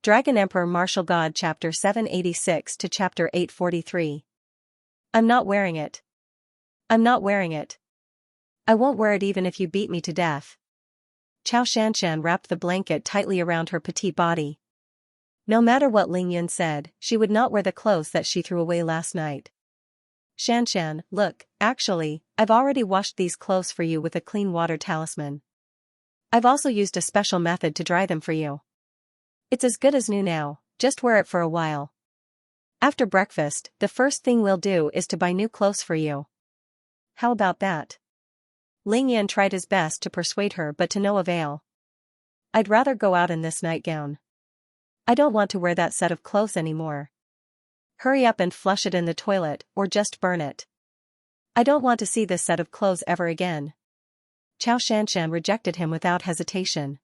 Dragon Emperor Martial God Chapter 786 to Chapter 843. I'm not wearing it. I'm not wearing it. I won't wear it even if you beat me to death. Xianxia wrapped the blanket tightly around her petite body. No matter what Ling Yan said, she would not wear the clothes that she threw away last night. Xianxia, look, actually, I've already washed these clothes for you with a clean water talisman. I've also used a special method to dry them for you. It's as good as new now, just wear it for a while. After breakfast, the first thing we'll do is to buy new clothes for you. How about that? Ling Yan tried his best to persuade her but to no avail. I'd rather go out in this nightgown. I don't want to wear that set of clothes anymore. Hurry up and flush it in the toilet, or just burn it. I don't want to see this set of clothes ever again. Xianxia rejected him without hesitation.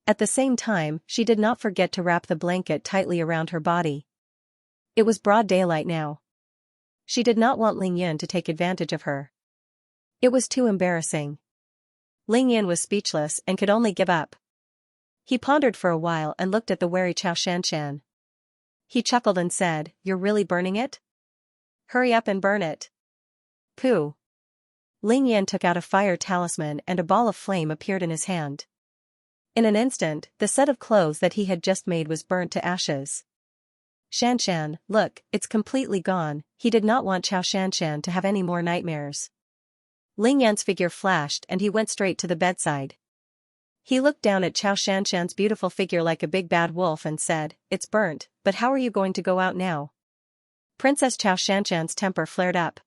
At the same time, she did not forget to wrap the blanket tightly around her body. It was broad daylight now. She did not want Ling Yan to take advantage of her. It was too embarrassing. Ling Yan was speechless and could only give up. He pondered for a while and looked at the wary Xianxia. He chuckled and said, "You're really burning it? Hurry up and burn it." Pooh. Ling Yan took out a fire talisman and a ball of flame appeared in his hand. In an instant, the set of clothes that he had just made was burnt to ashes. Xianxia, look, it's completely gone. He did not want Xianxia to have any more nightmares. Ling Yan's figure flashed and he went straight to the bedside. He looked down at Xianxia's beautiful figure like a big bad wolf and said, "It's burnt, but how are you going to go out now?" Princess Xianxia's temper flared up.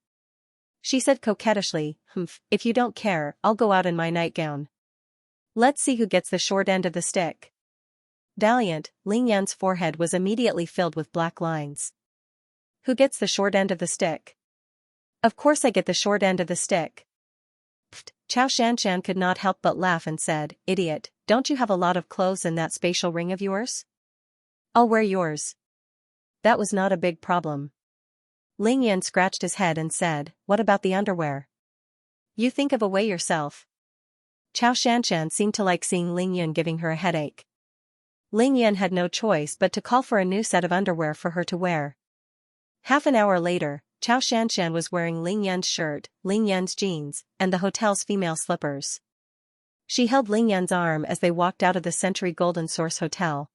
She said coquettishly, if you don't care, I'll go out in my nightgown. Let's see who gets the short end of the stick." Valiant, Ling Yan's forehead was immediately filled with black lines. Who gets the short end of the stick? Of course I get the short end of the stick. Pfft, Xianxia could not help but laugh and said, "Idiot, don't you have a lot of clothes in that spatial ring of yours? I'll wear yours." That was not a big problem. Ling Yan scratched his head and said, "What about the underwear? You think of a way yourself." Xianxia seemed to like seeing Ling Yan giving her a headache. Ling Yan had no choice but to call for a new set of underwear for her to wear. Half an hour later, Xianxia was wearing Ling Yan's shirt, Ling Yan's jeans, and the hotel's female slippers. She held Ling Yan's arm as they walked out of the Century Golden Source Hotel.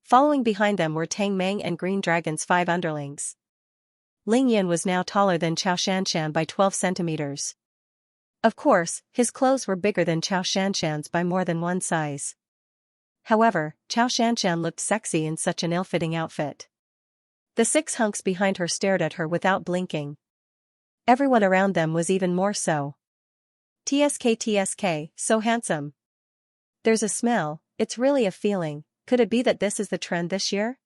Following behind them were Tang Meng and Green Dragon's 5 underlings. Ling Yan was now taller than Xianxia by 12 centimeters. Of course, his clothes were bigger than Xianxia's by more than one size. However, Xianxia looked sexy in such an ill-fitting outfit. The 6 hunks behind her stared at her without blinking. Everyone around them was even more so. TSK, so handsome. There's a smell, it's really a feeling. Could it be that this is the trend this year?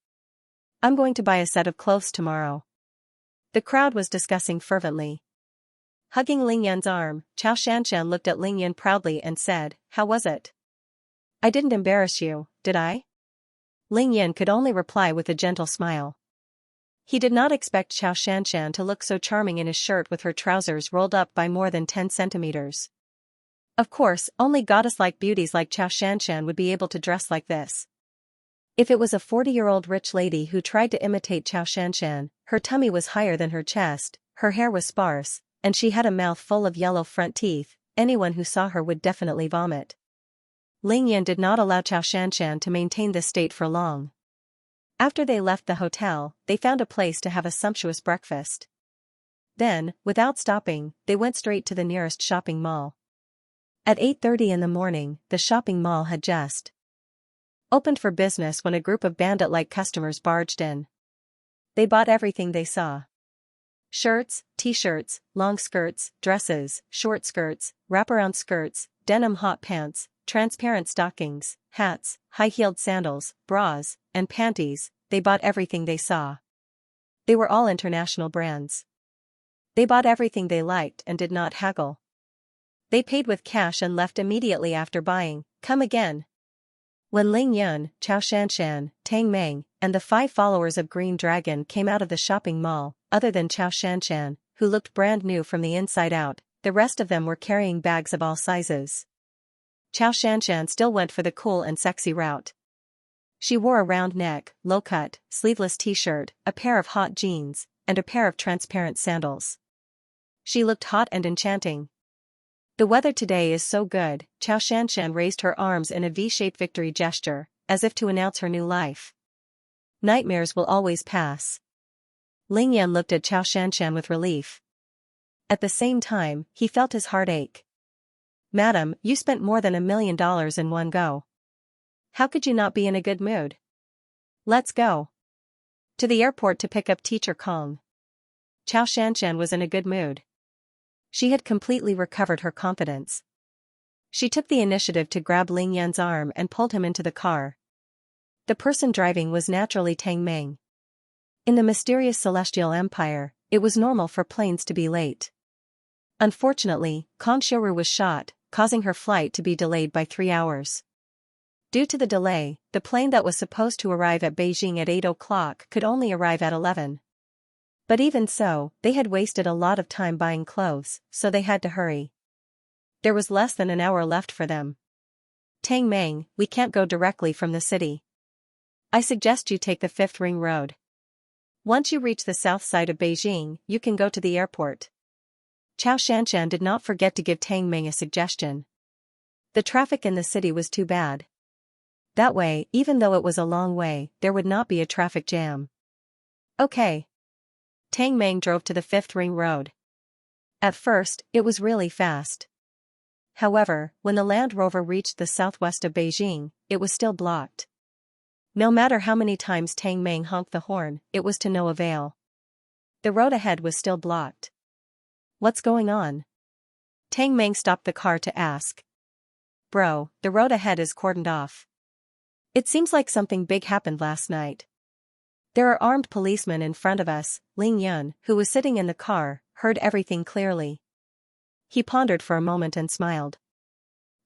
I'm going to buy a set of clothes tomorrow. The crowd was discussing fervently. Hugging Ling Yan's arm, Xianxia looked at Ling Yan proudly and said, "How was it? I didn't embarrass you, did I?" Ling Yan could only reply with a gentle smile. He did not expect Xianxia to look so charming in his shirt with her trousers rolled up by more than 10 centimeters. Of course, only goddess-like beauties like Xianxia would be able to dress like this. If it was a 40-year-old rich lady who tried to imitate Xianxia, her tummy was higher than her chest, her hair was sparse, and she had a mouth full of yellow front teeth, anyone who saw her would definitely vomit. Ling Yan did not allow Xianxia to maintain this state for long. After they left the hotel, they found a place to have a sumptuous breakfast. Then, without stopping, they went straight to the nearest shopping mall. At 8:30 in the morning, the shopping mall had just opened for business when a group of bandit-like customers barged in. They bought everything they saw. Shirts, t-shirts, long skirts, dresses, short skirts, wraparound skirts, denim hot pants, transparent stockings, hats, high-heeled sandals, bras, and panties. They bought everything they saw. They were all international brands. They bought everything they liked and did not haggle. They paid with cash and left immediately after buying. Come again. When Ling Yan, Xianxia, Tang Meng, and the 5 followers of Green Dragon came out of the shopping mall, other than Xianxia, who looked brand new from the inside out, the rest of them were carrying bags of all sizes. Xianxia still went for the cool and sexy route. She wore a round neck, low-cut, sleeveless t-shirt, a pair of hot jeans, and a pair of transparent sandals. She looked hot and enchanting. The weather today is so good, Xianxia raised her arms in a V-shaped victory gesture, as if to announce her new life. Nightmares will always pass. Lingyan looked at Xianxia with relief. At the same time, he felt his heart ache. Madam, you spent more than $1 million in one go. How could you not be in a good mood? Let's go to the airport to pick up Teacher Kong. Xianxia was in a good mood. She had completely recovered her confidence. She took the initiative to grab Lingyan's arm and pulled him into the car. The person driving was naturally Tang Meng. In the mysterious Celestial Empire, it was normal for planes to be late. Unfortunately, Kong Xiuru was shot, causing her flight to be delayed by 3 hours. Due to the delay, the plane that was supposed to arrive at Beijing at 8 o'clock could only arrive at 11. But even so, they had wasted a lot of time buying clothes, so they had to hurry. There was less than an hour left for them. Tang Meng, we can't go directly from the city. I suggest you take the 5th Ring Road. Once you reach the south side of Beijing, you can go to the airport. Xianxia did not forget to give Tang Meng a suggestion. The traffic in the city was too bad. That way, even though it was a long way, there would not be a traffic jam. Okay. Tang Meng drove to the 5th Ring Road. At first, it was really fast. However, when the Land Rover reached the southwest of Beijing, it was still blocked. No matter how many times Tang Meng honked the horn, it was to no avail. The road ahead was still blocked. What's going on? Tang Meng stopped the car to ask. Bro, the road ahead is cordoned off. It seems like something big happened last night. There are armed policemen in front of us. Ling Yun, who was sitting in the car, heard everything clearly. He pondered for a moment and smiled.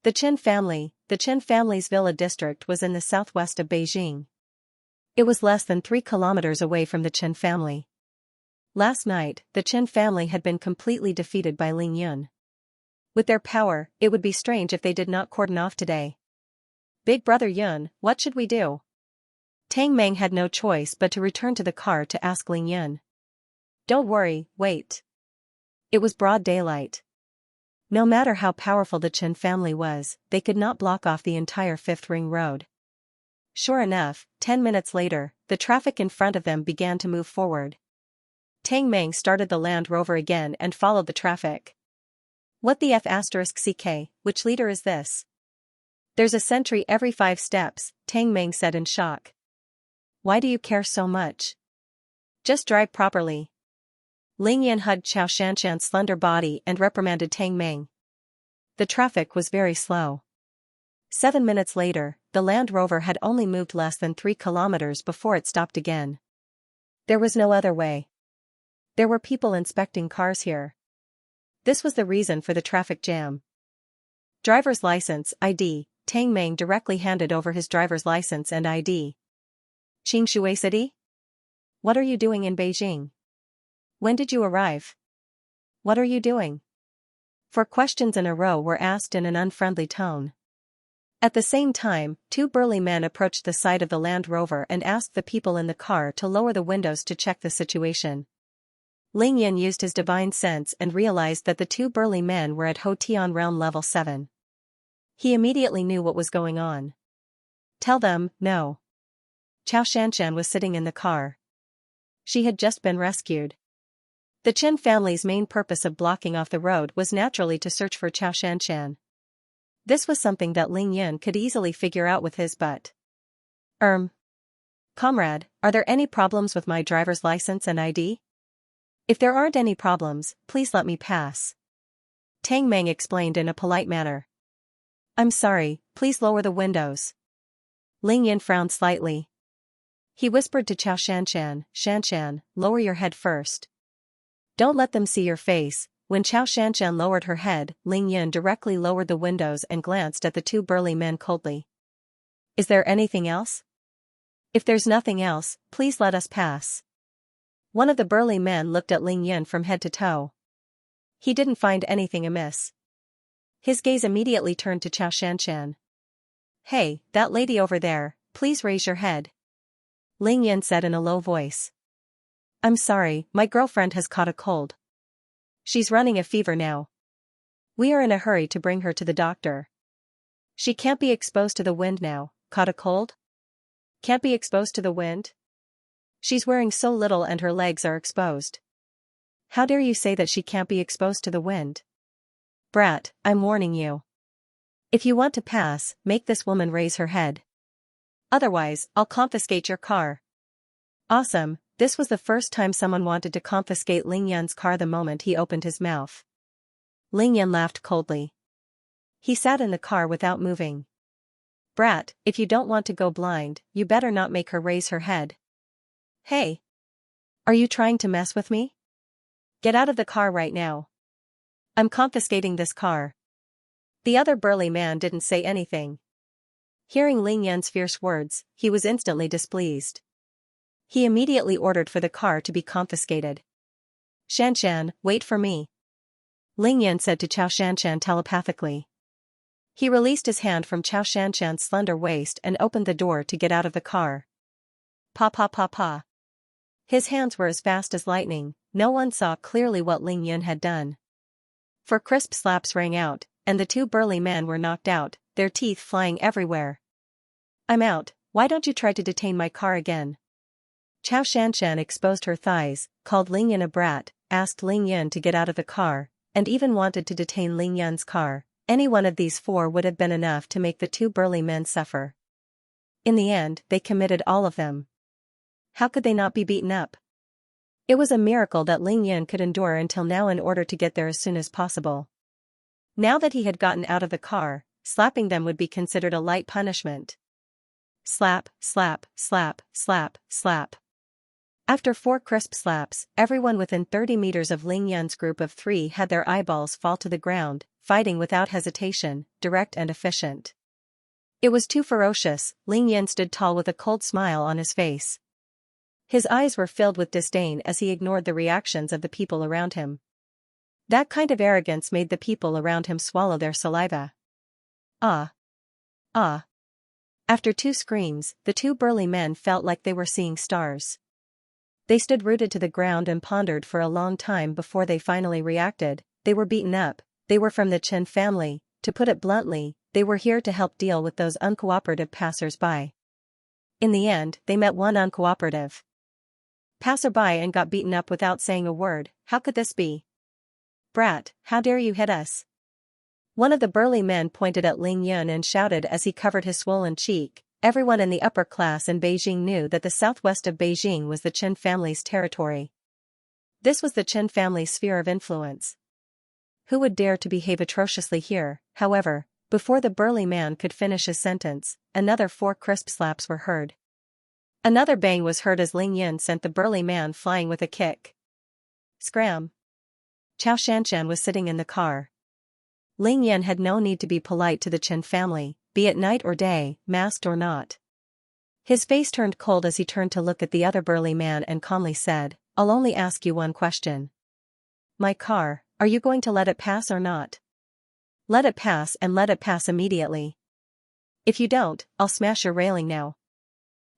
The Qin family's villa district was in the southwest of Beijing. It was less than 3 kilometers away from the Qin family. Last night, the Qin family had been completely defeated by Ling Yun. With their power, it would be strange if they did not cordon off today. Big brother Yun, what should we do? Tang Meng had no choice but to return to the car to ask Ling Yun. Don't worry, wait. It was broad daylight. No matter how powerful the Qin family was, they could not block off the entire 5th Ring Road. Sure enough, 10 minutes later, the traffic in front of them began to move forward. Tang Meng started the Land Rover again and followed the traffic. What the F***ck, which leader is this? There's a sentry every 5 steps, Tang Meng said in shock. Why do you care so much? Just drive properly. Ling Yan hugged Xianxia's slender body and reprimanded Tang Meng. The traffic was very slow. 7 minutes later, the Land Rover had only moved less than 3 kilometers before it stopped again. There was no other way. There were people inspecting cars here. This was the reason for the traffic jam. Driver's license, ID. Tang Meng directly handed over his driver's license and ID. Xianxia City? What are you doing in Beijing? When did you arrive? What are you doing? 4 questions in a row were asked in an unfriendly tone. At the same time, 2 burly men approached the side of the Land Rover and asked the people in the car to lower the windows to check the situation. Ling Yin used his divine sense and realized that the 2 burly men were at Ho Tian Realm Level 7. He immediately knew what was going on. Tell them, no. Xianxia was sitting in the car. She had just been rescued. The Qin family's main purpose of blocking off the road was naturally to search for Xianxia. This was something that Ling Yin could easily figure out with his butt. Comrade, are there any problems with my driver's license and ID? If there aren't any problems, please let me pass. Tang Meng explained in a polite manner. I'm sorry, please lower the windows. Ling Yin frowned slightly. He whispered to Xianxia, lower your head first. Don't let them see your face. When Xianxia lowered her head, Ling Yin directly lowered the windows and glanced at the 2 burly men coldly. Is there anything else? If there's nothing else, please let us pass. One of the burly men looked at Ling Yin from head to toe. He didn't find anything amiss. His gaze immediately turned to Xianxia. Hey, that lady over there, Please raise your head. Ling Yan said in a low voice. I'm sorry, my girlfriend has caught a cold. She's running a fever now. We are in a hurry to bring her to the doctor. She can't be exposed to the wind now. Caught a cold? Can't be exposed to the wind? She's wearing so little and her legs are exposed. How dare you say that she can't be exposed to the wind? Brat, I'm warning you. If you want to pass, make this woman raise her head. Otherwise, I'll confiscate your car. Awesome, this was the first time someone wanted to confiscate Ling Yan's car the moment he opened his mouth. Ling Yan laughed coldly. He sat in the car without moving. Brat, if you don't want to go blind, you better not make her raise her head. Hey! Are you trying to mess with me? Get out of the car right now. I'm confiscating this car. The other burly man didn't say anything. Hearing Ling Yan's fierce words, he was instantly displeased. He immediately ordered for the car to be confiscated. Xianxia, wait for me. Ling Yan said to Xianxia telepathically. He released his hand from Xianxia's slender waist and opened the door to get out of the car. Pa pa pa pa. His hands were as fast as lightning. No one saw clearly what Ling Yan had done. Four crisp slaps rang out, and the two burly men were knocked out, their teeth flying everywhere. I'm out, why don't you try to detain my car again? Xianxia exposed her thighs, called Ling Yan a brat, asked Ling Yan to get out of the car, and even wanted to detain Ling Yan's car. Any one of these four would have been enough to make the two burly men suffer. In the end, they committed all of them. How could they not be beaten up? It was a miracle that Ling Yan could endure until now in order to get there as soon as possible. Now that he had gotten out of the car, slapping them would be considered a light punishment. Slap, slap, slap, slap, slap. After 4 crisp slaps, everyone within 30 meters of Ling Yan's group of 3 had their eyeballs fall to the ground, fighting without hesitation, direct and efficient. It was too ferocious. Ling Yan stood tall with a cold smile on his face. His eyes were filled with disdain as he ignored the reactions of the people around him. That kind of arrogance made the people around him swallow their saliva. Ah! Ah! After 2 screams, the 2 burly men felt like they were seeing stars. They stood rooted to the ground and pondered for a long time before they finally reacted. They were beaten up, they were from the Chen family. To put it bluntly, they were here to help deal with those uncooperative passers-by. In the end, they met one uncooperative passerby and got beaten up without saying a word. How could this be? Brat, how dare you hit us? One of the burly men pointed at Ling Yan and shouted as he covered his swollen cheek. Everyone in the upper class in Beijing knew that the southwest of Beijing was the Chen family's territory. This was the Chen family's sphere of influence. Who would dare to behave atrociously here? However, before the burly man could finish his sentence, another 4 crisp slaps were heard. Another bang was heard as Ling Yan sent the burly man flying with a kick. Scram! Xianxia was sitting in the car. Ling Yan had no need to be polite to the Chen family, be it night or day, masked or not. His face turned cold as he turned to look at the other burly man and calmly said, I'll only ask you one question. My car, are you going to let it pass or not? Let it pass and let it pass immediately. If you don't, I'll smash your railing now.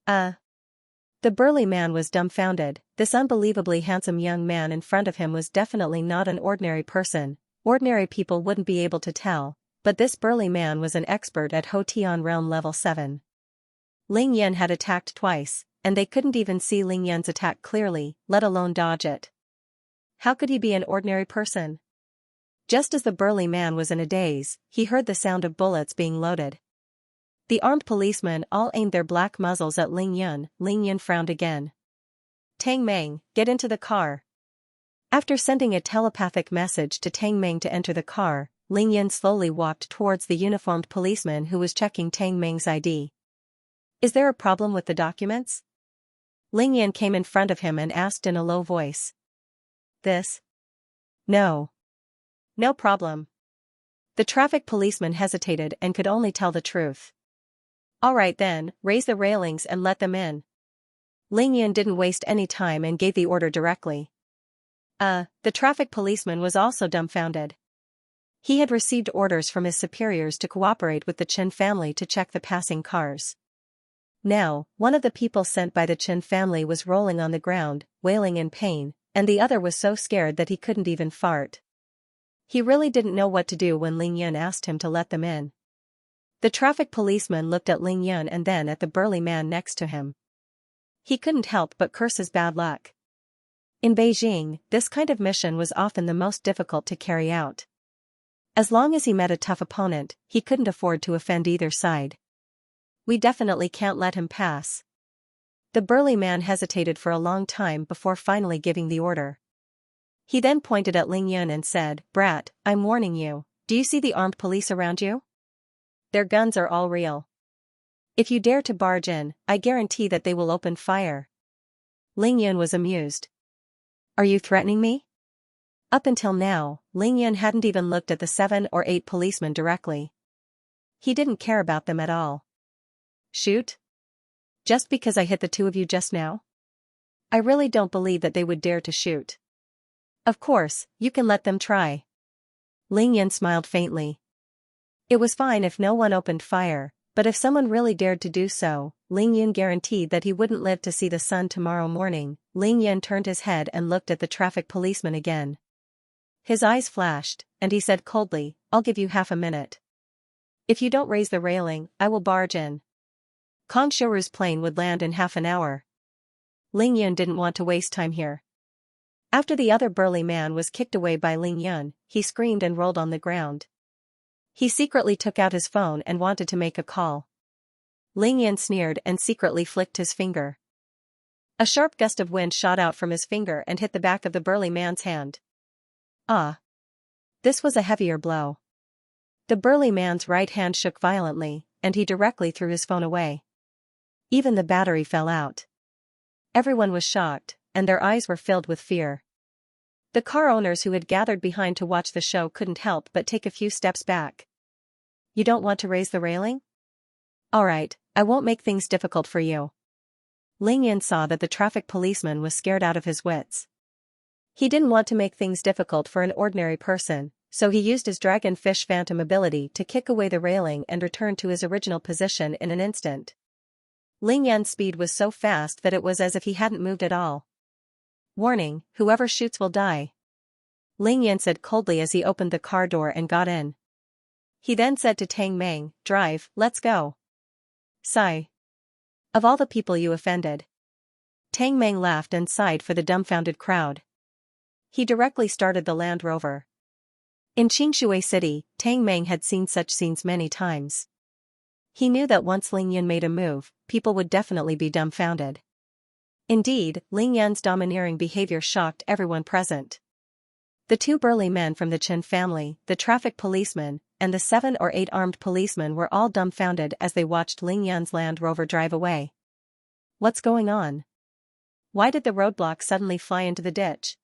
The burly man was dumbfounded. This unbelievably handsome young man in front of him was definitely not an ordinary person. Ordinary people wouldn't be able to tell, but this burly man was an expert at Hotian Realm Level 7. Ling Yan had attacked twice, and they couldn't even see Ling Yan's attack clearly, let alone dodge it. How could he be an ordinary person? Just as the burly man was in a daze, he heard the sound of bullets being loaded. The armed policemen all aimed their black muzzles at Ling Yan. Ling Yan frowned again. Tang Meng, get into the car. After sending a telepathic message to Tang Meng to enter the car, Ling Yan slowly walked towards the uniformed policeman who was checking Tang Meng's ID. Is there a problem with the documents? Ling Yan came in front of him and asked in a low voice. This? No. No problem. The traffic policeman hesitated and could only tell the truth. All right then, raise the railings and let them in. Ling Yan didn't waste any time and gave the order directly. The traffic policeman was also dumbfounded. He had received orders from his superiors to cooperate with the Chen family to check the passing cars. Now, one of the people sent by the Chen family was rolling on the ground, wailing in pain, and the other was so scared that he couldn't even fart. He really didn't know what to do when Ling Yun asked him to let them in. The traffic policeman looked at Ling Yun and then at the burly man next to him. He couldn't help but curse his bad luck. In Beijing, this kind of mission was often the most difficult to carry out. As long as he met a tough opponent, he couldn't afford to offend either side. We definitely can't let him pass. The burly man hesitated for a long time before finally giving the order. He then pointed at Ling Yun and said, "Brat, I'm warning you, do you see the armed police around you? Their guns are all real. If you dare to barge in, I guarantee that they will open fire." Ling Yun was amused. "Are you threatening me?" Up until now, Ling Yun hadn't even looked at the 7 or 8 policemen directly. He didn't care about them at all. "Shoot? Just because I hit the two of you just now? I really don't believe that they would dare to shoot." "Of course, you can let them try." Ling Yun smiled faintly. It was fine if no one opened fire, but if someone really dared to do so, Ling Yun guaranteed that he wouldn't live to see the sun tomorrow morning. Ling Yun turned his head and looked at the traffic policeman again. His eyes flashed, and he said coldly, "I'll give you half a minute. If you don't raise the railing, I will barge in. Kong Shiru's plane would land in half an hour." Ling Yun didn't want to waste time here. After the other burly man was kicked away by Ling Yun, he screamed and rolled on the ground. He secretly took out his phone and wanted to make a call. Ling Yun sneered and secretly flicked his finger. A sharp gust of wind shot out from his finger and hit the back of the burly man's hand. Ah! This was a heavier blow. The burly man's right hand shook violently, and he directly threw his phone away. Even the battery fell out. Everyone was shocked, and their eyes were filled with fear. The car owners who had gathered behind to watch the show couldn't help but take a few steps back. "You don't want to raise the railing? All right, I won't make things difficult for you." Ling Yun saw that the traffic policeman was scared out of his wits. He didn't want to make things difficult for an ordinary person, so he used his dragonfish phantom ability to kick away the railing and return to his original position in an instant. Ling Yun's speed was so fast that it was as if he hadn't moved at all. "Warning, whoever shoots will die," Ling Yun said coldly as he opened the car door and got in. He then said to Tang Meng, "Drive, let's go." "Sigh. Of all the people you offended." Tang Meng laughed and sighed for the dumbfounded crowd. He directly started the Land Rover. In Xianxia City, Tang Meng had seen such scenes many times. He knew that once Ling Yun made a move, people would definitely be dumbfounded. Indeed, Ling Yun's domineering behavior shocked everyone present. The 2 burly men from the Chen family, the traffic policeman, and the 7 or 8 armed policemen were all dumbfounded as they watched Ling Yun's Land Rover drive away. What's going on? Why did the roadblock suddenly fly into the ditch?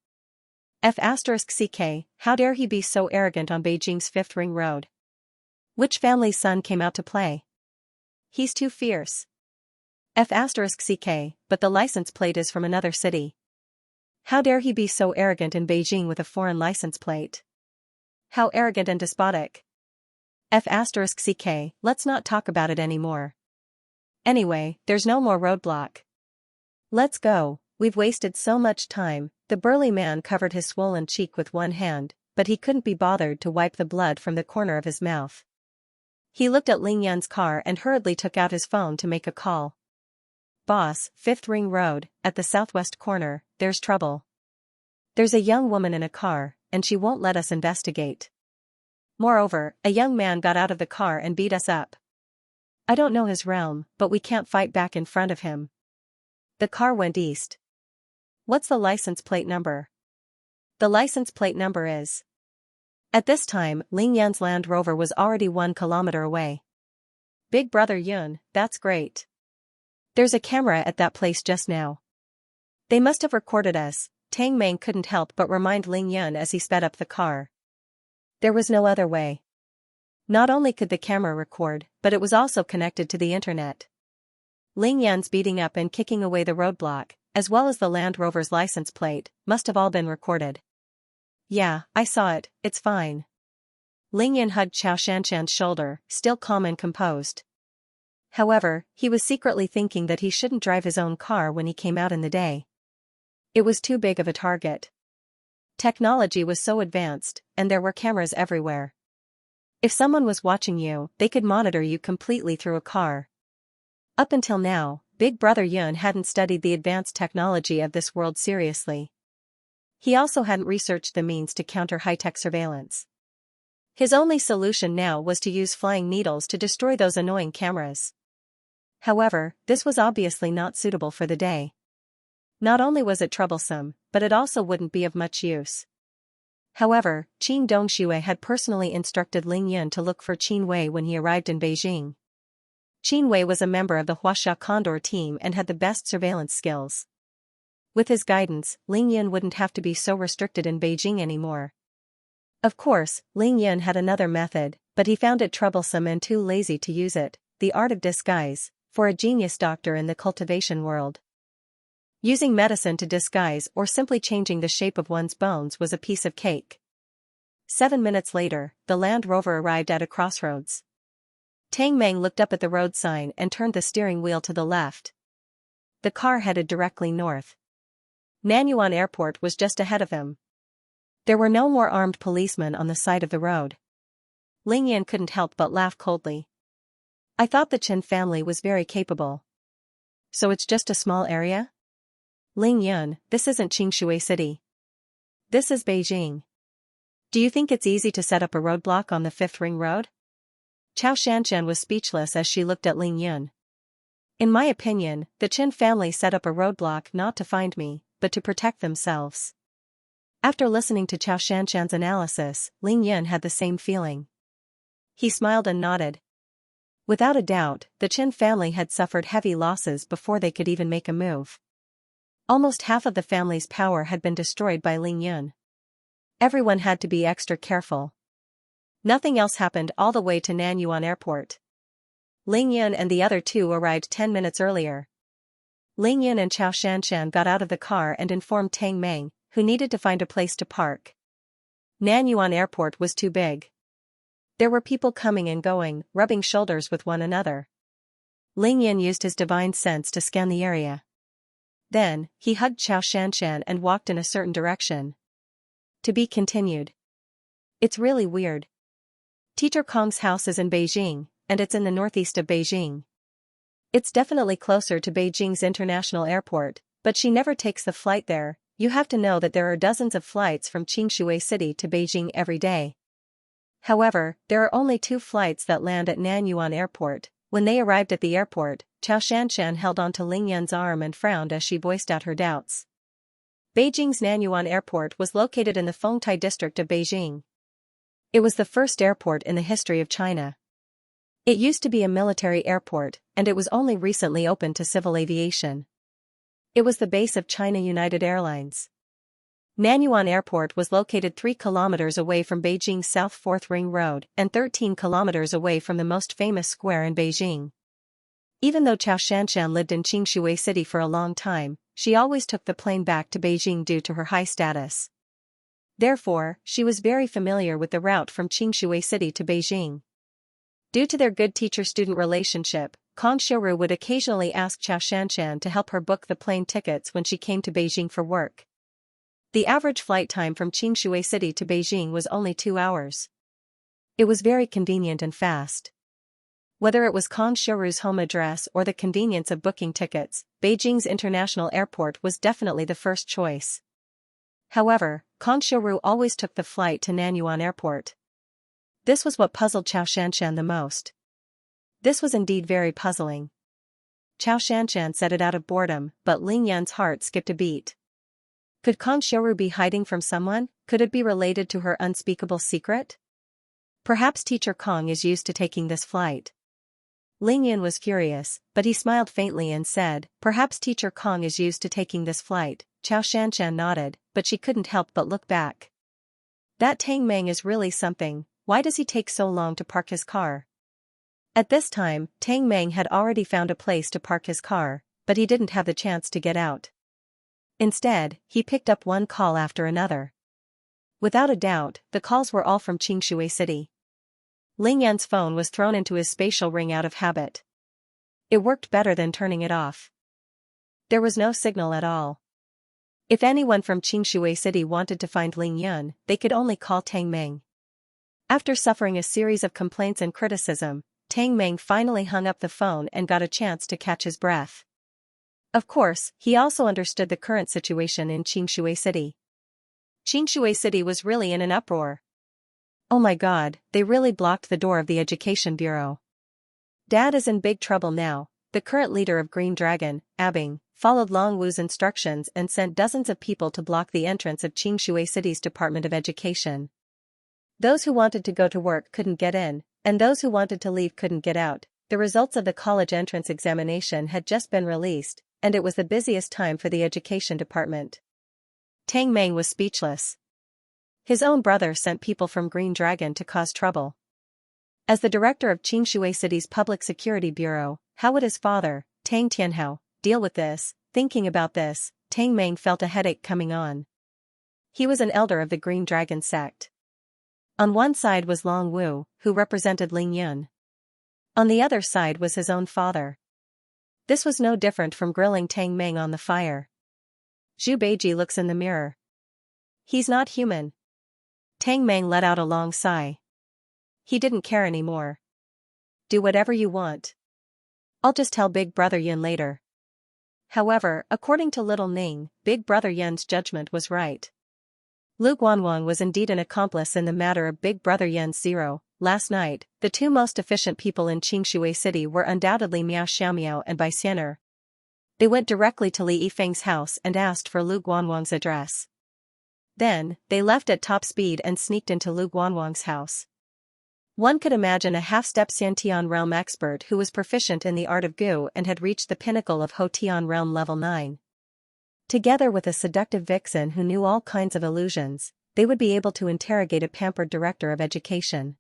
F***ck, how dare he be so arrogant on Beijing's 5th Ring Road? Which family's son came out to play? He's too fierce. F***ck, but the license plate is from another city. How dare he be so arrogant in Beijing with a foreign license plate? How arrogant and despotic. F***ck, let's not talk about it anymore. Anyway, there's no more roadblock. Let's go, we've wasted so much time. The burly man covered his swollen cheek with one hand, but he couldn't be bothered to wipe the blood from the corner of his mouth. He looked at Ling Yun's car and hurriedly took out his phone to make a call. "Boss, 5th Ring Road, at the southwest corner, there's trouble. There's a young woman in a car, and she won't let us investigate. Moreover, a young man got out of the car and beat us up. I don't know his realm, but we can't fight back in front of him." The car went east. "What's the license plate number?" "The license plate number is..." At this time, Ling Yun's Land Rover was already 1 kilometer away. "Big brother Yun, that's great. There's a camera at that place just now. They must have recorded us." Tang Meng couldn't help but remind Ling Yun as he sped up the car. There was no other way. Not only could the camera record, but it was also connected to the internet. Ling Yun's beating up and kicking away the roadblock, as well as the Land Rover's license plate, must have all been recorded. "Yeah, I saw it, it's fine." Ling Yun hugged Xianxia's shoulder, still calm and composed. However, he was secretly thinking that he shouldn't drive his own car when he came out in the day. It was too big of a target. Technology was so advanced, and there were cameras everywhere. If someone was watching you, they could monitor you completely through a car. Up until now, Big Brother Yun hadn't studied the advanced technology of this world seriously. He also hadn't researched the means to counter high-tech surveillance. His only solution now was to use flying needles to destroy those annoying cameras. However, this was obviously not suitable for the day. Not only was it troublesome, but it also wouldn't be of much use. However, Qin Dongxue had personally instructed Ling Yun to look for Qin Wei when he arrived in Beijing. Qin Wei was a member of the Huaxia Condor team and had the best surveillance skills. With his guidance, Ling Yun wouldn't have to be so restricted in Beijing anymore. Of course, Ling Yun had another method, but he found it troublesome and too lazy to use it, the art of disguise, for a genius doctor in the cultivation world. Using medicine to disguise or simply changing the shape of one's bones was a piece of cake. 7 minutes later, the Land Rover arrived at a crossroads. Tang Meng looked up at the road sign and turned the steering wheel to the left. The car headed directly north. Nanyuan Airport was just ahead of him. There were no more armed policemen on the side of the road. Ling Yan couldn't help but laugh coldly. I thought the Chen family was very capable. So it's just a small area? Ling Yun, this isn't Xianxia City. This is Beijing. Do you think it's easy to set up a roadblock on the 5th Ring Road? Xianxia was speechless as she looked at Ling Yun. In my opinion, the Chen family set up a roadblock not to find me, but to protect themselves. After listening to Xianxia's analysis, Ling Yun had the same feeling. He smiled and nodded. Without a doubt, the Chen family had suffered heavy losses before they could even make a move. Almost half of the family's power had been destroyed by Ling Yun. Everyone had to be extra careful. Nothing else happened all the way to Nanyuan Airport. Ling Yun and the other two arrived 10 minutes earlier. Ling Yun and Xianxia got out of the car and informed Tang Meng, who needed to find a place to park. Nanyuan Airport was too big. There were people coming and going, rubbing shoulders with one another. Ling Yun used his divine sense to scan the area. Then, he hugged Xianxia and walked in a certain direction. To be continued. It's really weird. Teacher Kong's house is in Beijing, and it's in the northeast of Beijing. It's definitely closer to Beijing's international airport, but she never takes the flight there. You have to know that there are dozens of flights from Xianxia City to Beijing every day. However, there are only 2 flights that land at Nanyuan Airport. When they arrived at the airport, Xianxia held onto Ling Yun's arm and frowned as she voiced out her doubts. Beijing's Nanyuan Airport was located in the Fengtai district of Beijing. It was the first airport in the history of China. It used to be a military airport, and it was only recently opened to civil aviation. It was the base of China United Airlines. Nanyuan Airport was located 3 kilometers away from Beijing's South 4th Ring Road and 13 kilometers away from the most famous square in Beijing. Even though Xianxia lived in Xianxia City for a long time, she always took the plane back to Beijing due to her high status. Therefore, she was very familiar with the route from Xianxia City to Beijing. Due to their good teacher-student relationship, Kong Xiaoru would occasionally ask Xianxia to help her book the plane tickets when she came to Beijing for work. The average flight time from Xianxia City to Beijing was only 2 hours. It was very convenient and fast. Whether it was Kong Xiaoru's home address or the convenience of booking tickets, Beijing's international airport was definitely the first choice. However, Kong Xiaoru always took the flight to Nanyuan Airport. This was what puzzled Xianxia the most. This was indeed very puzzling. Xianxia said it out of boredom, but Ling Yan's heart skipped a beat. Could Kong Xiaoru be hiding from someone? Could it be related to her unspeakable secret? Perhaps Teacher Kong is used to taking this flight. Ling Yan was furious, but he smiled faintly and said, perhaps Teacher Kong is used to taking this flight. Xianxia nodded, but she couldn't help but look back. That Tang Meng is really something. Why does he take so long to park his car? At this time, Tang Meng had already found a place to park his car, but he didn't have the chance to get out. Instead, he picked up one call after another. Without a doubt, the calls were all from Xianxia City. Ling Yan's phone was thrown into his spatial ring out of habit. It worked better than turning it off. There was no signal at all. If anyone from Xianxia City wanted to find Ling Yun, they could only call Tang Meng. After suffering a series of complaints and criticism, Tang Meng finally hung up the phone and got a chance to catch his breath. Of course, he also understood the current situation in Xianxia City. Xianxia City was really in an uproar. Oh my god, they really blocked the door of the Education Bureau. Dad is in big trouble now. The current leader of Green Dragon, Abing, followed Long Wu's instructions and sent dozens of people to block the entrance of Xianxia City's Department of Education. Those who wanted to go to work couldn't get in, and those who wanted to leave couldn't get out. The results of the college entrance examination had just been released, and it was the busiest time for the education department. Tang Meng was speechless. His own brother sent people from Green Dragon to cause trouble. As the director of Xianxia City's Public Security Bureau, how would his father, Tang Tianhao, deal with this? Thinking about this, Tang Meng felt a headache coming on. He was an elder of the Green Dragon sect. On one side was Long Wu, who represented Ling Yun. On the other side was his own father. This was no different from grilling Tang Meng on the fire. Zhu Beiji looks in the mirror. He's not human. Tang Meng let out a long sigh. He didn't care anymore. Do whatever you want. I'll just tell Big Brother Yun later. However, according to Little Ning, Big Brother Yun's judgment was right. Lu Guanwang was indeed an accomplice in the matter of Big Brother Yun's zero. Last night, the two most efficient people in Xianxia City were undoubtedly Miao Xiaomiao and Bai Xianer. They went directly to Li Yifeng's house and asked for Lu Guanwang's address. Then, they left at top speed and sneaked into Lu Guanwang's house. One could imagine a half-step Xiantian realm expert who was proficient in the art of Gu and had reached the pinnacle of Hotian realm level 9. Together with a seductive vixen who knew all kinds of illusions, they would be able to interrogate a pampered director of education.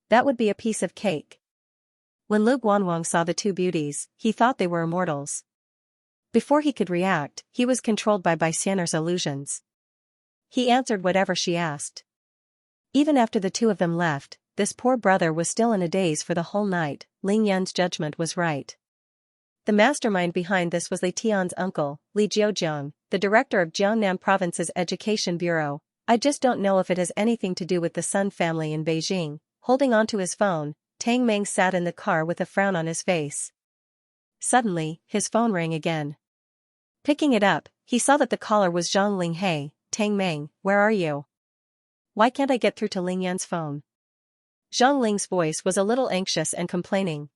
That would be a piece of cake. When Lu Guanwang saw the two beauties, he thought they were immortals. Before he could react, he was controlled by Bai Xianer's illusions. He answered whatever she asked. Even after the two of them left, this poor brother was still in a daze for the whole night. Ling Yun's judgment was right. The mastermind behind this was Li Tian's uncle, Li Jiujiang, the director of Jiangnan Province's Education Bureau. I just don't know if it has anything to do with the Sun family in Beijing. Holding onto his phone, Tang Meng sat in the car with a frown on his face. Suddenly, his phone rang again. Picking it up, he saw that the caller was Zhang Ling. Hey, Tang Meng, where are you? Why can't I get through to Ling Yun's phone? Zhang Ling's voice was a little anxious and complaining.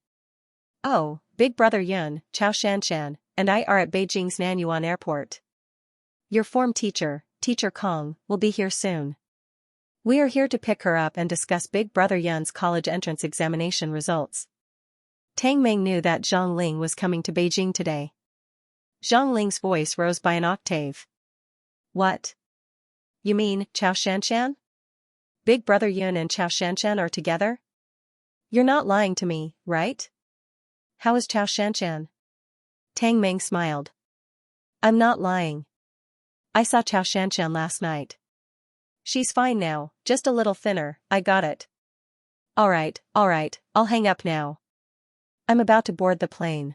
Oh, Big Brother Yun, Chao Shanshan, and I are at Beijing's Nanyuan Airport. Your form teacher, Teacher Kong, will be here soon. We are here to pick her up and discuss Big Brother Yun's college entrance examination results. Tang Meng knew that Zhang Ling was coming to Beijing today. Zhang Ling's voice rose by an octave. What? You mean, Chao Shanshan? Big Brother Yun and Chao Shanshan are together? You're not lying to me, right? How is Chao Shanshan? Tang Meng smiled. I'm not lying. I saw Chao Shanshan last night. She's fine now, just a little thinner. I got it. Alright, I'll hang up now. I'm about to board the plane.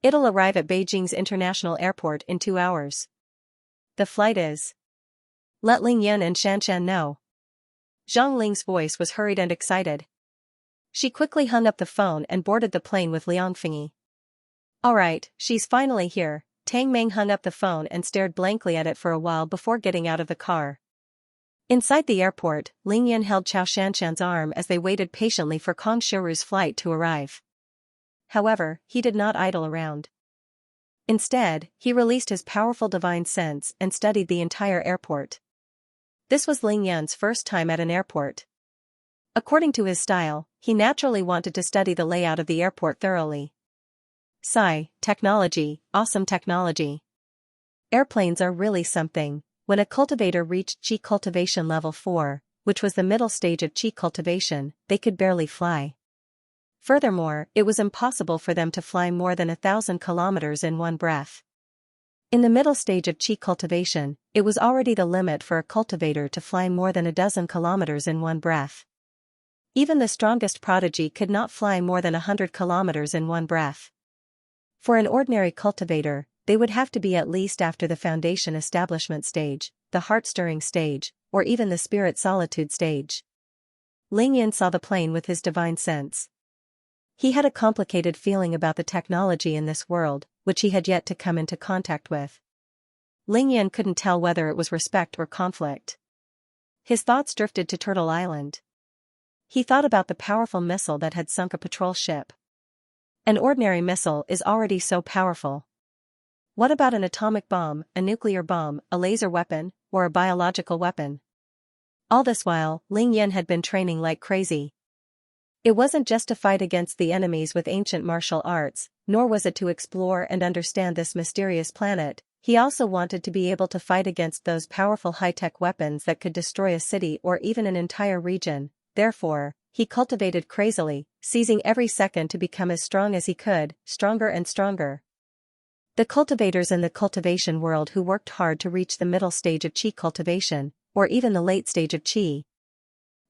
It'll arrive at Beijing's International Airport in 2 hours. The flight is. Let Ling Yun and Shanshan know. Zhang Ling's voice was hurried and excited. She quickly hung up the phone and boarded the plane with Liang Fengyi. Alright, she's finally here. Tang Meng hung up the phone and stared blankly at it for a while before getting out of the car. Inside the airport, Ling Yun held Chao Shanshan's arm as they waited patiently for Kong Shiru's flight to arrive. However, he did not idle around. Instead, he released his powerful divine sense and studied the entire airport. This was Ling Yun's first time at an airport. According to his style, he naturally wanted to study the layout of the airport thoroughly. Technology, awesome technology. Airplanes are really something. When a cultivator reached Qi Cultivation Level 4, which was the middle stage of Qi Cultivation, they could barely fly. Furthermore, it was impossible for them to fly more than 1,000 kilometers in one breath. In the middle stage of Qi Cultivation, it was already the limit for a cultivator to fly more than 12 kilometers in one breath. Even the strongest prodigy could not fly more than 100 kilometers in one breath. For an ordinary cultivator, they would have to be at least after the foundation establishment stage, the heart-stirring stage, or even the spirit solitude stage. Ling Yan saw the plane with his divine sense. He had a complicated feeling about the technology in this world, which he had yet to come into contact with. Ling Yan couldn't tell whether it was respect or conflict. His thoughts drifted to Turtle Island. He thought about the powerful missile that had sunk a patrol ship. An ordinary missile is already so powerful. What about an atomic bomb, a nuclear bomb, a laser weapon, or a biological weapon? All this while, Ling Yan had been training like crazy. It wasn't just to fight against the enemies with ancient martial arts, nor was it to explore and understand this mysterious planet. He also wanted to be able to fight against those powerful high-tech weapons that could destroy a city or even an entire region. Therefore, he cultivated crazily, seizing every second to become as strong as he could, stronger and stronger. The cultivators in the cultivation world who worked hard to reach the middle stage of qi cultivation, or even the late stage of qi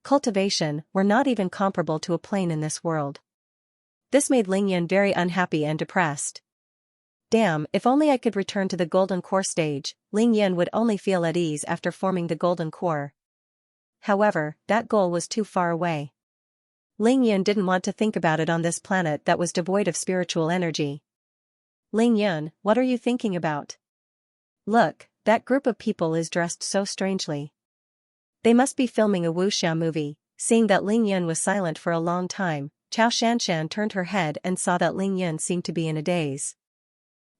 cultivation, were not even comparable to a plane in this world. This made Ling Yan very unhappy and depressed. Damn, if only I could return to the golden core stage. Ling Yan would only feel at ease after forming the golden core. However, that goal was too far away. Ling Yan didn't want to think about it on this planet that was devoid of spiritual energy. Ling Yan, what are you thinking about? Look, that group of people is dressed so strangely. They must be filming a wuxia movie. Seeing that Ling Yan was silent for a long time, Xianxia turned her head and saw that Ling Yan seemed to be in a daze.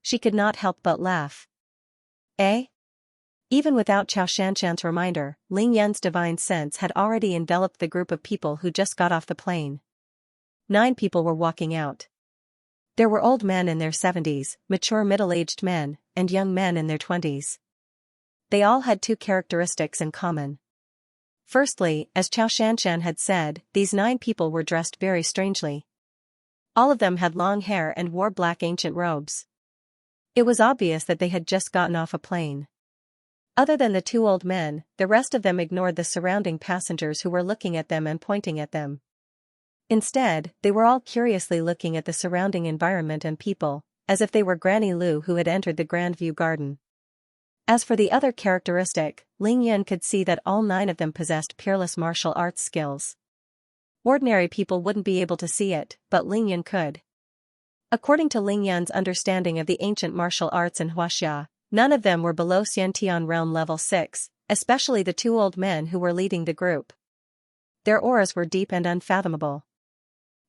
She could not help but laugh. Eh? Even without Xianxia's reminder, Ling Yan's divine sense had already enveloped the group of people who just got off the plane. 9 people were walking out. There were old men in their 70s, mature middle-aged men, and young men in their 20s. They all had 2 characteristics in common. Firstly, as Xianxia had said, these 9 people were dressed very strangely. All of them had long hair and wore black ancient robes. It was obvious that they had just gotten off a plane. Other than the 2 old men, the rest of them ignored the surrounding passengers who were looking at them and pointing at them. Instead, they were all curiously looking at the surrounding environment and people, as if they were Granny Lu who had entered the Grand View Garden. As for the other characteristic, Ling Yan could see that all 9 of them possessed peerless martial arts skills. Ordinary people wouldn't be able to see it, but Ling Yan could. According to Ling Yan's understanding of the ancient martial arts in Huaxia, none of them were below Xiantian realm level 6, especially the 2 old men who were leading the group. Their auras were deep and unfathomable.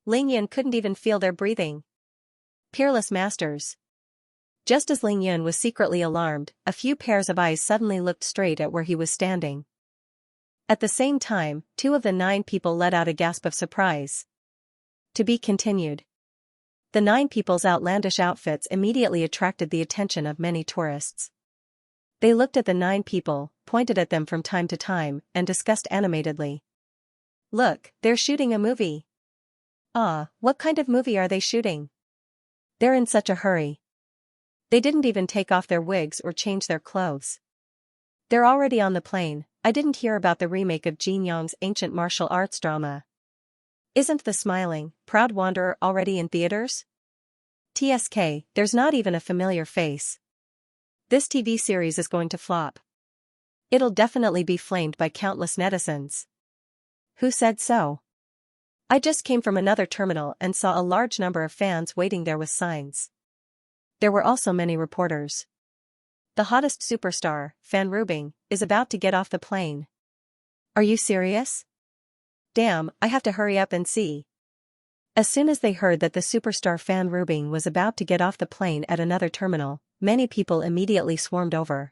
Ling Yan couldn't even feel their breathing. Peerless masters. Just as Ling Yan was secretly alarmed, a few pairs of eyes suddenly looked straight at where he was standing. At the same time, 2 of the 9 people let out a gasp of surprise. To be continued. The 9 people's outlandish outfits immediately attracted the attention of many tourists. They looked at the 9 people, pointed at them from time to time, and discussed animatedly. Look, they're shooting a movie. Ah, what kind of movie are they shooting? They're in such a hurry. They didn't even take off their wigs or change their clothes. They're already on the plane. I didn't hear about the remake of Jin Yong's ancient martial arts drama. Isn't the smiling, proud wanderer already in theaters? TSK, there's not even a familiar face. This TV series is going to flop. It'll definitely be flamed by countless netizens. Who said so? I just came from another terminal and saw a large number of fans waiting there with signs. There were also many reporters. The hottest superstar, Fan Rubing, is about to get off the plane. Are you serious? Damn, I have to hurry up and see. As soon as they heard that the superstar Fan Rubing was about to get off the plane at another terminal, many people immediately swarmed over.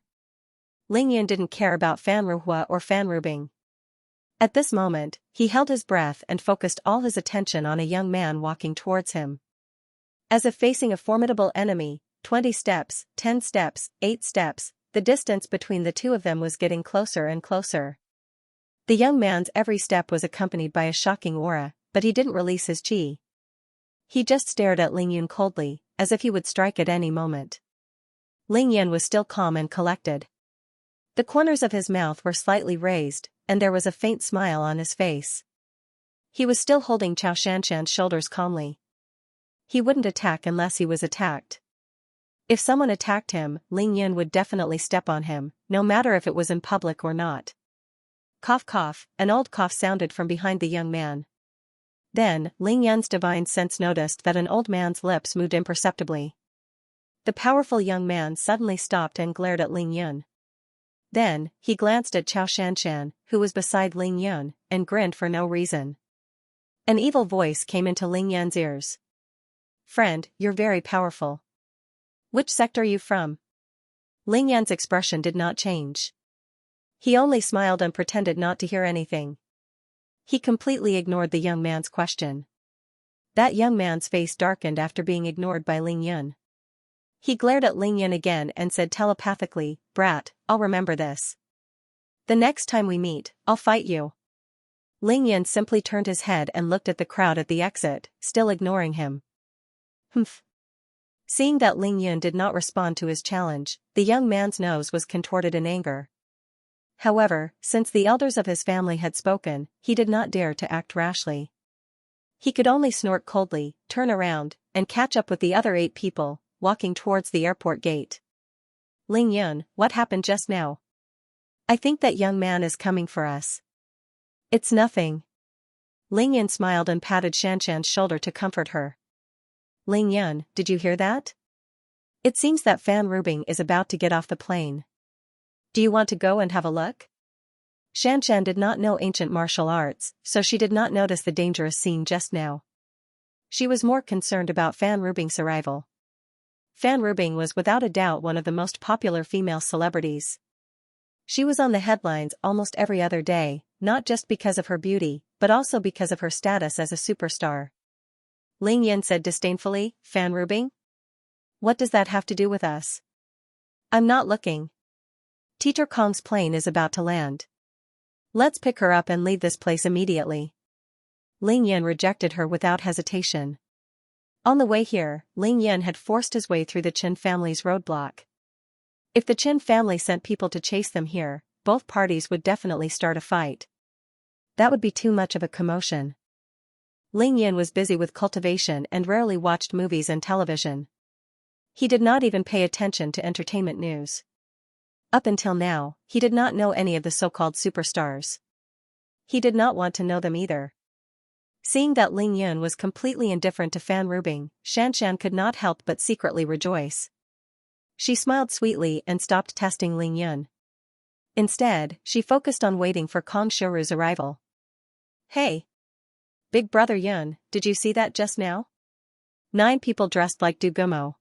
Ling Yan didn't care about Fan Ruhua or Fan Rubing. At this moment, he held his breath and focused all his attention on a young man walking towards him. As if facing a formidable enemy, 20 steps, 10 steps, 8 steps, the distance between the 2 of them was getting closer and closer. The young man's every step was accompanied by a shocking aura, but he didn't release his qi. He just stared at Ling Yan coldly, as if he would strike at any moment. Ling Yan was still calm and collected. The corners of his mouth were slightly raised, and there was a faint smile on his face. He was still holding Chao Shanshan's shoulders calmly. He wouldn't attack unless he was attacked. If someone attacked him, Ling Yun would definitely step on him, no matter if it was in public or not. Cough cough, an old cough sounded from behind the young man. Then, Ling Yun's divine sense noticed that an old man's lips moved imperceptibly. The powerful young man suddenly stopped and glared at Ling Yun. Then, he glanced at Chao Shanshan, who was beside Ling Yun, and grinned for no reason. An evil voice came into Ling Yun's ears. "Friend, you're very powerful. Which sect are you from?" Ling Yun's expression did not change. He only smiled and pretended not to hear anything. He completely ignored the young man's question. That young man's face darkened after being ignored by Ling Yun. He glared at Ling Yun again and said telepathically, "Brat, I'll remember this. The next time we meet, I'll fight you." Ling Yun simply turned his head and looked at the crowd at the exit, still ignoring him. Humph. Seeing that Ling Yun did not respond to his challenge, the young man's nose was contorted in anger. However, since the elders of his family had spoken, he did not dare to act rashly. He could only snort coldly, turn around, and catch up with the other 8 people, walking towards the airport gate. "Ling Yun, what happened just now? I think that young man is coming for us." "It's nothing." Ling Yun smiled and patted Shanshan's shoulder to comfort her. "Ling Yun, did you hear that? It seems that Fan Rubing is about to get off the plane. Do you want to go and have a look?" Xianxia did not know ancient martial arts, so she did not notice the dangerous scene just now. She was more concerned about Fan Rubing's arrival. Fan Rubing was without a doubt one of the most popular female celebrities. She was on the headlines almost every other day, not just because of her beauty, but also because of her status as a superstar. Ling Yun said disdainfully, "Fan Rubing? What does that have to do with us? I'm not looking. Teacher Kong's plane is about to land. Let's pick her up and leave this place immediately." Ling Yun rejected her without hesitation. On the way here, Ling Yun had forced his way through the Qin family's roadblock. If the Qin family sent people to chase them here, both parties would definitely start a fight. That would be too much of a commotion. Ling Yun was busy with cultivation and rarely watched movies and television. He did not even pay attention to entertainment news. Up until now, he did not know any of the so-called superstars. He did not want to know them either. Seeing that Ling Yun was completely indifferent to Fan Rubing, Shanshan could not help but secretly rejoice. She smiled sweetly and stopped testing Ling Yun. Instead, she focused on waiting for Kong Shiru's arrival. "Hey! Big brother Yun, did you see that just now? 9 people dressed like Dugumo.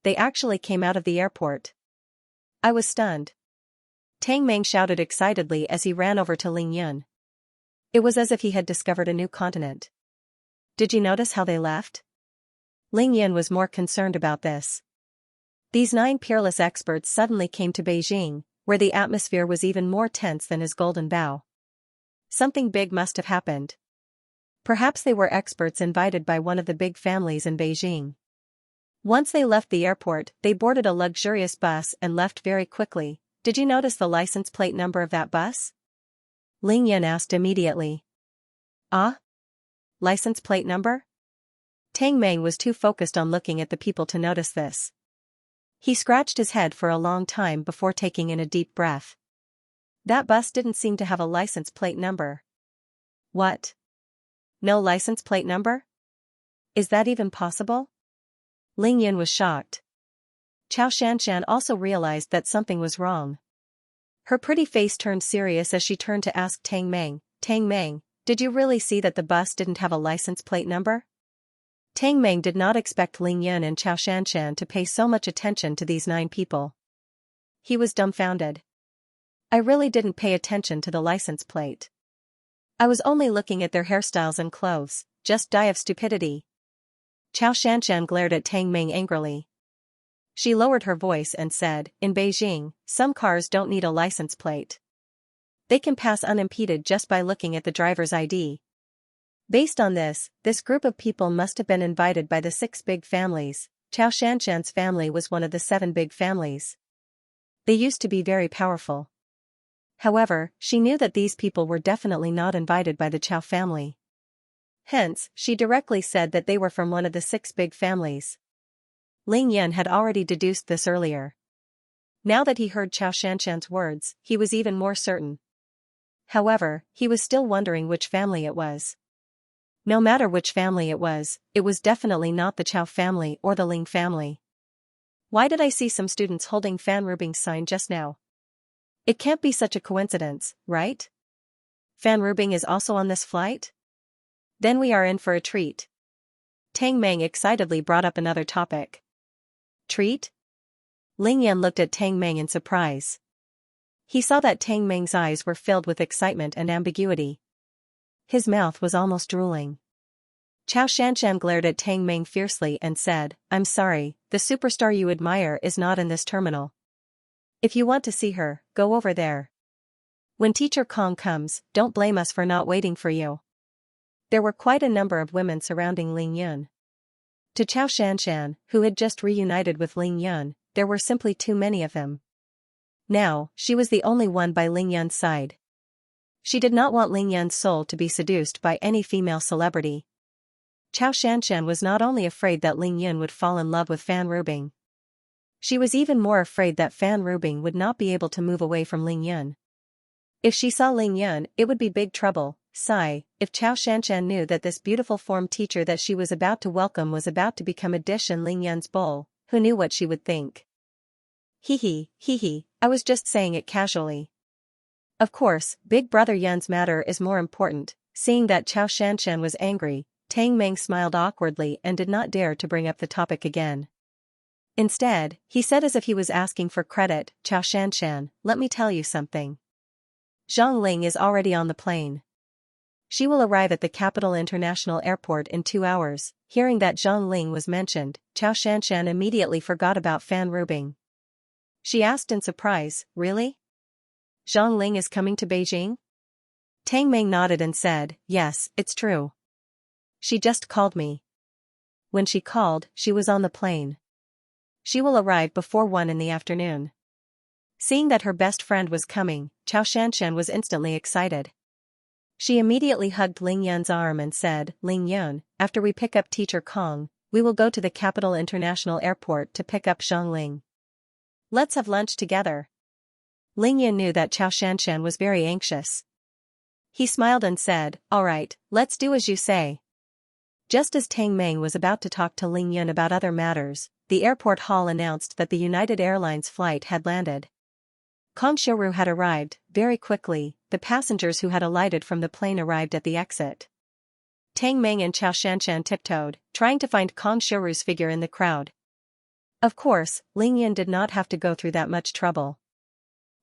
They actually came out of the airport." I was stunned. Tang Meng shouted excitedly as he ran over to Ling Yun. It was as if he had discovered a new continent. "Did you notice how they left?" Ling Yun was more concerned about this. These 9 peerless experts suddenly came to Beijing, where the atmosphere was even more tense than his golden bough. Something big must have happened. Perhaps they were experts invited by one of the big families in Beijing. Once they left the airport, they boarded a luxurious bus and left very quickly. "Did you notice the license plate number of that bus?" Ling Yun asked immediately. "Ah? License plate number?" Tang Meng was too focused on looking at the people to notice this. He scratched his head for a long time before taking in a deep breath. That bus didn't seem to have a license plate number. What? No license plate number? Is that even possible? Ling Yun was shocked. Chao Shanshan also realized that something was wrong. Her pretty face turned serious as she turned to ask Tang Meng, "Tang Meng, did you really see that the bus didn't have a license plate number?" Tang Meng did not expect Ling Yun and Chao Shanshan to pay so much attention to these 9 people. He was dumbfounded. "I really didn't pay attention to the license plate. I was only looking at their hairstyles and clothes, just die of stupidity." Chao Shanshan glared at Tang Meng angrily. She lowered her voice and said, "In Beijing, some cars don't need a license plate. They can pass unimpeded just by looking at the driver's ID." Based on this group of people must have been invited by the 6 big families. Chao Shanshan's family was one of the 7 big families. They used to be very powerful. However, she knew that these people were definitely not invited by the Chao family. Hence, she directly said that they were from one of the 6 big families. Ling Yun had already deduced this earlier. Now that he heard Xianxia's words, he was even more certain. However, he was still wondering which family it was. No matter which family it was definitely not the Chao family or the Ling family. Why did I see some students holding Fan Rubing's sign just now? It can't be such a coincidence, right? Fan Rubing is also on this flight? Then we are in for a treat. Tang Meng excitedly brought up another topic. Treat? Ling Yan looked at Tang Meng in surprise. He saw that Tang Meng's eyes were filled with excitement and ambiguity. His mouth was almost drooling. Xianxia glared at Tang Meng fiercely and said, "I'm sorry, the superstar you admire is not in this terminal. If you want to see her, go over there. When Teacher Kong comes, don't blame us for not waiting for you." There were quite a number of women surrounding Ling Yun. To Xianxia, who had just reunited with Ling Yun, there were simply too many of them. Now, she was the only one by Ling Yun's side. She did not want Ling Yun's soul to be seduced by any female celebrity. Xianxia was not only afraid that Ling Yun would fall in love with Fan Rubing. She was even more afraid that Fan Rubing would not be able to move away from Ling Yun. If she saw Ling Yun, it would be big trouble. If Xianxia knew that this beautiful form teacher that she was about to welcome was about to become a dish in Ling Yun's bowl, who knew what she would think? Hee, I was just saying it casually. Of course, Big Brother Yun's matter is more important. Seeing that Xianxia was angry, Tang Meng smiled awkwardly and did not dare to bring up the topic again. Instead, he said as if he was asking for credit, "Xianxia, let me tell you something. Zhang Ling is already on the plane. She will arrive at the Capital International Airport in 2 hours." Hearing that Zhang Ling was mentioned, Xianxia immediately forgot about Fan Rubing. She asked in surprise, "Really? Zhang Ling is coming to Beijing?" Tang Meng nodded and said, "Yes, it's true. She just called me. When she called, she was on the plane. She will arrive before 1 in the afternoon." Seeing that her best friend was coming, Xianxia was instantly excited. She immediately hugged Ling Yun's arm and said, "Ling Yun, after we pick up Teacher Kong, we will go to the Capital International Airport to pick up Zhang Ling. Let's have lunch together." Ling Yun knew that Xianxia was very anxious. He smiled and said, "All right, let's do as you say." Just as Tang Meng was about to talk to Ling Yun about other matters, the airport hall announced that the United Airlines flight had landed. Kong Xiuru had arrived. Very quickly, the passengers who had alighted from the plane arrived at the exit. Tang Meng and Xianxia tiptoed, trying to find Kong Xiuru's figure in the crowd. Of course, Ling Yun did not have to go through that much trouble.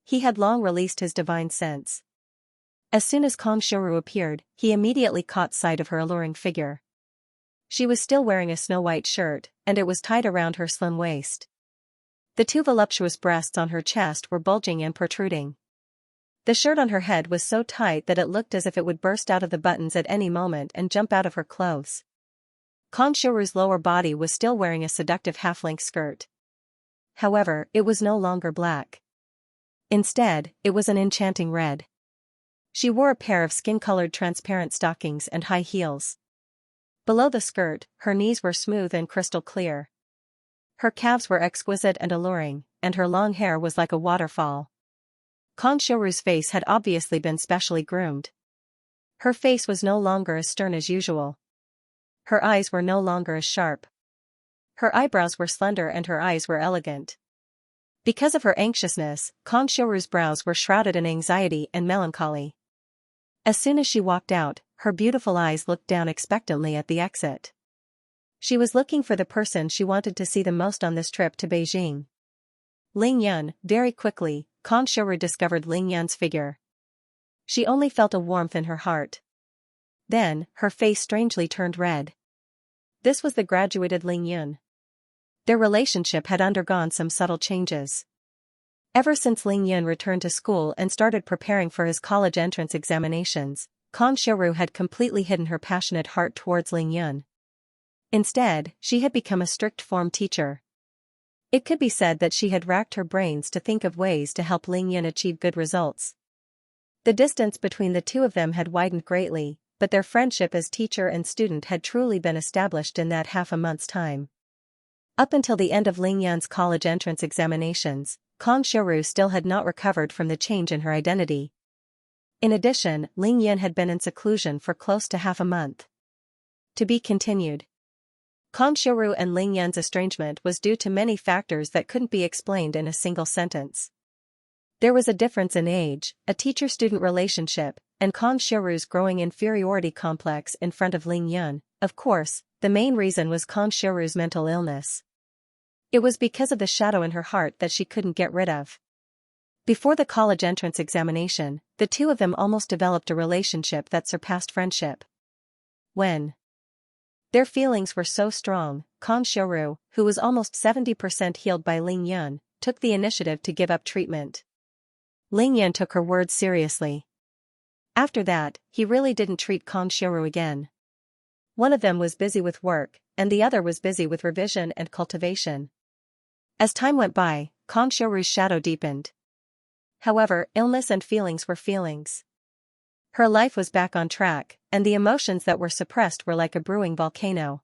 He had long released his divine sense. As soon as Kong Xiuru appeared, he immediately caught sight of her alluring figure. She was still wearing a snow-white shirt, and it was tied around her slim waist. The 2 voluptuous breasts on her chest were bulging and protruding. The shirt on her head was so tight that it looked as if it would burst out of the buttons at any moment and jump out of her clothes. Kong Xiuru's lower body was still wearing a seductive half-length skirt. However, it was no longer black. Instead, it was an enchanting red. She wore a pair of skin-colored transparent stockings and high heels. Below the skirt, her knees were smooth and crystal clear. Her calves were exquisite and alluring, and her long hair was like a waterfall. Kong Xiuru's face had obviously been specially groomed. Her face was no longer as stern as usual. Her eyes were no longer as sharp. Her eyebrows were slender and her eyes were elegant. Because of her anxiousness, Kong Xiuru's brows were shrouded in anxiety and melancholy. As soon as she walked out, her beautiful eyes looked down expectantly at the exit. She was looking for the person she wanted to see the most on this trip to Beijing. Ling Yun. Very quickly, Kong Xiuru discovered Ling Yun's figure. She only felt a warmth in her heart. Then, her face strangely turned red. This was the graduated Ling Yun. Their relationship had undergone some subtle changes. Ever since Ling Yun returned to school and started preparing for his college entrance examinations, Kong Xiuru had completely hidden her passionate heart towards Ling Yun. Instead, she had become a strict form teacher. It could be said that she had racked her brains to think of ways to help Ling Yun achieve good results. The distance between the two of them had widened greatly, but their friendship as teacher and student had truly been established in that half a month's time. Up until the end of Ling Yan's college entrance examinations, Kang Xiaoru still had not recovered from the change in her identity. In addition, Ling Yan had been in seclusion for close to half a month. To be continued. Kang Xiaoru and Ling Yan's estrangement was due to many factors that couldn't be explained in a single sentence. There was a difference in age, a teacher-student relationship, and Kang Xiaoru's growing inferiority complex in front of Ling Yan. Of course, the main reason was Kang Xiaoru's mental illness. It was because of the shadow in her heart that she couldn't get rid of. Before the college entrance examination, the two of them almost developed a relationship that surpassed friendship. When their feelings were so strong, Kang Xiaoru, who was almost 70% healed by Ling Yan, took the initiative to give up treatment. Ling Yan took her words seriously. After that, he really didn't treat Kang Xiaoru again. One of them was busy with work, and the other was busy with revision and cultivation. As time went by, Kang Xiaoru's shadow deepened. However, illness and feelings were feelings. Her life was back on track, and the emotions that were suppressed were like a brewing volcano.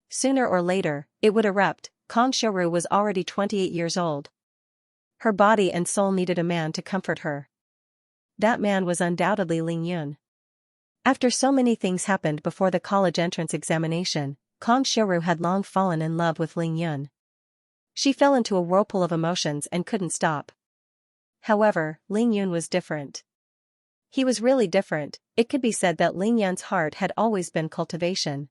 Sooner or later, it would erupt. Kang Xiaoru was already 28 years old. Her body and soul needed a man to comfort her. That man was undoubtedly Ling Yun. After so many things happened before the college entrance examination, Kang Xiaoru had long fallen in love with Ling Yun. She fell into a whirlpool of emotions and couldn't stop. However, Ling Yun was different. He was really different. It could be said that Ling Yun's heart had always been cultivation.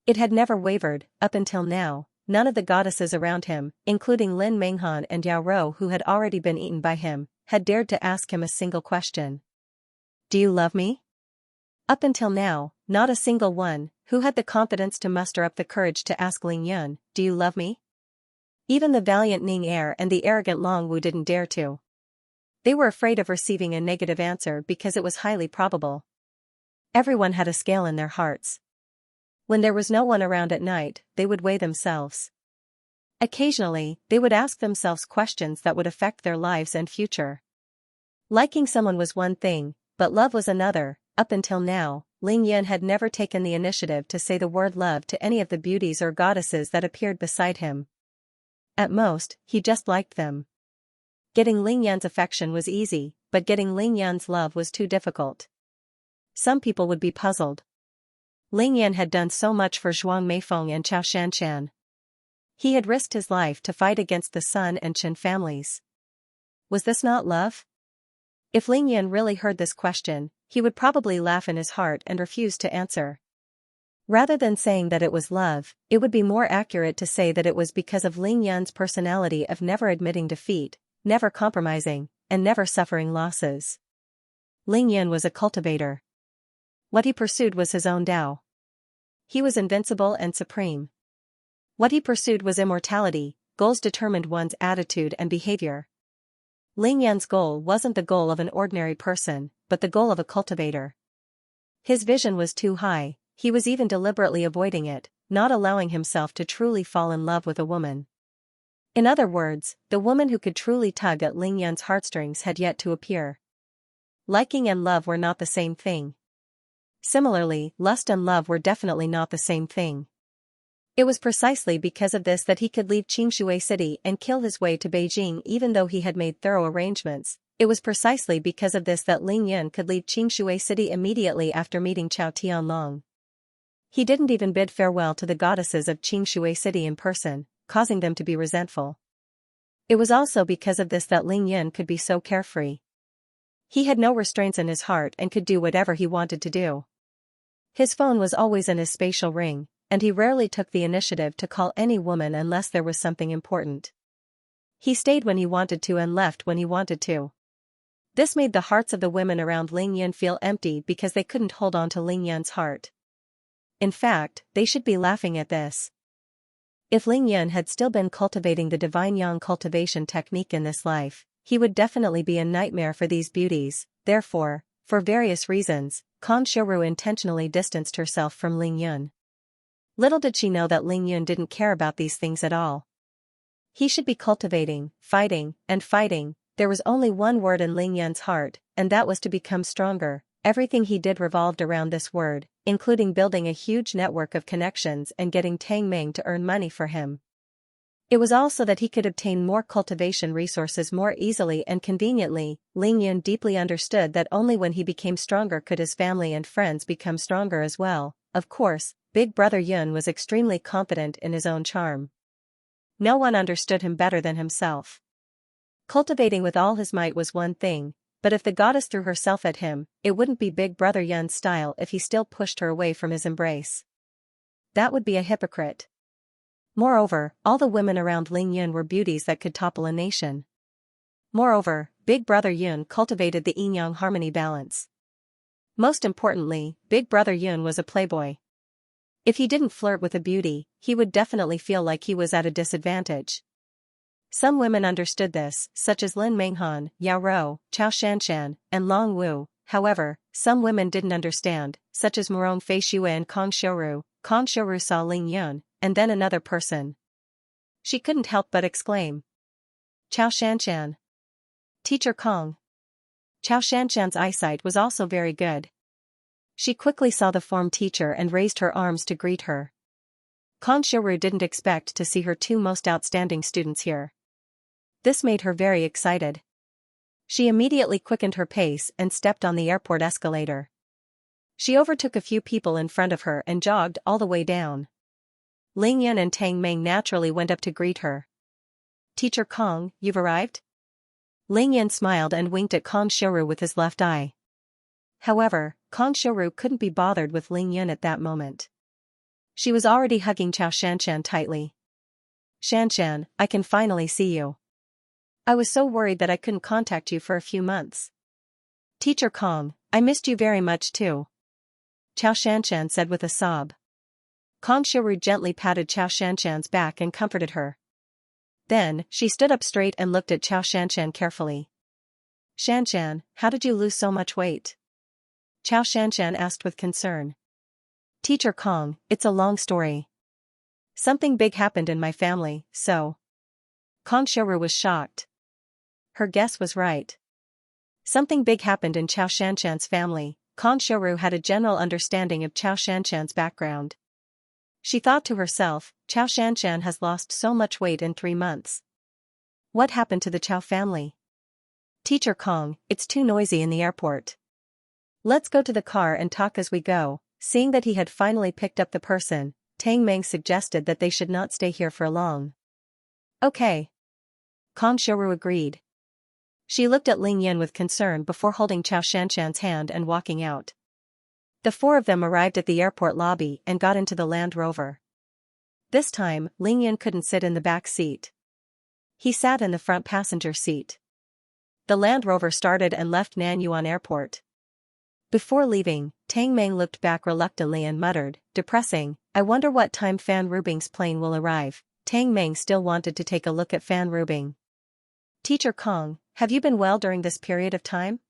It had never wavered. Up until now, none of the goddesses around him, including Lin Menghan and Yao Rou who had already been eaten by him, had dared to ask him a single question. Do you love me? Up until now, not a single one, who had the confidence to muster up the courage to ask Ling Yun, do you love me? Even the valiant Ning Er and the arrogant Long Wu didn't dare to. They were afraid of receiving a negative answer because it was highly probable. Everyone had a scale in their hearts. When there was no one around at night, they would weigh themselves. Occasionally, they would ask themselves questions that would affect their lives and future. Liking someone was one thing, but love was another. Up until now, Ling Yun had never taken the initiative to say the word love to any of the beauties or goddesses that appeared beside him. At most, he just liked them. Getting Ling Yan's affection was easy, but getting Ling Yan's love was too difficult. Some people would be puzzled. Ling Yan had done so much for Zhuang Meifeng and Chao Shanshan. He had risked his life to fight against the Sun and Qin families. Was this not love? If Ling Yan really heard this question, he would probably laugh in his heart and refuse to answer. Rather than saying that it was love, it would be more accurate to say that it was because of Ling Yan's personality of never admitting defeat, never compromising, and never suffering losses. Ling Yun was a cultivator. What he pursued was his own Tao. He was invincible and supreme. What he pursued was immortality. Goals determined one's attitude and behavior. Ling Yan's goal wasn't the goal of an ordinary person, but the goal of a cultivator. His vision was too high, he was even deliberately avoiding it, not allowing himself to truly fall in love with a woman. In other words, the woman who could truly tug at Ling Yan's heartstrings had yet to appear. Liking and love were not the same thing. Similarly, lust and love were definitely not the same thing. It was precisely because of this that he could leave Qingshui City and kill his way to Beijing even though he had made thorough arrangements. It was precisely because of this that Ling Yun could leave Qingshui City immediately after meeting Chao Tianlong. He didn't even bid farewell to the goddesses of Qingshui City in person, causing them to be resentful. It was also because of this that Ling Yun could be so carefree. He had no restraints in his heart and could do whatever he wanted to do. His phone was always in his spatial ring, and he rarely took the initiative to call any woman unless there was something important. He stayed when he wanted to and left when he wanted to. This made the hearts of the women around Ling Yun feel empty because they couldn't hold on to Ling Yun's heart. In fact, they should be laughing at this. If Ling Yun had still been cultivating the divine yang cultivation technique in this life, he would definitely be a nightmare for these beauties. Therefore, for various reasons, Kang Xiaoru intentionally distanced herself from Ling Yun. Little did she know that Ling Yun didn't care about these things at all. He should be cultivating, fighting, and fighting. There was only one word in Ling Yun's heart, and that was to become stronger. everything he did revolved around this word, including building a huge network of connections and getting Tang Ming to earn money for him. It was also that he could obtain more cultivation resources more easily and conveniently. Ling Yun deeply understood that only when he became stronger could his family and friends become stronger as well. Of course, Big Brother Yun was extremely confident in his own charm. No one understood him better than himself. Cultivating with all his might was one thing, but if the goddess threw herself at him, it wouldn't be Big Brother Yun's style if he still pushed her away from his embrace. That would be a hypocrite. Moreover, all the women around Ling Yun were beauties that could topple a nation. Moreover, Big Brother Yun cultivated the yin-yang harmony balance. Most importantly, Big Brother Yun was a playboy. If he didn't flirt with a beauty, he would definitely feel like he was at a disadvantage. Some women understood this, such as Lin Menghan, Yao Rou, Chao Shanshan, and Long Wu. However, some women didn't understand, such as Murong Fei Xue and Kong Xiuru. Kong Xiuru saw Ling Yun, and then another person. She couldn't help but exclaim, "Chao Shanshan! Teacher Kong!" Chao Shanshan's eyesight was also very good. She quickly saw the form teacher and raised her arms to greet her. Kong Xiuru didn't expect to see her two most outstanding students here. This made her very excited. She immediately quickened her pace and stepped on the airport escalator. She overtook a few people in front of her and jogged all the way down. Ling Yun and Tang Ming naturally went up to greet her. "Teacher Kong, you've arrived?" Ling Yun smiled and winked at Kong Xiuru with his left eye. However, Kong Xiuru couldn't be bothered with Ling Yun at that moment. She was already hugging Chao Shanshan tightly. "Shanshan, I can finally see you. I was so worried that I couldn't contact you for a few months." "Teacher Kong, I missed you very much too," Chao Shanshan said with a sob. Kong Xiuru gently patted Chao Shanshan's back and comforted her. Then, she stood up straight and looked at Chao Shanshan carefully. "Shanshan, how did you lose so much weight?" Chao Shanshan asked with concern. "Teacher Kong, it's a long story. Something big happened in my family, so..." Kong Xiuru was shocked. Her guess was right. Something big happened in Chao Shanshan's family. Kong Xiuru had a general understanding of Chao Shanshan's background. She thought to herself, Chao Shanshan has lost so much weight in 3 months. What happened to the Chao family? "Teacher Kong, it's too noisy in the airport. Let's go to the car and talk as we go." Seeing that he had finally picked up the person, Tang Ming suggested that they should not stay here for long. "Okay." Kong Xiuru agreed. She looked at Ling Yun with concern before holding Chao Shanshan's hand and walking out. The four of them arrived at the airport lobby and got into the Land Rover. This time, Ling Yun couldn't sit in the back seat. He sat in the front passenger seat. The Land Rover started and left Nanyuan Airport. Before leaving, Tang Ming looked back reluctantly and muttered, "Depressing, I wonder what time Fan Rubing's plane will arrive." Tang Ming still wanted to take a look at Fan Rubing. "Teacher Kong, have you been well during this period of time?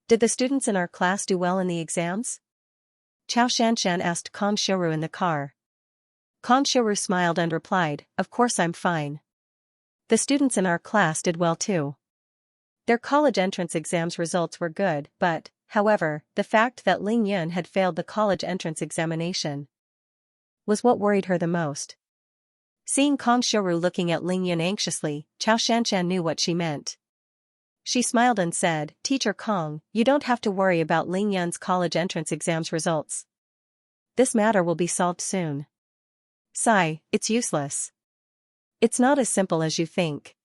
Did the students in our class do well in the exams?" Chao Shanshan asked Kong Xiuru in the car. Kong Xiuru smiled and replied, "Of course I'm fine. The students in our class did well too. Their college entrance exams results were good, but, however, the fact that Ling Yun had failed the college entrance examination was what worried her the most." Seeing Kong Xiuru looking at Ling Yun anxiously, Chao Shanshan knew what she meant. She smiled and said, "Teacher Kong, you don't have to worry about Ling Yun's college entrance exams results. This matter will be solved soon." "Sigh, it's useless. It's not as simple as you think.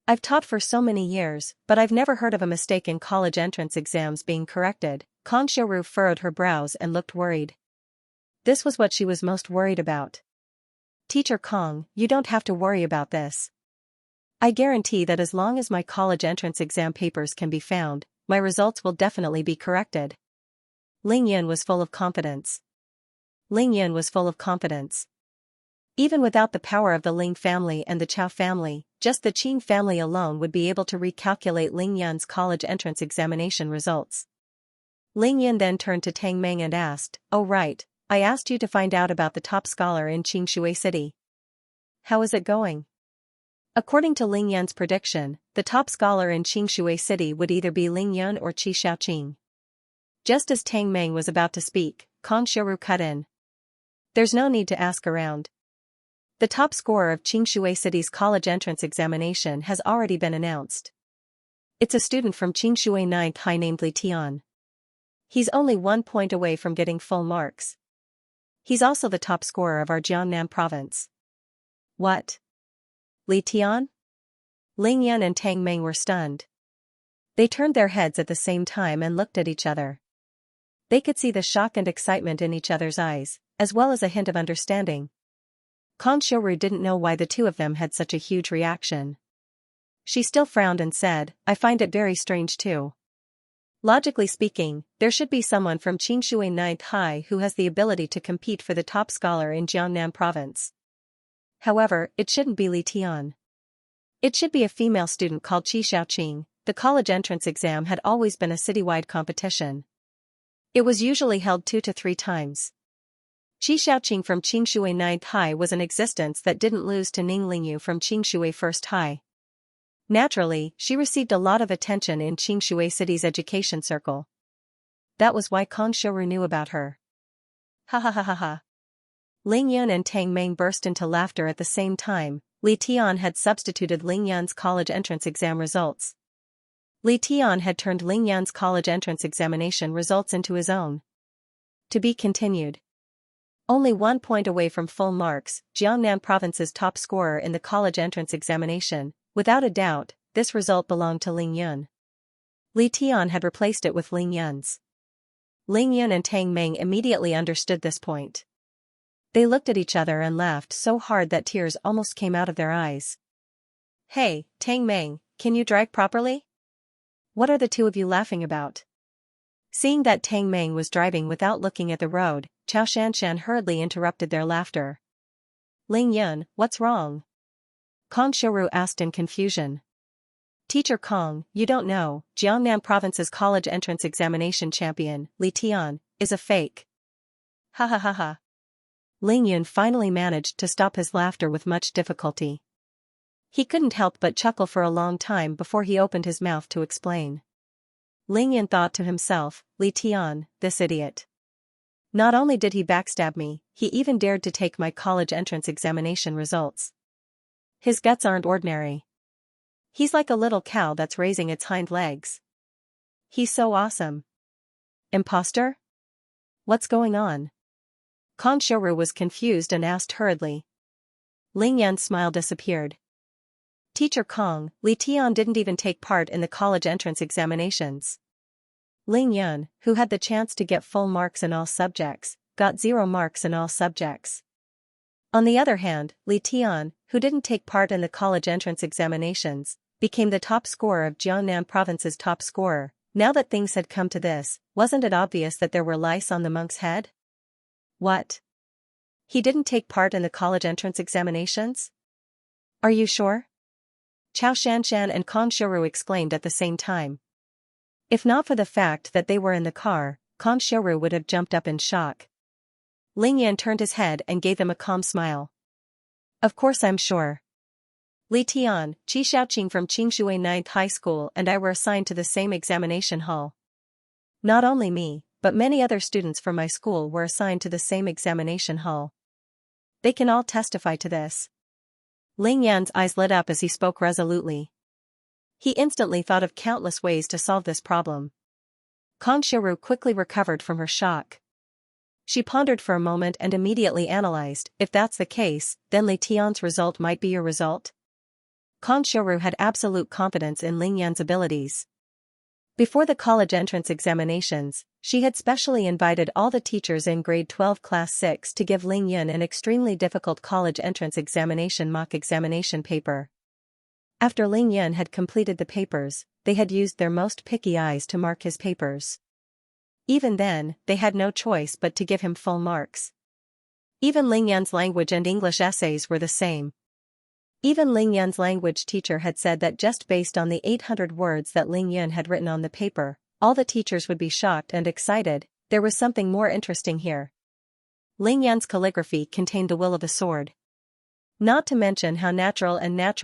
I've taught for so many years, but I've never heard of a mistake in college entrance exams being corrected." Kong Xiuru furrowed her brows and looked worried. This was what she was most worried about. "Teacher Kong, you don't have to worry about this. I guarantee that as long as my college entrance exam papers can be found, my results will definitely be corrected." Ling Yun was full of confidence. Ling Yun was full of confidence. Even without the power of the Ling family and the Chao family, just the Qin family alone would be able to recalculate Ling Yun's college entrance examination results. Ling Yun then turned to Tang Ming and asked, "Oh right, I asked you to find out about the top scholar in Xianxia City. How is it going?" According to Ling Yun's prediction, the top scholar in Xianxia City would either be Ling Yun or Qi Shaoqing. Just as Tang Meng was about to speak, Kong Xiuru cut in. There's no need to ask around. The top scorer of Qingshui City's college entrance examination has already been announced. It's a student from Qingshui 9th High named Li Tian. He's only 1 point away from getting full marks. He's also the top scorer of our Jiangnan province. What? Li Tian? Ling Yan and Tang Meng were stunned. They turned their heads at the same time and looked at each other. They could see the shock and excitement in each other's eyes, as well as a hint of understanding. Kong Xiuru didn't know why the two of them had such a huge reaction. She still frowned and said, I find it very strange too. Logically speaking, there should be someone from Qingshui 9th High who has the ability to compete for the top scholar in Jiangnan province. However, it shouldn't be Li Tian. It should be a female student called Qi Xiaoqing. The college entrance exam had always been a citywide competition. It was usually held 2 to 3 times. Qi Xiaoqing from Qingshui 9th High was an existence that didn't lose to Ning Lingyu from Qingshui 1st High. Naturally, she received a lot of attention in Qingshui City's education circle. That was why Kong Xiuru knew about her. Ha ha ha ha ha. Ling Yun and Tang Meng burst into laughter at the same time. Li Tian had substituted Ling Yan's college entrance exam results. Li Tian had turned Ling Yan's college entrance examination results into his own. To be continued. Only 1 point away from full marks, Jiangnan province's top scorer in the college entrance examination. Without a doubt, this result belonged to Ling Yun. Li Tian had replaced it with Ling Yun's. Ling Yun and Tang Meng immediately understood this point. They looked at each other and laughed so hard that tears almost came out of their eyes. Hey, Tang Meng, can you drive properly? What are the two of you laughing about? Seeing that Tang Meng was driving without looking at the road, Xianxia hurriedly interrupted their laughter. Ling Yun, what's wrong? Kong Xiuru asked in confusion. Teacher Kong, you don't know, Jiangnan province's college entrance examination champion, Li Tian, is a fake. Ha ha ha ha. Ling Yun finally managed to stop his laughter with much difficulty. He couldn't help but chuckle for a long time before he opened his mouth to explain. Ling Yun thought to himself, Li Tian, this idiot. Not only did he backstab me, he even dared to take my college entrance examination results. His guts aren't ordinary. He's like a little cow that's raising its hind legs. He's so awesome. Imposter? What's going on? Kong Xiuru was confused and asked hurriedly. Ling Yan's smile disappeared. Teacher Kong, Li Tian didn't even take part in the college entrance examinations. Ling Yun, who had the chance to get full marks in all subjects, got 0 marks in all subjects. On the other hand, Li Tian, who didn't take part in the college entrance examinations, became the top scorer of Jiangnan province's top scorer. Now that things had come to this, wasn't it obvious that there were lice on the monk's head? What? He didn't take part in the college entrance examinations? Are you sure? Xianxia and Kong Xiuru exclaimed at the same time. If not for the fact that they were in the car, Kong Xiuru would have jumped up in shock. Ling Yan turned his head and gave them a calm smile. Of course I'm sure. Li Tian, Qi Xiaoqing from Qingshui 9th High School and I were assigned to the same examination hall. Not only me, but many other students from my school were assigned to the same examination hall. They can all testify to this. Ling Yan's eyes lit up as he spoke resolutely. He instantly thought of countless ways to solve this problem. Kong Xiuru quickly recovered from her shock. She pondered for a moment and immediately analyzed, if that's the case, then Li Tian's result might be your result. Kong Xiuru had absolute confidence in Ling Yan's abilities. Before the college entrance examinations, she had specially invited all the teachers in grade 12 class 6 to give Ling Yan an extremely difficult college entrance examination mock examination paper. After Ling Yan had completed the papers, they had used their most picky eyes to mark his papers. Even then, they had no choice but to give him full marks. Even Ling Yan's language and English essays were the same. Even Ling Yan's language teacher had said that just based on the 800 words that Ling Yan had written on the paper, all the teachers would be shocked and excited. There was something more interesting here. Ling Yan's calligraphy contained the will of a sword. Not to mention how natural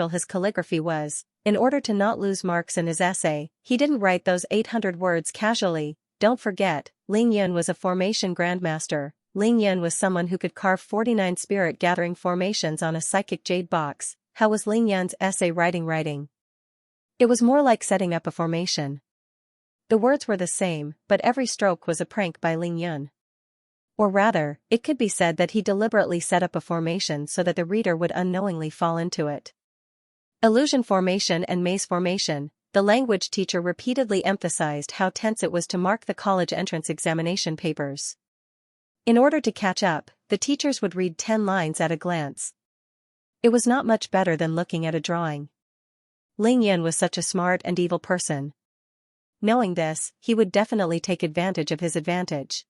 his calligraphy was. In order to not lose marks in his essay, he didn't write those 800 words casually. don't forget, Ling Yun was a formation grandmaster. Ling Yun was someone who could carve 49 spirit-gathering formations on a psychic jade box. How was Ling Yun's essay writing? It was more like setting up a formation. The words were the same, but every stroke was a prank by Ling Yun. Or rather, it could be said that he deliberately set up a formation so that the reader would unknowingly fall into it. Illusion formation and maze formation. The language teacher repeatedly emphasized how tense it was to mark the college entrance examination papers. In order to catch up, the teachers would read 10 lines at a glance. It was not much better than looking at a drawing. Ling Yun was such a smart and evil person. Knowing this, he would definitely take advantage of his advantage.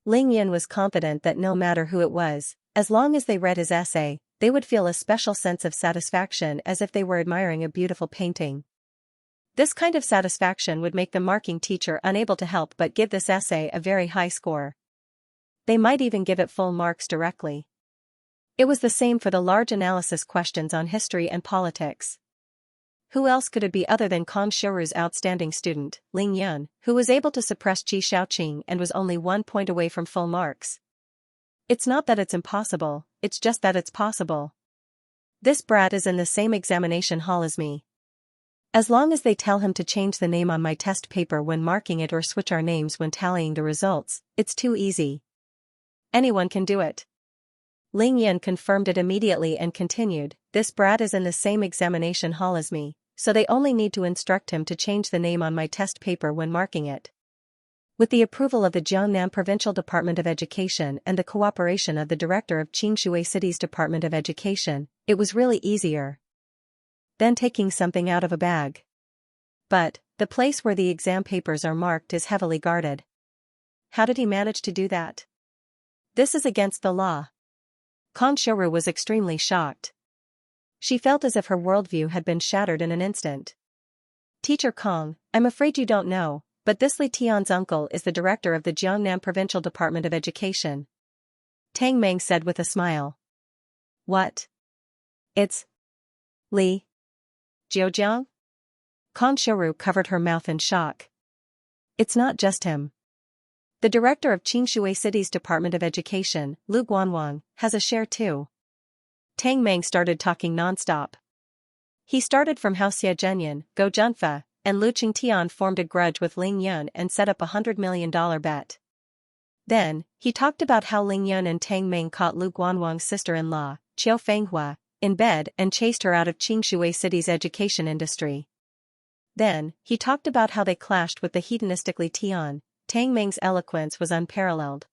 Ling Yun was confident that no matter who it was, as long as they read his essay, they would feel a special sense of satisfaction as if they were admiring a beautiful painting. This kind of satisfaction would make the marking teacher unable to help but give this essay a very high score. They might even give it full marks directly. It was the same for the large analysis questions on history and politics. Who else could it be other than Kong Xiuru's outstanding student, Ling Yun, who was able to suppress Qi Shaoqing and was only 1 point away from full marks? It's not that it's impossible, it's just that it's possible. This brat is in the same examination hall as me. As long as they tell him to change the name on my test paper when marking it or switch our names when tallying the results, it's too easy. Anyone can do it. Ling Yun confirmed it immediately and continued, this brat is in the same examination hall as me, so they only need to instruct him to change the name on my test paper when marking it. With the approval of the Jiangnan Provincial Department of Education and the cooperation of the director of Qingshui City's Department of Education, it was really easier than taking something out of a bag. But, the place where the exam papers are marked is heavily guarded. How did he manage to do that? This is against the law. Kong Xiuru was extremely shocked. She felt as if her worldview had been shattered in an instant. Teacher Kong, I'm afraid you don't know, but this Li Tian's uncle is the director of the Jiangnan Provincial Department of Education. Tang Meng said with a smile. What? It's Li Jiujiang? Kong Xiuru covered her mouth in shock. It's not just him. The director of Qingshui City's Department of Education, Lu Guanwang, has a share too. Tang Meng started talking non-stop. He started from how Xie Zhenyan, Go Junfa, and Lu Qingtian formed a grudge with Ling Yun and set up a $100 million bet. Then, he talked about how Ling Yun and Tang Meng caught Lu Guanwang's sister-in-law, Qiu Fenghua, in bed and chased her out of Qingshui City's education industry. Then, he talked about how they clashed with the hedonistic Li Tian. Tang Meng's eloquence was unparalleled.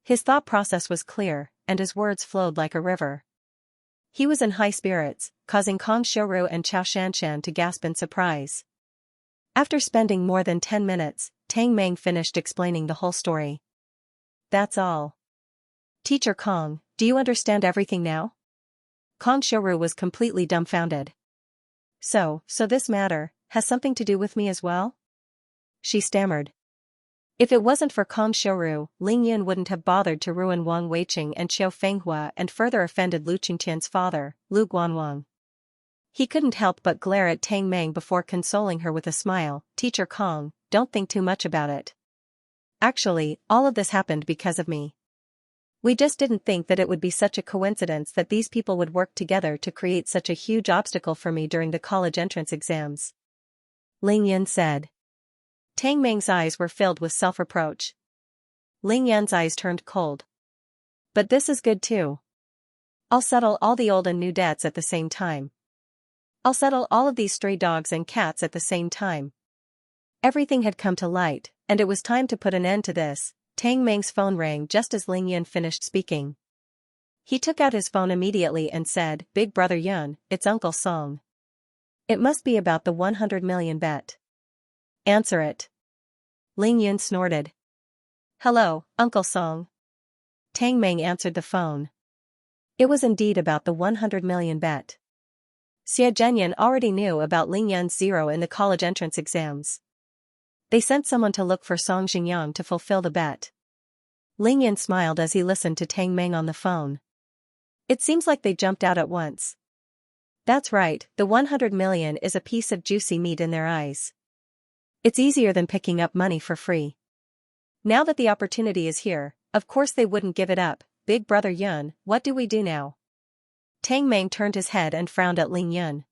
His thought process was clear, and his words flowed like a river. He was in high spirits, causing Kong Xiuru and Chao Shanshan to gasp in surprise. After spending more than 10 minutes, Tang Meng finished explaining the whole story. That's all. Teacher Kong, do you understand everything now? Kong Xiuru was completely dumbfounded. So this matter has something to do with me as well? She stammered. If it wasn't for Kong Xiuru, Ling Yun wouldn't have bothered to ruin Wang Weiqing and Qiu Fenghua and further offended Lu Qingtian's father, Lu Guanwang. He couldn't help but glare at Tang Meng before consoling her with a smile. Teacher Kong, don't think too much about it. Actually, all of this happened because of me. We just didn't think that it would be such a coincidence that these people would work together to create such a huge obstacle for me during the college entrance exams. Ling Yun said. Tang Meng's eyes were filled with self-reproach. Ling Yun's eyes turned cold. But this is good too. I'll settle all the old and new debts at the same time. I'll settle all of these stray dogs and cats at the same time. Everything had come to light, and it was time to put an end to this. Tang Meng's phone rang just as Ling Yun finished speaking. He took out his phone immediately and said, Big Brother Yun, it's Uncle Song. It must be about the 100 million bet. Answer it. Ling Yun snorted. Hello, Uncle Song. Tang Meng answered the phone. It was indeed about the 100 million bet. Xie Zhenyan already knew about Ling Yun's zero in the college entrance exams. They sent someone to look for Song Xingyang to fulfill the bet. Ling Yun smiled as he listened to Tang Meng on the phone. It seems like they jumped out at once. That's right, the 100 million is a piece of juicy meat in their eyes. It's easier than picking up money for free. Now that the opportunity is here, of course they wouldn't give it up. Big brother Yun, what do we do now? Tang Meng turned his head and frowned at Ling Yun.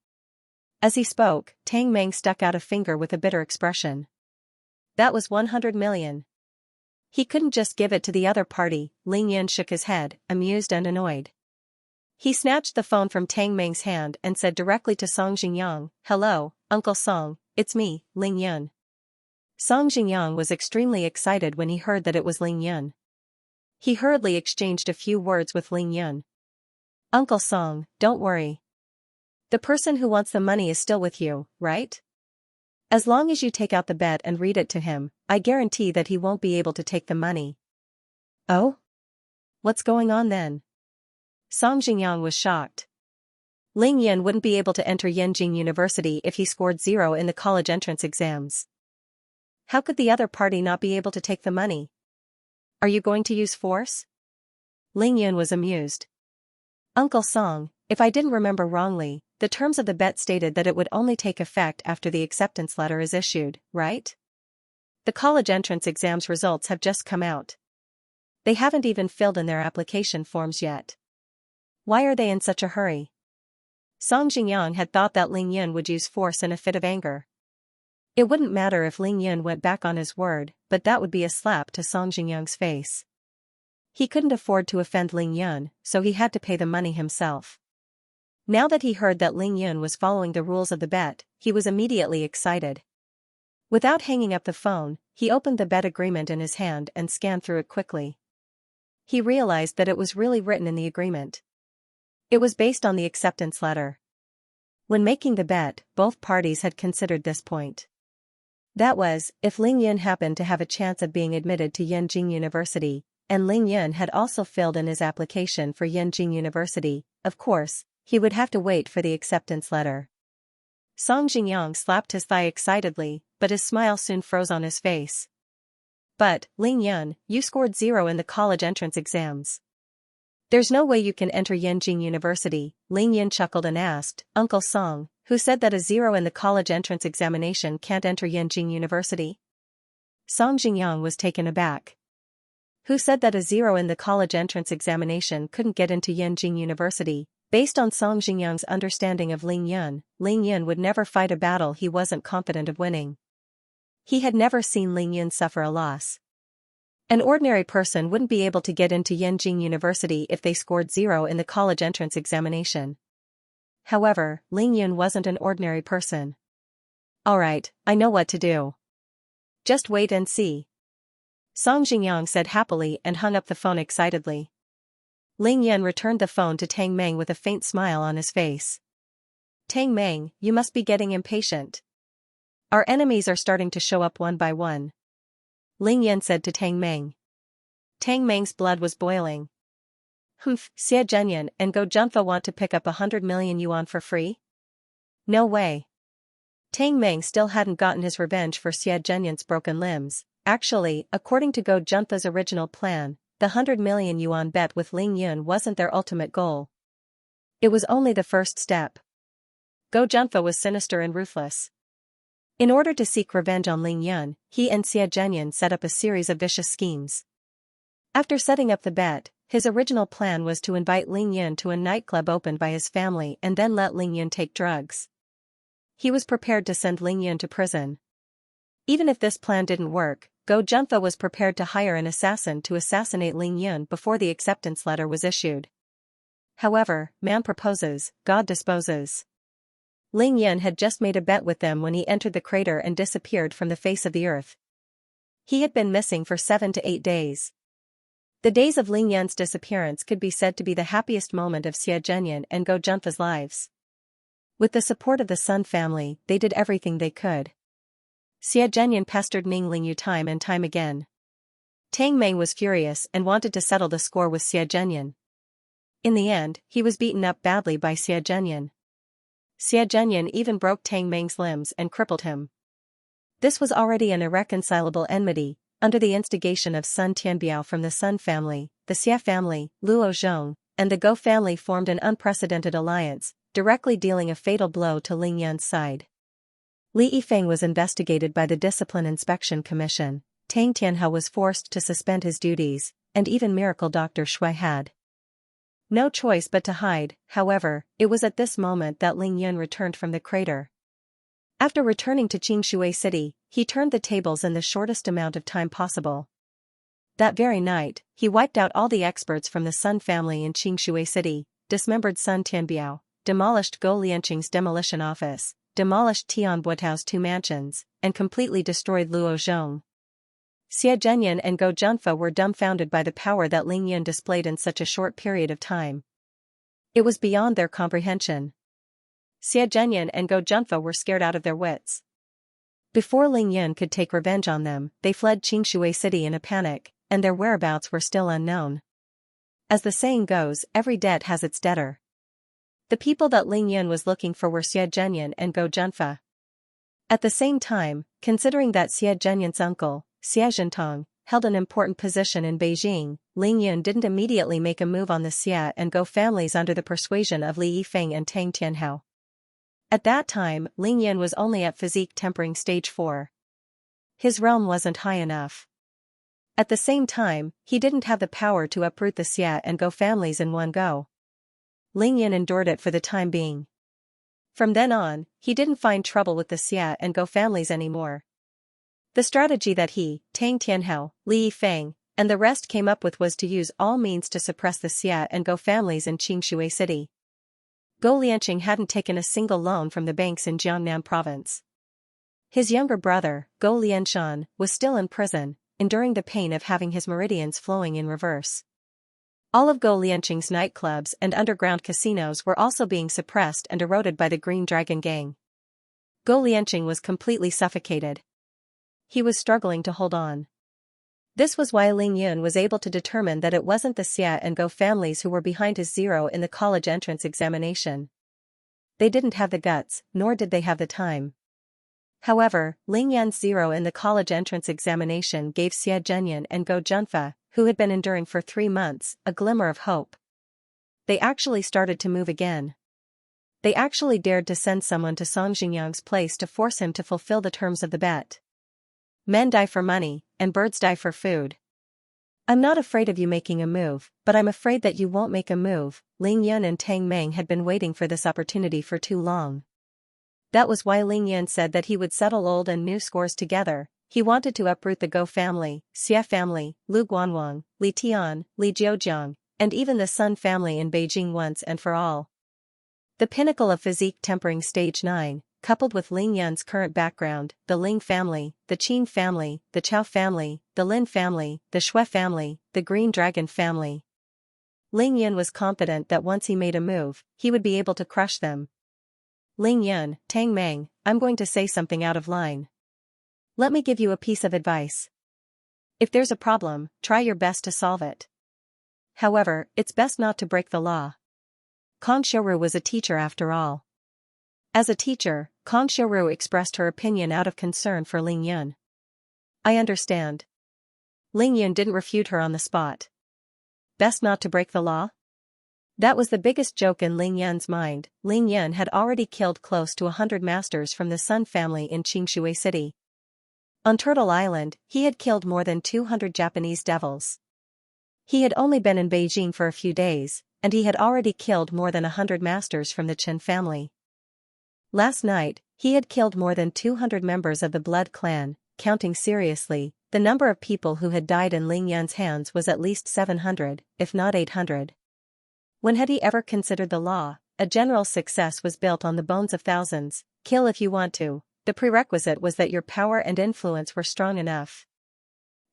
As he spoke, Tang Meng stuck out a finger with a bitter expression. That was 100 million. He couldn't just give it to the other party. Ling Yun shook his head, amused and annoyed. He snatched the phone from Tang Meng's hand and said directly to Song Jingyang, "Hello, Uncle Song, it's me, Ling Yun." Song Jingyang was extremely excited when he heard that it was Ling Yun. He hurriedly exchanged a few words with Ling Yun. "Uncle Song, don't worry. The person who wants the money is still with you, right? As long as you take out the bet and read it to him, I guarantee that he won't be able to take the money." "Oh? What's going on then?" Song Jingyang was shocked. Ling Yun wouldn't be able to enter Yenjing University if he scored 0 in the college entrance exams. How could the other party not be able to take the money? Are you going to use force? Ling Yun was amused. "Uncle Song, if I didn't remember wrongly, the terms of the bet stated that it would only take effect after the acceptance letter is issued, right? The college entrance exams results have just come out. They haven't even filled in their application forms yet. Why are they in such a hurry?" Song Jingyang had thought that Ling Yun would use force in a fit of anger. It wouldn't matter if Ling Yun went back on his word, but that would be a slap to Song Jingyang's face. He couldn't afford to offend Ling Yun, so he had to pay the money himself. Now that he heard that Ling Yun was following the rules of the bet, he was immediately excited. Without hanging up the phone, he opened the bet agreement in his hand and scanned through it quickly. He realized that it was really written in the agreement. It was based on the acceptance letter. When making the bet, both parties had considered this point. That was, if Ling Yun happened to have a chance of being admitted to Yenjing University, and Ling Yun had also filled in his application for Yenjing University, of course, he would have to wait for the acceptance letter. Song Jingyang slapped his thigh excitedly, but his smile soon froze on his face. "But, Ling Yun, you scored 0 in the college entrance exams. There's no way you can enter Yenjing University." Ling Yun chuckled and asked, "Uncle Song, who said that a 0 in the college entrance examination can't enter Yenjing University?" Song Jingyang was taken aback. Who said that a 0 in the college entrance examination couldn't get into Yenjing University? Based on Song Jingyang's understanding of Ling Yun would never fight a battle he wasn't confident of winning. He had never seen Ling Yun suffer a loss. An ordinary person wouldn't be able to get into Yenjing University if they scored 0 in the college entrance examination. However, Ling Yun wasn't an ordinary person. "Alright, I know what to do. Just wait and see," Song Jingyang said happily and hung up the phone excitedly. Ling Yun returned the phone to Tang Meng with a faint smile on his face. "Tang Meng, you must be getting impatient. Our enemies are starting to show up one by one," Ling Yun said to Tang Meng. Tang Meng's blood was boiling. Xie Zhenyan and Go Junfa want to pick up 100 million yuan for free? No way. Tang Meng still hadn't gotten his revenge for Xie Zhenyan's broken limbs. Actually, according to Go Junfa's original plan, the 100 million yuan bet with Ling Yun wasn't their ultimate goal. It was only the first step. Go Junfa was sinister and ruthless. In order to seek revenge on Ling Yun, he and Xie Zhenyan set up a series of vicious schemes. After setting up the bet, his original plan was to invite Ling Yun to a nightclub opened by his family and then let Ling Yun take drugs. He was prepared to send Ling Yun to prison. Even if this plan didn't work, Go Junfa was prepared to hire an assassin to assassinate Ling Yun before the acceptance letter was issued. However, man proposes, God disposes. Ling Yun had just made a bet with them when he entered the crater and disappeared from the face of the earth. He had been missing for 7 to 8 days. The days of Ling Yun's disappearance could be said to be the happiest moment of Xie Zhenyan and Go Junfa's lives. With the support of the Sun family, they did everything they could. Xie Zhenyan pestered Ning Lingyu time and time again. Tang Meng was furious and wanted to settle the score with Xie Zhenyan. In the end, he was beaten up badly by Xie Zhenyan. Xie Zhenyan even broke Tang Meng's limbs and crippled him. This was already an irreconcilable enmity. Under the instigation of Sun Tianbiao from the Sun family, the Xie family, Luo Zhong, and the Go family formed an unprecedented alliance, directly dealing a fatal blow to Ling Yun's side. Li Yifeng was investigated by the Discipline Inspection Commission, Tang Tianhao was forced to suspend his duties, and even miracle Dr. Shui had no choice but to hide. However, it was at this moment that Ling Yun returned from the crater. After returning to Xianxia City, he turned the tables in the shortest amount of time possible. That very night, he wiped out all the experts from the Sun family in Xianxia City, dismembered Sun Tianbiao, demolished Go Lianqing's demolition office, demolished Tian Buotao's 2 mansions, and completely destroyed Luo Zhong. Xie Zhenyan and Go Junfa were dumbfounded by the power that Ling Yun displayed in such a short period of time. It was beyond their comprehension. Xie Zhenyan and Go Junfa were scared out of their wits. Before Ling Yun could take revenge on them, they fled Xianxia City in a panic, and their whereabouts were still unknown. As the saying goes, every debt has its debtor. The people that Ling Yun was looking for were Xie Zhenyan and Go Junfa. At the same time, considering that Xie Zhenyan's uncle, Xie Zhentong, held an important position in Beijing, Ling Yun didn't immediately make a move on the Xie and Go families under the persuasion of Li Yifeng and Tang Tianhao. At that time, Ling Yun was only at physique tempering stage 4. His realm wasn't high enough. At the same time, he didn't have the power to uproot the Xie and Go families in one go. Ling Yun endured it for the time being. From then on, he didn't find trouble with the Xie and Go families anymore. The strategy that he, Tang Tianhao, Li Yifeng, and the rest came up with was to use all means to suppress the Xie and Go families in Xianxia City. Go Lianqing hadn't taken a single loan from the banks in Jiangnan province. His younger brother, Go Lianshan, was still in prison, enduring the pain of having his meridians flowing in reverse. All of Go Lianqing's nightclubs and underground casinos were also being suppressed and eroded by the Green Dragon Gang. Go Lianqing was completely suffocated. He was struggling to hold on. This was why Ling Yun was able to determine that it wasn't the Xie and Go families who were behind his 0 in the college entrance examination. They didn't have the guts, nor did they have the time. However, Ling Yan's 0 in the college entrance examination gave Xie Zhenyan and Go Junfa, who had been enduring for 3 months, a glimmer of hope. They actually started to move again. They actually dared to send someone to Song Xingyang's place to force him to fulfill the terms of the bet. Men die for money, and birds die for food. I'm not afraid of you making a move, but I'm afraid that you won't make a move. Ling Yun and Tang Meng had been waiting for this opportunity for too long. That was why Ling Yun said that he would settle old and new scores together. He wanted to uproot the Go family, Xie family, Lu Guanwang, Li Tian, Li Jiujiang, and even the Sun family in Beijing once and for all. The pinnacle of physique tempering stage 9, coupled with Ling Yun's current background, the Ling family, the Qin family, the Chao family, the Lin family, the Shui family, the Green Dragon family. Ling Yun was confident that once he made a move, he would be able to crush them. Ling Yun, Tang Meng, I'm going to say something out of line. Let me give you a piece of advice. If there's a problem, try your best to solve it. However, it's best not to break the law. Kong Xiaoru was a teacher after all. As a teacher, Kong Xiaoru expressed her opinion out of concern for Ling Yun. I understand. Ling Yun didn't refute her on the spot. Best not to break the law? That was the biggest joke in Ling Yun's mind. Ling Yun had already killed close to 100 masters from the Sun family in Xianxia City. On Turtle Island, he had killed more than 200 Japanese devils. He had only been in Beijing for a few days, and he had already killed more than 100 masters from the Chen family. Last night, he had killed more than 200 members of the Blood Clan. Counting seriously, the number of people who had died in Ling Yun's hands was at least 700, if not 800. When had he ever considered the law? A general success was built on the bones of thousands. Kill if you want to. The prerequisite was that your power and influence were strong enough.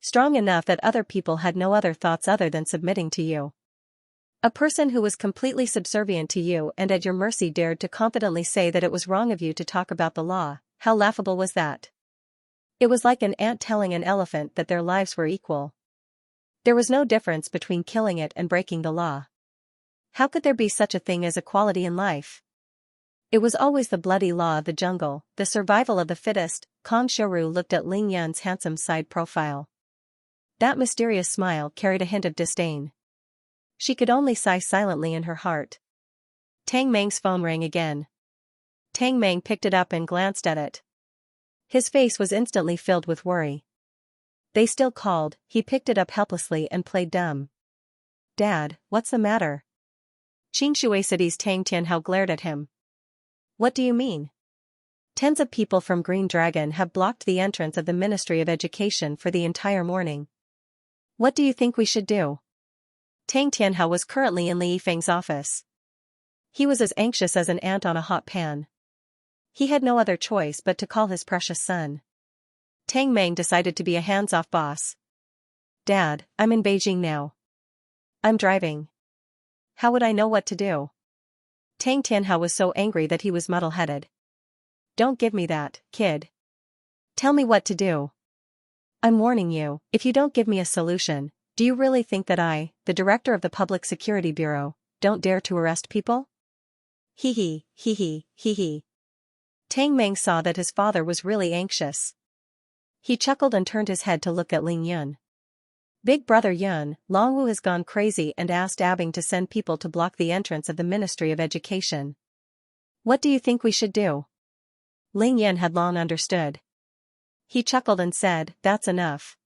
Strong enough that other people had no other thoughts other than submitting to you. A person who was completely subservient to you and at your mercy dared to confidently say that it was wrong of you to talk about the law. How laughable was that? It was like an ant telling an elephant that their lives were equal. There was no difference between killing it and breaking the law. How could there be such a thing as equality in life? It was always the bloody law of the jungle, the survival of the fittest. Kong Xiaoru looked at Ling Yun's handsome side profile. That mysterious smile carried a hint of disdain. She could only sigh silently in her heart. Tang Meng's phone rang again. Tang Meng picked it up and glanced at it. His face was instantly filled with worry. They still called, he picked it up helplessly and played dumb. Dad, what's the matter? Xianxia City's Tang Tianhao glared at him. What do you mean? Tens of people from Green Dragon have blocked the entrance of the Ministry of Education for the entire morning. What do you think we should do? Tang Tianhao was currently in Li Yifeng's office. He was as anxious as an ant on a hot pan. He had no other choice but to call his precious son. Tang Meng decided to be a hands-off boss. Dad, I'm in Beijing now. I'm driving. How would I know what to do? Tang Tianhao was so angry that he was muddle-headed. Don't give me that, kid. Tell me what to do. I'm warning you, if you don't give me a solution, do you really think that I, the director of the Public Security Bureau, don't dare to arrest people? Hee hee, hee hee, hee hee. Tang Meng saw that his father was really anxious. He chuckled and turned his head to look at Ling Yun. Big brother Yun, Longwu has gone crazy and asked Abing to send people to block the entrance of the Ministry of Education. What do you think we should do? Ling Yun had long understood. He chuckled and said, that's enough.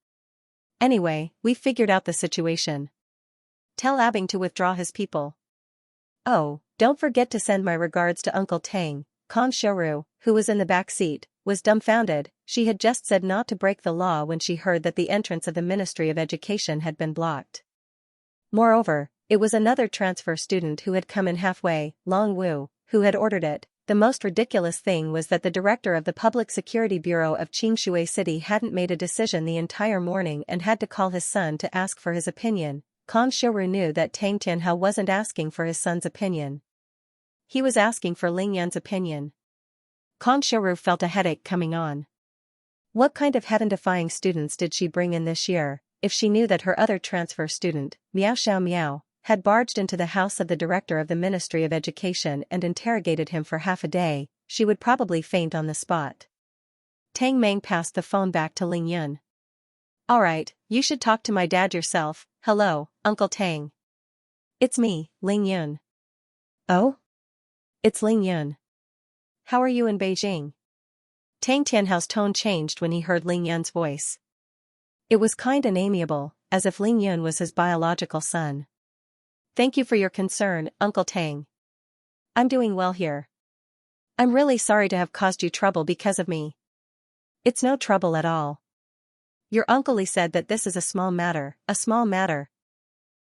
Anyway, we've figured out the situation. Tell Abing to withdraw his people. Oh, don't forget to send my regards to Uncle Tang. Kan Xiaoru, who was in the back seat, was dumbfounded. She had just said not to break the law when she heard that the entrance of the Ministry of Education had been blocked. Moreover, it was another transfer student who had come in halfway, Long Wu, who had ordered it. The most ridiculous thing was that the director of the Public Security Bureau of Xianxia City hadn't made a decision the entire morning and had to call his son to ask for his opinion. Kan Xiaoru knew that Tang Tianhao wasn't asking for his son's opinion. He was asking for Ling Yun's opinion. Kan Xiaoru felt a headache coming on. What kind of heaven-defying students did she bring in this year? If she knew that her other transfer student, Miao Xiao Miao, had barged into the house of the director of the Ministry of Education and interrogated him for half a day, she would probably faint on the spot. Tang Meng passed the phone back to Ling Yun. Alright, you should talk to my dad yourself. Hello, Uncle Tang. It's me, Ling Yun. Oh? It's Ling Yun. How are you in Beijing? Tang Tianhao's tone changed when he heard Ling Yun's voice. It was kind and amiable, as if Ling Yun was his biological son. Thank you for your concern, Uncle Tang. I'm doing well here. I'm really sorry to have caused you trouble because of me. It's no trouble at all. Your uncle said that this is a small matter, a small matter.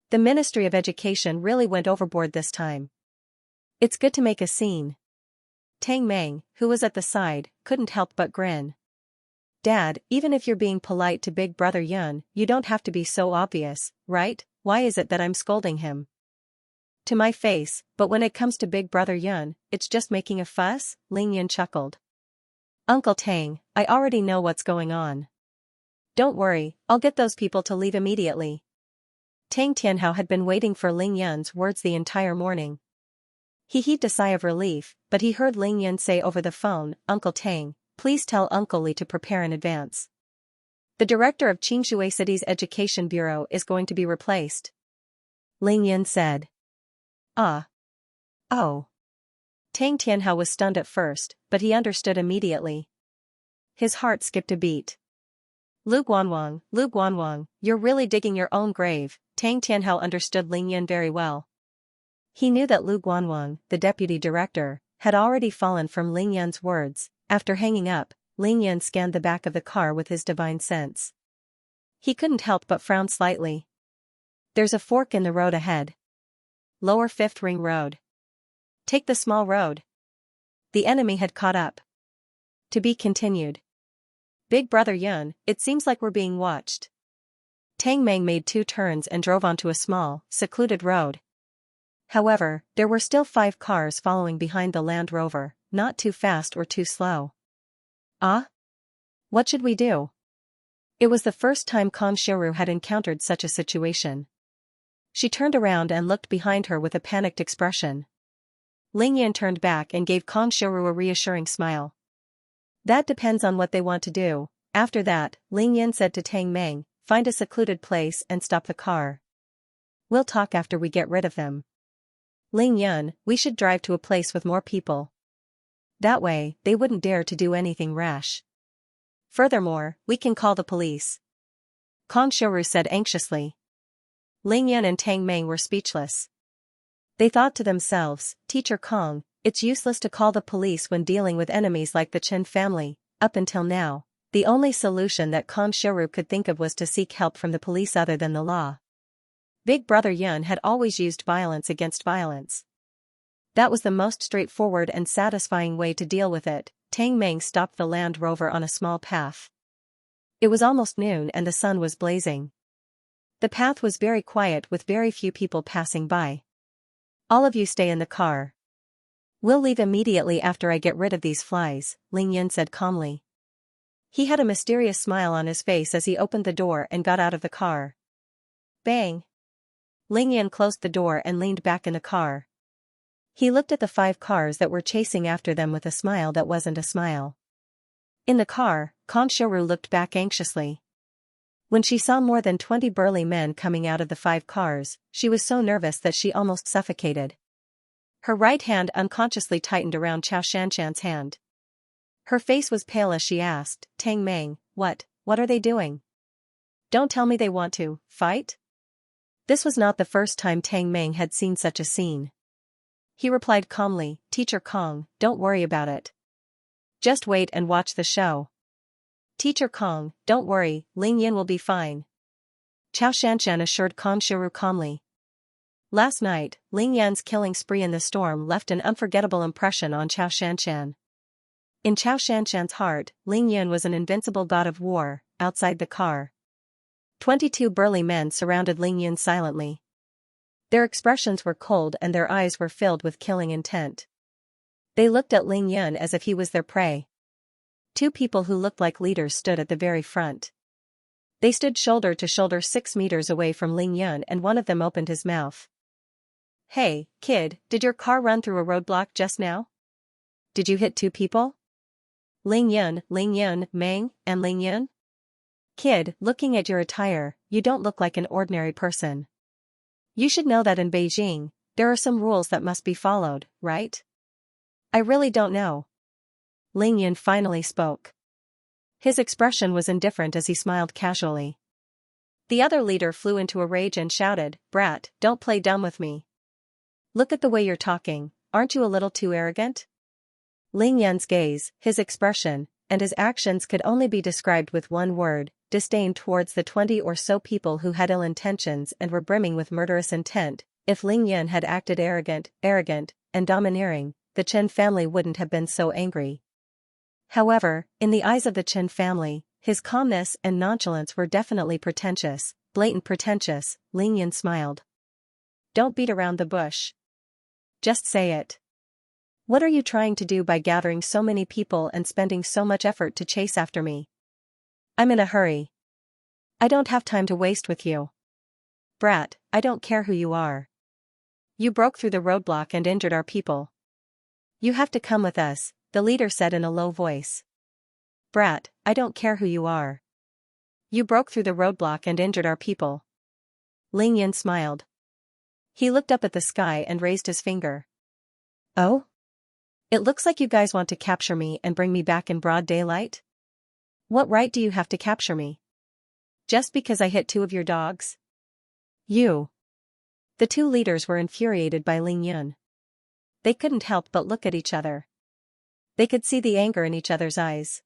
The Ministry of Education really went overboard this time. It's good to make a scene. Tang Meng, who was at the side, couldn't help but grin. Dad, even if you're being polite to Big Brother Yun, you don't have to be so obvious, right? Why is it that I'm scolding him? To my face, but when it comes to Big Brother Yun, it's just making a fuss? Ling Yun chuckled. Uncle Tang, I already know what's going on. Don't worry, I'll get those people to leave immediately. Tang Tianhao had been waiting for Ling Yun's words the entire morning. He heaved a sigh of relief, but he heard Ling Yun say over the phone, Uncle Tang, please tell Uncle Li to prepare in advance. The director of Xianxia City's Education Bureau is going to be replaced. Ling Yun said. Ah. Oh. Tang Tianhao was stunned at first, but he understood immediately. His heart skipped a beat. Lu Guanwang, you're really digging your own grave. Tang Tianhao understood Ling Yun very well. He knew that Lu Guanwang, the deputy director, had already fallen from Ling Yun's words. After hanging up, Ling Yun scanned the back of the car with his divine sense. He couldn't help but frown slightly. There's a fork in the road ahead. Lower Fifth Ring Road. Take the small road. The enemy had caught up. To be continued. Big Brother Yun, it seems like we're being watched. Tang Meng made 2 turns and drove onto a small, secluded road. However, there were still 5 cars following behind the Land Rover, not too fast or too slow. Ah? What should we do? It was the first time Kan Xiaoru had encountered such a situation. She turned around and looked behind her with a panicked expression. Ling Yun turned back and gave Kan Xiaoru a reassuring smile. That depends on what they want to do. After that, Ling Yun said to Tang Meng, find a secluded place and stop the car. We'll talk after we get rid of them. Ling Yun, we should drive to a place with more people. That way, they wouldn't dare to do anything rash. Furthermore, we can call the police. Kang Xiaoru said anxiously. Ling Yan and Tang Meng were speechless. They thought to themselves, Teacher Kang, it's useless to call the police when dealing with enemies like the Chen family. Up until now, the only solution that Kang Xiaoru could think of was to seek help from the police other than the law. Big Brother Yun had always used violence against violence. That was the most straightforward and satisfying way to deal with it. Tang Meng stopped the Land Rover on a small path. It was almost noon and the sun was blazing. The path was very quiet with very few people passing by. All of you stay in the car. We'll leave immediately after I get rid of these flies, Ling Yan said calmly. He had a mysterious smile on his face as he opened the door and got out of the car. Bang! Ling Yan closed the door and leaned back in the car. He looked at the 5 cars that were chasing after them with a smile that wasn't a smile. In the car, Kang Xiaoru looked back anxiously. When she saw more than 20 burly men coming out of the 5 cars, she was so nervous that she almost suffocated. Her right hand unconsciously tightened around Xianxia's hand. Her face was pale as she asked, Tang Meng, what are they doing? Don't tell me they want to fight? This was not the first time Tang Meng had seen such a scene. He replied calmly, Teacher Kang, don't worry about it. Just wait and watch the show. Teacher Kang, don't worry, Ling Yan will be fine. Xianxia assured Kang Xiaoru calmly. Last night, Ling Yan's killing spree in the storm left an unforgettable impression on Xianxia. In Xianxia's heart, Ling Yan was an invincible god of war. Outside the car, 22 burly men surrounded Ling Yan silently. Their expressions were cold and their eyes were filled with killing intent. They looked at Ling Yan as if he was their prey. 2 people who looked like leaders stood at the very front. They stood shoulder to shoulder 6 meters away from Ling Yan and one of them opened his mouth. Hey, kid, did your car run through a roadblock just now? Did you hit 2 people? Ling Yan, Meng, and Ling Yan? Kid, looking at your attire, you don't look like an ordinary person. You should know that in Beijing, there are some rules that must be followed, right? I really don't know. Ling Yan finally spoke. His expression was indifferent as he smiled casually. The other leader flew into a rage and shouted, Brat, don't play dumb with me. Look at the way you're talking, aren't you a little too arrogant? Ling Yan's gaze, his expression, and his actions could only be described with one word, disdain towards the 20 or so people who had ill intentions and were brimming with murderous intent. If Ling Yan had acted arrogant, and domineering, the Chen family wouldn't have been so angry. However, in the eyes of the Chen family, his calmness and nonchalance were definitely pretentious, blatant pretentious. Ling Yan smiled. Don't beat around the bush. Just say it. What are you trying to do by gathering so many people and spending so much effort to chase after me? I'm in a hurry. I don't have time to waste with you. Brat, I don't care who you are. You broke through the roadblock and injured our people. You have to come with us, the leader said in a low voice. Brat, I don't care who you are. You broke through the roadblock and injured our people. Ling Yan smiled. He looked up at the sky and raised his finger. Oh? It looks like you guys want to capture me and bring me back in broad daylight? What right do you have to capture me? Just because I hit 2 of your dogs? You. The 2 leaders were infuriated by Ling Yan. They couldn't help but look at each other. They could see the anger in each other's eyes.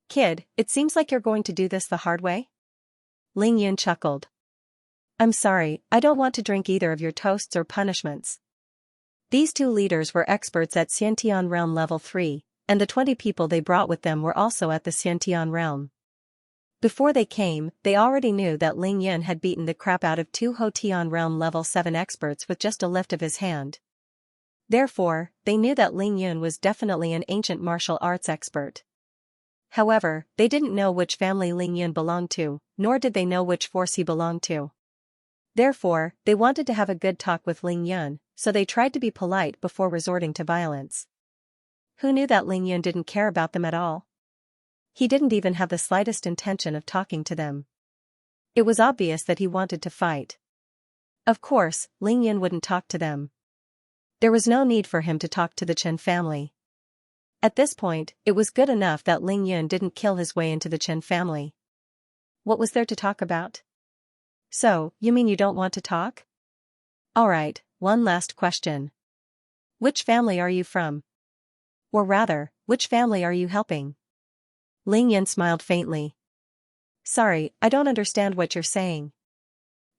Kid, it seems like you're going to do this the hard way? Ling Yan chuckled. I'm sorry, I don't want to drink either of your toasts or punishments. These 2 leaders were experts at Xiantian Realm Level 3, and the 20 people they brought with them were also at the Xiantian Realm. Before they came, they already knew that Ling Yan had beaten the crap out of 2 Hotian Realm Level 7 experts with just a lift of his hand. Therefore, they knew that Ling Yan was definitely an ancient martial arts expert. However, they didn't know which family Ling Yan belonged to, nor did they know which force he belonged to. Therefore, they wanted to have a good talk with Ling Yan, so they tried to be polite before resorting to violence. Who knew that Ling Yan didn't care about them at all? He didn't even have the slightest intention of talking to them. It was obvious that he wanted to fight. Of course, Ling Yan wouldn't talk to them. There was no need for him to talk to the Chen family. At this point, it was good enough that Ling Yun didn't kill his way into the Chen family. What was there to talk about? So, you mean you don't want to talk? Alright, one last question. Which family are you from? Or rather, which family are you helping? Ling Yun smiled faintly. Sorry, I don't understand what you're saying.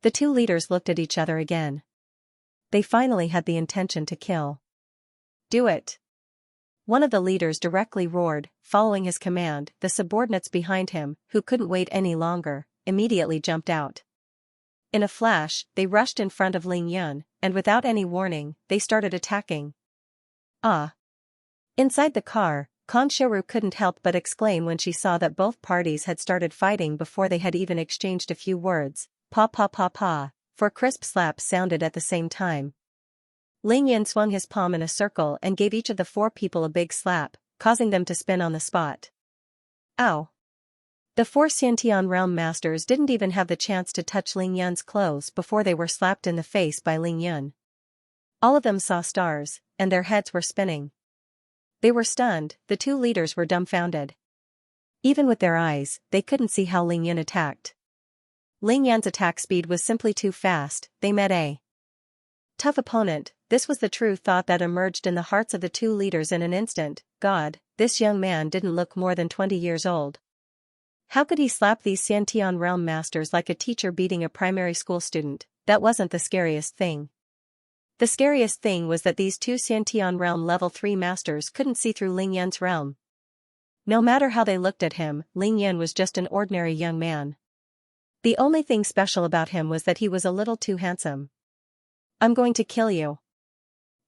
The two leaders looked at each other again. They finally had the intention to kill. Do it. One of the leaders directly roared. Following his command, the subordinates behind him, who couldn't wait any longer, immediately jumped out. In a flash, they rushed in front of Ling Yun, and without any warning, they started attacking. Ah! Inside the car, Conchiru couldn't help but exclaim when she saw that both parties had started fighting before they had even exchanged a few words. Pa pa pa pa, for crisp slaps sounded at the same time. Ling Yun swung his palm in a circle and gave each of the four people a big slap, causing them to spin on the spot. Ow! The four Xiantian realm masters didn't even have the chance to touch Ling Yun's clothes before they were slapped in the face by Ling Yun. All of them saw stars, and their heads were spinning. They were stunned, the two leaders were dumbfounded. Even with their eyes, they couldn't see how Ling Yun attacked. Ling Yun's attack speed was simply too fast. They met a tough opponent. This was the true thought that emerged in the hearts of the two leaders in an instant. God, this young man didn't look more than 20 years old. How could he slap these Xiantian realm masters like a teacher beating a primary school student? That wasn't the scariest thing. The scariest thing was that these two Xiantian realm level 3 masters couldn't see through Ling Yun's realm. No matter how they looked at him, Ling Yun was just an ordinary young man. The only thing special about him was that he was a little too handsome. I'm going to kill you.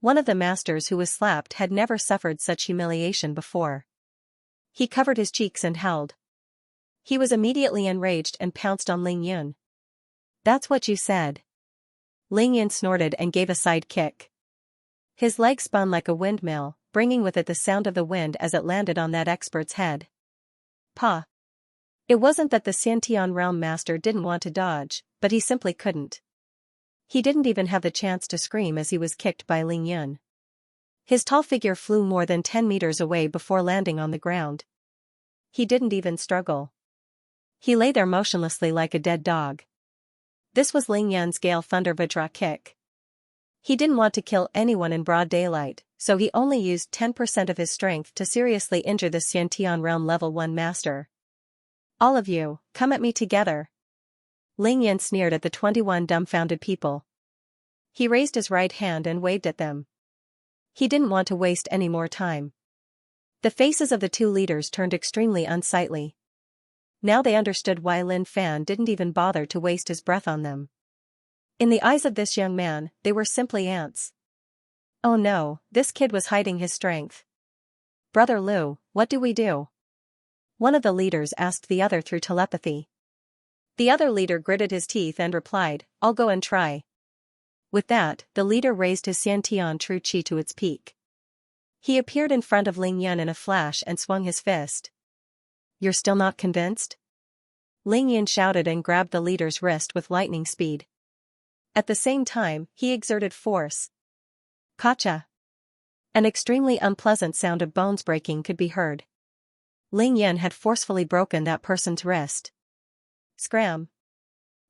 One of the masters who was slapped had never suffered such humiliation before. He covered his cheeks and howled. He was immediately enraged and pounced on Ling Yun. That's what you said. Ling Yun snorted and gave a side kick. His leg spun like a windmill, bringing with it the sound of the wind as it landed on that expert's head. Pa! It wasn't that the Xiantian realm master didn't want to dodge, but he simply couldn't. He didn't even have the chance to scream as he was kicked by Ling Yun. His tall figure flew more than 10 meters away before landing on the ground. He didn't even struggle. He lay there motionlessly like a dead dog. This was Ling Yun's Gale Thunder Vajra kick. He didn't want to kill anyone in broad daylight, so he only used 10% of his strength to seriously injure the Xiantian realm level 1 master. All of you, come at me together. Ling Yun sneered at the 21 dumbfounded people. He raised his right hand and waved at them. He didn't want to waste any more time. The faces of the two leaders turned extremely unsightly. Now they understood why Lin Fan didn't even bother to waste his breath on them. In the eyes of this young man, they were simply ants. Oh no, this kid was hiding his strength. Brother Liu, what do we do? One of the leaders asked the other through telepathy. The other leader gritted his teeth and replied, I'll go and try. With that, the leader raised his Xiantian True Qi to its peak. He appeared in front of Ling Yun in a flash and swung his fist. You're still not convinced? Ling Yun shouted and grabbed the leader's wrist with lightning speed. At the same time, he exerted force. Kacha! An extremely unpleasant sound of bones breaking could be heard. Ling Yun had forcefully broken that person's wrist. Scram!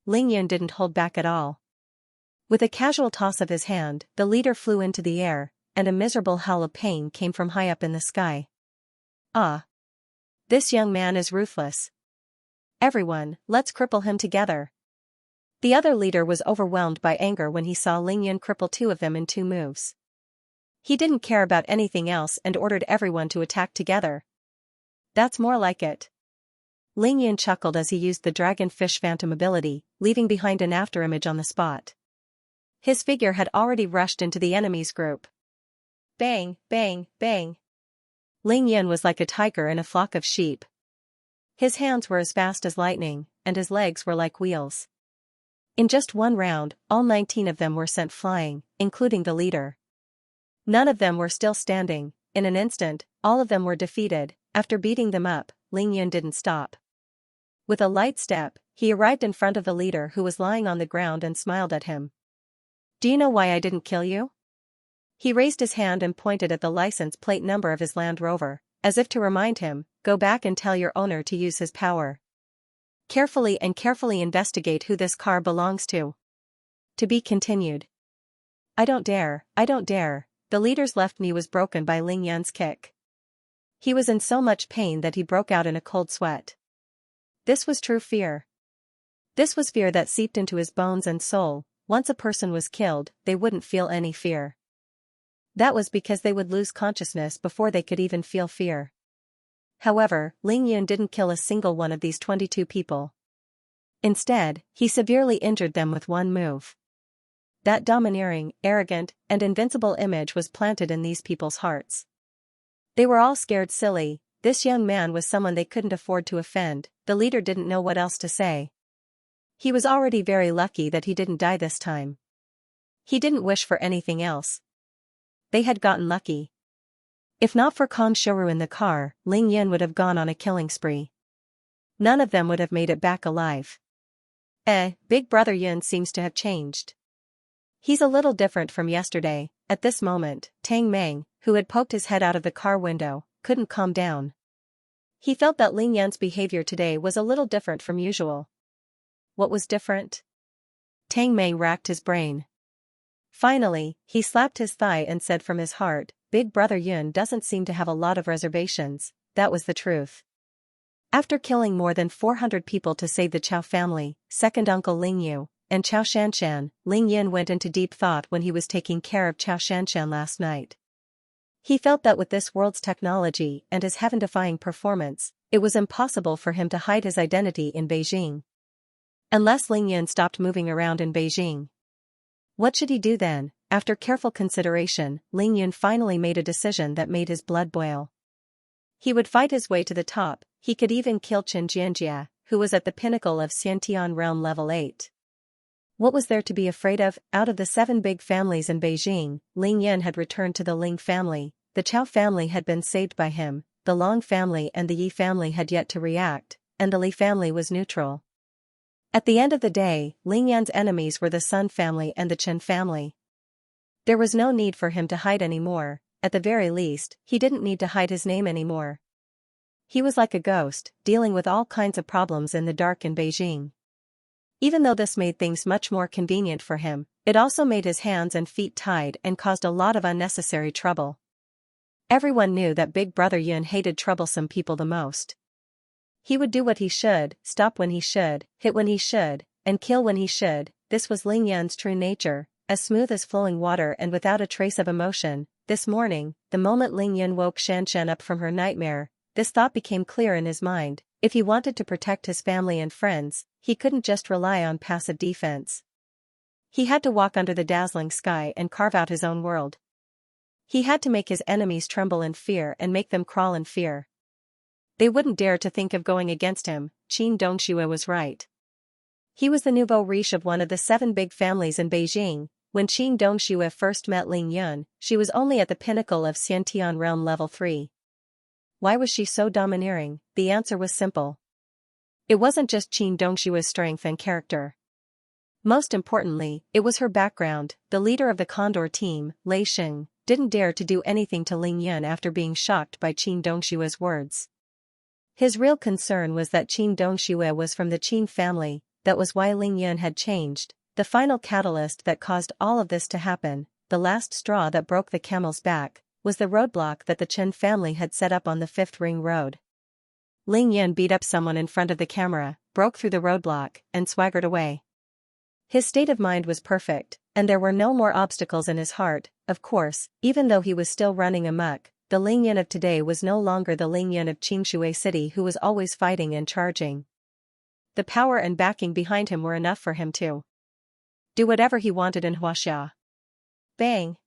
Ling Yun didn't hold back at all. With a casual toss of his hand, the leader flew into the air, and a miserable howl of pain came from high up in the sky. Ah! This young man is ruthless. Everyone, let's cripple him together. The other leader was overwhelmed by anger when he saw Ling Yun cripple two of them in 2 moves. He didn't care about anything else and ordered everyone to attack together. That's more like it. Ling Yun chuckled as he used the dragonfish phantom ability, leaving behind an afterimage on the spot. His figure had already rushed into the enemy's group. Bang, bang, bang. Ling Yun was like a tiger in a flock of sheep. His hands were as fast as lightning, and his legs were like wheels. In just one round, all 19 of them were sent flying, including the leader. None of them were still standing. In an instant, all of them were defeated. After beating them up, Ling Yun didn't stop. With a light step, he arrived in front of the leader who was lying on the ground and smiled at him. Do you know why I didn't kill you? He raised his hand and pointed at the license plate number of his Land Rover, as if to remind him, go back and tell your owner to use his power. Carefully investigate who this car belongs to. To be continued. I don't dare. The leader's left knee was broken by Ling Yan's kick. He was in so much pain that he broke out in a cold sweat. This was true fear. This was fear that seeped into his bones and soul. Once a person was killed, they wouldn't feel any fear. That was because they would lose consciousness before they could even feel fear. However, Ling Yan didn't kill a single one of these 22 people. Instead, he severely injured them with one move. That domineering, arrogant, and invincible image was planted in these people's hearts. They were all scared silly. This young man was someone they couldn't afford to offend. The leader didn't know what else to say. He was already very lucky that he didn't die this time. He didn't wish for anything else. They had gotten lucky. If not for Kong Shouru in the car, Ling Yan would have gone on a killing spree. None of them would have made it back alive. Big Brother Yun seems to have changed. He's a little different from yesterday. At this moment, Tang Meng, who had poked his head out of the car window, couldn't calm down. He felt that Ling Yan's behavior today was a little different from usual. What was different? Tang Meng racked his brain. Finally, he slapped his thigh and said from his heart, Big Brother Yun doesn't seem to have a lot of reservations. That was the truth. After killing more than 400 people to save the Chao family, second uncle Ling Yu, and Chao Shanshan, Ling Yin went into deep thought when he was taking care of Chao Shanshan last night. He felt that with this world's technology and his heaven-defying performance, it was impossible for him to hide his identity in Beijing. Unless Ling Yin stopped moving around in Beijing. What should he do then? After careful consideration, Ling Yin finally made a decision that made his blood boil. He would fight his way to the top. He could even kill Xianxia, who was at the pinnacle of Xiantian realm level 8. What was there to be afraid of? Out of the 7 big families in Beijing, Ling Yan had returned to the Ling family. The Chao family had been saved by him, the Long family and the Yi family had yet to react, and the Li family was neutral. At the end of the day, Ling Yan's enemies were the Sun family and the Chen family. There was no need for him to hide anymore. At the very least, he didn't need to hide his name anymore. He was like a ghost, dealing with all kinds of problems in the dark in Beijing. Even though this made things much more convenient for him, it also made his hands and feet tied and caused a lot of unnecessary trouble. Everyone knew that Big Brother Yun hated troublesome people the most. He would do what he should, stop when he should, hit when he should, and kill when he should. This was Ling Yan's true nature, as smooth as flowing water and without a trace of emotion. This morning, the moment Ling Yan woke Shanshan up from her nightmare, this thought became clear in his mind. If he wanted to protect his family and friends, he couldn't just rely on passive defense. He had to walk under the dazzling sky and carve out his own world. He had to make his enemies tremble in fear and make them crawl in fear. They wouldn't dare to think of going against him. Qin Dongxue was right. He was the nouveau riche of one of the 7 big families in Beijing. When Qin Dongxue first met Ling Yun, she was only at the pinnacle of Xiantian realm level 3. Why was she so domineering? The answer was simple. It wasn't just Qin Dongshue's strength and character. Most importantly, it was her background. The leader of the Condor team, Lei Sheng, didn't dare to do anything to Ling Yun after being shocked by Qin Dongshue's words. His real concern was that Qin Dongxue was from the Qin family. That was why Ling Yun had changed. The final catalyst that caused all of this to happen, the last straw that broke the camel's back, was the roadblock that the Chen family had set up on the 5th Ring Road. Ling Yan beat up someone in front of the camera, broke through the roadblock, and swaggered away. His state of mind was perfect, and there were no more obstacles in his heart. Of course, even though he was still running amok, the Ling Yan of today was no longer the Ling Yan of Qingshui City who was always fighting and charging. The power and backing behind him were enough for him to do whatever he wanted in Huaxia. Bang!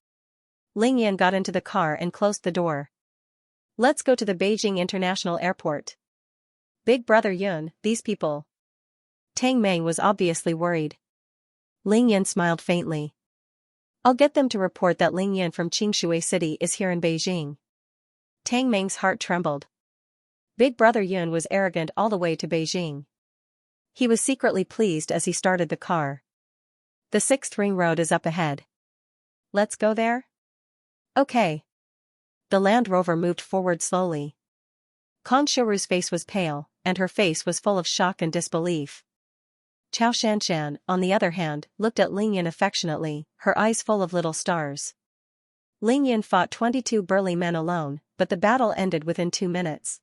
Ling Yan got into the car and closed the door. Let's go to the Beijing International Airport. Big Brother Yun, these people. Tang Meng was obviously worried. Ling Yan smiled faintly. I'll get them to report that Ling Yan from Qingshui City is here in Beijing. Tang Meng's heart trembled. Big Brother Yun was arrogant all the way to Beijing. He was secretly pleased as he started the car. The 6th Ring Road is up ahead. Let's go there? Okay. The Land Rover moved forward slowly. Kang Xiuru's face was pale, and her face was full of shock and disbelief. Xianxia, on the other hand, looked at Ling Yan affectionately, her eyes full of little stars. Ling Yan fought 22 burly men alone, but the battle ended within 2 minutes.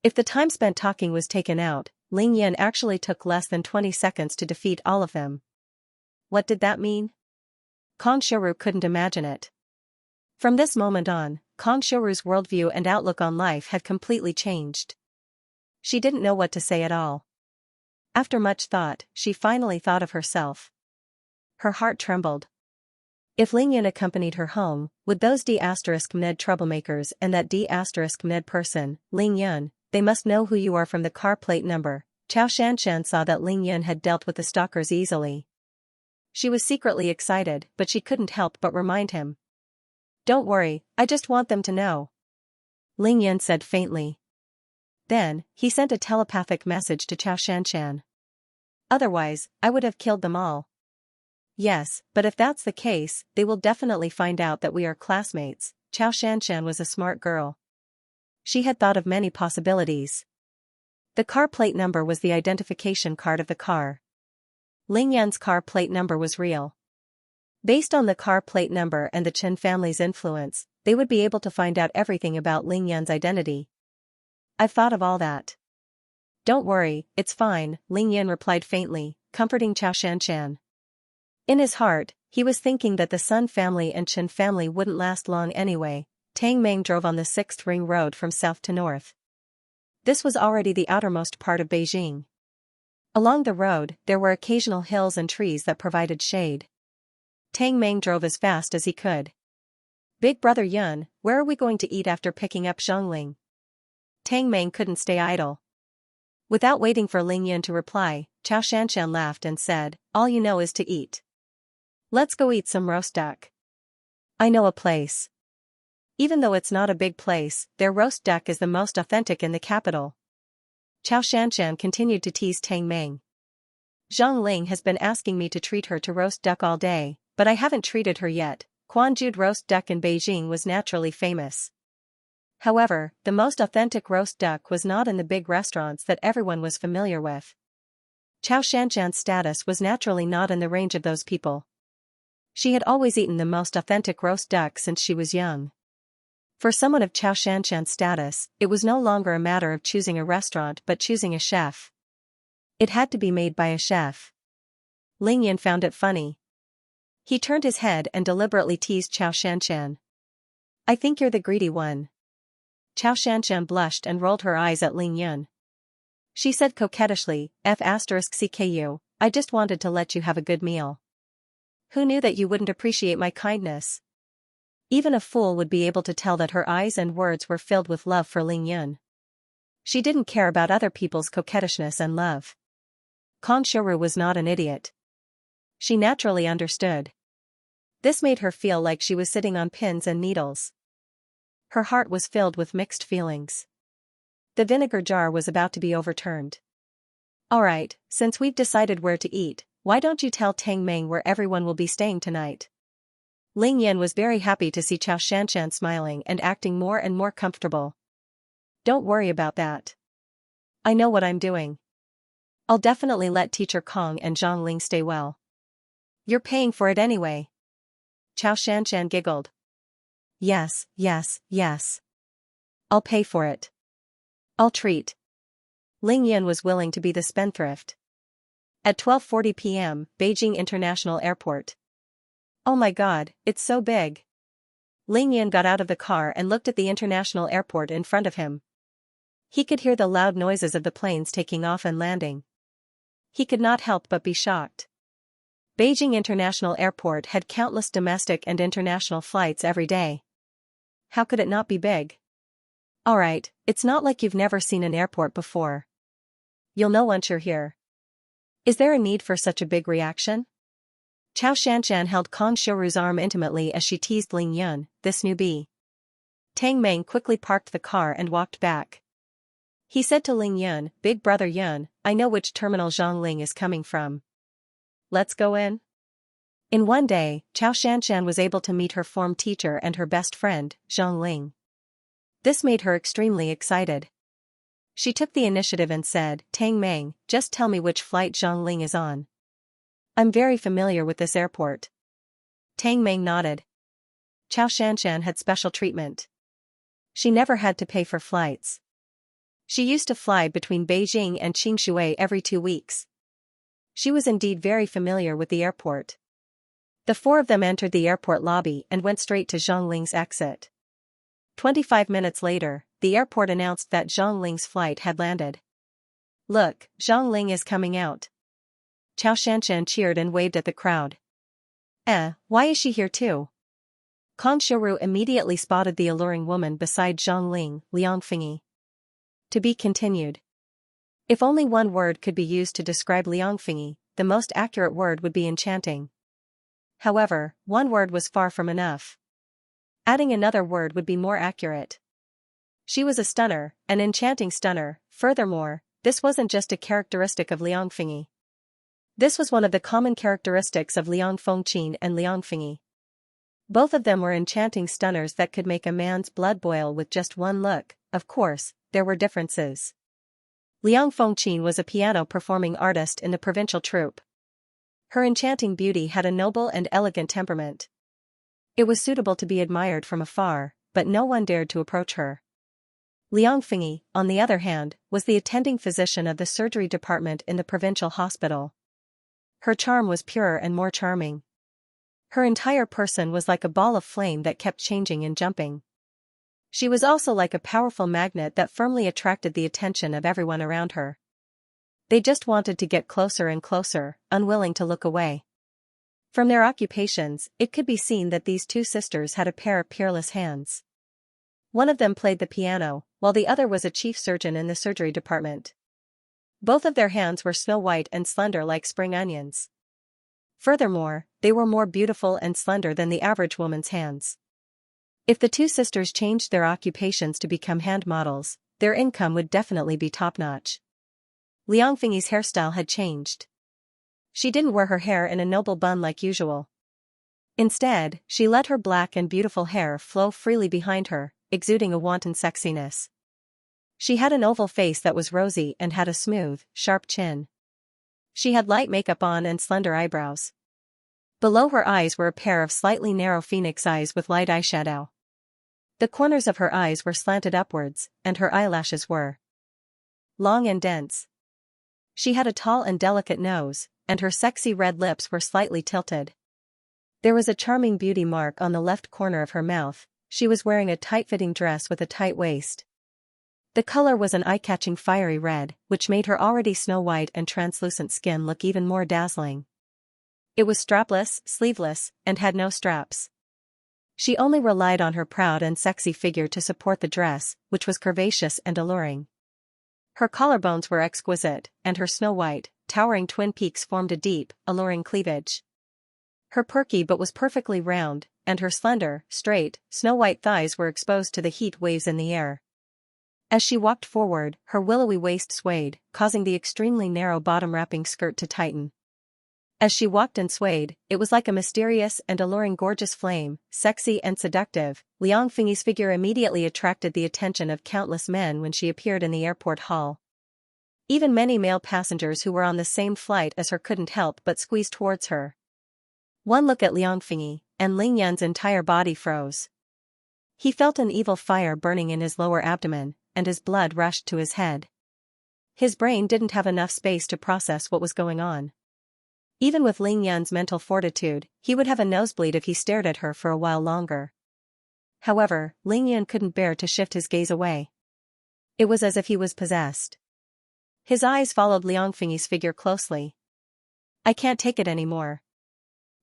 If the time spent talking was taken out, Ling Yan actually took less than 20 seconds to defeat all of them. What did that mean? Kang Xiuru couldn't imagine it. From this moment on, Kang Xiuru's worldview and outlook on life had completely changed. She didn't know what to say at all. After much thought, she finally thought of herself. Her heart trembled. If Ling Yan accompanied her home, would those D*Ned troublemakers and that D*Ned person, Ling Yan, they must know who you are from the car plate number. Xianxia saw that Ling Yan had dealt with the stalkers easily. She was secretly excited, but she couldn't help but remind him. Don't worry, I just want them to know. Ling Yan said faintly. Then, he sent a telepathic message to Xianxia. Otherwise, I would have killed them all. Yes, but if that's the case, they will definitely find out that we are classmates. Xianxia was a smart girl. She had thought of many possibilities. The car plate number was the identification card of the car. Ling Yan's car plate number was real. Based on the car plate number and the Chen family's influence, they would be able to find out everything about Ling Yan's identity. I've thought of all that. Don't worry, it's fine, Ling Yan replied faintly, comforting Xianxia. In his heart, he was thinking that the Sun family and Chen family wouldn't last long anyway. Tang Meng drove on the 6th Ring Road from south to north. This was already the outermost part of Beijing. Along the road, there were occasional hills and trees that provided shade. Tang Meng drove as fast as he could. Big brother Yun, where are we going to eat after picking up Zhongling? Tang Meng couldn't stay idle. Without waiting for Ling Yun to reply, Xianxia laughed and said, all you know is to eat. Let's go eat some roast duck. I know a place. Even though it's not a big place, their roast duck is the most authentic in the capital. Xianxia continued to tease Tang Meng. Zhongling has been asking me to treat her to roast duck all day, but I haven't treated her yet. Quanjued roast duck in Beijing was naturally famous. However, the most authentic roast duck was not in the big restaurants that everyone was familiar with. Xianxia's status was naturally not in the range of those people. She had always eaten the most authentic roast duck since she was young. For someone of Xianxia's status, it was no longer a matter of choosing a restaurant but choosing a chef. It had to be made by a chef. Ling Yan found it funny. He turned his head and deliberately teased Xianxia. I think you're the greedy one. Xianxia blushed and rolled her eyes at Ling Yan. She said coquettishly, F*CKU, I just wanted to let you have a good meal. Who knew that you wouldn't appreciate my kindness? Even a fool would be able to tell that her eyes and words were filled with love for Ling Yan. She didn't care about other people's coquettishness and love. Kang Xiuru was not an idiot. She naturally understood. This made her feel like she was sitting on pins and needles. Her heart was filled with mixed feelings. The vinegar jar was about to be overturned. Alright, since we've decided where to eat, why don't you tell Tang Meng where everyone will be staying tonight? Ling Yan was very happy to see Xianxia smiling and acting more and more comfortable. Don't worry about that. I know what I'm doing. I'll definitely let Teacher Kong and Zhongling stay well. You're paying for it anyway. Xianxia giggled. Yes, yes, yes. I'll pay for it. I'll treat. Ling Yan was willing to be the spendthrift. At 12:40 p.m., Beijing International Airport. Oh my god, it's so big. Ling Yan got out of the car and looked at the international airport in front of him. He could hear the loud noises of the planes taking off and landing. He could not help but be shocked. Beijing International Airport had countless domestic and international flights every day. How could it not be big? Alright, it's not like you've never seen an airport before. You'll know once you're here. Is there a need for such a big reaction? Xianxia held Kang Xiuru's arm intimately as she teased Ling Yan, this newbie. Tang Meng quickly parked the car and walked back. He said to Ling Yan, Big brother Yun, I know which terminal Zhongling is coming from. Let's go in? In one day, Xianxia was able to meet her form teacher and her best friend, Zhang Ling. This made her extremely excited. She took the initiative and said, "Tang Meng, just tell me which flight Zhang Ling is on. I'm very familiar with this airport." Tang Meng nodded. Xianxia had special treatment. She never had to pay for flights. She used to fly between Beijing and Xingshui every 2 weeks. She was indeed very familiar with the airport. The four of them entered the airport lobby and went straight to Zhang Ling's exit. 25 minutes later, the airport announced that Zhang Ling's flight had landed. "Look, Zhang Ling is coming out." Xianxia cheered and waved at the crowd. Why is she here too?" Kong Shiru immediately spotted the alluring woman beside Zhang Ling, Liang Fingyi. To be continued. If only one word could be used to describe Liang Fingyi, the most accurate word would be enchanting. However, one word was far from enough. Adding another word would be more accurate. She was a stunner, an enchanting stunner. Furthermore, this wasn't just a characteristic of Liang Fingyi. This was one of the common characteristics of Liang Fengqin and Liang Fingyi. Both of them were enchanting stunners that could make a man's blood boil with just one look. Of course, there were differences. Liang Fengqin was a piano-performing artist in the provincial troupe. Her enchanting beauty had a noble and elegant temperament. It was suitable to be admired from afar, but no one dared to approach her. Liang Fingyi, on the other hand, was the attending physician of the surgery department in the provincial hospital. Her charm was purer and more charming. Her entire person was like a ball of flame that kept changing and jumping. She was also like a powerful magnet that firmly attracted the attention of everyone around her. They just wanted to get closer and closer, unwilling to look away. From their occupations, it could be seen that these two sisters had a pair of peerless hands. One of them played the piano, while the other was a chief surgeon in the surgery department. Both of their hands were snow white and slender like spring onions. Furthermore, they were more beautiful and slender than the average woman's hands. If the two sisters changed their occupations to become hand models, their income would definitely be top-notch. Liang Fingyi's hairstyle had changed. She didn't wear her hair in a noble bun like usual. Instead, she let her black and beautiful hair flow freely behind her, exuding a wanton sexiness. She had an oval face that was rosy and had a smooth, sharp chin. She had light makeup on and slender eyebrows. Below her eyes were a pair of slightly narrow phoenix eyes with light eyeshadow. The corners of her eyes were slanted upwards, and her eyelashes were long and dense. She had a tall and delicate nose, and her sexy red lips were slightly tilted. There was a charming beauty mark on the left corner of her mouth. She was wearing a tight-fitting dress with a tight waist. The color was an eye-catching fiery red, which made her already snow-white and translucent skin look even more dazzling. It was strapless, sleeveless, and had no straps. She only relied on her proud and sexy figure to support the dress, which was curvaceous and alluring. Her collarbones were exquisite, and her snow-white, towering twin peaks formed a deep, alluring cleavage. Her perky butt was perfectly round, and her slender, straight, snow-white thighs were exposed to the heat waves in the air. As she walked forward, her willowy waist swayed, causing the extremely narrow bottom-wrapping skirt to tighten. As she walked and swayed, it was like a mysterious and alluring gorgeous flame, sexy and seductive. Liang Fingyi's figure immediately attracted the attention of countless men when she appeared in the airport hall. Even many male passengers who were on the same flight as her couldn't help but squeeze towards her. One look at Liang Fingyi, and Ling Yan's entire body froze. He felt an evil fire burning in his lower abdomen, and his blood rushed to his head. His brain didn't have enough space to process what was going on. Even with Ling Yan's mental fortitude, he would have a nosebleed if he stared at her for a while longer. However, Ling Yan couldn't bear to shift his gaze away. It was as if he was possessed. His eyes followed Liang Fingyi's figure closely. "I can't take it anymore."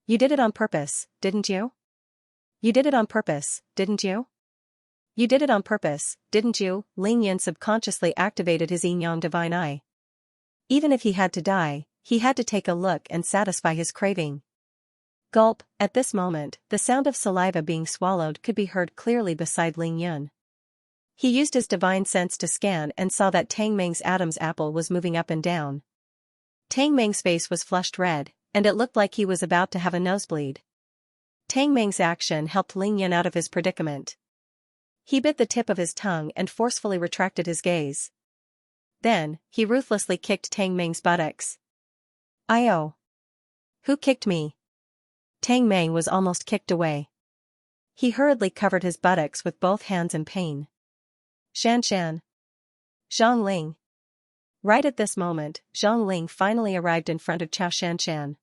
"You did it on purpose, didn't you? You did it on purpose, didn't you? You did it on purpose, didn't you?" Ling Yan subconsciously activated his yin-yang divine eye. Even if he had to die, he had to take a look and satisfy his craving. Gulp. At this moment, the sound of saliva being swallowed could be heard clearly beside Ling Yan. He used his divine sense to scan and saw that Tang Meng's Adam's apple was moving up and down. Tang Meng's face was flushed red, and it looked like he was about to have a nosebleed. Tang Meng's action helped Ling Yan out of his predicament. He bit the tip of his tongue and forcefully retracted his gaze. Then, he ruthlessly kicked Tang Meng's buttocks. "Io! Who kicked me?" Tang Meng was almost kicked away. He hurriedly covered his buttocks with both hands in pain. "Xianxia. Zhang Ling." Right at this moment, Zhang Ling finally arrived in front of Xianxia.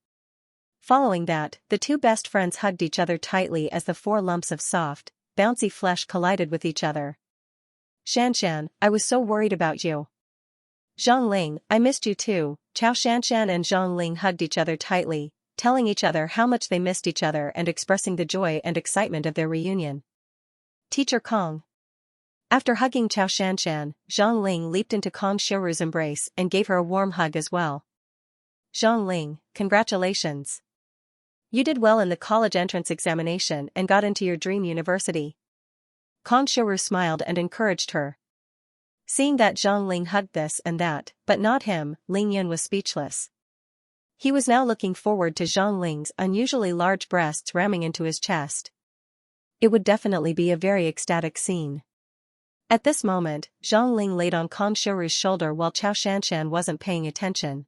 Following that, the two best friends hugged each other tightly as the four lumps of soft, bouncy flesh collided with each other. "Xianxia, I was so worried about you." "Zhang Ling, I missed you too." Xianxia and Zhang Ling hugged each other tightly, telling each other how much they missed each other and expressing the joy and excitement of their reunion. "Teacher Kong." After hugging Xianxia, Zhang Ling leaped into Kong Xiuru's embrace and gave her a warm hug as well. "Zhang Ling, congratulations. You did well in the college entrance examination and got into your dream university." Kong Xiuru smiled and encouraged her. Seeing that Zhang Ling hugged this and that, but not him, Ling Yan was speechless. He was now looking forward to Zhang Ling's unusually large breasts ramming into his chest. It would definitely be a very ecstatic scene. At this moment, Zhang Ling laid on Kong Xiuru's shoulder while Xianxia wasn't paying attention.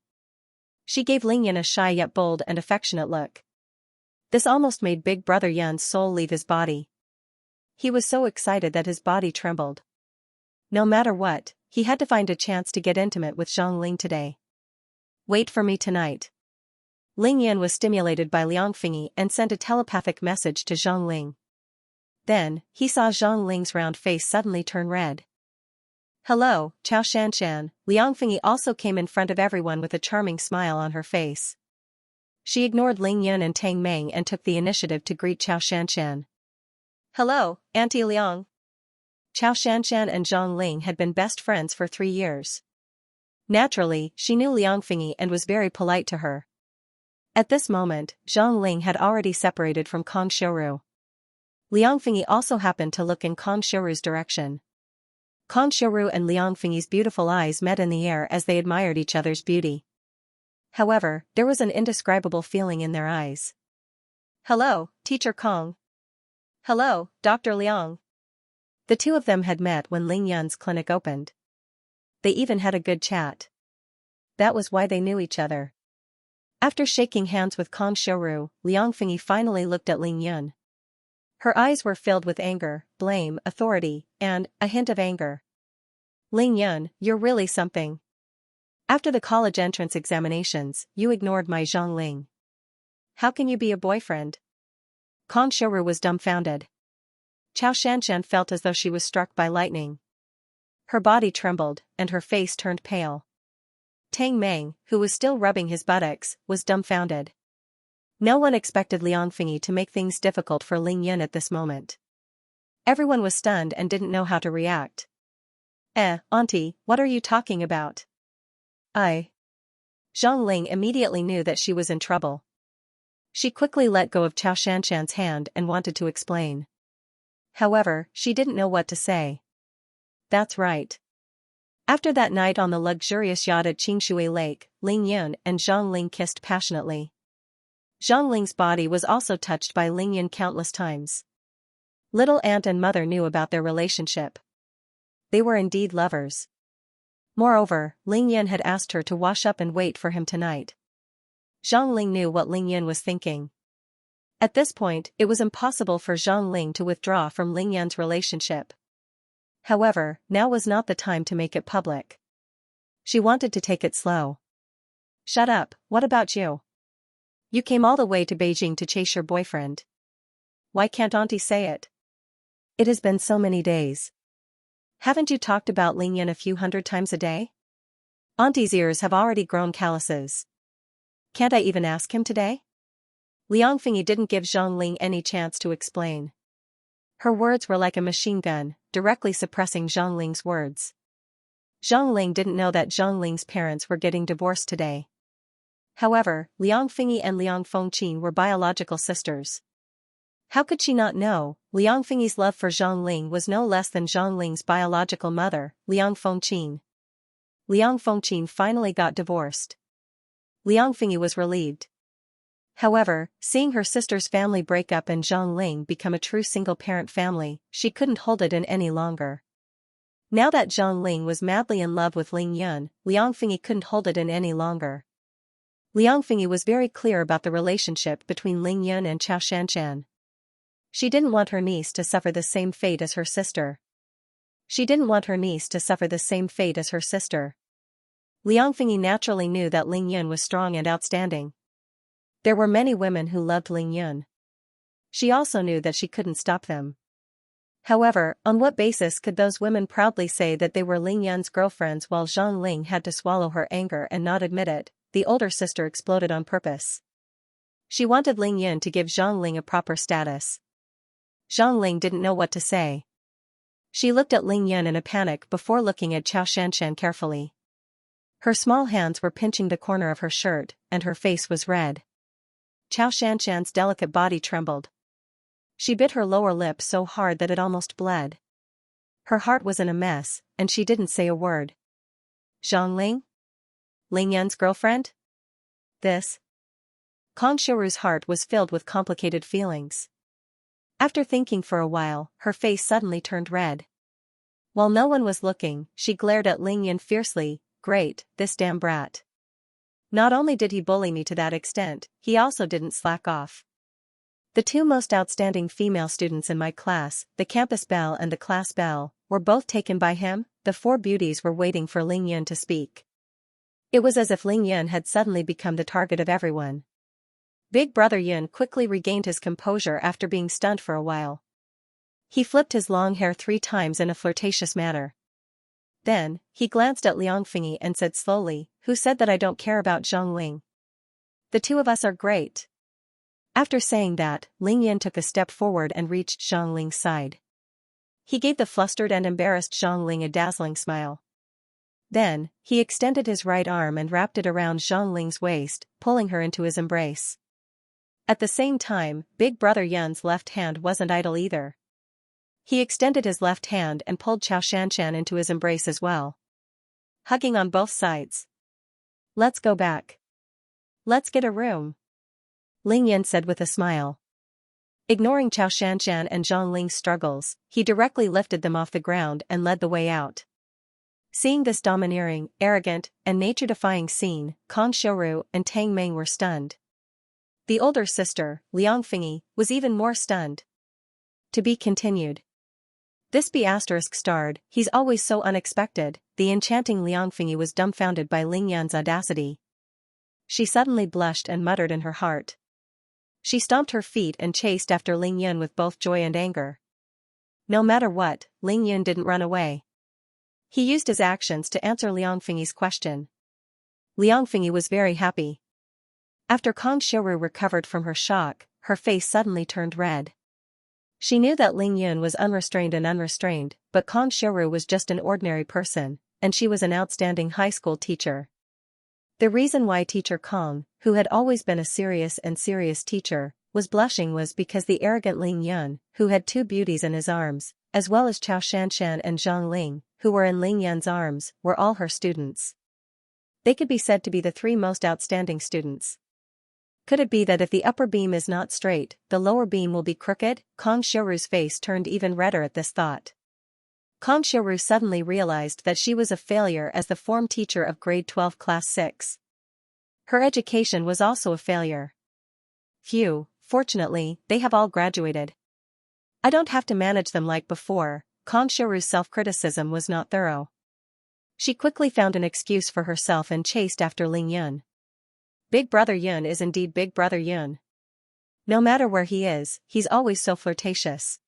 She gave Ling Yan a shy yet bold and affectionate look. This almost made Big Brother Yan's soul leave his body. He was so excited that his body trembled. No matter what, he had to find a chance to get intimate with Zhang Ling today. "Wait for me tonight." Ling Yan was stimulated by Liang Fingyi and sent a telepathic message to Zhang Ling. Then, he saw Zhang Ling's round face suddenly turn red. "Hello, Xianxia." Liang Fingyi also came in front of everyone with a charming smile on her face. She ignored Ling Yan and Tang Meng and took the initiative to greet Xianxia. "Hello, Auntie Liang." Xianxia and Zhang Ling had been best friends for 3 years. Naturally, she knew Liang Fingyi and was very polite to her. At this moment, Zhang Ling had already separated from Kong Xiuru. Liang Fingyi also happened to look in Kong Xiuru's direction. Kong Xiuru and Liang Fingyi's beautiful eyes met in the air as they admired each other's beauty. However, there was an indescribable feeling in their eyes. "Hello, Teacher Kong." "Hello, Dr. Liang." The two of them had met when Ling Yan's clinic opened. They even had a good chat. That was why they knew each other. After shaking hands with Kong Xiuru, Liang Fingyi finally looked at Ling Yan. Her eyes were filled with anger, blame, authority, and a hint of anger. "Ling Yan, you're really something. After the college entrance examinations, you ignored my Zhang Ling. How can you be a boyfriend?" Kong Xiuru was dumbfounded. Xianxia felt as though she was struck by lightning. Her body trembled, and her face turned pale. Tang Meng, who was still rubbing his buttocks, was dumbfounded. No one expected Liang Fingyi to make things difficult for Ling Yan at this moment. Everyone was stunned and didn't know how to react. Auntie, what are you talking about?" Zhang Ling immediately knew that she was in trouble. She quickly let go of Xianxia's hand and wanted to explain. However, she didn't know what to say. That's right. After that night on the luxurious yacht at Qingshui Lake, Ling Yan and Zhang Ling kissed passionately. Zhang Ling's body was also touched by Ling Yan countless times. Little aunt and mother knew about their relationship. They were indeed lovers. Moreover, Ling Yan had asked her to wash up and wait for him tonight. Zhang Ling knew what Ling Yan was thinking. At this point, it was impossible for Zhang Ling to withdraw from Ling Yan's relationship. However, now was not the time to make it public. She wanted to take it slow. "Shut up, what about you? You came all the way to Beijing to chase your boyfriend. Why can't Auntie say it? It has been so many days. Haven't you talked about Ling Yan a few hundred times a day? Auntie's ears have already grown calluses. Can't I even ask him today?" Liang Fingyi didn't give Zhang Ling any chance to explain. Her words were like a machine gun, directly suppressing Zhang Ling's words. Zhang Ling didn't know that Zhang Ling's parents were getting divorced today. However, Liang Fingyi and Liang Fengqin were biological sisters. How could she not know? Liang Fingyi's love for Zhang Ling was no less than Zhang Ling's biological mother, Liang Fengqin. Liang Fengqin finally got divorced. Liang Fingyi was relieved. However, seeing her sister's family break up and Zhang Ling become a true single-parent family, she couldn't hold it in any longer. Now that Zhang Ling was madly in love with Ling Yun, Liang Fingyi couldn't hold it in any longer. Liang Fingyi was very clear about the relationship between Ling Yun and Xianxia. She didn't want her niece to suffer the same fate as her sister. Liang Fingyi naturally knew that Ling Yun was strong and outstanding. There were many women who loved Ling Yun. She also knew that she couldn't stop them. However, on what basis could those women proudly say that they were Ling Yun's girlfriends while Zhang Ling had to swallow her anger and not admit it? The older sister exploded on purpose. She wanted Ling Yun to give Zhang Ling a proper status. Zhang Ling didn't know what to say. She looked at Ling Yun in a panic before looking at Xianxia carefully. Her small hands were pinching the corner of her shirt, and her face was red. Xianxia's delicate body trembled. She bit her lower lip so hard that it almost bled. Her heart was in a mess, and she didn't say a word. Zhang Ling? Ling Yun's girlfriend? This? Kong Xiuru's heart was filled with complicated feelings. After thinking for a while, her face suddenly turned red. While no one was looking, she glared at Ling Yun fiercely. Great, this damn brat. Not only did he bully me to that extent, he also didn't slack off. The two most outstanding female students in my class, the campus belle and the class belle, were both taken by him. The four beauties were waiting for Ling Yun to speak. It was as if Ling Yun had suddenly become the target of everyone. Big brother Yun quickly regained his composure after being stunned for a while. He flipped his long hair 3 times in a flirtatious manner. Then, he glanced at Liang Fingyi and said slowly, "Who said that I don't care about Zhang Ling? The two of us are great." After saying that, Ling Yun took a step forward and reached Zhang Ling's side. He gave the flustered and embarrassed Zhang Ling a dazzling smile. Then, he extended his right arm and wrapped it around Zhang Ling's waist, pulling her into his embrace. At the same time, Big Brother Yun's left hand wasn't idle either. He extended his left hand and pulled Xianxia into his embrace as well. Hugging on both sides. "Let's go back. Let's get a room," Ling Yun said with a smile. Ignoring Xianxia and Zhang Ling's struggles, he directly lifted them off the ground and led the way out. Seeing this domineering, arrogant, and nature-defying scene, Kong Xiuru and Tang Meng were stunned. The older sister, Liang Fingyi, was even more stunned. To be continued. This B** starred, he's always so unexpected. The enchanting Liang Fingyi was dumbfounded by Ling Yun's audacity. She suddenly blushed and muttered in her heart. She stomped her feet and chased after Ling Yun with both joy and anger. No matter what, Ling Yun didn't run away. He used his actions to answer Liang Fingyi's question. Liang Fingyi was very happy. After Kong Xiuru recovered from her shock, her face suddenly turned red. She knew that Ling Yun was unrestrained, but Kong Xiuru was just an ordinary person, and she was an outstanding high school teacher. The reason why teacher Kong, who had always been a serious teacher, was blushing was because the arrogant Ling Yun, who had 2 beauties in his arms, as well as Xianxia and Zhang Ling, who were in Ling Yun's arms, were all her students. They could be said to be the 3 most outstanding students. Could it be that if the upper beam is not straight, the lower beam will be crooked? Kong Xiuru's face turned even redder at this thought. Kong Xiuru suddenly realized that she was a failure as the form teacher of grade 12 class 6. Her education was also a failure. Phew, fortunately, they have all graduated. I don't have to manage them like before. Kong Xiuru's self-criticism was not thorough. She quickly found an excuse for herself and chased after Ling Yun. Big Brother Yun is indeed Big Brother Yun. No matter where he is, he's always so flirtatious.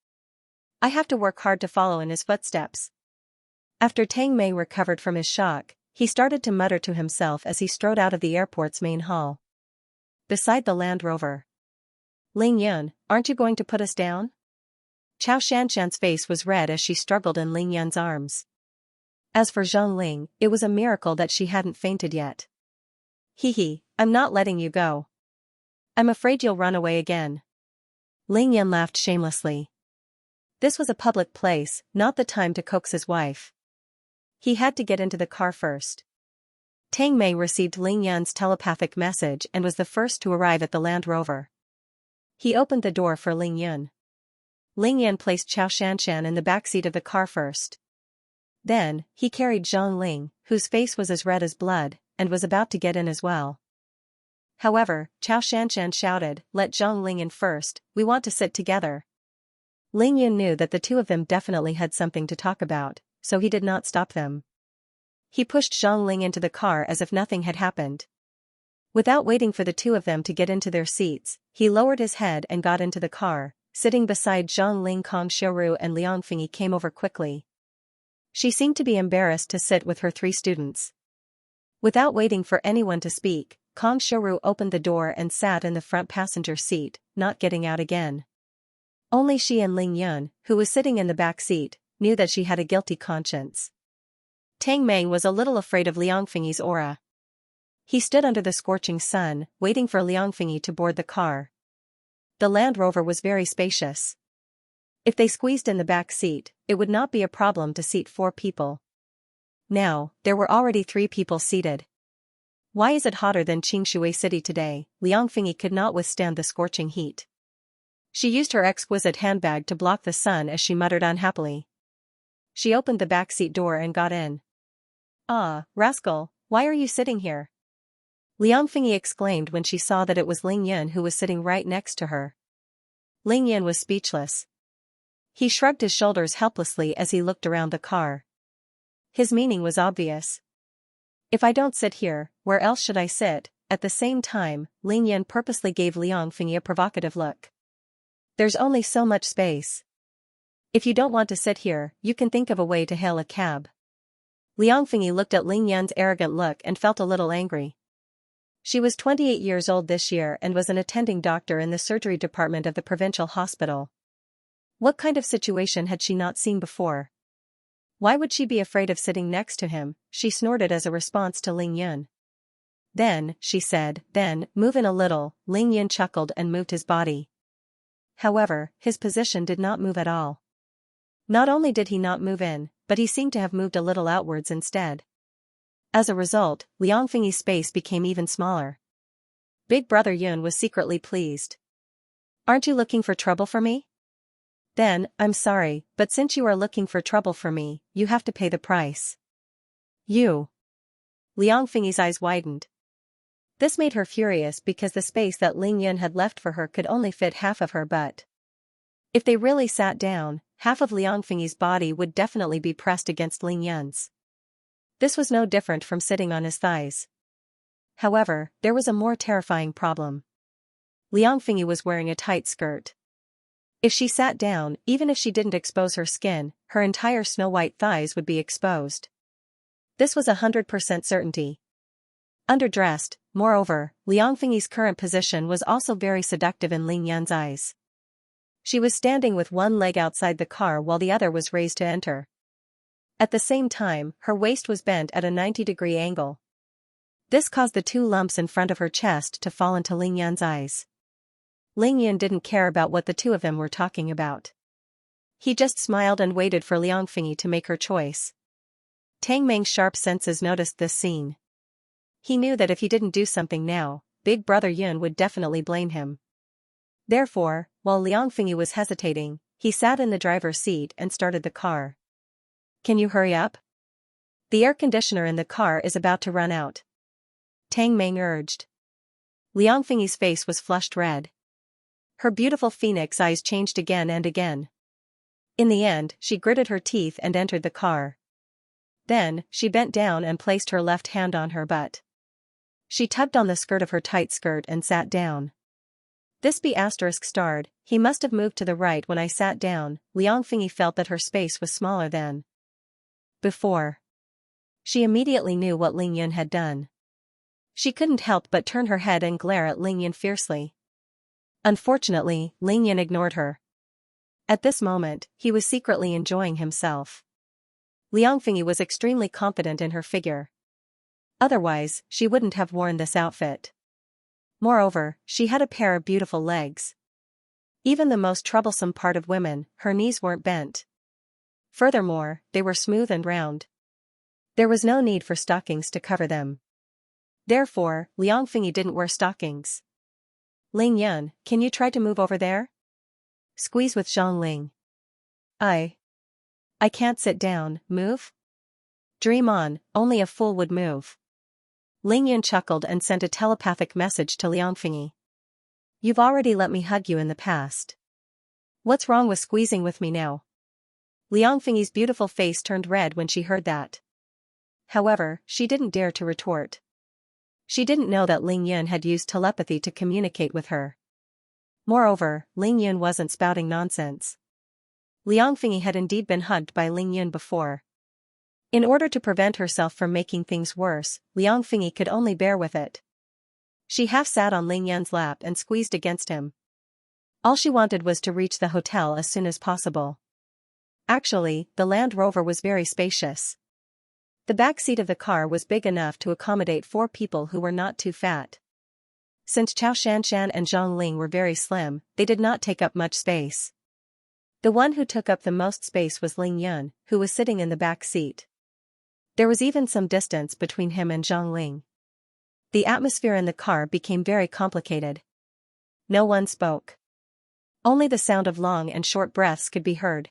I have to work hard to follow in his footsteps. After Tang Mei recovered from his shock, he started to mutter to himself as he strode out of the airport's main hall. Beside the Land Rover. Ling Yun, aren't you going to put us down? Xianxia's face was red as she struggled in Ling Yun's arms. As for Zhang Ling, it was a miracle that she hadn't fainted yet. Hee, I'm not letting you go. I'm afraid you'll run away again. Ling Yun laughed shamelessly. This was a public place, not the time to coax his wife. He had to get into the car first. Tang Mei received Ling Yun's telepathic message and was the first to arrive at the Land Rover. He opened the door for Ling Yun. Ling Yun placed Xianxia in the backseat of the car first. Then, he carried Zhang Ling, whose face was as red as blood, and was about to get in as well. However, Xianxia shouted, "Let Zhang Ling in first, we want to sit together." Ling Yun knew that the two of them definitely had something to talk about, so he did not stop them. He pushed Zhang Ling into the car as if nothing had happened. Without waiting for the two of them to get into their seats, he lowered his head and got into the car. Sitting beside Zhang Ling, Kong Xiuru and Liang Fingyi came over quickly. She seemed to be embarrassed to sit with her 3 students. Without waiting for anyone to speak, Kong Xiuru opened the door and sat in the front passenger seat, not getting out again. Only she and Ling Yun, who was sitting in the back seat, knew that she had a guilty conscience. Tang Mei was a little afraid of Liang Fingyi's aura. He stood under the scorching sun, waiting for Liang Fingyi to board the car. The Land Rover was very spacious. If they squeezed in the back seat, it would not be a problem to seat 4 people. Now, there were already 3 people seated. Why is it hotter than Qingshui City today? Liang Fingyi could not withstand the scorching heat. She used her exquisite handbag to block the sun as she muttered unhappily. She opened the back seat door and got in. "Ah, rascal, why are you sitting here?" Liang Fingyi exclaimed when she saw that it was Ling Yun who was sitting right next to her. Ling Yun was speechless. He shrugged his shoulders helplessly as he looked around the car. His meaning was obvious. "If I don't sit here, where else should I sit?" At the same time, Ling Yun purposely gave Liang Fingyi a provocative look. "There's only so much space. If you don't want to sit here, you can think of a way to hail a cab." Liang Fingyi looked at Ling Yun's arrogant look and felt a little angry. She was 28 years old this year and was an attending doctor in the surgery department of the provincial hospital. What kind of situation had she not seen before? Why would she be afraid of sitting next to him? She snorted as a response to Ling Yun. "Then," she said, "then, move in a little." Ling Yun chuckled and moved his body. However, his position did not move at all. Not only did he not move in, but he seemed to have moved a little outwards instead. As a result, Liang Fingyi's space became even smaller. Big Brother Yun was secretly pleased. "Aren't you looking for trouble for me? Then, I'm sorry, but since you are looking for trouble for me, you have to pay the price." "You?" Liang Fingyi's eyes widened. This made her furious because the space that Ling Yun had left for her could only fit half of her butt. If they really sat down, half of Liang Fingyi's body would definitely be pressed against Ling Yun's. This was no different from sitting on his thighs. However, there was a more terrifying problem. Liang Fingyi was wearing a tight skirt. If she sat down, even if she didn't expose her skin, her entire snow-white thighs would be exposed. This was 100% certainty. Underdressed, moreover, Liang Fingyi's current position was also very seductive in Ling Yun's eyes. She was standing with one leg outside the car while the other was raised to enter. At the same time, her waist was bent at a 90-degree angle. This caused the 2 lumps in front of her chest to fall into Ling Yun's eyes. Ling Yun didn't care about what the two of them were talking about. He just smiled and waited for Liang Fingyi to make her choice. Tang Mei's sharp senses noticed this scene. He knew that if he didn't do something now, Big Brother Yun would definitely blame him. Therefore, while Liang Fingyi was hesitating, he sat in the driver's seat and started the car. "Can you hurry up? The air conditioner in the car is about to run out," Tang Mei urged. Liang Fingyi's face was flushed red. Her beautiful phoenix eyes changed again and again. In the end, she gritted her teeth and entered the car. Then, she bent down and placed her left hand on her butt. She tugged on the skirt of her tight skirt and sat down. This B** starred, "He must have moved to the right when I sat down." Liang Fingyi felt that her space was smaller than before. She immediately knew what Ling Yun had done. She couldn't help but turn her head and glare at Ling Yun fiercely. Unfortunately, Ling Yun ignored her. At this moment, he was secretly enjoying himself. Liang Fingyi was extremely confident in her figure. Otherwise, she wouldn't have worn this outfit. Moreover, she had a pair of beautiful legs. Even the most troublesome part of women, her knees weren't bent. Furthermore, they were smooth and round. There was no need for stockings to cover them. Therefore, Liang Fingyi didn't wear stockings. Ling Yun, can you try to move over there? Squeeze with Zhang Ling. I can't sit down, move? Dream on, only a fool would move. Ling Yun chuckled and sent a telepathic message to Liang Fingyi. You've already let me hug you in the past. What's wrong with squeezing with me now? Liang Fingyi's beautiful face turned red when she heard that. However, she didn't dare to retort. She didn't know that Ling Yun had used telepathy to communicate with her. Moreover, Ling Yun wasn't spouting nonsense. Liang Fingyi had indeed been hugged by Ling Yun before. In order to prevent herself from making things worse, Liang Fingyi could only bear with it. She half sat on Ling Yun's lap and squeezed against him. All she wanted was to reach the hotel as soon as possible. Actually, the Land Rover was very spacious. The back seat of the car was big enough to accommodate 4 people who were not too fat. Since Xianxia and Zhang Ling were very slim, they did not take up much space. The one who took up the most space was Ling Yun, who was sitting in the back seat. There was even some distance between him and Zhang Ling. The atmosphere in the car became very complicated. No one spoke. Only the sound of long and short breaths could be heard.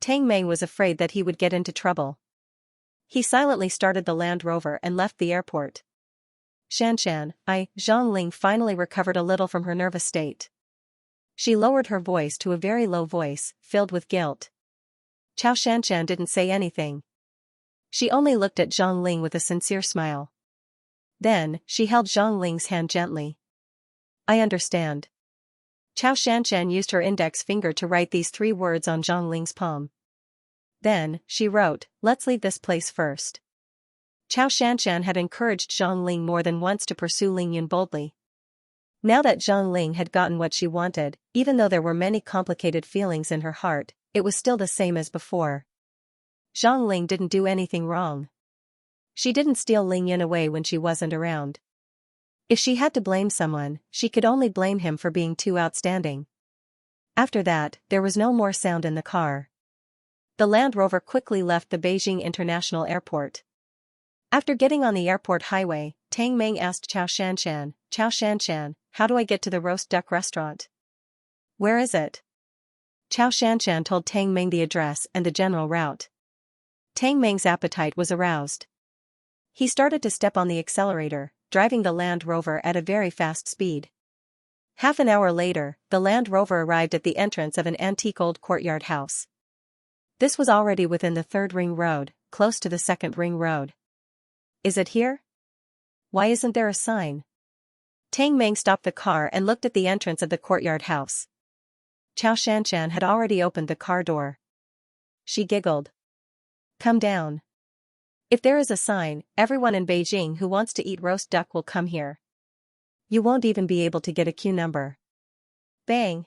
Tang Mei was afraid that he would get into trouble. He silently started the Land Rover and left the airport. Xianxia, Zhang Ling finally recovered a little from her nervous state. She lowered her voice to a very low voice, filled with guilt. Xianxia didn't say anything. She only looked at Zhang Ling with a sincere smile. Then, she held Zhang Ling's hand gently. I understand. Xianxia used her index finger to write these 3 words on Zhang Ling's palm. Then, she wrote, let's leave this place first. Xianxia had encouraged Zhang Ling more than once to pursue Ling Yun boldly. Now that Zhang Ling had gotten what she wanted, even though there were many complicated feelings in her heart, it was still the same as before. Zhang Ling didn't do anything wrong. She didn't steal Ling Yun away when she wasn't around. If she had to blame someone, she could only blame him for being too outstanding. After that, there was no more sound in the car. The Land Rover quickly left the Beijing International Airport. After getting on the airport highway, Tang Mei asked Xianxia, how do I get to the roast duck restaurant? Where is it? Xianxia told Tang Mei the address and the general route. Tang Mei's appetite was aroused. He started to step on the accelerator, driving the Land Rover at a very fast speed. Half an hour later, the Land Rover arrived at the entrance of an antique old courtyard house. This was already within the 3rd ring road, close to the 2nd ring road. Is it here? Why isn't there a sign? Tang Mei stopped the car and looked at the entrance of the courtyard house. Xianxia had already opened the car door. She giggled. Come down. If there is a sign, everyone in Beijing who wants to eat roast duck will come here. You won't even be able to get a queue number. Bang!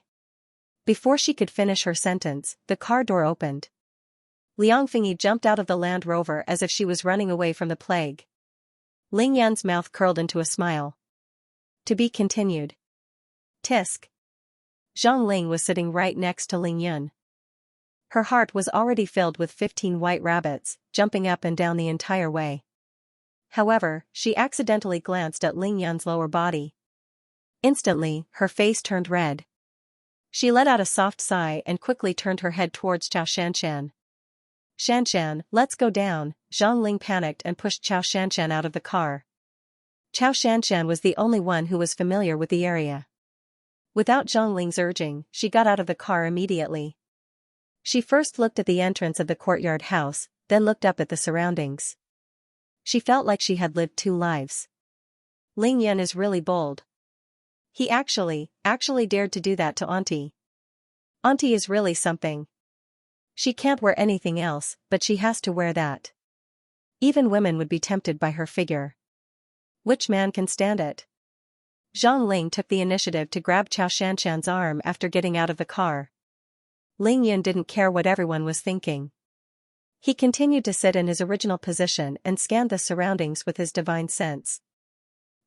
Before she could finish her sentence, the car door opened. Liang Fingyi jumped out of the Land Rover as if she was running away from the plague. Ling Yan's mouth curled into a smile. To be continued. Tisk. Zhang Ling was sitting right next to Ling Yun. Her heart was already filled with 15 white rabbits, jumping up and down the entire way. However, she accidentally glanced at Ling Yun's lower body. Instantly, her face turned red. She let out a soft sigh and quickly turned her head towards Xianxia. Xianxia, let's go down. Zhang Ling panicked and pushed Xianxia out of the car. Xianxia was the only one who was familiar with the area. Without Zhang Ling's urging, she got out of the car immediately. She first looked at the entrance of the courtyard house, then looked up at the surroundings. She felt like she had lived 2 lives. Ling Yun is really bold. He actually dared to do that to Auntie. Auntie is really something. She can't wear anything else, but she has to wear that. Even women would be tempted by her figure. Which man can stand it? Zhang Ling took the initiative to grab Xianxia's arm after getting out of the car. Ling Yun didn't care what everyone was thinking. He continued to sit in his original position and scanned the surroundings with his divine sense.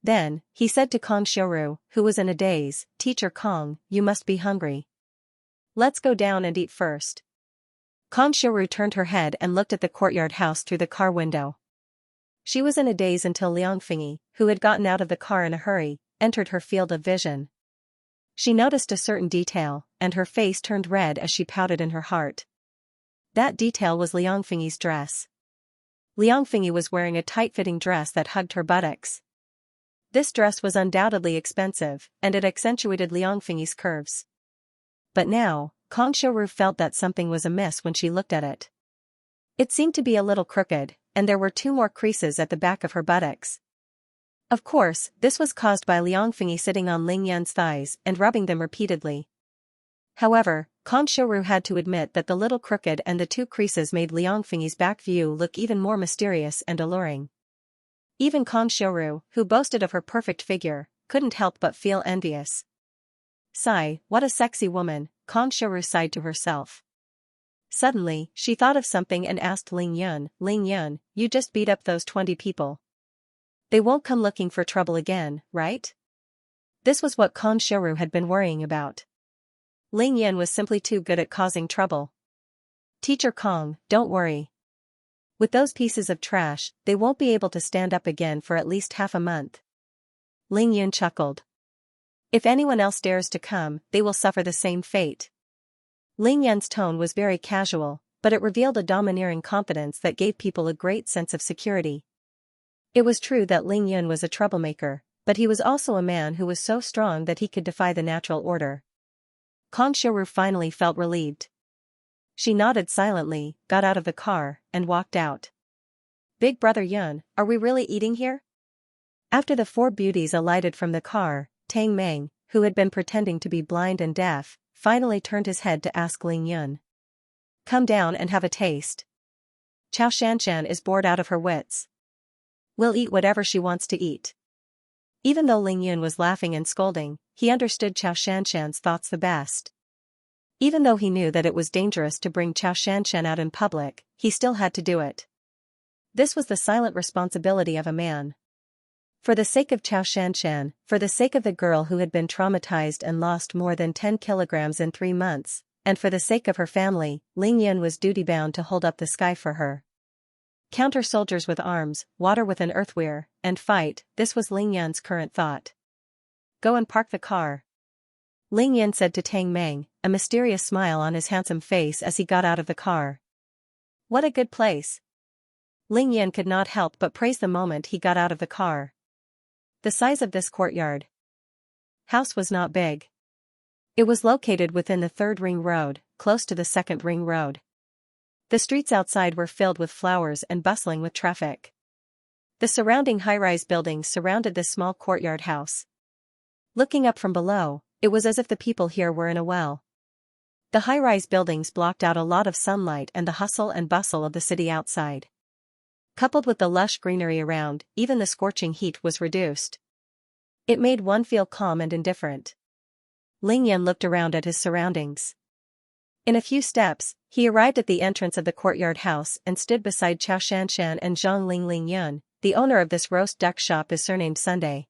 Then, he said to Kong Xiuru, who was in a daze, Teacher Kong, you must be hungry. Let's go down and eat first. Kong Xiuru turned her head and looked at the courtyard house through the car window. She was in a daze until Liang Fingyi, who had gotten out of the car in a hurry, entered her field of vision. She noticed a certain detail, and her face turned red as she pouted in her heart. That detail was Liang Fingyi's dress. Liang Fingyi was wearing a tight-fitting dress that hugged her buttocks. This dress was undoubtedly expensive, and it accentuated Liang Fingyi's curves. But now, Kang Xiaoru felt that something was amiss when she looked at it. It seemed to be a little crooked, and there were 2 more creases at the back of her buttocks. Of course, this was caused by Liang Fingyi sitting on Ling Yun's thighs and rubbing them repeatedly. However, Kang Xiaoru had to admit that the little crooked and the 2 creases made Liang Fingyi's back view look even more mysterious and alluring. Even Kang Xiaoru, who boasted of her perfect figure, couldn't help but feel envious. Sigh, what a sexy woman, Kang Xiaoru sighed to herself. Suddenly, she thought of something and asked Ling Yun, you just beat up those 20 people. They won't come looking for trouble again, right? This was what Kang Xiaoru had been worrying about. Ling Yun was simply too good at causing trouble. Teacher Kang, don't worry. With those pieces of trash, they won't be able to stand up again for at least half a month. Ling Yun chuckled. If anyone else dares to come, they will suffer the same fate. Ling Yun's tone was very casual, but it revealed a domineering confidence that gave people a great sense of security. It was true that Ling Yun was a troublemaker, but he was also a man who was so strong that he could defy the natural order. Kang Xiaoru finally felt relieved. She nodded silently, got out of the car, and walked out. Big brother Yun, are we really eating here? After the 4 beauties alighted from the car, Tang Meng, who had been pretending to be blind and deaf, finally turned his head to ask Ling Yun. Come down and have a taste. Xianxia is bored out of her wits. We'll eat whatever she wants to eat. Even though Ling Yun was laughing and scolding, he understood Xianxia's thoughts the best. Even though he knew that it was dangerous to bring Xianxia out in public, he still had to do it. This was the silent responsibility of a man. For the sake of Xianxia, for the sake of the girl who had been traumatized and lost more than 10 kilograms in 3 months, and for the sake of her family, Ling Yun was duty-bound to hold up the sky for her. Counter soldiers with arms, water with an earthware, and fight, this was Ling Yun's current thought. Go and park the car. Ling Yun said to Tang Meng, a mysterious smile on his handsome face as he got out of the car. What a good place. Ling Yun could not help but praise the moment he got out of the car. The size of this courtyard house was not big. It was located within the 3rd ring road, close to the 2nd ring road. The streets outside were filled with flowers and bustling with traffic. The surrounding high-rise buildings surrounded this small courtyard house. Looking up from below, it was as if the people here were in a well. The high-rise buildings blocked out a lot of sunlight and the hustle and bustle of the city outside. Coupled with the lush greenery around, even the scorching heat was reduced. It made one feel calm and indifferent. Ling Yun looked around at his surroundings. In a few steps, he arrived at the entrance of the courtyard house and stood beside Xianxia and Zhang Ling Yun. The owner of this roast duck shop is surnamed Sunday.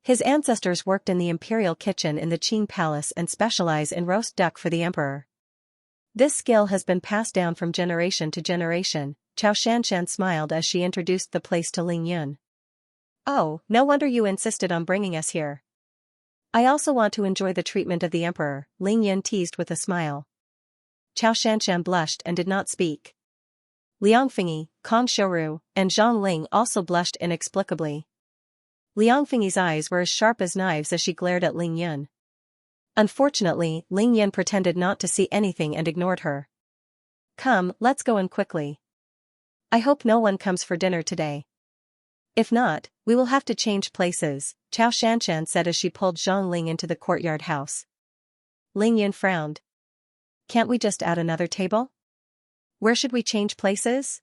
His ancestors worked in the imperial kitchen in the Qing palace and specialize in roast duck for the emperor. This skill has been passed down from generation to generation. Xianxia smiled as she introduced the place to Ling Yun. Oh, no wonder you insisted on bringing us here. I also want to enjoy the treatment of the emperor, Ling Yun teased with a smile. Xianxia blushed and did not speak. Liang Fingyi, Kang Xiaoru, and Zhang Ling also blushed inexplicably. Liang Fingyi's eyes were as sharp as knives as she glared at Ling Yun. Unfortunately, Ling Yun pretended not to see anything and ignored her. Come, let's go in quickly. I hope no one comes for dinner today. If not, we will have to change places, Xianxia said as she pulled Zhang Ling into the courtyard house. Ling Yun frowned. Can't we just add another table? Where should we change places?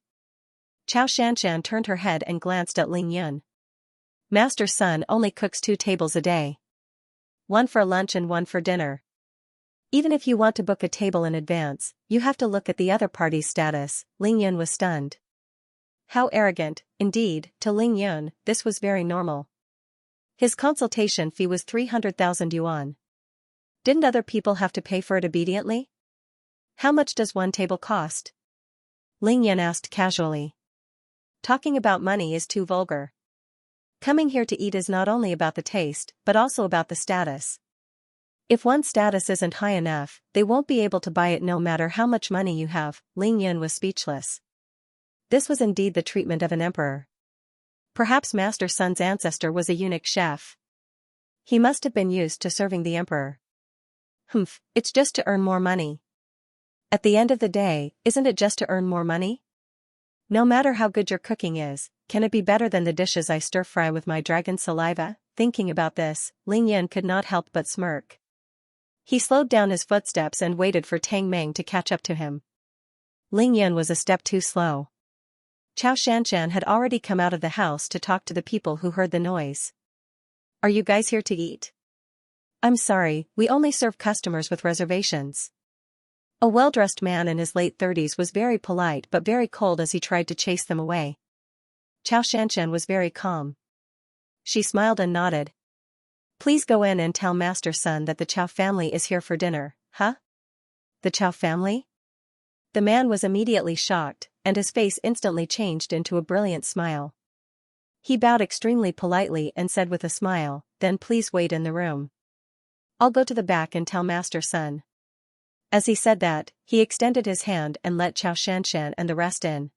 Xianxia turned her head and glanced at Ling Yun. Master's son only cooks 2 tables a day. One for lunch and one for dinner. Even if you want to book a table in advance, you have to look at the other party's status. Ling Yun was stunned. How arrogant, indeed, to Ling Yun, this was very normal. His consultation fee was 300,000 yuan. Didn't other people have to pay for it obediently? How much does one table cost? Ling Yun asked casually. Talking about money is too vulgar. Coming here to eat is not only about the taste, but also about the status. If one's status isn't high enough, they won't be able to buy it no matter how much money you have. Ling Yun was speechless. This was indeed the treatment of an emperor. Perhaps Master Sun's ancestor was a eunuch chef. He must have been used to serving the emperor. Humph, it's just to earn more money. At the end of the day, isn't it just to earn more money? No matter how good your cooking is, can it be better than the dishes I stir-fry with my dragon saliva? Thinking about this, Ling Yun could not help but smirk. He slowed down his footsteps and waited for Tang Meng to catch up to him. Ling Yun was a step too slow. Xianxia had already come out of the house to talk to the people who heard the noise. Are you guys here to eat? I'm sorry, we only serve customers with reservations. A well-dressed man in his late 30s was very polite but very cold as he tried to chase them away. Xianxia was very calm. She smiled and nodded. Please go in and tell Master Sun that the Chow family is here for dinner, huh? The Chow family? The man was immediately shocked, and his face instantly changed into a brilliant smile. He bowed extremely politely and said with a smile, then please wait in the room. I'll go to the back and tell Master Sun. As he said that, he extended his hand and let Xianxia and the rest in.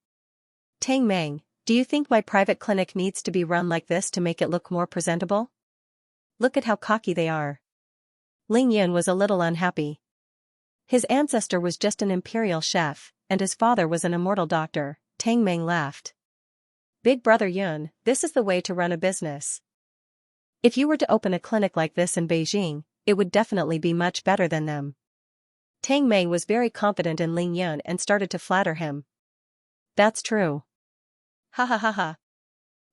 Tang Meng, do you think my private clinic needs to be run like this to make it look more presentable? Look at how cocky they are. Ling Yun was a little unhappy. His ancestor was just an imperial chef, and his father was an immortal doctor. Tang Meng laughed. Big brother Yun, this is the way to run a business. If you were to open a clinic like this in Beijing, it would definitely be much better than them. Tang Meng was very confident in Ling Yun and started to flatter him. That's true. Ha ha ha ha.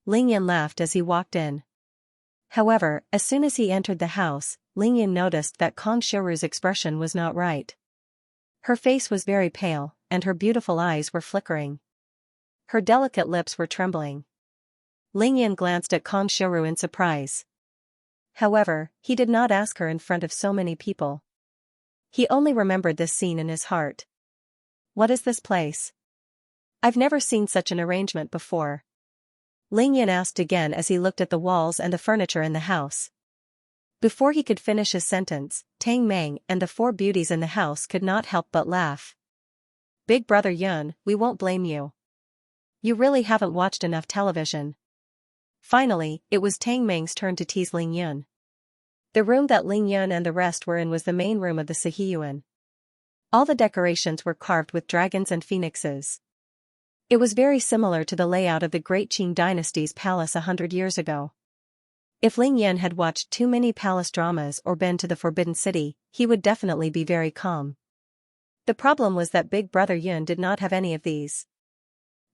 Ling Yun laughed as he walked in. However, as soon as he entered the house, Ling Yun noticed that Kong Shiru's expression was not right. Her face was very pale, and her beautiful eyes were flickering. Her delicate lips were trembling. Ling Yun glanced at Kong Shiru in surprise. However, he did not ask her in front of so many people. He only remembered this scene in his heart. What is this place? I've never seen such an arrangement before. Ling Yun asked again as he looked at the walls and the furniture in the house. Before he could finish his sentence, Tang Meng and the four beauties in the house could not help but laugh. Big brother Yun, we won't blame you. You really haven't watched enough television. Finally, it was Tang Meng's turn to tease Ling Yun. The room that Ling Yun and the rest were in was the main room of the Sihiyuan. All the decorations were carved with dragons and phoenixes. It was very similar to the layout of the Great Qing dynasty's palace 100 years ago. If Ling Yun had watched too many palace dramas or been to the Forbidden City, he would definitely be very calm. The problem was that Big Brother Yun did not have any of these.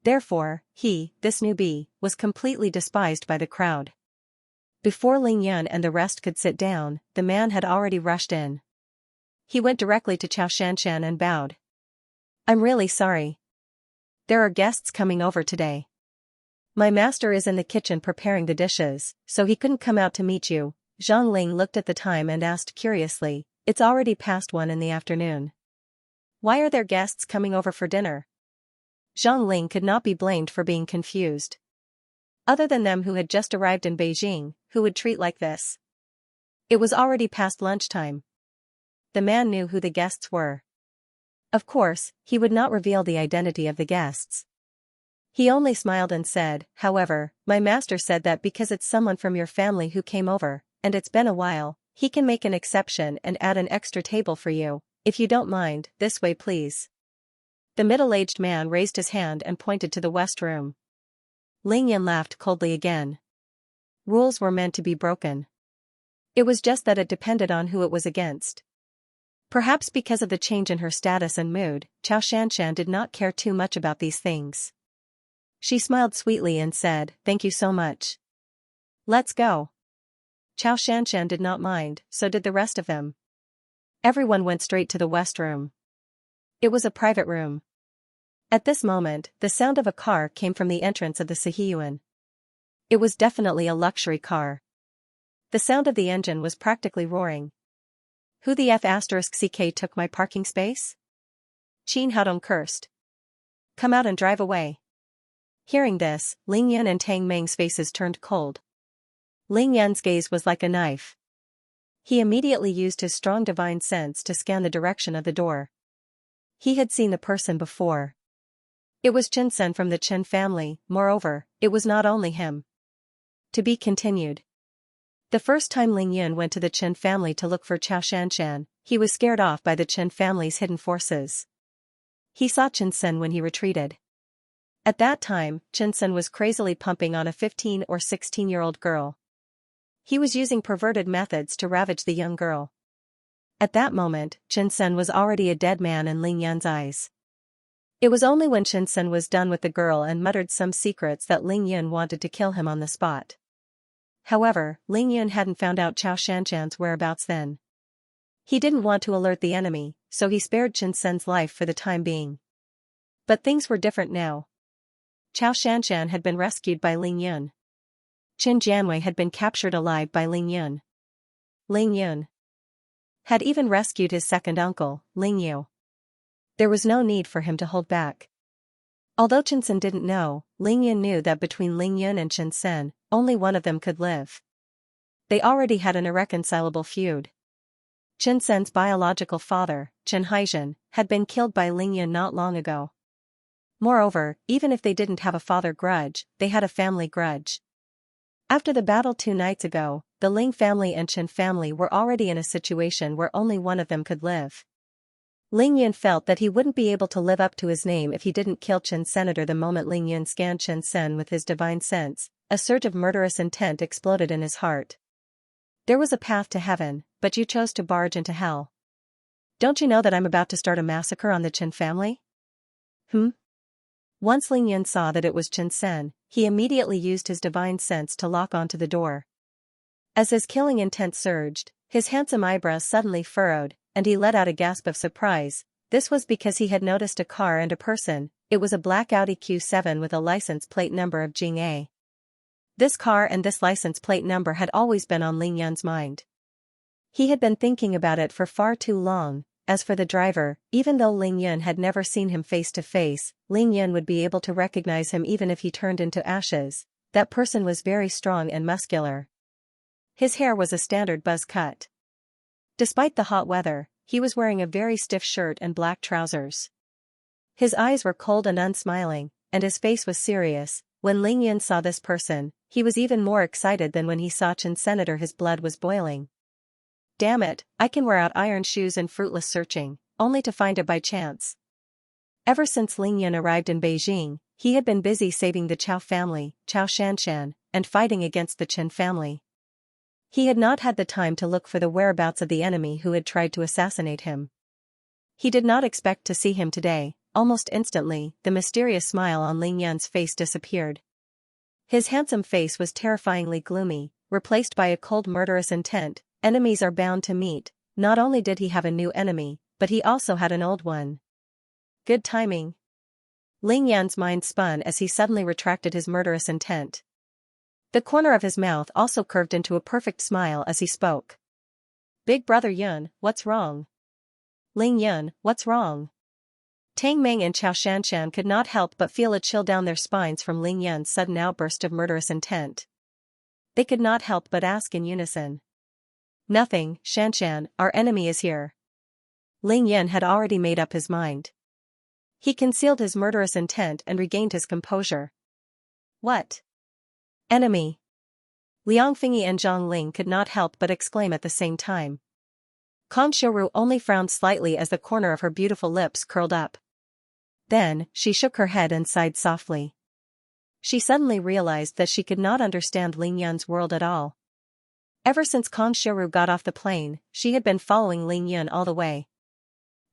Therefore, he, this newbie, was completely despised by the crowd. Before Ling Yun and the rest could sit down, the man had already rushed in. He went directly to Xianxia and bowed. I'm really sorry. There are guests coming over today. My master is in the kitchen preparing the dishes, so he couldn't come out to meet you. Zhang Ling looked at the time and asked curiously, it's already past 1 in the afternoon. Why are there guests coming over for dinner? Zhang Ling could not be blamed for being confused. Other than them who had just arrived in Beijing, who would treat like this? It was already past lunchtime. The man knew who the guests were. Of course, he would not reveal the identity of the guests. He only smiled and said, however, my master said that because it's someone from your family who came over, and it's been a while, he can make an exception and add an extra table for you, if you don't mind, this way please. The middle-aged man raised his hand and pointed to the west room. Ling Yun laughed coldly again. Rules were meant to be broken. It was just that it depended on who it was against. Perhaps because of the change in her status and mood, Xianxia did not care too much about these things. She smiled sweetly and said, thank you so much. Let's go. Xianxia did not mind, so did the rest of them. Everyone went straight to the west room. It was a private room. At this moment, the sound of a car came from the entrance of the Sihiyuan. It was definitely a luxury car. The sound of the engine was practically roaring. Who the F***ck took my parking space? Qin Haodong cursed. Come out and drive away. Hearing this, Ling Yan and Tang Meng's faces turned cold. Ling Yan's gaze was like a knife. He immediately used his strong divine sense to scan the direction of the door. He had seen the person before. It was Chen Sen from the Chen family. Moreover, it was not only him. To be continued. The first time Ling Yan went to the Chen family to look for Xianxia, he was scared off by the Chen family's hidden forces. He saw Chen Sen when he retreated. At that time, Chen Sen was crazily pumping on a 15 or 16-year-old girl. He was using perverted methods to ravage the young girl. At that moment, Chen Sen was already a dead man in Ling Yan's eyes. It was only when Chen Sen was done with the girl and muttered some secrets that Ling Yan wanted to kill him on the spot. However, Ling Yan hadn't found out Xianxia's whereabouts then. He didn't want to alert the enemy, so he spared Chen Sen's life for the time being. But things were different now. Xianxia had been rescued by Ling Yan. Qin Jianwei had been captured alive by Ling Yan. Ling Yan had even rescued his second uncle, Ling Yu. There was no need for him to hold back. Although Chen Sen didn't know, Ling Yan knew that between Ling Yan and Chen Sen, only one of them could live. They already had an irreconcilable feud. Chen Sen's biological father, Chen Haizhen, had been killed by Ling Yan not long ago. Moreover, even if they didn't have a father grudge, they had a family grudge. After the battle 2 nights ago, the Ling family and Chen family were already in a situation where only one of them could live. Ling Yan felt that he wouldn't be able to live up to his name if he didn't kill Chen Senator. The moment Ling Yan scanned Chen Sen with his divine sense, a surge of murderous intent exploded in his heart. There was a path to heaven, but you chose to barge into hell. Don't you know that I'm about to start a massacre on the Chen family? Once Ling Yan saw that it was Chen Sen, he immediately used his divine sense to lock onto the door. As his killing intent surged, his handsome eyebrows suddenly furrowed, and he let out a gasp of surprise. This was because he had noticed a car and a person. It was a black Audi Q7 with a license plate number of Jing'e. This car and this license plate number had always been on Ling Yan's mind. He had been thinking about it for far too long. As for the driver, even though Ling Yan had never seen him face to face, Ling Yan would be able to recognize him even if he turned into ashes. That person was very strong and muscular. His hair was a standard buzz cut. Despite the hot weather, he was wearing a very stiff shirt and black trousers. His eyes were cold and unsmiling, and his face was serious. When Ling Yan saw this person, he was even more excited than when he saw Chen Senator. His blood was boiling. Damn it, I can wear out iron shoes and fruitless searching, only to find it by chance. Ever since Ling Yan arrived in Beijing, he had been busy saving the Chao family, Xianxia, and fighting against the Chen family. He had not had the time to look for the whereabouts of the enemy who had tried to assassinate him. He did not expect to see him today. Almost instantly, the mysterious smile on Ling Yan's face disappeared. His handsome face was terrifyingly gloomy, replaced by a cold murderous intent. Enemies are bound to meet. Not only did he have a new enemy, but he also had an old one. Good timing. Ling Yan's mind spun as he suddenly retracted his murderous intent. The corner of his mouth also curved into a perfect smile as he spoke. Big brother Yun, what's wrong? Ling Yun, what's wrong? Tang Meng and Xianxia could not help but feel a chill down their spines from Ling Yan's sudden outburst of murderous intent. They could not help but ask in unison. Nothing, Xianxia, our enemy is here. Ling Yan had already made up his mind. He concealed his murderous intent and regained his composure. What? Enemy? Liang Fingyi and Zhang Ling could not help but exclaim at the same time. Kong Xiuru only frowned slightly as the corner of her beautiful lips curled up. Then, she shook her head and sighed softly. She suddenly realized that she could not understand Ling Yan's world at all. Ever since Kong Xiuru got off the plane, she had been following Ling Yan all the way.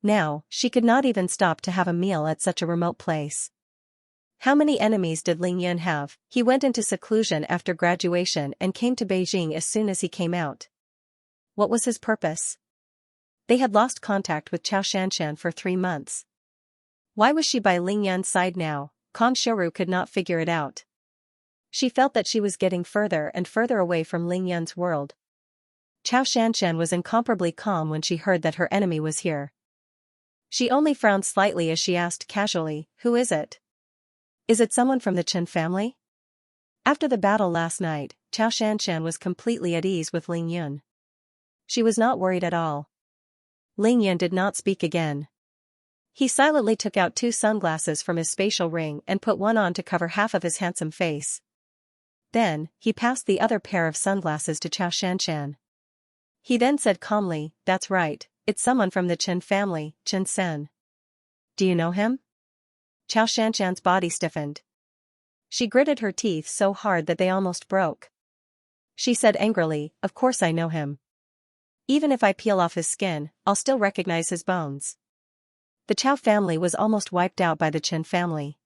Now, she could not even stop to have a meal at such a remote place. How many enemies did Ling Yan have? He went into seclusion after graduation and came to Beijing as soon as he came out. What was his purpose? They had lost contact with Xianxia for 3 months. Why was she by Ling Yan's side now? Kong Xiuru could not figure it out. She felt that she was getting further and further away from Ling Yan's world. Xianxia was incomparably calm when she heard that her enemy was here. She only frowned slightly as she asked casually, "Who is it?" Is it someone from the Qin family? After the battle last night, Xianxia was completely at ease with Ling Yun. She was not worried at all. Ling Yun did not speak again. He silently took out 2 sunglasses from his spatial ring and put one on to cover half of his handsome face. Then, he passed the other pair of sunglasses to Xianxia. He then said calmly, "That's right, it's someone from the Qin family, Qin Sen. Do you know him?" Xianxia's body stiffened. She gritted her teeth so hard that they almost broke. She said angrily, "Of course I know him. Even if I peel off his skin, I'll still recognize his bones." The Chao family was almost wiped out by the Qin family.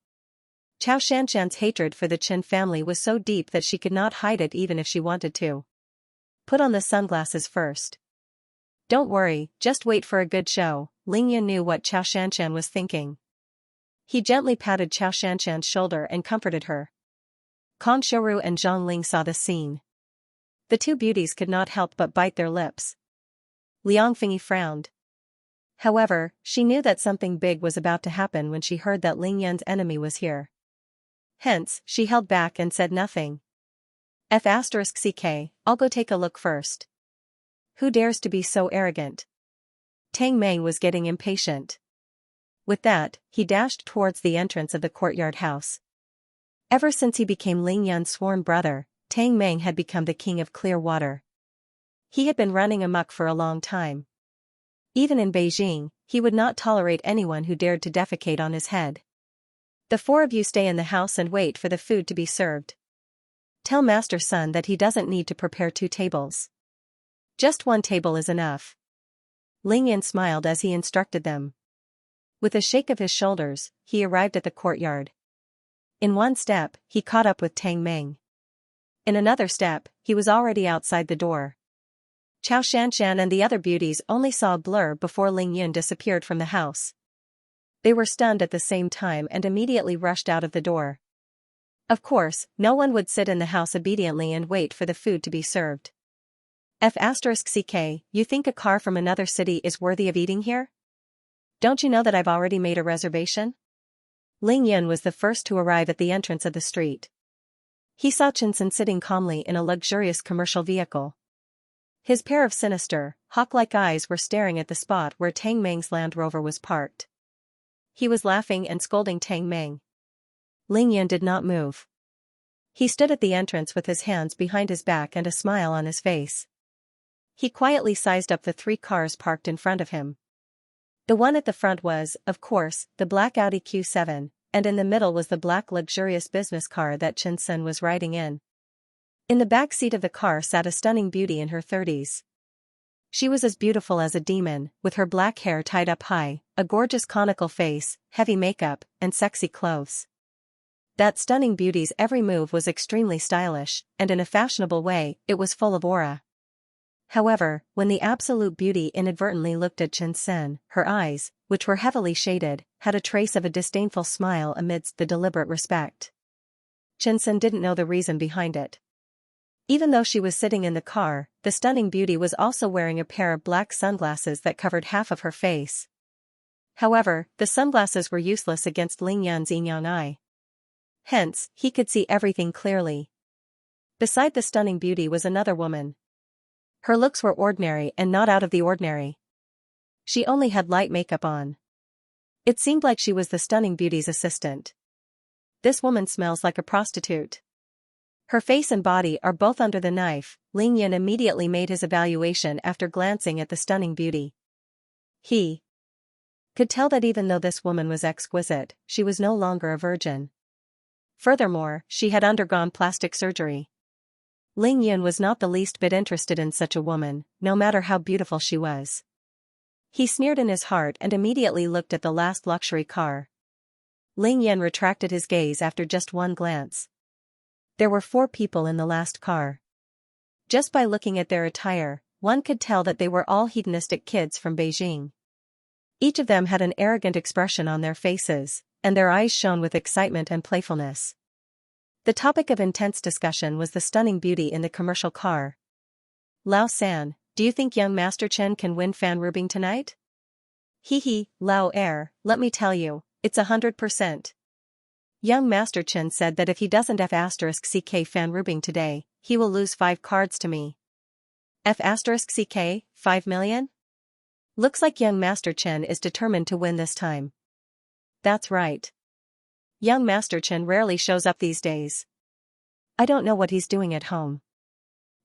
Xianxia's hatred for the Qin family was so deep that she could not hide it even if she wanted to. "Put on the sunglasses first." "Don't worry, just wait for a good show." Ling Yun knew what Xianxia was thinking. He gently patted Xianxia's shoulder and comforted her. Kong Shouru and Zhang Ling saw the scene. The 2 beauties could not help but bite their lips. Liang Fingyi frowned. However, she knew that something big was about to happen when she heard that Ling Yun's enemy was here. Hence, she held back and said nothing. *CK, I'll go take a look first. Who dares to be so arrogant? Tang Meng was getting impatient. With that, he dashed towards the entrance of the courtyard house. Ever since he became Ling Yun's sworn brother, Tang Meng had become the king of clear water. He had been running amok for a long time. Even in Beijing, he would not tolerate anyone who dared to defecate on his head. "The 4 of you stay in the house and wait for the food to be served. Tell Master Sun that he doesn't need to prepare 2 tables. Just 1 table is enough." Ling Yun smiled as he instructed them. With a shake of his shoulders, he arrived at the courtyard. In one step, he caught up with Tang Meng. In another step, he was already outside the door. Xianxia and the other beauties only saw a blur before Ling Yun disappeared from the house. They were stunned at the same time and immediately rushed out of the door. Of course, no one would sit in the house obediently and wait for the food to be served. *CK, you think a car from another city is worthy of eating here? Don't you know that I've already made a reservation? Ling Yun was the first to arrive at the entrance of the street. He saw Chinsen sitting calmly in a luxurious commercial vehicle. His pair of sinister, hawk-like eyes were staring at the spot where Tang Meng's Land Rover was parked. He was laughing and scolding Tang Meng. Ling Yun did not move. He stood at the entrance with his hands behind his back and a smile on his face. He quietly sized up the 3 cars parked in front of him. The one at the front was, of course, the black Audi Q7, and in the middle was the black luxurious business car that Chinsen was riding in. In the back seat of the car sat a stunning beauty in her 30s. She was as beautiful as a demon, with her black hair tied up high, a gorgeous conical face, heavy makeup, and sexy clothes. That stunning beauty's every move was extremely stylish, and in a fashionable way, it was full of aura. However, when the absolute beauty inadvertently looked at Chinsen, her eyes, which were heavily shaded, had a trace of a disdainful smile amidst the deliberate respect. Chinsen didn't know the reason behind it. Even though she was sitting in the car, the stunning beauty was also wearing a pair of black sunglasses that covered half of her face. However, the sunglasses were useless against Ling Yun's yin-yang eye. Hence, he could see everything clearly. Beside the stunning beauty was another woman. Her looks were ordinary and not out of the ordinary. She only had light makeup on. It seemed like she was the stunning beauty's assistant. "This woman smells like a prostitute. Her face and body are both under the knife." Ling Yun immediately made his evaluation after glancing at the stunning beauty. He could tell that even though this woman was exquisite, she was no longer a virgin. Furthermore, she had undergone plastic surgery. Ling Yun was not the least bit interested in such a woman, no matter how beautiful she was. He sneered in his heart and immediately looked at the last luxury car. Ling Yun retracted his gaze after just one glance. There were 4 people in the last car. Just by looking at their attire, one could tell that they were all hedonistic kids from Beijing. Each of them had an arrogant expression on their faces, and their eyes shone with excitement and playfulness. The topic of intense discussion was the stunning beauty in the commercial car. "Lao San, do you think young Master Chen can win Fan Rubing tonight?" "Hee hee, Lao Air, let me tell you, it's 100%. Young Master Chen said that if he doesn't F***ck Fan Rubing today, he will lose 5 cards to me. F***ck, 5 million? Looks like young Master Chen is determined to win this time. That's right. Young Master Chen rarely shows up these days. I don't know what he's doing at home.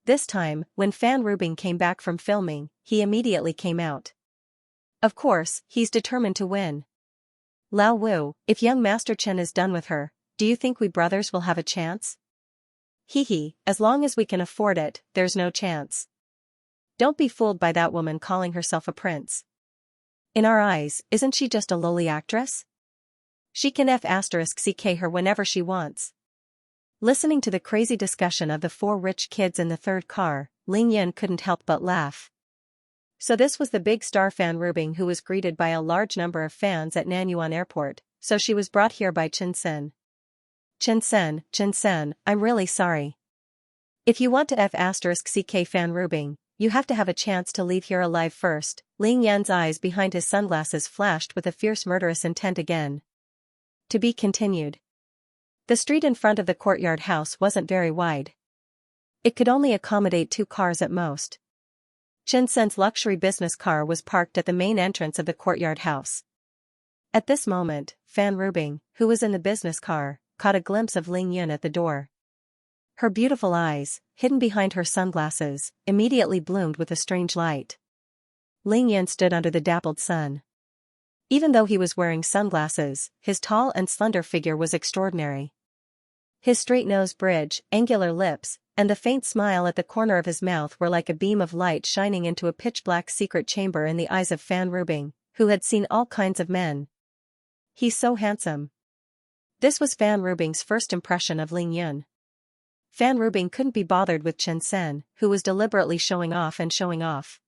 This time, when Fan Rubing came back from filming, he immediately came out. Of course, he's determined to win. Lao Wu, if young Master Chen is done with her, do you think we brothers will have a chance? Hee, as long as we can afford it, there's no chance. Don't be fooled by that woman calling herself a prince. In our eyes, isn't she just a lowly actress? She can F***ck her whenever she wants. Listening to the crazy discussion of the 4 rich kids in the third car, Ling Yan couldn't help but laugh. So this was the big star Fan Rubing who was greeted by a large number of fans at Nanyuan Airport, so she was brought here by Chen Sen. Chen Sen, I'm really sorry. If you want to F***ck Fan Rubing, you have to have a chance to leave here alive first. Ling Yan's eyes behind his sunglasses flashed with a fierce murderous intent again. To be continued. The street in front of the courtyard house wasn't very wide. It could only accommodate 2 cars at most. Chen Sen's luxury business car was parked at the main entrance of the courtyard house. At this moment, Fan Rubing, who was in the business car, caught a glimpse of Ling Yan at the door. Her beautiful eyes, hidden behind her sunglasses, immediately bloomed with a strange light. Ling Yan stood under the dappled sun. Even though he was wearing sunglasses, his tall and slender figure was extraordinary. His straight nose bridge, angular lips, and the faint smile at the corner of his mouth were like a beam of light shining into a pitch-black secret chamber in the eyes of Fan Rubing, who had seen all kinds of men. He's so handsome. This was Fan Rubing's first impression of Ling Yan. Fan Rubing couldn't be bothered with Chen Sen, who was deliberately showing off.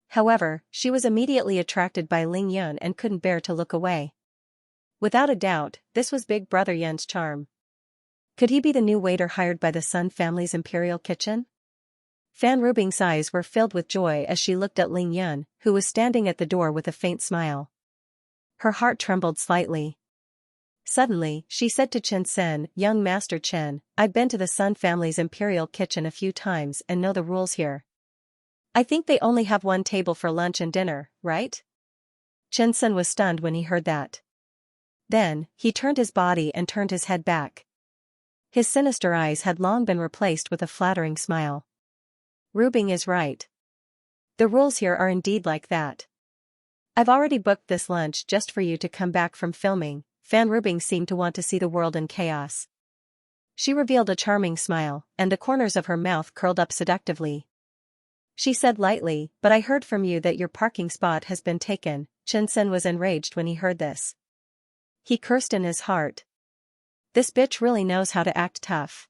However, she was immediately attracted by Ling Yan and couldn't bear to look away. Without a doubt, this was Big Brother Yan's charm. Could he be the new waiter hired by the Sun family's imperial kitchen? Fan Rubing's eyes were filled with joy as she looked at Ling Yan, who was standing at the door with a faint smile. Her heart trembled slightly. Suddenly, she said to Chen Sen, "Young Master Chen, I've been to the Sun family's imperial kitchen a few times and know the rules here. I think they only have 1 table for lunch and dinner, right?" Chen Sen was stunned when he heard that. Then, he turned his body and turned his head back. His sinister eyes had long been replaced with a flattering smile. Rubing is right. The rules here are indeed like that. I've already booked this lunch just for you to come back from filming. Fan Rubing seemed to want to see the world in chaos. She revealed a charming smile, and the corners of her mouth curled up seductively. She said lightly, "But I heard from you that your parking spot has been taken." Chen Sen was enraged when he heard this. He cursed in his heart. This bitch really knows how to act tough.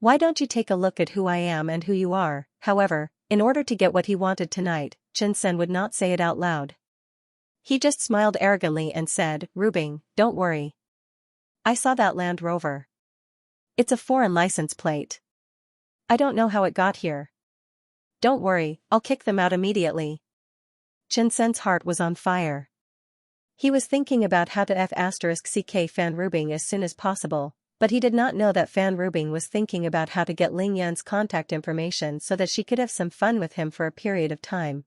Why don't you take a look at who I am and who you are? However, in order to get what he wanted tonight, Chen Sen would not say it out loud. He just smiled arrogantly and said, "Rubing, don't worry. I saw that Land Rover. It's a foreign license plate. I don't know how it got here. Don't worry, I'll kick them out immediately." Chen Sen's heart was on fire. He was thinking about how to F***ck Fan Rubing as soon as possible, but he did not know that Fan Rubing was thinking about how to get Ling Yan's contact information so that she could have some fun with him for a period of time.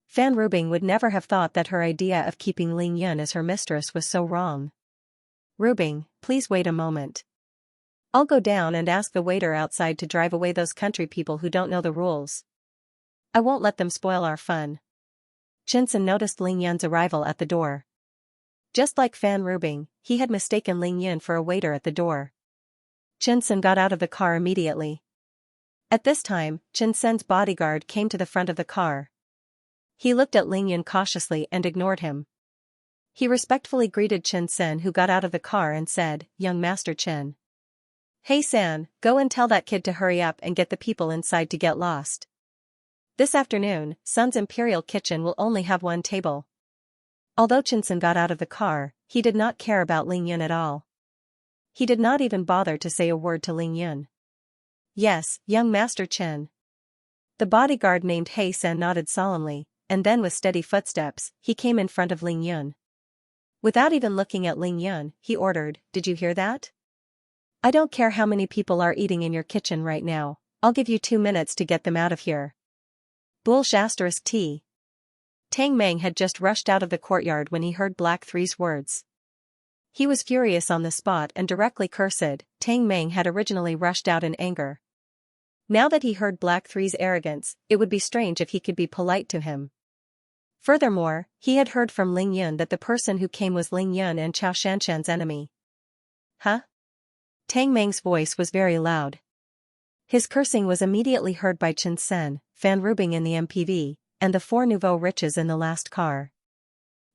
Fan Rubing would never have thought that her idea of keeping Ling Yan as her mistress was so wrong. "Rubing, please wait a moment. I'll go down and ask the waiter outside to drive away those country people who don't know the rules. I won't let them spoil our fun." Chen Sen noticed Ling Yan's arrival at the door. Just like Fan Rubing, he had mistaken Ling Yan for a waiter at the door. Chen Sen got out of the car immediately. At this time, Chen Sen's bodyguard came to the front of the car. He looked at Ling Yan cautiously and ignored him. He respectfully greeted Chen Sen, who got out of the car, and said, "Young Master Chen. Hey San, go and tell that kid to hurry up and get the people inside to get lost. This afternoon, Sun's Imperial Kitchen will only have 1 table." Although Chen Sen got out of the car, he did not care about Ling Yan at all. He did not even bother to say a word to Ling Yan. "Yes, young Master Chen." The bodyguard named He San nodded solemnly, and then with steady footsteps, he came in front of Ling Yan. Without even looking at Ling Yun, he ordered, "Did you hear that? I don't care how many people are eating in your kitchen right now, I'll give you 2 minutes to get them out of here." Bullsh *T. Tang Meng had just rushed out of the courtyard when he heard Black Three's words. He was furious on the spot and directly cursed. Tang Meng had originally rushed out in anger. Now that he heard Black Three's arrogance, it would be strange if he could be polite to him. Furthermore, he had heard from Ling Yun that the person who came was Ling Yun and Chao Shanshan's enemy. Huh? Tang Meng's voice was very loud. His cursing was immediately heard by Chen Sen, Fan Rubing in the MPV, and the 4 nouveau riches in the last car.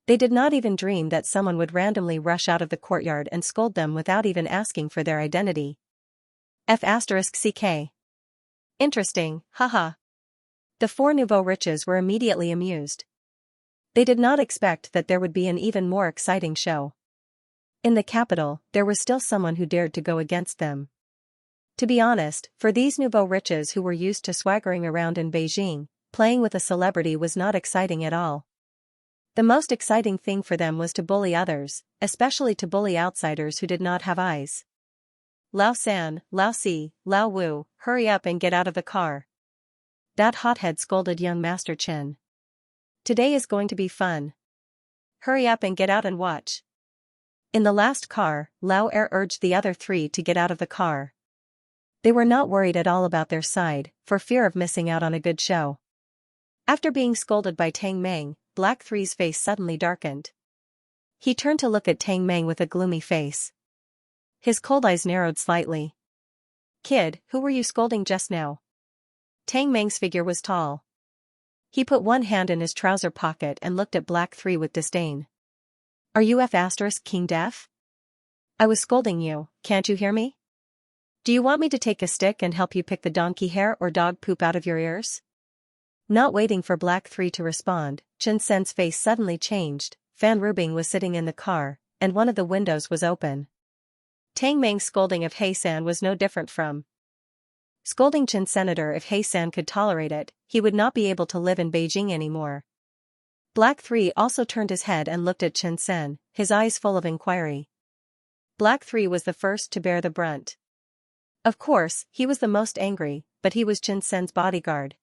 They did not even dream that someone would randomly rush out of the courtyard and scold them without even asking for their identity. F***ck. Interesting, haha. The 4 nouveau riches were immediately amused. They did not expect that there would be an even more exciting show. In the capital, there was still someone who dared to go against them. To be honest, for these nouveau riches who were used to swaggering around in Beijing, playing with a celebrity was not exciting at all. The most exciting thing for them was to bully others, especially to bully outsiders who did not have eyes. "Lao San, Lao Si, Lao Wu, hurry up and get out of the car." That hothead scolded young Master Chen. "Today is going to be fun. Hurry up and get out and watch." In the last car, Lao Er urged the other 3 to get out of the car. They were not worried at all about their side, for fear of missing out on a good show. After being scolded by Tang Meng, Black Three's face suddenly darkened. He turned to look at Tang Meng with a gloomy face. His cold eyes narrowed slightly. "Kid, who were you scolding just now?" Tang Meng's figure was tall. He put one hand in his trouser pocket and looked at Black Three with disdain. "Are you King deaf? I was scolding you, can't you hear me? Do you want me to take a stick and help you pick the donkey hair or dog poop out of your ears?" Not waiting for Black Three to respond, Chen Sen's face suddenly changed. Fan Rubing was sitting in the car, and one of the windows was open. Tang Meng's scolding of He-san was no different from scolding Chen Senator. If He-san could tolerate it, he would not be able to live in Beijing anymore. Black Three also turned his head and looked at Chen Sen, his eyes full of inquiry. Black Three was the first to bear the brunt. Of course, he was the most angry, but he was Chen Sen's bodyguard.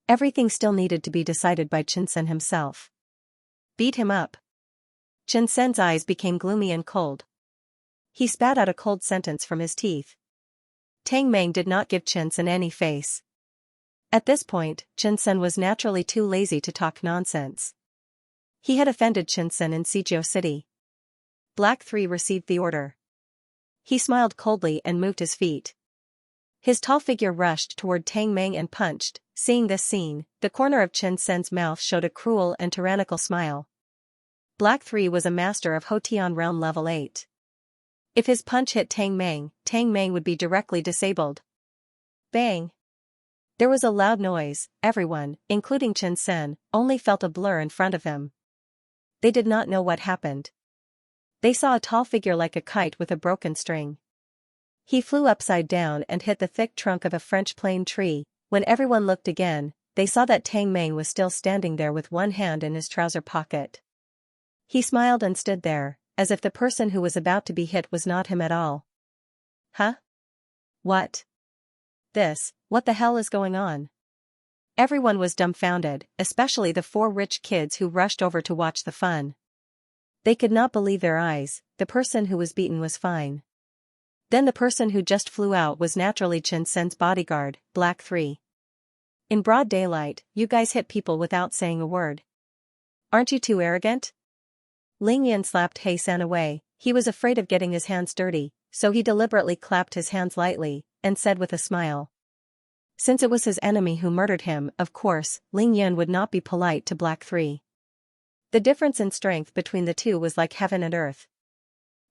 Everything still needed to be decided by Chen Sen himself. Beat him up. Chen Sen's eyes became gloomy and cold. He spat out a cold sentence from his teeth. Tang Meng did not give Chen Sen any face. At this point, Chen Sen was naturally too lazy to talk nonsense. He had offended Chen Sen in Suzhou City. Black Three received the order. He smiled coldly and moved his feet. His tall figure rushed toward Tang Meng and punched. Seeing this scene, the corner of Chen Sen's mouth showed a cruel and tyrannical smile. Black Three was a master of Hotian Realm Level 8. If his punch hit Tang Meng would be directly disabled. Bang! There was a loud noise. Everyone, including Chen Sen, only felt a blur in front of them. They did not know what happened. They saw a tall figure like a kite with a broken string. He flew upside down and hit the thick trunk of a French plane tree. When everyone looked again, they saw that Tang Meng was still standing there with one hand in his trouser pocket. He smiled and stood there, as if the person who was about to be hit was not him at all. Huh? What? What the hell is going on? Everyone was dumbfounded, especially the 4 rich kids who rushed over to watch the fun. They could not believe their eyes. The person who was beaten was fine. Then the person who just flew out was naturally Chen Sen's bodyguard, Black Three. In broad daylight, you guys hit people without saying a word. Aren't you too arrogant? Ling Yan slapped He-san away. He was afraid of getting his hands dirty, so he deliberately clapped his hands lightly, and said with a smile. Since it was his enemy who murdered him, of course, Ling Yan would not be polite to Black Three. The difference in strength between the two was like heaven and earth.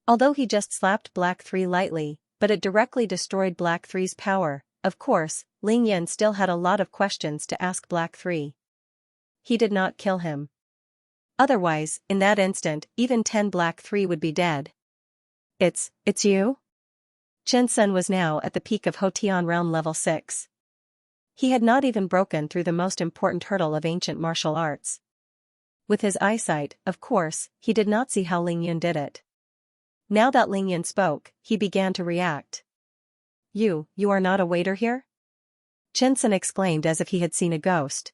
Although he just slapped Black Three lightly, but it directly destroyed Black Three's power. Of course, Ling Yan still had a lot of questions to ask Black Three. He did not kill him. Otherwise, in that instant, even 10 Black Three would be dead. It's you? Chen Sen was now at the peak of Hotian Realm Level 6. He had not even broken through the most important hurdle of ancient martial arts. With his eyesight, of course, he did not see how Ling Yun did it. Now that Ling Yun spoke, he began to react. You are not a waiter here? Chen Sen exclaimed as if he had seen a ghost.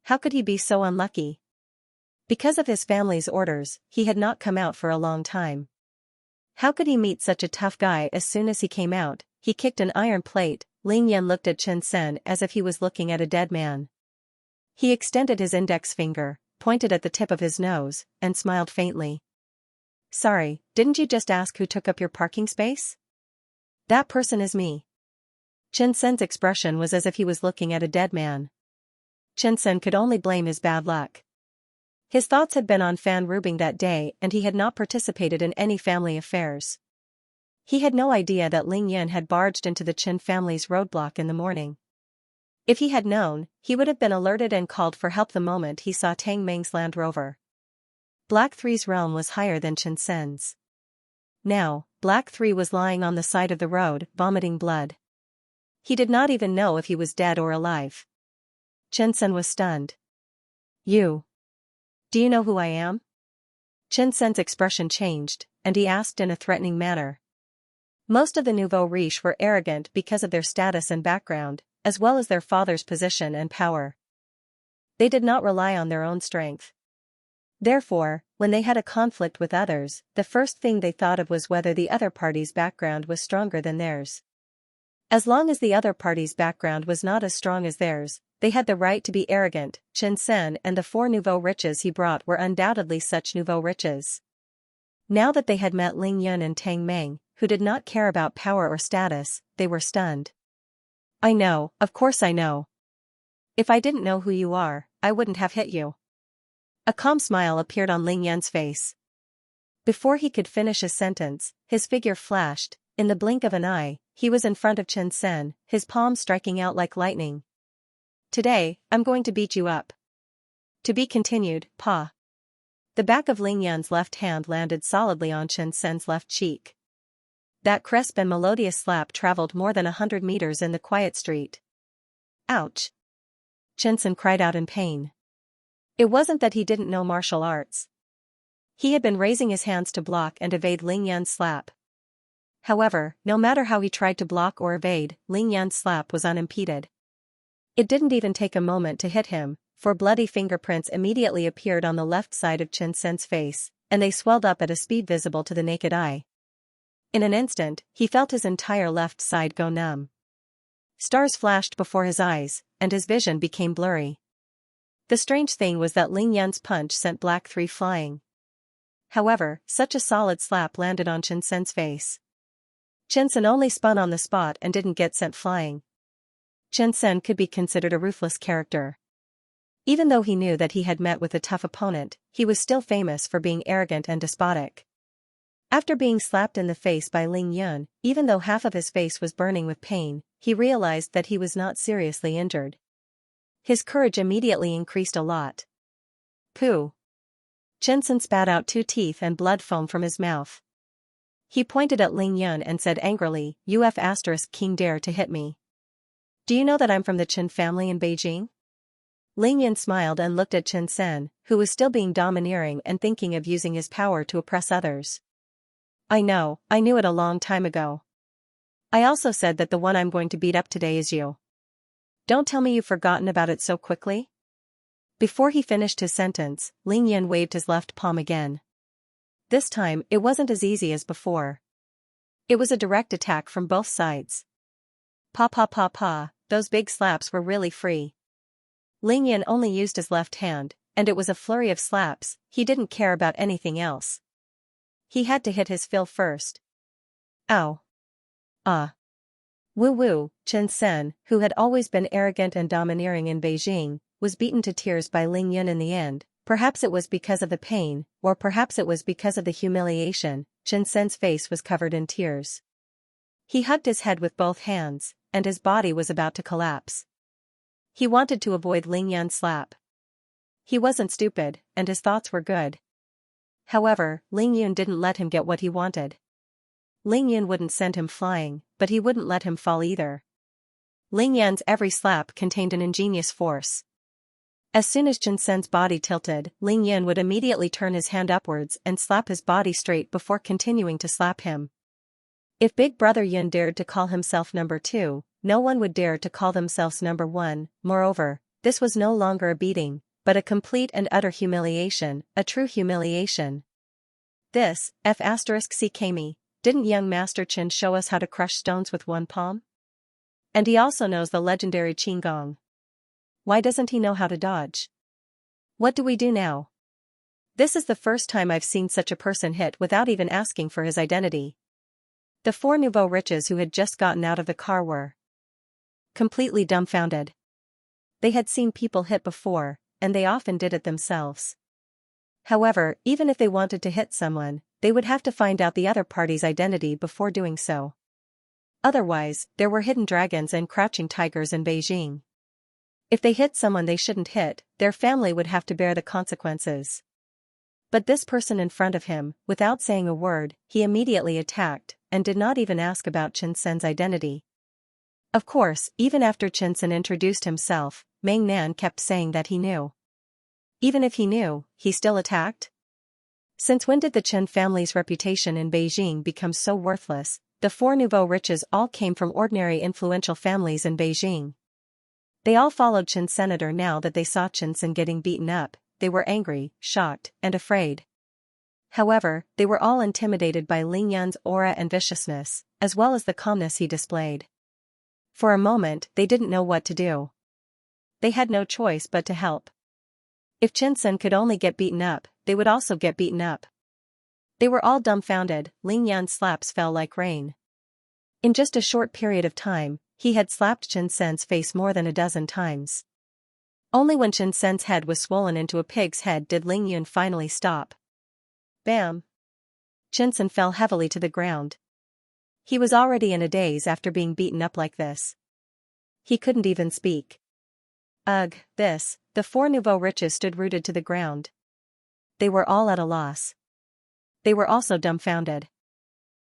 How could he be so unlucky? Because of his family's orders, he had not come out for a long time. How could he meet such a tough guy? As soon as he came out, he kicked an iron plate. Ling Yun looked at Chen Sen as if he was looking at a dead man. He extended his index finger, pointed at the tip of his nose, and smiled faintly. Sorry, didn't you just ask who took up your parking space? That person is me. Chen Sen's expression was as if he was looking at a dead man. Chen Sen could only blame his bad luck. His thoughts had been on Fan Rubing that day and he had not participated in any family affairs. He had no idea that Ling Yun had barged into the Chen family's roadblock in the morning. If he had known, he would have been alerted and called for help the moment he saw Tang Meng's Land Rover. Black 3's realm was higher than Chen Sen's. Now, Black 3 was lying on the side of the road, vomiting blood. He did not even know if he was dead or alive. Chen Sen was stunned. Do you know who I am? Chen Sen's expression changed, and he asked in a threatening manner. Most of the nouveau riche were arrogant because of their status and background, as well as their father's position and power. They did not rely on their own strength. Therefore, when they had a conflict with others, the first thing they thought of was whether the other party's background was stronger than theirs. As long as the other party's background was not as strong as theirs, they had the right to be arrogant. Chen Sen and the 4 nouveau riches he brought were undoubtedly such nouveau riches. Now that they had met Ling Yun and Tang Meng, who did not care about power or status, they were stunned. I know, of course I know. If I didn't know who you are, I wouldn't have hit you. A calm smile appeared on Ling Yun's face. Before he could finish his sentence, his figure flashed. In the blink of an eye, he was in front of Chen Sen, his palms striking out like lightning. Today, I'm going to beat you up. To be continued, Pa. The back of Ling Yun's left hand landed solidly on Chen Sen's left cheek. That crisp and melodious slap traveled more than 100 meters in the quiet street. Ouch! Chen Sen cried out in pain. It wasn't that he didn't know martial arts. He had been raising his hands to block and evade Ling Yun's slap. However, no matter how he tried to block or evade, Ling Yun's slap was unimpeded. It didn't even take a moment to hit him, for bloody fingerprints immediately appeared on the left side of Chen Sen's face, and they swelled up at a speed visible to the naked eye. In an instant, he felt his entire left side go numb. Stars flashed before his eyes, and his vision became blurry. The strange thing was that Ling Yun's punch sent Black 3 flying. However, such a solid slap landed on Chen Sen's face. Chen Sen only spun on the spot and didn't get sent flying. Chen Sen could be considered a ruthless character. Even though he knew that he had met with a tough opponent, he was still famous for being arrogant and despotic. After being slapped in the face by Ling Yun, even though half of his face was burning with pain, he realized that he was not seriously injured. His courage immediately increased a lot. Pooh! Chen Sen spat out 2 teeth and blood foam from his mouth. He pointed at Ling Yun and said angrily, "You King dare to hit me. Do you know that I'm from the Chen family in Beijing?" Ling Yun smiled and looked at Chen Sen, who was still being domineering and thinking of using his power to oppress others. I knew it a long time ago. I also said that the one I'm going to beat up today is you. Don't tell me you've forgotten about it so quickly? Before he finished his sentence, Ling Yun waved his left palm again. This time, it wasn't as easy as before. It was a direct attack from both sides. Pa, those big slaps were really free. Ling Yun only used his left hand, and it was a flurry of slaps. He didn't care about anything else. He had to hit his fill first. Ow. Ah. Woo. Chen Sen, who had always been arrogant and domineering in Beijing, was beaten to tears by Ling Yun in the end. Perhaps it was because of the pain, or perhaps it was because of the humiliation. Chen Sen's face was covered in tears. He hugged his head with both hands, and his body was about to collapse. He wanted to avoid Ling Yun's slap. He wasn't stupid, and his thoughts were good. However, Ling Yun didn't let him get what he wanted. Ling Yun wouldn't send him flying, but he wouldn't let him fall either. Ling Yun's every slap contained an ingenious force. As soon as Chen Sen's body tilted, Ling Yun would immediately turn his hand upwards and slap his body straight before continuing to slap him. If Big Brother Yun dared to call himself number 2, no one would dare to call themselves number 1. Moreover, this was no longer a beating, but a complete and utter humiliation, a true humiliation. This, F***ck didn't young Master Chen show us how to crush stones with one palm? And he also knows the legendary Qigong. Why doesn't he know how to dodge? What do we do now? This is the first time I've seen such a person hit without even asking for his identity. The four nouveau riches who had just gotten out of the car were completely dumbfounded. They had seen people hit before, and they often did it themselves. However, even if they wanted to hit someone, they would have to find out the other party's identity before doing so. Otherwise, there were hidden dragons and crouching tigers in Beijing. If they hit someone they shouldn't hit, their family would have to bear the consequences. But this person in front of him, without saying a word, he immediately attacked, and did not even ask about Chen Sen's identity. Of course, even after Chen Sen introduced himself, Meng Nan kept saying that he knew. Even if he knew, he still attacked? Since when did the Chen family's reputation in Beijing become so worthless? The four nouveau riches all came from ordinary influential families in Beijing. They all followed Chen's senator now that they saw Chen Sen getting beaten up. They were angry, shocked, and afraid. However, they were all intimidated by Ling Yun's aura and viciousness, as well as the calmness he displayed. For a moment, they didn't know what to do. They had no choice but to help. If Chen Sen could only get beaten up, they would also get beaten up. They were all dumbfounded. Ling Yun's slaps fell like rain. In just a short period of time, he had slapped Chen Sen's face more than a dozen times. Only when Chen Sen's head was swollen into a pig's head did Ling Yun finally stop. Bam! Chen Sen fell heavily to the ground. He was already in a daze after being beaten up like this. He couldn't even speak. Ugh, this, the four nouveau riches stood rooted to the ground. They were all at a loss. They were also dumbfounded.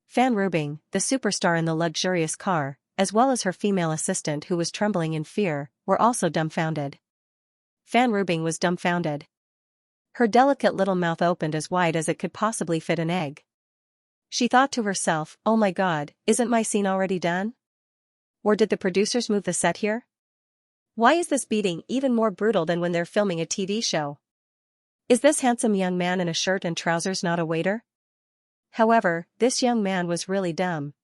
Fan Rubing, the superstar in the luxurious car, as well as her female assistant who was trembling in fear, were also dumbfounded. Fan Rubing was dumbfounded. Her delicate little mouth opened as wide as it could possibly fit an egg. She thought to herself, oh my god, isn't my scene already done? Or did the producers move the set here? Why is this beating even more brutal than when they're filming a TV show? Is this handsome young man in a shirt and trousers not a waiter? However, this young man was really dumb.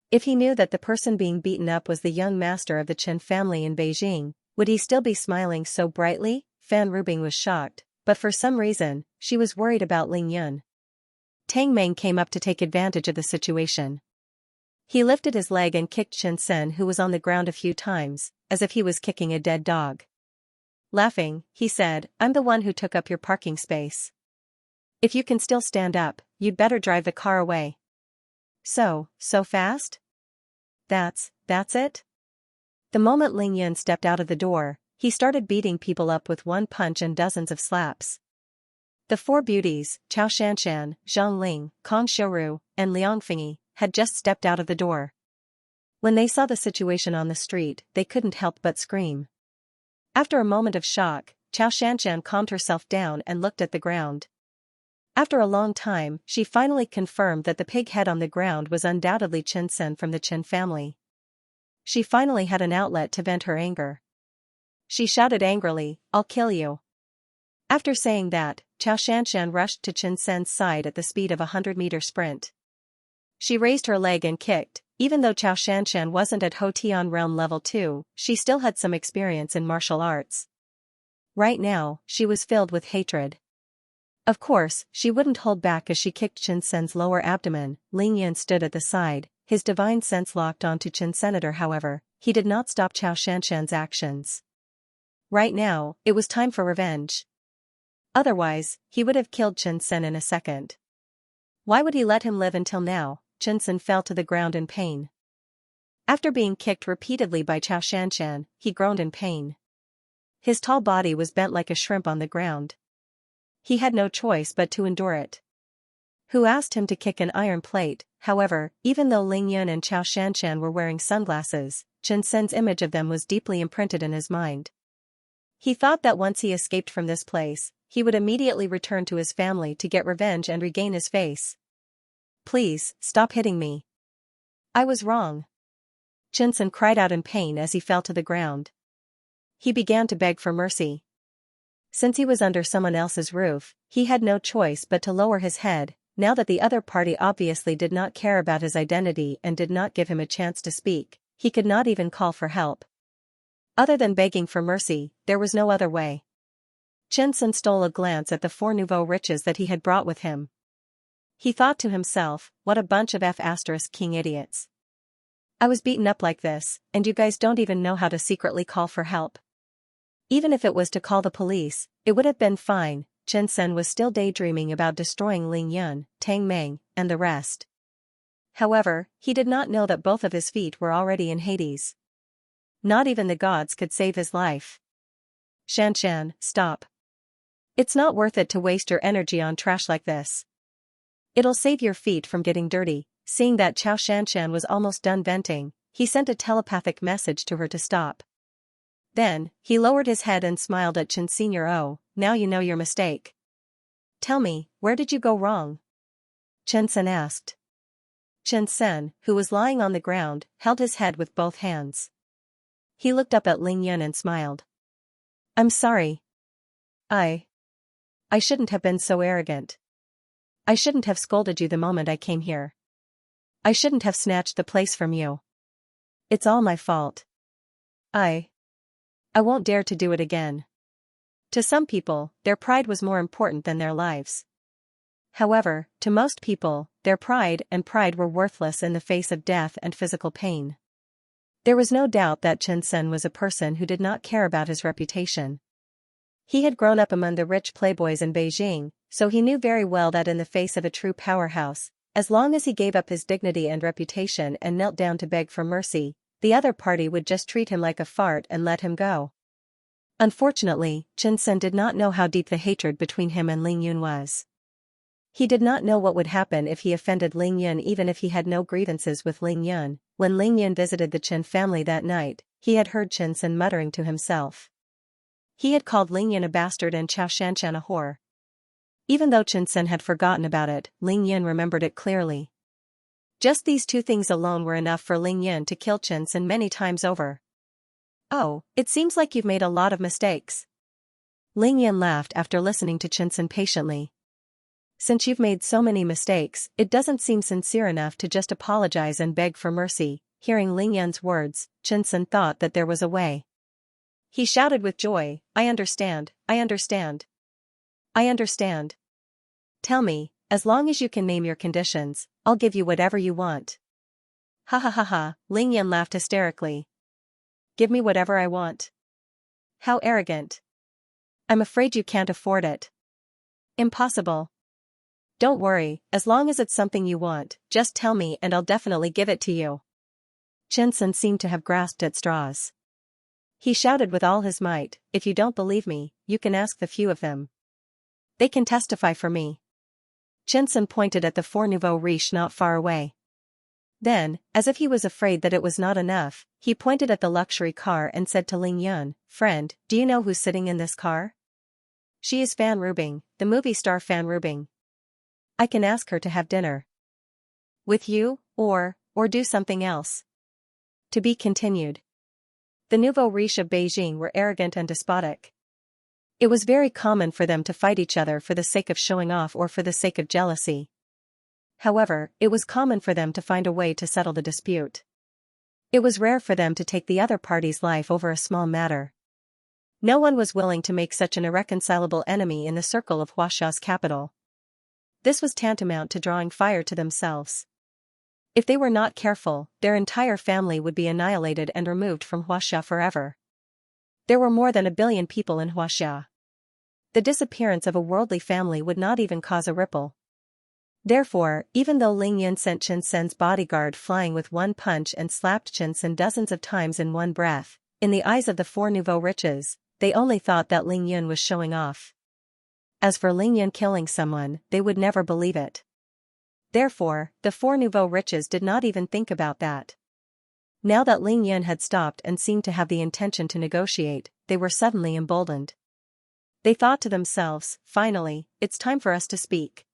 If he knew that the person being beaten up was the young master of the Chen family in Beijing, would he still be smiling so brightly? Fan Rubing was shocked, but for some reason, she was worried about Ling Yun. Tang Meng came up to take advantage of the situation. He lifted his leg and kicked Chen Sen, who was on the ground, a few times, as if he was kicking a dead dog. Laughing, he said, I'm the one who took up your parking space. If you can still stand up, you'd better drive the car away. So fast? That's it? The moment Ling Yun stepped out of the door, he started beating people up with one punch and dozens of slaps. The four beauties, Chao Shanshan, Zhang Ling, Kong Xiuru, and Liang Fingyi, had just stepped out of the door. When they saw the situation on the street, they couldn't help but scream. After a moment of shock, Chao Shanshan calmed herself down and looked at the ground. After a long time, she finally confirmed that the pig head on the ground was undoubtedly Chen Sen from the Chen family. She finally had an outlet to vent her anger. She shouted angrily, I'll kill you. After saying that, Chao Shanshan rushed to Chen Sen's side at the speed of a 100-meter sprint. She raised her leg and kicked. Even though Chao Shanshan wasn't at Hotian Realm Level 2, she still had some experience in martial arts. Right now, she was filled with hatred. Of course, she wouldn't hold back as she kicked Chen Sen's lower abdomen. Ling Yun stood at the side, his divine sense locked onto Chen Senator. However, he did not stop Chao Shanshan's actions. Right now, it was time for revenge. Otherwise, he would have killed Chen Sen in a second. Why would he let him live until now? Chen Sen fell to the ground in pain. After being kicked repeatedly by Chao Shanshan, he groaned in pain. His tall body was bent like a shrimp on the ground. He had no choice but to endure it. Who asked him to kick an iron plate? However, even though Ling Yun and Chao Shanshan were wearing sunglasses, Chen Sen's image of them was deeply imprinted in his mind. He thought that once he escaped from this place, he would immediately return to his family to get revenge and regain his face. Please, stop hitting me. I was wrong. Xianxia cried out in pain as he fell to the ground. He began to beg for mercy. Since he was under someone else's roof, he had no choice but to lower his head, now that the other party obviously did not care about his identity and did not give him a chance to speak. He could not even call for help. Other than begging for mercy, there was no other way. Xianxia stole a glance at the 4 nouveaux riches that he had brought with him. He thought to himself, what a bunch of F***king idiots. I was beaten up like this, and you guys don't even know how to secretly call for help. Even if it was to call the police, it would have been fine. Xianxia was still daydreaming about destroying Ling Yun, Tang Meng, and the rest. However, he did not know that both of his feet were already in Hades. Not even the gods could save his life. Xianxia, stop. It's not worth it to waste your energy on trash like this. It'll save your feet from getting dirty. Seeing that Xianxia was almost done venting, he sent a telepathic message to her to stop. Then, he lowered his head and smiled at Chen Senior. Oh, now you know your mistake. Tell me, where did you go wrong? Xianxia asked. Xianxia, who was lying on the ground, held his head with both hands. He looked up at Ling Yun and smiled. I'm sorry. I shouldn't have been so arrogant. I shouldn't have scolded you the moment I came here. I shouldn't have snatched the place from you. It's all my fault. I won't dare to do it again. To some people, their pride was more important than their lives. However, to most people, their pride were worthless in the face of death and physical pain. There was no doubt that Xianxia was a person who did not care about his reputation. He had grown up among the rich playboys in Beijing, so he knew very well that in the face of a true powerhouse, as long as he gave up his dignity and reputation and knelt down to beg for mercy, the other party would just treat him like a fart and let him go. Unfortunately, Xianxia did not know how deep the hatred between him and Ling Yun was. He did not know what would happen if he offended Ling Yun even if he had no grievances with Ling Yun. When Ling Yun visited the Chen family that night, he had heard Xianxia muttering to himself. He had called Ling Yun a bastard and Xianxia a whore. Even though Xianxia had forgotten about it, Ling Yun remembered it clearly. Just these two things alone were enough for Ling Yun to kill Xianxia many times over. Oh, it seems like you've made a lot of mistakes. Ling Yun laughed after listening to Xianxia patiently. Since you've made so many mistakes, it doesn't seem sincere enough to just apologize and beg for mercy. Hearing Ling Yun's words, Xianxia thought that there was a way. He shouted with joy, I understand, I understand. I understand. Tell me, as long as you can name your conditions, I'll give you whatever you want. Ha ha ha ha, Ling Yun laughed hysterically. Give me whatever I want. How arrogant. I'm afraid you can't afford it. Impossible. Don't worry, as long as it's something you want, just tell me and I'll definitely give it to you. Xianxia seemed to have grasped at straws. He shouted with all his might, if you don't believe me, you can ask the few of them. They can testify for me. Xianxia pointed at the 4 nouveaux riches not far away. Then, as if he was afraid that it was not enough, he pointed at the luxury car and said to Ling Yun, Friend, do you know who's sitting in this car? She is Fan Rubing, the movie star Fan Rubing. I can ask her to have dinner with you, or do something else. To be continued. The nouveaux riches of Beijing were arrogant and despotic. It was very common for them to fight each other for the sake of showing off or for the sake of jealousy. However, it was common for them to find a way to settle the dispute. It was rare for them to take the other party's life over a small matter. No one was willing to make such an irreconcilable enemy in the circle of Huaxia's capital. This was tantamount to drawing fire to themselves. If they were not careful, their entire family would be annihilated and removed from Huaxia forever. There were more than 1 billion people in Huaxia. The disappearance of a worldly family would not even cause a ripple. Therefore, even though Ling Yun sent Xianxia's bodyguard flying with one punch and slapped Xianxia dozens of times in one breath, in the eyes of the 4 nouveaux riches, they only thought that Ling Yun was showing off. As for Ling Yun killing someone, they would never believe it. Therefore, the 4 nouveaux riches did not even think about that. Now that Ling Yun had stopped and seemed to have the intention to negotiate, they were suddenly emboldened. They thought to themselves, finally, it's time for us to speak.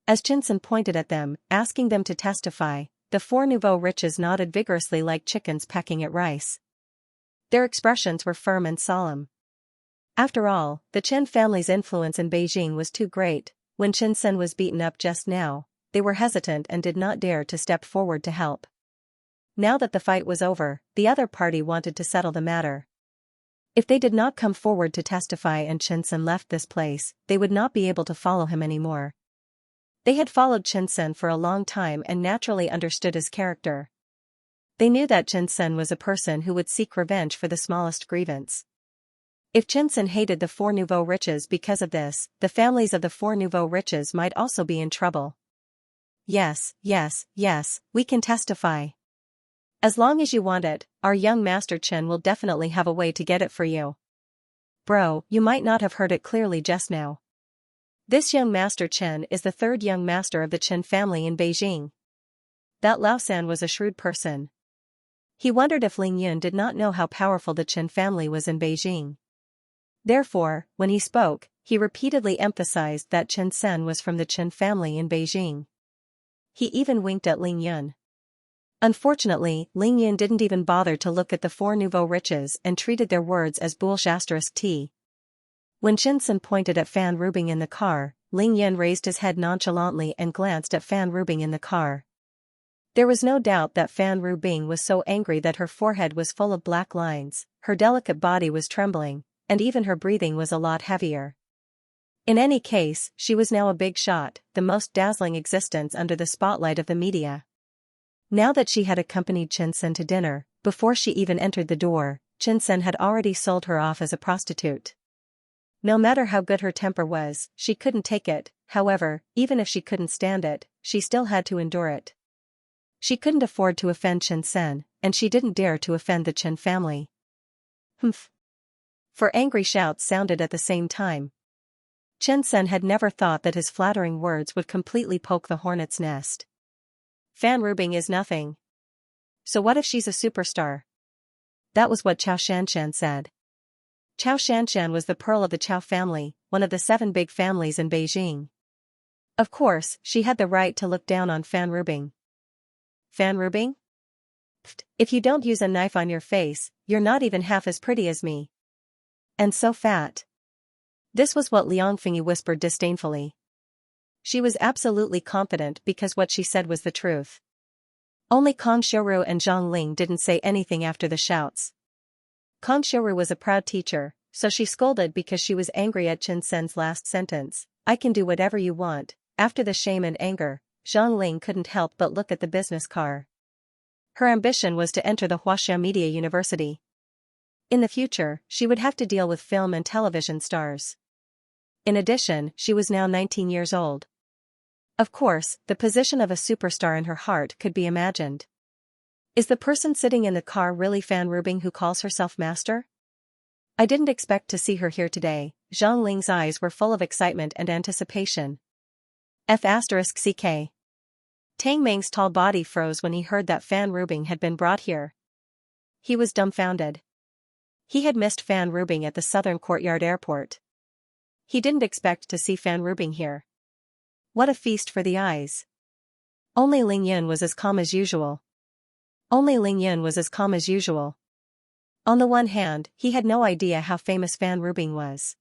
As Chinsen pointed at them, asking them to testify, the four nouveau riches nodded vigorously like chickens pecking at rice. Their expressions were firm and solemn. After all, the Chen family's influence in Beijing was too great. When Chinsen was beaten up just now, they were hesitant and did not dare to step forward to help. Now that the fight was over, the other party wanted to settle the matter. If they did not come forward to testify and Chinsen left this place, they would not be able to follow him anymore. They had followed Chinsen for a long time and naturally understood his character. They knew that Chinsen was a person who would seek revenge for the smallest grievance. If Chinsen hated the four nouveau riches because of this, the families of the four nouveau riches might also be in trouble. Yes, yes, yes, we can testify. As long as you want it, our young master Chen will definitely have a way to get it for you. Bro, you might not have heard it clearly just now. This young master Chen is the third young master of the Chen family in Beijing. That Lao San was a shrewd person. He wondered if Ling Yun did not know how powerful the Chen family was in Beijing. Therefore, when he spoke, he repeatedly emphasized that Chen Sen was from the Chen family in Beijing. He even winked at Ling Yun. Unfortunately, Ling Yun didn't even bother to look at the four nouveau riches and treated their words as bullshit. When Chinsen pointed at Fan Rubing in the car, Ling Yun raised his head nonchalantly and glanced at Fan Rubing in the car. There was no doubt that Fan Rubing was so angry that her forehead was full of black lines, her delicate body was trembling, and even her breathing was a lot heavier. In any case, she was now a big shot, the most dazzling existence under the spotlight of the media. Now that she had accompanied Chinsen to dinner, before she even entered the door, Chinsen had already sold her off as a prostitute. No matter how good her temper was, she couldn't take it. However, even if she couldn't stand it, she still had to endure it. She couldn't afford to offend Chinsen, and she didn't dare to offend the Chen family. Humph. For angry shouts sounded at the same time. Chinsen had never thought that his flattering words would completely poke the hornet's nest. Fan Rubing is nothing. So what if she's a superstar? That was what Chao Shanshan said. Chao Shanshan was the pearl of the Chao family, one of the 7 big families in Beijing. Of course, she had the right to look down on Fan Rubing. Fan Rubing? Pfft, if you don't use a knife on your face, you're not even half as pretty as me. And so fat. This was what Liang Fingyi whispered disdainfully. She was absolutely confident because what she said was the truth. Only Kong Xiuru and Zhang Ling didn't say anything after the shouts. Kong Xiuru was a proud teacher, so she scolded because she was angry at Chinsen's last sentence, "I can do whatever you want." After the shame and anger, Zhang Ling couldn't help but look at the business car. Her ambition was to enter the Huaxia Media University. In the future, she would have to deal with film and television stars. In addition, she was now 19 years old. Of course, the position of a superstar in her heart could be imagined. Is the person sitting in the car really Fan Rubing who calls herself master? I didn't expect to see her here today. Zhang Ling's eyes were full of excitement and anticipation. F***ck. Tang Meng's tall body froze when he heard that Fan Rubing had been brought here. He was dumbfounded. He had missed Fan Rubing at the Southern Courtyard Airport. He didn't expect to see Fan Rubing here. What a feast for the eyes. Only Ling Yun was as calm as usual. On the one hand, he had no idea how famous Fan Rubing was.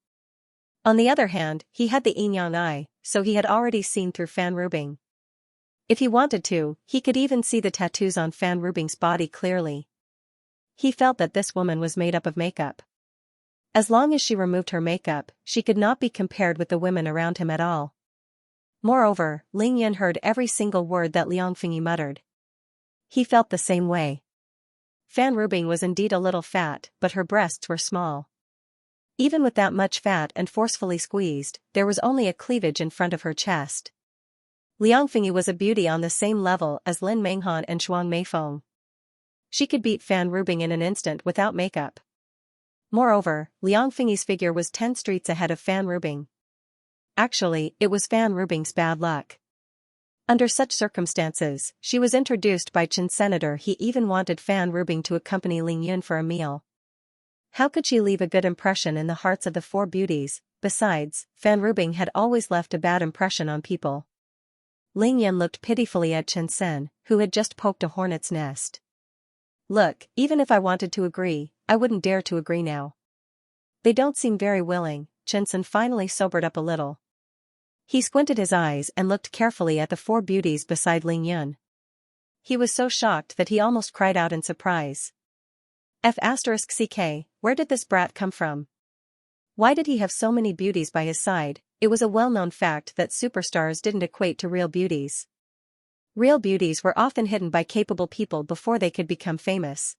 On the other hand, he had the yin-yang eye, so he had already seen through Fan Rubing. If he wanted to, he could even see the tattoos on Fan Rubing's body clearly. He felt that this woman was made up of makeup. As long as she removed her makeup, she could not be compared with the women around him at all. Moreover, Ling Yun heard every single word that Liang Fingyi muttered. He felt the same way. Fan Rubing was indeed a little fat, but her breasts were small. Even with that much fat and forcefully squeezed, there was only a cleavage in front of her chest. Liang Fingyi was a beauty on the same level as Lin Menghan and Shuang Meifeng. She could beat Fan Rubing in an instant without makeup. Moreover, Liang Fingyi's figure was 10 streets ahead of Fan Rubing. Actually, it was Fan Rubing's bad luck. Under such circumstances, she was introduced by Chen Senator. He even wanted Fan Rubing to accompany Ling Yun for a meal. How could she leave a good impression in the hearts of the four beauties? Besides, Fan Rubing had always left a bad impression on people. Ling Yan looked pitifully at Chen Sen, who had just poked a hornet's nest. Look, even if I wanted to agree, I wouldn't dare to agree now. They don't seem very willing. Chen Sen finally sobered up a little. He squinted his eyes and looked carefully at the four beauties beside Ling Yan. He was so shocked that he almost cried out in surprise. F***ck, where did this brat come from? Why did he have so many beauties by his side? It was a well-known fact that superstars didn't equate to real beauties. Real beauties were often hidden by capable people before they could become famous.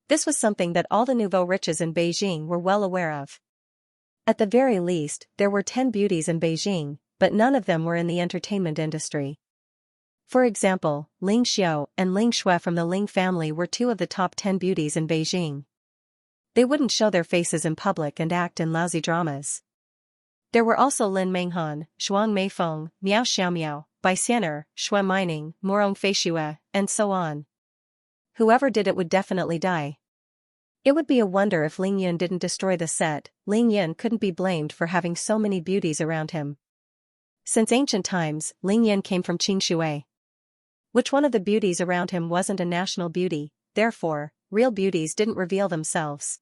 This was something that all the nouveau riches in Beijing were well aware of. At the very least, there were 10 beauties in Beijing, but none of them were in the entertainment industry. For example, Ling Xiao and Ling Shui from the Ling family were 2 of the top 10 beauties in Beijing. They wouldn't show their faces in public and act in lousy dramas. There were also Lin Menghan, Zhuang Meifeng, Miao Xiaomiao, Bai Xianer, Shui Mining, Morong Feishue, and so on. Whoever did it would definitely die. It would be a wonder if Ling Yan didn't destroy the set. Ling Yan couldn't be blamed for having so many beauties around him. Since ancient times, Ling Yan came from Qingshui. Which one of the beauties around him wasn't a national beauty? Therefore, real beauties didn't reveal themselves.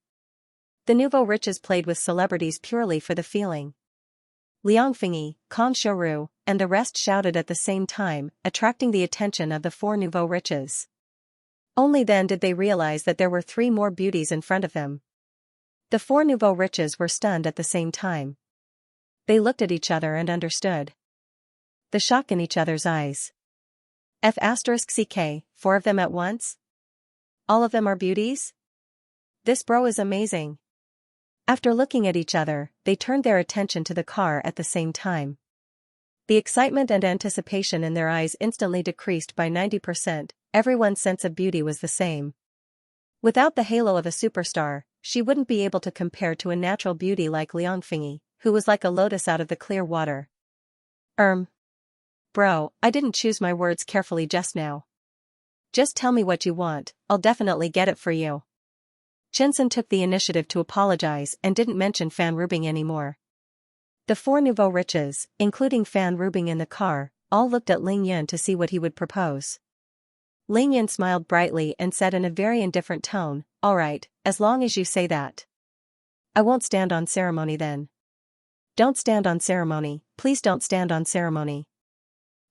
The nouveau riches played with celebrities purely for the feeling. Liang Fingyi, Kong Shouru, and the rest shouted at the same time, attracting the attention of the 4 nouveau riches. Only then did they realize that there were 3 more beauties in front of them. The 4 nouveau riches were stunned at the same time. They looked at each other and understood the shock in each other's eyes. F***ck, 4 of them at once? All of them are beauties? This bro is amazing. After looking at each other, they turned their attention to the car at the same time. The excitement and anticipation in their eyes instantly decreased by 90%, everyone's sense of beauty was the same. Without the halo of a superstar, she wouldn't be able to compare to a natural beauty like Liang Fingyi, who was like a lotus out of the clear water. Bro, I didn't choose my words carefully just now. Just tell me what you want, I'll definitely get it for you. Chen Sen took the initiative to apologize and didn't mention Fan Rubing anymore. The 4 nouveau riches, including Fan Rubing in the car, all looked at Ling Yan to see what he would propose. Ling Yan smiled brightly and said in a very indifferent tone, "Alright, as long as you say that. I won't stand on ceremony then." "Don't stand on ceremony, please don't stand on ceremony.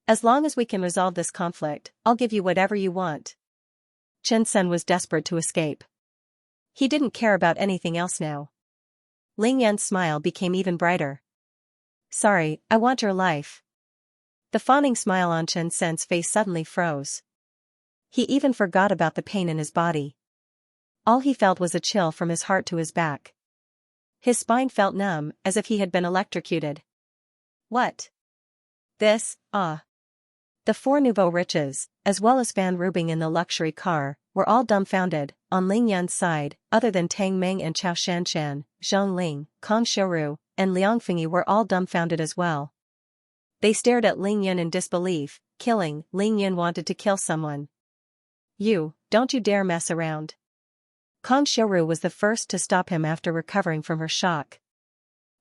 As long as we can resolve this conflict, I'll give you whatever you want." Chen Sen was desperate to escape. He didn't care about anything else now. Ling Yan's smile became even brighter. "Sorry, I want your life." The fawning smile on Chen Sen's face suddenly froze. He even forgot about the pain in his body. All he felt was a chill from his heart to his back. His spine felt numb, as if he had been electrocuted. What? This, The 4 nouveau riches, as well as Fan Rubing in the luxury car, were all dumbfounded. On Ling Yan's side, other than Tang Meng and Chao Shanshan, Zhang Ling, Kong Shouru, and Liang Fingyi were all dumbfounded as well. They stared at Ling Yan in disbelief. Killing, Ling Yan wanted to kill someone. Don't you dare mess around. Kong Shouru was the first to stop him after recovering from her shock.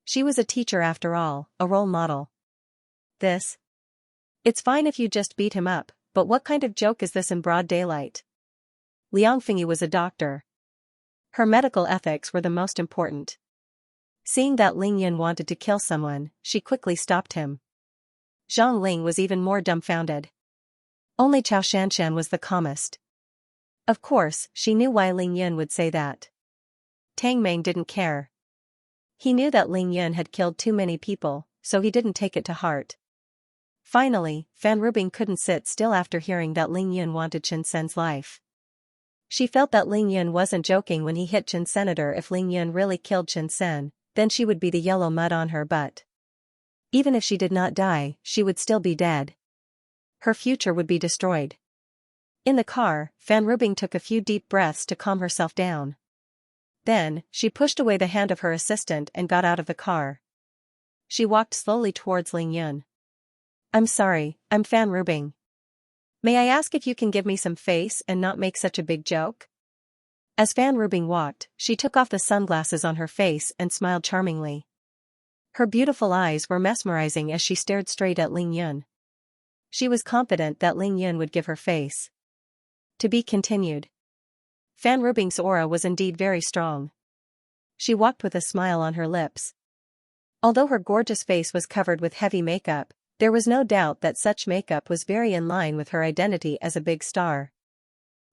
She was a teacher after all, a role model. It's fine if you just beat him up, but what kind of joke is this in broad daylight? Liang Fingyi was a doctor. Her medical ethics were the most important. Seeing that Ling Yan wanted to kill someone, she quickly stopped him. Zhang Ling was even more dumbfounded. Only Chao Shanshan was the calmest. Of course, she knew why Ling Yan would say that. Tang Meng didn't care. He knew that Ling Yan had killed too many people, so he didn't take it to heart. Finally, Fan Rubing couldn't sit still after hearing that Ling Yan wanted Chen Sen's life. She felt that Ling Yan wasn't joking when he hit Chen Senator. If Ling Yan really killed Chen Sen, then she would be the yellow mud on her butt. Even if she did not die, she would still be dead. Her future would be destroyed. In the car, Fan Rubing took a few deep breaths to calm herself down. Then, she pushed away the hand of her assistant and got out of the car. She walked slowly towards Ling Yan. "I'm sorry, I'm Fan Rubing. May I ask if you can give me some face and not make such a big joke?" As Fan Rubing walked, she took off the sunglasses on her face and smiled charmingly. Her beautiful eyes were mesmerizing as she stared straight at Ling Yun. She was confident that Ling Yun would give her face. To be continued. Fan Rubing's aura was indeed very strong. She walked with a smile on her lips. Although her gorgeous face was covered with heavy makeup, there was no doubt that such makeup was very in line with her identity as a big star.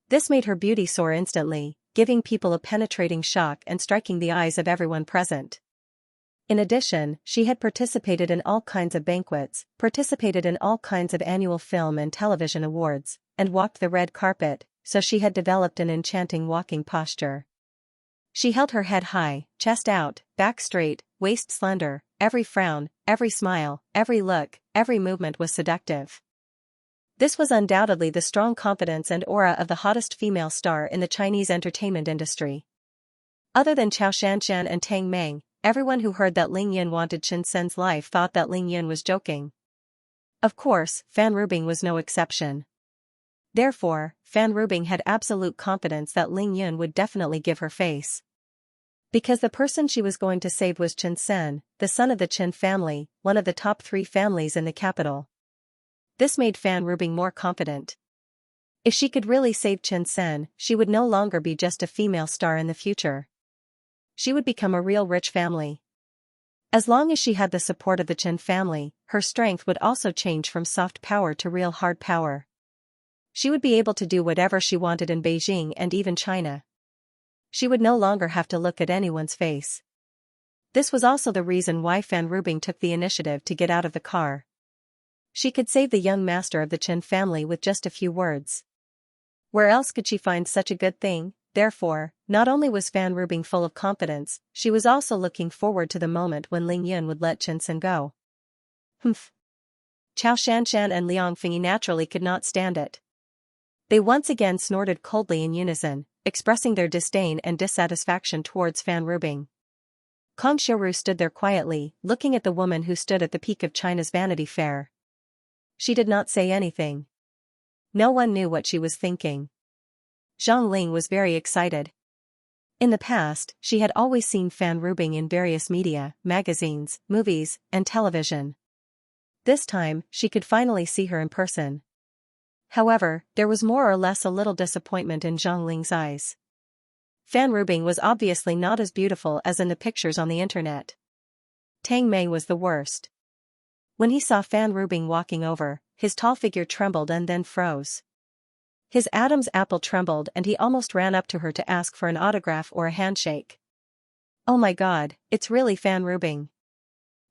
This made her beauty soar instantly, giving people a penetrating shock and striking the eyes of everyone present. In addition, she had participated in all kinds of banquets, participated in all kinds of annual film and television awards, and walked the red carpet, so she had developed an enchanting walking posture. She held her head high, chest out, back straight, waist slender, every frown, every smile, every look, every movement was seductive. This was undoubtedly the strong confidence and aura of the hottest female star in the Chinese entertainment industry. Other than Xianxia and Tang Meng, everyone who heard that Ling Yun wanted Chen Sen's life thought that Ling Yun was joking. Of course, Fan Rubing was no exception. Therefore, Fan Rubing had absolute confidence that Ling Yun would definitely give her face. Because the person she was going to save was Chen Sen, the son of the Chen family, one of the top 3 families in the capital. This made Fan Rubing more confident. If she could really save Chen Sen, she would no longer be just a female star in the future. She would become a real rich family. As long as she had the support of the Chen family, her strength would also change from soft power to real hard power. She would be able to do whatever she wanted in Beijing and even China. She would no longer have to look at anyone's face. This was also the reason why Fan Rubing took the initiative to get out of the car. She could save the young master of the Chen family with just a few words. Where else could she find such a good thing? Therefore, not only was Fan Rubing full of confidence, she was also looking forward to the moment when Ling Yun would let Chen Sen go. Humph. Chao Shanshan and Liang Fingyi naturally could not stand it. They once again snorted coldly in unison, expressing their disdain and dissatisfaction towards Fan Rubing. Kong Xiuru stood there quietly, looking at the woman who stood at the peak of China's Vanity Fair. She did not say anything. No one knew what she was thinking. Zhang Ling was very excited. In the past, she had always seen Fan Rubing in various media, magazines, movies, and television. This time, she could finally see her in person. However, there was more or less a little disappointment in Zhang Ling's eyes. Fan Rubing was obviously not as beautiful as in the pictures on the internet. Tang Mei was the worst. When he saw Fan Rubing walking over, his tall figure trembled and then froze. His Adam's apple trembled and he almost ran up to her to ask for an autograph or a handshake. Oh my god, it's really Fan Rubing.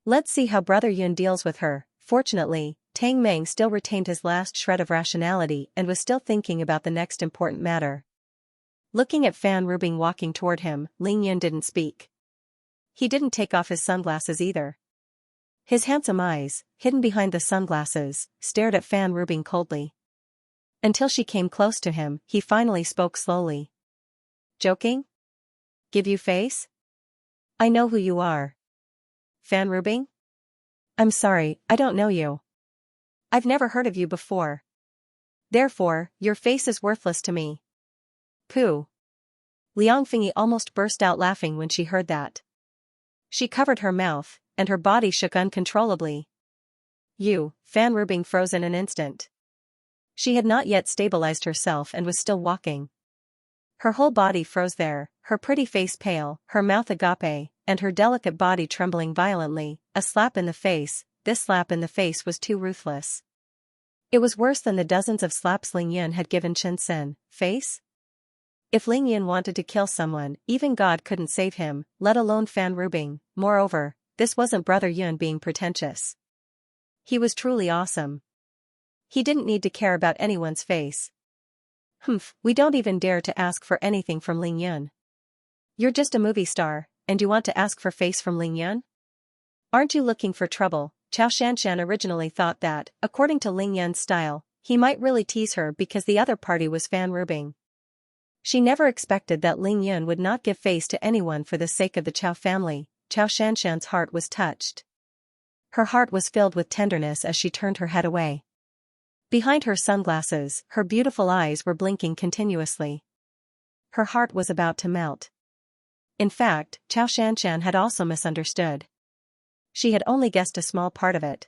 Let's see how Brother Yun deals with her. Fortunately, Tang Meng still retained his last shred of rationality and was still thinking about the next important matter. Looking at Fan Rubing walking toward him, Ling Yun didn't speak. He didn't take off his sunglasses either. His handsome eyes, hidden behind the sunglasses, stared at Fan Rubing coldly. Until she came close to him, he finally spoke slowly. Joking? Give you face? I know who you are. Fan Rubing? I'm sorry, I don't know you. I've never heard of you before. Therefore, your face is worthless to me. Pooh. Liang Fingyi almost burst out laughing when she heard that. She covered her mouth, and her body shook uncontrollably. Fan Rubing froze in an instant. She had not yet stabilized herself and was still walking. Her whole body froze there, her pretty face pale, her mouth agape, and her delicate body trembling violently. A slap in the face. This slap in the face was too ruthless. It was worse than the dozens of slaps Ling Yun had given Chen Sen. Face? If Ling Yun wanted to kill someone, even God couldn't save him, let alone Fan Rubing. Moreover, this wasn't Brother Yun being pretentious. He was truly awesome. He didn't need to care about anyone's face. Humph, we don't even dare to ask for anything from Ling Yun. You're just a movie star, and you want to ask for face from Ling Yun? Aren't you looking for trouble? Chao Shanshan originally thought that, according to Ling Yun's style, he might really tease her because the other party was Fan Rubing. She never expected that Ling Yun would not give face to anyone for the sake of the Chao family. Chao Shanshan's heart was touched. Her heart was filled with tenderness as she turned her head away. Behind her sunglasses, her beautiful eyes were blinking continuously. Her heart was about to melt. In fact, Xianxia had also misunderstood. She had only guessed a small part of it.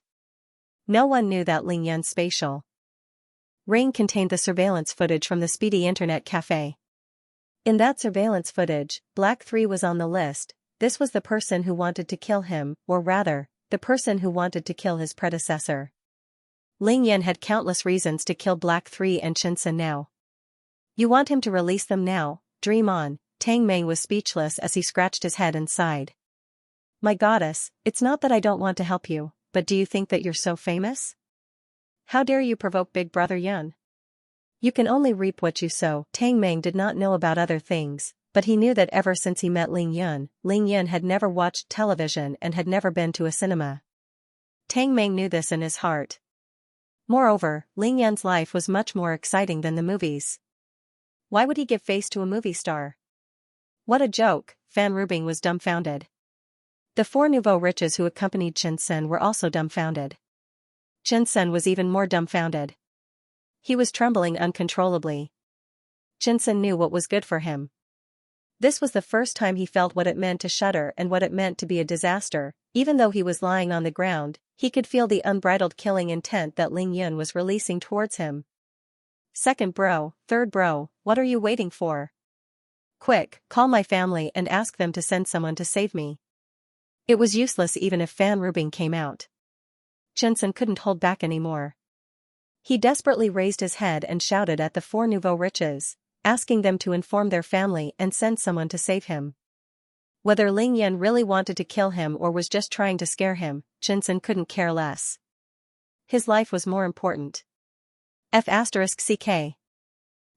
No one knew that Ling Yan's spatial ring contained the surveillance footage from the speedy internet cafe. In that surveillance footage, Black 3 was on the list. This was the person who wanted to kill him, or rather, the person who wanted to kill his predecessor. Ling Yan had countless reasons to kill Black 3 and Xianxia now. You want him to release them now? Dream on. Tang Meng was speechless as he scratched his head and sighed. My goddess, it's not that I don't want to help you, but do you think that you're so famous? How dare you provoke Big Brother Yun? You can only reap what you sow. Tang Meng did not know about other things, but he knew that ever since he met Ling Yun had never watched television and had never been to a cinema. Tang Meng knew this in his heart. Moreover, Ling Yun's life was much more exciting than the movies. Why would he give face to a movie star? What a joke, Fan Rubing was dumbfounded. The four nouveau riches who accompanied Xianxia were also dumbfounded. Xianxia was even more dumbfounded. He was trembling uncontrollably. Xianxia knew what was good for him. This was the first time he felt what it meant to shudder and what it meant to be a disaster. Even though he was lying on the ground, he could feel the unbridled killing intent that Ling Yun was releasing towards him. Second bro, third bro, what are you waiting for? Quick, call my family and ask them to send someone to save me. It was useless even if Fan Rubing came out. Xianxia couldn't hold back anymore. He desperately raised his head and shouted at the four nouveau riches, asking them to inform their family and send someone to save him. Whether Ling Yan really wanted to kill him or was just trying to scare him, Xianxia couldn't care less. His life was more important. F***ck.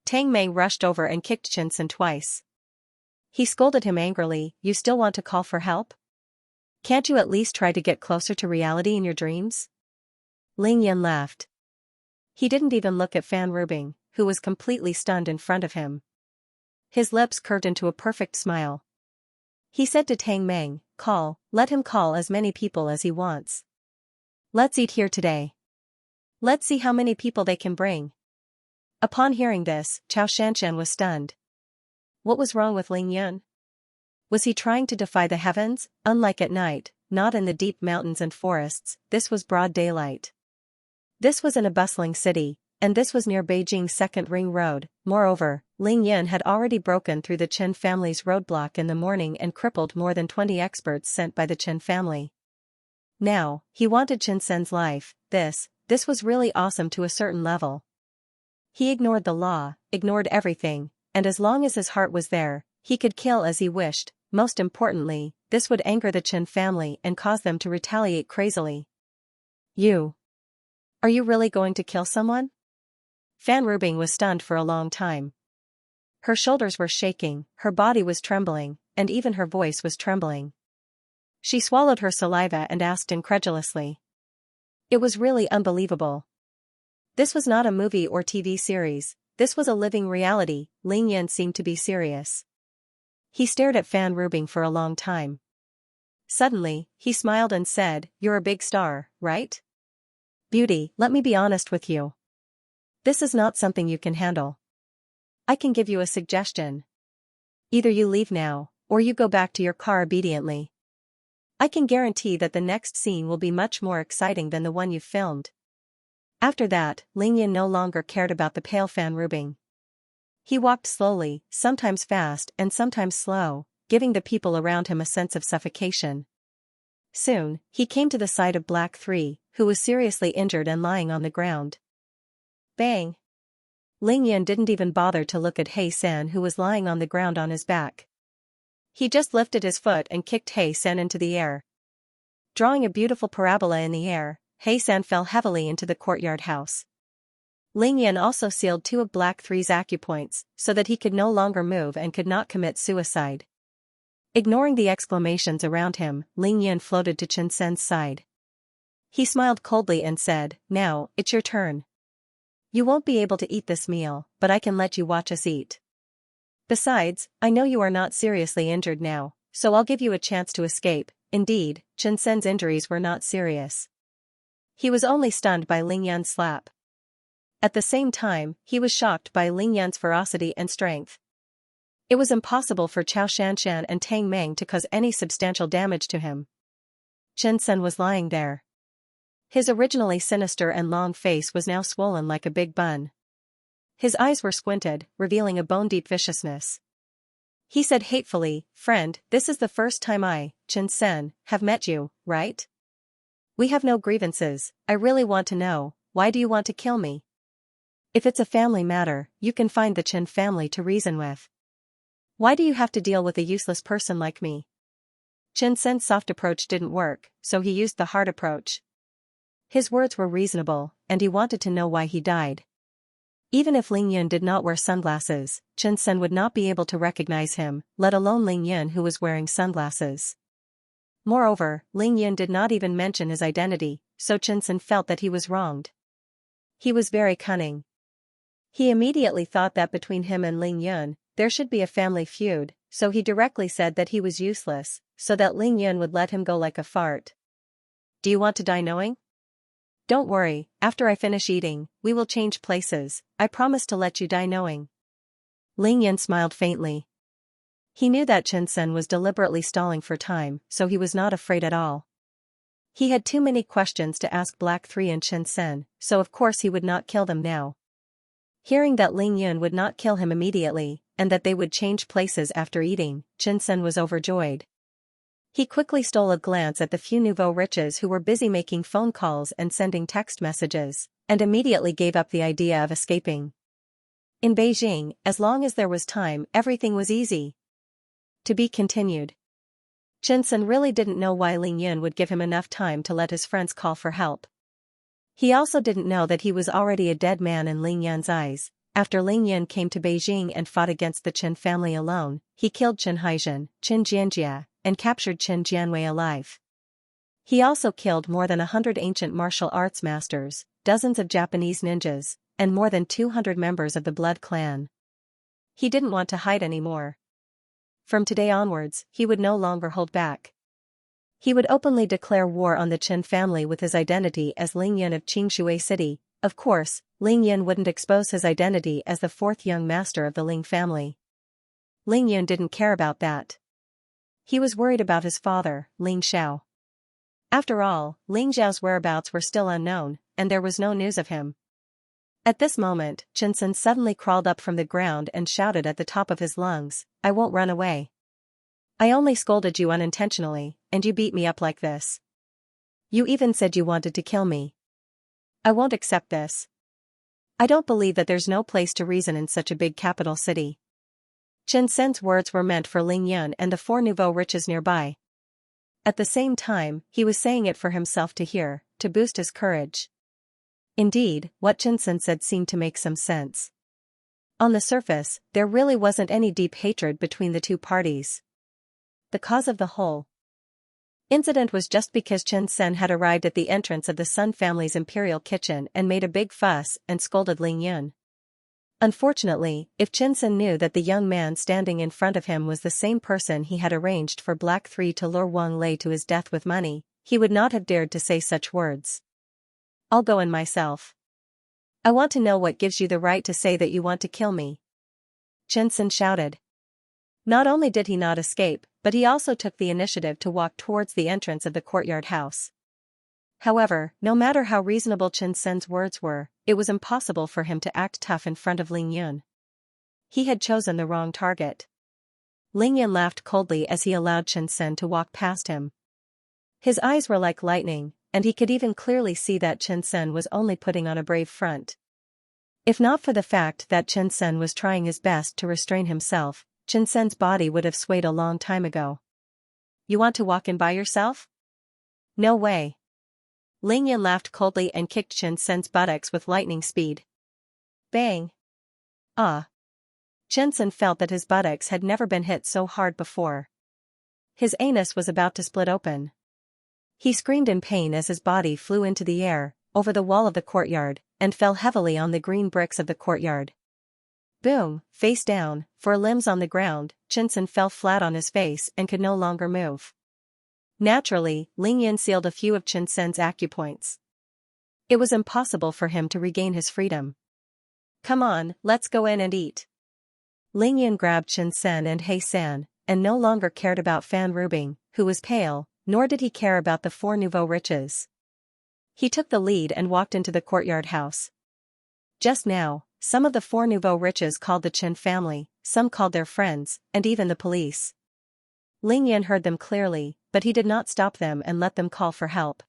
Tang Meng rushed over and kicked Xianxia twice. He scolded him angrily, you still want to call for help? Can't you at least try to get closer to reality in your dreams? Ling Yan laughed. He didn't even look at Fan Rubing, who was completely stunned in front of him. His lips curved into a perfect smile. He said to Tang Meng, let him call as many people as he wants. Let's eat here today. Let's see how many people they can bring. Upon hearing this, Xianxia was stunned. What was wrong with Ling Yun? Was he trying to defy the heavens? Unlike at night, not in the deep mountains and forests, this was broad daylight. This was in a bustling city, and this was near Beijing's Second Ring Road. Moreover, Ling Yun had already broken through the Chen family's roadblock in the morning and crippled more than 20 experts sent by the Chen family. Now, he wanted Xianxia's life. This was really awesome to a certain level. He ignored the law, ignored everything, and as long as his heart was there, he could kill as he wished. Most importantly, this would anger the Chen family and cause them to retaliate crazily. Are you really going to kill someone? Fan Rubing was stunned for a long time. Her shoulders were shaking, her body was trembling, and even her voice was trembling. She swallowed her saliva and asked incredulously. It was really unbelievable. This was not a movie or TV series, this was a living reality. Ling Yan seemed to be serious. He stared at Fan Rubing for a long time. Suddenly, he smiled and said, you're a big star, right? Beauty, let me be honest with you. This is not something you can handle. I can give you a suggestion. Either you leave now, or you go back to your car obediently. I can guarantee that the next scene will be much more exciting than the one you filmed. After that, Ling Yan no longer cared about the pale Fan Rubing. He walked slowly, sometimes fast and sometimes slow, giving the people around him a sense of suffocation. Soon, he came to the side of Black 3, who was seriously injured and lying on the ground. Bang! Ling Yan didn't even bother to look at He San, who was lying on the ground on his back. He just lifted his foot and kicked He San into the air. Drawing a beautiful parabola in the air, He San fell heavily into the courtyard house. Ling Yan also sealed 2 of Black 3's acupoints, so that he could no longer move and could not commit suicide. Ignoring the exclamations around him, Ling Yan floated to Xianxia's side. He smiled coldly and said, now, it's your turn. You won't be able to eat this meal, but I can let you watch us eat. Besides, I know you are not seriously injured now, so I'll give you a chance to escape. Indeed, Xianxia's injuries were not serious. He was only stunned by Ling Yan's slap. At the same time, he was shocked by Ling Yan's ferocity and strength. It was impossible for Chao Shanshan and Tang Meng to cause any substantial damage to him. Chen Sen was lying there. His originally sinister and long face was now swollen like a big bun. His eyes were squinted, revealing a bone-deep viciousness. He said hatefully, "Friend, this is the first time I, Chen Sen, have met you, right? We have no grievances. I really want to know, why do you want to kill me? If it's a family matter, you can find the Chen family to reason with. Why do you have to deal with a useless person like me?" Chen Sen's soft approach didn't work, so he used the hard approach. His words were reasonable, and he wanted to know why he died. Even if Ling Yun did not wear sunglasses, Chen Sen would not be able to recognize him, let alone Ling Yun who was wearing sunglasses. Moreover, Ling Yun did not even mention his identity, so Chen Sen felt that he was wronged. He was very cunning. He immediately thought that between him and Ling Yun, there should be a family feud, so he directly said that he was useless, so that Ling Yun would let him go like a fart. "Do you want to die knowing? Don't worry, after I finish eating, we will change places. I promise to let you die knowing." Ling Yun smiled faintly. He knew that Chen Sen was deliberately stalling for time, so he was not afraid at all. He had too many questions to ask Black 3 and Chen Sen, so of course he would not kill them now. Hearing that Ling Yun would not kill him immediately, and that they would change places after eating, Chen Sen was overjoyed. He quickly stole a glance at the few nouveau riches who were busy making phone calls and sending text messages, and immediately gave up the idea of escaping. In Beijing, as long as there was time, everything was easy. To be continued. Chen Sen really didn't know why Ling Yun would give him enough time to let his friends call for help. He also didn't know that he was already a dead man in Ling Yun's eyes. After Ling Yun came to Beijing and fought against the Chen family alone, he killed Chen Haizhen, Chen Xianxia, and captured Chen Jianwei alive. He also killed more than 100 ancient martial arts masters, dozens of Japanese ninjas, and more than 200 members of the Blood Clan. He didn't want to hide anymore. From today onwards, he would no longer hold back. He would openly declare war on the Chen family with his identity as Ling Yun of Qingshui City. Of course, Ling Yun wouldn't expose his identity as the fourth young master of the Ling family. Ling Yun didn't care about that. He was worried about his father, Ling Xiao. After all, Ling Xiao's whereabouts were still unknown, and there was no news of him. At this moment, Chen Sen suddenly crawled up from the ground and shouted at the top of his lungs, "I won't run away. I only scolded you unintentionally, and you beat me up like this. You even said you wanted to kill me. I won't accept this. I don't believe that there's no place to reason in such a big capital city." Chen Sen's words were meant for Ling Yun and the four nouveau riches nearby. At the same time, he was saying it for himself to hear, to boost his courage. Indeed, what Chen Sen said seemed to make some sense. On the surface, there really wasn't any deep hatred between the two parties. The cause of the whole incident was just because Chen Sen had arrived at the entrance of the Sun family's imperial kitchen and made a big fuss and scolded Ling Yun. Unfortunately, if Chen Sen knew that the young man standing in front of him was the same person he had arranged for Black 3 to lure Wang Lei to his death with money, he would not have dared to say such words. "I'll go in myself. I want to know what gives you the right to say that you want to kill me," Chen Sen shouted. Not only did he not escape, but he also took the initiative to walk towards the entrance of the courtyard house. However, no matter how reasonable Chen Sen's words were, it was impossible for him to act tough in front of Ling Yun. He had chosen the wrong target. Ling Yun laughed coldly as he allowed Chen Sen to walk past him. His eyes were like lightning, and he could even clearly see that Chen Sen was only putting on a brave front. If not for the fact that Chen Sen was trying his best to restrain himself, Chen Sen's body would have swayed a long time ago. "You want to walk in by yourself? No way." Ling Yun laughed coldly and kicked Chen Sen's buttocks with lightning speed. Bang! Ah! Chen Sen felt that his buttocks had never been hit so hard before. His anus was about to split open. He screamed in pain as his body flew into the air, over the wall of the courtyard, and fell heavily on the green bricks of the courtyard. Boom, face down, for limbs on the ground, Chen Sen fell flat on his face and could no longer move. Naturally, Ling Yun sealed a few of Chen Sen's acupoints. It was impossible for him to regain his freedom. "Come on, let's go in and eat." Ling Yan grabbed Chen Sen and He San, and no longer cared about Fan Rubing, who was pale, nor did he care about the four nouveau riches. He took the lead and walked into the courtyard house. Just now, some of the four nouveau riches called the Chen family, some called their friends, and even the police. Ling Yan heard them clearly, but he did not stop them and let them call for help.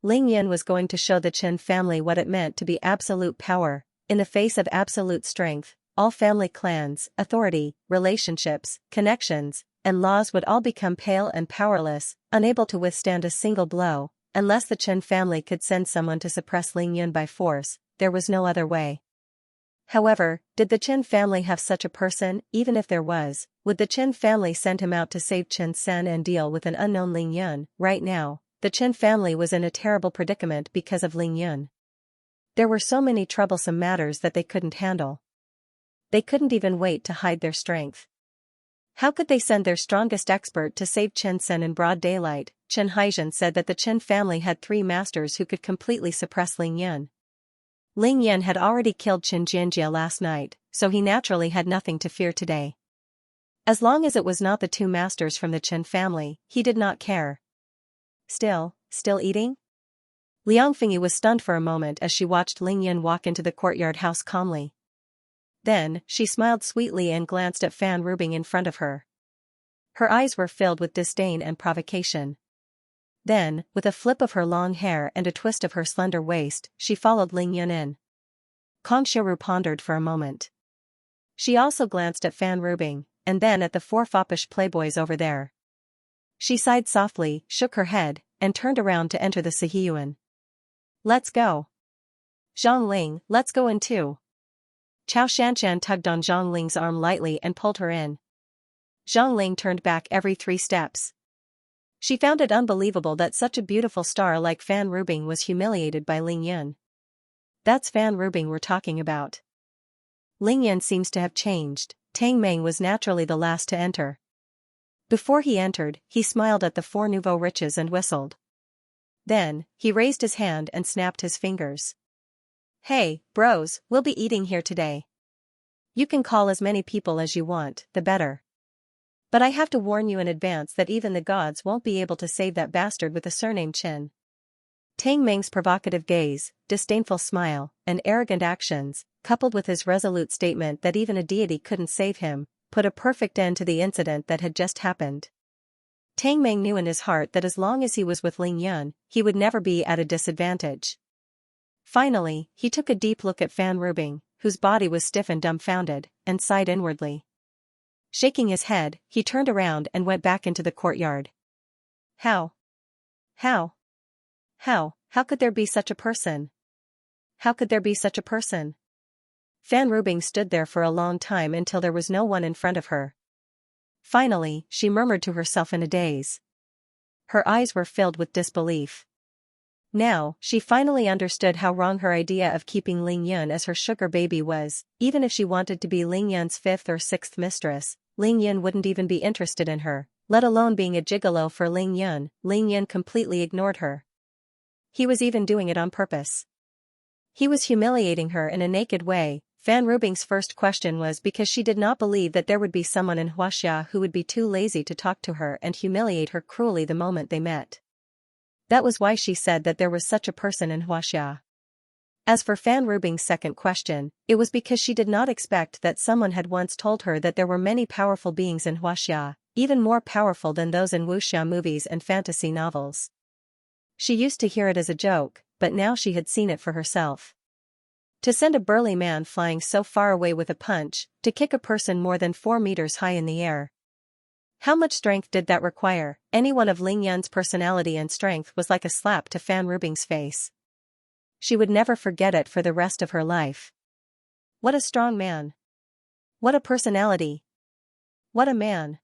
Ling Yan was going to show the Chen family what it meant to be absolute power, in the face of absolute strength. All family clans, authority, relationships, connections, and laws would all become pale and powerless, unable to withstand a single blow. Unless the Chen family could send someone to suppress Ling Yan by force, there was no other way. However, did the Chen family have such a person? Even if there was, would the Chen family send him out to save Chen Sen and deal with an unknown Ling Yan? Right now, the Chen family was in a terrible predicament because of Ling Yan. There were so many troublesome matters that they couldn't handle. They couldn't even wait to hide their strength. How could they send their strongest expert to save Chen Sen in broad daylight? Chen Haizhen said that the Chen family had 3 masters who could completely suppress Ling Yan. Ling Yan had already killed Xianxia last night, so he naturally had nothing to fear today. As long as it was not the 2 masters from the Chen family, he did not care. Still eating? Liang Fingyi was stunned for a moment as she watched Ling Yan walk into the courtyard house calmly. Then, she smiled sweetly and glanced at Fan Rubing in front of her. Her eyes were filled with disdain and provocation. Then, with a flip of her long hair and a twist of her slender waist, she followed Ling Yan in. Kong Xiaoru pondered for a moment. She also glanced at Fan Rubing, and then at the 4 foppish playboys over there. She sighed softly, shook her head, and turned around to enter the Sihiyuan. Let's go. Zhang Ling, let's go in too. Chao Shanshan tugged on Zhang Ling's arm lightly and pulled her in. Zhang Ling turned back every 3 steps. She found it unbelievable that such a beautiful star like Fan Rubing was humiliated by Ling Yan. That's Fan Rubing we're talking about. Ling Yan seems to have changed. Tang Meng was naturally the last to enter. Before he entered, he smiled at the 4 nouveau riches and whistled. Then, he raised his hand and snapped his fingers. Hey, bros, we'll be eating here today. You can call as many people as you want, the better. But I have to warn you in advance that even the gods won't be able to save that bastard with the surname Chen. Tang Meng's provocative gaze, disdainful smile, and arrogant actions, coupled with his resolute statement that even a deity couldn't save him, put a perfect end to the incident that had just happened. Tang Meng knew in his heart that as long as he was with Ling Yan, he would never be at a disadvantage. Finally, he took a deep look at Fan Rubing, whose body was stiff and dumbfounded, and sighed inwardly. Shaking his head, he turned around and went back into the courtyard. How could there be such a person? How could there be such a person? Fan Rubing stood there for a long time until there was no one in front of her. Finally, she murmured to herself in a daze. Her eyes were filled with disbelief. Now, she finally understood how wrong her idea of keeping Ling Yan as her sugar baby was. Even if she wanted to be Ling Yan's 5th or 6th mistress, Ling Yan wouldn't even be interested in her, let alone being a gigolo for Ling Yan. Ling Yan completely ignored her. He was even doing it on purpose. He was humiliating her in a naked way. Fan Rubing's first question was because she did not believe that there would be someone in Xianxia who would be too lazy to talk to her and humiliate her cruelly the moment they met. That was why she said that there was such a person in Xianxia. As for Fan Rubing's second question, it was because she did not expect that someone had once told her that there were many powerful beings in Xianxia, even more powerful than those in wuxia movies and fantasy novels. She used to hear it as a joke, but now she had seen it for herself. To send a burly man flying so far away with a punch, to kick a person more than 4 meters high in the air. How much strength did that require? Anyone of Ling Yan's personality and strength was like a slap to Fan Rubing's face. She would never forget it for the rest of her life. What a strong man. What a personality. What a man.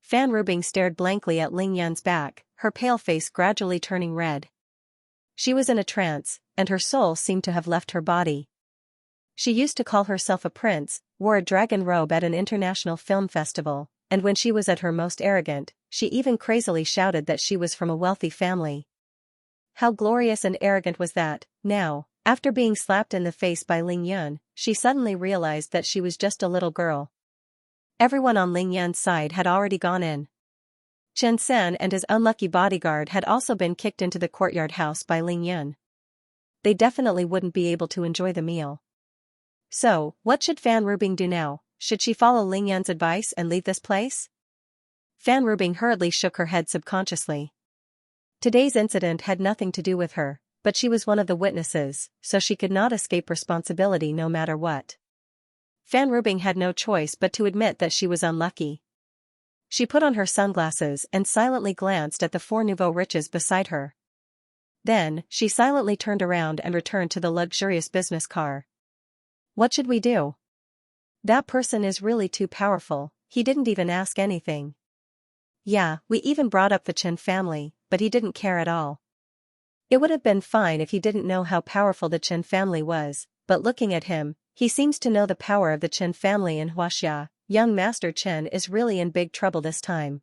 Fan Rubing stared blankly at Ling Yan's back, her pale face gradually turning red. She was in a trance, and her soul seemed to have left her body. She used to call herself a prince, wore a dragon robe at an international film festival, and when she was at her most arrogant, she even crazily shouted that she was from a wealthy family. How glorious and arrogant was that. Now, After being slapped in the face by Ling Yun, she suddenly realized that she was just a little girl. Everyone on Ling Yun's side had already gone in. Chen Sen and his unlucky bodyguard had also been kicked into the courtyard house by Ling Yun. They definitely wouldn't be able to enjoy the meal. So, what should Fan Rubing do now? Should she follow Ling Yun's advice and leave this place? Fan Rubing hurriedly shook her head subconsciously. Today's incident had nothing to do with her, but she was one of the witnesses, so she could not escape responsibility no matter what. Fan Rubing had no choice but to admit that she was unlucky. She put on her sunglasses and silently glanced at the four nouveau riches beside her. Then, she silently turned around and returned to the luxurious business car. What should we do? That person is really too powerful, he didn't even ask anything. Yeah, we even brought up the Chen family, but he didn't care at all. It would have been fine if he didn't know how powerful the Chen family was, but looking at him, he seems to know the power of the Chen family in Xianxia. Young Master Chen is really in big trouble this time.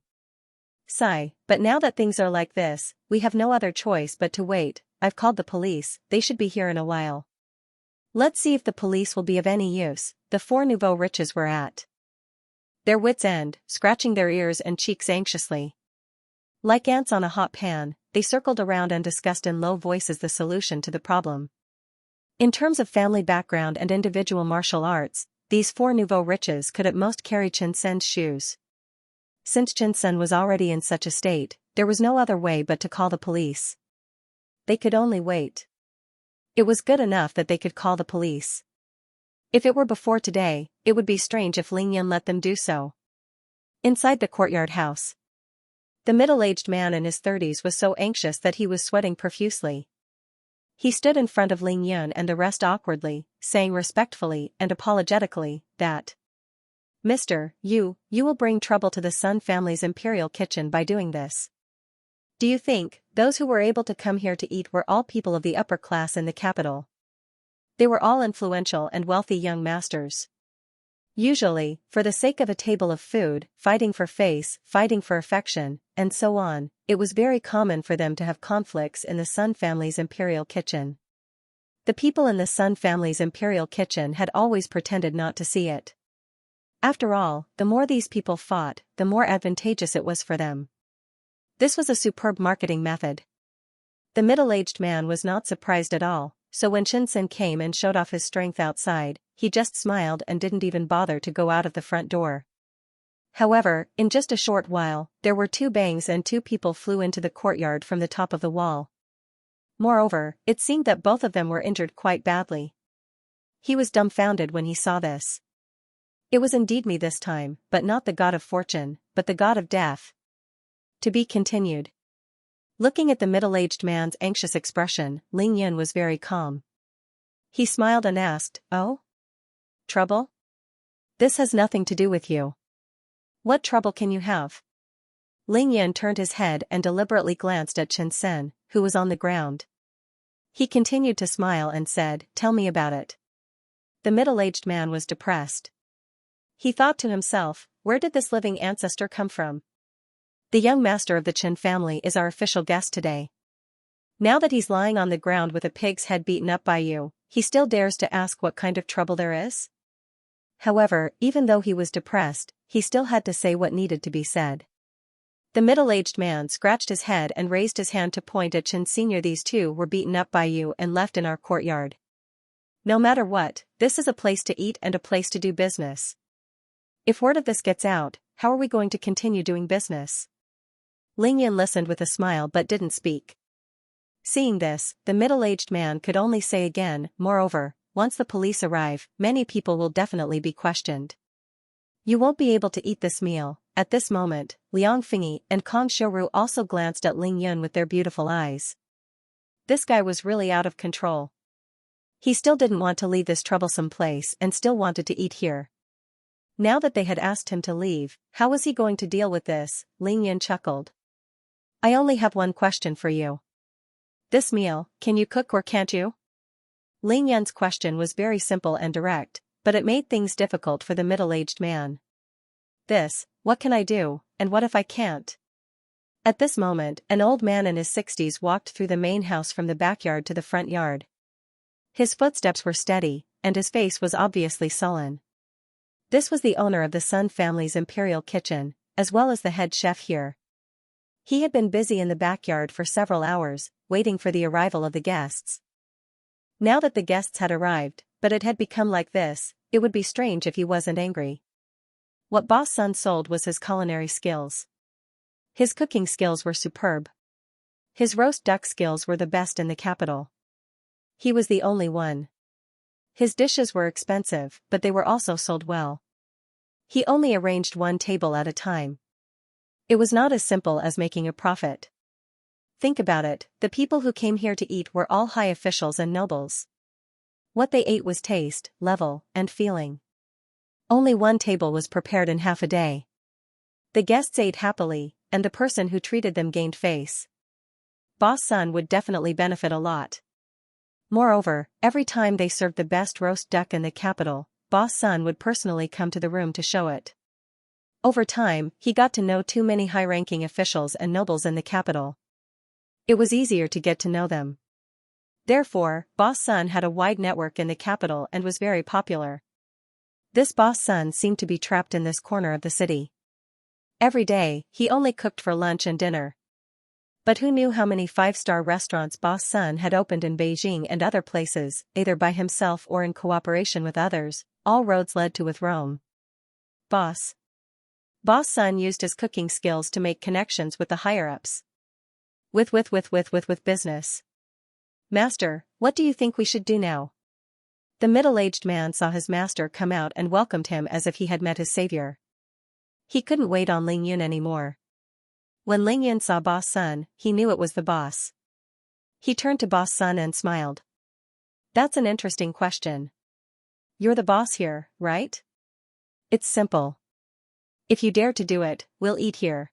Sigh, but now that things are like this, we have no other choice but to wait. I've called the police, they should be here in a while. Let's see if the police will be of any use. The four nouveau riches were at their wits' end, scratching their ears and cheeks anxiously. Like ants on a hot pan, they circled around and discussed in low voices the solution to the problem. In terms of family background and individual martial arts, these four nouveau riches could at most carry Chen Sen's shoes. Since Chen Sen was already in such a state, there was no other way but to call the police. They could only wait. It was good enough that they could call the police. If it were before today, it would be strange if Ling Yun let them do so. Inside the courtyard house, the middle-aged man in his 30s was so anxious that he was sweating profusely. He stood in front of Ling Yun and the rest awkwardly, saying respectfully and apologetically that, "Mister, you will bring trouble to the Sun family's imperial kitchen by doing this. Do you think those who were able to come here to eat were all people of the upper class in the capital? They were all influential and wealthy young masters. Usually, for the sake of a table of food, fighting for face, fighting for affection, and so on, it was very common for them to have conflicts in the Sun family's imperial kitchen. The people in the Sun family's imperial kitchen had always pretended not to see it. After all, the more these people fought, the more advantageous it was for them. This was a superb marketing method. The middle-aged man was not surprised at all, so when Chen Sen came and showed off his strength outside, he just smiled and didn't even bother to go out of the front door. However, in just a short while, there were two bangs and two people flew into the courtyard from the top of the wall. Moreover, it seemed that both of them were injured quite badly. He was dumbfounded when he saw this. It was indeed me this time, but not the god of fortune, but the god of death. To be continued. Looking at the middle-aged man's anxious expression, Ling Yun was very calm. He smiled and asked, "Oh? Trouble? This has nothing to do with you. What trouble can you have?" Ling Yun turned his head and deliberately glanced at Chen Sen, who was on the ground. He continued to smile and said, "Tell me about it." The middle-aged man was depressed. He thought to himself, where did this living ancestor come from? The young master of the Chen family is our official guest today. Now that he's lying on the ground with a pig's head beaten up by you, he still dares to ask what kind of trouble there is? However, even though he was depressed, he still had to say what needed to be said. The middle-aged man scratched his head and raised his hand to point at Chen Senior. "These two were beaten up by you and left in our courtyard. No matter what, this is a place to eat and a place to do business. If word of this gets out, how are we going to continue doing business?" Ling Yun listened with a smile but didn't speak. Seeing this, the middle-aged man could only say again, "Moreover, once the police arrive, many people will definitely be questioned. You won't be able to eat this meal." At this moment, Liang Fingyi and Kong Xiuru also glanced at Ling Yun with their beautiful eyes. This guy was really out of control. He still didn't want to leave this troublesome place and still wanted to eat here. Now that they had asked him to leave, how was he going to deal with this? Ling Yun chuckled. "I only have one question for you. This meal, can you cook or can't you?" Ling Yun's question was very simple and direct, but it made things difficult for the middle-aged man. What can I do, and what if I can't?" At this moment, an old man in his 60s walked through the main house from the backyard to the front yard. His footsteps were steady, and his face was obviously sullen. This was the owner of the Sun family's imperial kitchen, as well as the head chef here. He had been busy in the backyard for several hours, waiting for the arrival of the guests. Now that the guests had arrived, but it had become like this, it would be strange if he wasn't angry. What Boss Sun sold was his culinary skills. His cooking skills were superb. His roast duck skills were the best in the capital. He was the only one. His dishes were expensive, but they were also sold well. He only arranged one table at a time. It was not as simple as making a profit. Think about it, the people who came here to eat were all high officials and nobles. What they ate was taste, level, and feeling. Only one table was prepared in half a day. The guests ate happily, and the person who treated them gained face. Boss Sun would definitely benefit a lot. Moreover, every time they served the best roast duck in the capital, Boss Sun would personally come to the room to show it. Over time, he got to know too many high-ranking officials and nobles in the capital. It was easier to get to know them. Therefore, Boss Sun had a wide network in the capital and was very popular. This Boss Sun seemed to be trapped in this corner of the city. Every day, he only cooked for lunch and dinner. But who knew how many five-star restaurants Boss Sun had opened in Beijing and other places, either by himself or in cooperation with others, all roads led to with Rome. Boss Sun used his cooking skills to make connections with the higher-ups. With business. Master, what do you think we should do now? The middle-aged man saw his master come out and welcomed him as if he had met his savior. He couldn't wait on Ling Yun anymore. When Ling Yun saw Boss Sun, he knew it was the boss. He turned to Boss Sun and smiled. That's an interesting question. You're the boss here, right? It's simple. If you dare to do it, we'll eat here.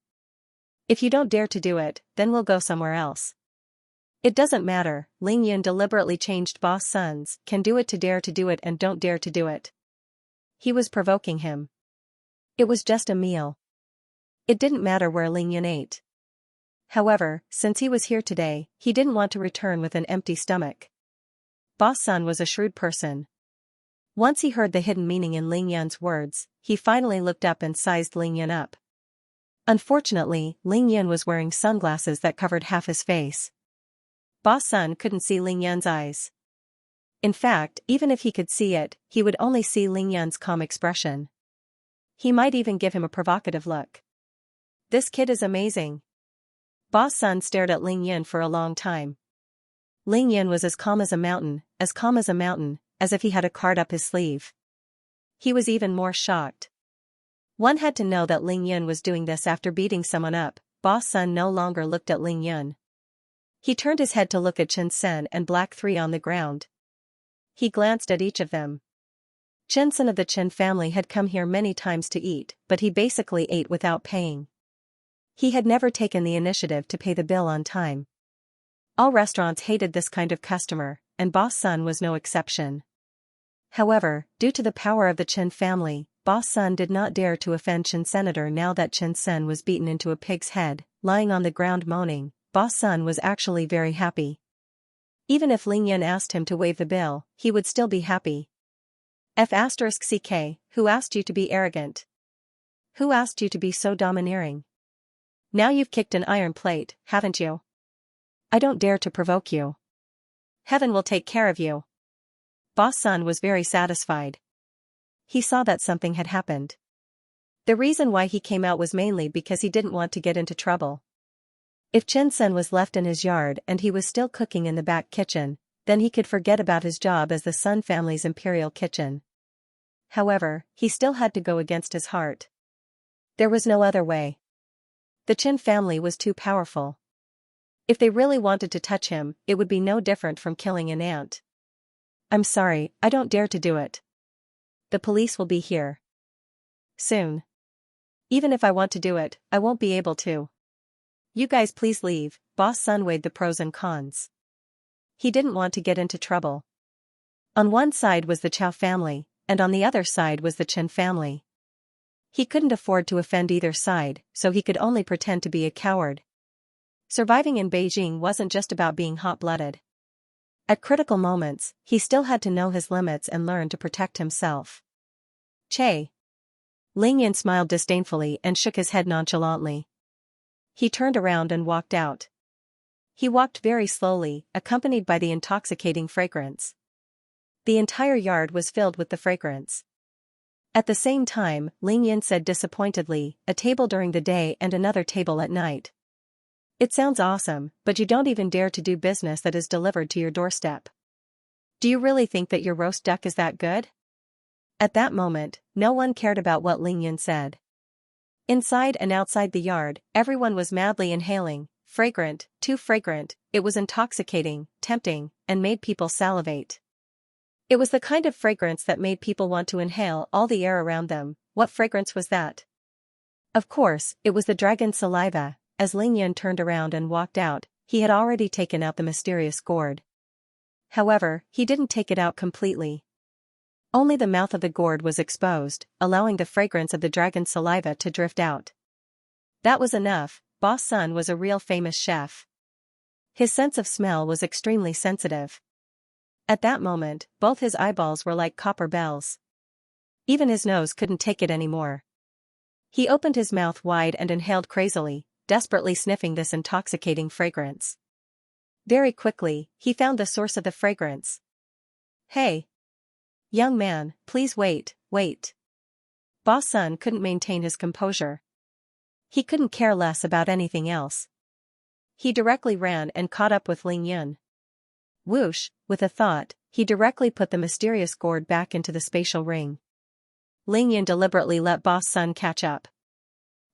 If you don't dare to do it, then we'll go somewhere else. It doesn't matter, Ling Yun deliberately changed Boss Sun's can do it to dare to do it and don't dare to do it. He was provoking him. It was just a meal. It didn't matter where Ling Yun ate. However, since he was here today, he didn't want to return with an empty stomach. Boss Sun was a shrewd person. Once he heard the hidden meaning in Ling Yun's words, he finally looked up and sized Ling Yun up. Unfortunately, Ling Yun was wearing sunglasses that covered half his face. Boss Sun couldn't see Ling Yun's eyes. In fact, even if he could see it, he would only see Ling Yun's calm expression. He might even give him a provocative look. This kid is amazing. Boss Sun stared at Ling Yun for a long time. Ling Yun was as calm as a mountain, as if he had a card up his sleeve. He was even more shocked. One had to know that Ling Yun was doing this after beating someone up. Boss Sun no longer looked at Ling Yun. He turned his head to look at Chen Sen and Black 3 on the ground. He glanced at each of them. Chen Sen of the Chen family had come here many times to eat, but he basically ate without paying. He had never taken the initiative to pay the bill on time. All restaurants hated this kind of customer, and Boss Sun was no exception. However, due to the power of the Chen family, Boss Sun did not dare to offend Chen Senator. Now that Chen Sen was beaten into a pig's head, lying on the ground moaning, Boss Sun was actually very happy. Even if Ling Yun asked him to waive the bill, he would still be happy. F***ck, who asked you to be arrogant? Who asked you to be so domineering? Now you've kicked an iron plate, haven't you? I don't dare to provoke you. Heaven will take care of you. Boss Sun was very satisfied. He saw that something had happened. The reason why he came out was mainly because he didn't want to get into trouble. If Chen Sen was left in his yard and he was still cooking in the back kitchen, then he could forget about his job as the Sun family's imperial kitchen. However, he still had to go against his heart. There was no other way. The Chen family was too powerful. If they really wanted to touch him, it would be no different from killing an ant. I'm sorry, I don't dare to do it. The police will be here soon. Even if I want to do it, I won't be able to. You guys please leave. Boss Sun weighed the pros and cons. He didn't want to get into trouble. On one side was the Chow family, and on the other side was the Chen family. He couldn't afford to offend either side, so he could only pretend to be a coward. Surviving in Beijing wasn't just about being hot-blooded. At critical moments, he still had to know his limits and learn to protect himself. Che. Ling Yan smiled disdainfully and shook his head nonchalantly. He turned around and walked out. He walked very slowly, accompanied by the intoxicating fragrance. The entire yard was filled with the fragrance. At the same time, Ling Yan said disappointedly, a table during the day and another table at night. It sounds awesome, but you don't even dare to do business that is delivered to your doorstep. Do you really think that your roast duck is that good? At that moment, no one cared about what Ling Yan said. Inside and outside the yard, everyone was madly inhaling, fragrant, too fragrant, it was intoxicating, tempting, and made people salivate. It was the kind of fragrance that made people want to inhale all the air around them. What fragrance was that? Of course, it was the dragon's saliva. As Ling Yan turned around and walked out, he had already taken out the mysterious gourd. However, he didn't take it out completely. Only the mouth of the gourd was exposed, allowing the fragrance of the dragon's saliva to drift out. That was enough. Boss Sun was a real famous chef. His sense of smell was extremely sensitive. At that moment, both his eyeballs were like copper bells. Even his nose couldn't take it anymore. He opened his mouth wide and inhaled crazily, desperately sniffing this intoxicating fragrance. Very quickly, he found the source of the fragrance. Hey! Young man, please wait, wait. Boss Sun couldn't maintain his composure. He couldn't care less about anything else. He directly ran and caught up with Ling Yan. Whoosh, with a thought, he directly put the mysterious gourd back into the spatial ring. Ling Yan deliberately let Boss Sun catch up.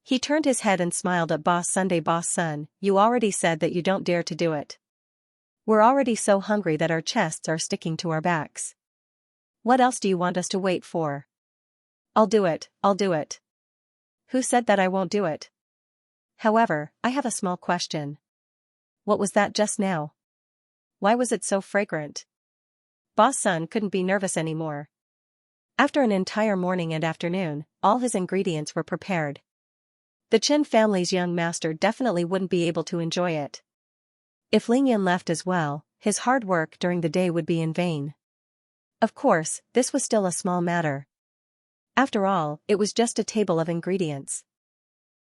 He turned his head and smiled at Boss Sunday. Boss Sun, you already said that you don't dare to do it. We're already so hungry that our chests are sticking to our backs. What else do you want us to wait for? I'll do it, I'll do it. Who said that I won't do it? However, I have a small question. What was that just now? Why was it so fragrant? Boss Sun couldn't be nervous anymore. After an entire morning and afternoon, all his ingredients were prepared. The Chen family's young master definitely wouldn't be able to enjoy it. If Ling Yan left as well, his hard work during the day would be in vain. Of course, this was still a small matter. After all, it was just a table of ingredients.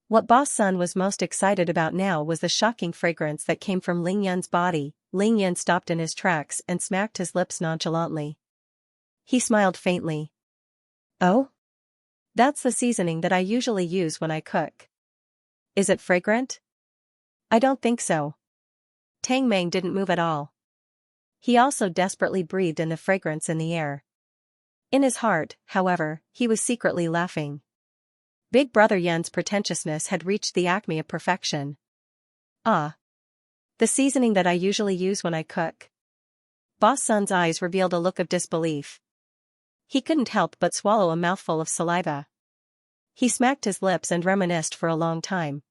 What Boss Sun was most excited about now was the shocking fragrance that came from Ling Yan's body. Ling Yan stopped in his tracks and smacked his lips nonchalantly. He smiled faintly. Oh? That's the seasoning that I usually use when I cook. Is it fragrant? I don't think so. Tang Meng didn't move at all. He also desperately breathed in the fragrance in the air. In his heart, however, he was secretly laughing. Big Brother Yan's pretentiousness had reached the acme of perfection. Ah. The seasoning that I usually use when I cook. Boss Sun's eyes revealed a look of disbelief. He couldn't help but swallow a mouthful of saliva. He smacked his lips and reminisced for a long time.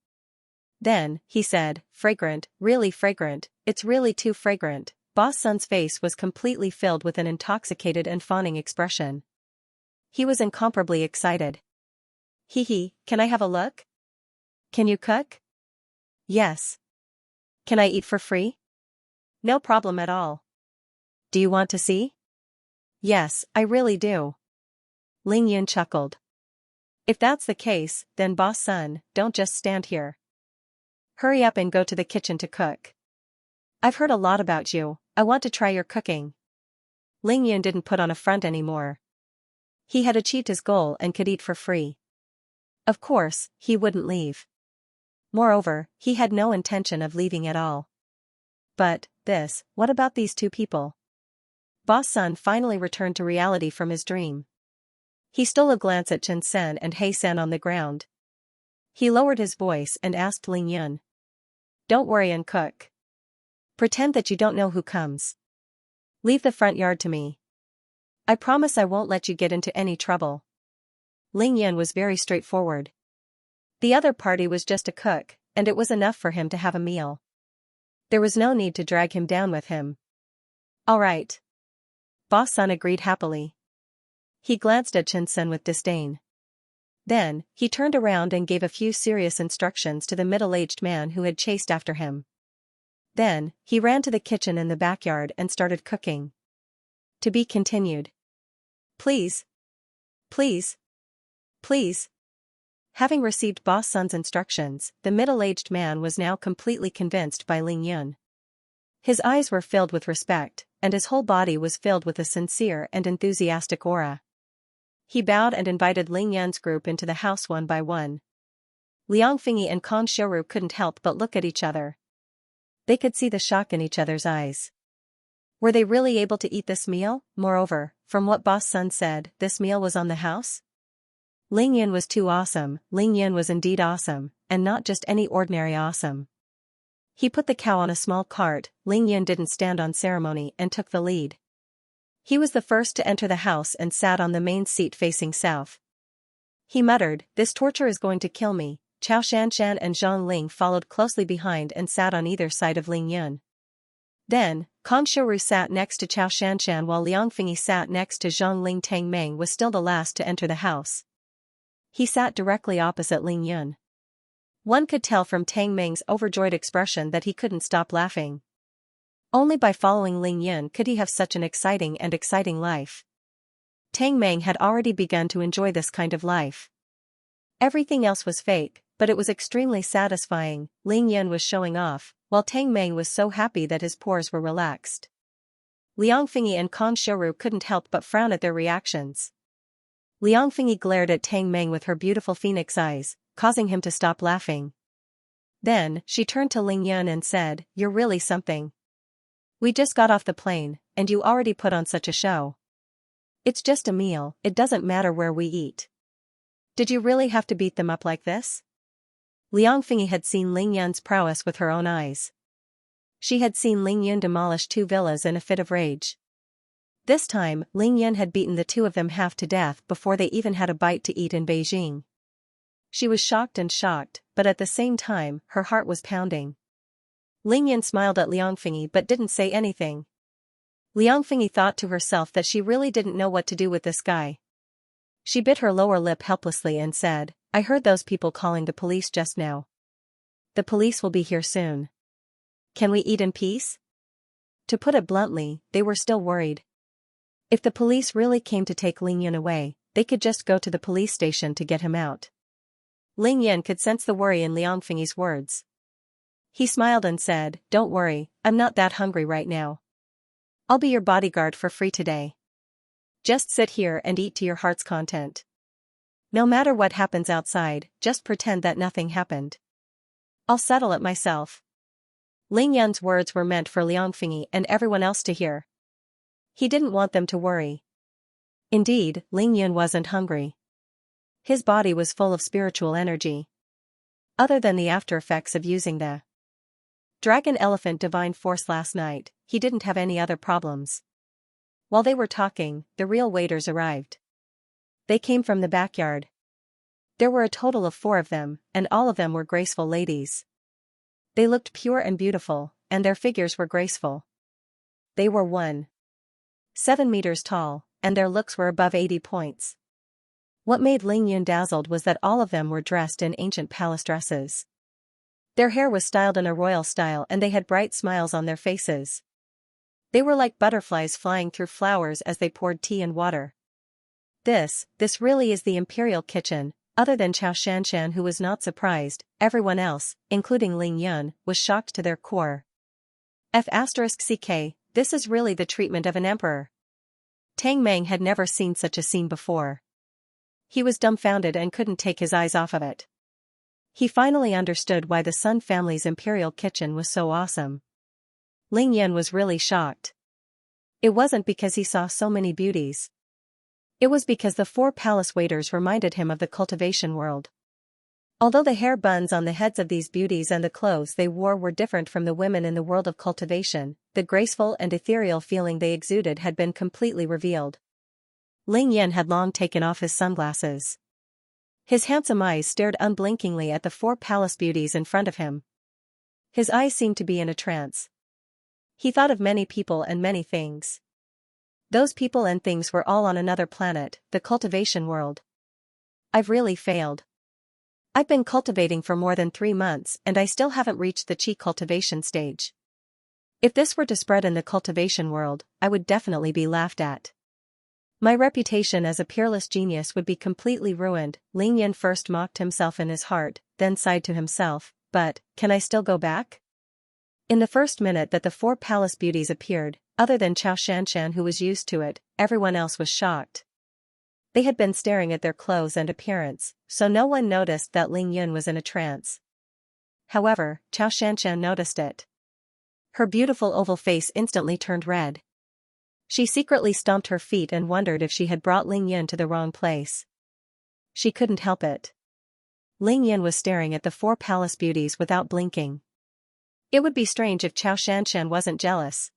Then, he said, fragrant, really fragrant, it's really too fragrant. Boss Sun's face was completely filled with an intoxicated and fawning expression. He was incomparably excited. Hee, can I have a look? Can you cook? Yes. Can I eat for free? No problem at all. Do you want to see? Yes, I really do. Ling Yan chuckled. If that's the case, then Boss Sun, don't just stand here. Hurry up and go to the kitchen to cook. I've heard a lot about you, I want to try your cooking. Ling Yan didn't put on a front anymore. He had achieved his goal and could eat for free. Of course, he wouldn't leave. Moreover, he had no intention of leaving at all. But, what about these two people? Boss Sun finally returned to reality from his dream. He stole a glance at Chen Sen and He San on the ground. He lowered his voice and asked Ling Yan. Don't worry and cook. Pretend that you don't know who comes. Leave the front yard to me. I promise I won't let you get into any trouble. Ling Yan was very straightforward. The other party was just a cook, and it was enough for him to have a meal. There was no need to drag him down with him. All right. Boss Sun agreed happily. He glanced at Chen Sen with disdain. Then, he turned around and gave a few serious instructions to the middle-aged man who had chased after him. Then, he ran to the kitchen in the backyard and started cooking. To be continued. Please. Please. Please. Having received Boss Sun's instructions, the middle-aged man was now completely convinced by Ling Yun. His eyes were filled with respect, and his whole body was filled with a sincere and enthusiastic aura. He bowed and invited Ling Yun's group into the house one by one. Liang Fingyi and Kong Xiaoru couldn't help but look at each other. They could see the shock in each other's eyes. Were they really able to eat this meal? Moreover, from what Boss Sun said, this meal was on the house? Ling Yun was too awesome. Ling Yun was indeed awesome, and not just any ordinary awesome. He put the cow on a small cart. Ling Yun didn't stand on ceremony and took the lead. He was the first to enter the house and sat on the main seat facing south. He muttered, "This torture is going to kill me." Chao Shanshan and Zhang Ling followed closely behind and sat on either side of Ling Yun. Then, Kong Xiaoru sat next to Chao Shanshan while Liang Fingyi sat next to Zhang Ling. Tang Meng was still the last to enter the house. He sat directly opposite Ling Yun. One could tell from Tang Meng's overjoyed expression that he couldn't stop laughing. Only by following Ling Yun could he have such an exciting life. Tang Meng had already begun to enjoy this kind of life. Everything else was fake, but it was extremely satisfying. Ling Yun was showing off, while Tang Meng was so happy that his pores were relaxed. Liang Fingyi and Kong Xiaoru couldn't help but frown at their reactions. Liang Fingyi glared at Tang Meng with her beautiful phoenix eyes, causing him to stop laughing. Then, she turned to Ling Yun and said, "You're really something. We just got off the plane, and you already put on such a show. It's just a meal, it doesn't matter where we eat. Did you really have to beat them up like this?" Liang Fingyi had seen Ling Yun's prowess with her own eyes. She had seen Ling Yun demolish 2 villas in a fit of rage. This time, Ling Yun had beaten the 2 of them half to death before they even had a bite to eat in Beijing. She was shocked, but at the same time, her heart was pounding. Ling Yun smiled at Liang Fingyi but didn't say anything. Liang Fingyi thought to herself that she really didn't know what to do with this guy. She bit her lower lip helplessly and said, "I heard those people calling the police just now. The police will be here soon. Can we eat in peace?" To put it bluntly, they were still worried. If the police really came to take Ling Yun away, they could just go to the police station to get him out. Ling Yun could sense the worry in Liang Fingyi's words. He smiled and said, "Don't worry, I'm not that hungry right now. I'll be your bodyguard for free today. Just sit here and eat to your heart's content. No matter what happens outside, just pretend that nothing happened. I'll settle it myself." Ling Yun's words were meant for Liang Fingyi and everyone else to hear. He didn't want them to worry. Indeed, Ling Yun wasn't hungry. His body was full of spiritual energy. Other than the after effects of using the Dragon Elephant Divine Force last night, he didn't have any other problems. While they were talking, the real waiters arrived. They came from the backyard. There were a total of 4 of them, and all of them were graceful ladies. They looked pure and beautiful, and their figures were graceful. They were 1.7 meters tall, and their looks were above 80 points. What made Ling Yun dazzled was that all of them were dressed in ancient palace dresses. Their hair was styled in a royal style and they had bright smiles on their faces. They were like butterflies flying through flowers as they poured tea and water. This really is the imperial kitchen. Other than Chao Shanshan, who was not surprised, everyone else, including Ling Yun, was shocked to their core. F***ck, this is really the treatment of an emperor. Tang Meng had never seen such a scene before. He was dumbfounded and couldn't take his eyes off of it. He finally understood why the Sun family's imperial kitchen was so awesome. Ling Yun was really shocked. It wasn't because he saw so many beauties. It was because the 4 palace waiters reminded him of the cultivation world. Although the hair buns on the heads of these beauties and the clothes they wore were different from the women in the world of cultivation, the graceful and ethereal feeling they exuded had been completely revealed. Ling Yun had long taken off his sunglasses. His handsome eyes stared unblinkingly at the 4 palace beauties in front of him. His eyes seemed to be in a trance. He thought of many people and many things. Those people and things were all on another planet, the cultivation world. I've really failed. I've been cultivating for more than 3 months and I still haven't reached the qi cultivation stage. If this were to spread in the cultivation world, I would definitely be laughed at. My reputation as a peerless genius would be completely ruined. Ling Yan first mocked himself in his heart, then sighed to himself, but, can I still go back? In the first minute that the four palace beauties appeared, other than Xianxia who was used to it, everyone else was shocked. They had been staring at their clothes and appearance, so no one noticed that Ling Yun was in a trance. However, Xianxia noticed it. Her beautiful oval face instantly turned red. She secretly stomped her feet and wondered if she had brought Ling Yun to the wrong place. She couldn't help it. Ling Yun was staring at the four palace beauties without blinking. It would be strange if Xianxia wasn't jealous.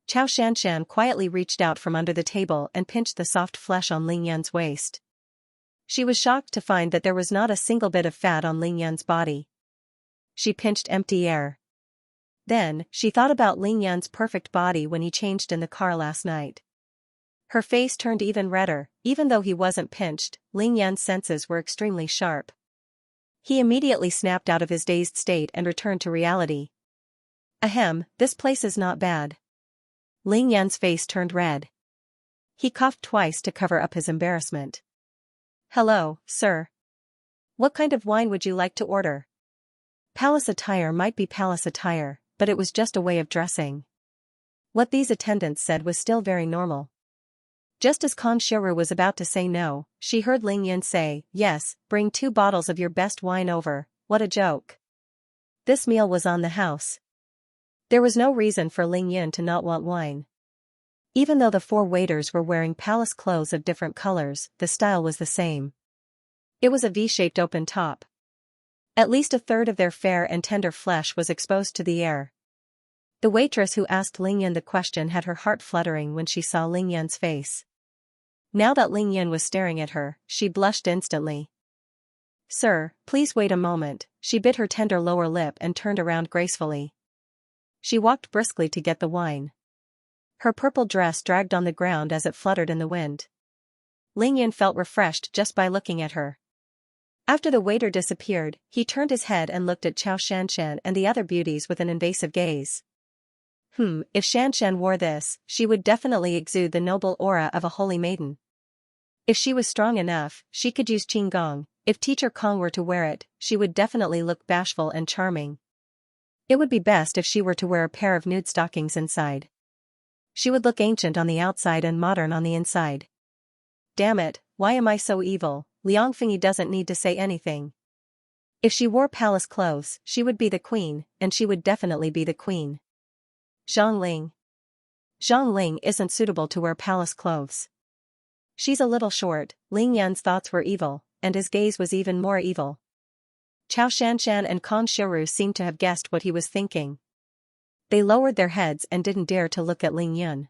Xianxia quietly reached out from under the table and pinched the soft flesh on Ling Yun's waist. She was shocked to find that there was not a single bit of fat on Ling Yun's body. She pinched empty air. Then, she thought about Ling Yun's perfect body when he changed in the car last night. Her face turned even redder. Even though he wasn't pinched, Ling Yun's senses were extremely sharp. He immediately snapped out of his dazed state and returned to reality. Ahem, this place is not bad. Ling Yun's face turned red. He coughed twice to cover up his embarrassment. Hello, sir. What kind of wine would you like to order? Palace attire might be palace attire, but it was just a way of dressing. What these attendants said was still very normal. Just as Khan Shiru was about to say no, she heard Ling Yun say, yes, bring 2 bottles of your best wine over. What a joke. This meal was on the house. There was no reason for Ling Yun to not want wine. Even though the 4 waiters were wearing palace clothes of different colors, the style was the same. It was a V-shaped open top. At least a third of their fair and tender flesh was exposed to the air. The waitress who asked Ling Yun the question had her heart fluttering when she saw Ling Yun's face. Now that Ling Yun was staring at her, she blushed instantly. Sir, please wait a moment. She bit her tender lower lip and turned around gracefully. She walked briskly to get the wine. Her purple dress dragged on the ground as it fluttered in the wind. Ling Yun felt refreshed just by looking at her. After the waiter disappeared, he turned his head and looked at Xianxia and the other beauties with an invasive gaze. If Xianxia wore this, she would definitely exude the noble aura of a holy maiden. If she was strong enough, she could use qigong. If Teacher Kong were to wear it, she would definitely look bashful and charming. It would be best if she were to wear a pair of nude stockings inside. She would look ancient on the outside and modern on the inside. Damn it, why am I so evil? Liangfengyi doesn't need to say anything. If she wore palace clothes, she would be the queen, and she would definitely be the queen. Zhang Ling isn't suitable to wear palace clothes. She's a little short. Ling Yan's thoughts were evil, and his gaze was even more evil. Xianxia and Khan Shiru seemed to have guessed what he was thinking. They lowered their heads and didn't dare to look at Ling Yun.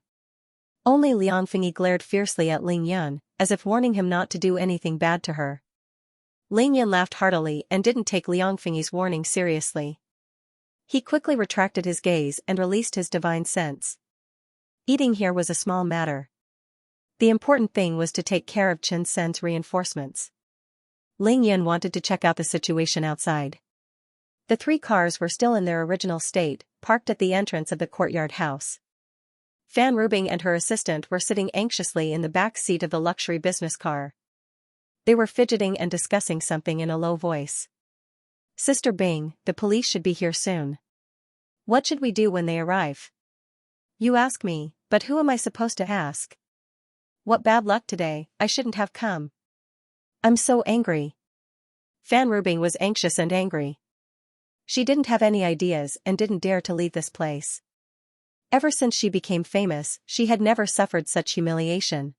Only Liangfengyi glared fiercely at Ling Yun, as if warning him not to do anything bad to her. Ling Yun laughed heartily and didn't take Liangfengyi's warning seriously. He quickly retracted his gaze and released his divine sense. Eating here was a small matter. The important thing was to take care of Chen Sen's reinforcements. Ling Yun wanted to check out the situation outside. The 3 cars were still in their original state, parked at the entrance of the courtyard house. Fan Rubing and her assistant were sitting anxiously in the back seat of the luxury business car. They were fidgeting and discussing something in a low voice. Sister Bing, the police should be here soon. What should we do when they arrive? You ask me, but who am I supposed to ask? What bad luck today, I shouldn't have come. I'm so angry. Fan Rubing was anxious and angry. She didn't have any ideas and didn't dare to leave this place. Ever since she became famous, she had never suffered such humiliation.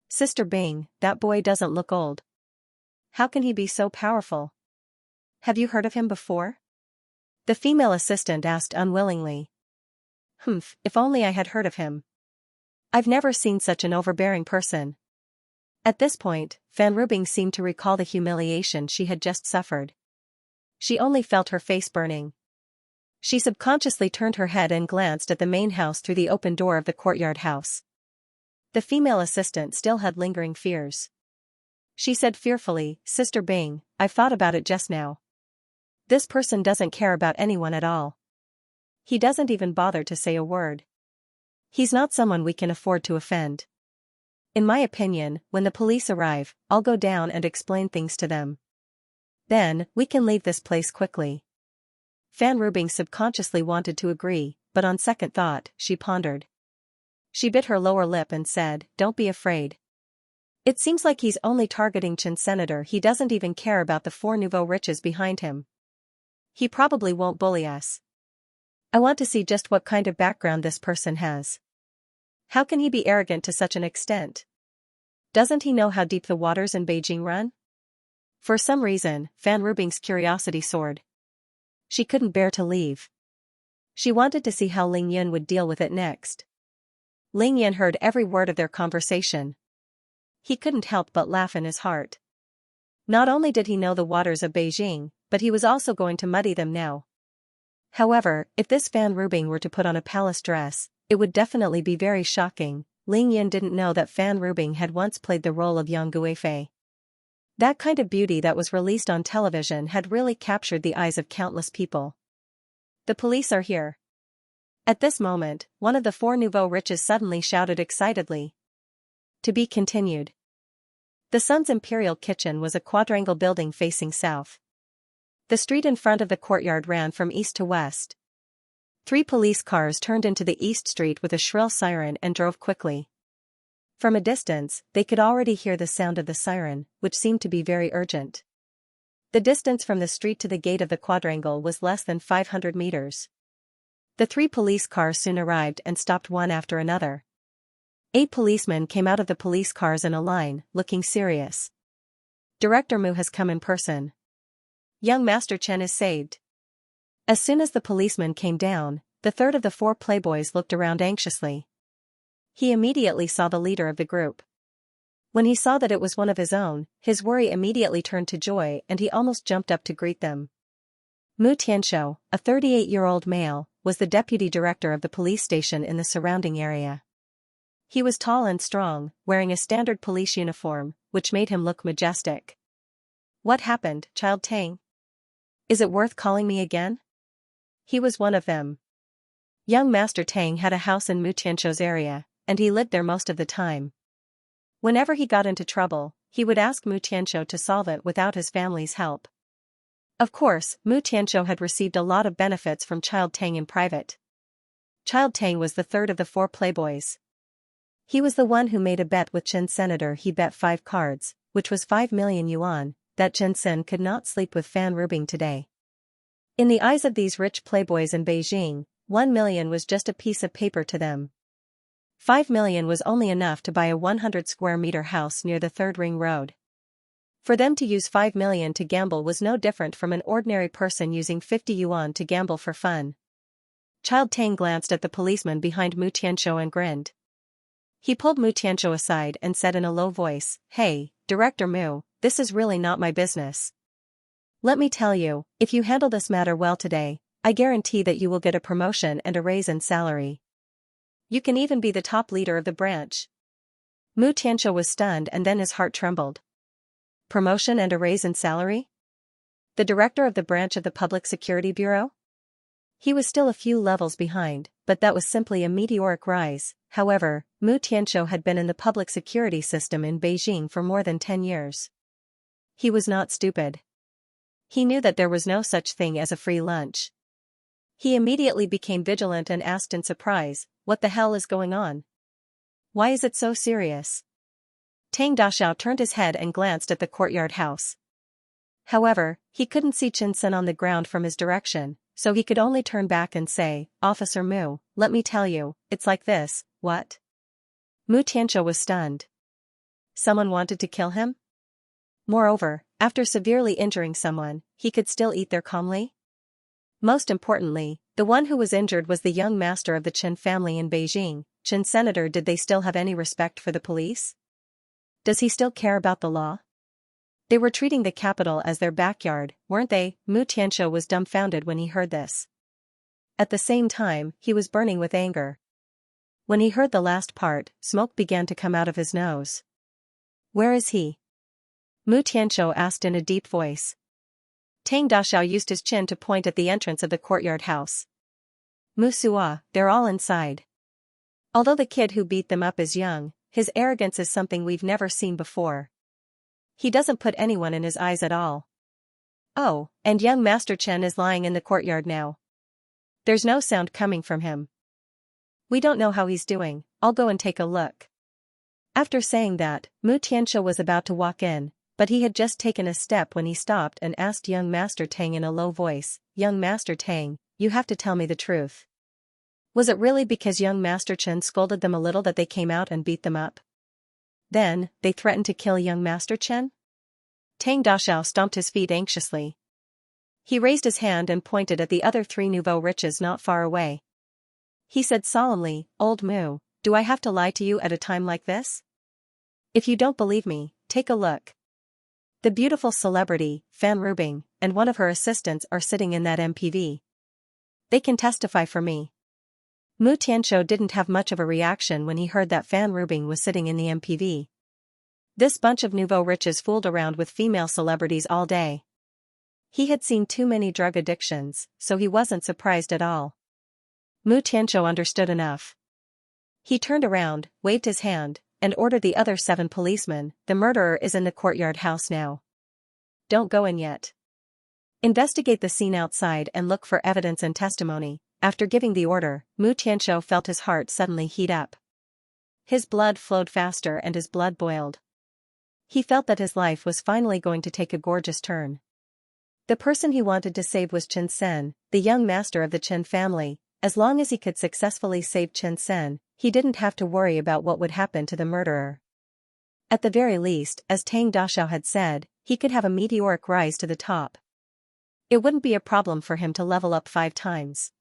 Sister Bing, that boy doesn't look old. How can he be so powerful? Have you heard of him before? The female assistant asked unwillingly. If only I had heard of him. I've never seen such an overbearing person. At this point, Fan Rubing seemed to recall the humiliation she had just suffered. She only felt her face burning. She subconsciously turned her head and glanced at the main house through the open door of the courtyard house. The female assistant still had lingering fears. She said fearfully, Sister Bing, I've thought about it just now. This person doesn't care about anyone at all. He doesn't even bother to say a word. He's not someone we can afford to offend. In my opinion, when the police arrive, I'll go down and explain things to them. Then, we can leave this place quickly. Fan Rubing subconsciously wanted to agree, but on second thought, she pondered. She bit her lower lip and said, "Don't be afraid. It seems like he's only targeting Qin Senator. He doesn't even care about the four nouveau riches behind him. He probably won't bully us. I want to see just what kind of background this person has. How can he be arrogant to such an extent? Doesn't he know how deep the waters in Beijing run?" For some reason, Fan Rubing's curiosity soared. She couldn't bear to leave. She wanted to see how Ling Yun would deal with it next. Ling Yun heard every word of their conversation. He couldn't help but laugh in his heart. Not only did he know the waters of Beijing, but he was also going to muddy them now. However, if this Fan Rubing were to put on a palace dress, it would definitely be very shocking. Ling Yun didn't know that Fan Rubing had once played the role of Yang Guifei. That kind of beauty that was released on television had really captured the eyes of countless people. "The police are here." At this moment, one of the four nouveau riches suddenly shouted excitedly. To be continued. The Sun's Imperial Kitchen was a quadrangle building facing south. The street in front of the courtyard ran from east to west. 3 police cars turned into the east street with a shrill siren and drove quickly. From a distance, they could already hear the sound of the siren, which seemed to be very urgent. The distance from the street to the gate of the quadrangle was less than 500 meters. The 3 police cars soon arrived and stopped one after another. 8 policemen came out of the police cars in a line, looking serious. "Director Mu has come in person. Young Master Chen is saved." As soon as the policeman came down, the third of the 4 playboys looked around anxiously. He immediately saw the leader of the group. When he saw that it was one of his own, his worry immediately turned to joy and he almost jumped up to greet them. Mu Tianshou, a 38-year-old male, was the deputy director of the police station in the surrounding area. He was tall and strong, wearing a standard police uniform, which made him look majestic. "What happened, Child Tang? Is it worth calling me again?" He was one of them. Young Master Tang had a house in Mu Tianshou's area, and he lived there most of the time. Whenever he got into trouble, he would ask Mu Tianshou to solve it without his family's help. Of course, Mu Tianshou had received a lot of benefits from Child Tang in private. Child Tang was the third of the 4 playboys. He was the one who made a bet with Qin Senator. He bet 5 cards, which was 5 million yuan, that Chen Sen could not sleep with Fan Rubing today. In the eyes of these rich playboys in Beijing, 1 million was just a piece of paper to them. 5 million was only enough to buy a 100 square meter house near the 3rd Ring Road. For them to use 5 million to gamble was no different from an ordinary person using 50 yuan to gamble for fun. Child Tang glanced at the policeman behind Mu Tianshou and grinned. He pulled Mu Tianshou aside and said in a low voice, "Hey, Director Mu, this is really not my business. Let me tell you, if you handle this matter well today, I guarantee that you will get a promotion and a raise in salary. You can even be the top leader of the branch." Mu Tianshou was stunned and then his heart trembled. Promotion and a raise in salary? The director of the branch of the Public Security Bureau? He was still a few levels behind, but that was simply a meteoric rise. However, Mu Tianshou had been in the public security system in Beijing for more than 10 years. He was not stupid. He knew that there was no such thing as a free lunch. He immediately became vigilant and asked in surprise, "What the hell is going on? Why is it so serious?" Tang Dashao turned his head and glanced at the courtyard house. However, he couldn't see Qin Sen on the ground from his direction, so he could only turn back and say, "Officer Mu, let me tell you, it's like this." "What?" Mu Tianshou was stunned. Someone wanted to kill him? Moreover, after severely injuring someone, he could still eat there calmly? Most importantly, the one who was injured was the young master of the Qin family in Beijing. Qin Senator, did they still have any respect for the police? Does he still care about the law? They were treating the capital as their backyard, weren't they? Mu Tianshou was dumbfounded when he heard this. At the same time, he was burning with anger. When he heard the last part, smoke began to come out of his nose. "Where is he?" Mu Tianshou asked in a deep voice. Tang Dashao used his chin to point at the entrance of the courtyard house. Musua, they're all inside. Although the kid who beat them up is young, his arrogance is something we've never seen before. He doesn't put anyone in his eyes at all. Oh, and young Master Chen is lying in the courtyard now. There's no sound coming from him. We don't know how he's doing, I'll go and take a look. After saying that, Mu Tianxiu was about to walk in, but he had just taken a step when he stopped and asked young Master Tang in a low voice, "Young Master Tang, you have to tell me the truth. Was it really because young Master Chen scolded them a little that they came out and beat them up? Then, they threatened to kill young Master Chen?" Tang Daxiao stomped his feet anxiously. He raised his hand and pointed at the other 3 nouveau riches not far away. He said solemnly, "Old Mu, do I have to lie to you at a time like this? If you don't believe me, take a look. The beautiful celebrity, Fan Rubing, and one of her assistants are sitting in that MPV. They can testify for me." Mu Tianxiu didn't have much of a reaction when he heard that Fan Rubing was sitting in the MPV. This bunch of nouveau riches fooled around with female celebrities all day. He had seen too many drug addictions, so he wasn't surprised at all. Mu Tianxiu understood enough. He turned around, waved his hand, and ordered the other 7 policemen, "The murderer is in the courtyard house now. Don't go in yet. Investigate the scene outside and look for evidence and testimony." After giving the order, Mu Tianxiu felt his heart suddenly heat up. His blood flowed faster and his blood boiled. He felt that his life was finally going to take a gorgeous turn. The person he wanted to save was Chen Sen, the young master of the Chen family. As long as he could successfully save Chen Sen, he didn't have to worry about what would happen to the murderer. At the very least, as Tang Daxiao had said, he could have a meteoric rise to the top. It wouldn't be a problem for him to level up 5 times.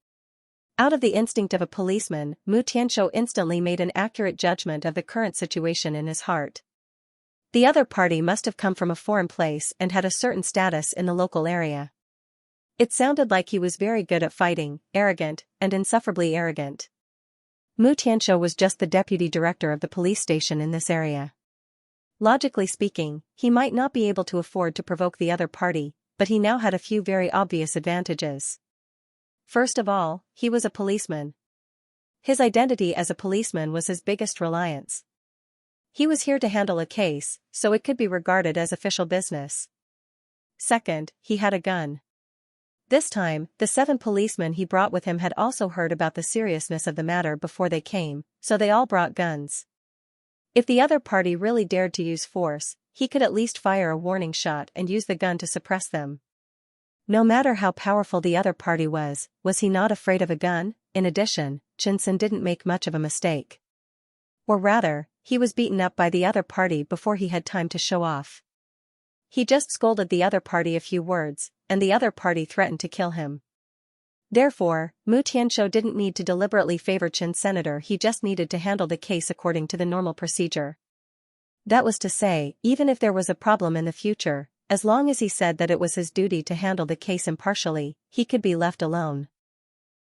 Out of the instinct of a policeman, Mu Tianxiu instantly made an accurate judgment of the current situation in his heart. The other party must have come from a foreign place and had a certain status in the local area. It sounded like he was very good at fighting, arrogant, and insufferably arrogant. Mu Tianxiu was just the deputy director of the police station in this area. Logically speaking, he might not be able to afford to provoke the other party, but he now had a few very obvious advantages. First of all, he was a policeman. His identity as a policeman was his biggest reliance. He was here to handle a case, so it could be regarded as official business. Second, he had a gun. This time, the 7 policemen he brought with him had also heard about the seriousness of the matter before they came, so they all brought guns. If the other party really dared to use force, he could at least fire a warning shot and use the gun to suppress them. No matter how powerful the other party was he not afraid of a gun? In addition, Chen Sen didn't make much of a mistake. Or rather, he was beaten up by the other party before he had time to show off. He just scolded the other party a few words, and the other party threatened to kill him. Therefore, Mu Tianxiu didn't need to deliberately favor Chen Senator, he just needed to handle the case according to the normal procedure. That was to say, even if there was a problem in the future, as long as he said that it was his duty to handle the case impartially, he could be left alone.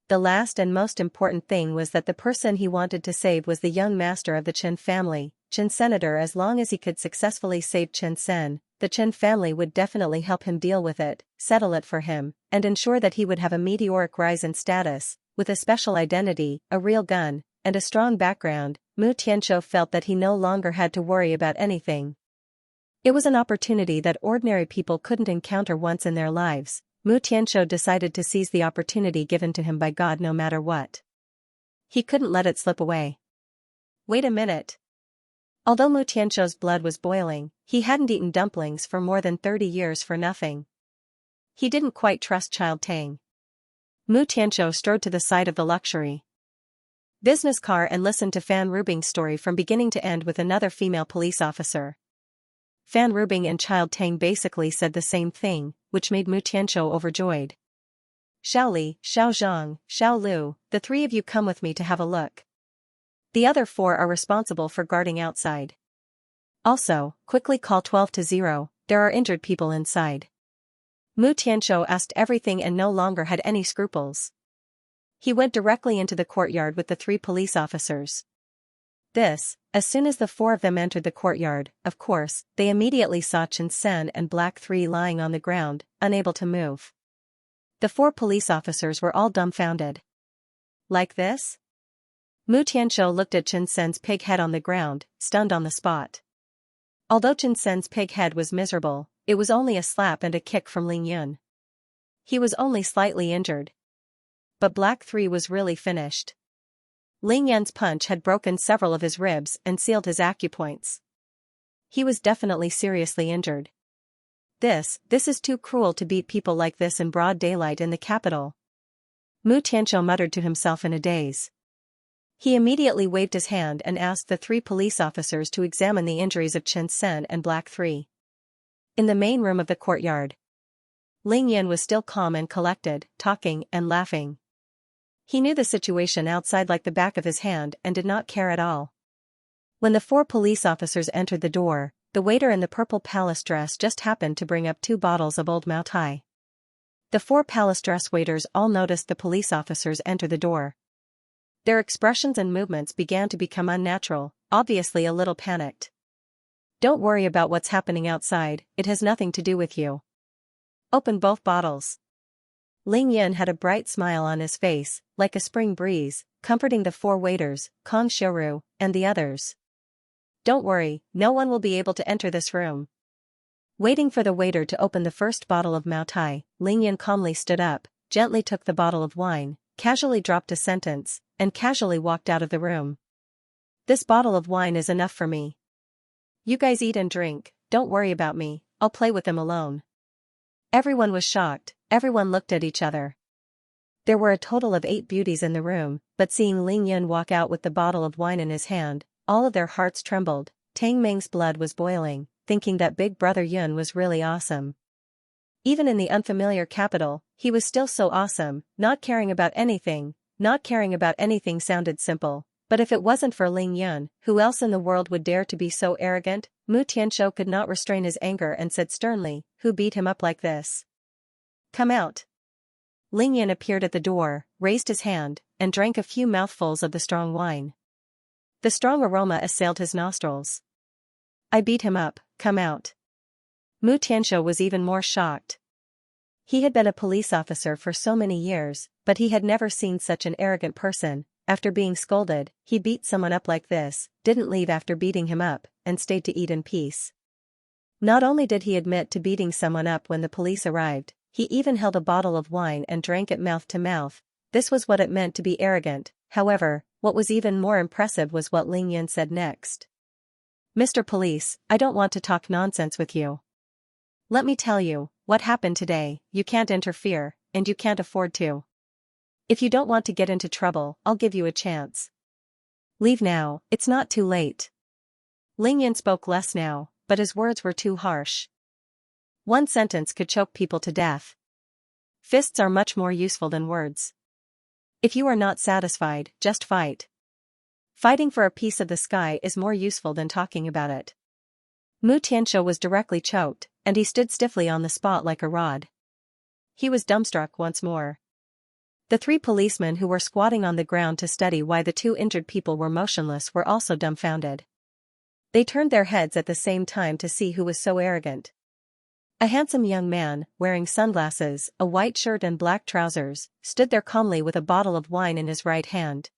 The last and most important thing was that the person he wanted to save was the young master of the Chen family, Chen Senator. As long as he could successfully save Chen Sen, the Chen family would definitely help him deal with it, settle it for him, and ensure that he would have a meteoric rise in status, with a special identity, a real gun, and a strong background. Mu Tianxiu felt that he no longer had to worry about anything. It was an opportunity that ordinary people couldn't encounter once in their lives. Mu Tianxiu decided to seize the opportunity given to him by God no matter what. He couldn't let it slip away. Wait a minute. Although Mu Tianxiu's blood was boiling, he hadn't eaten dumplings for more than 30 years for nothing. He didn't quite trust Child Tang. Mu Tianxiu strode to the side of the luxury business car and listened to Fan Rubing's story from beginning to end with another female police officer. Fan Rubing and Child Tang basically said the same thing, which made Mu Tianxiu overjoyed. Xiao Li, Xiao Zhang, Xiao Lu, the 3 of you come with me to have a look. The other 4 are responsible for guarding outside. Also, quickly call 12-0, there are injured people inside. Mu Tianxiu asked everything and no longer had any scruples. He went directly into the courtyard with the 3 police officers. As soon as the 4 of them entered the courtyard, of course, they immediately saw Chen Sen and Black 3 lying on the ground, unable to move. The 4 police officers were all dumbfounded. Like this? Mu Tianqiu looked at Chen Sen's pig head on the ground, stunned on the spot. Although Chen Sen's pig head was miserable, it was only a slap and a kick from Ling Yun. He was only slightly injured. But Black 3 was really finished. Ling Yun's punch had broken several of his ribs and sealed his acupoints. He was definitely seriously injured. This is too cruel to beat people like this in broad daylight in the capital. Mu Tianqiu muttered to himself in a daze. He immediately waved his hand and asked the 3 police officers to examine the injuries of Chen Sen and Black 3. In the main room of the courtyard, Ling Yun was still calm and collected, talking and laughing. He knew the situation outside like the back of his hand and did not care at all. When the 4 police officers entered the door, the waiter in the purple palace dress just happened to bring up 2 bottles of old Maotai. The 4 palace dress waiters all noticed the police officers enter the door. Their expressions and movements began to become unnatural, obviously a little panicked. Don't worry about what's happening outside, it has nothing to do with you. Open both bottles. Ling Yun had a bright smile on his face, like a spring breeze, comforting the 4 waiters, Kong Xiuru, and the others. Don't worry, no one will be able to enter this room. Waiting for the waiter to open the first bottle of Maotai, Ling Yun calmly stood up, gently took the bottle of wine, casually dropped a sentence, and casually walked out of the room. This bottle of wine is enough for me. You guys eat and drink, don't worry about me, I'll play with them alone. Everyone was shocked, everyone looked at each other. There were a total of 8 beauties in the room, but seeing Ling Yun walk out with the bottle of wine in his hand, all of their hearts trembled. Tang Meng's blood was boiling, thinking that Big Brother Yun was really awesome. Even in the unfamiliar capital, he was still so awesome, not caring about anything sounded simple, but if it wasn't for Ling Yun, who else in the world would dare to be so arrogant? Mu Tianqiu could not restrain his anger and said sternly, who beat him up like this? Come out. Ling Yun appeared at the door, raised his hand, and drank a few mouthfuls of the strong wine. The strong aroma assailed his nostrils. I beat him up, come out. Mu Tianqiu was even more shocked. He had been a police officer for so many years, but he had never seen such an arrogant person. After being scolded, he beat someone up like this, didn't leave after beating him up, and stayed to eat in peace. Not only did he admit to beating someone up when the police arrived, he even held a bottle of wine and drank it mouth to mouth. This was what it meant to be arrogant. However, what was even more impressive was what Ling Yun said next. Mr. Police, I don't want to talk nonsense with you. Let me tell you, what happened today, you can't interfere, and you can't afford to. If you don't want to get into trouble, I'll give you a chance. Leave now, it's not too late. Ling Yun spoke less now, but his words were too harsh. One sentence could choke people to death. Fists are much more useful than words. If you are not satisfied, just fight. Fighting for a piece of the sky is more useful than talking about it. Mu Tianqiu was directly choked, and he stood stiffly on the spot like a rod. He was dumbstruck once more. The 3 policemen who were squatting on the ground to study why the 2 injured people were motionless were also dumbfounded. They turned their heads at the same time to see who was so arrogant. A handsome young man, wearing sunglasses, a white shirt and black trousers, stood there calmly with a bottle of wine in his right hand.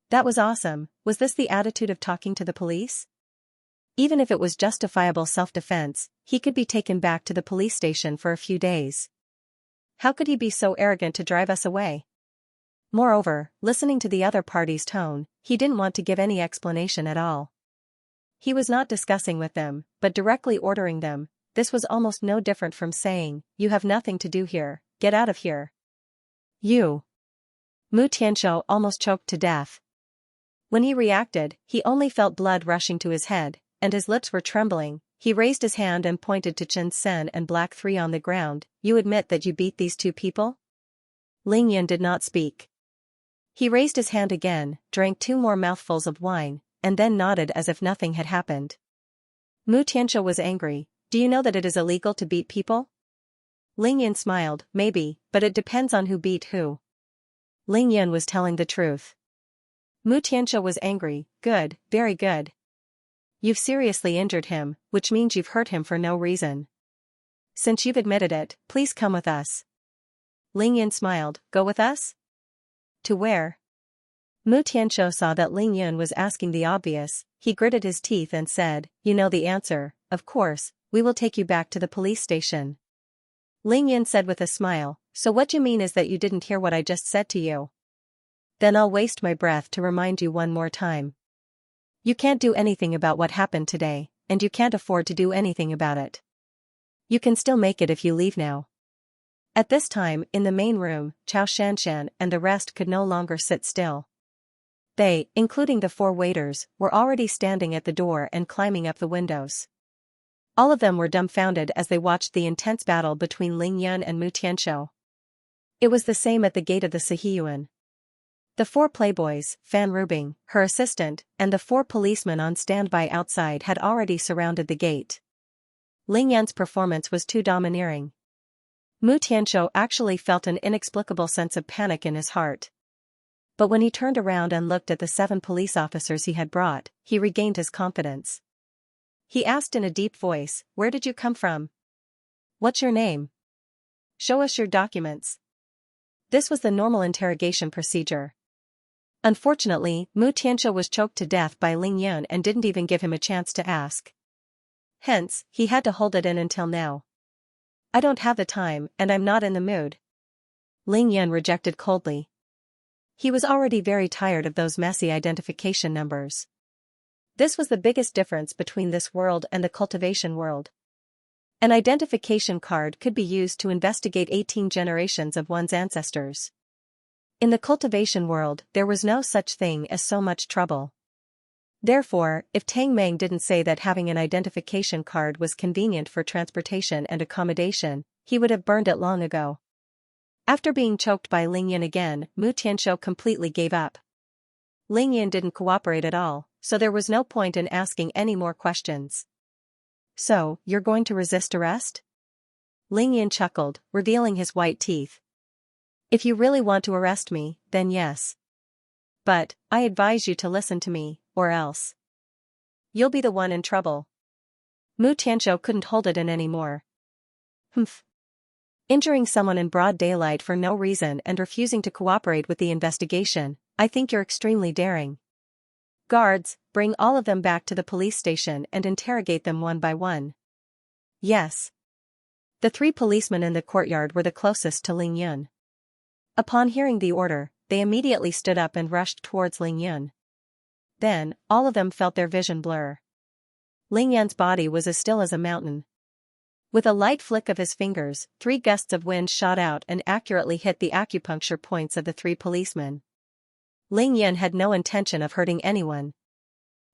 That was awesome. Was this the attitude of talking to the police? Even if it was justifiable self-defense, he could be taken back to the police station for a few days. How could he be so arrogant to drive us away? Moreover, listening to the other party's tone, he didn't want to give any explanation at all. He was not discussing with them, but directly ordering them. This was almost no different from saying, you have nothing to do here, get out of here. You. Mu Tianqiu almost choked to death. When he reacted, he only felt blood rushing to his head, and his lips were trembling. He raised his hand and pointed to Chen Sen and Black 3 on the ground. You admit that you beat these 2 people? Ling Yun did not speak. He raised his hand again, drank 2 more mouthfuls of wine, and then nodded as if nothing had happened. Mu Tianqiu was angry. Do you know that it is illegal to beat people? Ling Yun smiled, maybe, but it depends on who beat who. Ling Yun was telling the truth. Mu Tianqiu was angry. Good, very good. You've seriously injured him, which means you've hurt him for no reason. Since you've admitted it, please come with us. Ling Yun smiled. Go with us? To where? Mu Tianqiu saw that Ling Yun was asking the obvious. He gritted his teeth and said, "You know the answer, of course, we will take you back to the police station." Ling Yun said with a smile, "So what you mean is that you didn't hear what I just said to you? Then I'll waste my breath to remind you one more time. You can't do anything about what happened today, and you can't afford to do anything about it. You can still make it if you leave now." At this time, in the main room, Xianxia and the rest could no longer sit still. They, including the 4 waiters, were already standing at the door and climbing up the windows. All of them were dumbfounded as they watched the intense battle between Ling Yun and Mu Tianqiu. It was the same at the gate of the Sihiyuan. The 4 playboys, Fan Rubing, her assistant, and the 4 policemen on standby outside had already surrounded the gate. Ling Yun's performance was too domineering. Mu Tianqiu actually felt an inexplicable sense of panic in his heart. But when he turned around and looked at the 7 police officers he had brought, he regained his confidence. He asked in a deep voice, "Where did you come from? What's your name? Show us your documents." This was the normal interrogation procedure. Unfortunately, Mu Tianqiu was choked to death by Ling Yun and didn't even give him a chance to ask. Hence, he had to hold it in until now. "I don't have the time, and I'm not in the mood," Ling Yun rejected coldly. He was already very tired of those messy identification numbers. This was the biggest difference between this world and the cultivation world. An identification card could be used to investigate 18 generations of one's ancestors. In the cultivation world, there was no such thing as so much trouble. Therefore, if Tang Meng didn't say that having an identification card was convenient for transportation and accommodation, he would have burned it long ago. After being choked by Ling Yun again, Mu Tianqiu completely gave up. Ling Yun didn't cooperate at all, so there was no point in asking any more questions. "So, you're going to resist arrest?" Ling Yun chuckled, revealing his white teeth. "If you really want to arrest me, then yes. But, I advise you to listen to me, or else you'll be the one in trouble." Mu Tianqiu couldn't hold it in anymore. "Humph. Injuring someone in broad daylight for no reason and refusing to cooperate with the investigation, I think you're extremely daring. Guards, bring all of them back to the police station and interrogate them one by one." "Yes." The 3 policemen in the courtyard were the closest to Ling Yun. Upon hearing the order, they immediately stood up and rushed towards Ling Yun. Then, all of them felt their vision blur. Ling Yun's body was as still as a mountain. With a light flick of his fingers, 3 gusts of wind shot out and accurately hit the acupuncture points of the 3 policemen. Ling Yun had no intention of hurting anyone.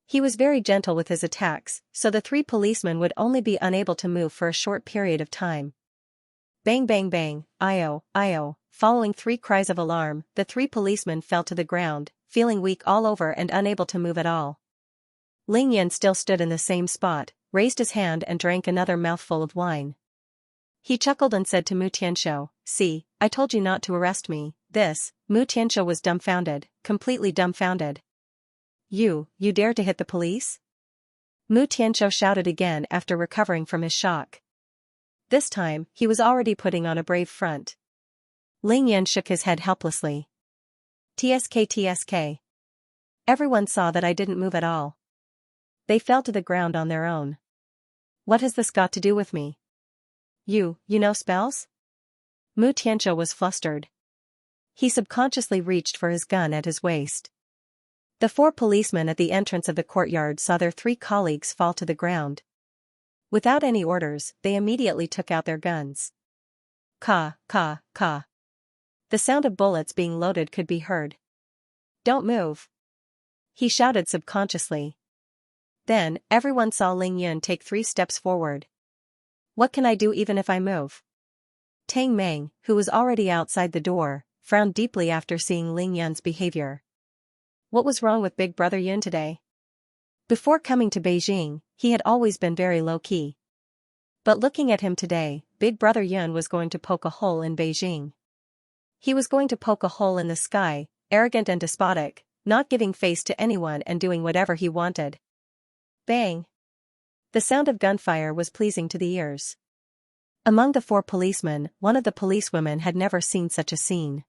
He was very gentle with his attacks, so the 3 policemen would only be unable to move for a short period of time. Bang bang bang, io, io, following 3 cries of alarm, the 3 policemen fell to the ground, feeling weak all over and unable to move at all. Ling Yun still stood in the same spot, raised his hand and drank another mouthful of wine. He chuckled and said to Mu Tianqiu, "See, I told you not to arrest me." Mu Tianqiu was dumbfounded, completely dumbfounded. You dare to hit the police?" Mu Tianqiu shouted again after recovering from his shock. This time, he was already putting on a brave front. Ling Yun shook his head helplessly. TSK. Everyone saw that I didn't move at all. They fell to the ground on their own. What has this got to do with me? You know spells?" Mu Tianqiu was flustered. He subconsciously reached for his gun at his waist. The 4 policemen at the entrance of the courtyard saw their 3 colleagues fall to the ground. Without any orders, they immediately took out their guns. Ka, ka, ka. The sound of bullets being loaded could be heard. "Don't move," he shouted subconsciously. Then, everyone saw Ling Yun take 3 steps forward. "What can I do even if I move?" Tang Meng, who was already outside the door, frowned deeply after seeing Ling Yun's behavior. What was wrong with Big Brother Yun today? Before coming to Beijing, he had always been very low-key. But looking at him today, Big Brother Yun was going to poke a hole in Beijing. He was going to poke a hole in the sky, arrogant and despotic, not giving face to anyone and doing whatever he wanted. Bang! The sound of gunfire was pleasing to the ears. Among the 4 policemen, one of the policewomen had never seen such a scene.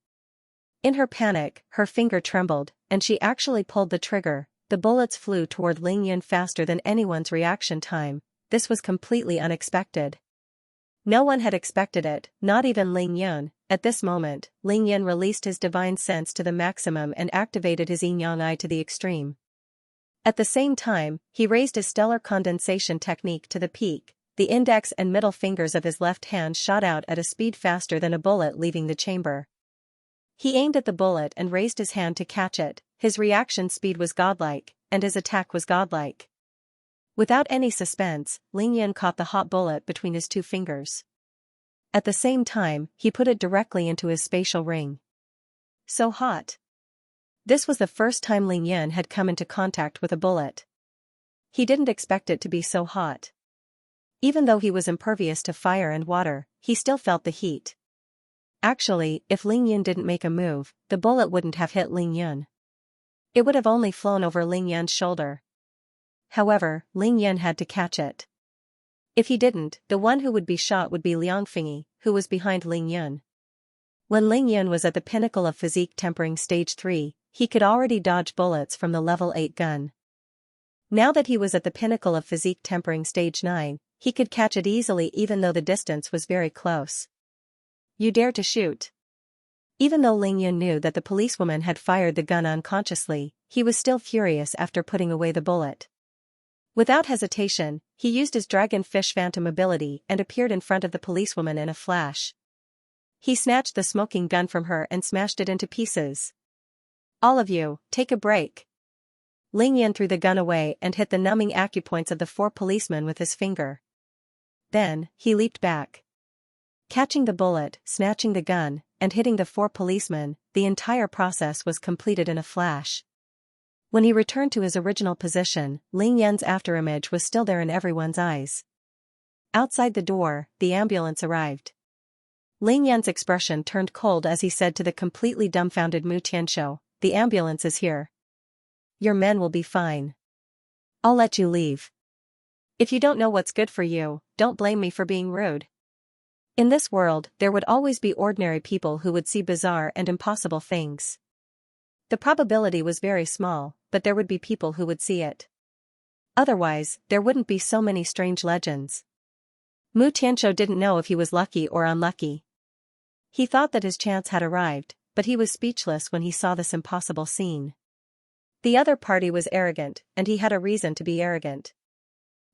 In her panic, her finger trembled, and she actually pulled the trigger. The bullets flew toward Ling Yan faster than anyone's reaction time. This was completely unexpected. No one had expected it, not even Ling Yan. At this moment, Ling Yan released his divine sense to the maximum and activated his yin-yang eye to the extreme. At the same time, he raised his stellar condensation technique to the peak. The index and middle fingers of his left hand shot out at a speed faster than a bullet leaving the chamber. He aimed at the bullet and raised his hand to catch it. His reaction speed was godlike, and his attack was godlike. Without any suspense, Ling Yan caught the hot bullet between his two fingers. At the same time, he put it directly into his spatial ring. So hot. This was the first time Ling Yan had come into contact with a bullet. He didn't expect it to be so hot. Even though he was impervious to fire and water, he still felt the heat. Actually, if Ling Yan didn't make a move, the bullet wouldn't have hit Ling Yan. It would have only flown over Ling Yan's shoulder. However, Ling Yan had to catch it. If he didn't, the one who would be shot would be Liang Fingyi, who was behind Ling Yan. When Ling Yan was at the pinnacle of physique tempering stage 3, he could already dodge bullets from the level 8 gun. Now that he was at the pinnacle of physique tempering stage 9, he could catch it easily even though the distance was very close. You dare to shoot? Even though Ling Yan knew that the policewoman had fired the gun unconsciously, he was still furious after putting away the bullet. Without hesitation, he used his dragonfish phantom ability and appeared in front of the policewoman in a flash. He snatched the smoking gun from her and smashed it into pieces. All of you, take a break. Ling Yan threw the gun away and hit the numbing acupoints of the 4 policemen with his finger. Then, he leaped back. Catching the bullet, snatching the gun, and hitting the 4 policemen, the entire process was completed in a flash. When he returned to his original position, Ling Yan's afterimage was still there in everyone's eyes. Outside the door, the ambulance arrived. Ling Yan's expression turned cold as he said to the completely dumbfounded Mu Tianshou, "The ambulance is here. Your men will be fine. I'll let you leave. If you don't know what's good for you, don't blame me for being rude." In this world, there would always be ordinary people who would see bizarre and impossible things. The probability was very small, but there would be people who would see it. Otherwise, there wouldn't be so many strange legends. Mu Tianshou didn't know if he was lucky or unlucky. He thought that his chance had arrived, but he was speechless when he saw this impossible scene. The other party was arrogant, and he had a reason to be arrogant.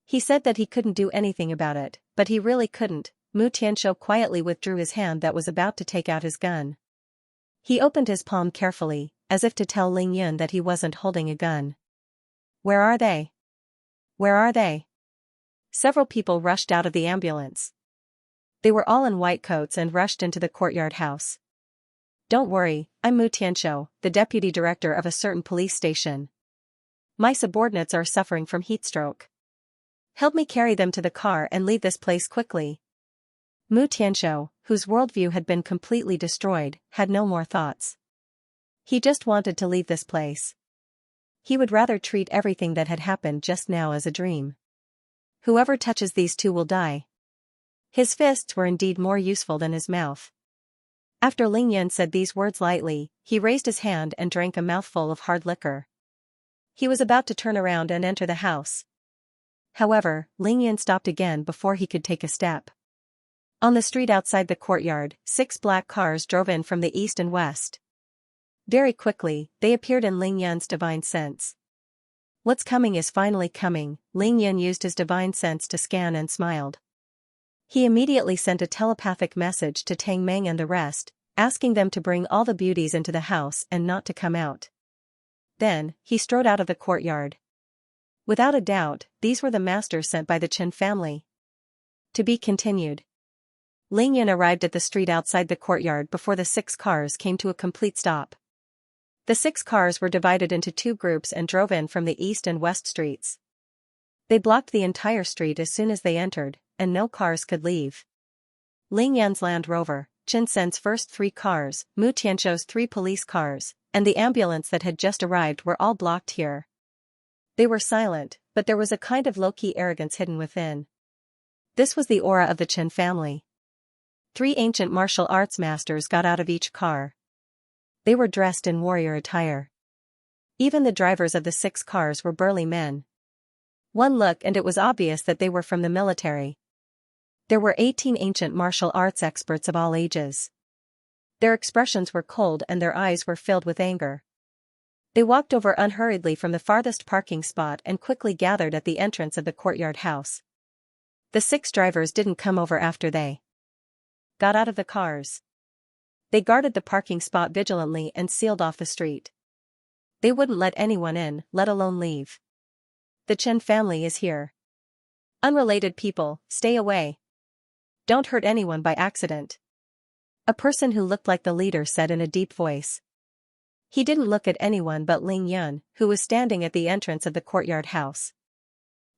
He said that he couldn't do anything about it, but he really couldn't. Mu Tianshou quietly withdrew his hand that was about to take out his gun. He opened his palm carefully, as if to tell Ling Yan that he wasn't holding a gun. "Where are they? Where are they?" Several people rushed out of the ambulance. They were all in white coats and rushed into the courtyard house. "Don't worry, I'm Mu Tianshou, the deputy director of a certain police station. My subordinates are suffering from heatstroke. Help me carry them to the car and leave this place quickly." Mu Tianshou, whose worldview had been completely destroyed, had no more thoughts. He just wanted to leave this place. He would rather treat everything that had happened just now as a dream. Whoever touches these 2 will die. His fists were indeed more useful than his mouth. After Ling Yan said these words lightly, he raised his hand and drank a mouthful of hard liquor. He was about to turn around and enter the house. However, Ling Yan stopped again before he could take a step. On the street outside the courtyard, 6 black cars drove in from the east and west. Very quickly, they appeared in Ling Yan's divine sense. What's coming is finally coming. Ling Yan used his divine sense to scan and smiled. He immediately sent a telepathic message to Tang Meng and the rest, asking them to bring all the beauties into the house and not to come out. Then, he strode out of the courtyard. Without a doubt, these were the masters sent by the Chen family. To be continued. Ling Yan arrived at the street outside the courtyard before the 6 cars came to a complete stop. The 6 cars were divided into 2 groups and drove in from the east and west streets. They blocked the entire street as soon as they entered, and no cars could leave. Ling Yan's Land Rover, Chen Sen's first 3 cars, Mu Tianshou's 3 police cars, and the ambulance that had just arrived were all blocked here. They were silent, but there was a kind of low-key arrogance hidden within. This was the aura of the Chen family. 3 ancient martial arts masters got out of each car. They were dressed in warrior attire. Even the drivers of the 6 cars were burly men. One look and it was obvious that they were from the military. There were 18 ancient martial arts experts of all ages. Their expressions were cold and their eyes were filled with anger. They walked over unhurriedly from the farthest parking spot and quickly gathered at the entrance of the courtyard house. The 6 drivers didn't come over after they got out of the cars. They guarded the parking spot vigilantly and sealed off the street. They wouldn't let anyone in, let alone leave. The Chen family is here. Unrelated people, stay away. Don't hurt anyone by accident. A person who looked like the leader said in a deep voice. He didn't look at anyone but Ling Yun, who was standing at the entrance of the courtyard house.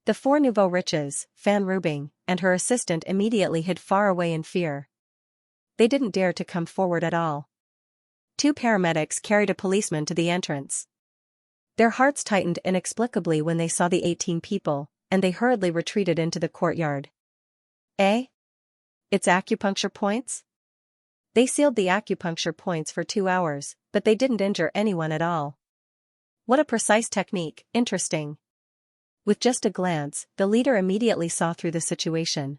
The 4 nouveau riches, Fan Rubing, and her assistant immediately hid far away in fear. They didn't dare to come forward at all. 2 paramedics carried a policeman to the entrance. Their hearts tightened inexplicably when they saw the 18 people, and they hurriedly retreated into the courtyard. Eh? It's acupuncture points? They sealed the acupuncture points for 2 hours, but they didn't injure anyone at all. What a precise technique, interesting. With just a glance, the leader immediately saw through the situation.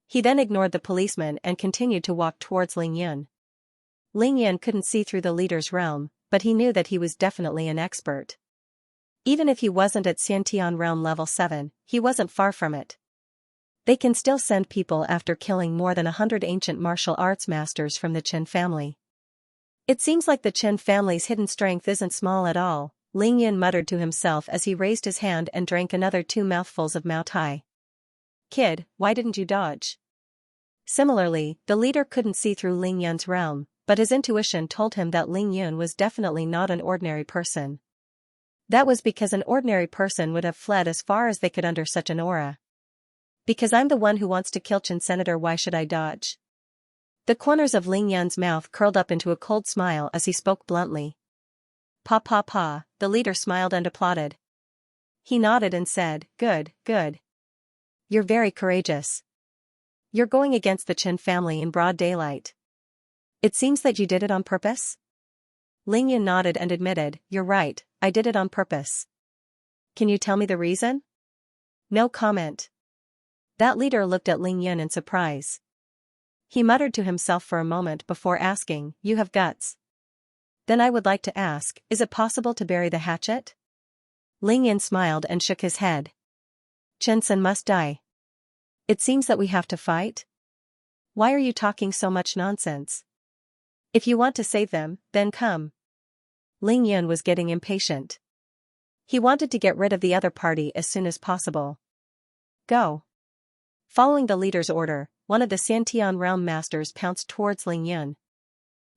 He then ignored the policeman and continued to walk towards Ling Yun. Ling Yun couldn't see through the leader's realm, but he knew that he was definitely an expert. Even if he wasn't at Xianxia realm level 7, he wasn't far from it. They can still send people after killing more than 100 ancient martial arts masters from the Chen family. It seems like the Chen family's hidden strength isn't small at all, Ling Yun muttered to himself as he raised his hand and drank another 2 mouthfuls of Mao Tai. Kid, why didn't you dodge? Similarly, the leader couldn't see through Ling Yun's realm, but his intuition told him that Ling Yun was definitely not an ordinary person. That was because an ordinary person would have fled as far as they could under such an aura. Because I'm the one who wants to kill Chen Senator, why should I dodge? The corners of Ling Yun's mouth curled up into a cold smile as he spoke bluntly. Pa pa pa, the leader smiled and applauded. He nodded and said, good, good. You're very courageous. You're going against the Chen family in broad daylight. It seems that you did it on purpose? Ling Yun nodded and admitted, you're right, I did it on purpose. Can you tell me the reason? No comment. That leader looked at Ling Yun in surprise. He muttered to himself for a moment before asking, you have guts. Then I would like to ask, is it possible to bury the hatchet? Ling Yun smiled and shook his head. Chen Sen must die. It seems that we have to fight? Why are you talking so much nonsense? If you want to save them, then come. Ling Yun was getting impatient. He wanted to get rid of the other party as soon as possible. Go. Following the leader's order, one of the Xiantian realm masters pounced towards Ling Yun.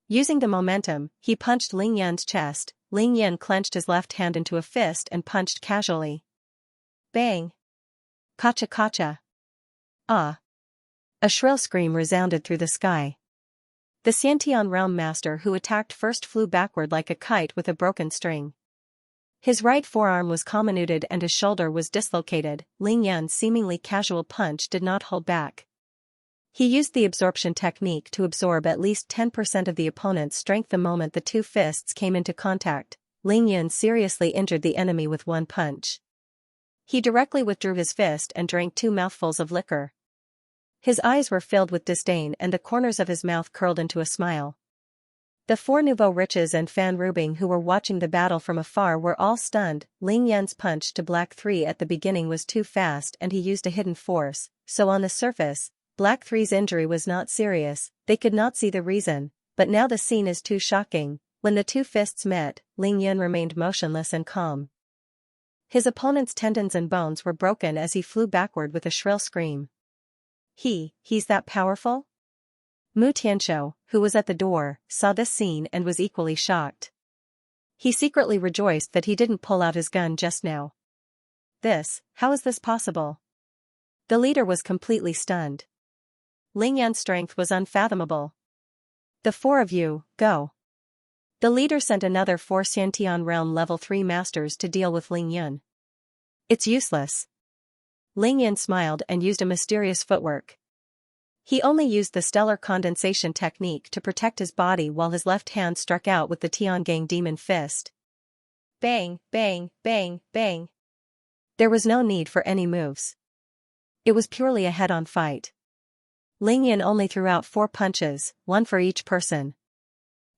Using the momentum, he punched Ling Yun's chest. Ling Yun clenched his left hand into a fist and punched casually. Bang! Kacha kacha! Ah! A shrill scream resounded through the sky. The Xiantian realm master who attacked first flew backward like a kite with a broken string. His right forearm was comminuted and his shoulder was dislocated. Ling Yun's seemingly casual punch did not hold back. He used the absorption technique to absorb at least 10% of the opponent's strength the moment the 2 fists came into contact. Ling Yun seriously injured the enemy with 1 punch. He directly withdrew his fist and drank 2 mouthfuls of liquor. His eyes were filled with disdain and the corners of his mouth curled into a smile. The 4 nouveau riches and Fan Rubing who were watching the battle from afar were all stunned. Ling Yun's punch to Black 3 at the beginning was too fast and he used a hidden force, so on the surface, Black 3's injury was not serious. They could not see the reason, but now the scene is too shocking. When the 2 fists met, Ling Yun remained motionless and calm. His opponent's tendons and bones were broken as he flew backward with a shrill scream. He's that powerful? Mu Tianshou, who was at the door, saw this scene and was equally shocked. He secretly rejoiced that he didn't pull out his gun just now. How is this possible? The leader was completely stunned. Ling Yun's strength was unfathomable. The 4 of you, go. The leader sent another 4 Xiantian realm level 3 masters to deal with Ling Yun. It's useless. Ling Yun smiled and used a mysterious footwork. He only used the stellar condensation technique to protect his body while his left hand struck out with the Tiangang demon fist. Bang, bang, bang, bang. There was no need for any moves. It was purely a head-on fight. Ling Yan only threw out 4 punches, 1 for each person.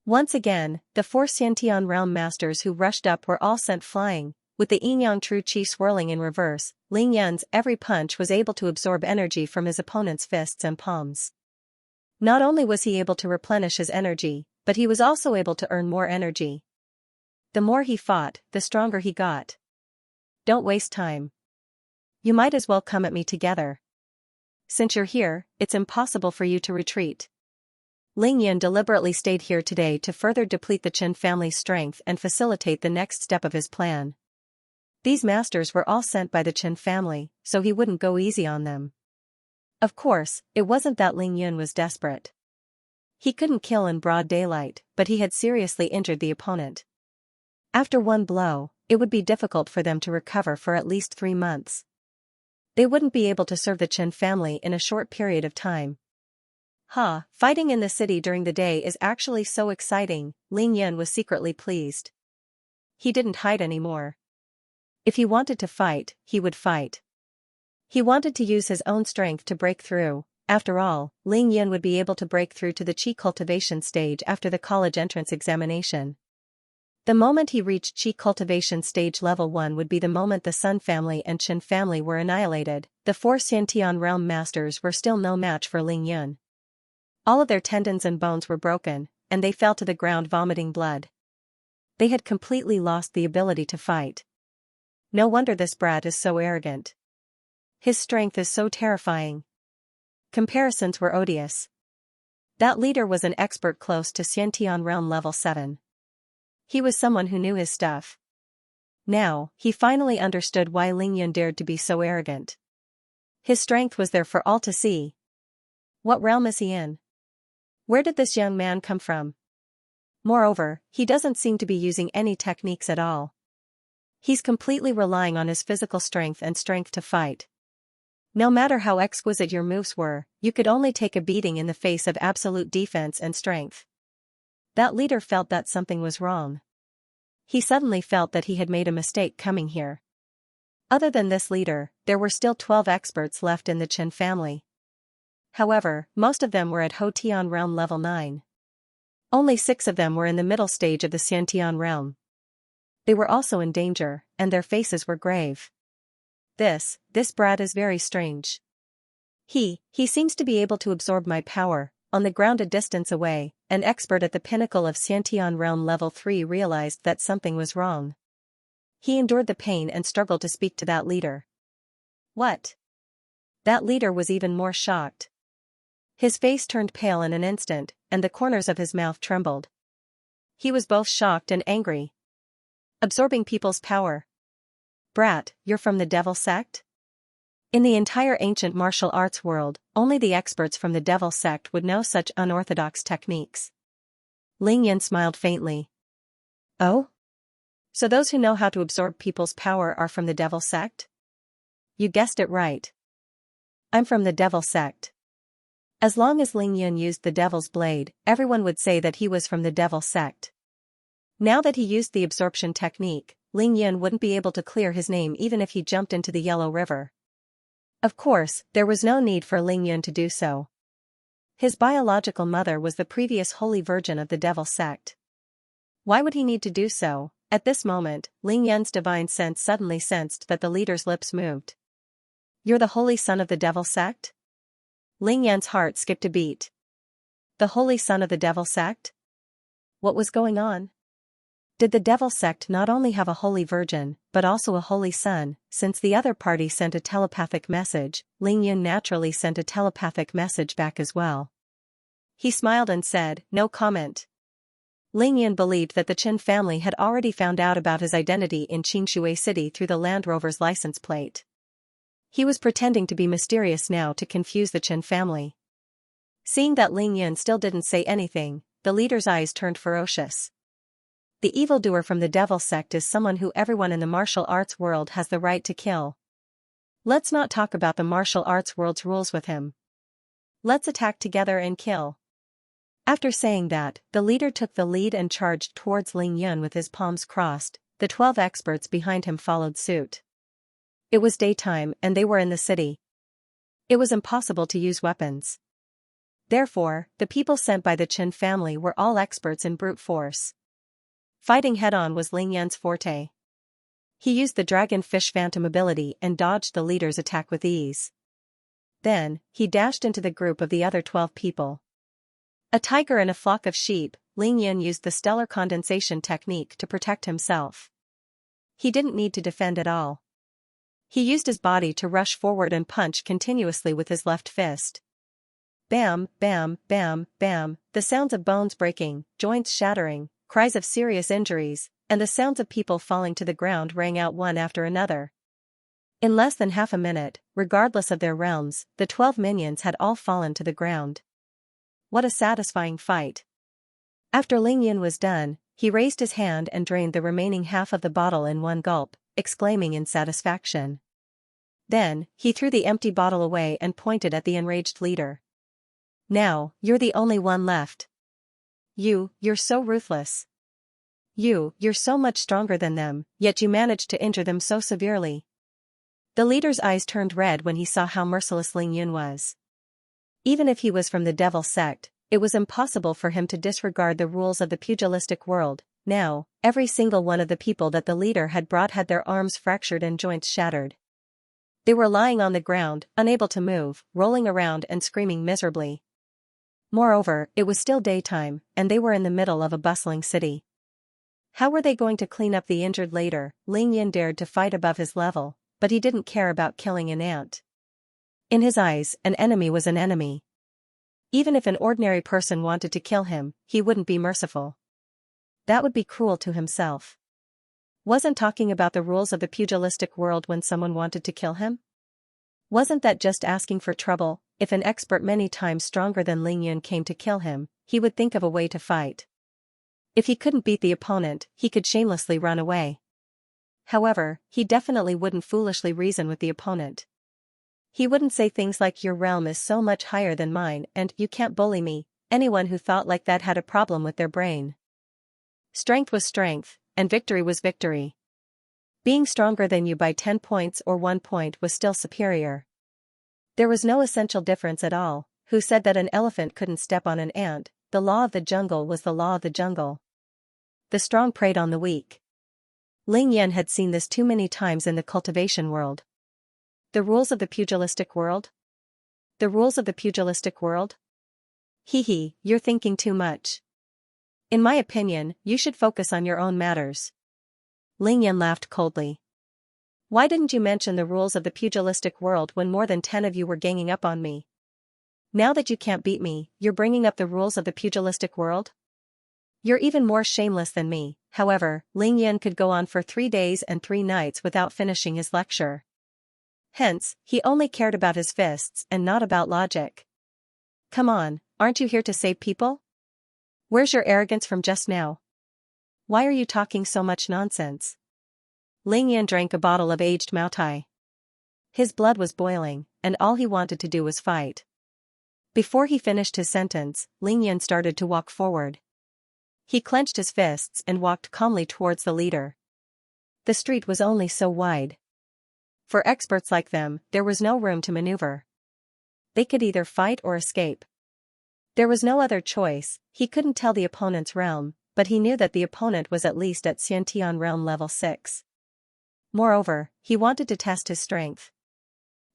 Once again, the 4 Xiantian realm masters who rushed up were all sent flying, with the Yin-Yang True Qi swirling in reverse. Ling Yan's every punch was able to absorb energy from his opponent's fists and palms. Not only was he able to replenish his energy, but he was also able to earn more energy. The more he fought, the stronger he got. Don't waste time. You might as well come at me together. Since you're here, it's impossible for you to retreat. Ling Yan deliberately stayed here today to further deplete the Chen family's strength and facilitate the next step of his plan. These masters were all sent by the Chen family, so he wouldn't go easy on them. Of course, it wasn't that Ling Yan was desperate. He couldn't kill in broad daylight, but he had seriously injured the opponent. After one blow, it would be difficult for them to recover for at least 3 months. They wouldn't be able to serve the Chen family in a short period of time. Fighting in the city during the day is actually so exciting, Ling Yan was secretly pleased. He didn't hide anymore. If he wanted to fight, he would fight. He wanted to use his own strength to break through. After all, Ling Yan would be able to break through to the Qi cultivation stage after the college entrance examination. The moment he reached Qi cultivation stage level 1 would be the moment the Sun family and Chen family were annihilated. The 4 Xiantian realm masters were still no match for Ling Yan. All of their tendons and bones were broken, and they fell to the ground vomiting blood. They had completely lost the ability to fight. No wonder this brat is so arrogant. His strength is so terrifying. Comparisons were odious. That leader was an expert close to Xiantian realm level 7. He was someone who knew his stuff. Now, he finally understood why Ling Yan dared to be so arrogant. His strength was there for all to see. What realm is he in? Where did this young man come from? Moreover, he doesn't seem to be using any techniques at all. He's completely relying on his physical strength and strength to fight. No matter how exquisite your moves were, you could only take a beating in the face of absolute defense and strength. That leader felt that something was wrong. He suddenly felt that he had made a mistake coming here. Other than this leader, there were still 12 experts left in the Chen family. However, most of them were at Hotian realm level 9. Only 6 of them were in the middle stage of the Xiantian realm. They were also in danger, and their faces were grave. This brat is very strange. He seems to be able to absorb my power. On the ground a distance away, an expert at the pinnacle of Xiantian realm level 3 realized that something was wrong. He endured the pain and struggled to speak to that leader. What? That leader was even more shocked. His face turned pale in an instant, and the corners of his mouth trembled. He was both shocked and angry. Absorbing people's power. Brat, you're from the Devil Sect? In the entire ancient martial arts world, only the experts from the Devil Sect would know such unorthodox techniques. Ling Yan smiled faintly. Oh? So those who know how to absorb people's power are from the Devil Sect? You guessed it right. I'm from the Devil Sect. As long as Ling Yan used the Devil's Blade, everyone would say that he was from the Devil Sect. Now that he used the absorption technique, Ling Yan wouldn't be able to clear his name even if he jumped into the Yellow River. Of course, there was no need for Ling Yan to do so. His biological mother was the previous Holy Virgin of the Devil Sect. Why would he need to do so? At this moment, Ling Yan's divine sense suddenly sensed that the leader's lips moved. You're the Holy Son of the Devil Sect? Ling Yan's heart skipped a beat. The Holy Son of the Devil Sect? What was going on? Did the Devil Sect not only have a Holy Virgin, but also a Holy Son? Since the other party sent a telepathic message, Ling Yan naturally sent a telepathic message back as well. He smiled and said, no comment. Ling Yan believed that the Chen family had already found out about his identity in Qingshui City through the Land Rover's license plate. He was pretending to be mysterious now to confuse the Chen family. Seeing that Ling Yan still didn't say anything, the leader's eyes turned ferocious. The evildoer from the Devil Sect is someone who everyone in the martial arts world has the right to kill. Let's not talk about the martial arts world's rules with him. Let's attack together and kill. After saying that, the leader took the lead and charged towards Ling Yun with his palms crossed. The 12 experts behind him followed suit. It was daytime and they were in the city. It was impossible to use weapons. Therefore, the people sent by the Qin family were all experts in brute force. Fighting head-on was Ling Yun's forte. He used the dragon fish phantom ability and dodged the leader's attack with ease. Then, he dashed into the group of the other 12 people. A tiger and a flock of sheep, Ling Yun used the stellar condensation technique to protect himself. He didn't need to defend at all. He used his body to rush forward and punch continuously with his left fist. Bam, bam, bam, bam, the sounds of bones breaking, joints shattering, cries of serious injuries, and the sounds of people falling to the ground rang out one after another. In less than half a minute, regardless of their realms, the 12 minions had all fallen to the ground. What a satisfying fight. After Ling Yun was done, he raised his hand and drained the remaining half of the bottle in one gulp, exclaiming in satisfaction. Then, he threw the empty bottle away and pointed at the enraged leader. Now, you're the only one left. You're so ruthless. You're so much stronger than them, yet you managed to injure them so severely. The leader's eyes turned red when he saw how merciless Ling Yun was. Even if he was from the devil sect, it was impossible for him to disregard the rules of the pugilistic world. Now, every single one of the people that the leader had brought had their arms fractured and joints shattered. They were lying on the ground, unable to move, rolling around and screaming miserably. Moreover, it was still daytime, and they were in the middle of a bustling city. How were they going to clean up the injured later? Ling Yun dared to fight above his level, but he didn't care about killing an ant. In his eyes, an enemy was an enemy. Even if an ordinary person wanted to kill him, he wouldn't be merciful. That would be cruel to himself. Wasn't talking about the rules of the pugilistic world when someone wanted to kill him? Wasn't that just asking for trouble? If an expert many times stronger than Ling Yun came to kill him, he would think of a way to fight. If he couldn't beat the opponent, he could shamelessly run away. However, he definitely wouldn't foolishly reason with the opponent. He wouldn't say things like your realm is so much higher than mine and you can't bully me. Anyone who thought like that had a problem with their brain. Strength was strength, and victory was victory. Being stronger than you by 10 points or 1 point was still superior. There was no essential difference at all. Who said that an elephant couldn't step on an ant? The law of the jungle was the law of the jungle. The strong preyed on the weak. Ling Yun had seen this too many times in the cultivation world. The rules of the pugilistic world? The rules of the pugilistic world? Hee, you're thinking too much. In my opinion, you should focus on your own matters. Ling Yun laughed coldly. Why didn't you mention the rules of the pugilistic world when more than 10 of you were ganging up on me? Now that you can't beat me, you're bringing up the rules of the pugilistic world? You're even more shameless than me. However, Ling Yun could go on for 3 days and 3 nights without finishing his lecture. Hence, he only cared about his fists and not about logic. Come on, aren't you here to save people? Where's your arrogance from just now? Why are you talking so much nonsense? Ling Yun drank a bottle of aged Maotai. His blood was boiling, and all he wanted to do was fight. Before he finished his sentence, Ling Yun started to walk forward. He clenched his fists and walked calmly towards the leader. The street was only so wide. For experts like them, there was no room to maneuver. They could either fight or escape. There was no other choice. He couldn't tell the opponent's realm, but he knew that the opponent was at least at Xianxia realm level 6. Moreover, he wanted to test his strength.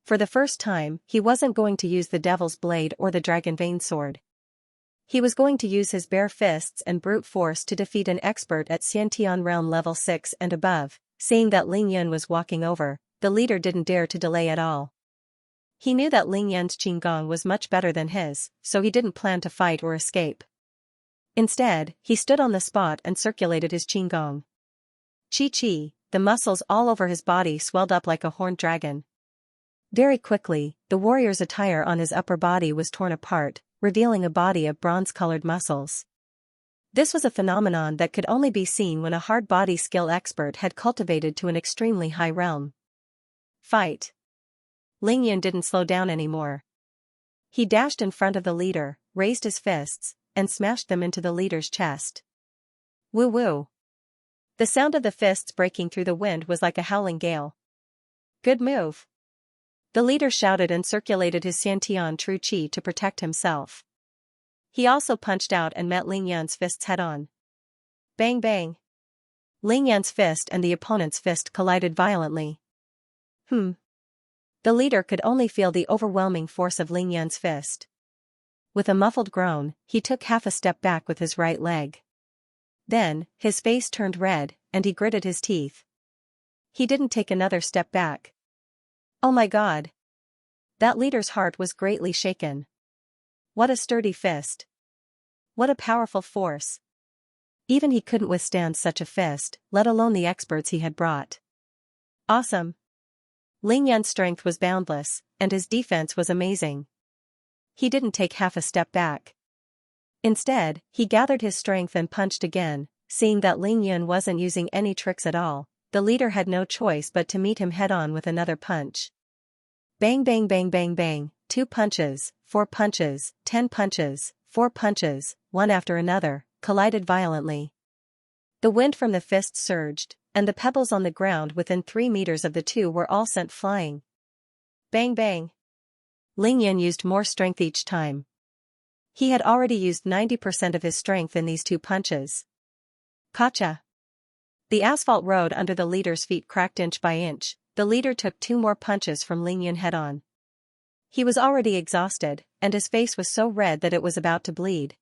For the first time, he wasn't going to use the Devil's Blade or the Dragon Vein Sword. He was going to use his bare fists and brute force to defeat an expert at Xianxia realm level 6 and above. Seeing that Ling Yun was walking over, the leader didn't dare to delay at all. He knew that Ling Yun's Qinggong was much better than his, so he didn't plan to fight or escape. Instead, he stood on the spot and circulated his Qinggong. Chi, the muscles all over his body swelled up like a horned dragon. Very quickly, the warrior's attire on his upper body was torn apart, revealing a body of bronze-colored muscles. This was a phenomenon that could only be seen when a hard body skill expert had cultivated to an extremely high realm. Fight. Ling Yun didn't slow down anymore. He dashed in front of the leader, raised his fists, and smashed them into the leader's chest. Woo-woo. The sound of the fists breaking through the wind was like a howling gale. Good move. The leader shouted and circulated his Xiantian true qi to protect himself. He also punched out and met Ling Yan's fists head-on. Bang bang. Ling Yan's fist and the opponent's fist collided violently. The leader could only feel the overwhelming force of Ling Yan's fist. With a muffled groan, he took half a step back with his right leg. Then, his face turned red, and he gritted his teeth. He didn't take another step back. Oh my God! That leader's heart was greatly shaken. What a sturdy fist. What a powerful force. Even he couldn't withstand such a fist, let alone the experts he had brought. Awesome. Ling Yan's strength was boundless, and his defense was amazing. He didn't take half a step back. Instead, he gathered his strength and punched again. Seeing that Ling Yan wasn't using any tricks at all, the leader had no choice but to meet him head-on with another punch. Bang bang bang bang bang, 2 punches, 4 punches, 10 punches, 4 punches, one after another, collided violently. The wind from the fists surged, and the pebbles on the ground within 3 meters of the two were all sent flying. Bang bang. Ling Yan used more strength each time. He had already used 90% of his strength in these 2 punches. Gotcha. The asphalt road under the leader's feet cracked inch by inch. The leader took 2 more punches from Ling Yan head-on. He was already exhausted, and his face was so red that it was about to bleed.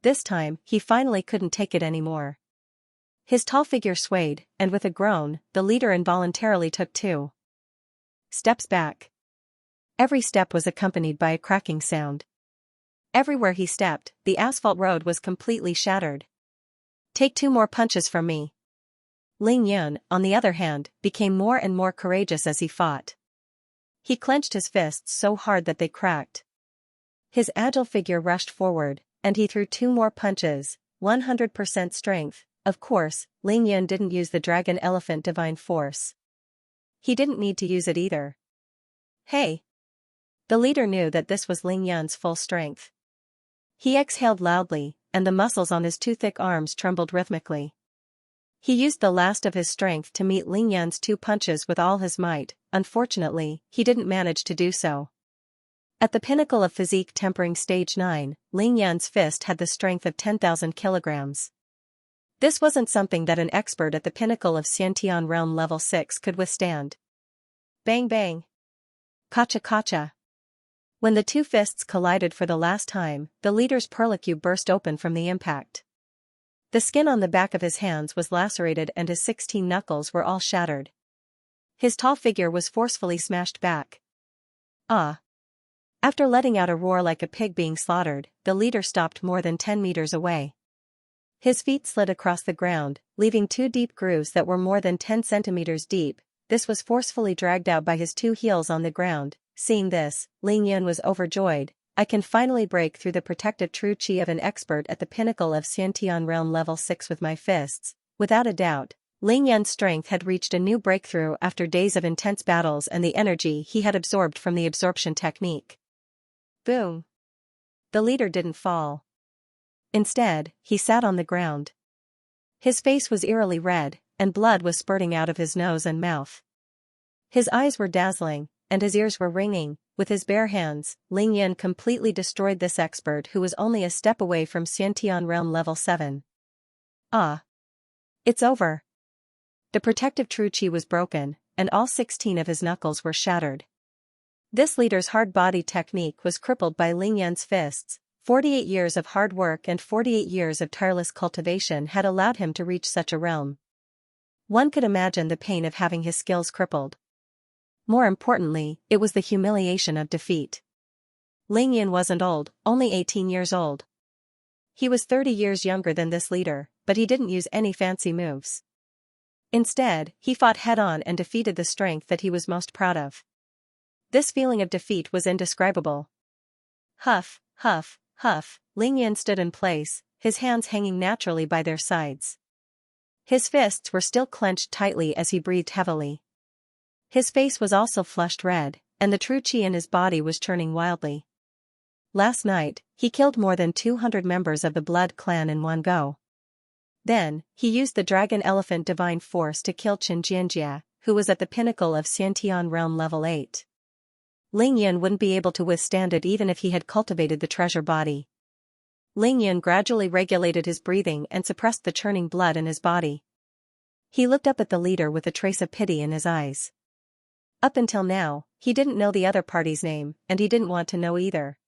This time, he finally couldn't take it anymore. His tall figure swayed, and with a groan, the leader involuntarily took 2 steps back. Every step was accompanied by a cracking sound. Everywhere he stepped, the asphalt road was completely shattered. Take 2 more punches from me. Ling Yan, on the other hand, became more and more courageous as he fought. He clenched his fists so hard that they cracked. His agile figure rushed forward, and he threw 2 more punches, 100% strength. Of course, Ling Yan didn't use the Dragon Elephant Divine Force. He didn't need to use it either. Hey! The leader knew that this was Ling Yan's full strength. He exhaled loudly, and the muscles on his 2 thick arms trembled rhythmically. He used the last of his strength to meet Ling Yan's 2 punches with all his might. Unfortunately, he didn't manage to do so. At the pinnacle of physique tempering stage 9, Ling Yan's fist had the strength of 10,000 kilograms. This wasn't something that an expert at the pinnacle of Xiantian realm level 6 could withstand. Bang bang. Kacha kacha. When the 2 fists collided for the last time, the leader's perlicube burst open from the impact. The skin on the back of his hands was lacerated and his 16 knuckles were all shattered. His tall figure was forcefully smashed back. Ah! After letting out a roar like a pig being slaughtered, the leader stopped more than 10 meters away. His feet slid across the ground, leaving 2 deep grooves that were more than 10 centimeters deep. This was forcefully dragged out by his 2 heels on the ground. Seeing this, Ling Yan was overjoyed. I can finally break through the protective true qi of an expert at the pinnacle of Xiantian realm level 6 with my fists. Without a doubt, Ling Yan's strength had reached a new breakthrough after days of intense battles and the energy he had absorbed from the absorption technique. Boom! The leader didn't fall. Instead, he sat on the ground. His face was eerily red, and blood was spurting out of his nose and mouth. His eyes were dazzling, and his ears were ringing. With his bare hands, Ling Yan completely destroyed this expert who was only a step away from Xiantian realm level 7. Ah! It's over. The protective true qi was broken, and all 16 of his knuckles were shattered. This leader's hard body technique was crippled by Ling Yan's fists. 48 years of hard work and 48 years of tireless cultivation had allowed him to reach such a realm. One could imagine the pain of having his skills crippled. More importantly, it was the humiliation of defeat. Ling Yan wasn't old, only 18 years old. He was 30 years younger than this leader, but he didn't use any fancy moves. Instead, he fought head-on and defeated the strength that he was most proud of. This feeling of defeat was indescribable. Huff, huff, huff, Ling Yan stood in place, his hands hanging naturally by their sides. His fists were still clenched tightly as he breathed heavily. His face was also flushed red, and the true qi in his body was churning wildly. last night, he killed more than 200 members of the Blood clan in one go. Then, he used the Dragon Elephant Divine Force to kill Xianxia, who was at the pinnacle of Xiantian Realm Level 8. Ling Yun wouldn't be able to withstand it even if he had cultivated the treasure body. Ling Yun gradually regulated his breathing and suppressed the churning blood in his body. He looked up at the leader with a trace of pity in his eyes. Up until now, he didn't know the other party's name, and he didn't want to know either.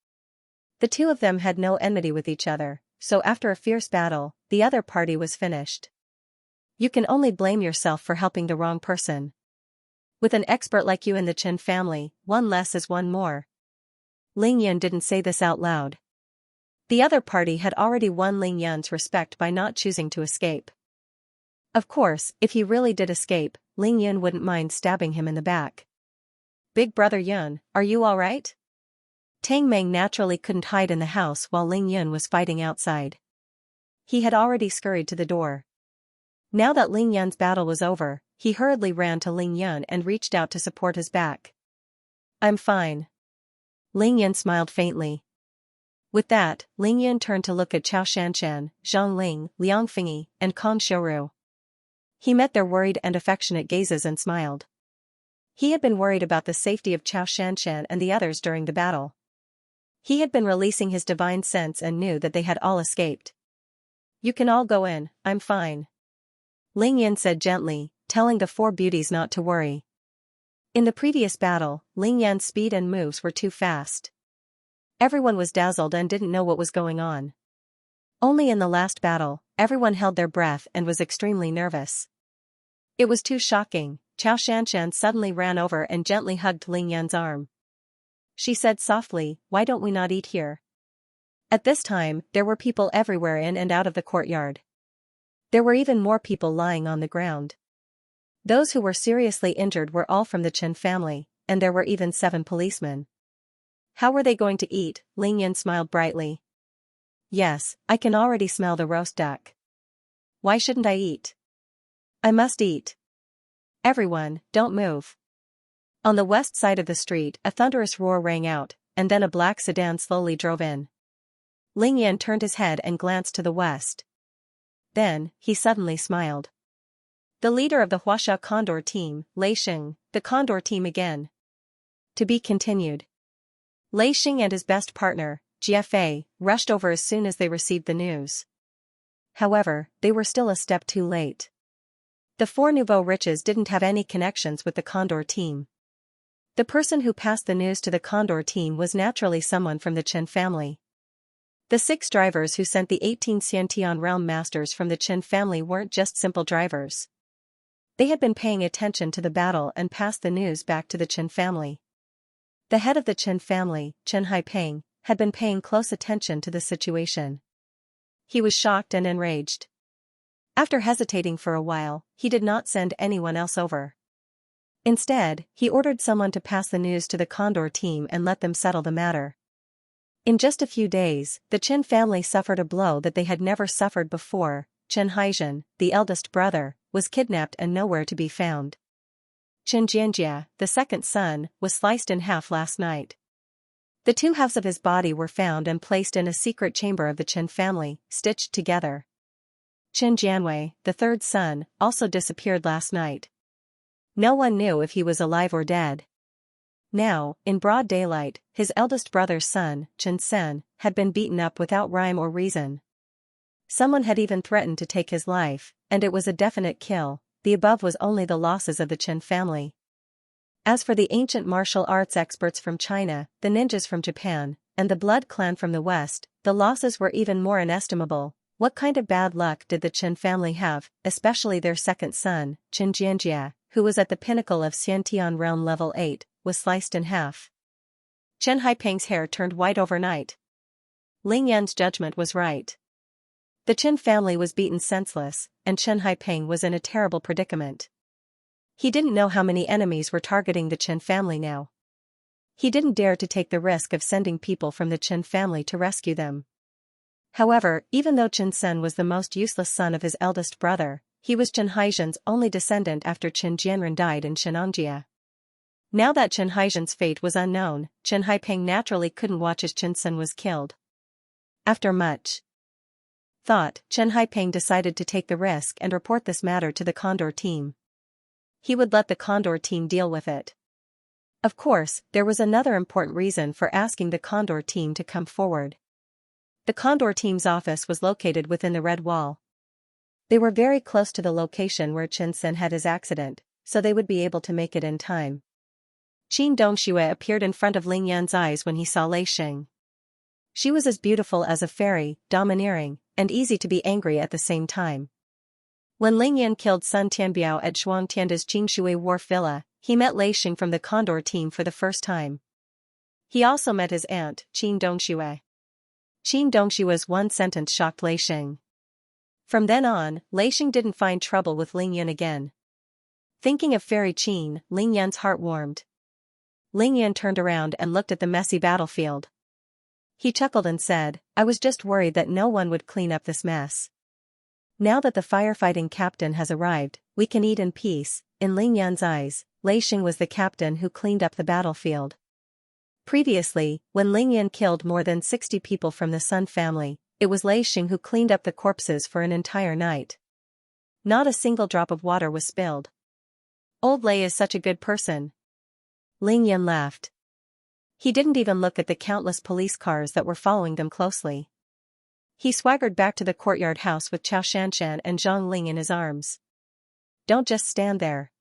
The two of them had no enmity with each other, so after a fierce battle, the other party was finished. You can only blame yourself for helping the wrong person. With an expert like you in the Chen family, one less is one more. Ling Yun didn't say this out loud. The other party had already won Ling Yun's respect by not choosing to escape. Of course, if he really did escape, Ling Yun wouldn't mind stabbing him in the back. Big brother Yun, are you alright? Tang Meng naturally couldn't hide in the house while Ling Yun was fighting outside. He had already scurried to the door. Now that Ling Yun's battle was over, he hurriedly ran to Ling Yun and reached out to support his back. I'm fine. Ling Yun smiled faintly. With that, Ling Yun turned to look at Chao Shanshan, Zhang Ling, Liang Fingyi, and Kong Xiuru. He met their worried and affectionate gazes and smiled. He had been worried about the safety of Chao Shanshan and the others during the battle. He had been releasing his divine sense and knew that they had all escaped. You can all go in, I'm fine. Ling Yun said gently, telling the four beauties not to worry. In the previous battle, Ling Yan's speed and moves were too fast. Everyone was dazzled and didn't know what was going on. Only in the last battle, everyone held their breath and was extremely nervous. It was too shocking. Chao Shanshan suddenly ran over and gently hugged Ling Yun's arm. She said softly, why don't we not eat here? At this time, there were people everywhere in and out of the courtyard. There were even more people lying on the ground. Those who were seriously injured were all from the Chen family, and there were even 7 policemen. How were they going to eat? Ling Yun smiled brightly. Yes, I can already smell the roast duck. Why shouldn't I eat? I must eat. Everyone, don't move. On the west side of the street, a thunderous roar rang out, and then a black sedan slowly drove in. Ling Yun turned his head and glanced to the west. Then, he suddenly smiled. The leader of the Huaxia Condor team, Lei Xing, the Condor team again. To be continued. Lei Xing and his best partner, GFA, rushed over as soon as they received the news. However, they were still a step too late. The 4 nouveau riches didn't have any connections with the Condor team. The person who passed the news to the Condor team was naturally someone from the Chen family. The 6 drivers who sent the 18 Xiantian realm masters from the Chen family weren't just simple drivers. They had been paying attention to the battle and passed the news back to the Chen family. The head of the Chen family, Chen Haipeng, had been paying close attention to the situation. He was shocked and enraged. After hesitating for a while, he did not send anyone else over. Instead, he ordered someone to pass the news to the Condor team and let them settle the matter. In just a few days, the Chen family suffered a blow that they had never suffered before. Chen Haizhen, the eldest brother, was kidnapped and nowhere to be found. Chen Jianjia, the second son, was sliced in half last night. The 2 halves of his body were found and placed in a secret chamber of the Chen family, stitched together. Chen Jianwei, the third son, also disappeared last night. No one knew if he was alive or dead. Now, in broad daylight, his eldest brother's son, Chen Sen, had been beaten up without rhyme or reason. Someone had even threatened to take his life, and it was a definite kill. The above was only the losses of the Chen family. As for the ancient martial arts experts from China, the ninjas from Japan, and the Blood clan from the West, the losses were even more inestimable. What kind of bad luck did the Chen family have, especially their second son, Chen Jianjia, who was at the pinnacle of Xiantian realm level 8, was sliced in half. Chen Haipeng's hair turned white overnight. Ling Yan's judgment was right. The Chen family was beaten senseless, and Chen Haipeng was in a terrible predicament. He didn't know how many enemies were targeting the Chen family now. He didn't dare to take the risk of sending people from the Chen family to rescue them. However, even though Chen Sen was the most useless son of his eldest brother, he was Chen Haizhen's only descendant after Chen Jianren died in Xianxia. Now that Chen Haizhen's fate was unknown, Chen Haipeng naturally couldn't watch as Chen Sen was killed. After much thought, Chen Haipeng decided to take the risk and report this matter to the Condor team. He would let the Condor team deal with it. Of course, there was another important reason for asking the Condor team to come forward. The Condor team's office was located within the Red Wall. They were very close to the location where Chen Sen had his accident, so they would be able to make it in time. Qin Dongxue appeared in front of Ling Yan's eyes when he saw Lei Xing. She was as beautiful as a fairy, domineering, and easy to be angry at the same time. When Ling Yan killed Sun Tianbiao at Shuangtianda's Jinshui Wharf Villa, he met Lei Xing from the Condor team for the first time. He also met his aunt, Qin Dongxue. Qin Dongshue's one sentence shocked Lei Xing. From then on, Lei Xing didn't find trouble with Ling Yan again. Thinking of Fairy Qin, Ling Yan's heart warmed. Ling Yan turned around and looked at the messy battlefield. He chuckled and said, "I was just worried that no one would clean up this mess. Now that the firefighting captain has arrived, we can eat in peace." In Ling Yan's eyes, Lei Xing was the captain who cleaned up the battlefield. Previously, when Ling Yan killed more than 60 people from the Sun family, it was Lei Xing who cleaned up the corpses for an entire night. Not a single drop of water was spilled. Old Lei is such a good person. Ling Yan laughed. He didn't even look at the countless police cars that were following them closely. He swaggered back to the courtyard house with Chao Shanshan and Zhang Ling in his arms. "Don't just stand there.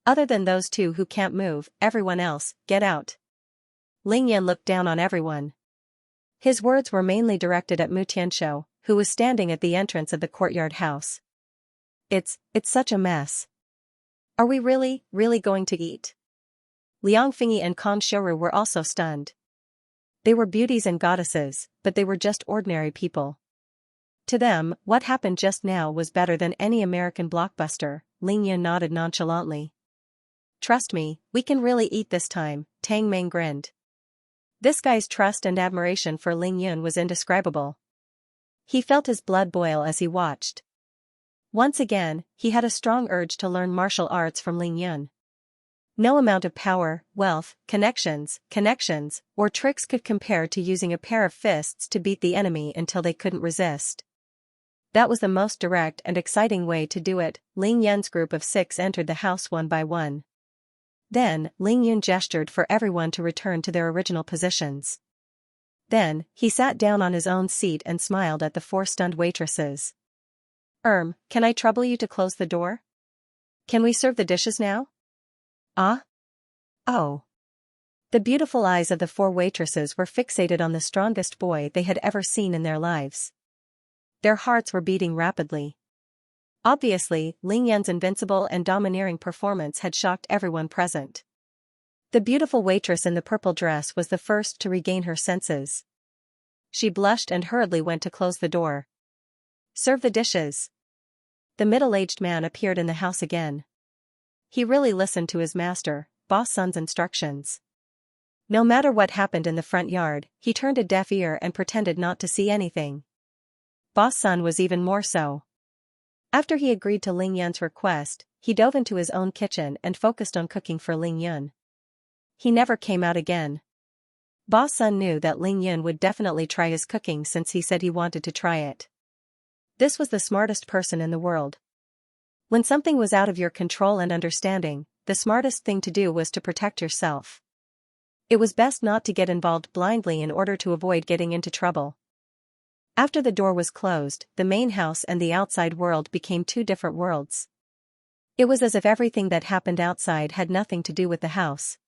Other than those two who can't move, everyone else, get out." Ling Yan looked down on everyone. His words were mainly directed at Mu Tianshou, who was standing at the entrance of the courtyard house. It's such a mess. Are we really going to eat?" Liang Fingyi and Kong Shouru were also stunned. They were beauties and goddesses, but they were just ordinary people. To them, what happened just now was better than any American blockbuster. Ling Yan nodded nonchalantly. "Trust me, we can really eat this time," Tang Meng grinned. This guy's trust and admiration for Ling Yan was indescribable. He felt his blood boil as he watched. Once again, he had a strong urge to learn martial arts from Ling Yan. No amount of power, wealth, connections, or tricks could compare to using a pair of fists to beat the enemy until they couldn't resist. That was the most direct and exciting way to do it. Ling Yan's group of 6 entered the house one by one. Then, Ling Yan gestured for everyone to return to their original positions. Then, he sat down on his own seat and smiled at the 4 stunned waitresses. Can I trouble you to close the door? Can we serve the dishes now?" "Ah? Oh." The beautiful eyes of the 4 waitresses were fixated on the strongest boy they had ever seen in their lives. Their hearts were beating rapidly. Obviously, Ling Yan's invincible and domineering performance had shocked everyone present. The beautiful waitress in the purple dress was the first to regain her senses. She blushed and hurriedly went to close the door. "Serve the dishes." The middle-aged man appeared in the house again. He really listened to his master, Boss Sun's instructions. No matter what happened in the front yard, he turned a deaf ear and pretended not to see anything. Boss Sun was even more so. After he agreed to Ling Yan's request, he dove into his own kitchen and focused on cooking for Ling Yan. He never came out again. Boss Sun knew that Ling Yan would definitely try his cooking since he said he wanted to try it. This was the smartest person in the world. When something was out of your control and understanding, the smartest thing to do was to protect yourself. It was best not to get involved blindly in order to avoid getting into trouble. After the door was closed, the main house and the outside world became 2 different worlds. It was as if everything that happened outside had nothing to do with the house.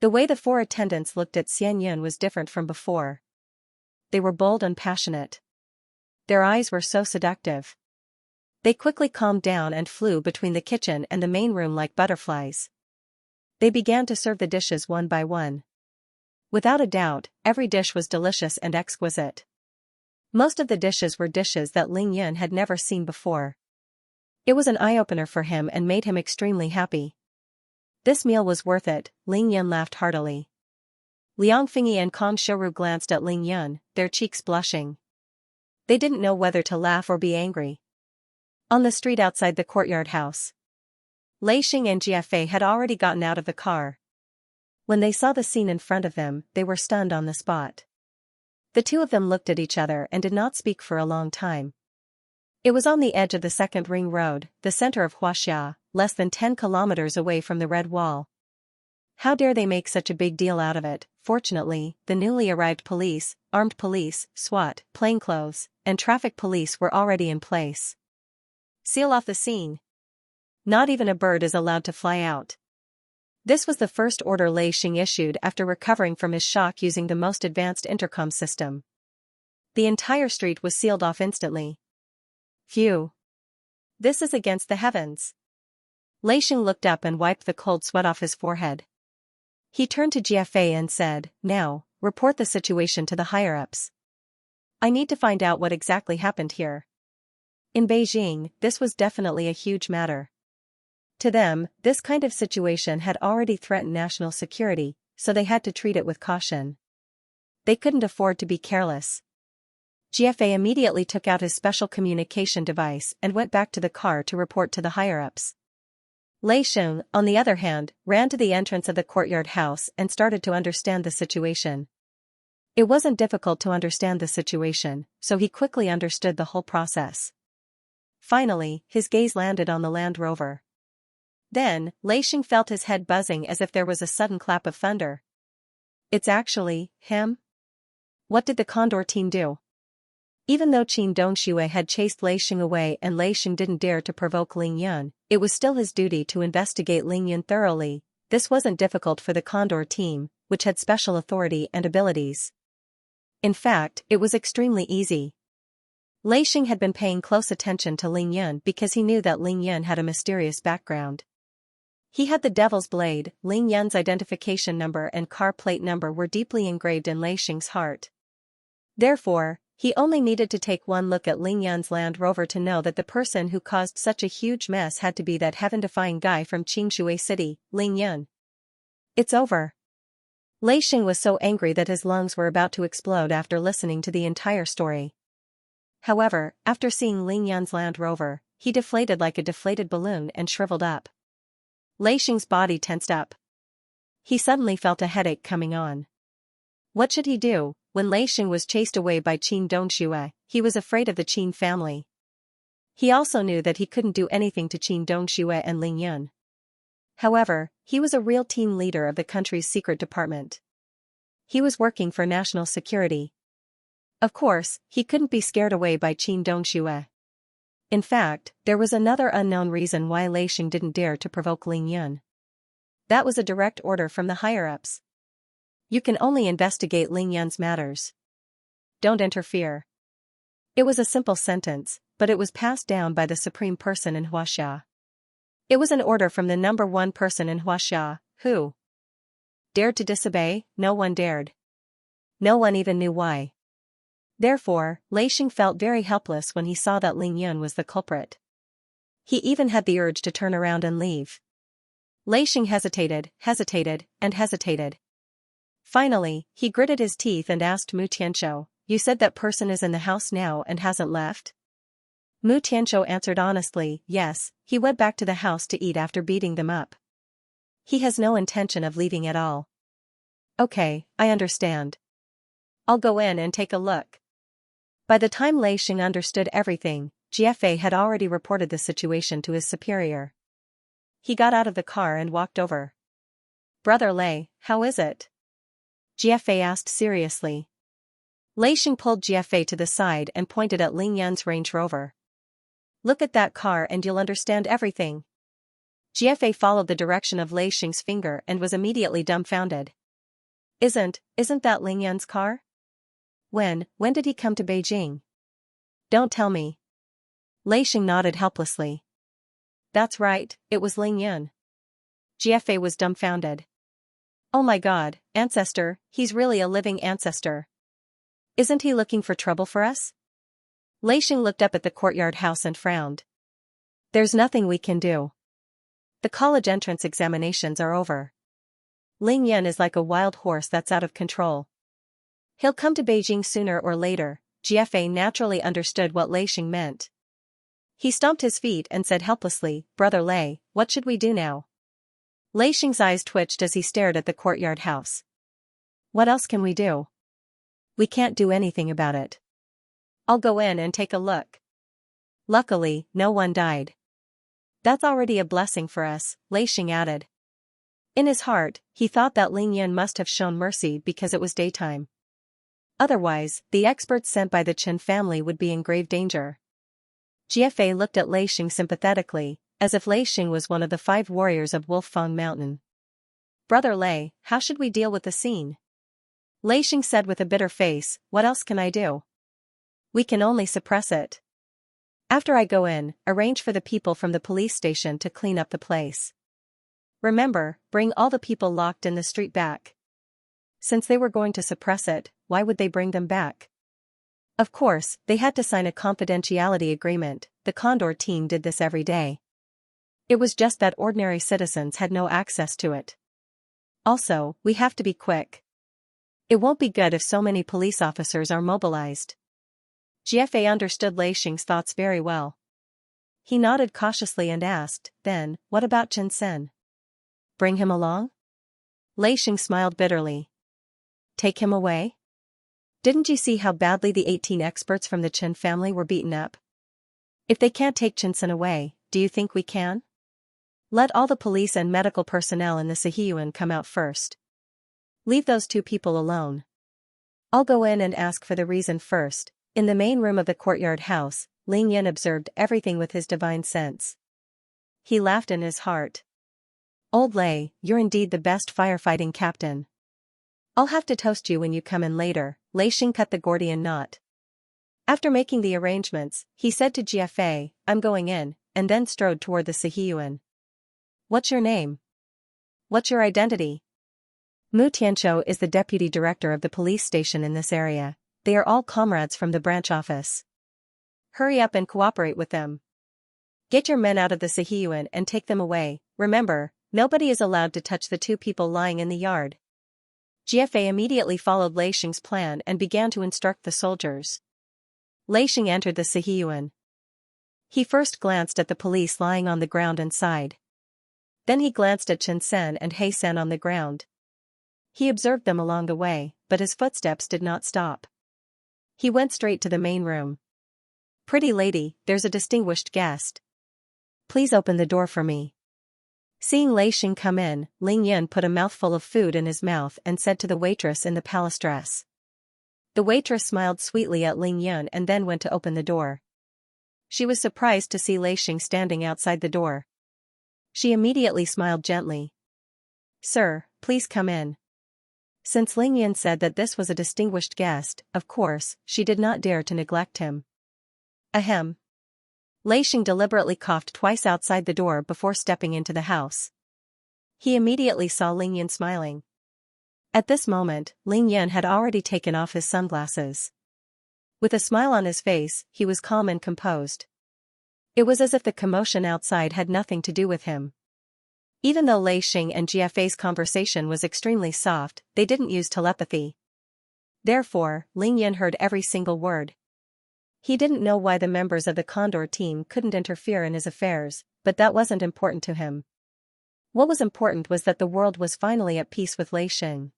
The way the 4 attendants looked at Xianxia was different from before. They were bold and passionate. Their eyes were so seductive. They quickly calmed down and flew between the kitchen and the main room like butterflies. They began to serve the dishes one by one. Without a doubt, every dish was delicious and exquisite. Most of the dishes were dishes that Ling Yan had never seen before. It was an eye-opener for him and made him extremely happy. This meal was worth it, Ling Yan laughed heartily. Liang Fingyi and Kong Shouru glanced at Ling Yan, their cheeks blushing. They didn't know whether to laugh or be angry. On the street outside the courtyard house, Lei Xing and Jiafei had already gotten out of the car. When they saw the scene in front of them, they were stunned on the spot. The two of them looked at each other and did not speak for a long time. It was on the edge of the second ring road, the center of Xianxia, less than 10 kilometers away from the Red Wall. How dare they make such a big deal out of it? Fortunately, the newly arrived police, armed police, SWAT, plainclothes, and traffic police were already in place. Seal off the scene. Not even a bird is allowed to fly out. This was the first order Lei Xing issued after recovering from his shock using the most advanced intercom system. The entire street was sealed off instantly. Phew. This is against the heavens. Lei Xing looked up and wiped the cold sweat off his forehead. He turned to GFA and said, "Now, report the situation to the higher-ups. I need to find out what exactly happened here." In Beijing, this was definitely a huge matter. To them, this kind of situation had already threatened national security, so they had to treat it with caution. They couldn't afford to be careless. GFA immediately took out his special communication device and went back to the car to report to the higher-ups. Lei Xing, on the other hand, ran to the entrance of the courtyard house and started to understand the situation. It wasn't difficult to understand the situation, so he quickly understood the whole process. Finally, his gaze landed on the Land Rover. Then, Lei Xing felt his head buzzing as if there was a sudden clap of thunder. It's actually him? What did the Condor team do? Even though Qin Dongxue had chased Lei Xing away and Lei Xing didn't dare to provoke Ling Yun, it was still his duty to investigate Ling Yun thoroughly. This wasn't difficult for the Condor team, which had special authority and abilities. In fact, it was extremely easy. Lei Xing had been paying close attention to Ling Yun because he knew that Ling Yun had a mysterious background. He had the Devil's Blade. Ling Yun's identification number and car plate number were deeply engraved in Lei Xing's heart. Therefore, he only needed to take one look at Ling Yun's Land Rover to know that the person who caused such a huge mess had to be that heaven-defying guy from Qingshui City, Ling Yun. It's over. Lei Xing was so angry that his lungs were about to explode after listening to the entire story. However, after seeing Ling Yun's Land Rover, he deflated like a deflated balloon and shriveled up. Lei Xing's body tensed up. He suddenly felt a headache coming on. What should he do? When Lei Xing was chased away by Qin Dongxue, he was afraid of the Qin family. He also knew that he couldn't do anything to Qin Dongxue and Ling Yun. However, he was a real team leader of the country's secret department. He was working for national security. Of course, he couldn't be scared away by Qin Dongxue. In fact, there was another unknown reason why Lei Xing didn't dare to provoke Ling Yun. That was a direct order from the higher-ups. You can only investigate Ling Yun's matters. Don't interfere. It was a simple sentence, but it was passed down by the supreme person in Huaxia. It was an order from the number one person in Huaxia, who dared to disobey. No one dared. No one even knew why. Therefore, Lei Xing felt very helpless when he saw that Ling Yun was the culprit. He even had the urge to turn around and leave. Lei Xing hesitated, and hesitated. Finally, he gritted his teeth and asked Mu Tianshou, "You said that person is in the house now and hasn't left?" Mu Tianshou answered honestly, "Yes, he went back to the house to eat after beating them up. He has no intention of leaving at all." "Okay, I understand. I'll go in and take a look." By the time Lei Xing understood everything, GFA had already reported the situation to his superior. He got out of the car and walked over. "Brother Lei, how is it?" GFA asked seriously. Lei Xing pulled GFA to the side and pointed at Ling Yun's Range Rover. "Look at that car and you'll understand everything." GFA followed the direction of Lei Xing's finger and was immediately dumbfounded. Isn't that Ling Yun's car? When did he come to Beijing? Don't tell me." Lei Xing nodded helplessly. "That's right, it was Ling Yun." GFA was dumbfounded. "Oh my God, ancestor, he's really a living ancestor. Isn't he looking for trouble for us?" Lei Xing looked up at the courtyard house and frowned. "There's nothing we can do. The college entrance examinations are over. Ling Yun is like a wild horse that's out of control. He'll come to Beijing sooner or later." GFA naturally understood what Lei Xing meant. He stomped his feet and said helplessly, "Brother Lei, what should we do now?" Lei Xing's eyes twitched as he stared at the courtyard house. What else can we do? We can't do anything about it. I'll go in and take a look. Luckily, no one died. That's already a blessing for us, Lei Xing added. In his heart, he thought that Ling Yan must have shown mercy because it was daytime. Otherwise, the experts sent by the Chen family would be in grave danger. GFA looked at Lei Xing sympathetically, as if Lei Xing was one of the 5 warriors of Wolfang Mountain. Brother Lei, how should we deal with the scene? Lei Xing said with a bitter face, what else can I do? We can only suppress it. After I go in, arrange for the people from the police station to clean up the place. Remember, bring all the people locked in the street back. Since they were going to suppress it, why would they bring them back? Of course, they had to sign a confidentiality agreement. The Condor team did this every day. It was just that ordinary citizens had no access to it. Also, we have to be quick. It won't be good if so many police officers are mobilized. GFA understood Lei Xing's thoughts very well. He nodded cautiously and asked, then, what about Chen Sen? Bring him along? Lei Xing smiled bitterly. Take him away? Didn't you see how badly the 18 experts from the Chen family were beaten up? If they can't take Chen Sen away, do you think we can? Let all the police and medical personnel in the Sihiyuan come out first. Leave those 2 people alone. I'll go in and ask for the reason first. In the main room of the courtyard house, Ling Yan observed everything with his divine sense. He laughed in his heart. Old Lei, you're indeed the best firefighting captain. I'll have to toast you when you come in later. Lei Xing cut the Gordian knot. After making the arrangements, he said to GFA, I'm going in, and then strode toward the Sihiyuan. What's your name? What's your identity? Mu Tianqiu is the deputy director of the police station in this area. They are all comrades from the branch office. Hurry up and cooperate with them. Get your men out of the Sihiyuan and take them away. Remember, nobody is allowed to touch the 2 people lying in the yard. GFA immediately followed Lei Xing's plan and began to instruct the soldiers. Lei Xing entered the Sihiyuan. He first glanced at the police lying on the ground and sighed. Then he glanced at Chen Sen and He Sen on the ground. He observed them along the way, but his footsteps did not stop. He went straight to the main room. Pretty lady, there's a distinguished guest. Please open the door for me. Seeing Lei Xing come in, Ling Yan put a mouthful of food in his mouth and said to the waitress in the palace dress. The waitress smiled sweetly at Ling Yan and then went to open the door. She was surprised to see Lei Xing standing outside the door. She immediately smiled gently. Sir, please come in. Since Ling Yan said that this was a distinguished guest, of course, she did not dare to neglect him. Ahem. Lei Xing deliberately coughed twice outside the door before stepping into the house. He immediately saw Ling Yan smiling. At this moment, Ling Yan had already taken off his sunglasses. With a smile on his face, he was calm and composed. It was as if the commotion outside had nothing to do with him. Even though Lei Xing and GFA's conversation was extremely soft, they didn't use telepathy. Therefore, Ling Yan heard every single word. He didn't know why the members of the Condor team couldn't interfere in his affairs, but that wasn't important to him. What was important was that the world was finally at peace with Lei Xing.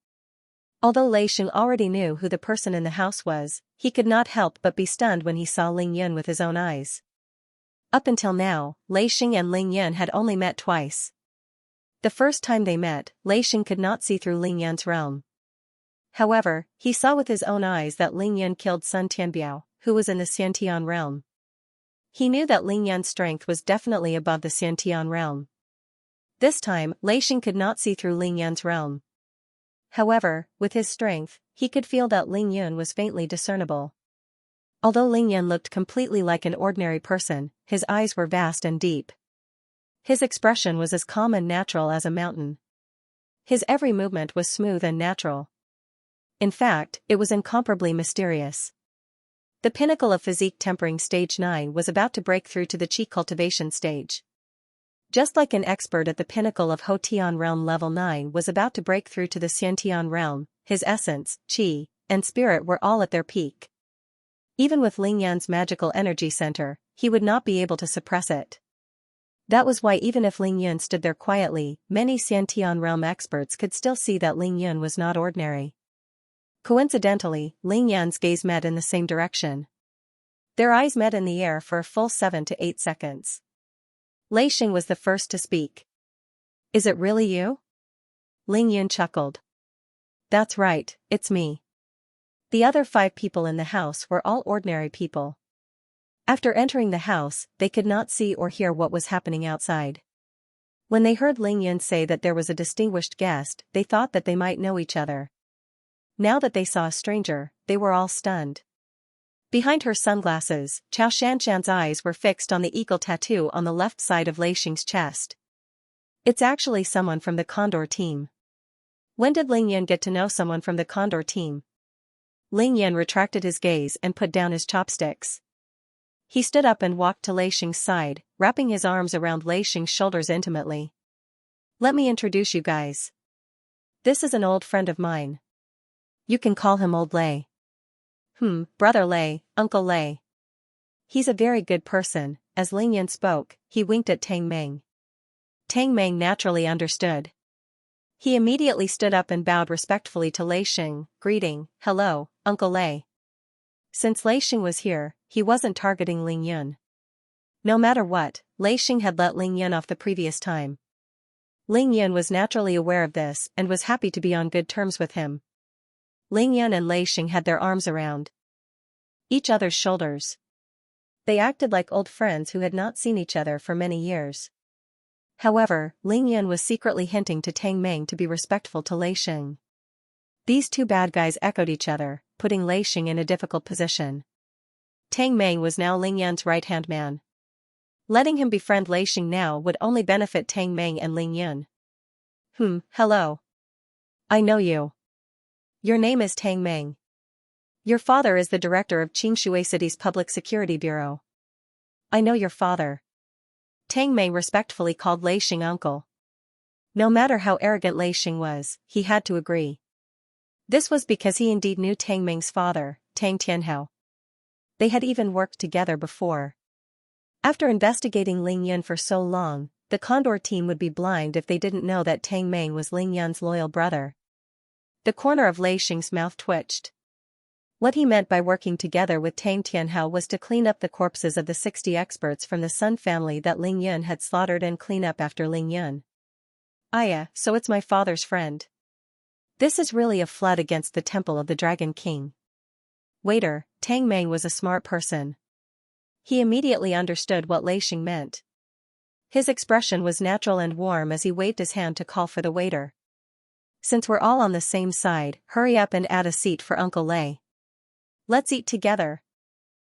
Although Lei Xing already knew who the person in the house was, he could not help but be stunned when he saw Ling Yan with his own eyes. Up until now, Lei Xing and Ling Yan had only met twice. The first time they met, Lei Xing could not see through Ling Yan's realm. However, he saw with his own eyes that Ling Yan killed Sun Tianbiao, who was in the Xiantian realm. He knew that Ling Yan's strength was definitely above the Xiantian realm. This time, Lei Xing could not see through Ling Yan's realm. However, with his strength, he could feel that Ling Yan was faintly discernible. Although Ling Yan looked completely like an ordinary person, his eyes were vast and deep. His expression was as calm and natural as a mountain. His every movement was smooth and natural. In fact, it was incomparably mysterious. The pinnacle of physique tempering stage 9 was about to break through to the Qi cultivation stage. Just like an expert at the pinnacle of Hotian realm level 9 was about to break through to the Xiantian realm, his essence, Qi, and spirit were all at their peak. Even with Ling Yan's magical energy center, he would not be able to suppress it. That was why even if Ling Yun stood there quietly, many Xiantian realm experts could still see that Ling Yun was not ordinary. Coincidentally, Ling Yan's gaze met in the same direction. Their eyes met in the air for a full 7 to 8 seconds. Lei Xing was the first to speak. "Is it really you?" Ling Yun chuckled. "That's right, it's me." The other 5 people in the house were all ordinary people. After entering the house, they could not see or hear what was happening outside. When they heard Ling Yun say that there was a distinguished guest, they thought that they might know each other. Now that they saw a stranger, they were all stunned. Behind her sunglasses, Xianxia's eyes were fixed on the eagle tattoo on the left side of Lei Xing's chest. "It's actually someone from the Condor team." "When did Ling Yun get to know someone from the Condor team?" Ling Yun retracted his gaze and put down his chopsticks. He stood up and walked to Lei Xing's side, wrapping his arms around Lei Xing's shoulders intimately. "Let me introduce you guys. This is an old friend of mine. You can call him Old Lei." Brother Lei, Uncle Lei. He's a very good person." As Ling Yun spoke, he winked at Tang Meng. Tang Meng naturally understood. He immediately stood up and bowed respectfully to Lei Xing, greeting, "Hello, Uncle Lei." Since Lei Xing was here, he wasn't targeting Ling Yun. No matter what, Lei Xing had let Ling Yun off the previous time. Ling Yun was naturally aware of this and was happy to be on good terms with him. Ling Yun and Lei Xing had their arms around each other's shoulders. They acted like old friends who had not seen each other for many years. However, Ling Yun was secretly hinting to Tang Meng to be respectful to Lei Xing. These two bad guys echoed each other, putting Lei Xing in a difficult position. Tang Meng was now Ling Yun's right-hand man. Letting him befriend Lei Xing now would only benefit Tang Meng and Ling Yun. Hello. I know you. Your name is Tang Meng. Your father is the director of Qingshui City's Public Security Bureau. I know your father. Tang Meng respectfully called Lei Xing uncle. No matter how arrogant Lei Xing was, he had to agree. This was because he indeed knew Tang Meng's father, Tang Tianhao. They had even worked together before. After investigating Ling Yun for so long, the Condor team would be blind if they didn't know that Tang Meng was Ling Yun's loyal brother. The corner of Lei Xing's mouth twitched. What he meant by working together with Tang Tianhao was to clean up the corpses of the 60 experts from the Sun family that Ling Yun had slaughtered and clean up after Ling Yun. So it's my father's friend. This is really a flood against the Temple of the Dragon King. Waiter, Tang Meng was a smart person. He immediately understood what Lei Xing meant. His expression was natural and warm as he waved his hand to call for the waiter. Since we're all on the same side, hurry up and add a seat for Uncle Lei. Let's eat together.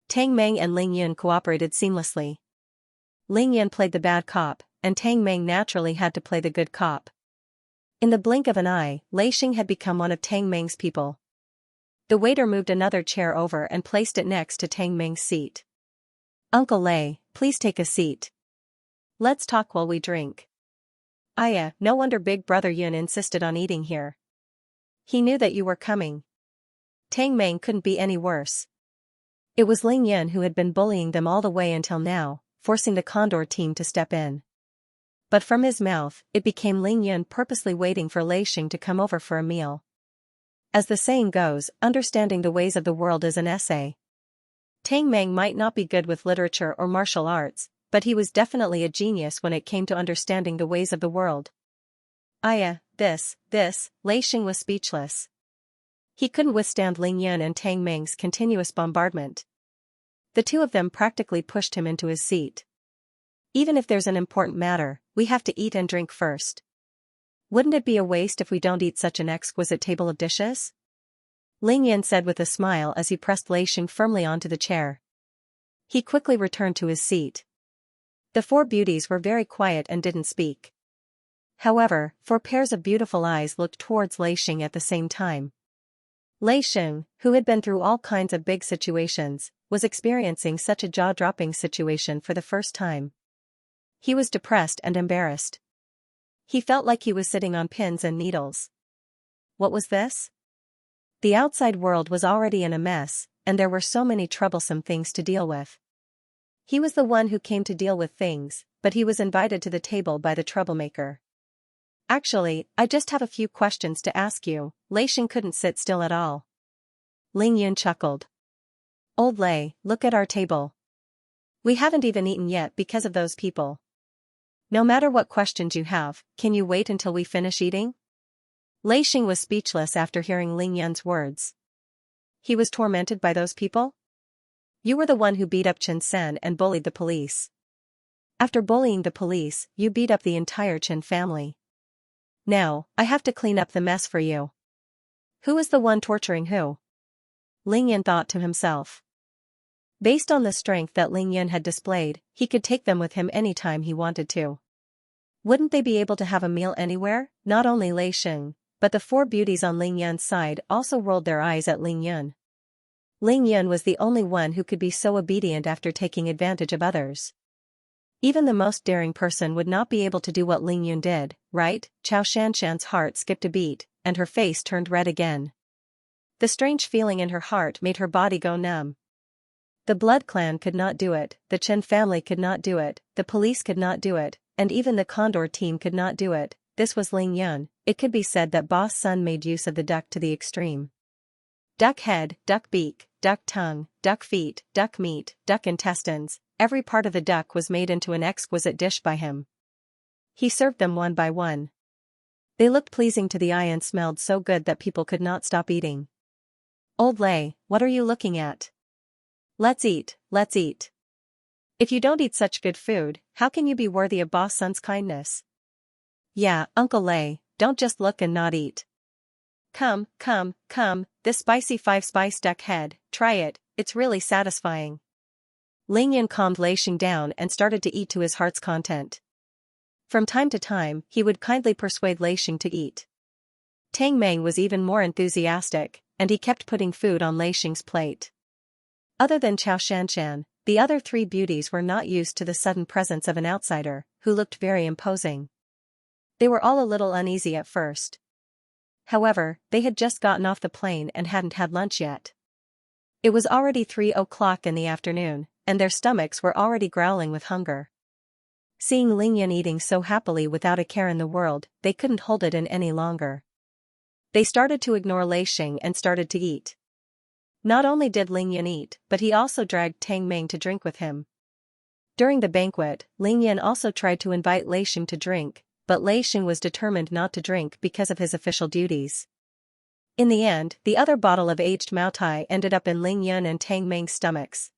Tang Meng and Ling Yun cooperated seamlessly. Ling Yun played the bad cop, and Tang Meng naturally had to play the good cop. In the blink of an eye, Lei Xing had become one of Tang Meng's people. The waiter moved another chair over and placed it next to Tang Meng's seat. "Uncle Lei, please take a seat. Let's talk while we drink." No wonder Big Brother Yun insisted on eating here. He knew that you were coming. Tang Meng couldn't be any worse. It was Ling Yun who had been bullying them all the way until now, forcing the Condor team to step in. But from his mouth, it became Ling Yun purposely waiting for Lei Xing to come over for a meal. As the saying goes, understanding the ways of the world is an essay. Tang Meng might not be good with literature or martial arts, but he was definitely a genius when it came to understanding the ways of the world. Lei Xing was speechless. He couldn't withstand Ling Yun and Tang Meng's continuous bombardment. The two of them practically pushed him into his seat. "Even if there's an important matter, we have to eat and drink first. Wouldn't it be a waste if we don't eat such an exquisite table of dishes?" Ling Yun said with a smile as he pressed Lei Xing firmly onto the chair. He quickly returned to his seat. The 4 beauties were very quiet and didn't speak. However, 4 pairs of beautiful eyes looked towards Lei Xing at the same time. Lei Xing, who had been through all kinds of big situations, was experiencing such a jaw-dropping situation for the first time. He was depressed and embarrassed. He felt like he was sitting on pins and needles. What was this? The outside world was already in a mess, and there were so many troublesome things to deal with. He was the one who came to deal with things, but he was invited to the table by the troublemaker. Actually, I just have a few questions to ask you. Lei Xing couldn't sit still at all. Ling Yun chuckled. Old Lei, look at our table. We haven't even eaten yet because of those people. No matter what questions you have, can you wait until we finish eating? Lei Xing was speechless after hearing Ling Yun's words. He was tormented by those people? You were the one who beat up Chen Sen and bullied the police. After bullying the police, you beat up the entire Chen family. Now, I have to clean up the mess for you. Who is the one torturing who? Ling Yun thought to himself. Based on the strength that Ling Yun had displayed, he could take them with him anytime he wanted to. Wouldn't they be able to have a meal anywhere? Not only Lei Xing, but the four beauties on Ling Yun's side also rolled their eyes at Ling Yun. Ling Yun was the only one who could be so obedient after taking advantage of others. Even the most daring person would not be able to do what Ling Yun did, right? Xianxia's heart skipped a beat, and her face turned red again. The strange feeling in her heart made her body go numb. The Blood Clan could not do it, the Chen family could not do it, the police could not do it, and even the Condor team could not do it. This was Ling Yun. It could be said that Boss Sun made use of the duck to the extreme. Duck head, duck beak, duck tongue, duck feet, duck meat, duck intestines, every part of the duck was made into an exquisite dish by him. He served them one by one. They looked pleasing to the eye and smelled so good that people could not stop eating. Old Lei, what are you looking at? Let's eat, let's eat. If you don't eat such good food, how can you be worthy of Boss Sun's kindness? Yeah, Uncle Lei, don't just look and not eat. Come, come, come, this spicy 5-spice duck head, try it, it's really satisfying. Ling Yun calmed Lei Xing down and started to eat to his heart's content. From time to time, he would kindly persuade Lei Xing to eat. Tang Meng was even more enthusiastic, and he kept putting food on Lei Xing's plate. Other than Xianxia, the other three beauties were not used to the sudden presence of an outsider, who looked very imposing. They were all a little uneasy at first. However, they had just gotten off the plane and hadn't had lunch yet. It was already 3 o'clock in the afternoon, and their stomachs were already growling with hunger. Seeing Ling Yun eating so happily without a care in the world, they couldn't hold it in any longer. They started to ignore Lei Xing and started to eat. Not only did Ling Yun eat, but he also dragged Tang Meng to drink with him. During the banquet, Ling Yun also tried to invite Lei Xing to drink, but Lei Xing was determined not to drink because of his official duties. In the end, the other bottle of aged Maotai ended up in Ling Yun and Tang Meng's stomachs.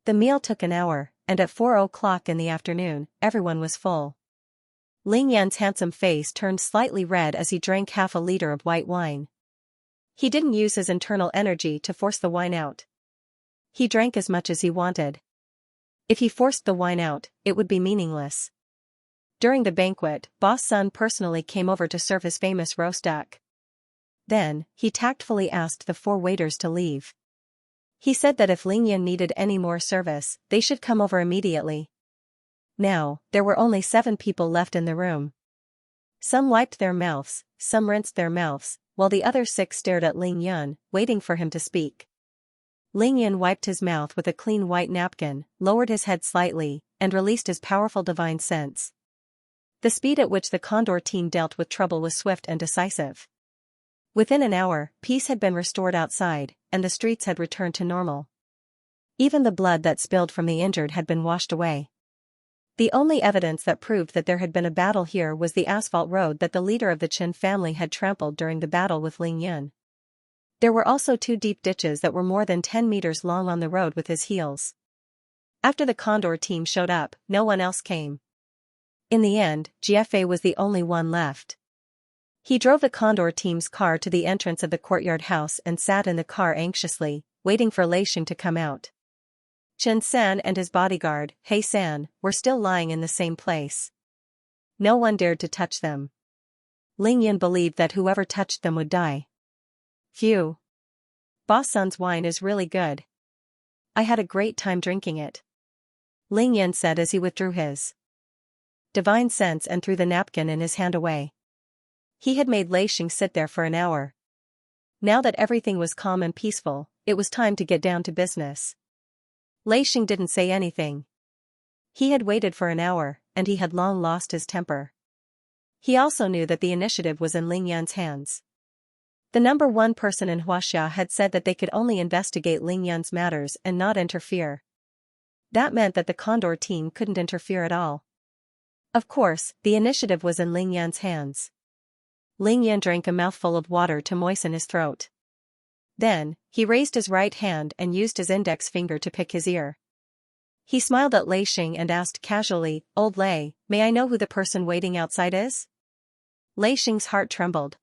The meal took an hour, and at 4 o'clock in the afternoon, everyone was full. Ling Yun's handsome face turned slightly red as he drank half a liter of white wine. He didn't use his internal energy to force the wine out. He drank as much as he wanted. If he forced the wine out, it would be meaningless. During the banquet, Boss Sun personally came over to serve his famous roast duck. Then, he tactfully asked the 4 waiters to leave. He said that if Ling Yun needed any more service, they should come over immediately. Now, there were only 7 people left in the room. Some wiped their mouths, some rinsed their mouths, while the other 6 stared at Ling Yun, waiting for him to speak. Ling Yun wiped his mouth with a clean white napkin, lowered his head slightly, and released his powerful divine sense. The speed at which the Condor team dealt with trouble was swift and decisive. Within an hour, peace had been restored outside, and the streets had returned to normal. Even the blood that spilled from the injured had been washed away. The only evidence that proved that there had been a battle here was the asphalt road that the leader of the Chen family had trampled during the battle with Ling Yun. There were also 2 deep ditches that were more than 10 meters long on the road with his heels. After the Condor team showed up, no one else came. In the end, GFA was the only one left. He drove the Condor team's car to the entrance of the courtyard house and sat in the car anxiously, waiting for Lei Xing to come out. Chen San and his bodyguard, He San, were still lying in the same place. No one dared to touch them. Ling Yun believed that whoever touched them would die. Phew. Boss Sun's wine is really good. I had a great time drinking it. Ling Yun said as he withdrew his divine sense and threw the napkin in his hand away. He had made Lei Xing sit there for an hour. Now that everything was calm and peaceful, it was time to get down to business. Lei Xing didn't say anything. He had waited for an hour, and he had long lost his temper. He also knew that the initiative was in Ling Yan's hands. The number one person in Xianxia had said that they could only investigate Ling Yan's matters and not interfere. That meant that the Condor team couldn't interfere at all. Of course, the initiative was in Ling Yan's hands. Ling Yan drank a mouthful of water to moisten his throat. Then, he raised his right hand and used his index finger to pick his ear. He smiled at Lei Xing and asked casually, "Old Lei, may I know who the person waiting outside is?" Lei Xing's heart trembled.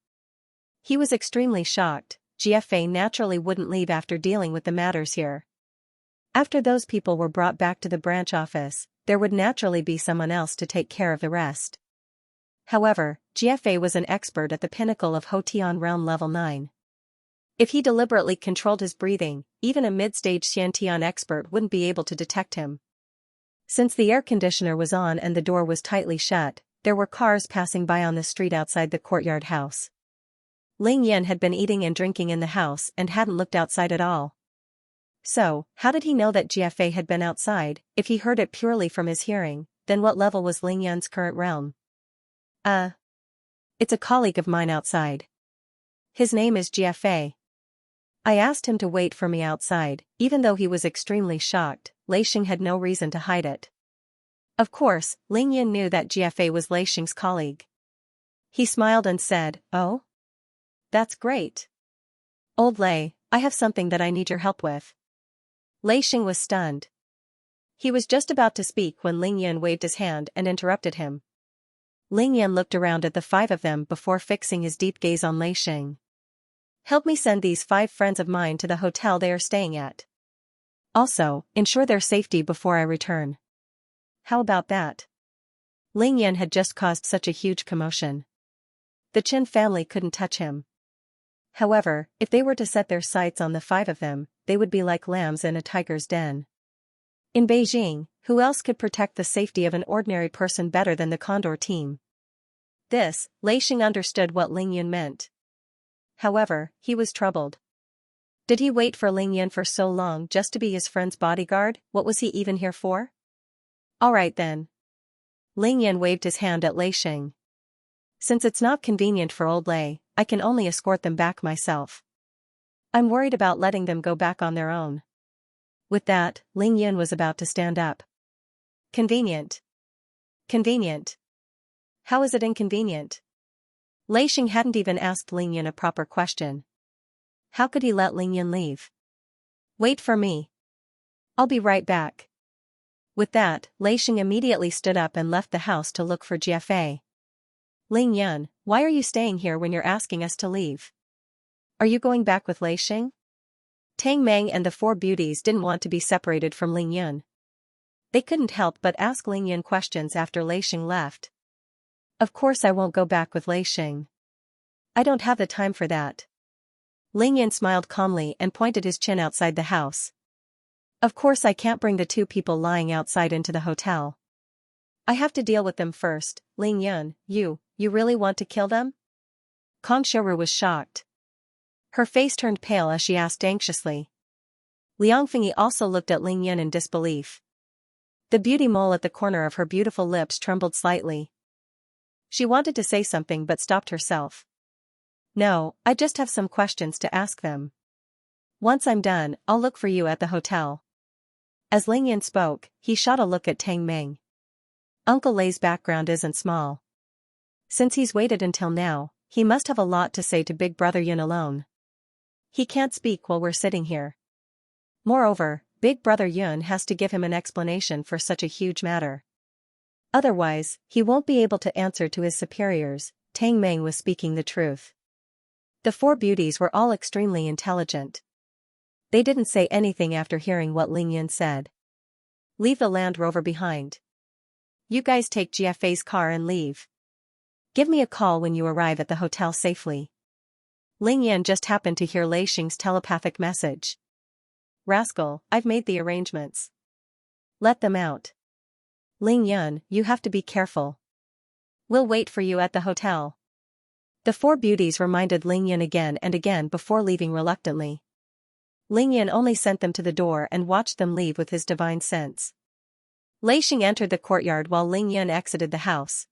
He was extremely shocked. GFA naturally wouldn't leave after dealing with the matters here. After those people were brought back to the branch office, there would naturally be someone else to take care of the rest. However, GFA was an expert at the pinnacle of Hotian realm level 9. If he deliberately controlled his breathing, even a mid-stage Xiantian expert wouldn't be able to detect him. Since the air conditioner was on and the door was tightly shut, there were cars passing by on the street outside the courtyard house. Ling Yan had been eating and drinking in the house and hadn't looked outside at all. So, how did he know that GFA had been outside? If he heard it purely from his hearing, then what level was Ling Yan's current realm? It's a colleague of mine outside. His name is GFA. I asked him to wait for me outside, even though he was extremely shocked. Lei Xing had no reason to hide it. Of course, Ling Yan knew that GFA was Lei Xing's colleague. He smiled and said, "Oh? That's great. Old Lei, I have something that I need your help with." Lei Xing was stunned. He was just about to speak when Ling Yan waved his hand and interrupted him. Ling Yan looked around at the five of them before fixing his deep gaze on Lei Xing. "Help me send these 5 friends of mine to the hotel they are staying at. Also, ensure their safety before I return." How about that? Ling Yan had just caused such a huge commotion. The Qin family couldn't touch him. However, if they were to set their sights on the 5 of them, they would be like lambs in a tiger's den. In Beijing, who else could protect the safety of an ordinary person better than the Condor team? This, Lei Xing understood what Ling Yan meant. However, he was troubled. Did he wait for Ling Yan for so long just to be his friend's bodyguard? What was he even here for? Alright then. Ling Yan waved his hand at Lei Xing. Since it's not convenient for old Lei, I can only escort them back myself. I'm worried about letting them go back on their own. With that, Ling Yan was about to stand up. Convenient. Convenient. How is it inconvenient? Lei Xing hadn't even asked Ling Yan a proper question. How could he let Ling Yan leave? Wait for me. I'll be right back. With that, Lei Xing immediately stood up and left the house to look for GFA. Ling Yan, why are you staying here when you're asking us to leave? Are you going back with Lei Xing? Tang Meng and the 4 beauties didn't want to be separated from Ling Yan. They couldn't help but ask Ling Yan questions after Lei Xing left. Of course I won't go back with Lei Xing. I don't have the time for that. Ling Yan smiled calmly and pointed his chin outside the house. Of course I can't bring the 2 people lying outside into the hotel. I have to deal with them first. Ling Yan, you really want to kill them? Kong Xiaoru was shocked. Her face turned pale as she asked anxiously. Liang Fengyi also looked at Ling Yan in disbelief. The beauty mole at the corner of her beautiful lips trembled slightly. She wanted to say something but stopped herself. No, I just have some questions to ask them. Once I'm done, I'll look for you at the hotel. As Ling Yan spoke, he shot a look at Tang Meng. Uncle Lei's background isn't small. Since he's waited until now, he must have a lot to say to Big Brother Yun alone. He can't speak while we're sitting here. Moreover, Big Brother Yun has to give him an explanation for such a huge matter. Otherwise, he won't be able to answer to his superiors. Tang Meng was speaking the truth. The 4 beauties were all extremely intelligent. They didn't say anything after hearing what Ling Yan said. Leave the Land Rover behind. You guys take GFA's car and leave. Give me a call when you arrive at the hotel safely. Ling Yan just happened to hear Lei Xing's telepathic message. Rascal, I've made the arrangements. Let them out. Ling Yan, you have to be careful. We'll wait for you at the hotel. The 4 beauties reminded Ling Yan again and again before leaving reluctantly. Ling Yan only sent them to the door and watched them leave with his divine sense. Lei Xing entered the courtyard while Ling Yun exited the house.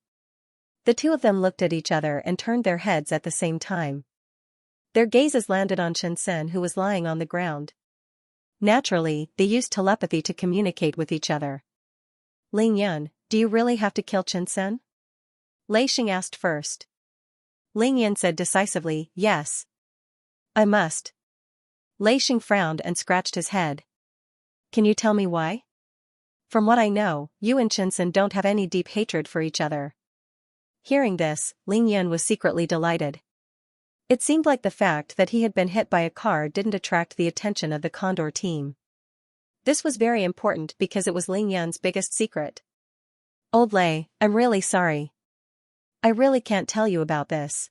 The two of them looked at each other and turned their heads at the same time. Their gazes landed on Xianxia, who was lying on the ground. Naturally, they used telepathy to communicate with each other. Ling Yun, do you really have to kill Xianxia? Lei Xing asked first. Ling Yun said decisively, yes. I must. Lei Xing frowned and scratched his head. Can you tell me why? From what I know, you and Xianxia don't have any deep hatred for each other. Hearing this, Ling Yun was secretly delighted. It seemed like the fact that he had been hit by a car didn't attract the attention of the Condor team. This was very important because it was Ling Yun's biggest secret. Old Lei, I'm really sorry. I really can't tell you about this.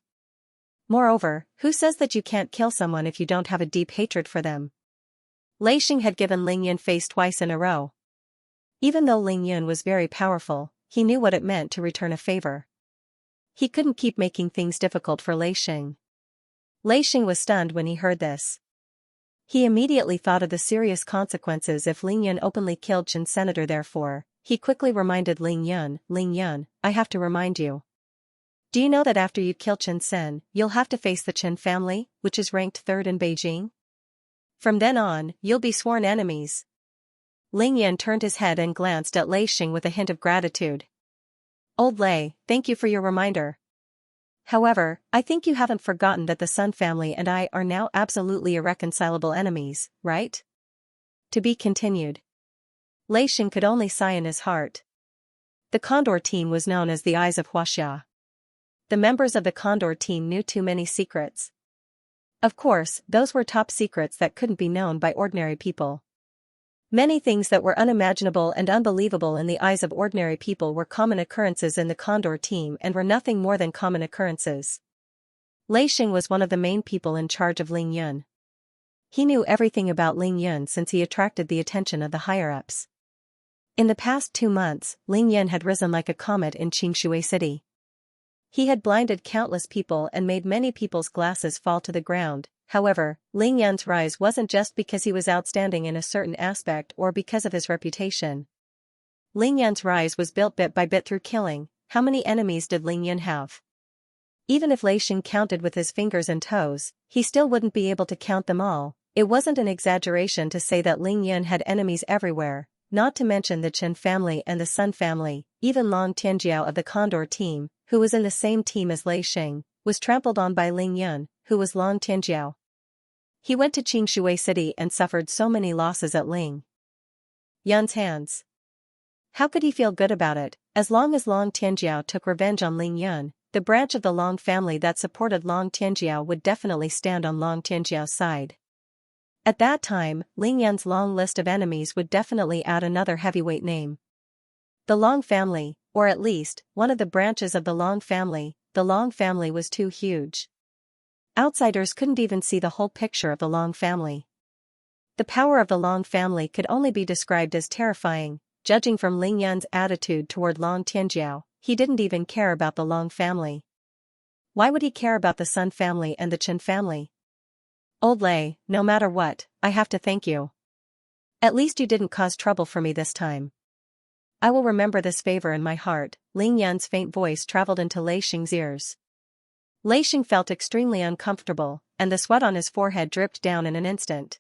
Moreover, who says that you can't kill someone if you don't have a deep hatred for them? Lei Xing had given Ling Yun face twice in a row. Even though Ling Yun was very powerful, he knew what it meant to return a favor. He couldn't keep making things difficult for Lei Xing. Lei Xing was stunned when he heard this. He immediately thought of the serious consequences if Ling Yun openly killed Qin Senator. Therefore, he quickly reminded Ling Yun, I have to remind you. Do you know that after you kill Xianxia, you'll have to face the Qin family, which is ranked third in Beijing? From then on, you'll be sworn enemies. Ling Yun turned his head and glanced at Lei Xing with a hint of gratitude. Old Lei, thank you for your reminder. However, I think you haven't forgotten that the Sun family and I are now absolutely irreconcilable enemies, right? To be continued. Lei Xing could only sigh in his heart. The Condor team was known as the Eyes of Xianxia. The members of the Condor team knew too many secrets. Of course, those were top secrets that couldn't be known by ordinary people. Many things that were unimaginable and unbelievable in the eyes of ordinary people were common occurrences in the Condor team and were nothing more than common occurrences. Lei Xing was one of the main people in charge of Ling Yun. He knew everything about Ling Yun since he attracted the attention of the higher-ups. In the past 2 months, Ling Yun had risen like a comet in Xianxia City. He had blinded countless people and made many people's glasses fall to the ground. However, Ling Yun's rise wasn't just because he was outstanding in a certain aspect or because of his reputation. Ling Yun's rise was built bit by bit through killing. How many enemies did Ling Yun have? Even if Lei Xing counted with his fingers and toes, he still wouldn't be able to count them all. It wasn't an exaggeration to say that Ling Yun had enemies everywhere, not to mention the Qin family and the Sun family. Even Long Tianjiao of the Condor team, who was in the same team as Lei Xing, was trampled on by Ling Yun, who was Long Tianjiao. He went to Xianxia City and suffered so many losses at Ling Yun's hands. How could he feel good about it? As long as Long Tianjiao took revenge on Ling Yun, the branch of the Long family that supported Long Tianjiao would definitely stand on Long Tianjiao's side. At that time, Ling Yun's long list of enemies would definitely add another heavyweight name. The Long family, or at least, one of the branches of the Long family was too huge. Outsiders couldn't even see the whole picture of the Long family. The power of the Long family could only be described as terrifying. Judging from Ling Yun's attitude toward Long Tianjiao, he didn't even care about the Long family. Why would he care about the Sun family and the Qin family? Old Lei, no matter what, I have to thank you. At least you didn't cause trouble for me this time. I will remember this favor in my heart. Ling Yun's faint voice traveled into Lei Xing's ears. Lei Xing felt extremely uncomfortable, and the sweat on his forehead dripped down in an instant.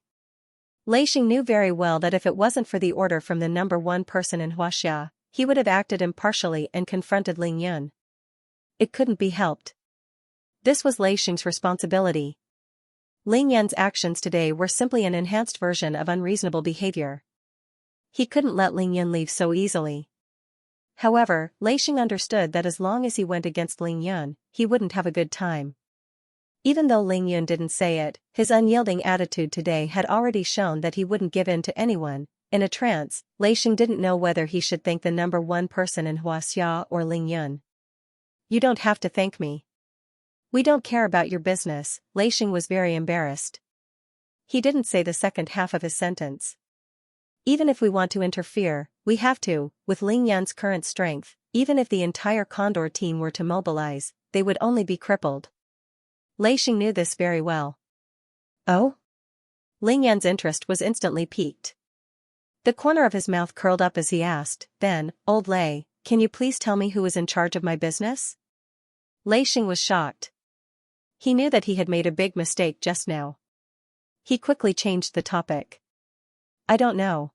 Lei Xing knew very well that if it wasn't for the order from the number one person in Xianxia, he would have acted impartially and confronted Ling Yun. It couldn't be helped. This was Lei Xing's responsibility. Ling Yun's actions today were simply an enhanced version of unreasonable behavior. He couldn't let Ling Yun leave so easily. However, Lei Xing understood that as long as he went against Ling Yun, he wouldn't have a good time. Even though Ling Yun didn't say it, his unyielding attitude today had already shown that he wouldn't give in to anyone. In a trance, Lei Xing didn't know whether he should thank the number one person in Xianxia or Ling Yun. You don't have to thank me. We don't care about your business. Lei Xing was very embarrassed. He didn't say the second half of his sentence. Even if we want to interfere, we have to. With Ling Yun's current strength, even if the entire Condor team were to mobilize, they would only be crippled. Lei Xing knew this very well. Oh? Ling Yun's interest was instantly piqued. The corner of his mouth curled up as he asked, then, Old Lei, can you please tell me who is in charge of my business? Lei Xing was shocked. He knew that he had made a big mistake just now. He quickly changed the topic. I don't know.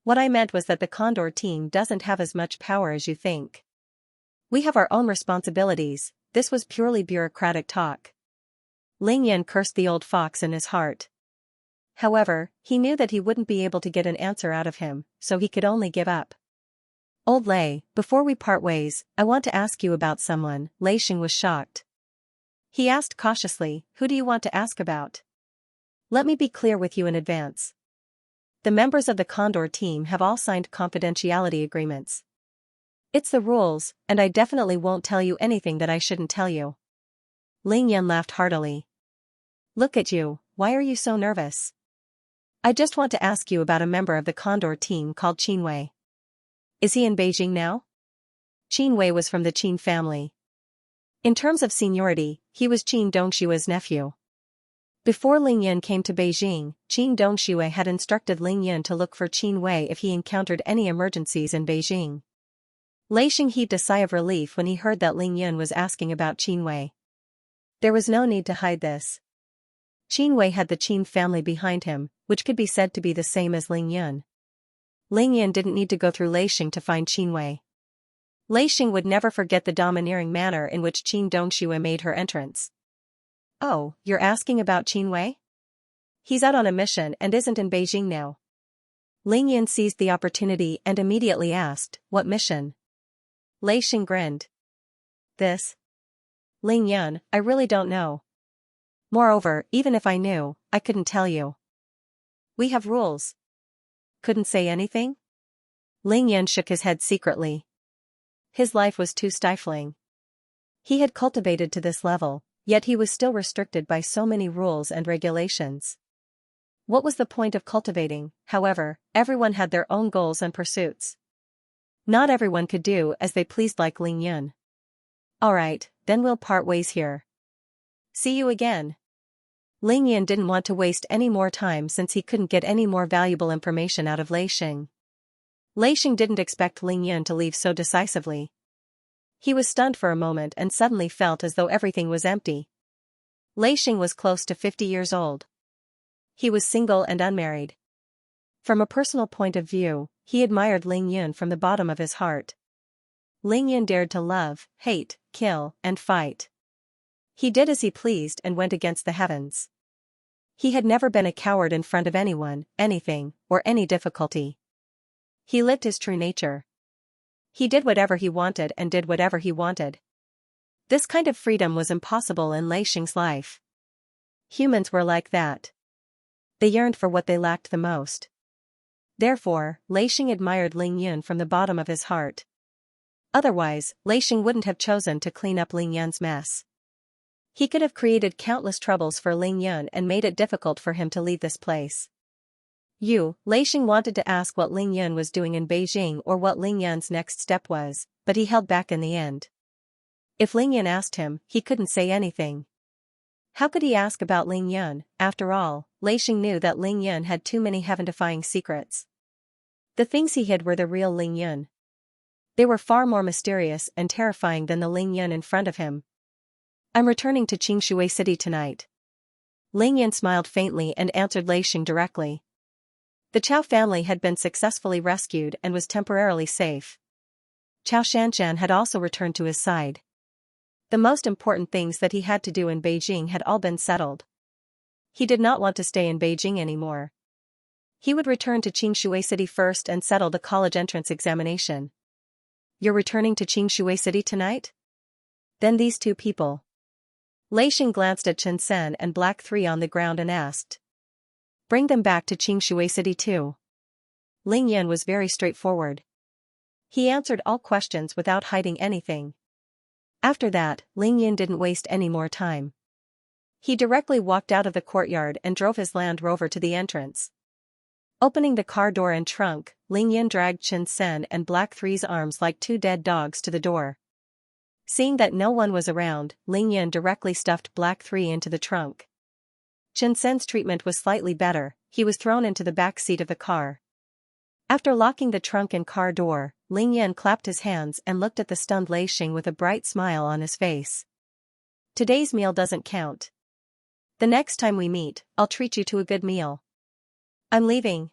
What I meant was that the Condor team doesn't have as much power as you think. We have our own responsibilities. This was purely bureaucratic talk. Ling Yan cursed the old fox in his heart. However, he knew that he wouldn't be able to get an answer out of him, so he could only give up. Old Lei, before we part ways, I want to ask you about someone. Lei Xing was shocked. He asked cautiously, who do you want to ask about? Let me be clear with you in advance. The members of the Condor team have all signed confidentiality agreements. It's the rules, and I definitely won't tell you anything that I shouldn't tell you. Ling Yan laughed heartily. Look at you, why are you so nervous? I just want to ask you about a member of the Condor team called Qin Wei. Is he in Beijing now? Qin Wei was from the Qin family. In terms of seniority, he was Qin Dongshui's nephew. Before Ling Yan came to Beijing, Qin Dongshui had instructed Ling Yan to look for Qin Wei if he encountered any emergencies in Beijing. Lei Xing heaved a sigh of relief when he heard that Ling Yan was asking about Qin Wei. There was no need to hide this. Qin Wei had the Qin family behind him, which could be said to be the same as Ling Yan. Ling Yan didn't need to go through Lei Xing to find Qin Wei. Lei Xing would never forget the domineering manner in which Qin Dongshui made her entrance. Oh, you're asking about Qin Wei? He's out on a mission and isn't in Beijing now. Ling Yan seized the opportunity and immediately asked, what mission? Lei Xing grinned. This? Ling Yan, I really don't know. Moreover, even if I knew, I couldn't tell you. We have rules. Couldn't say anything? Ling Yan shook his head secretly. His life was too stifling. He had cultivated to this level, yet he was still restricted by so many rules and regulations. What was the point of cultivating? However, everyone had their own goals and pursuits. Not everyone could do as they pleased like Ling Yan. Alright, then we'll part ways here. See you again. Ling Yan didn't want to waste any more time since he couldn't get any more valuable information out of Lei Xing. Lei Xing didn't expect Ling Yan to leave so decisively. He was stunned for a moment and suddenly felt as though everything was empty. Lei Xing was close to 50 years old. He was single and unmarried. From a personal point of view, he admired Ling Yan from the bottom of his heart. Ling Yan dared to love, hate, kill, and fight. He did as he pleased and went against the heavens. He had never been a coward in front of anyone, anything, or any difficulty. He lived his true nature. He did whatever he wanted and did whatever he wanted. This kind of freedom was impossible in Lei Xing's life. Humans were like that. They yearned for what they lacked the most. Therefore, Lei Xing admired Ling Yan from the bottom of his heart. Otherwise, Lei Xing wouldn't have chosen to clean up Ling Yan's mess. He could have created countless troubles for Ling Yan and made it difficult for him to leave this place. Lei Xing wanted to ask what Ling Yan was doing in Beijing or what Ling Yan's next step was, but he held back in the end. If Ling Yan asked him, he couldn't say anything. How could he ask about Ling Yan? After all, Lei Xing knew that Ling Yan had too many heaven-defying secrets. The things he hid were the real Ling Yan. They were far more mysterious and terrifying than the Ling Yan in front of him. I'm returning to Qingshui City tonight. Ling Yan smiled faintly and answered Lei Xing directly. The Chao family had been successfully rescued and was temporarily safe. Chao Xianxia had also returned to his side. The most important things that he had to do in Beijing had all been settled. He did not want to stay in Beijing anymore. He would return to Qingshui City first and settle the college entrance examination. You're returning to Qingshui City tonight? Then these two people. Lei Xing glanced at Chen Sen and Black 3 on the ground and asked. Bring them back to Qingshui City too. Ling Yan was very straightforward. He answered all questions without hiding anything. After that, Ling Yan didn't waste any more time. He directly walked out of the courtyard and drove his Land Rover to the entrance. Opening the car door and trunk, Ling Yan dragged Chen Sen and Black 3's arms like two dead dogs to the door. Seeing that no one was around, Ling Yan directly stuffed Black 3 into the trunk. Chen Sen's treatment was slightly better, he was thrown into the back seat of the car. After locking the trunk and car door, Ling Yan clapped his hands and looked at the stunned Lei Xing with a bright smile on his face. Today's meal doesn't count. The next time we meet, I'll treat you to a good meal. I'm leaving,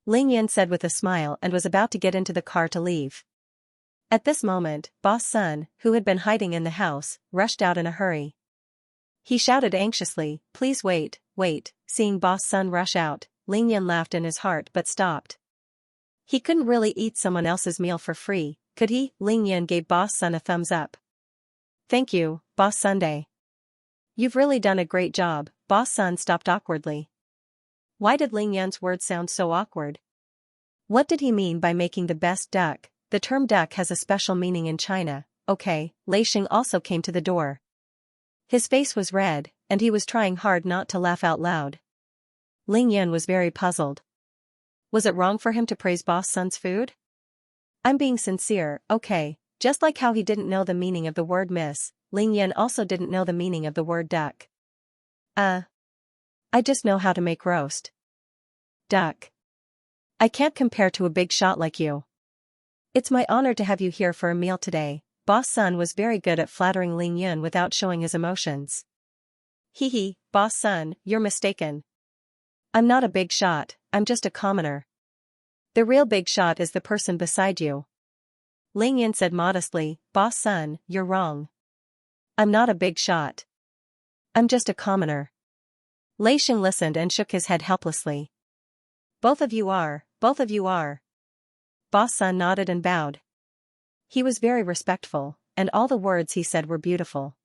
Ling Yan said with a smile and was about to get into the car to leave. At this moment, Boss Sun, who had been hiding in the house, rushed out in a hurry. He shouted anxiously, "Please wait, wait." Seeing Boss Sun rush out, Ling Yan laughed in his heart but stopped. He couldn't really eat someone else's meal for free, could he? Ling Yan gave Boss Sun a thumbs up. Thank you, Boss Sunday. You've really done a great job. Boss Sun stopped awkwardly. Why did Ling Yan's words sound so awkward? What did he mean by making the best duck? The term duck has a special meaning in China. Okay, Lei Xing also came to the door. His face was red, and he was trying hard not to laugh out loud. Ling Yan was very puzzled. Was it wrong for him to praise Boss Sun's food? I'm being sincere, okay, just like how he didn't know the meaning of the word miss, Ling Yan also didn't know the meaning of the word duck. I just know how to make roast duck. I can't compare to a big shot like you. It's my honor to have you here for a meal today. Boss Sun was very good at flattering Ling Yan without showing his emotions. Hee, Boss Sun, you're mistaken. I'm not a big shot, I'm just a commoner. The real big shot is the person beside you. Ling Yan said modestly, Boss Sun, you're wrong. I'm not a big shot. I'm just a commoner. Lei Xing listened and shook his head helplessly. Both of you are. Boss Sun nodded and bowed. He was very respectful, and all the words he said were beautiful.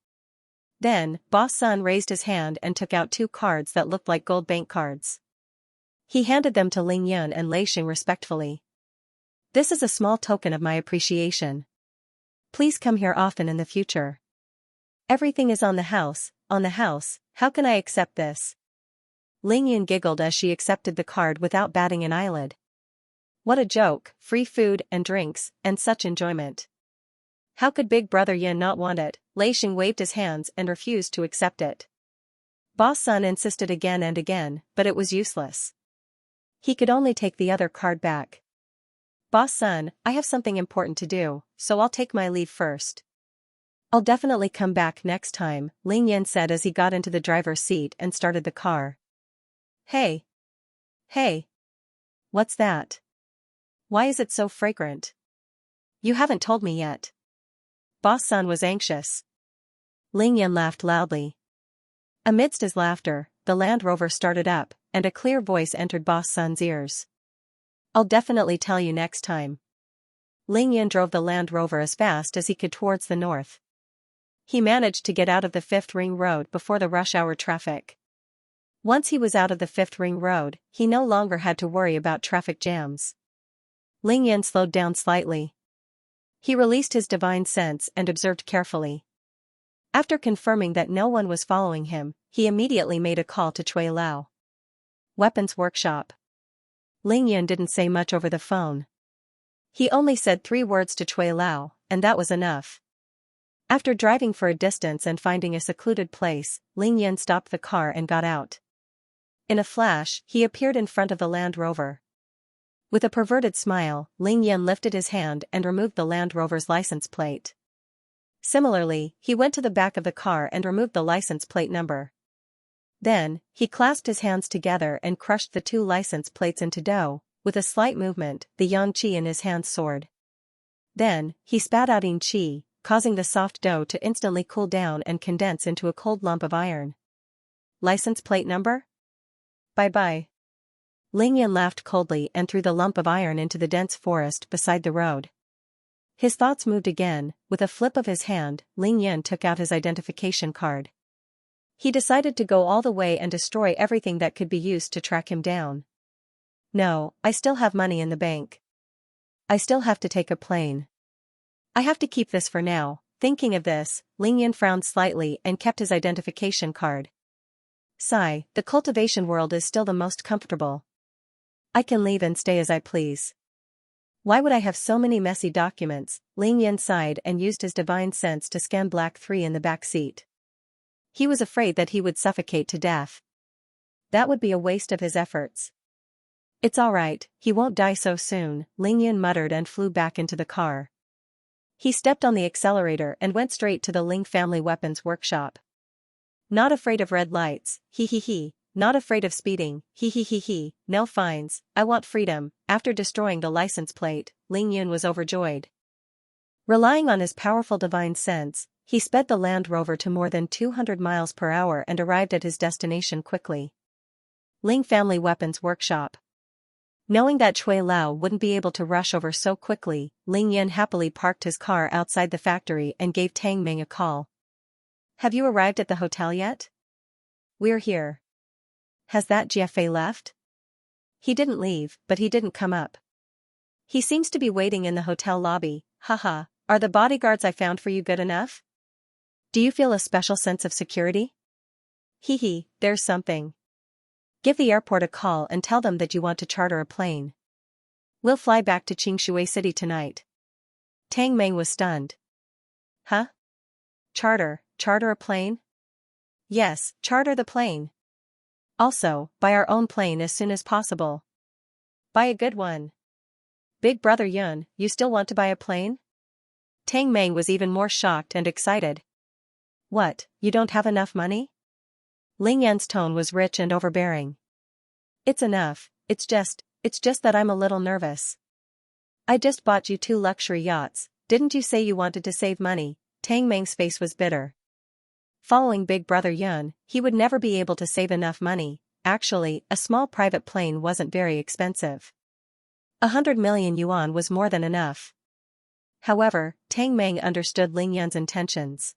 Then, Boss Sun raised his hand and took out 2 cards that looked like gold bank cards. He handed them to Ling Yan and Lei Xing respectfully. This is a small token of my appreciation. Please come here often in the future. Everything is on the house, how can I accept this? Ling Yan giggled as she accepted the card without batting an eyelid. What a joke, free food and drinks, and such enjoyment. How could Big Brother Yan not want it? Lei Xing waved his hands and refused to accept it. Boss Sun insisted again and again, but it was useless. He could only take the other card back. Boss Sun, I have something important to do, so I'll take my leave first. I'll definitely come back next time, Ling Yan said as he got into the driver's seat and started the car. Hey. What's that? Why is it so fragrant? You haven't told me yet. Boss Sun was anxious. Ling Yan laughed loudly. Amidst his laughter, the Land Rover started up, and a clear voice entered Boss Sun's ears. I'll definitely tell you next time. Ling Yan drove the Land Rover as fast as he could towards the north. He managed to get out of the 5th Ring Road before the rush hour traffic. Once he was out of the 5th Ring Road, he no longer had to worry about traffic jams. Ling Yan slowed down slightly. He released his divine sense and observed carefully. After confirming that no one was following him, he immediately made a call to Cui Lao. Weapons Workshop. Ling Yan didn't say much over the phone. He only said 3 words to Cui Lao, and that was enough. After driving for a distance and finding a secluded place, Ling Yan stopped the car and got out. In a flash, he appeared in front of the Land Rover. With a perverted smile, Ling Yan lifted his hand and removed the Land Rover's license plate. Similarly, he went to the back of the car and removed the license plate number. Then, he clasped his hands together and crushed the 2 license plates into dough. With a slight movement, the yang qi in his hands soared. Then, he spat out yin qi, causing the soft dough to instantly cool down and condense into a cold lump of iron. License plate number? Bye-bye. Ling Yan laughed coldly and threw the lump of iron into the dense forest beside the road. His thoughts moved again. With a flip of his hand, Ling Yan took out his identification card. He decided to go all the way and destroy everything that could be used to track him down. No, I still have money in the bank. I still have to take a plane. I have to keep this for now. Thinking of this, Ling Yan frowned slightly and kept his identification card. Sigh, the cultivation world is still the most comfortable. I can leave and stay as I please. Why would I have so many messy documents? Ling Yan sighed and used his divine sense to scan Black 3 in the back seat. He was afraid that he would suffocate to death. That would be a waste of his efforts. It's all right, he won't die so soon, Ling Yun muttered and flew back into the car. He stepped on the accelerator and went straight to the Ling family weapons workshop. Not afraid of red lights, he he he, not afraid of speeding, he he he he, no fines, I want freedom. After destroying the license plate, Ling Yun was overjoyed. Relying on his powerful divine sense, he sped the Land Rover to more than 200 miles per hour and arrived at his destination quickly. Ling family weapons workshop. Knowing that Cui Lao wouldn't be able to rush over so quickly, Ling Yun happily parked his car outside the factory and gave Tang Ming a call. Have you arrived at the hotel yet? We're here. Has that Jiafei left? He didn't leave, but he didn't come up. He seems to be waiting in the hotel lobby, haha, are the bodyguards I found for you good enough? Do you feel a special sense of security? Hee hee, there's something. Give the airport a call and tell them that you want to charter a plane. We'll fly back to Qingshui City tonight. Tang Meng was stunned. Huh? Charter a plane? Yes, charter the plane. Also, buy our own plane as soon as possible. Buy a good one. Big brother Yun, you still want to buy a plane? Tang Meng was even more shocked and excited. What, you don't have enough money? Ling Yan's tone was rich and overbearing. It's enough, it's just that I'm a little nervous. I just bought you 2 luxury yachts, didn't you say you wanted to save money? Tang Meng's face was bitter. Following Big Brother Yun, he would never be able to save enough money. Actually, a small private plane wasn't very expensive. 100 million yuan was more than enough. However, Tang Meng understood Ling Yun's intentions.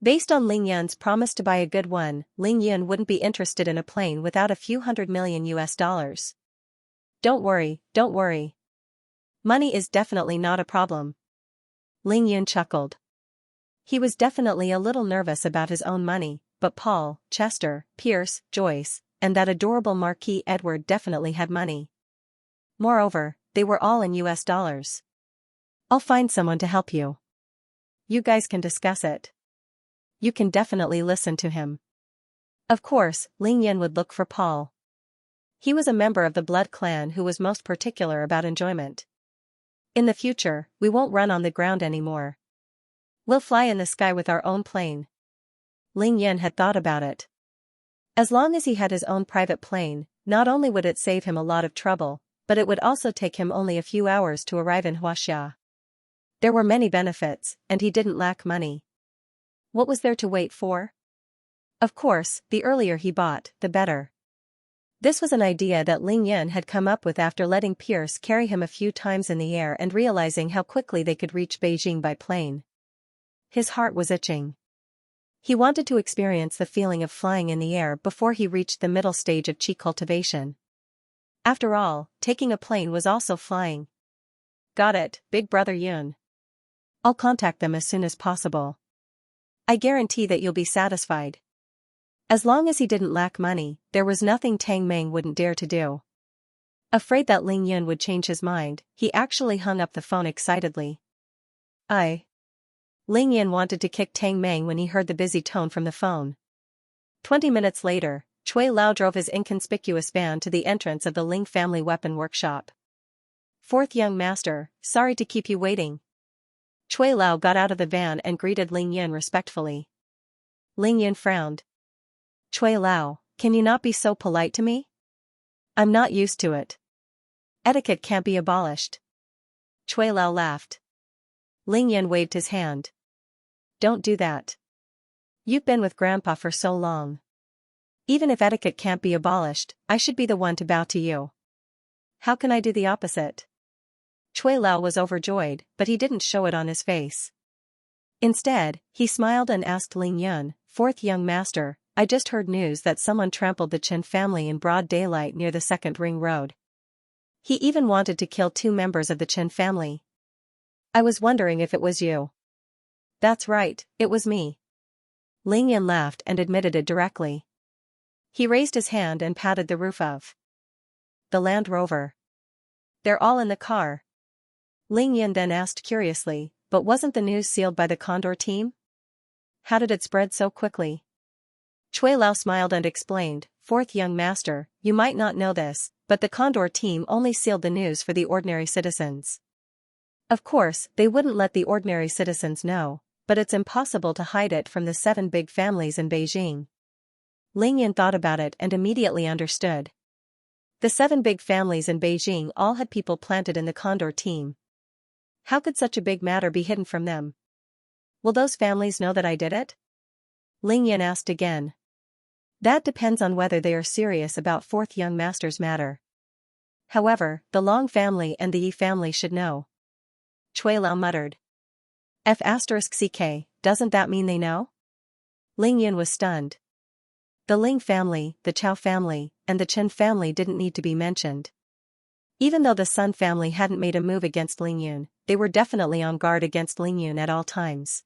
Based on Ling Yun's promise to buy a good one, Ling Yun wouldn't be interested in a plane without a few $100 million. Don't worry. Money is definitely not a problem. Ling Yun chuckled. He was definitely a little nervous about his own money, but Paul, Chester, Pierce, Joyce, and that adorable Marquis Edward definitely had money. Moreover, they were all in US dollars. I'll find someone to help you. You guys can discuss it. You can definitely listen to him. Of course, Ling Yun would look for Paul. He was a member of the blood clan who was most particular about enjoyment. In the future, we won't run on the ground anymore. We'll fly in the sky with our own plane. Ling Yun had thought about it. As long as he had his own private plane, not only would it save him a lot of trouble, but it would also take him only a few hours to arrive in Xianxia. There were many benefits, and he didn't lack money. What was there to wait for? Of course, the earlier he bought, the better. This was an idea that Ling Yun had come up with after letting Pierce carry him a few times in the air and realizing how quickly they could reach Beijing by plane. His heart was itching. He wanted to experience the feeling of flying in the air before he reached the middle stage of qi cultivation. After all, taking a plane was also flying. Got it, Big Brother Yun. I'll contact them as soon as possible. I guarantee that you'll be satisfied. As long as he didn't lack money, there was nothing Tang Meng wouldn't dare to do. Afraid that Ling Yun would change his mind, he actually hung up the phone excitedly. Ling Yun wanted to kick Tang Meng when he heard the busy tone from the phone. 20 minutes later, Cui Lao drove his inconspicuous van to the entrance of the Ling family weapon workshop. Fourth young master, sorry to keep you waiting. Cui Lao got out of the van and greeted Ling Yun respectfully. Ling Yun frowned. Cui Lao, can you not be so polite to me? I'm not used to it. Etiquette can't be abolished. Cui Lao laughed. Ling Yun waved his hand. Don't do that. You've been with Grandpa for so long. Even if etiquette can't be abolished, I should be the one to bow to you. How can I do the opposite? Cui Lao was overjoyed, but he didn't show it on his face. Instead, he smiled and asked Ling Yun, fourth young master, I just heard news that someone trampled the Chen family in broad daylight near the second ring road. He even wanted to kill 2 members of the Chen family. I was wondering if it was you. That's right, it was me. Ling Yun laughed and admitted it directly. He raised his hand and patted the roof of the Land Rover. They're all in the car. Ling Yun then asked curiously, but wasn't the news sealed by the Condor team? How did it spread so quickly? Chui Lao smiled and explained, "Fourth young master, you might not know this, but the Condor team only sealed the news for the ordinary citizens. Of course, they wouldn't let the ordinary citizens know, but it's impossible to hide it from the 7 big families in Beijing." Ling Yan thought about it and immediately understood. The 7 big families in Beijing all had people planted in the Condor team. How could such a big matter be hidden from them? Will those families know that I did it? Ling Yan asked again. That depends on whether they are serious about fourth young master's matter. However, the Long family and the Yi family should know. Chui Lao muttered. F*ck, doesn't that mean they know? Ling Yan was stunned. The Ling family, the Chao family, and the Chen family didn't need to be mentioned. Even though the Sun family hadn't made a move against Ling Yun, they were definitely on guard against Ling Yun at all times.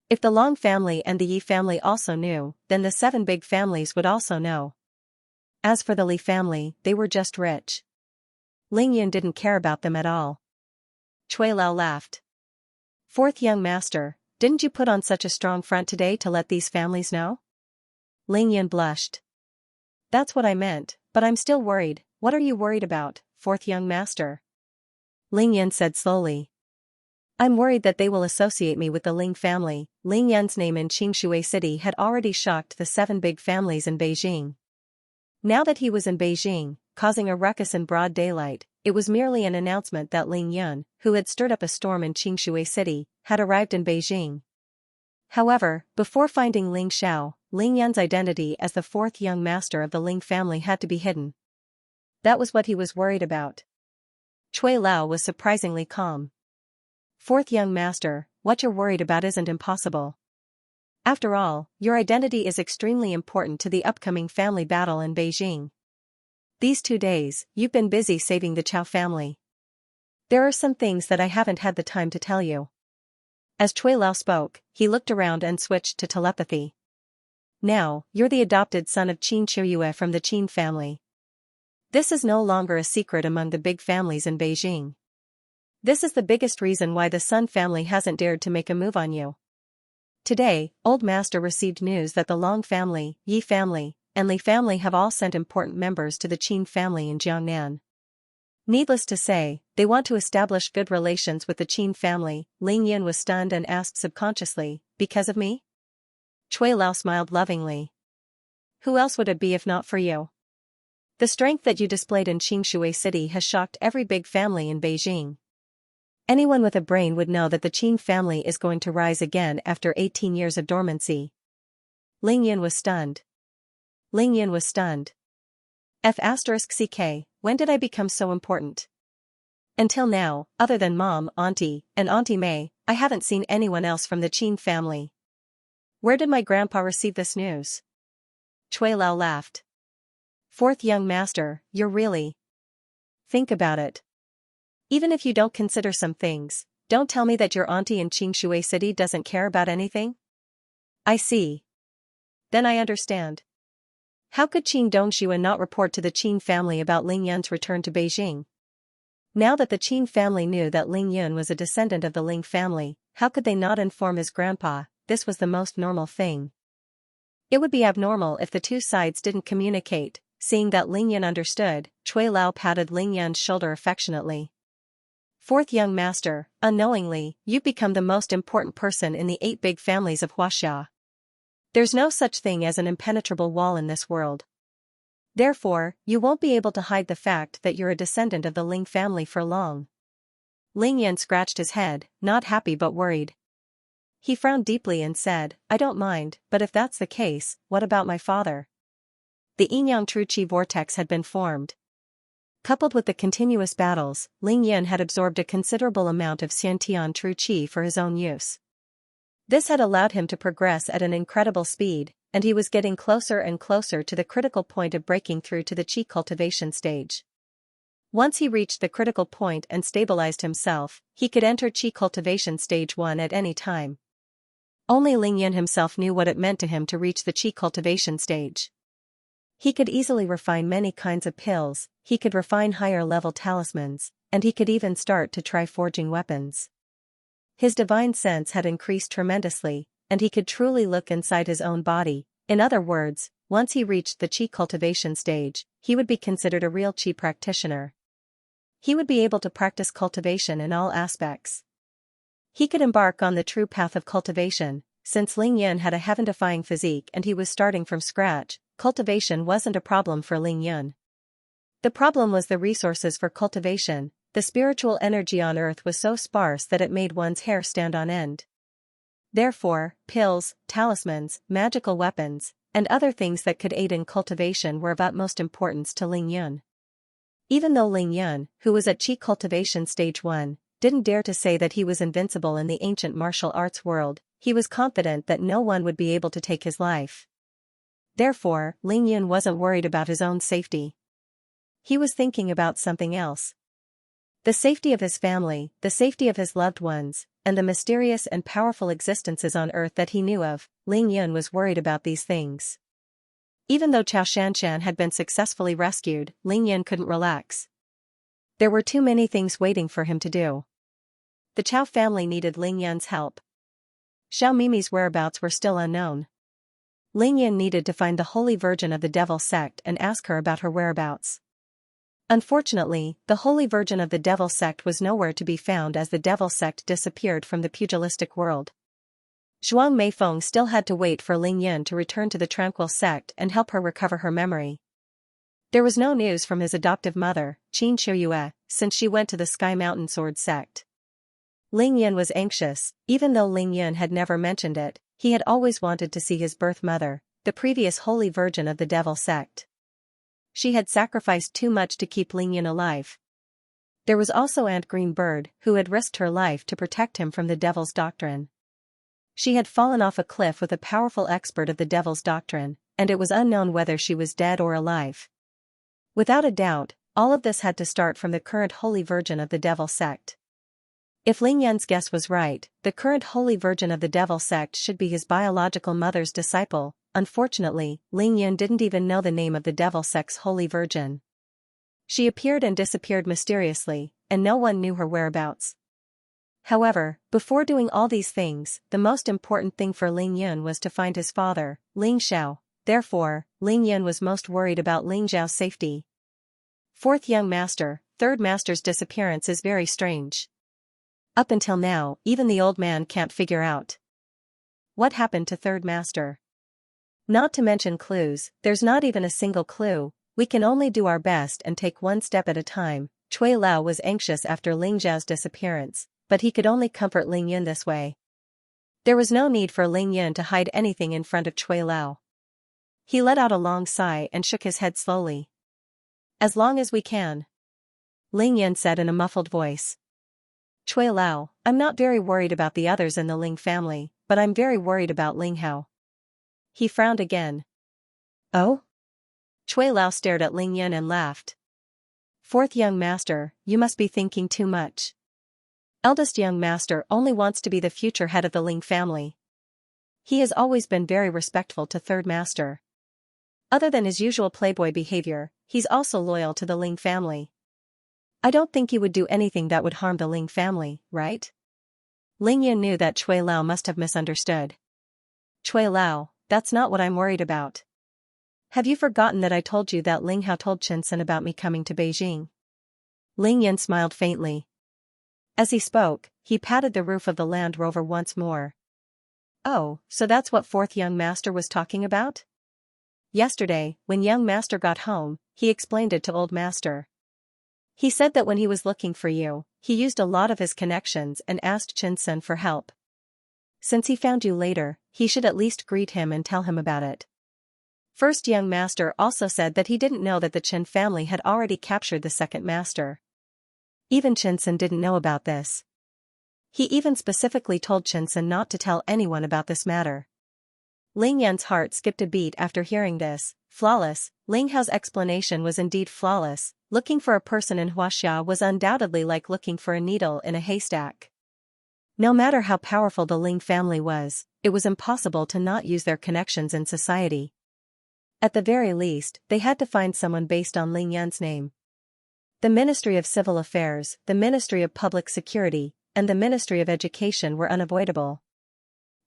If the Long family and the Yi family also knew, then the 7 big families would also know. As for the Li family, they were just rich. Ling Yun didn't care about them at all. Chui Lao laughed. Fourth young master, didn't you put on such a strong front today to let these families know? Ling Yun blushed. That's what I meant, but I'm still worried. What are you worried about, fourth young master? Ling Yan said slowly. I'm worried that they will associate me with the Ling family. Ling Yan's name in Xianxia city had already shocked the 7 big families in Beijing. Now that he was in Beijing, causing a ruckus in broad daylight, it was merely an announcement that Ling Yun, who had stirred up a storm in Xianxia city, had arrived in Beijing. However, before finding Ling Xiao, Ling Yan's identity as the 4th young master of the Ling family had to be hidden. That was what he was worried about. Chui Lao was surprisingly calm. Fourth young master, what you're worried about isn't impossible. After all, your identity is extremely important to the upcoming family battle in Beijing. These 2 days, you've been busy saving the Chao family. There are some things that I haven't had the time to tell you. As Chui Lao spoke, he looked around and switched to telepathy. Now, you're the adopted son of Qin Chiyue from the Qin family. This is no longer a secret among the big families in Beijing. This is the biggest reason why the Sun family hasn't dared to make a move on you. Today, Old Master received news that the Long family, Yi family, and Li family have all sent important members to the Qin family in Jiangnan. Needless to say, they want to establish good relations with the Qin family. Ling Yan was stunned and asked subconsciously, because of me? Chui Lao smiled lovingly. Who else would it be if not for you? The strength that you displayed in Xianxia city has shocked every big family in Beijing. Anyone with a brain would know that the Qin family is going to rise again after 18 years of dormancy. Ling Yan was stunned. Ling Yan was stunned. F*ck, when did I become so important? Until now, other than Mom, Auntie, and Auntie May, I haven't seen anyone else from the Qin family. Where did my grandpa receive this news? Chui Lao laughed. Fourth young master, you're really... Think about it. Even if you don't consider some things, don't tell me that your auntie in Xianxia city doesn't care about anything? I see. Then I understand. How could Qin Dongxue not report to the Qin family about Ling Yun's return to Beijing? Now that the Qin family knew that Ling Yun was a descendant of the Ling family, how could they not inform his grandpa? This was the most normal thing. It would be abnormal if the 2 sides didn't communicate. Seeing that Ling Yun understood, Chui Lao patted Ling Yun's shoulder affectionately. Fourth young master, unknowingly, you've become the most important person in the 8 big families of Huaxia. There's no such thing as an impenetrable wall in this world. Therefore, you won't be able to hide the fact that you're a descendant of the Ling family for long. Ling Yan scratched his head, not happy but worried. He frowned deeply and said, I don't mind, but if that's the case, what about my father? The Yinyang True Qi vortex had been formed. Coupled with the continuous battles, Ling Yan had absorbed a considerable amount of Xiantian True Qi for his own use. This had allowed him to progress at an incredible speed, and he was getting closer and closer to the critical point of breaking through to the Qi cultivation stage. Once he reached the critical point and stabilized himself, he could enter Qi cultivation stage 1 at any time. Only Ling Yan himself knew what it meant to him to reach the Qi cultivation stage. He could easily refine many kinds of pills, he could refine higher-level talismans, and he could even start to try forging weapons. His divine sense had increased tremendously, and he could truly look inside his own body, In other words, once he reached the qi cultivation stage, he would be considered a real qi practitioner. He would be able to practice cultivation in all aspects. He could embark on the true path of cultivation. Since Ling Yun had a heaven-defying physique and he was starting from scratch, cultivation wasn't a problem for Ling Yun. The problem was the resources for cultivation. The spiritual energy on earth was so sparse that it made one's hair stand on end. Therefore, pills, talismans, magical weapons, and other things that could aid in cultivation were of utmost importance to Ling Yun. Even though Ling Yun, who was at qi cultivation stage 1, didn't dare to say that he was invincible in the ancient martial arts world, he was confident that no one would be able to take his life. Therefore, Ling Yun wasn't worried about his own safety. He was thinking about something else. The safety of his family, the safety of his loved ones, and the mysterious and powerful existences on earth that he knew of. Ling Yun was worried about these things. Even though Xianxia had been successfully rescued, Ling Yun couldn't relax. There were too many things waiting for him to do. The Chao family needed Ling Yun's help. Xiao Mimi's whereabouts were still unknown. Ling Yun needed to find the Holy Virgin of the Devil sect and ask her about her whereabouts. Unfortunately, the Holy Virgin of the Devil sect was nowhere to be found as the Devil sect disappeared from the pugilistic world. Zhuang Meifeng still had to wait for Ling Yun to return to the Tranquil sect and help her recover her memory. There was no news from his adoptive mother, Qin Shiyue, since she went to the Sky Mountain Sword sect. Ling Yun was anxious. Even though Ling Yun had never mentioned it, he had always wanted to see his birth mother, the previous Holy Virgin of the Devil sect. She had sacrificed too much to keep Ling Yun alive. There was also Aunt Green Bird, who had risked her life to protect him from the Devil's doctrine. She had fallen off a cliff with a powerful expert of the Devil's doctrine, and it was unknown whether she was dead or alive. Without a doubt, all of this had to start from the current Holy Virgin of the Devil sect. If Ling Yun's guess was right, the current Holy Virgin of the Devil sect should be his biological mother's disciple. Unfortunately, Ling Yun didn't even know the name of the Devil sect's Holy Virgin. She appeared and disappeared mysteriously, and no one knew her whereabouts. However, before doing all these things, the most important thing for Ling Yun was to find his father, Ling Xiao. Therefore, Ling Yun was most worried about Ling Xiao's safety. Fourth young master, third master's disappearance is very strange. Up until now, even the old man can't figure out what happened to third master. Not to mention clues, there's not even a single clue. We can only do our best and take one step at a time. Cui Lao was anxious after Ling Xiao's disappearance, but he could only comfort Ling Yun this way. There was no need for Ling Yun to hide anything in front of Cui Lao. He let out a long sigh and shook his head slowly. As long as we can, Ling Yun said in a muffled voice. Cui Lao, I'm not very worried about the others in the Ling family, but I'm very worried about Ling Hao. He frowned again. Oh? Cui Lao stared at Ling Yun and laughed. Fourth young master, you must be thinking too much. Eldest young master only wants to be the future head of the Ling family. He has always been very respectful to third master. Other than his usual playboy behavior, he's also loyal to the Ling family. I don't think he would do anything that would harm the Ling family, right? Ling Yun knew that Cui Lao must have misunderstood. Cui Lao, that's not what I'm worried about. Have you forgotten that I told you that Ling Hao told Chen Sen about me coming to Beijing? Ling Yun smiled faintly. As he spoke, he patted the roof of the Land Rover once more. Oh, so that's what fourth young master was talking about? Yesterday, when young master got home, he explained it to old master. He said that when he was looking for you, he used a lot of his connections and asked Chen Sen for help. Since he found you later, he should at least greet him and tell him about it. First young master also said that he didn't know that the Chen family had already captured the second master. Even Chen Sen didn't know about this. He even specifically told Chen Sen not to tell anyone about this matter. Ling Yun's heart skipped a beat after hearing this. Flawless. Ling Hao's explanation was indeed flawless. Looking for a person in Huaxia was undoubtedly like looking for a needle in a haystack. No matter how powerful the Ling family was, it was impossible to not use their connections in society. At the very least, they had to find someone based on Ling Yun's name. The Ministry of Civil Affairs, the Ministry of Public Security, and the Ministry of Education were unavoidable.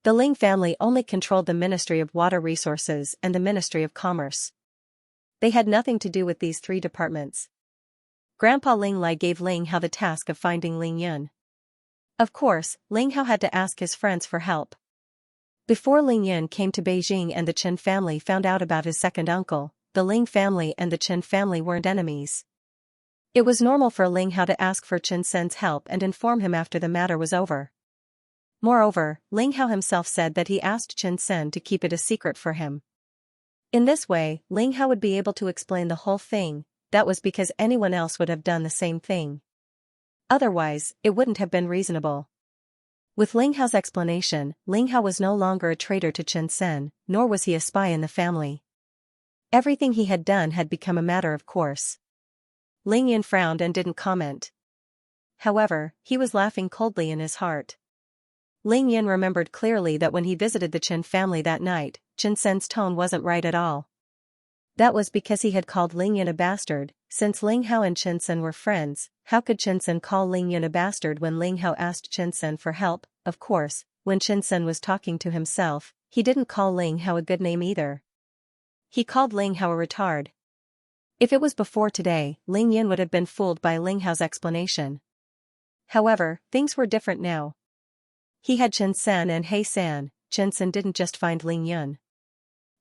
The Ling family only controlled the Ministry of Water Resources and the Ministry of Commerce. They had nothing to do with these three departments. Grandpa Ling Lai gave Ling Hao the task of finding Ling Yun. Of course, Ling Hao had to ask his friends for help. Before Ling Yun came to Beijing and the Chen family found out about his second uncle, the Ling family and the Chen family weren't enemies. It was normal for Ling Hao to ask for Chen Sen's help and inform him after the matter was over. Moreover, Ling Hao himself said that he asked Chen Sen to keep it a secret for him. In this way, Ling Hao would be able to explain the whole thing. That was because anyone else would have done the same thing. Otherwise, it wouldn't have been reasonable. With Ling Hao's explanation, Ling Hao was no longer a traitor to Chen Sen, nor was he a spy in the family. Everything he had done had become a matter of course. Ling Yun frowned and didn't comment. However, he was laughing coldly in his heart. Ling Yun remembered clearly that when he visited the Chen family that night, Chen Sen's tone wasn't right at all. That was because he had called Ling Yun a bastard. Since Ling Hao and Chen Sen were friends, how could Chen Sen call Ling Yun a bastard when Ling Hao asked Chen Sen for help? Of course, when Chen Sen was talking to himself, he didn't call Ling Hao a good name either. He called Ling Hao a retard. If it was before today, Ling Yun would have been fooled by Ling Hao's explanation. However, things were different now. He had Chen Sen and He San. Chen Sen didn't just find Ling Yun.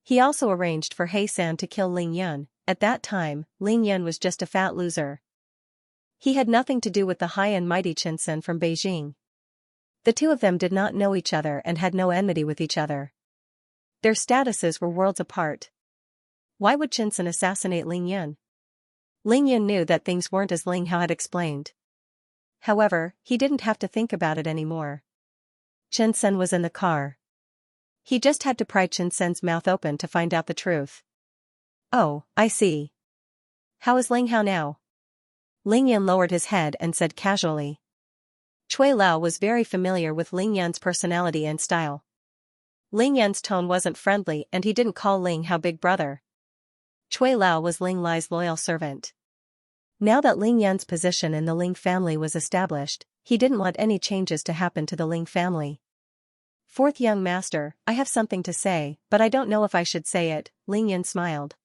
He also arranged for He San to kill Ling Yun. At that time, Ling Yun was just a fat loser. He had nothing to do with the high and mighty Chen Sen from Beijing. The two of them did not know each other and had no enmity with each other. Their statuses were worlds apart. Why would Chen Sen assassinate Ling Yun? Ling Yun knew that things weren't as Ling Hao had explained. However, he didn't have to think about it anymore. Chen Sen was in the car. He just had to pry Chen Sen's mouth open to find out the truth. Oh, I see. How is Ling Hao now? Ling Yun lowered his head and said casually. Cui Lao was very familiar with Ling Yun's personality and style. Ling Yun's tone wasn't friendly and he didn't call Ling Hao big brother. Cui Lao was Ling Lai's loyal servant. Now that Ling Yun's position in the Ling family was established, he didn't want any changes to happen to the Ling family. Fourth young master, I have something to say, but I don't know if I should say it, Ling Yun smiled.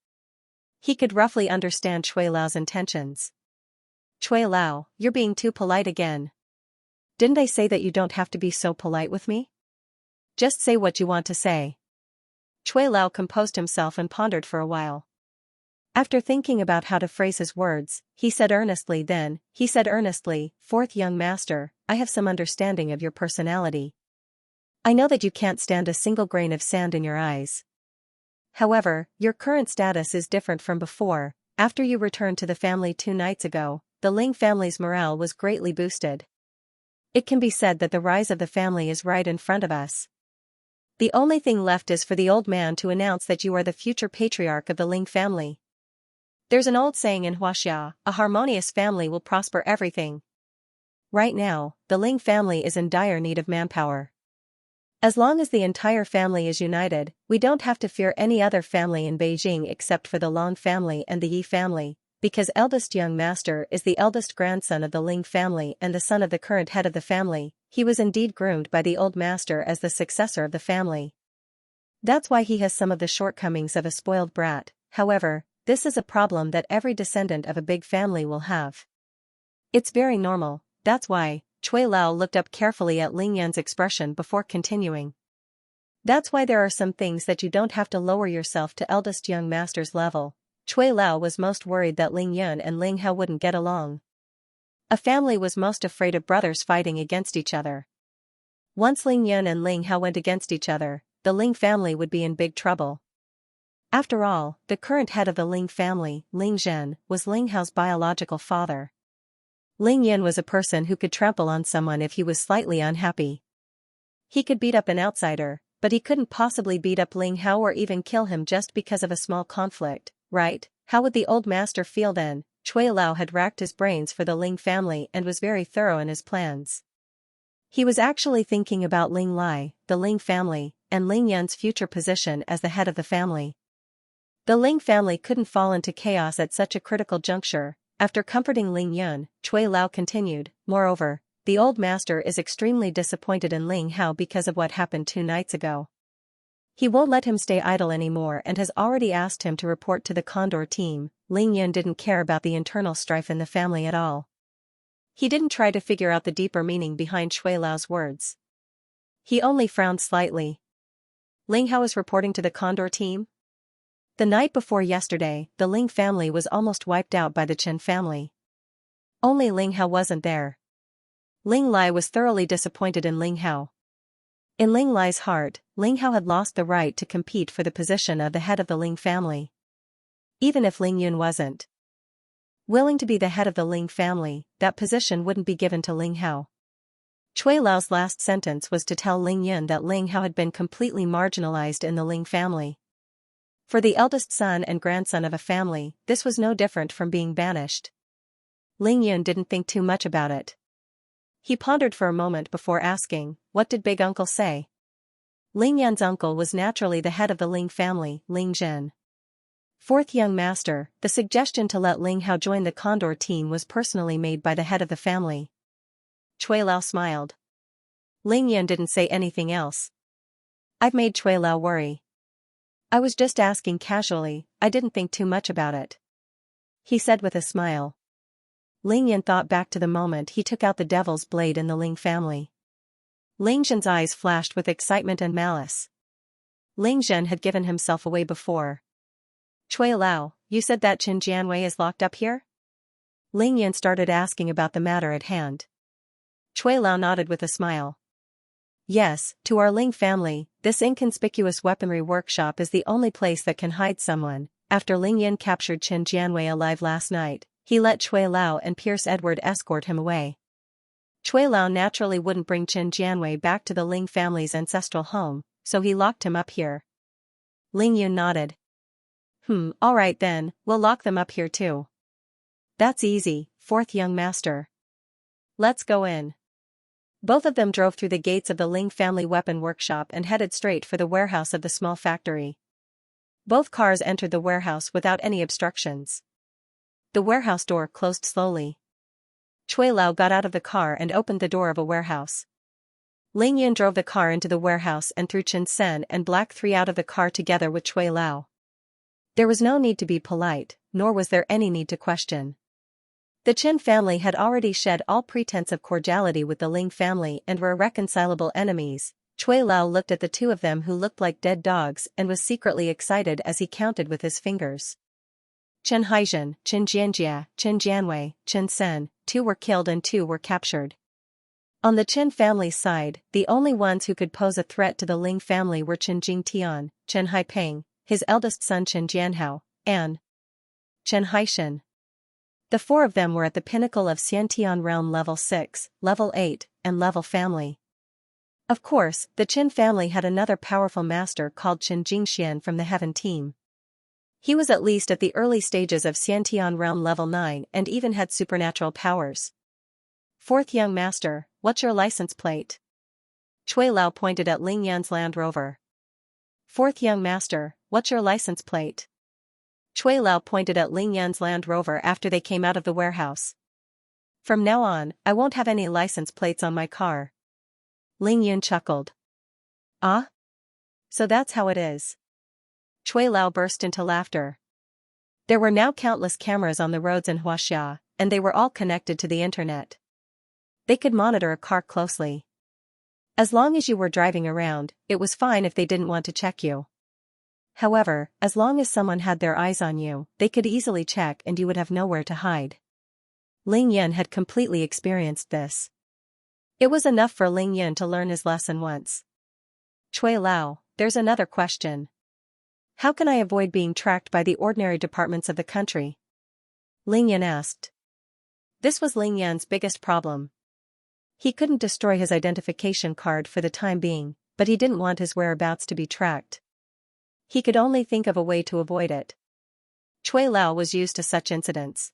He could roughly understand Cui Lao's intentions. Cui Lao, you're being too polite again. Didn't I say that you don't have to be so polite with me? Just say what you want to say. Cui Lao composed himself and pondered for a while. After thinking about how to phrase his words, he said earnestly, Fourth young master, I have some understanding of your personality. I know that you can't stand a single grain of sand in your eyes. However, your current status is different from before. After you returned to the family 2 nights ago, the Ling family's morale was greatly boosted. It can be said that the rise of the family is right in front of us. The only thing left is for the old man to announce that you are the future patriarch of the Ling family. There's an old saying in Xianxia, a harmonious family will prosper everything. Right now, the Ling family is in dire need of manpower. As long as the entire family is united, we don't have to fear any other family in Beijing except for the Long family and the Yi family, because eldest young master is the eldest grandson of the Ling family and the son of the current head of the family. He was indeed groomed by the old master as the successor of the family. That's why he has some of the shortcomings of a spoiled brat. However, this is a problem that every descendant of a big family will have. It's very normal. That's why. Cui Lao looked up carefully at Ling Yun's expression before continuing. That's why there are some things that you don't have to lower yourself to eldest young master's level. Cui Lao was most worried that Ling Yun and Ling Hao wouldn't get along. A family was most afraid of brothers fighting against each other. Once Ling Yun and Ling Hao went against each other, the Ling family would be in big trouble. After all, the current head of the Ling family, Ling Zhen, was Ling Hao's biological father. Ling Yun was a person who could trample on someone if he was slightly unhappy. He could beat up an outsider, but he couldn't possibly beat up Ling Hao or even kill him just because of a small conflict, right? How would the old master feel then? Cui Lao had racked his brains for the Ling family and was very thorough in his plans. He was actually thinking about Ling Lai, the Ling family, and Ling Yun's future position as the head of the family. The Ling family couldn't fall into chaos at such a critical juncture. After comforting Ling Yun, Cui Lao continued, moreover, the old master is extremely disappointed in Ling Hao because of what happened 2 nights ago. He won't let him stay idle anymore and has already asked him to report to the Condor team. Ling Yun didn't care about the internal strife in the family at all. He didn't try to figure out the deeper meaning behind Shui Lao's words. He only frowned slightly. Ling Hao is reporting to the Condor team? The night before yesterday, the Ling family was almost wiped out by the Chen family. Only Ling Hao wasn't there. Ling Lai was thoroughly disappointed in Ling Hao. In Ling Lai's heart, Ling Hao had lost the right to compete for the position of the head of the Ling family. Even if Ling Yun wasn't willing to be the head of the Ling family, that position wouldn't be given to Ling Hao. Chui Lao's last sentence was to tell Ling Yun that Ling Hao had been completely marginalized in the Ling family. For the eldest son and grandson of a family, this was no different from being banished. Ling Yun didn't think too much about it. He pondered for a moment before asking, "What did Big Uncle say?" Ling Yan's uncle was naturally the head of the Ling family, Ling Zhen. Fourth young master, the suggestion to let Ling Hao join the Condor team was personally made by the head of the family. Chui Lao smiled. Ling Yun didn't say anything else. "I've made Chui Lao worry. I was just asking casually, I didn't think too much about it," he said with a smile. Ling Yun thought back to the moment he took out the devil's blade in the Ling family. Ling Zhen's eyes flashed with excitement and malice. Ling Zhen had given himself away before. "Chui Lao, you said that Qin Jianwei is locked up here?" Ling Yun started asking about the matter at hand. Chui Lao nodded with a smile. "Yes, to our Ling family, this inconspicuous weaponry workshop is the only place that can hide someone. After Ling Yun captured Qin Jianwei alive last night, he let Chui Lao and Pierce Edward escort him away. Chui Lao naturally wouldn't bring Qin Jianwei back to the Ling family's ancestral home, so he locked him up here." Ling Yun nodded. All right then, we'll lock them up here too." "That's easy, fourth young master. Let's go in." Both of them drove through the gates of the Ling family weapon workshop and headed straight for the warehouse of the small factory. Both cars entered the warehouse without any obstructions. The warehouse door closed slowly. Chui Lao got out of the car and opened the door of a warehouse. Ling Yun drove the car into the warehouse and threw Chen Sen and Black 3 out of the car together with Chui Lao. There was no need to be polite, nor was there any need to question. The Chen family had already shed all pretense of cordiality with the Ling family and were irreconcilable enemies. Chui Lao looked at the two of them who looked like dead dogs and was secretly excited as he counted with his fingers. Chen Haizhen, Chen Xianxia, Chen Jianwei, Chen Sen, 2 were killed and 2 were captured. On the Chen family's side, the only ones who could pose a threat to the Ling family were Chen Jingtian, Chen Haipeng, his eldest son Chen Jianhao, and Chen Haishan. The 4 of them were at the pinnacle of Xiantian realm level 6, level 8, and level family. Of course, the Chen family had another powerful master called Chen Jingxian from the Heaven team. He was at least at the early stages of Xiantian realm level 9 and even had supernatural powers. "Fourth young master, what's your license plate?" Chui Lao pointed at Ling Yan's Land Rover. "Fourth young master, what's your license plate?" Chui Lao pointed at Ling Yan's Land Rover after they came out of the warehouse. "From now on, I won't have any license plates on my car." Ling Yun chuckled. "Ah? So that's how it is." Chui Lao burst into laughter. There were now countless cameras on the roads in Huaxia, and they were all connected to the internet. They could monitor a car closely. As long as you were driving around, it was fine if they didn't want to check you. However, as long as someone had their eyes on you, they could easily check and you would have nowhere to hide. Ling Yun had completely experienced this. It was enough for Ling Yun to learn his lesson once. "Chui Lao, there's another question. How can I avoid being tracked by the ordinary departments of the country?" Ling Yun asked. This was Ling Yan's biggest problem. He couldn't destroy his identification card for the time being, but he didn't want his whereabouts to be tracked. He could only think of a way to avoid it. Chui Lao was used to such incidents.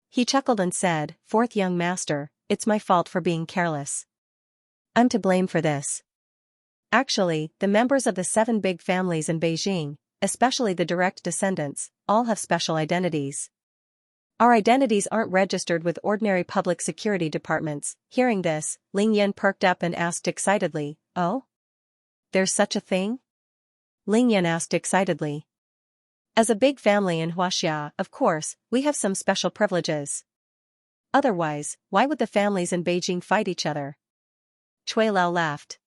He chuckled and said, "Fourth young master, it's my fault for being careless. I'm to blame for this." Actually, the members of the 7 big families in Beijing, especially the direct descendants, all have special identities. Our identities aren't registered with ordinary public security departments. Hearing this, Ling Yan perked up and asked excitedly, "Oh? There's such a thing?" Ling Yan asked excitedly. "As a big family in Huaxia, of course, we have some special privileges. Otherwise, why would the families in Beijing fight each other?" Cui Lao laughed.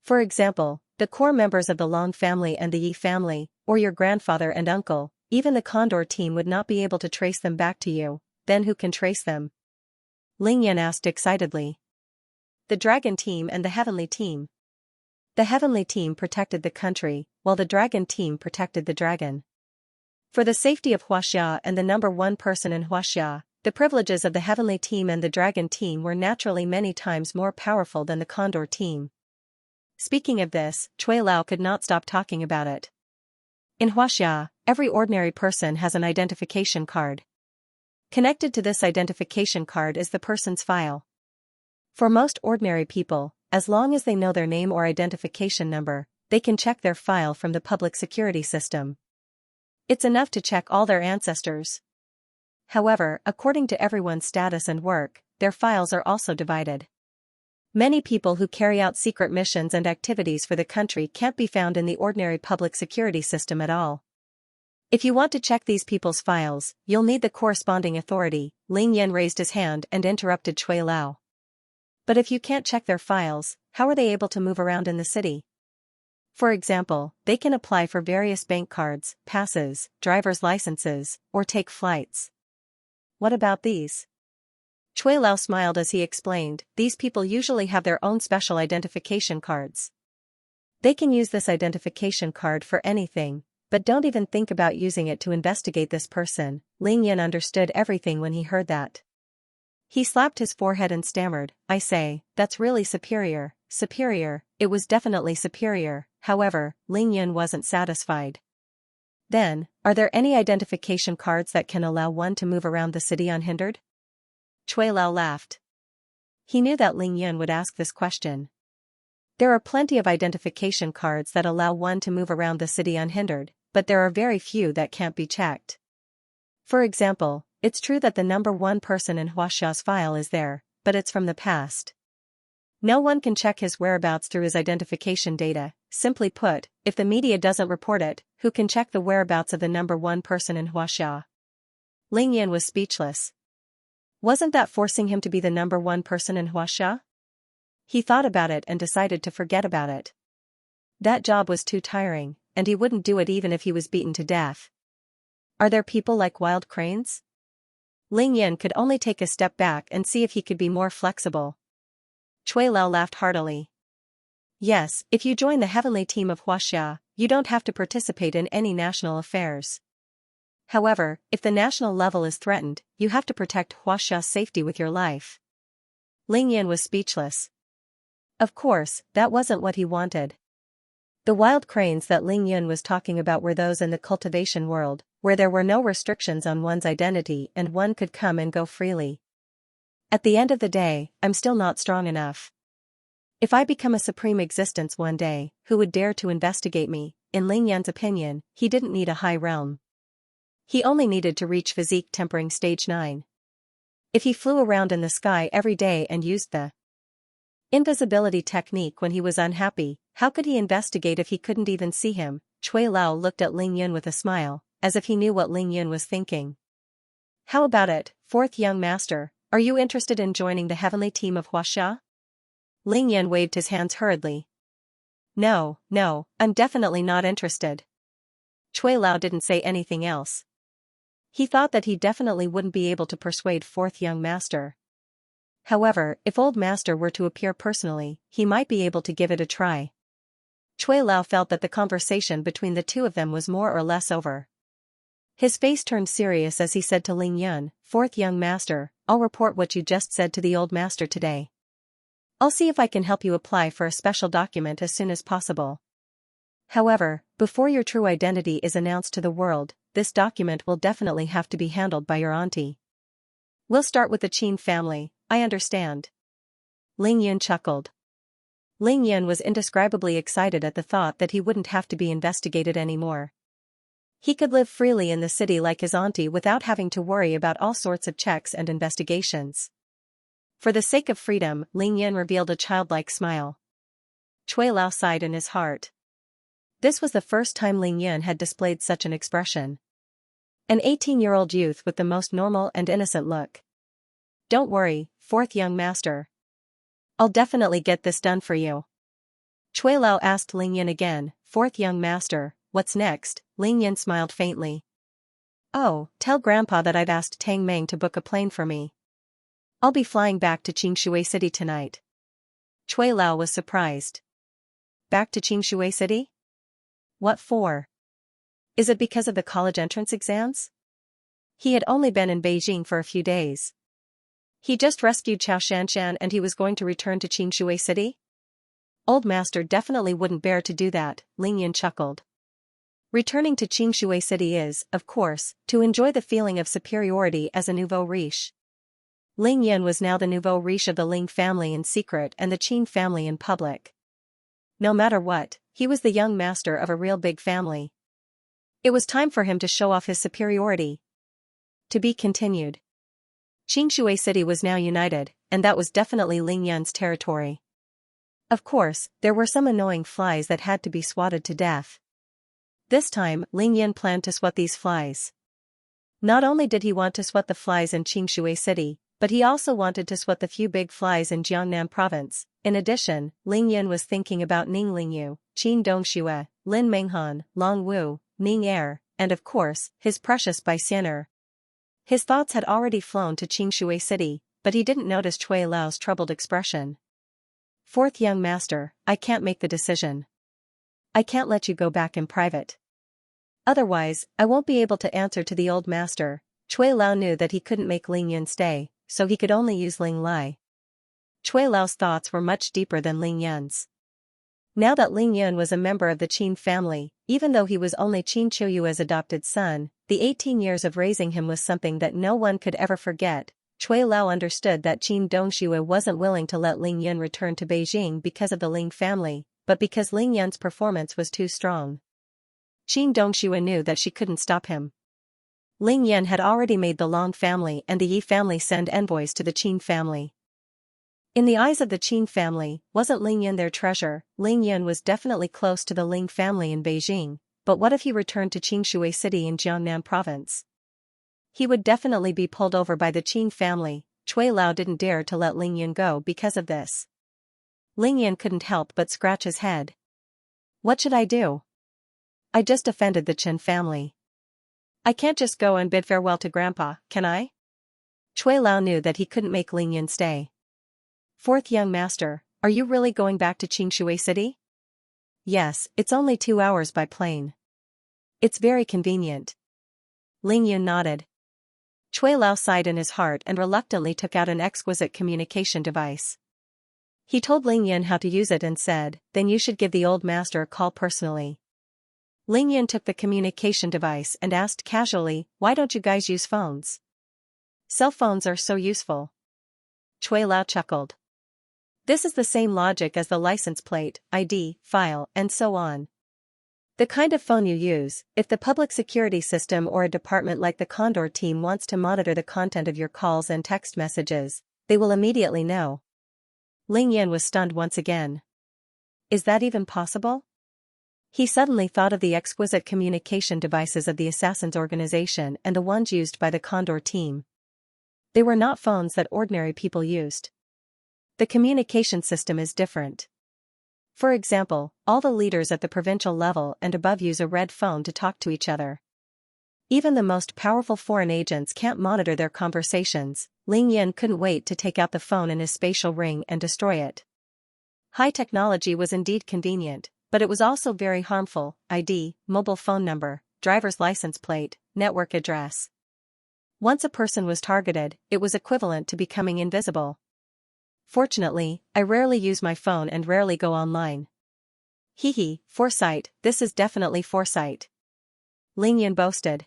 "For example, the core members of the Long family and the Yi family, or your grandfather and uncle, even the Condor team would not be able to trace them back to you. Then who can trace them?" Ling Yan asked excitedly. "The Dragon team and the Heavenly team. The Heavenly team protected the country, while the Dragon team protected the dragon. For the safety of Huaxia and the number one person in Huaxia, the privileges of the Heavenly team and the Dragon team were naturally many times more powerful than the Condor team." Speaking of this, Cui Lao could not stop talking about it. In Huaxia, every ordinary person has an identification card. Connected to this identification card is the person's file. For most ordinary people, as long as they know their name or identification number, they can check their file from the public security system. It's enough to check all their ancestors. However, according to everyone's status and work, their files are also divided. Many people who carry out secret missions and activities for the country can't be found in the ordinary public security system at all. If you want to check these people's files, you'll need the corresponding authority. Ling Yan raised his hand and interrupted Cui Lao. "But if you can't check their files, how are they able to move around in the city? For example, they can apply for various bank cards, passes, driver's licenses, or take flights. What about these?" Cui Lao smiled as he explained, "These people usually have their own special identification cards. They can use this identification card for anything, but don't even think about using it to investigate this person." Ling Yan understood everything when he heard that. He slapped his forehead and stammered, "I say, that's really superior, superior." It was definitely superior. However, Ling Yan wasn't satisfied. "Then, are there any identification cards that can allow one to move around the city unhindered?" Cui Lao laughed. He knew that Ling Yan would ask this question. There are plenty of identification cards that allow one to move around the city unhindered, but there are very few that can't be checked. For example, it's true that the number one person in Huaxia's file is there, but it's from the past. No one can check his whereabouts through his identification data. Simply put, if the media doesn't report it, who can check the whereabouts of the number one person in Huaxia? Ling Yan was speechless. Wasn't that forcing him to be the number one person in Huaxia? He thought about it and decided to forget about it. That job was too tiring, and he wouldn't do it even if he was beaten to death. Are there people like wild cranes? Ling Yan could only take a step back and see if he could be more flexible. Cui Lao laughed heartily. "Yes, if you join the Heavenly team of Huaxia, you don't have to participate in any national affairs. However, if the national level is threatened, you have to protect Huaxia's safety with your life." Ling Yan was speechless. Of course, that wasn't what he wanted. The wild cranes that Ling Yan was talking about were those in the cultivation world, where there were no restrictions on one's identity and one could come and go freely. At the end of the day, I'm still not strong enough. If I become a supreme existence one day, who would dare to investigate me? In Ling Yan's opinion, he didn't need a high realm. He only needed to reach physique tempering stage 9. If he flew around in the sky every day and used the invisibility technique when he was unhappy, how could he investigate if he couldn't even see him? Cui Lao looked at Ling Yun with a smile, as if he knew what Ling Yun was thinking. "How about it, fourth young master, are you interested in joining the Heavenly team of Huaxia?" Ling Yun waved his hands hurriedly. No, I'm definitely not interested." Cui Lao didn't say anything else. He thought that he definitely wouldn't be able to persuade fourth young master. However, if old master were to appear personally, he might be able to give it a try. Cui Lao felt that the conversation between the two of them was more or less over. His face turned serious as he said to Ling Yun, "Fourth young master, I'll report what you just said to the old master today. I'll see if I can help you apply for a special document as soon as possible. However, before your true identity is announced to the world, this document will definitely have to be handled by your auntie. We'll start with the Qin family, I understand." Ling Yun chuckled. Ling Yun was indescribably excited at the thought that he wouldn't have to be investigated anymore. He could live freely in the city like his auntie without having to worry about all sorts of checks and investigations. For the sake of freedom, Ling Yan revealed a childlike smile. Cui Lao sighed in his heart. This was the first time Ling Yan had displayed such an expression. An 18-year-old youth with the most normal and innocent look. Don't worry, fourth young master. I'll definitely get this done for you. Cui Lao asked Ling Yan again, fourth young master, what's next? Ling Yan smiled faintly. Oh, tell Grandpa that I've asked Tang Meng to book a plane for me. I'll be flying back to Xianxia City tonight. Cui Lao was surprised. Back to Xianxia City? What for? Is it because of the college entrance exams? He had only been in Beijing for a few days. He just rescued Xianxia and he was going to return to Xianxia City? Old master definitely wouldn't bear to do that, Ling Yan chuckled. Returning to Xianxia City is, of course, to enjoy the feeling of superiority as a nouveau riche. Ling Yan was now the nouveau riche of the Ling family in secret and the Qin family in public. No matter what, he was the young master of a real big family. It was time for him to show off his superiority. To be continued. Xianxia City was now united, and that was definitely Ling Yan's territory. Of course, there were some annoying flies that had to be swatted to death. This time, Ling Yan planned to swat these flies. Not only did he want to swat the flies in Xianxia City, but he also wanted to swat the few big flies in Jiangnan province. In addition, Ling Yan was thinking about Ning Lingyu, Qin Dongxue, Lin Menghan, Long Wu, Ning Er, and of course, his precious Bai Xianer. His thoughts had already flown to Xianxia City, but he didn't notice Cui Lao's troubled expression. Fourth young master, I can't make the decision. I can't let you go back in private. Otherwise, I won't be able to answer to the old master. Cui Lao knew that he couldn't make Ling Yan stay, so he could only use Ling Lai. Cui Lao's thoughts were much deeper than Ling Yan's. Now that Ling Yan was a member of the Qin family, even though he was only Qin Chuyue's adopted son, the 18 years of raising him was something that no one could ever forget. Cui Lao understood that Qin Dongxue wasn't willing to let Ling Yan return to Beijing because of the Ling family, but because Ling Yan's performance was too strong. Qin Dongxue knew that she couldn't stop him. Ling Yan had already made the Long family and the Yi family send envoys to the Qin family. In the eyes of the Qin family, wasn't Ling Yan their treasure? Ling Yan was definitely close to the Ling family in Beijing, but what if he returned to Xianxia City in Jiangnan province? He would definitely be pulled over by the Qin family. Cui Lao didn't dare to let Ling Yan go because of this. Ling Yan couldn't help but scratch his head. What should I do? I just offended the Chen family. I can't just go and bid farewell to Grandpa, can I? Cui Lao knew that he couldn't make Ling Yan stay. Fourth young master, are you really going back to Xianxia City? Yes, it's only 2 hours by plane. It's very convenient. Ling Yan nodded. Cui Lao sighed in his heart and reluctantly took out an exquisite communication device. He told Ling Yan how to use it and said, then you should give the old master a call personally. Ling Yan took the communication device and asked casually, why don't you guys use phones? Cell phones are so useful. Cui Lao chuckled. This is the same logic as the license plate, ID, file, and so on. The kind of phone you use, if the public security system or a department like the Condor team wants to monitor the content of your calls and text messages, they will immediately know. Ling Yan was stunned once again. Is that even possible? He suddenly thought of the exquisite communication devices of the Assassins organization and the ones used by the Condor team. They were not phones that ordinary people used. The communication system is different. For example, all the leaders at the provincial level and above use a red phone to talk to each other. Even the most powerful foreign agents can't monitor their conversations. Ling Yan couldn't wait to take out the phone in his spatial ring and destroy it. High technology was indeed convenient, but it was also very harmful. ID, mobile phone number, driver's license plate, network address. Once a person was targeted, it was equivalent to becoming invisible. Fortunately, I rarely use my phone and rarely go online. Hee, foresight, this is definitely foresight. Ling Yan boasted.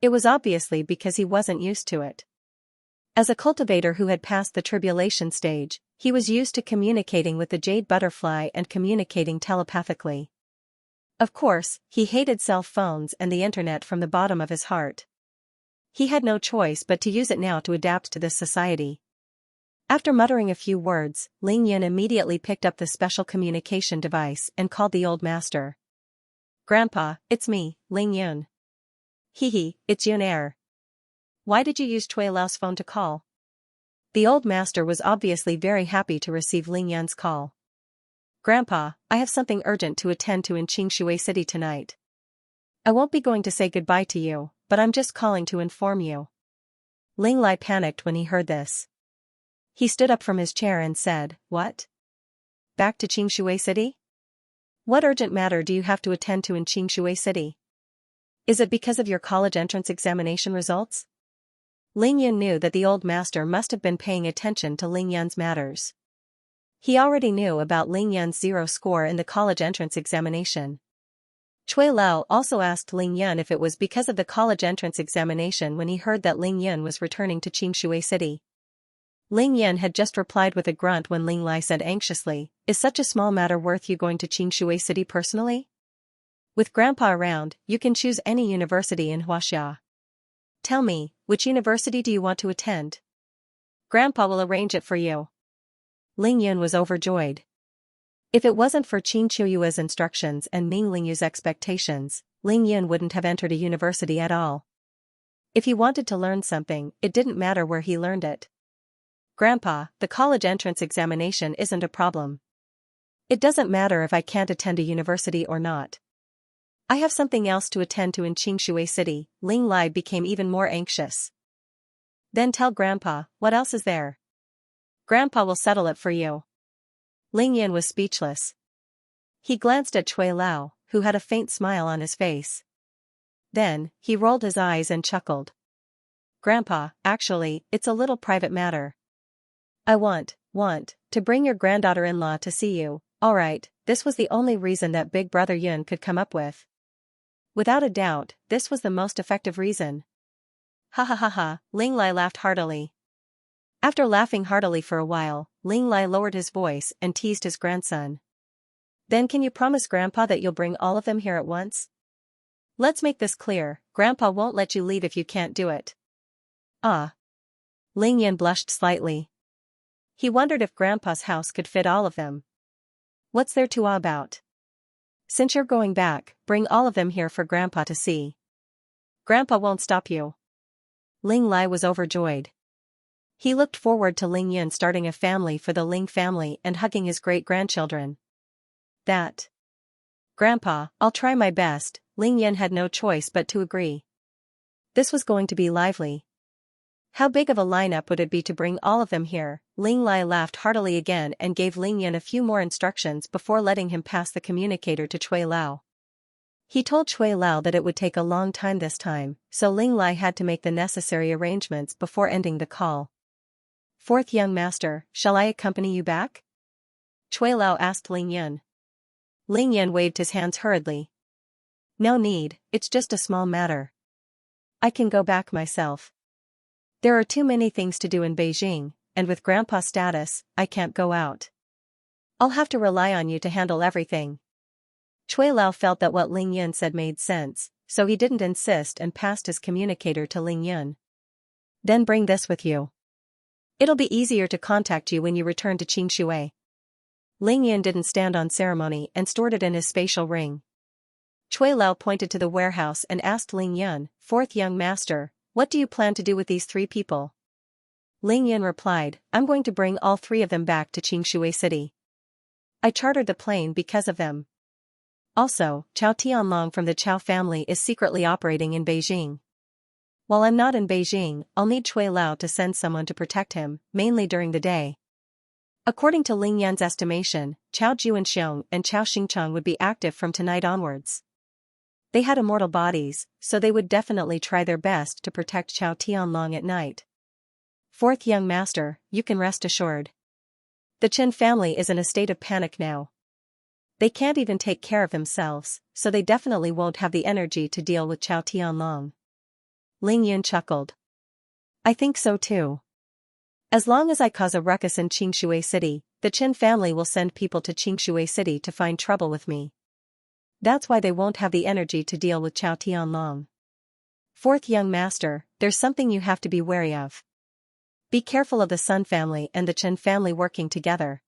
It was obviously because he wasn't used to it. As a cultivator who had passed the tribulation stage, he was used to communicating with the jade butterfly and communicating telepathically. Of course, he hated cell phones and the internet from the bottom of his heart. He had no choice but to use it now to adapt to this society. After muttering a few words, Ling Yun immediately picked up the special communication device and called the old master. "Grandpa, it's me, Ling Yun." "Hee, it's Yun Er. Why did you use Chui Lao's phone to call?" The old master was obviously very happy to receive Ling Yun's call. "Grandpa, I have something urgent to attend to in Xianxia City tonight. I won't be going to say goodbye to you, but I'm just calling to inform you." Ling Lai panicked when he heard this. He stood up from his chair and said, "What? Back to Xianxia City? What urgent matter do you have to attend to in Xianxia City? Is it because of your college entrance examination results?" Ling Yun knew that the old master must have been paying attention to Ling Yun's matters. He already knew about Ling Yun's 0 score in the college entrance examination. Chui Lao also asked Ling Yun if it was because of the college entrance examination when he heard that Ling Yun was returning to Xianxia City. Ling Yun had just replied with a grunt when Ling Lai said anxiously, "Is such a small matter worth you going to Xianxia City personally? With Grandpa around, you can choose any university in Huaxia. Tell me, which university do you want to attend? Grandpa will arrange it for you." Ling Yun was overjoyed. If it wasn't for Qin Qiuyue's instructions and Ming Lingyu's expectations, Ling Yun wouldn't have entered a university at all. If he wanted to learn something, it didn't matter where he learned it. "Grandpa, the college entrance examination isn't a problem. It doesn't matter if I can't attend a university or not. I have something else to attend to in Xianxia City." Ling Lai became even more anxious. "Then tell Grandpa, what else is there? Grandpa will settle it for you." Ling Yun was speechless. He glanced at Chui Lao, who had a faint smile on his face. Then, he rolled his eyes and chuckled. "Grandpa, actually, it's a little private matter. I want to bring your granddaughter-in-law to see you." Alright, this was the only reason that Big Brother Yun could come up with. Without a doubt, this was the most effective reason. Ha ha ha ha, Ling Lai laughed heartily. After laughing heartily for a while, Ling Lai lowered his voice and teased his grandson. "Then can you promise Grandpa that you'll bring all of them here at once? Let's make this clear, Grandpa won't let you leave if you can't do it." "Ah." Ling Yun blushed slightly. He wondered if Grandpa's house could fit all of them. "What's there to awe about? Since you're going back, bring all of them here for Grandpa to see. Grandpa won't stop you." Ling Lai was overjoyed. He looked forward to Ling Yun starting a family for the Ling family and hugging his great-grandchildren. "Grandpa, I'll try my best." Ling Yun had no choice but to agree. This was going to be lively. How big of a lineup would it be to bring all of them here? Ling Lai laughed heartily again and gave Ling Yun a few more instructions before letting him pass the communicator to Chui Lao. He told Chui Lao that it would take a long time this time, so Ling Lai had to make the necessary arrangements before ending the call. "Fourth young master, shall I accompany you back?" Chui Lao asked Ling Yun. Ling Yun waved his hands hurriedly. "No need, it's just a small matter. I can go back myself. There are too many things to do in Beijing, and with Grandpa's status, I can't go out. I'll have to rely on you to handle everything." Chui Lao felt that what Ling Yun said made sense, so he didn't insist and passed his communicator to Ling Yun. "Then bring this with you. It'll be easier to contact you when you return to Xianxia." Ling Yun didn't stand on ceremony and stored it in his spatial ring. Chui Lao pointed to the warehouse and asked Ling Yun, "Fourth young master, what do you plan to do with these 3 people?" Ling Yun replied, "I'm going to bring all 3 of them back to Xianxia City. I chartered the plane because of them. Also, Chao Tianlong from the Chao family is secretly operating in Beijing. While I'm not in Beijing, I'll need Chui Lao to send someone to protect him, mainly during the day." According to Ling Yun's estimation, Chao Juanxiong and Chao Xingchang would be active from tonight onwards. They had immortal bodies, so they would definitely try their best to protect Chao Tianlong at night. "Fourth young master, you can rest assured. The Chen family is in a state of panic now. They can't even take care of themselves, so they definitely won't have the energy to deal with Chao Tianlong." Ling Yun chuckled. "I think so too. As long as I cause a ruckus in Xianxia City, the Chen family will send people to Xianxia City to find trouble with me. That's why they won't have the energy to deal with Chao Tianlong. Fourth young master, there's something you have to be wary of. Be careful of the Sun family and the Chen family working together.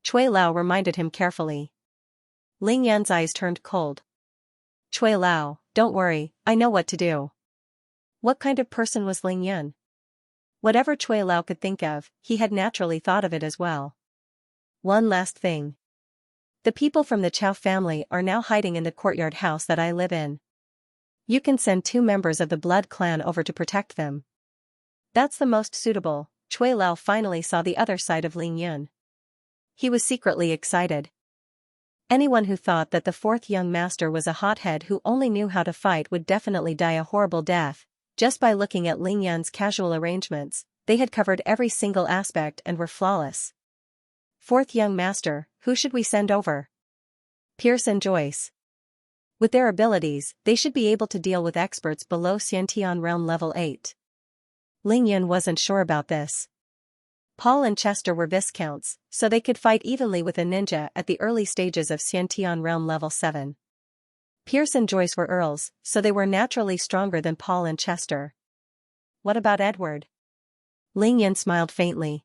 Cui Lao reminded him carefully. Ling Yan's eyes turned cold. Cui Lao, don't worry, I know what to do. What kind of person was Ling Yan? Whatever Cui Lao could think of, he had naturally thought of it as well. One last thing. The people from the Chao family are now hiding in the courtyard house that I live in. You can send 2 members of the blood clan over to protect them. That's the most suitable. Cui Lao finally saw the other side of Ling Yan. He was secretly excited. Anyone who thought that the fourth young master was a hothead who only knew how to fight would definitely die a horrible death. Just by looking at Ling Yan's casual arrangements, they had covered every single aspect and were flawless. Fourth young master, who should we send over? Pierce and Joyce. With their abilities, they should be able to deal with experts below Xiantian realm level 8. Ling Yan wasn't sure about this. Paul and Chester were viscounts, so they could fight evenly with a ninja at the early stages of Xiantian realm level 7. Pierce and Joyce were earls, so they were naturally stronger than Paul and Chester. What about Edward? Ling Yan smiled faintly.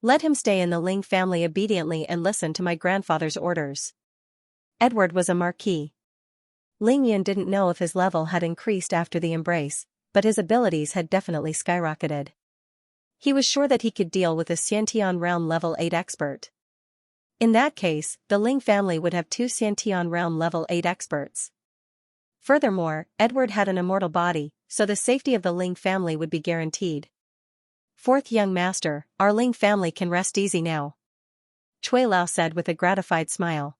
Let him stay in the Ling family obediently and listen to my grandfather's orders. Edward was a marquis. Ling Yan didn't know if his level had increased after the embrace, but his abilities had definitely skyrocketed. He was sure that he could deal with a Xiantian realm level 8 expert. In that case, the Ling family would have 2 Xiantian realm level 8 experts. Furthermore, Edward had an immortal body, so the safety of the Ling family would be guaranteed. Fourth young master, our Ling family can rest easy now. Cui Lao said with a gratified smile.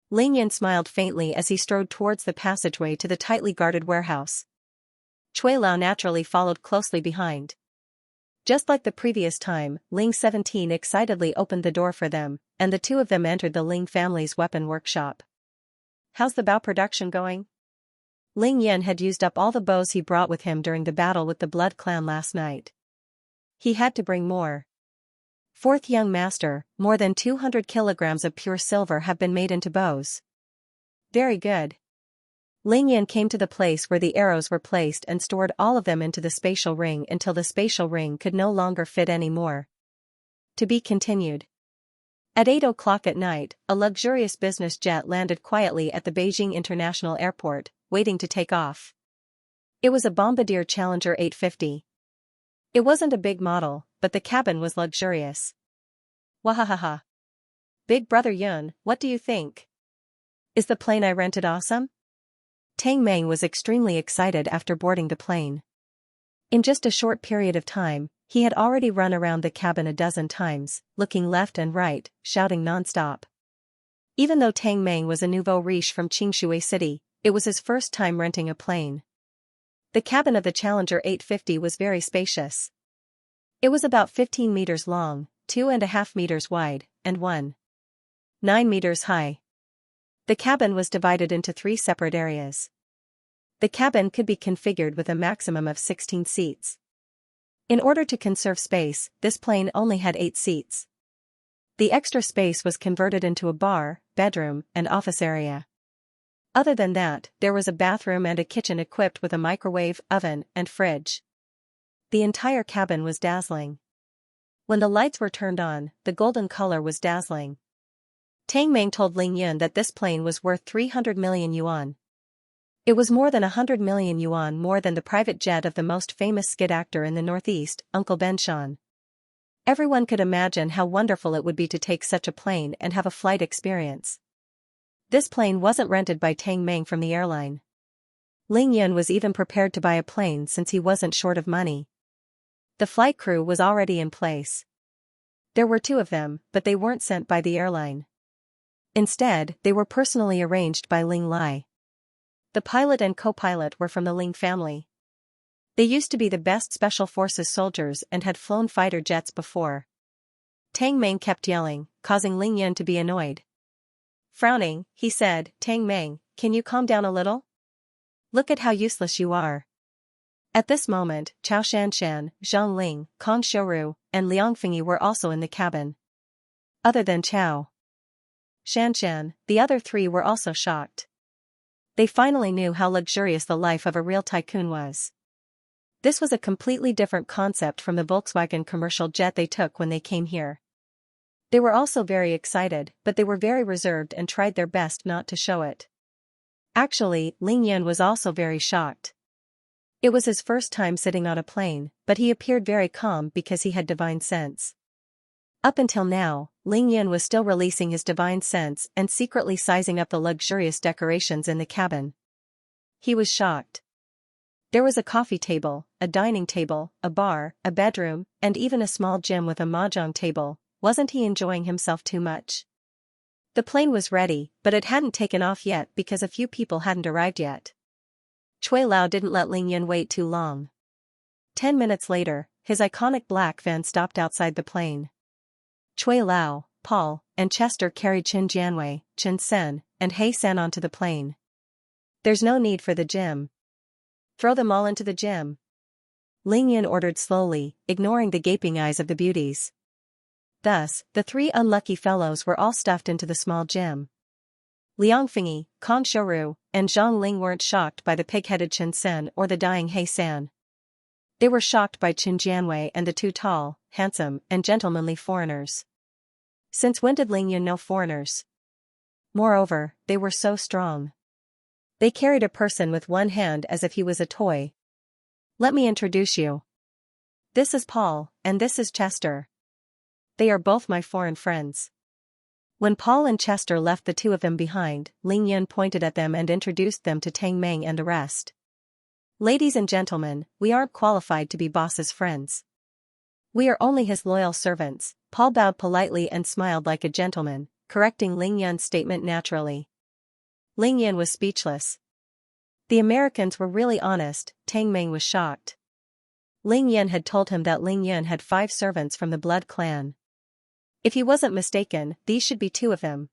Ling Yan smiled faintly as he strode towards the passageway to the tightly guarded warehouse. Cui Lao naturally followed closely behind. Just like the previous time, Ling 17 excitedly opened the door for them, and the 2 of them entered the Ling family's weapon workshop. How's the bow production going? Ling Yan had used up all the bows he brought with him during the battle with the Blood Clan last night. He had to bring more. Fourth young master, more than 200 kilograms of pure silver have been made into bows. Very good. Ling Yan came to the place where the arrows were placed and stored all of them into the spatial ring until the spatial ring could no longer fit anymore. To be continued. At 8 o'clock at night, a luxurious business jet landed quietly at the Beijing International Airport, waiting to take off. It was a Bombardier Challenger 850. It wasn't a big model, but the cabin was luxurious. Wahahaha. Big brother Yun, what do you think? Is the plane I rented awesome? Tang Meng was extremely excited after boarding the plane. In just a short period of time, he had already run around the cabin a dozen times, looking left and right, shouting non-stop. Even though Tang Meng was a nouveau riche from Qingshui City, it was his first time renting a plane. The cabin of the Challenger 850 was very spacious. It was about 15 meters long, 2.5 meters wide, and 1.9 meters high. The cabin was divided into 3 separate areas. The cabin could be configured with a maximum of 16 seats. In order to conserve space, this plane only had 8 seats. The extra space was converted into a bar, bedroom, and office area. Other than that, there was a bathroom and a kitchen equipped with a microwave, oven, and fridge. The entire cabin was dazzling. When the lights were turned on, the golden color was dazzling. Tang Meng told Ling Yan that this plane was worth 300 million yuan. It was more than 100 million yuan more than the private jet of the most famous skid actor in the Northeast, Uncle Ben Shan. Everyone could imagine how wonderful it would be to take such a plane and have a flight experience. This plane wasn't rented by Tang Meng from the airline. Ling Yan was even prepared to buy a plane since he wasn't short of money. The flight crew was already in place. There were 2 of them, but they weren't sent by the airline. Instead, they were personally arranged by Ling Lai. The pilot and co-pilot were from the Ling family. They used to be the best special forces soldiers and had flown fighter jets before. Tang Meng kept yelling, causing Ling Yan to be annoyed. Frowning, he said, Tang Meng, can you calm down a little? Look at how useless you are. At this moment, Chao Shanshan, Zhang Ling, Kong Shouru, and Liang Fingyi were also in the cabin. Other than Chao Xianxia, the other three were also shocked. They finally knew how luxurious the life of a real tycoon was. This was a completely different concept from the Volkswagen commercial jet they took when they came here. They were also very excited, but they were very reserved and tried their best not to show it. Actually, Ling Yan was also very shocked. It was his first time sitting on a plane, but he appeared very calm because he had divine sense. Up until now, Ling Yan was still releasing his divine sense and secretly sizing up the luxurious decorations in the cabin. He was shocked. There was a coffee table, a dining table, a bar, a bedroom, and even a small gym with a mahjong table. Wasn't he enjoying himself too much? The plane was ready, but it hadn't taken off yet because a few people hadn't arrived yet. Cui Lao didn't let Ling Yan wait too long. 10 minutes later, his iconic black van stopped outside the plane. Cui Lao, Paul, and Chester carried Qin Jianwei, Qin Sen, and He San onto the plane. There's no need for the gym. Throw them all into the gym. Ling Yan ordered slowly, ignoring the gaping eyes of the beauties. Thus, the three unlucky fellows were all stuffed into the small gym. Liang Fingyi, Kong Shouru, and Zhang Ling weren't shocked by the pig-headed Qin Sen or the dying He San. They were shocked by Qin Jianwei and the two tall, handsome, and gentlemanly foreigners. Since when did Ling Yan know foreigners? Moreover, they were so strong. They carried a person with one hand as if he was a toy. Let me introduce you. This is Paul, and this is Chester. They are both my foreign friends. When Paul and Chester left the two of them behind, Ling Yan pointed at them and introduced them to Tang Meng and the rest. Ladies and gentlemen, we aren't qualified to be boss's friends. We are only his loyal servants. Paul bowed politely and smiled like a gentleman, correcting Ling Yan's statement naturally. Ling Yan was speechless. The Americans were really honest. Tang Meng was shocked. Ling Yan had told him that Ling Yan had 5 servants from the blood clan. If he wasn't mistaken, these should be 2 of them.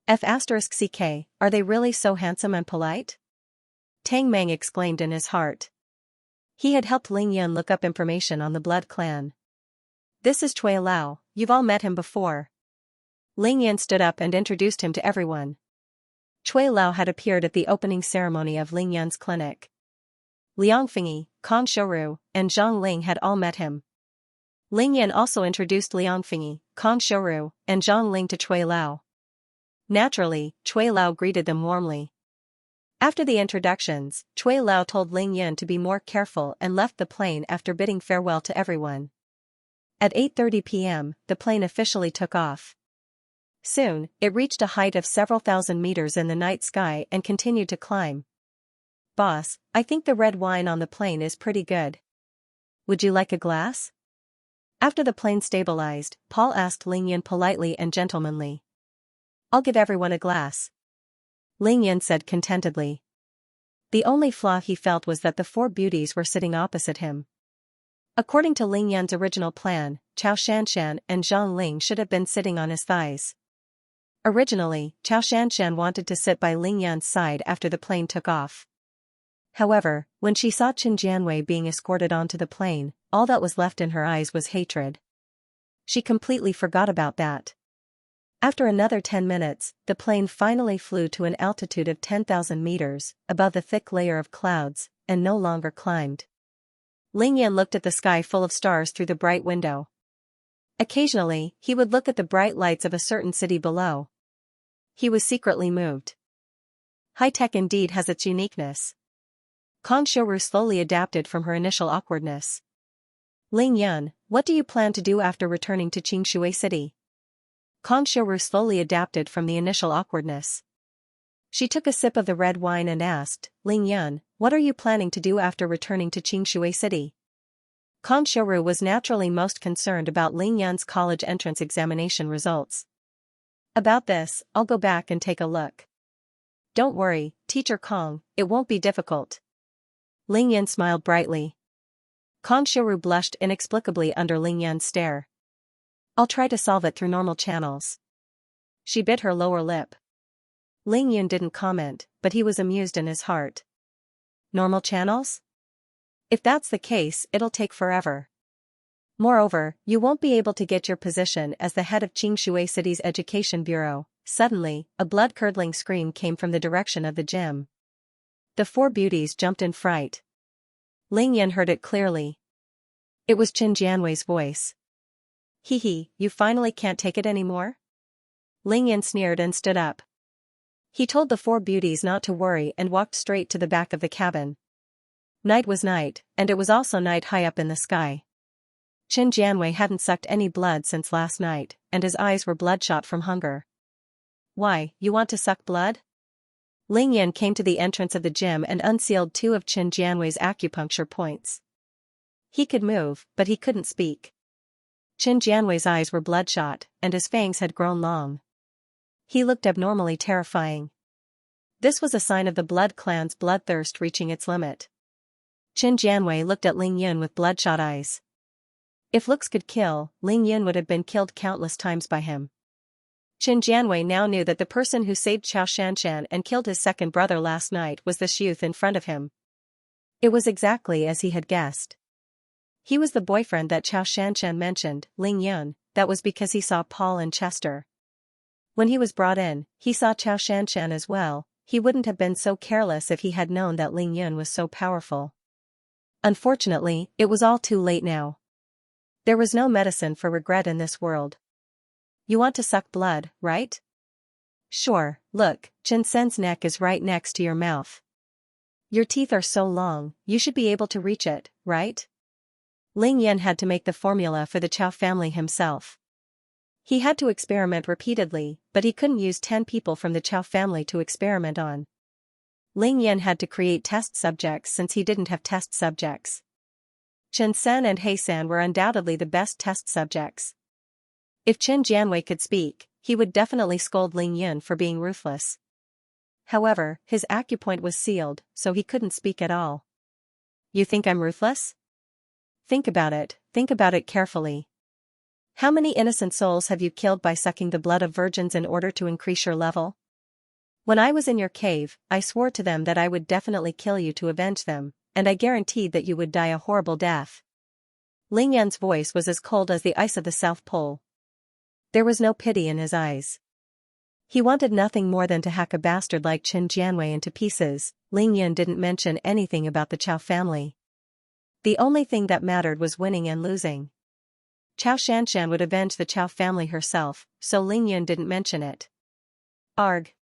F*ck, are they really so handsome and polite? Tang Meng exclaimed in his heart. He had helped Ling Yan look up information on the blood clan. This is Cui Lao, you've all met him before. Ling Yan stood up and introduced him to everyone. Cui Lao had appeared at the opening ceremony of Ling Yan's clinic. Liang Fingyi, Kong Shouru, and Zhang Ling had all met him. Ling Yan also introduced Liang Fingyi, Kong Shouru, and Zhang Ling to Cui Lao. Naturally, Cui Lao greeted them warmly. After the introductions, Cui Lao told Ling Yan to be more careful and left the plane after bidding farewell to everyone. At 8:30 p.m., the plane officially took off. Soon, it reached a height of several thousand meters in the night sky and continued to climb. Boss, I think the red wine on the plane is pretty good. Would you like a glass? After the plane stabilized, Paul asked Ling Yan politely and gentlemanly. I'll give everyone a glass. Ling Yan said contentedly. The only flaw he felt was that the 4 beauties were sitting opposite him. According to Ling Yan's original plan, Chao Shanshan and Zhang Ling should have been sitting on his thighs. Originally, Chao Shanshan wanted to sit by Ling Yan's side after the plane took off. However, when she saw Qin Jianwei being escorted onto the plane, all that was left in her eyes was hatred. She completely forgot about that. After another 10 minutes, the plane finally flew to an altitude of 10,000 meters, above the thick layer of clouds, and no longer climbed. Ling Yan looked at the sky full of stars through the bright window. Occasionally, he would look at the bright lights of a certain city below. He was secretly moved. High-tech indeed has its uniqueness. Kong Shouru slowly adapted from her initial awkwardness. Ling Yan, what do you plan to do after returning to Qingshui City? Kong Shouru slowly adapted from the initial awkwardness. She took a sip of the red wine and asked, Ling Yan, what are you planning to do after returning to Qingshui City? Kong Shouru was naturally most concerned about Ling Yan's college entrance examination results. About this, I'll go back and take a look. Don't worry, Teacher Kong, it won't be difficult. Ling Yan smiled brightly. Kong Shouru blushed inexplicably under Ling Yan's stare. I'll try to solve it through normal channels. She bit her lower lip. Ling Yan didn't comment, but he was amused in his heart. Normal channels? If that's the case, it'll take forever. Moreover, you won't be able to get your position as the head of Qingshui City's Education Bureau, Suddenly, a blood-curdling scream came from the direction of the gym. The four beauties jumped in fright. Ling Yan heard it clearly. It was Qin Jianwei's voice. Hee hee, you finally can't take it anymore? Ling Yan sneered and stood up. He told the four beauties not to worry and walked straight to the back of the cabin. Night was night, and it was also night high up in the sky. Qin Jianwei hadn't sucked any blood since last night, and his eyes were bloodshot from hunger. Why, you want to suck blood? Ling Yan came to the entrance of the gym and unsealed two of Qin Jianwei's acupuncture points. He could move, but he couldn't speak. Qin Jianwei's eyes were bloodshot, and his fangs had grown long. He looked abnormally terrifying. This was a sign of the Blood Clan's bloodthirst reaching its limit. Qin Jianwei looked at Ling Yun with bloodshot eyes. If looks could kill, Ling Yun would have been killed countless times by him. Qin Jianwei now knew that the person who saved Xianxia and killed his second brother last night was this youth in front of him. It was exactly as he had guessed. He was the boyfriend that Xianxia mentioned, Ling Yun. That was because he saw Paul and Chester. When he was brought in, he saw Xianxia as well. He wouldn't have been so careless if he had known that Ling Yun was so powerful. Unfortunately, it was all too late now. There was no medicine for regret in this world. You want to suck blood, right? Sure, look, Qin Sen's neck is right next to your mouth. Your teeth are so long, you should be able to reach it, right? Ling Yan had to make the formula for the Chow family himself. He had to experiment repeatedly, but he couldn't use 10 people from the Chow family to experiment on. Ling Yan had to create test subjects since he didn't have test subjects. Chen Sen and He San were undoubtedly the best test subjects. If Qin Jianwei could speak, he would definitely scold Ling Yun for being ruthless. However, his acupoint was sealed, so he couldn't speak at all. You think I'm ruthless? Think about it carefully. How many innocent souls have you killed by sucking the blood of virgins in order to increase your level? When I was in your cave, I swore to them that I would definitely kill you to avenge them, and I guaranteed that you would die a horrible death. Ling Yan's voice was as cold as the ice of the South Pole. There was no pity in his eyes. He wanted nothing more than to hack a bastard like Qin Jianwei into pieces. Ling Yan didn't mention anything about the Chow family. The only thing that mattered was winning and losing. Chao Shanshan would avenge the Chow family herself, so Ling Yan didn't mention it. Arg.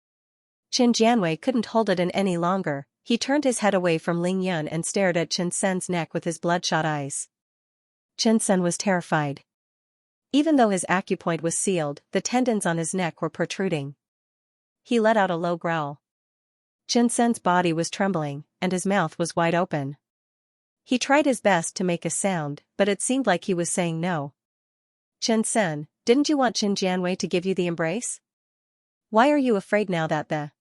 Qin Jianwei couldn't hold it in any longer. He turned his head away from Ling Yan and stared at Qin Sen's neck with his bloodshot eyes. Qin Sen was terrified. Even though his acupoint was sealed, the tendons on his neck were protruding. He let out a low growl. Qin Sen's body was trembling, and his mouth was wide open. He tried his best to make a sound, but it seemed like he was saying no. Qin Sen, didn't you want Qin Jianwei to give you the embrace? Why are you afraid now that the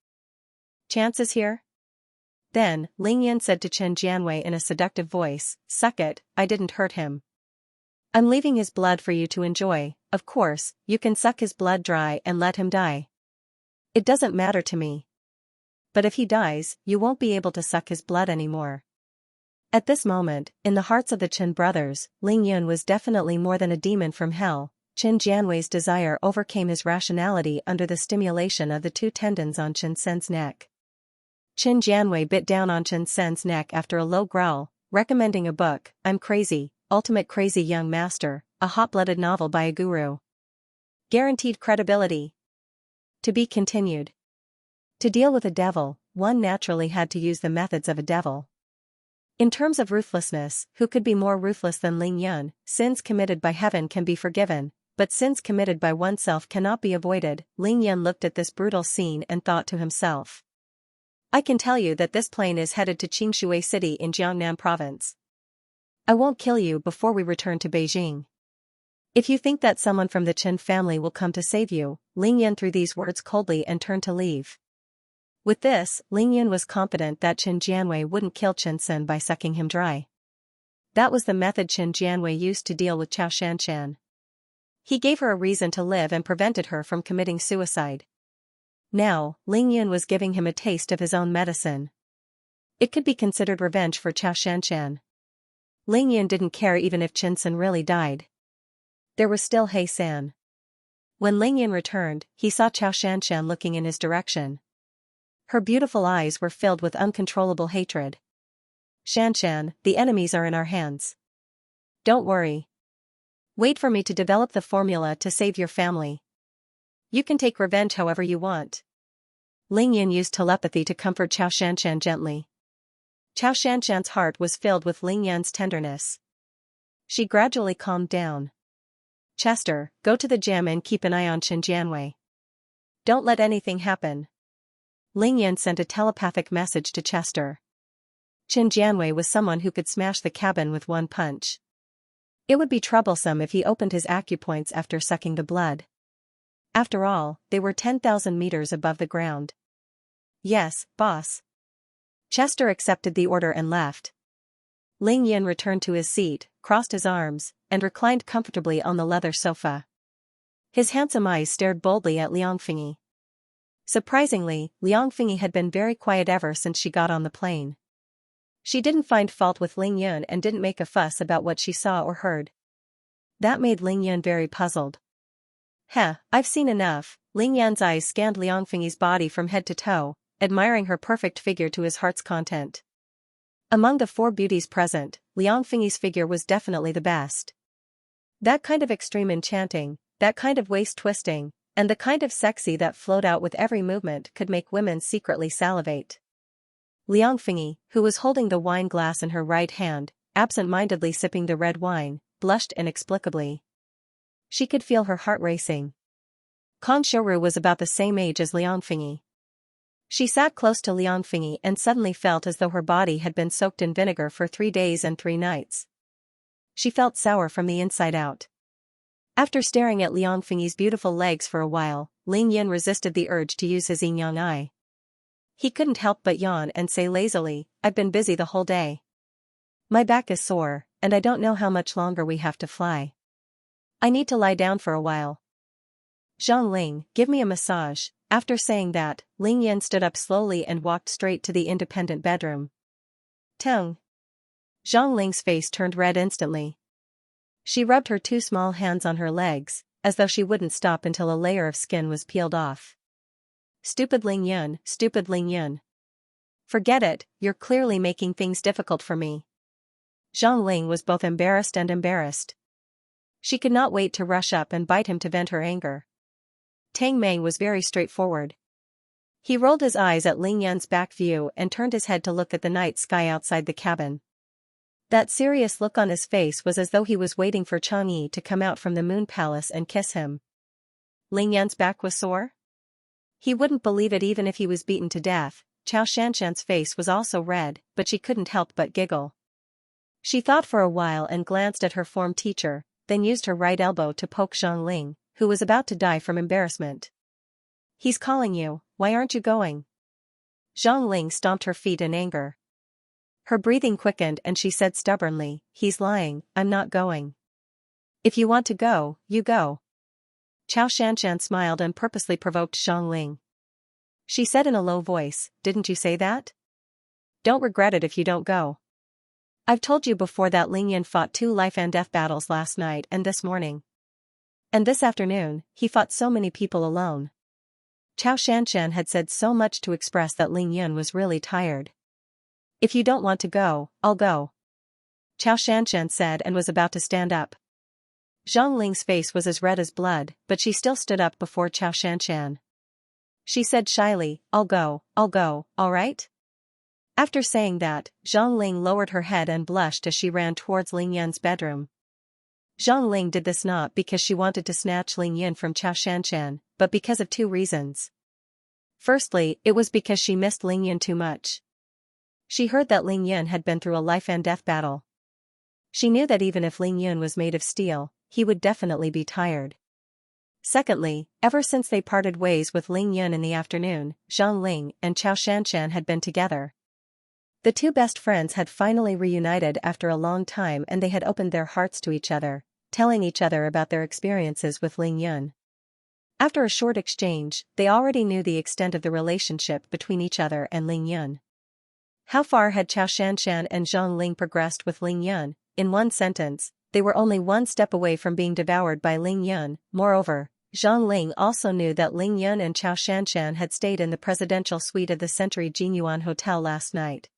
chance is here? Then, Ling Yan said to Qin Jianwei in a seductive voice, suck it, I didn't hurt him. I'm leaving his blood for you to enjoy. Of course, you can suck his blood dry and let him die. It doesn't matter to me. But if he dies, you won't be able to suck his blood anymore. At this moment, in the hearts of the Qin brothers, Ling Yun was definitely more than a demon from hell. Qin Jianwei's desire overcame his rationality under the stimulation of the two tendons on Qin Sen's neck. Qin Jianwei bit down on Qin Sen's neck after a low growl, recommending a book, I'm Crazy, Ultimate Crazy Young Master, a hot-blooded novel by a guru. Guaranteed credibility. To be continued. To deal with a devil, one naturally had to use the methods of a devil. In terms of ruthlessness, who could be more ruthless than Ling Yun? Sins committed by heaven can be forgiven, but sins committed by oneself cannot be avoided. Ling Yun looked at this brutal scene and thought to himself. I can tell you that this plane is headed to Qingshui City in Jiangnan Province. I won't kill you before we return to Beijing. If you think that someone from the Qin family will come to save you, Ling Yun threw these words coldly and turned to leave. With this, Ling Yun was confident that Qin Jianwei wouldn't kill Qin Sen by sucking him dry. That was the method Qin Jianwei used to deal with Chao Shanshan. He gave her a reason to live and prevented her from committing suicide. Now, Ling Yun was giving him a taste of his own medicine. It could be considered revenge for Chao Shanshan. Ling Yun didn't care even if Qin Sen really died. There was still He San. When Ling Yan returned, he saw Xianxia looking in his direction. Her beautiful eyes were filled with uncontrollable hatred. Xianxia, the enemies are in our hands. Don't worry. Wait for me to develop the formula to save your family. You can take revenge however you want. Ling Yan used telepathy to comfort Xianxia gently. Xianxia's heart was filled with Ling Yan's tenderness. She gradually calmed down. Chester, go to the gym and keep an eye on Xianxia. Don't let anything happen. Ling Yan sent a telepathic message to Chester. Xianxia was someone who could smash the cabin with one punch. It would be troublesome if he opened his acupoints after sucking the blood. After all, they were 10,000 meters above the ground. Yes, boss. Chester accepted the order and left. Ling Yan returned to his seat, crossed his arms, and reclined comfortably on the leather sofa. His handsome eyes stared boldly at Liang Fingyi. Surprisingly, Liang Fingyi had been very quiet ever since she got on the plane. She didn't find fault with Ling Yan and didn't make a fuss about what she saw or heard. That made Ling Yan very puzzled. I've seen enough. Ling Yan's eyes scanned Liang Fingyi's body from head to toe, admiring her perfect figure to his heart's content. Among the 4 beauties present, Liang Fingyi's figure was definitely the best. That kind of extreme enchanting, that kind of waist twisting, and the kind of sexy that flowed out with every movement could make women secretly salivate. Liang Fingyi, who was holding the wine glass in her right hand, absent-mindedly sipping the red wine, blushed inexplicably. She could feel her heart racing. Kan Shouru was about the same age as Liang Fingyi. She sat close to Liang Fingyi and suddenly felt as though her body had been soaked in vinegar for 3 days and 3 nights. She felt sour from the inside out. After staring at Liang Fingyi's beautiful legs for a while, Ling Yan resisted the urge to use his yin-yang eye. He couldn't help but yawn and say lazily, I've been busy the whole day. My back is sore, and I don't know how much longer we have to fly. I need to lie down for a while. Zhang Ling, give me a massage. After saying that, Ling Yan stood up slowly and walked straight to the independent bedroom. Tung. Zhang Ling's face turned red instantly. She rubbed her 2 small hands on her legs, as though she wouldn't stop until a layer of skin was peeled off. Stupid Ling Yan, stupid Ling Yan. Forget it, you're clearly making things difficult for me. Zhang Ling was both embarrassed and embarrassed. She could not wait to rush up and bite him to vent her anger. Tang Mei was very straightforward. He rolled his eyes at Ling Yan's back view and turned his head to look at the night sky outside the cabin. That serious look on his face was as though he was waiting for Chang'e to come out from the moon palace and kiss him. Ling Yan's back was sore? He wouldn't believe it even if he was beaten to death. Xianxia's face was also red, but she couldn't help but giggle. She thought for a while and glanced at her form teacher, then used her right elbow to poke Zhang Ling, who was about to die from embarrassment. He's calling you, why aren't you going? Zhang Ling stomped her feet in anger. Her breathing quickened and she said stubbornly, he's lying, I'm not going. If you want to go, you go. Xianxia smiled and purposely provoked Zhang Ling. She said in a low voice, didn't you say that? Don't regret it if you don't go. I've told you before that Ling Yan fought 2 life and death battles last night and this morning. And this afternoon, he fought so many people alone. Xianxia had said so much to express that Ling Yan was really tired. If you don't want to go, I'll go. Xianxia said and was about to stand up. Zhang Ling's face was as red as blood, but she still stood up before Xianxia. She said shyly, I'll go, all right? After saying that, Zhang Ling lowered her head and blushed as she ran towards Ling Yan's bedroom. Zhang Ling did this not because she wanted to snatch Ling Yan from Xianxia, but because of 2 reasons. Firstly, it was because she missed Ling Yan too much. She heard that Ling Yan had been through a life and death battle. She knew that even if Ling Yan was made of steel, he would definitely be tired. Secondly, ever since they parted ways with Ling Yan in the afternoon, Zhang Ling and Xianxia had been together. The 2 best friends had finally reunited after a long time and they had opened their hearts to each other, telling each other about their experiences with Ling Yan. After a short exchange, they already knew the extent of the relationship between each other and Ling Yan. How far had Xianxia and Zhang Ling progressed with Ling Yan? In one sentence, they were only 1 step away from being devoured by Ling Yan. Moreover, Zhang Ling also knew that Ling Yun and Chao Shanshan had stayed in the presidential suite of the Century Jinyuan Hotel last night.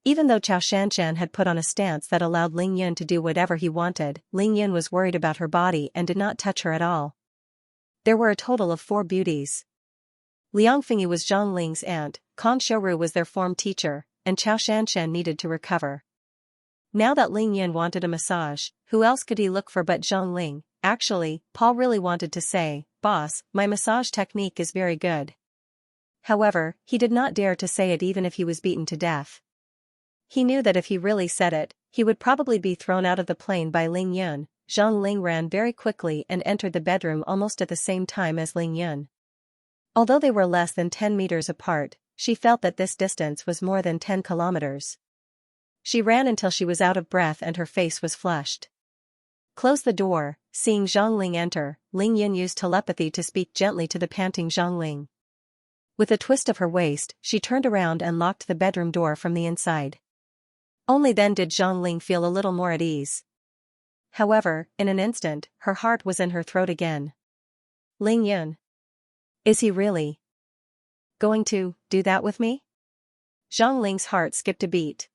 Even though Chao Shanshan had put on a stance that allowed Ling Yun to do whatever he wanted, Ling Yun was worried about her body and did not touch her at all. There were a total of 4 beauties. Liang Fingyi was Zhang Ling's aunt, Kong Xiaoru was their form teacher, and Chao Shanshan needed to recover. Now that Ling Yun wanted a massage, who else could he look for but Zhang Ling? Actually, Paul really wanted to say, "Boss, my massage technique is very good." However, he did not dare to say it even if he was beaten to death. He knew that if he really said it, he would probably be thrown out of the plane by Ling Yun. Zhang Ling ran very quickly and entered the bedroom almost at the same time as Ling Yun. Although they were less than 10 meters apart, she felt that this distance was more than 10 kilometers. She ran until she was out of breath and her face was flushed. Close the door. Seeing Zhang Ling enter, Ling Yun used telepathy to speak gently to the panting Zhang Ling. With a twist of her waist, she turned around and locked the bedroom door from the inside. Only then did Zhang Ling feel a little more at ease. However, in an instant, her heart was in her throat again. Ling Yun. Is he really going to do that with me? Zhang Ling's heart skipped a beat.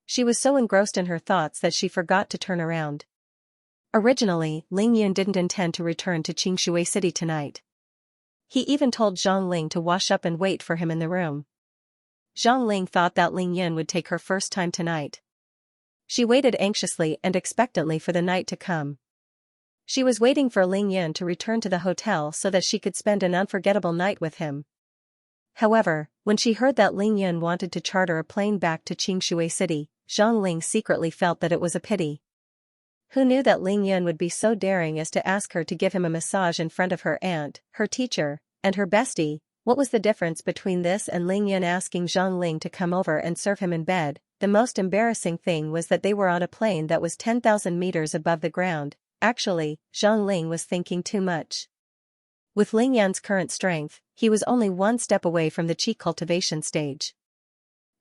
She was so engrossed in her thoughts that she forgot to turn around. Originally, Ling Yun didn't intend to return to Xianxia City tonight. He even told Zhang Ling to wash up and wait for him in the room. Zhang Ling thought that Ling Yun would take her first time tonight. She waited anxiously and expectantly for the night to come. She was waiting for Ling Yun to return to the hotel so that she could spend an unforgettable night with him. However, when she heard that Ling Yun wanted to charter a plane back to Xianxia City, Zhang Ling secretly felt that it was a pity. Who knew that Ling Yun would be so daring as to ask her to give him a massage in front of her aunt, her teacher, and her bestie? What was the difference between this and Ling Yun asking Zhang Ling to come over and serve him in bed? The most embarrassing thing was that they were on a plane that was 10,000 meters above the ground. Actually, Zhang Ling was thinking too much. With Ling Yun's current strength, he was only one step away from the Qi cultivation stage.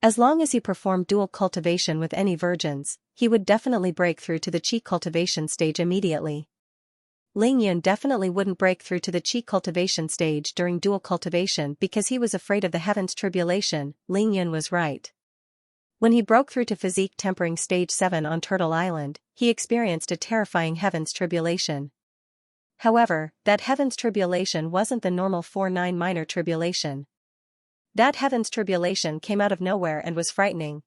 As long as he performed dual cultivation with any virgins, he would definitely break through to the Qi cultivation stage immediately. Ling Yun definitely wouldn't break through to the Qi cultivation stage during dual cultivation because he was afraid of the heaven's tribulation. Ling Yun was right. When he broke through to physique tempering stage 7 on Turtle Island, he experienced a terrifying heaven's tribulation. However, that heaven's tribulation wasn't the normal 4-9 minor tribulation. That heaven's tribulation came out of nowhere and was frightening.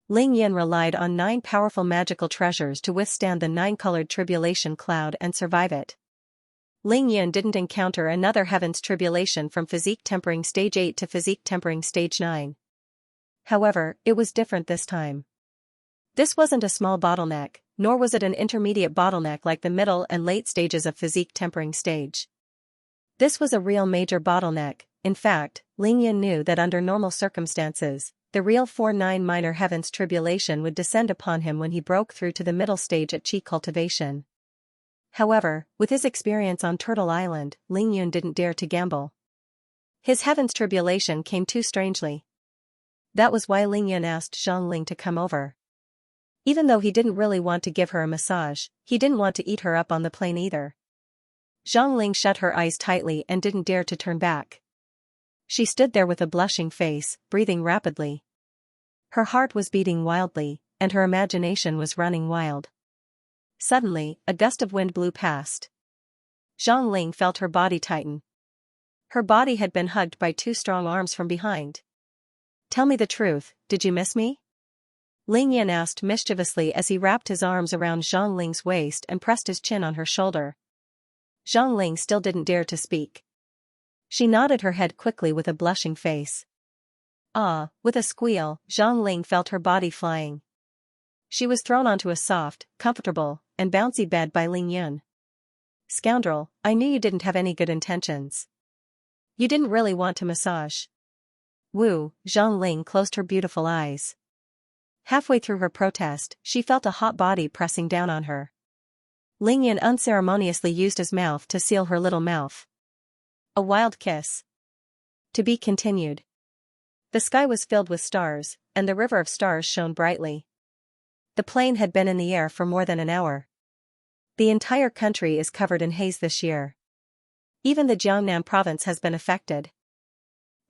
Ling Yun relied on 9 powerful magical treasures to withstand the 9-colored tribulation cloud and survive it. Ling Yun didn't encounter another heaven's tribulation from physique tempering stage 8 to physique tempering stage 9. However, it was different this time. This wasn't a small bottleneck, nor was it an intermediate bottleneck like the middle and late stages of physique tempering stage. This was a real major bottleneck. In fact, Ling Yun knew that under normal circumstances, the real 4-9 minor heaven's tribulation would descend upon him when he broke through to the middle stage at Qi cultivation. However, with his experience on Turtle Island, Ling Yun didn't dare to gamble. His heaven's tribulation came too strangely. That was why Ling Yun asked Zhang Ling to come over. Even though he didn't really want to give her a massage, he didn't want to eat her up on the plane either. Zhang Ling shut her eyes tightly and didn't dare to turn back. She stood there with a blushing face, breathing rapidly. Her heart was beating wildly, and her imagination was running wild. Suddenly, a gust of wind blew past. Zhang Ling felt her body tighten. Her body had been hugged by 2 strong arms from behind. "Tell me the truth, did you miss me?" Ling Yun asked mischievously as he wrapped his arms around Zhang Ling's waist and pressed his chin on her shoulder. Zhang Ling still didn't dare to speak. She nodded her head quickly with a blushing face. Ah, with a squeal, Zhang Ling felt her body flying. She was thrown onto a soft, comfortable, and bouncy bed by Ling Yun. "Scoundrel, I knew you didn't have any good intentions. You didn't really want to massage." Woo, Zhang Ling closed her beautiful eyes. Halfway through her protest, she felt a hot body pressing down on her. Ling Yun unceremoniously used his mouth to seal her little mouth. A wild kiss. To be continued. The sky was filled with stars, and the river of stars shone brightly. The plane had been in the air for more than an hour. The entire country is covered in haze this year. Even the Jiangnan province has been affected.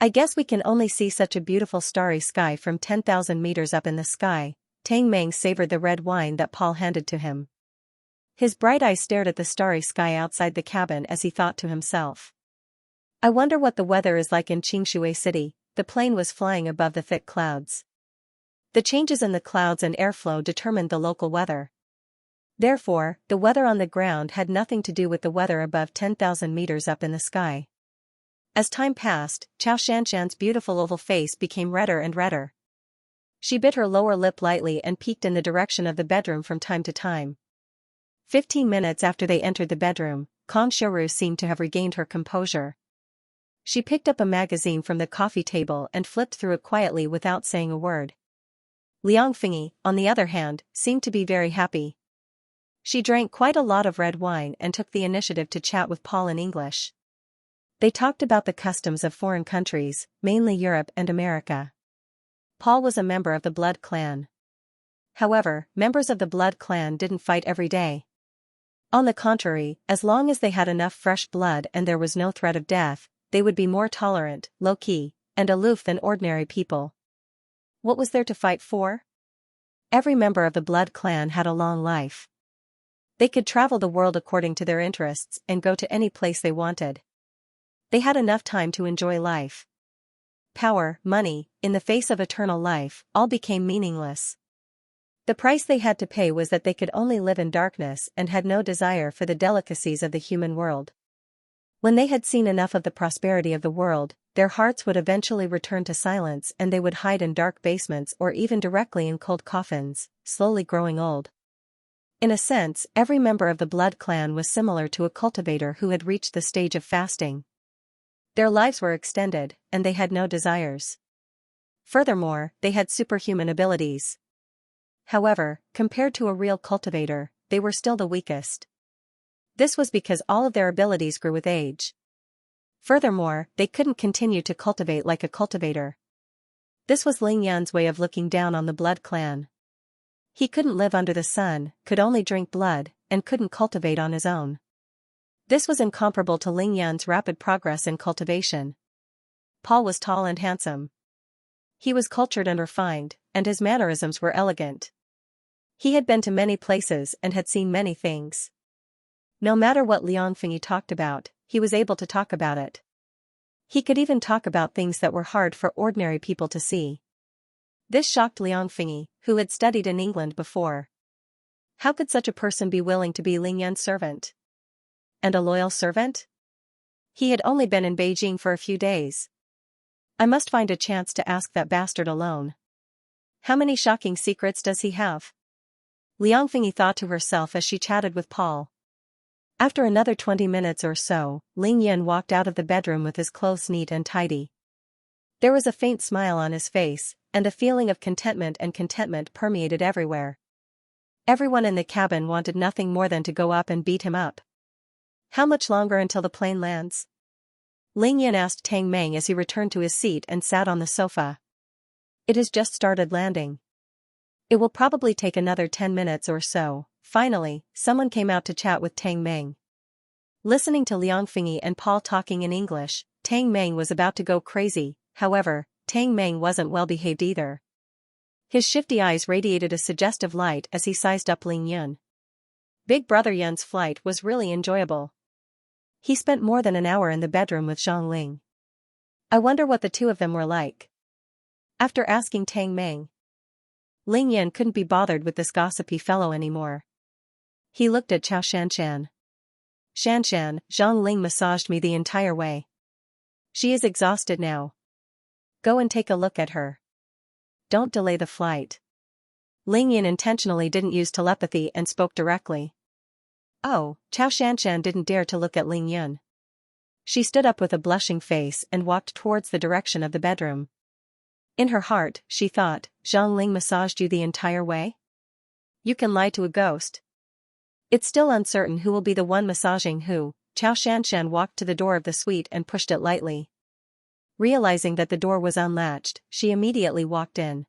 I guess we can only see such a beautiful starry sky from 10,000 meters up in the sky. Tang Meng savored the red wine that Paul handed to him. His bright eyes stared at the starry sky outside the cabin as he thought to himself. I wonder what the weather is like in Xianxia City. The plane was flying above the thick clouds. The changes in the clouds and airflow determined the local weather. Therefore, the weather on the ground had nothing to do with the weather above 10,000 meters up in the sky. As time passed, Xianxia's beautiful oval face became redder and redder. She bit her lower lip lightly and peeked in the direction of the bedroom from time to time. 15 minutes after they entered the bedroom, Kong Shiru seemed to have regained her composure. She picked up a magazine from the coffee table and flipped through it quietly without saying a word. Liang Fingyi, on the other hand, seemed to be very happy. She drank quite a lot of red wine and took the initiative to chat with Paul in English. They talked about the customs of foreign countries, mainly Europe and America. Paul was a member of the Blood Clan. However, members of the Blood Clan didn't fight every day. On the contrary, as long as they had enough fresh blood and there was no threat of death, they would be more tolerant, low-key, and aloof than ordinary people. What was there to fight for? Every member of the Blood Clan had a long life. They could travel the world according to their interests and go to any place they wanted. They had enough time to enjoy life. Power, money, in the face of eternal life, all became meaningless. The price they had to pay was that they could only live in darkness and had no desire for the delicacies of the human world. When they had seen enough of the prosperity of the world, their hearts would eventually return to silence and they would hide in dark basements or even directly in cold coffins, slowly growing old. In a sense, every member of the Blood Clan was similar to a cultivator who had reached the stage of fasting. Their lives were extended, and they had no desires. Furthermore, they had superhuman abilities. However, compared to a real cultivator, they were still the weakest. This was because all of their abilities grew with age. Furthermore, they couldn't continue to cultivate like a cultivator. This was Ling Yan's way of looking down on the Blood Clan. He couldn't live under the sun, could only drink blood, and couldn't cultivate on his own. This was incomparable to Ling Yan's rapid progress in cultivation. Paul was tall and handsome. He was cultured and refined, and his mannerisms were elegant. He had been to many places and had seen many things. No matter what Liang Fingyi talked about, he was able to talk about it. He could even talk about things that were hard for ordinary people to see. This shocked Liang Fingyi, who had studied in England before. How could such a person be willing to be Ling Yan's servant? And a loyal servant? He had only been in Beijing for a few days. I must find a chance to ask that bastard alone. How many shocking secrets does he have? Liang Fingyi thought to herself as she chatted with Paul. After another 20 minutes or so, Ling Yan walked out of the bedroom with his clothes neat and tidy. There was a faint smile on his face, and a feeling of contentment permeated everywhere. Everyone in the cabin wanted nothing more than to go up and beat him up. How much longer until the plane lands? Ling Yan asked Tang Meng as he returned to his seat and sat on the sofa. It has just started landing. It will probably take another 10 minutes or so. Finally, someone came out to chat with Tang Meng. Listening to Liang Fingyi and Paul talking in English, Tang Meng was about to go crazy. However, Tang Meng wasn't well behaved either. His shifty eyes radiated a suggestive light as he sized up Ling Yan. Big Brother Yan's flight was really enjoyable. He spent more than an hour in the bedroom with Zhang Ling. I wonder what the two of them were like. After asking Tang Meng, Ling Yan couldn't be bothered with this gossipy fellow anymore. He looked at Xianxia. Xianxia, Zhang Ling massaged me the entire way. She is exhausted now. Go and take a look at her. Don't delay the flight. Ling Yan intentionally didn't use telepathy and spoke directly. Oh, Xianxia didn't dare to look at Ling Yan. She stood up with a blushing face and walked towards the direction of the bedroom. In her heart, she thought, Zhang Ling massaged you the entire way? You can lie to a ghost. It's still uncertain who will be the one massaging who. Xianxia walked to the door of the suite and pushed it lightly. Realizing that the door was unlatched, she immediately walked in.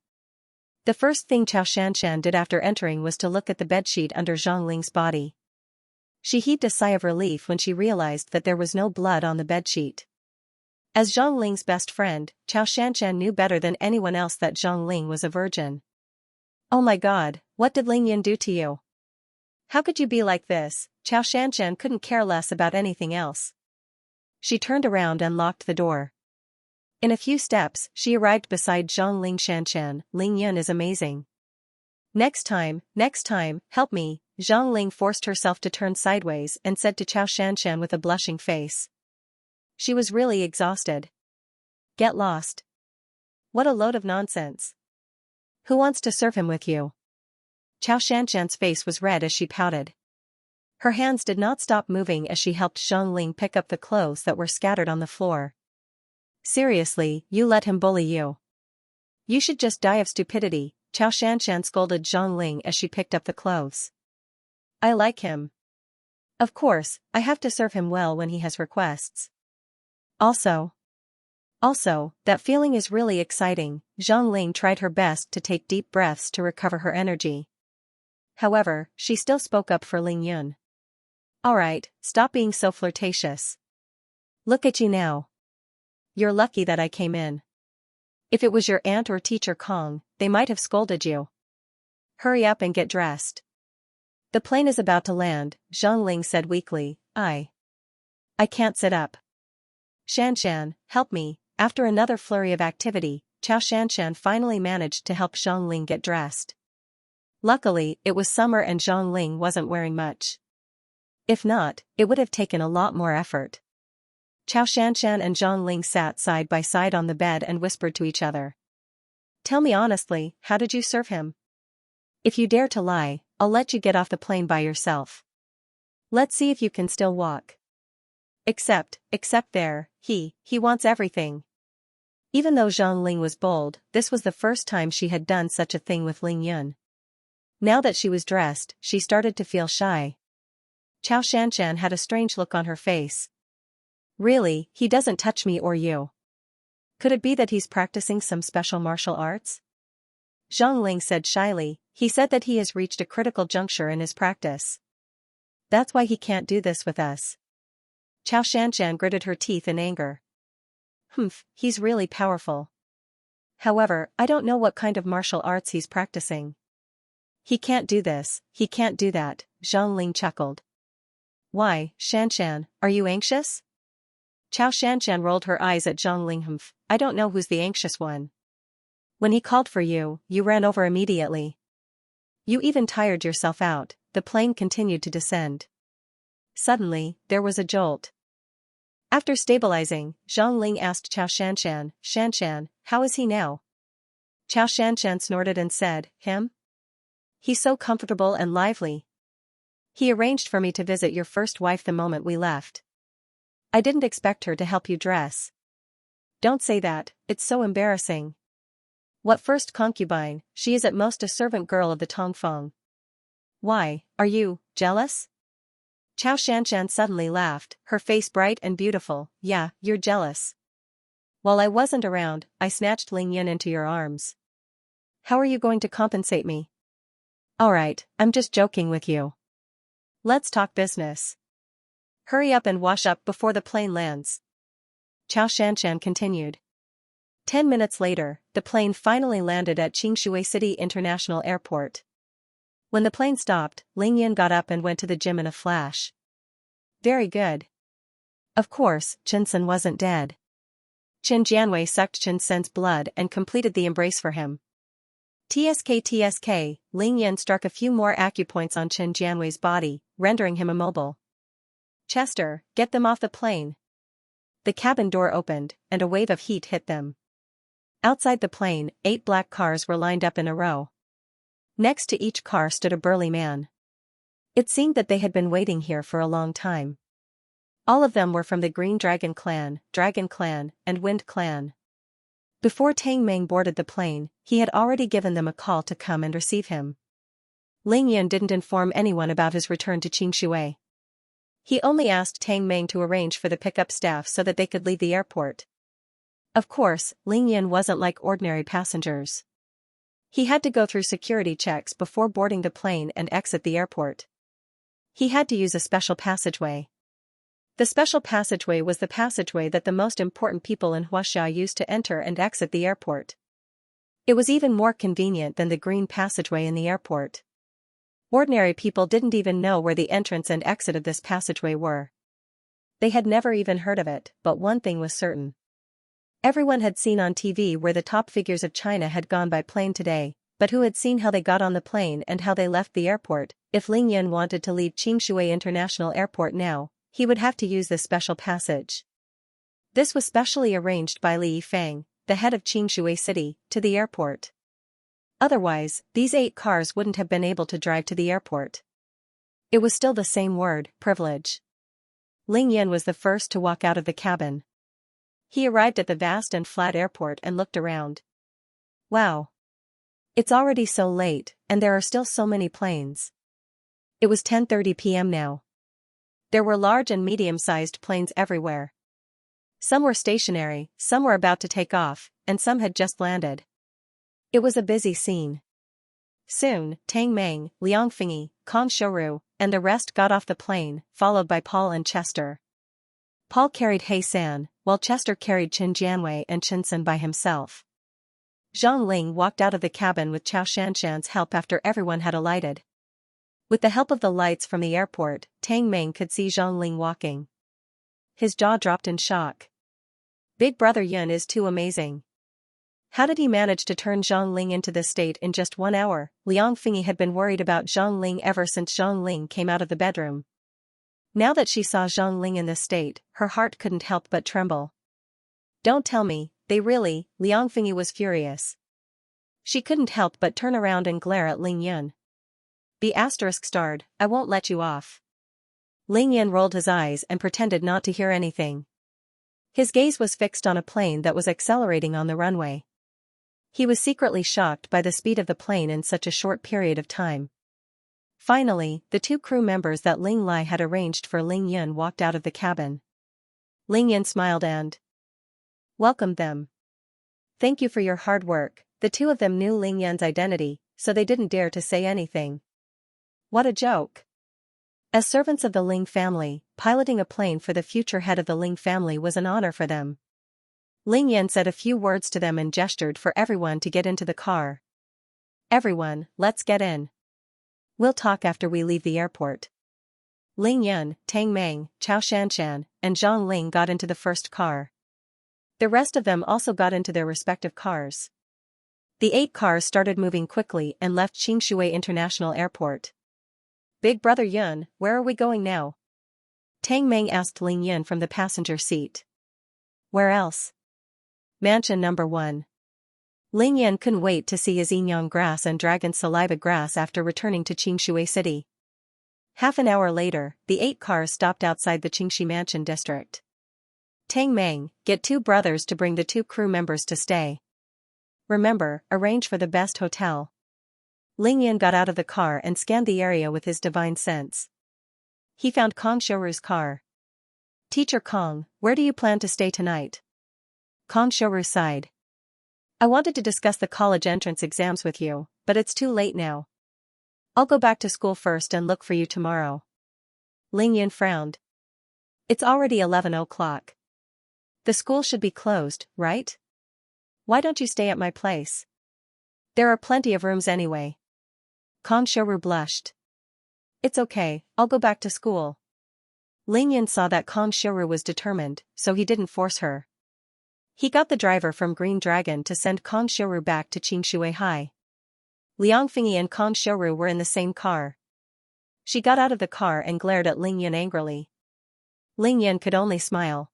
The first thing Xianxia did after entering was to look at the bedsheet under Zhang Ling's body. She heaved a sigh of relief when she realized that there was no blood on the bedsheet. As Zhang Ling's best friend, Xianxia knew better than anyone else that Zhang Ling was a virgin. Oh my god, what did Ling Yan do to you? How could you be like this? Xianxia couldn't care less about anything else. She turned around and locked the door. In a few steps, she arrived beside Zhang Ling. Xianxia, Ling Yan is amazing. Next time, help me. Zhang Ling forced herself to turn sideways and said to Xianxia with a blushing face. She was really exhausted. Get lost. What a load of nonsense. Who wants to serve him with you? Xianxia's face was red as she pouted. Her hands did not stop moving as she helped Zhang Ling pick up the clothes that were scattered on the floor. Seriously, you let him bully you. You should just die of stupidity, Xianxia scolded Zhang Ling as she picked up the clothes. I like him. Of course, I have to serve him well when he has requests. Also, that feeling is really exciting. Zhang Ling tried her best to take deep breaths to recover her energy. However, she still spoke up for Ling Yun. Alright, stop being so flirtatious. Look at you now. You're lucky that I came in. If it was your aunt or teacher Kong, they might have scolded you. Hurry up and get dressed. The plane is about to land, Zhang Ling said weakly. I can't sit up. Xianxia, help me. After another flurry of activity, Xianxia finally managed to help Zhang Ling get dressed. Luckily, it was summer and Zhang Ling wasn't wearing much. If not, it would have taken a lot more effort. Xianxia and Zhang Ling sat side by side on the bed and whispered to each other. Tell me honestly, how did you serve him? If you dare to lie, I'll let you get off the plane by yourself. Let's see if you can still walk. Except there, he wants everything. Even though Zhang Ling was bold, this was the first time she had done such a thing with Ling Yun. Now that she was dressed, she started to feel shy. Xianxia had a strange look on her face. Really, he doesn't touch me or you. Could it be that he's practicing some special martial arts? Zhang Ling said shyly, he said that he has reached a critical juncture in his practice. That's why he can't do this with us. Xianxia gritted her teeth in anger. He's really powerful. However, I don't know what kind of martial arts he's practicing. He can't do this, he can't do that, Zhang Ling chuckled. Why, Xianxia, are you anxious? Xianxia rolled her eyes at Zhang Ling. I don't know who's the anxious one. When he called for you, you ran over immediately. You even tired yourself out. The plane continued to descend. Suddenly, there was a jolt. After stabilizing, Zhang Ling asked Xianxia, Xianxia, how is he now? Xianxia snorted and said, him? He's so comfortable and lively. He arranged for me to visit your first wife the moment we left. I didn't expect her to help you dress. Don't say that, it's so embarrassing. What first concubine? She is at most a servant girl of the Tongfeng. Why, are you jealous? Xianxia suddenly laughed, her face bright and beautiful. Yeah, you're jealous. While I wasn't around, I snatched Ling Yun into your arms. How are you going to compensate me? Alright, I'm just joking with you. Let's talk business. Hurry up and wash up before the plane lands. Xianxia continued. 10 minutes later, the plane finally landed at Xingshui City International Airport. When the plane stopped, Ling Yan got up and went to the gym in a flash. Very good. Of course, Chen Sen wasn't dead. Chen Jianwei sucked Chen Sen's blood and completed the embrace for him. TSK, Ling Yan struck a few more acupoints on Chen Jianwei's body, rendering him immobile. Chester, get them off the plane. The cabin door opened, and a wave of heat hit them. Outside the plane, 8 black cars were lined up in a row. Next to each car stood a burly man. It seemed that they had been waiting here for a long time. All of them were from the Green Dragon Clan, and Wind Clan. Before Tang Meng boarded the plane, he had already given them a call to come and receive him. Ling Yan didn't inform anyone about his return to Qingshui. He only asked Tang Meng to arrange for the pickup staff so that they could leave the airport. Of course, Ling Yan wasn't like ordinary passengers. He had to go through security checks before boarding the plane and exit the airport. He had to use a special passageway. The special passageway was the passageway that the most important people in Xianxia used to enter and exit the airport. It was even more convenient than the green passageway in the airport. Ordinary people didn't even know where the entrance and exit of this passageway were. They had never even heard of it, but one thing was certain. Everyone had seen on TV where the top figures of China had gone by plane today, but who had seen how they got on the plane and how they left the airport? If Ling Yan wanted to leave Xianxia International Airport now, he would have to use this special passage. This was specially arranged by Li Yifang, the head of Xianxia City, to the airport. Otherwise, these 8 cars wouldn't have been able to drive to the airport. It was still the same word, privilege. Ling Yan was the first to walk out of the cabin. He arrived at the vast and flat airport and looked around. Wow! It's already so late, and there are still so many planes. It was 10:30 p.m. now. There were large and medium-sized planes everywhere. Some were stationary, some were about to take off, and some had just landed. It was a busy scene. Soon, Tang Meng, Liang Fingyi, Kong Shouru, and the rest got off the plane, followed by Paul and Chester. Paul carried He San, while Chester carried Chen Jianwei and Chen Sun by himself. Zhang Ling walked out of the cabin with Chao Shanshan's help after everyone had alighted. With the help of the lights from the airport, Tang Meng could see Zhang Ling walking. His jaw dropped in shock. Big Brother Yun is too amazing. How did he manage to turn Zhang Ling into this state in just 1 hour? Liang Fingyi had been worried about Zhang Ling ever since Zhang Ling came out of the bedroom. Now that she saw Zhang Ling in this state, her heart couldn't help but tremble. Don't tell me, they really, Liang Fingyi was furious. She couldn't help but turn around and glare at Ling Yun. ***, I won't let you off. Ling Yun rolled his eyes and pretended not to hear anything. His gaze was fixed on a plane that was accelerating on the runway. He was secretly shocked by the speed of the plane in such a short period of time. Finally, the 2 crew members that Ling Lai had arranged for Ling Yun walked out of the cabin. Ling Yun smiled and welcomed them. Thank you for your hard work. The 2 of them knew Ling Yun's identity, so they didn't dare to say anything. What a joke. As servants of the Ling family, piloting a plane for the future head of the Ling family was an honor for them. Ling Yan said a few words to them and gestured for everyone to get into the car. Everyone, let's get in. We'll talk after we leave the airport. Ling Yun, Tang Meng, Chao Shanshan, and Zhang Ling got into the first car. The rest of them also got into their respective cars. The 8 cars started moving quickly and left Xianxia International Airport. Big Brother Yun, where are we going now? Tang Meng asked Ling Yun from the passenger seat. Where else? Mansion number 1. Ling Yan couldn't wait to see his Inyang grass and dragon saliva grass after returning to Xianxia City. Half an hour later, the 8 cars stopped outside the Qingxi Mansion district. Tang Meng, get 2 brothers to bring the 2 crew members to stay. Remember, arrange for the best hotel. Ling Yan got out of the car and scanned the area with his divine sense. He found Kong Shouru's car. Teacher Kong, where do you plan to stay tonight? Kong Shouru sighed. I wanted to discuss the college entrance exams with you, but it's too late now. I'll go back to school first and look for you tomorrow. Ling Yan frowned. It's already 11 o'clock. The school should be closed, right? Why don't you stay at my place? There are plenty of rooms anyway. Kong Shouru blushed. It's okay, I'll go back to school. Ling Yan saw that Kong Shouru was determined, so he didn't force her. He got the driver from Green Dragon to send Kong Shouru back to Xianxia High. Liang Fingyi and Kong Shouru were in the same car. She got out of the car and glared at Ling Yan angrily. Ling Yan could only smile.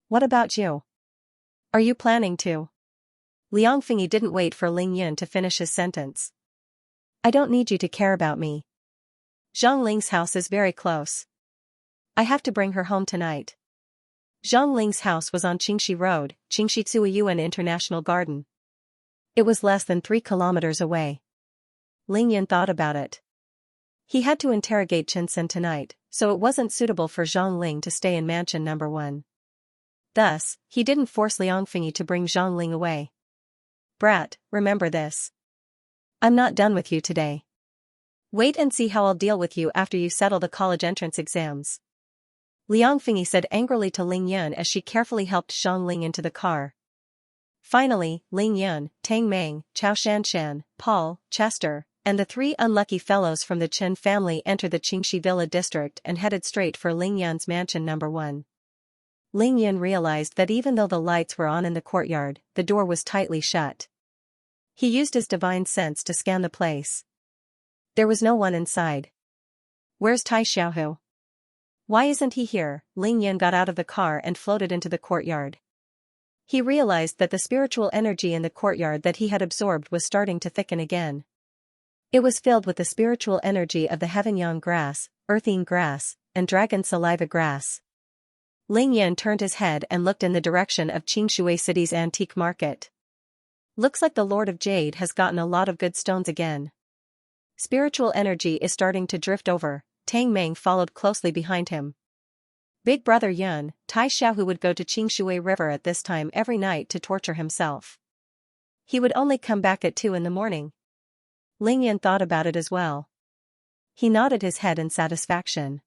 What about you? Are you planning to? Liang Fingyi didn't wait for Ling Yan to finish his sentence. I don't need you to care about me. Zhang Ling's house is very close. I have to bring her home tonight. Zhang Ling's house was on Qingxi Road, Qingxi Tsuiyuan International Garden. It was less than 3 kilometers away. Ling Yan thought about it. He had to interrogate Chen Sun tonight, so it wasn't suitable for Zhang Ling to stay in mansion number 1. Thus, he didn't force Liang Fingyi to bring Zhang Ling away. Brat, remember this. I'm not done with you today. Wait and see how I'll deal with you after you settle the college entrance exams. Liang Fingyi said angrily to Ling Yun as she carefully helped Zhang Ling into the car. Finally, Ling Yun, Tang Meng, Chao Shanshan, Paul, Chester, and the three unlucky fellows from the Chen family entered the Qingxi Villa district and headed straight for Ling Yun's mansion number 1. Ling Yun realized that even though the lights were on in the courtyard, the door was tightly shut. He used his divine sense to scan the place. There was no one inside. Where's Tai Xiaohu? Why isn't he here? Ling Yun got out of the car and floated into the courtyard. He realized that the spiritual energy in the courtyard that he had absorbed was starting to thicken again. It was filled with the spiritual energy of the Heaven-yang grass, earthine grass, and dragon saliva grass. Ling Yun turned his head and looked in the direction of Qingshui City's antique market. Looks like the Lord of Jade has gotten a lot of good stones again. Spiritual energy is starting to drift over. Tang Meng followed closely behind him. Big brother Yun, Tai Xiaohu would go to Qingshui River at this time every night to torture himself. He would only come back at 2 in the morning. Ling Yun thought about it as well. He nodded his head in satisfaction.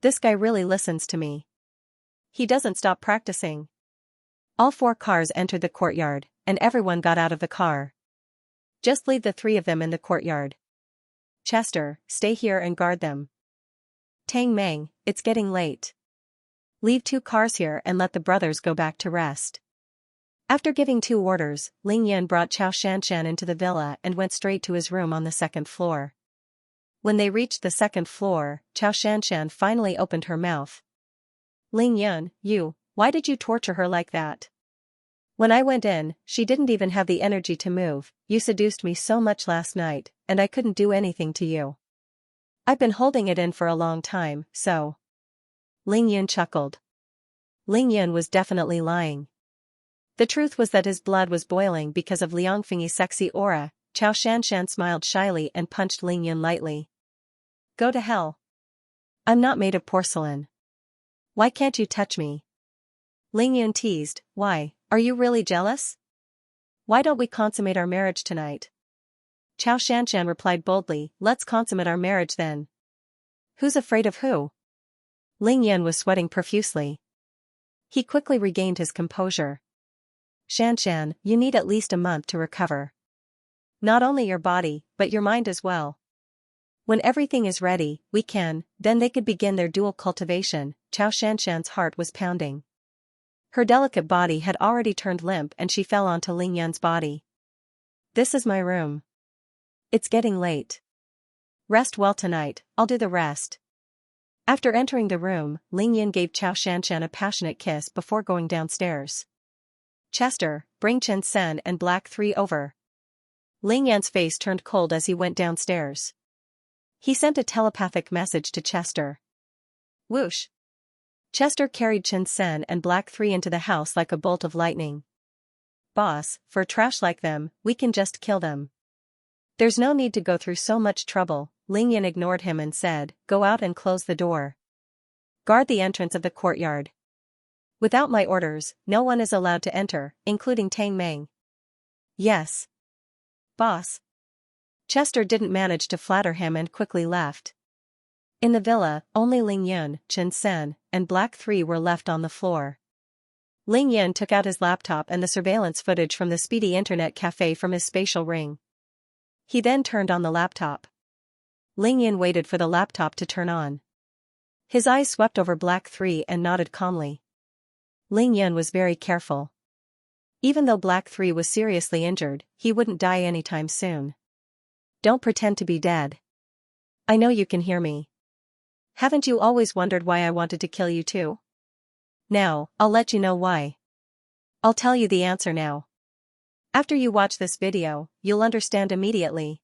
This guy really listens to me. He doesn't stop practicing. All 4 cars entered the courtyard, and everyone got out of the car. Just leave the 3 of them in the courtyard. Chester, stay here and guard them. Tang Meng, it's getting late. Leave 2 cars here and let the brothers go back to rest. After giving 2 orders, Ling Yun brought Chao Shanshan into the villa and went straight to his room on the 2nd floor. When they reached the 2nd floor, Chao Shanshan finally opened her mouth. Ling Yun, why did you torture her like that? When I went in, she didn't even have the energy to move. You seduced me so much last night, and I couldn't do anything to you. I've been holding it in for a long time, so. Ling Yun chuckled. Ling Yun was definitely lying. The truth was that his blood was boiling because of Liang Fingyi's sexy aura. Chao Shanshan smiled shyly and punched Ling Yun lightly. Go to hell. I'm not made of porcelain. Why can't you touch me? Ling Yun teased, why, are you really jealous? Why don't we consummate our marriage tonight? Chao Shanshan replied boldly, let's consummate our marriage then. Who's afraid of who? Ling Yun was sweating profusely. He quickly regained his composure. Shanshan, you need at least a month to recover. Not only your body, but your mind as well. When everything is ready, then they could begin their dual cultivation. Chao Shanshan's heart was pounding. Her delicate body had already turned limp and she fell onto Ling Yun's body. This is my room. It's getting late. Rest well tonight, I'll do the rest. After entering the room, Ling Yun gave Chao Shanshan a passionate kiss before going downstairs. Chester, bring Chen Sen and Black 3 over. Ling Yun's face turned cold as he went downstairs. He sent a telepathic message to Chester. Whoosh. Chester carried Chen Sen and Black 3 into the house like a bolt of lightning. Boss, for trash like them, we can just kill them. There's no need to go through so much trouble. Ling Yun ignored him and said, go out and close the door. Guard the entrance of the courtyard. Without my orders, no one is allowed to enter, including Tang Meng. Yes. Boss. Chester didn't manage to flatter him and quickly left. In the villa, only Ling Yun, Chen Sen, and Black 3 were left on the floor. Ling Yun took out his laptop and the surveillance footage from the speedy internet cafe from his spatial ring. He then turned on the laptop. Ling Yun waited for the laptop to turn on. His eyes swept over Black 3 and nodded calmly. Ling Yun was very careful. Even though Black 3 was seriously injured, he wouldn't die anytime soon. Don't pretend to be dead. I know you can hear me. Haven't you always wondered why I wanted to kill you too? Now, I'll let you know why. I'll tell you the answer now. After you watch this video, you'll understand immediately.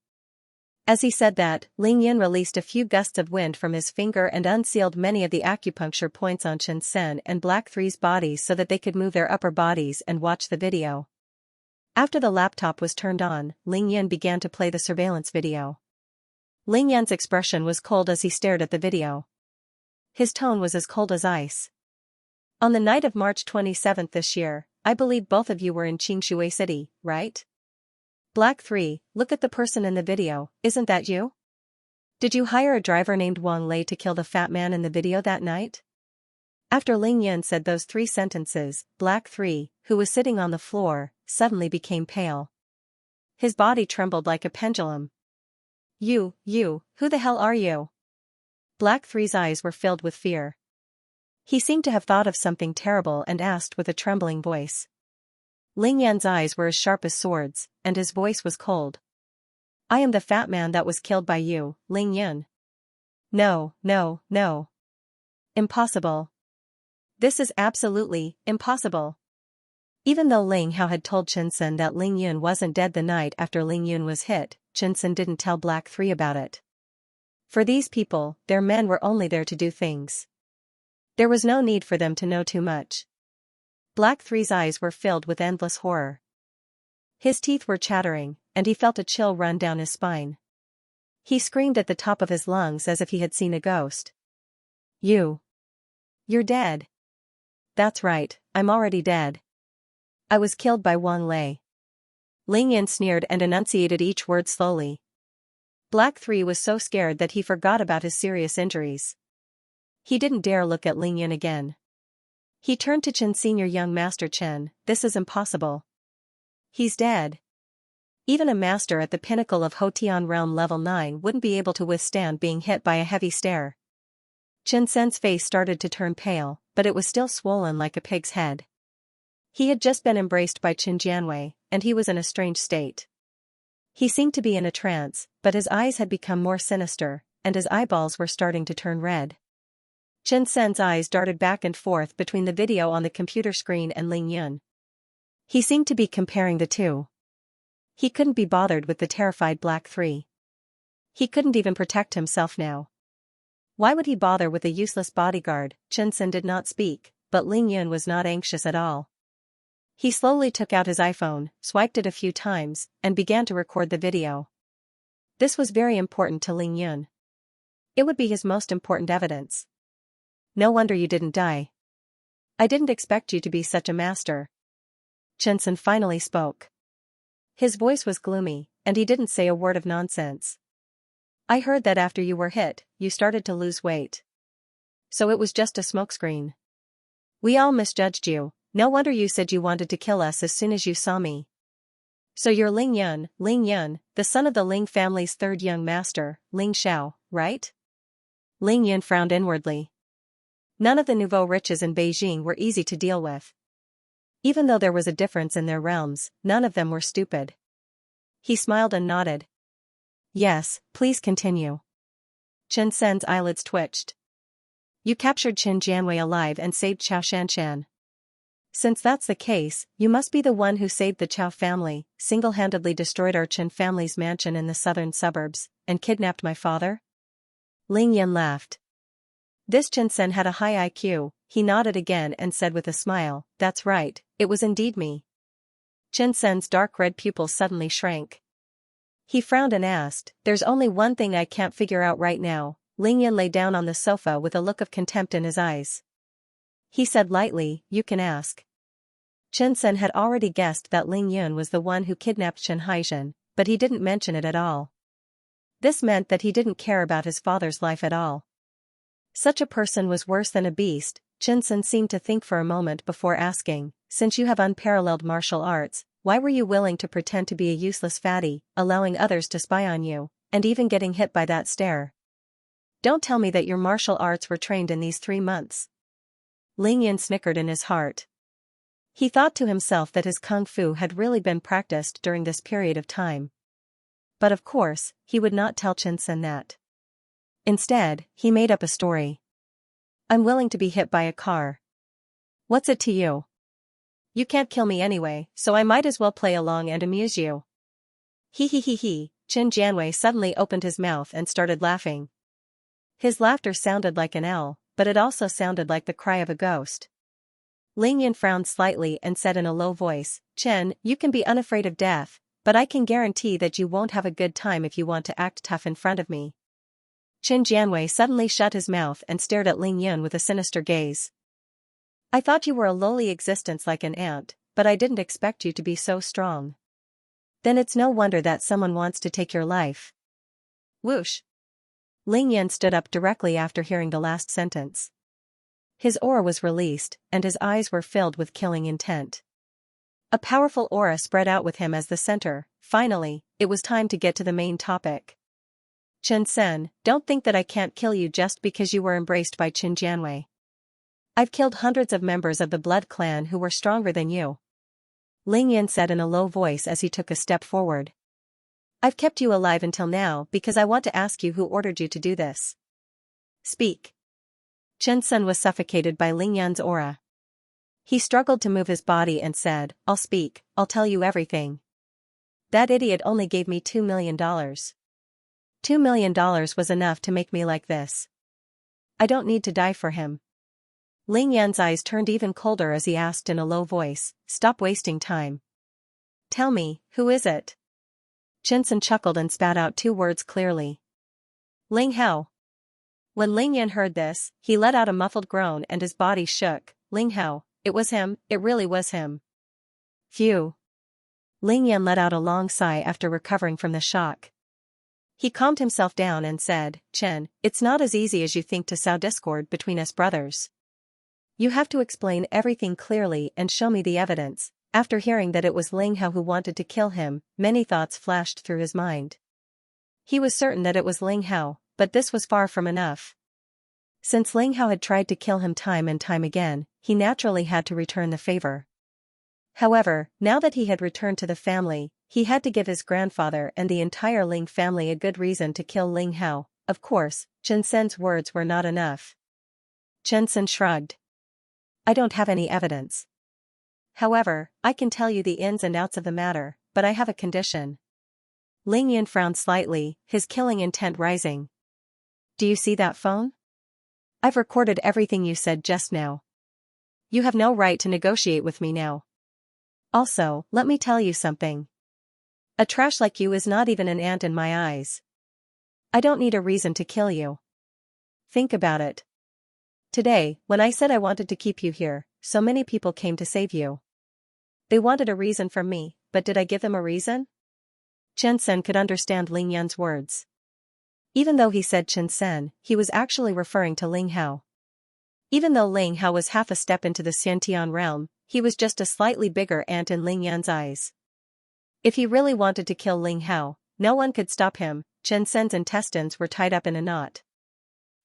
As he said that, Ling Yun released a few gusts of wind from his finger and unsealed many of the acupuncture points on Chen Sen and Black 3's bodies so that they could move their upper bodies and watch the video. After the laptop was turned on, Ling Yun began to play the surveillance video. Ling Yun's expression was cold as he stared at the video. His tone was as cold as ice. On the night of March 27th this year, I believe both of you were in Qingshui City, right? Black 3, look at the person in the video, isn't that you? Did you hire a driver named Wang Lei to kill the fat man in the video that night? After Ling Yun said those 3 sentences, Black 3, who was sitting on the floor, suddenly became pale. His body trembled like a pendulum. You, who the hell are you? Black 3's eyes were filled with fear. He seemed to have thought of something terrible and asked with a trembling voice. Ling Yan's eyes were as sharp as swords, and his voice was cold. I am the fat man that was killed by you, Ling Yun. No. Impossible. This is absolutely impossible. Even though Ling Hao had told Chen Sen that Ling Yun wasn't dead the night after Ling Yun was hit, Chen Sen didn't tell Black 3 about it. For these people, their men were only there to do things. There was no need for them to know too much. Black 3's eyes were filled with endless horror. His teeth were chattering, and he felt a chill run down his spine. He screamed at the top of his lungs as if he had seen a ghost. You're dead. That's right, I'm already dead. I was killed by Wang Lei. Ling Yun sneered and enunciated each word slowly. Black 3 was so scared that he forgot about his serious injuries. He didn't dare look at Ling Yun again. He turned to Chen Senior Young Master Chen, this is impossible. He's dead. Even a master at the pinnacle of Hotian Realm Level 9 wouldn't be able to withstand being hit by a heavy stare. Chen Sen's face started to turn pale, but it was still swollen like a pig's head. He had just been embraced by Qin Jianwei, and he was in a strange state. He seemed to be in a trance, but his eyes had become more sinister, and his eyeballs were starting to turn red. Chen Sen's eyes darted back and forth between the video on the computer screen and Ling Yun. He seemed to be comparing the two. He couldn't be bothered with the terrified Black 3. He couldn't even protect himself now. Why would he bother with a useless bodyguard? Chen Sen did not speak, but Ling Yun was not anxious at all. He slowly took out his iPhone, swiped it a few times, and began to record the video. This was very important to Ling Yun. It would be his most important evidence. No wonder you didn't die. I didn't expect you to be such a master. Chen Sen finally spoke. His voice was gloomy, and he didn't say a word of nonsense. I heard that after you were hit, you started to lose weight. So it was just a smokescreen. We all misjudged you, no wonder you said you wanted to kill us as soon as you saw me. So you're Ling Yun, the son of the Ling family's 3rd young master, Ling Xiao, right? Ling Yun frowned inwardly. None of the nouveau riches in Beijing were easy to deal with. Even though there was a difference in their realms, none of them were stupid. He smiled and nodded. Yes, please continue. Chen Sen's eyelids twitched. You captured Qin Jianwei alive and saved Chao Shanshan. Since that's the case, you must be the one who saved the Chao family, single-handedly destroyed our Qin family's mansion in the southern suburbs, and kidnapped my father? Ling Yun laughed. This Chen Sen had a high IQ, he nodded again and said with a smile, that's right, it was indeed me. Chen Sen's dark red pupils suddenly shrank. He frowned and asked, there's only one thing I can't figure out right now. Ling Yun lay down on the sofa with a look of contempt in his eyes. He said lightly, you can ask. Chen Sen had already guessed that Ling Yun was the one who kidnapped Chen Haizhen, but he didn't mention it at all. This meant that he didn't care about his father's life at all. Such a person was worse than a beast. Chen Sen seemed to think for a moment before asking, since you have unparalleled martial arts, why were you willing to pretend to be a useless fatty, allowing others to spy on you, and even getting hit by that stare? Don't tell me that your martial arts were trained in these 3 months. Ling Yun snickered in his heart. He thought to himself that his kung fu had really been practiced during this period of time. But of course, he would not tell Chen Sen that. Instead, he made up a story. I'm willing to be hit by a car. What's it to you? You can't kill me anyway, so I might as well play along and amuse you. He. Qin Jianwei suddenly opened his mouth and started laughing. His laughter sounded like an owl, but it also sounded like the cry of a ghost. Ling Yun frowned slightly and said in a low voice, Chen, you can be unafraid of death, but I can guarantee that you won't have a good time if you want to act tough in front of me. Qin Jianwei suddenly shut his mouth and stared at Ling Yun with a sinister gaze. I thought you were a lowly existence like an ant, but I didn't expect you to be so strong. Then it's no wonder that someone wants to take your life. Whoosh. Ling Yan stood up directly after hearing the last sentence. His aura was released, and his eyes were filled with killing intent. A powerful aura spread out with him as the center. Finally, it was time to get to the main topic. Chen Sen, don't think that I can't kill you just because you were embraced by Qin Jianwei. I've killed hundreds of members of the blood clan who were stronger than you. Ling Yan said in a low voice as he took a step forward. I've kept you alive until now because I want to ask you who ordered you to do this. Speak. Chen Sen was suffocated by Ling Yan's aura. He struggled to move his body and said, I'll speak, I'll tell you everything. That idiot only gave me $2 million. $2 million was enough to make me like this. I don't need to die for him. Ling Yan's eyes turned even colder as he asked in a low voice, Stop wasting time. Tell me, who is it? Chen Sen chuckled and spat out 2 words clearly. Ling Hao. When Ling Yan heard this, he let out a muffled groan and his body shook. Ling Hao, it was him, it really was him. Phew. Ling Yan let out a long sigh after recovering from the shock. He calmed himself down and said, Chen, it's not as easy as you think to sow discord between us brothers. You have to explain everything clearly and show me the evidence. After hearing that it was Ling Hao who wanted to kill him, many thoughts flashed through his mind. He was certain that it was Ling Hao, but this was far from enough. Since Ling Hao had tried to kill him time and time again, he naturally had to return the favor. However, now that he had returned to the family, he had to give his grandfather and the entire Ling family a good reason to kill Ling Hao. Of course, Chen Sen's words were not enough. Chen Sen shrugged. I don't have any evidence. However, I can tell you the ins and outs of the matter, but I have a condition. Ling Yan frowned slightly, his killing intent rising. Do you see that phone? I've recorded everything you said just now. You have no right to negotiate with me now. Also, let me tell you something. A trash like you is not even an ant in my eyes. I don't need a reason to kill you. Think about it. Today, when I said I wanted to keep you here, so many people came to save you. They wanted a reason from me, but did I give them a reason? Chen Sen could understand Ling Yan's words. Even though he said Chen Sen, he was actually referring to Ling Hao. Even though Ling Hao was half a step into the Xiantian realm, he was just a slightly bigger ant in Ling Yan's eyes. If he really wanted to kill Ling Hao, no one could stop him. Chen Sen's intestines were tied up in a knot.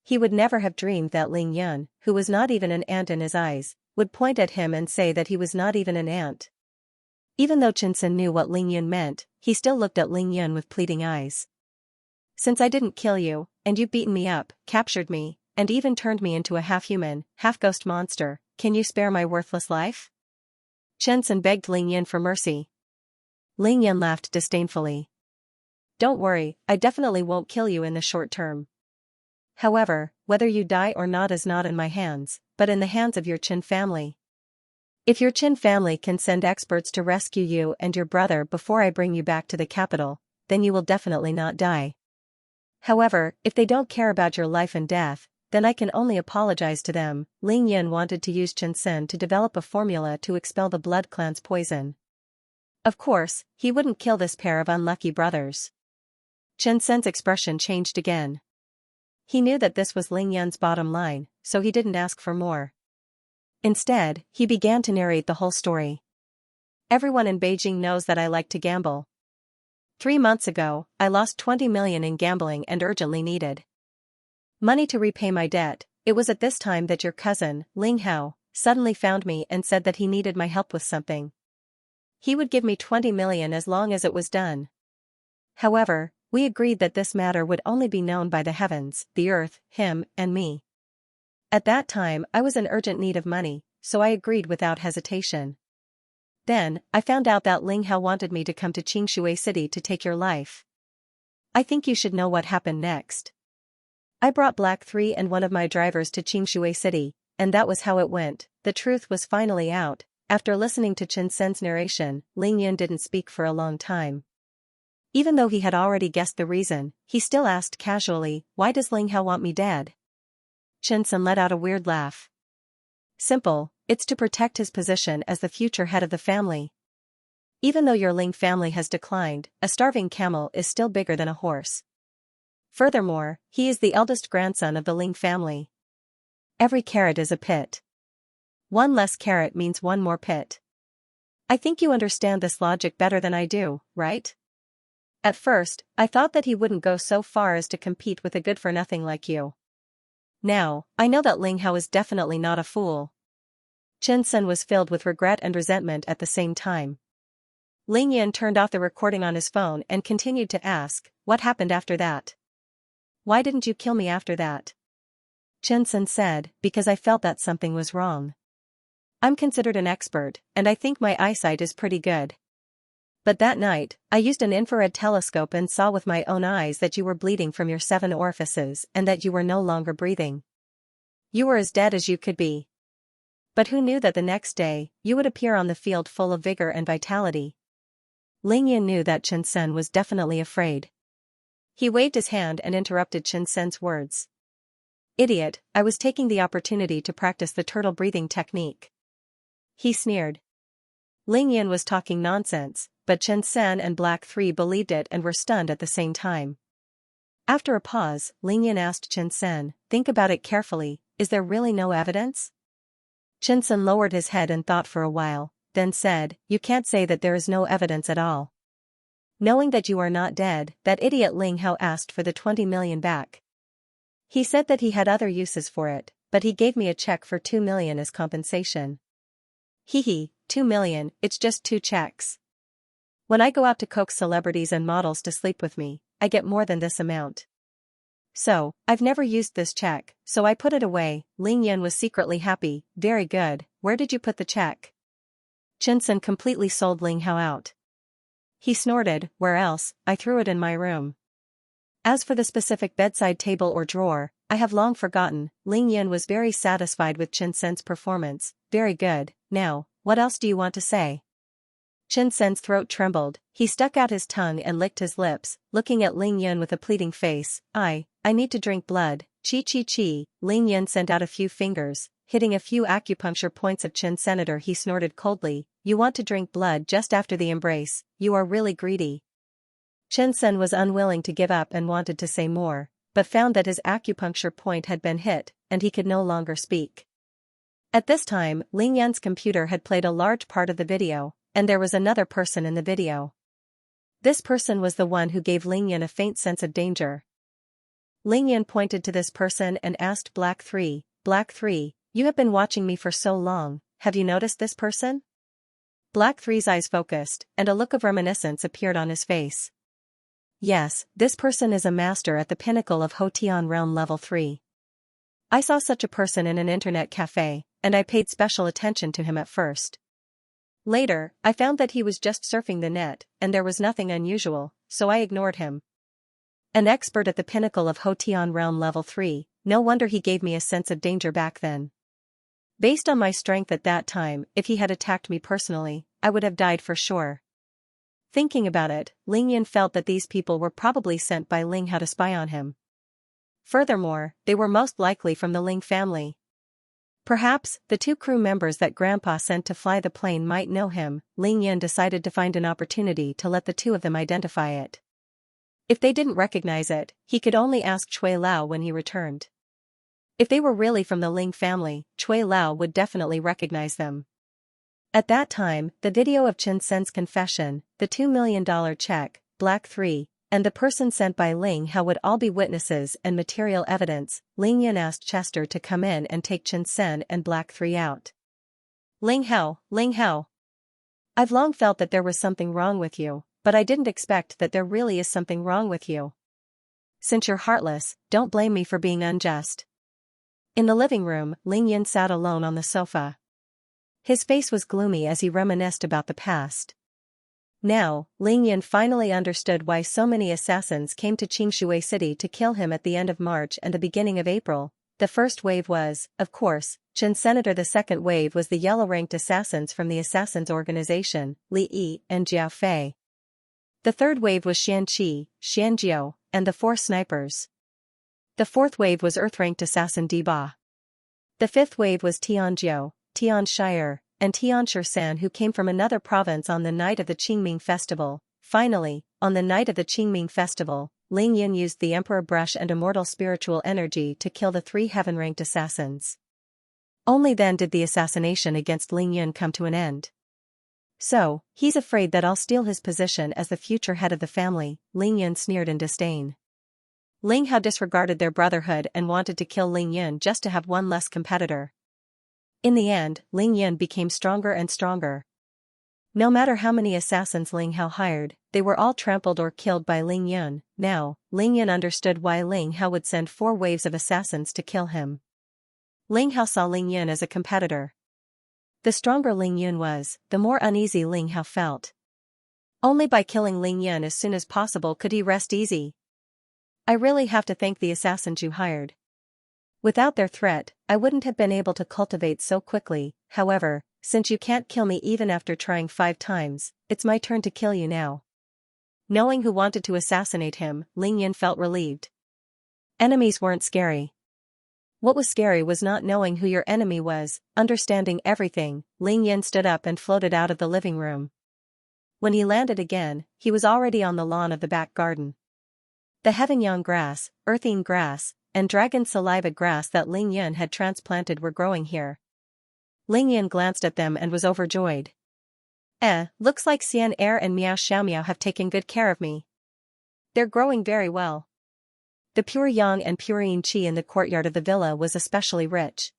He would never have dreamed that Ling Yan, who was not even an ant in his eyes, would point at him and say that he was not even an ant. Even though Chen Sen knew what Ling Yan meant, he still looked at Ling Yan with pleading eyes. Since I didn't kill you, and you've beaten me up, captured me, and even turned me into a half-human, half-ghost monster, can you spare my worthless life? Chen Sen begged Ling Yan for mercy. Ling Yan laughed disdainfully. Don't worry, I definitely won't kill you in the short term. However, whether you die or not is not in my hands, but in the hands of your Qin family. If your Qin family can send experts to rescue you and your brother before I bring you back to the capital, then you will definitely not die. However, if they don't care about your life and death, then I can only apologize to them. Ling Yan wanted to use Chen Sen to develop a formula to expel the blood clan's poison. Of course, he wouldn't kill this pair of unlucky brothers. Chen Sen's expression changed again. He knew that this was Ling Yan's bottom line, so he didn't ask for more. Instead, he began to narrate the whole story. Everyone in Beijing knows that I like to gamble. 3 months ago, I lost 20 million in gambling and urgently needed money to repay my debt. It was at this time that your cousin, Ling Hao, suddenly found me and said that he needed my help with something. He would give me 20 million as long as it was done. However, we agreed that this matter would only be known by the heavens, the earth, him, and me. At that time I was in urgent need of money, so I agreed without hesitation. Then, I found out that Ling Hao wanted me to come to Xianxia City to take your life. I think you should know what happened next. I brought Black 3 and one of my drivers to Xianxia City, and that was how it went. The truth was finally out. After listening to Chen Sen's narration, Ling Yan didn't speak for a long time. Even though he had already guessed the reason, he still asked casually, why does Ling Hao want me dead? Chen Sen let out a weird laugh. Simple, it's to protect his position as the future head of the family. Even though your Ling family has declined, a starving camel is still bigger than a horse. Furthermore, he is the eldest grandson of the Ling family. Every carrot is a pit. One less carrot means one more pit. I think you understand this logic better than I do, right? At first, I thought that he wouldn't go so far as to compete with a good-for-nothing like you. Now, I know that Ling Hao is definitely not a fool. Chen Sen was filled with regret and resentment at the same time. Ling Yan turned off the recording on his phone and continued to ask, "What happened after that? Why didn't you kill me after that?" Chen Sen said, "Because I felt that something was wrong. I'm considered an expert, and I think my eyesight is pretty good. But that night, I used an infrared telescope and saw with my own eyes that you were bleeding from your 7 orifices and that you were no longer breathing. You were as dead as you could be. But who knew that the next day, you would appear on the field full of vigor and vitality?" Ling Yan knew that Chen Sen was definitely afraid. He waved his hand and interrupted Chen Sen's words. "Idiot, I was taking the opportunity to practice the turtle breathing technique." He sneered. Ling Yan was talking nonsense, but Chen Sen and Black 3 believed it and were stunned at the same time. After a pause, Ling Yan asked Chen Sen, "Think about it carefully, is there really no evidence?" Chen Sen lowered his head and thought for a while, then said, "You can't say that there is no evidence at all. Knowing that you are not dead, that idiot Ling Hao asked for the 20 million back. He said that he had other uses for it, but he gave me a check for 2 million as compensation. Hee, 2 million, it's just 2 checks. When I go out to coax celebrities and models to sleep with me, I get more than this amount. So, I've never used this check, so I put it away." Ling Yan was secretly happy. "Very good, where did you put the check?" Chen Sen completely sold Ling Hao out. He snorted, "Where else? I threw it in my room. As for the specific bedside table or drawer, I have long forgotten." Ling Yan was very satisfied with Chen Sen's performance. "Very good, now, what else do you want to say?" Chen Sen's throat trembled, he stuck out his tongue and licked his lips, looking at Ling Yan with a pleading face. I need to drink blood, chi. Ling Yan sent out a few fingers, hitting a few acupuncture points of Chen Senator. He snorted coldly, "You want to drink blood just after the embrace, you are really greedy." Chen Sen was unwilling to give up and wanted to say more, but found that his acupuncture point had been hit, and he could no longer speak. At this time, Ling Yan's computer had played a large part of the video, and there was another person in the video. This person was the one who gave Ling Yan a faint sense of danger. Ling Yan pointed to this person and asked Black 3, "Black 3, you have been watching me for so long, have you noticed this person?" Black 3's eyes focused, and a look of reminiscence appeared on his face. "Yes, this person is a master at the pinnacle of Hotian Realm Level 3. I saw such a person in an internet cafe, and I paid special attention to him at first. Later, I found that he was just surfing the net, and there was nothing unusual, so I ignored him. An expert at the pinnacle of Hotian Realm Level 3, no wonder he gave me a sense of danger back then. Based on my strength at that time, if he had attacked me personally, I would have died for sure." Thinking about it, Ling Yan felt that these people were probably sent by Ling Hao to spy on him. Furthermore, they were most likely from the Ling family. Perhaps, the 2 crew members that Grandpa sent to fly the plane might know him. Ling Yan decided to find an opportunity to let the 2 of them identify it. If they didn't recognize it, he could only ask Cui Lao when he returned. If they were really from the Ling family, Cui Lao would definitely recognize them. At that time, the video of Chen Sen's confession, the $2 million check, Black 3, and the person sent by Ling Hao would all be witnesses and material evidence. Ling Yan asked Chester to come in and take Chen Sen and Black 3 out. Ling Hao, I've long felt that there was something wrong with you, but I didn't expect that there really is something wrong with you. Since you're heartless, don't blame me for being unjust." In the living room, Ling Yan sat alone on the sofa. His face was gloomy as he reminisced about the past. Now, Ling Yan finally understood why so many assassins came to Qingshui City to kill him at the end of March and the beginning of April. The first wave was, of course, Chen Senator. The second wave was the yellow-ranked assassins from the Assassins Organization, Li Yi and Jiao Fei. The third wave was Xianxia, Xianjiao, and the 4 snipers. The fourth wave was Earth-ranked assassin Diba. The fifth wave was Tianjiao, Tianshire, and Tianshirshan, who came from another province on the night of the Qingming festival. Finally, on the night of the Qingming festival, Ling Yin used the Emperor Brush and immortal spiritual energy to kill the 3 heaven-ranked assassins. Only then did the assassination against Ling Yin come to an end. So, he's afraid that I'll steal his position as the future head of the family, Ling Yin sneered in disdain. Ling Hao disregarded their brotherhood and wanted to kill Ling Yin just to have one less competitor. In the end, Ling Yin became stronger and stronger. No matter how many assassins Ling Hao hired, they were all trampled or killed by Ling Yin. Now, Ling Yin understood why Ling Hao would send 4 waves of assassins to kill him. Ling Hao saw Ling Yin as a competitor. The stronger Ling Yin was, the more uneasy Ling Hao felt. Only by killing Ling Yin as soon as possible could he rest easy. I really have to thank the assassins you hired. Without their threat, I wouldn't have been able to cultivate so quickly. However, since you can't kill me even after trying 5 times, it's my turn to kill you now. Knowing who wanted to assassinate him, Ling Yin felt relieved. Enemies weren't scary. What was scary was not knowing who your enemy was. Understanding everything, Ling Yin stood up and floated out of the living room. When he landed again, he was already on the lawn of the back garden. The heaven-yang grass, earthine grass, and dragon saliva grass that Ling Yin had transplanted were growing here. Ling Yin glanced at them and was overjoyed. Looks like Xianxia and Xiaomiao have taken good care of me. They're growing very well. The pure yang and pure yin qi in the courtyard of the villa was especially rich.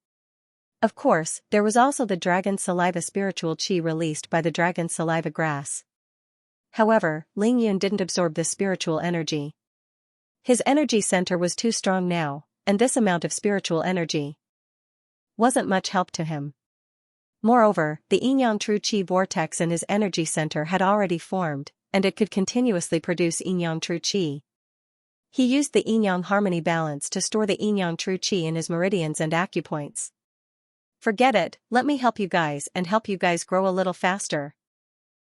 Of course, there was also the dragon saliva spiritual qi released by the dragon saliva grass. However, Ling Yin didn't absorb this spiritual energy. His energy center was too strong now, and this amount of spiritual energy wasn't much help to him. Moreover, the yin-yang true qi vortex in his energy center had already formed, and it could continuously produce yin-yang true qi. He used the yin-yang harmony balance to store the yin-yang true qi in his meridians and acupoints. Forget it, let me help you guys and help you guys grow a little faster.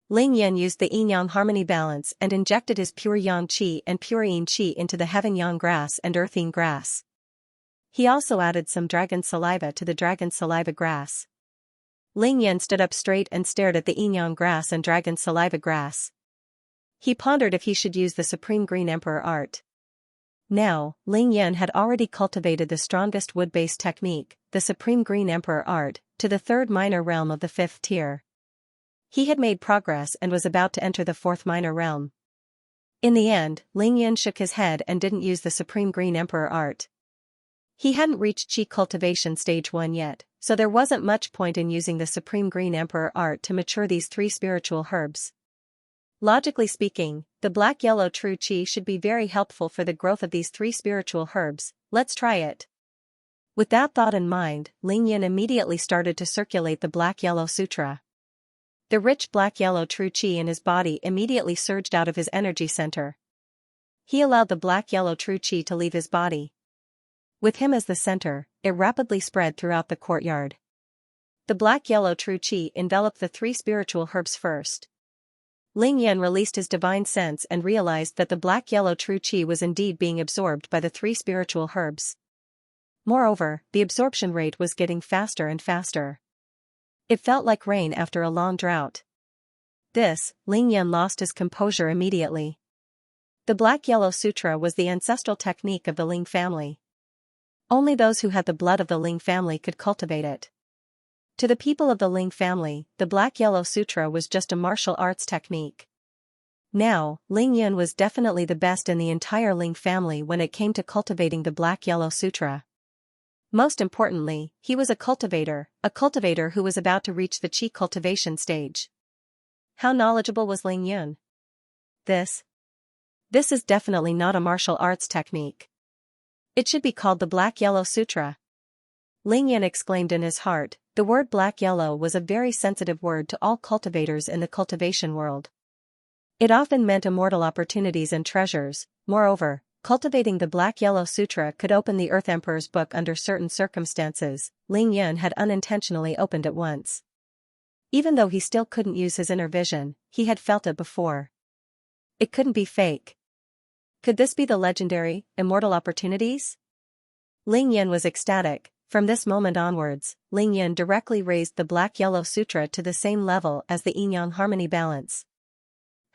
Ling Yin used the yin-yang harmony balance and injected his pure yang qi and pure yin qi into the heaven-yang grass and earthine grass. He also added some dragon saliva to the dragon saliva grass. Ling Yin stood up straight and stared at the yin-yang grass and dragon saliva grass. He pondered if he should use the Supreme Green Emperor art. Now, Ling Yin had already cultivated the strongest wood-based technique, the Supreme Green Emperor art, to the 3rd minor realm of the 5th tier. He had made progress and was about to enter the 4th minor realm. In the end, Ling Yin shook his head and didn't use the Supreme Green Emperor art. He hadn't reached Qi Cultivation Stage 1 yet, so there wasn't much point in using the Supreme Green Emperor art to mature these 3 spiritual herbs. Logically speaking, the black-yellow true qi should be very helpful for the growth of these 3 spiritual herbs. Let's try it. With that thought in mind, Ling Yin immediately started to circulate the black-yellow sutra. The rich black-yellow true qi in his body immediately surged out of his energy center. He allowed the black-yellow true qi to leave his body. With him as the center, it rapidly spread throughout the courtyard. The black-yellow true qi enveloped the 3 spiritual herbs first. Ling Yin released his divine sense and realized that the black-yellow true qi was indeed being absorbed by the 3 spiritual herbs. Moreover, the absorption rate was getting faster and faster. It felt like rain after a long drought. Ling Yin lost his composure immediately. The black-yellow sutra was the ancestral technique of the Ling family. Only those who had the blood of the Ling family could cultivate it. To the people of the Ling family, the black-yellow sutra was just a martial arts technique. Now, Ling Yin was definitely the best in the entire Ling family when it came to cultivating the black-yellow sutra. Most importantly, he was a cultivator who was about to reach the Qi cultivation stage. How knowledgeable was Ling Yin? This is definitely not a martial arts technique. It should be called the black-yellow sutra. Ling Yin exclaimed in his heart. The word black-yellow was a very sensitive word to all cultivators in the cultivation world. It often meant immortal opportunities and treasures. Moreover, cultivating the black-yellow sutra could open the Earth Emperor's book under certain circumstances. Ling Yin had unintentionally opened it once. Even though he still couldn't use his inner vision, he had felt it before. It couldn't be fake. Could this be the legendary, immortal opportunities? Ling Yin was ecstatic. From this moment onwards, Ling Yin directly raised the black-yellow sutra to the same level as the yin-yang harmony balance.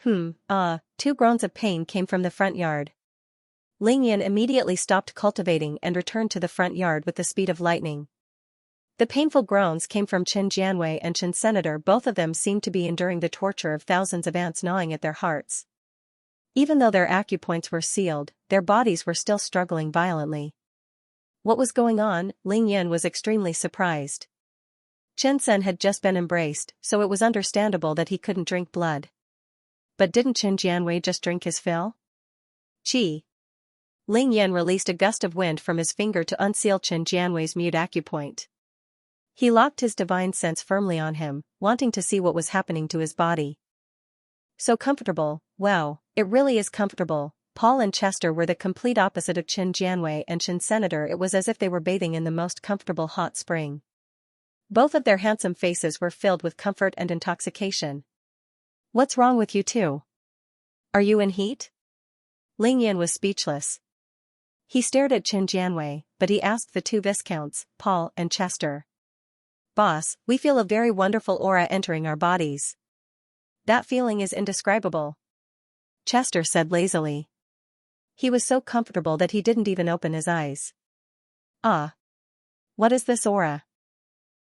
2 groans of pain came from the front yard. Ling Yan immediately stopped cultivating and returned to the front yard with the speed of lightning. The painful groans came from Qin Jianwei and Qin Senator. Both of them seemed to be enduring the torture of thousands of ants gnawing at their hearts. Even though their acupoints were sealed, their bodies were still struggling violently. What was going on? Ling Yan was extremely surprised. Chen Sen had just been embraced, so it was understandable that he couldn't drink blood. But didn't Qin Jianwei just drink his fill? Qi. Ling Yan released a gust of wind from his finger to unseal Qin Jianwei's mute acupoint. He locked his divine sense firmly on him, wanting to see what was happening to his body. So comfortable, wow, it really is comfortable. Paul and Chester were the complete opposite of Qin Jianwei and Qin Senator. It was as if they were bathing in the most comfortable hot spring. Both of their handsome faces were filled with comfort and intoxication. What's wrong with you two? Are you in heat? Ling Yan was speechless. He stared at Qin Jianwei, but he asked the two viscounts, Paul and Chester. Boss, we feel a very wonderful aura entering our bodies. That feeling is indescribable. Chester said lazily. He was so comfortable that he didn't even open his eyes. Ah. What is this aura?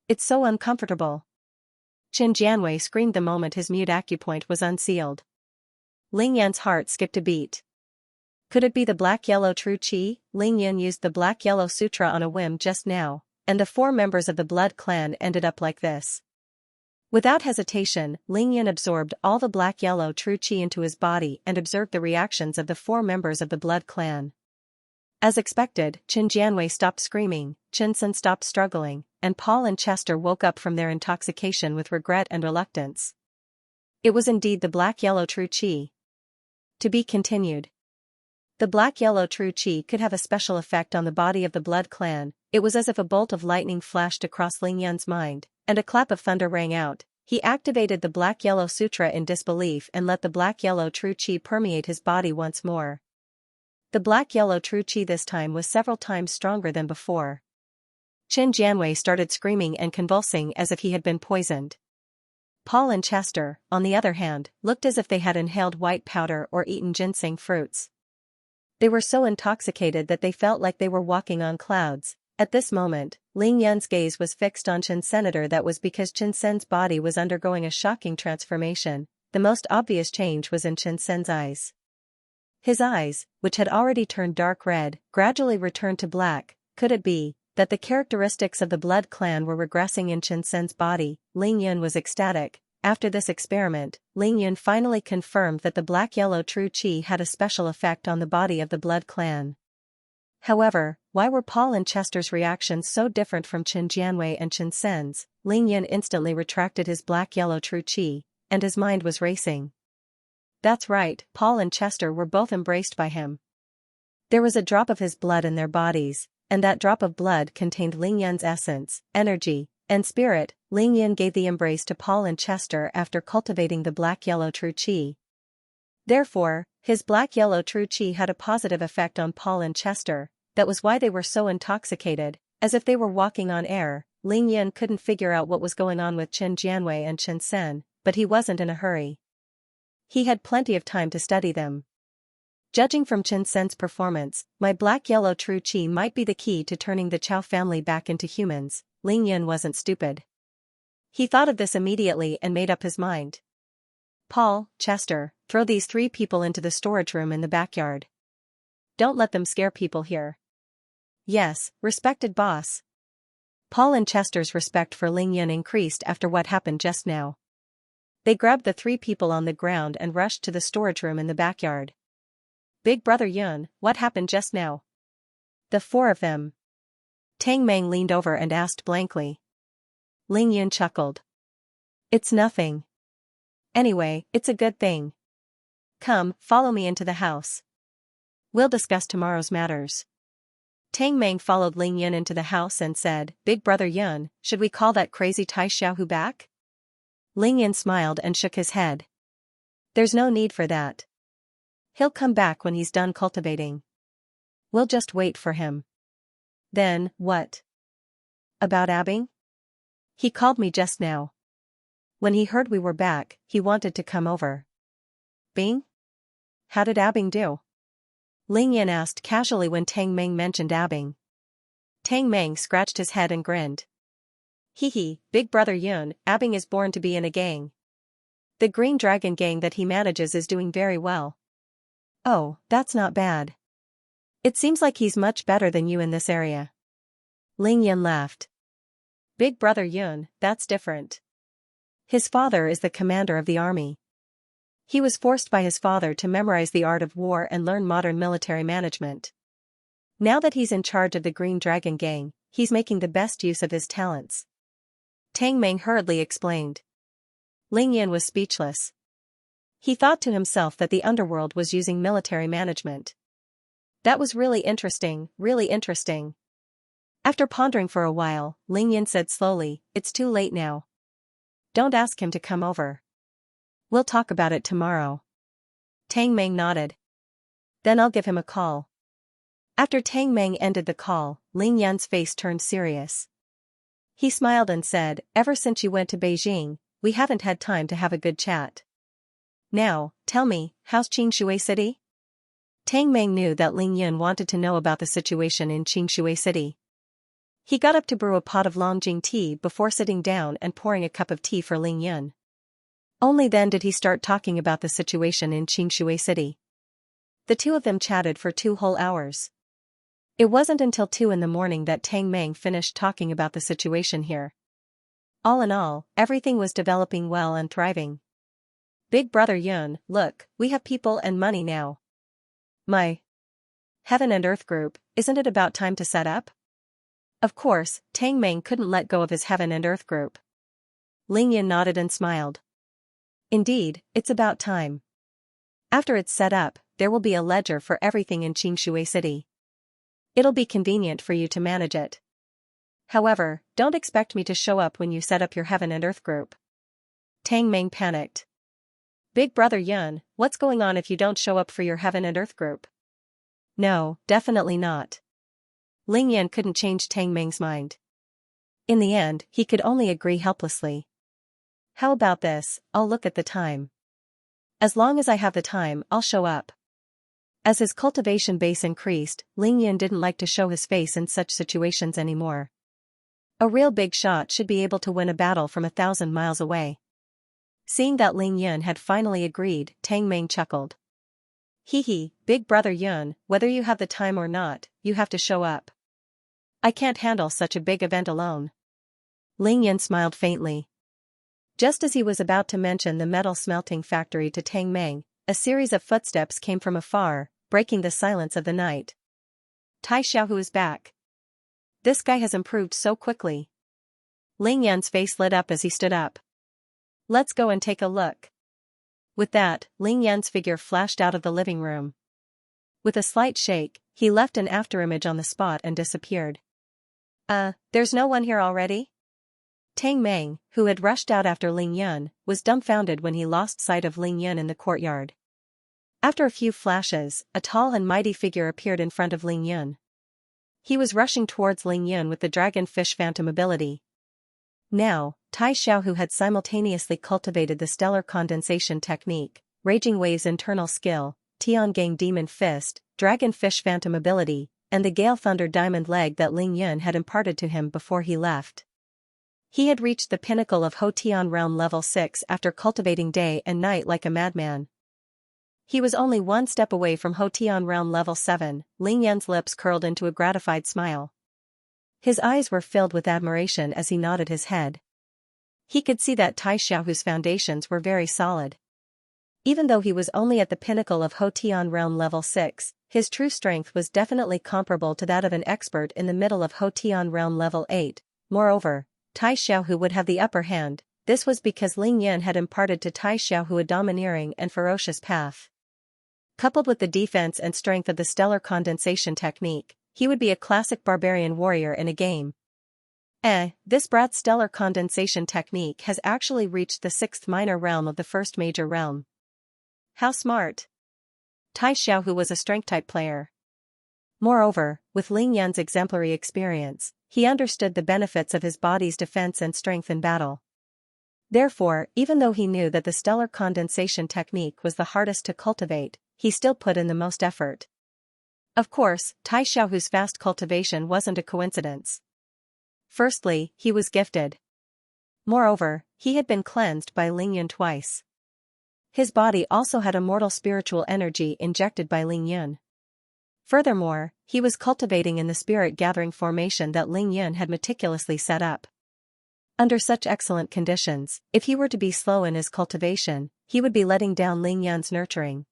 It's so uncomfortable. Qin Jianwei screamed the moment his mute acupoint was unsealed. Ling Yan's heart skipped a beat. Could it be the black-yellow true qi? Ling Yan used the black-yellow sutra on a whim just now, and the 4 members of the blood clan ended up like this. Without hesitation, Ling Yan absorbed all the black-yellow true qi into his body and observed the reactions of the 4 members of the blood clan. As expected, Qin Jianwei stopped screaming, Qin Sen stopped struggling, and Paul and Chester woke up from their intoxication with regret and reluctance. It was indeed the black-yellow true qi. To be continued. The black-yellow true qi could have a special effect on the body of the blood clan. It was as if a bolt of lightning flashed across Ling Yan's mind, and a clap of thunder rang out. He activated the black-yellow sutra in disbelief and let the black-yellow true qi permeate his body once more. The black-yellow true qi this time was several times stronger than before. Qin Jianwei started screaming and convulsing as if he had been poisoned. Paul and Chester, on the other hand, looked as if they had inhaled white powder or eaten ginseng fruits. They were so intoxicated that they felt like they were walking on clouds. At this moment, Ling Yan's gaze was fixed on Qin Senator. That was because Qin Sen's body was undergoing a shocking transformation. The most obvious change was in Qin Sen's eyes. His eyes, which had already turned dark red, gradually returned to black. Could it be that the characteristics of the blood clan were regressing in Qin Sen's body? Ling Yan was ecstatic. After this experiment, Ling Yan finally confirmed that the black-yellow true qi had a special effect on the body of the blood clan. However, why were Paul and Chester's reactions so different from Qin Jianwei and Qin Sen's? Ling Yan instantly retracted his black-yellow true qi, and his mind was racing. That's right, Paul and Chester were both embraced by him. There was a drop of his blood in their bodies, and that drop of blood contained Ling Yan's essence, energy, and spirit. Ling Yan gave the embrace to Paul and Chester after cultivating the black-yellow true qi. Therefore, his black-yellow true qi had a positive effect on Paul and Chester. That was why they were so intoxicated, as if they were walking on air. Ling Yan couldn't figure out what was going on with Qin Jianwei and Qin Sen, but he wasn't in a hurry. He had plenty of time to study them. Judging from Qin Sen's performance, my black-yellow true qi might be the key to turning the Chow family back into humans. Ling Yan wasn't stupid. He thought of this immediately and made up his mind. Paul, Chester, throw these 3 people into the storage room in the backyard. Don't let them scare people here. Yes, respected boss. Paul and Chester's respect for Ling Yan increased after what happened just now. They grabbed the 3 people on the ground and rushed to the storage room in the backyard. Big brother Yun, what happened just now? The 4 of them. Tang Meng leaned over and asked blankly. Ling Yan chuckled. It's nothing. Anyway, it's a good thing. Come, follow me into the house. We'll discuss tomorrow's matters. Tang Meng followed Ling Yan into the house and said, Big brother Yun, should we call that crazy Tai Xiaohu back? Ling Yan smiled and shook his head. There's no need for that. He'll come back when he's done cultivating. We'll just wait for him. Then, what? About Abing? He called me just now. When he heard we were back, he wanted to come over. Bing? How did Abing do? Ling Yan asked casually when Tang Meng mentioned abbing. Tang Meng scratched his head and grinned. Hee, big brother Yun, abbing is born to be in a gang. The Green Dragon gang that he manages is doing very well. Oh, that's not bad. It seems like he's much better than you in this area. Ling Yan laughed. Big brother Yun, that's different. His father is the commander of the army. He was forced by his father to memorize the art of war and learn modern military management. Now that he's in charge of the Green Dragon gang, he's making the best use of his talents. Tang Meng hurriedly explained. Ling Yan was speechless. He thought to himself that the underworld was using military management. That was really interesting, really interesting. After pondering for a while, Ling Yan said slowly, "It's too late now. Don't ask him to come over. We'll talk about it tomorrow." Tang Meng nodded. Then I'll give him a call. After Tang Meng ended the call, Ling Yan's face turned serious. He smiled and said, "Ever since you went to Beijing, we haven't had time to have a good chat. Now, tell me, how's Xianxia City?" Tang Meng knew that Ling Yan wanted to know about the situation in Xianxia City. He got up to brew a pot of Longjing tea before sitting down and pouring a cup of tea for Ling Yan. Only then did he start talking about the situation in Xianxia City. The two of them chatted for 2 whole hours. It wasn't until 2 in the morning that Tang Meng finished talking about the situation here. All in all, everything was developing well and thriving. Big brother Yun, look, we have people and money now. My Heaven and Earth group, isn't it about time to set up? Of course, Tang Meng couldn't let go of his Heaven and Earth group. Ling Yan nodded and smiled. Indeed, it's about time. After it's set up, there will be a ledger for everything in Xianxia City. It'll be convenient for you to manage it. However, don't expect me to show up when you set up your Heaven and Earth group. Tang Meng panicked. Big brother Yun, what's going on if you don't show up for your Heaven and Earth group? No, definitely not. Ling Yan couldn't change Tang Meng's mind. In the end, he could only agree helplessly. How about this, I'll look at the time. As long as I have the time, I'll show up. As his cultivation base increased, Ling Yan didn't like to show his face in such situations anymore. A real big shot should be able to win a battle from 1,000 miles away. Seeing that Ling Yan had finally agreed, Tang Meng chuckled. Big brother Yun, whether you have the time or not, you have to show up. I can't handle such a big event alone. Ling Yan smiled faintly. Just as he was about to mention the metal smelting factory to Tang Meng, a series of footsteps came from afar, breaking the silence of the night. Tai Xiaohu is back. This guy has improved so quickly. Ling Yan's face lit up as he stood up. Let's go and take a look. With that, Ling Yan's figure flashed out of the living room. With a slight shake, he left an afterimage on the spot and disappeared. There's no one here already? Tang Meng, who had rushed out after Ling Yan, was dumbfounded when he lost sight of Ling Yan in the courtyard. After a few flashes, a tall and mighty figure appeared in front of Ling Yan. He was rushing towards Ling Yan with the dragonfish phantom ability. Now, Tai Xiaohu had simultaneously cultivated the stellar condensation technique, Raging Wave's internal skill, Tiangang Demon Fist, Dragonfish Phantom ability, and the Gale Thunder Diamond Leg that Ling Yan had imparted to him before he left. He had reached the pinnacle of Hotian Realm level 6 after cultivating day and night like a madman. He was only 1 step away from Hotian Realm level 7, Ling Yan's lips curled into a gratified smile. His eyes were filled with admiration as he nodded his head. He could see that Tai Xiaohu's foundations were very solid. Even though he was only at the pinnacle of Hotian Realm level 6, his true strength was definitely comparable to that of an expert in the middle of Hotian Realm level 8. Moreover, Tai Xiaohu would have the upper hand. This was because Ling Yan had imparted to Tai Xiaohu a domineering and ferocious path. Coupled with the defense and strength of the stellar condensation technique, he would be a classic barbarian warrior in a game. This brat's stellar condensation technique has actually reached the 6th minor realm of the 1st major realm. How smart! Tai Xiaohu was a strength-type player. Moreover, with Ling Yan's exemplary experience, he understood the benefits of his body's defense and strength in battle. Therefore, even though he knew that the stellar condensation technique was the hardest to cultivate, he still put in the most effort. Of course, Tai Xiaohu's fast cultivation wasn't a coincidence. Firstly, he was gifted. Moreover, he had been cleansed by Ling Yun twice. His body also had immortal spiritual energy injected by Ling Yun. Furthermore, he was cultivating in the spirit-gathering formation that Ling Yun had meticulously set up. Under such excellent conditions, if he were to be slow in his cultivation, he would be letting down Ling Yun's nurturing.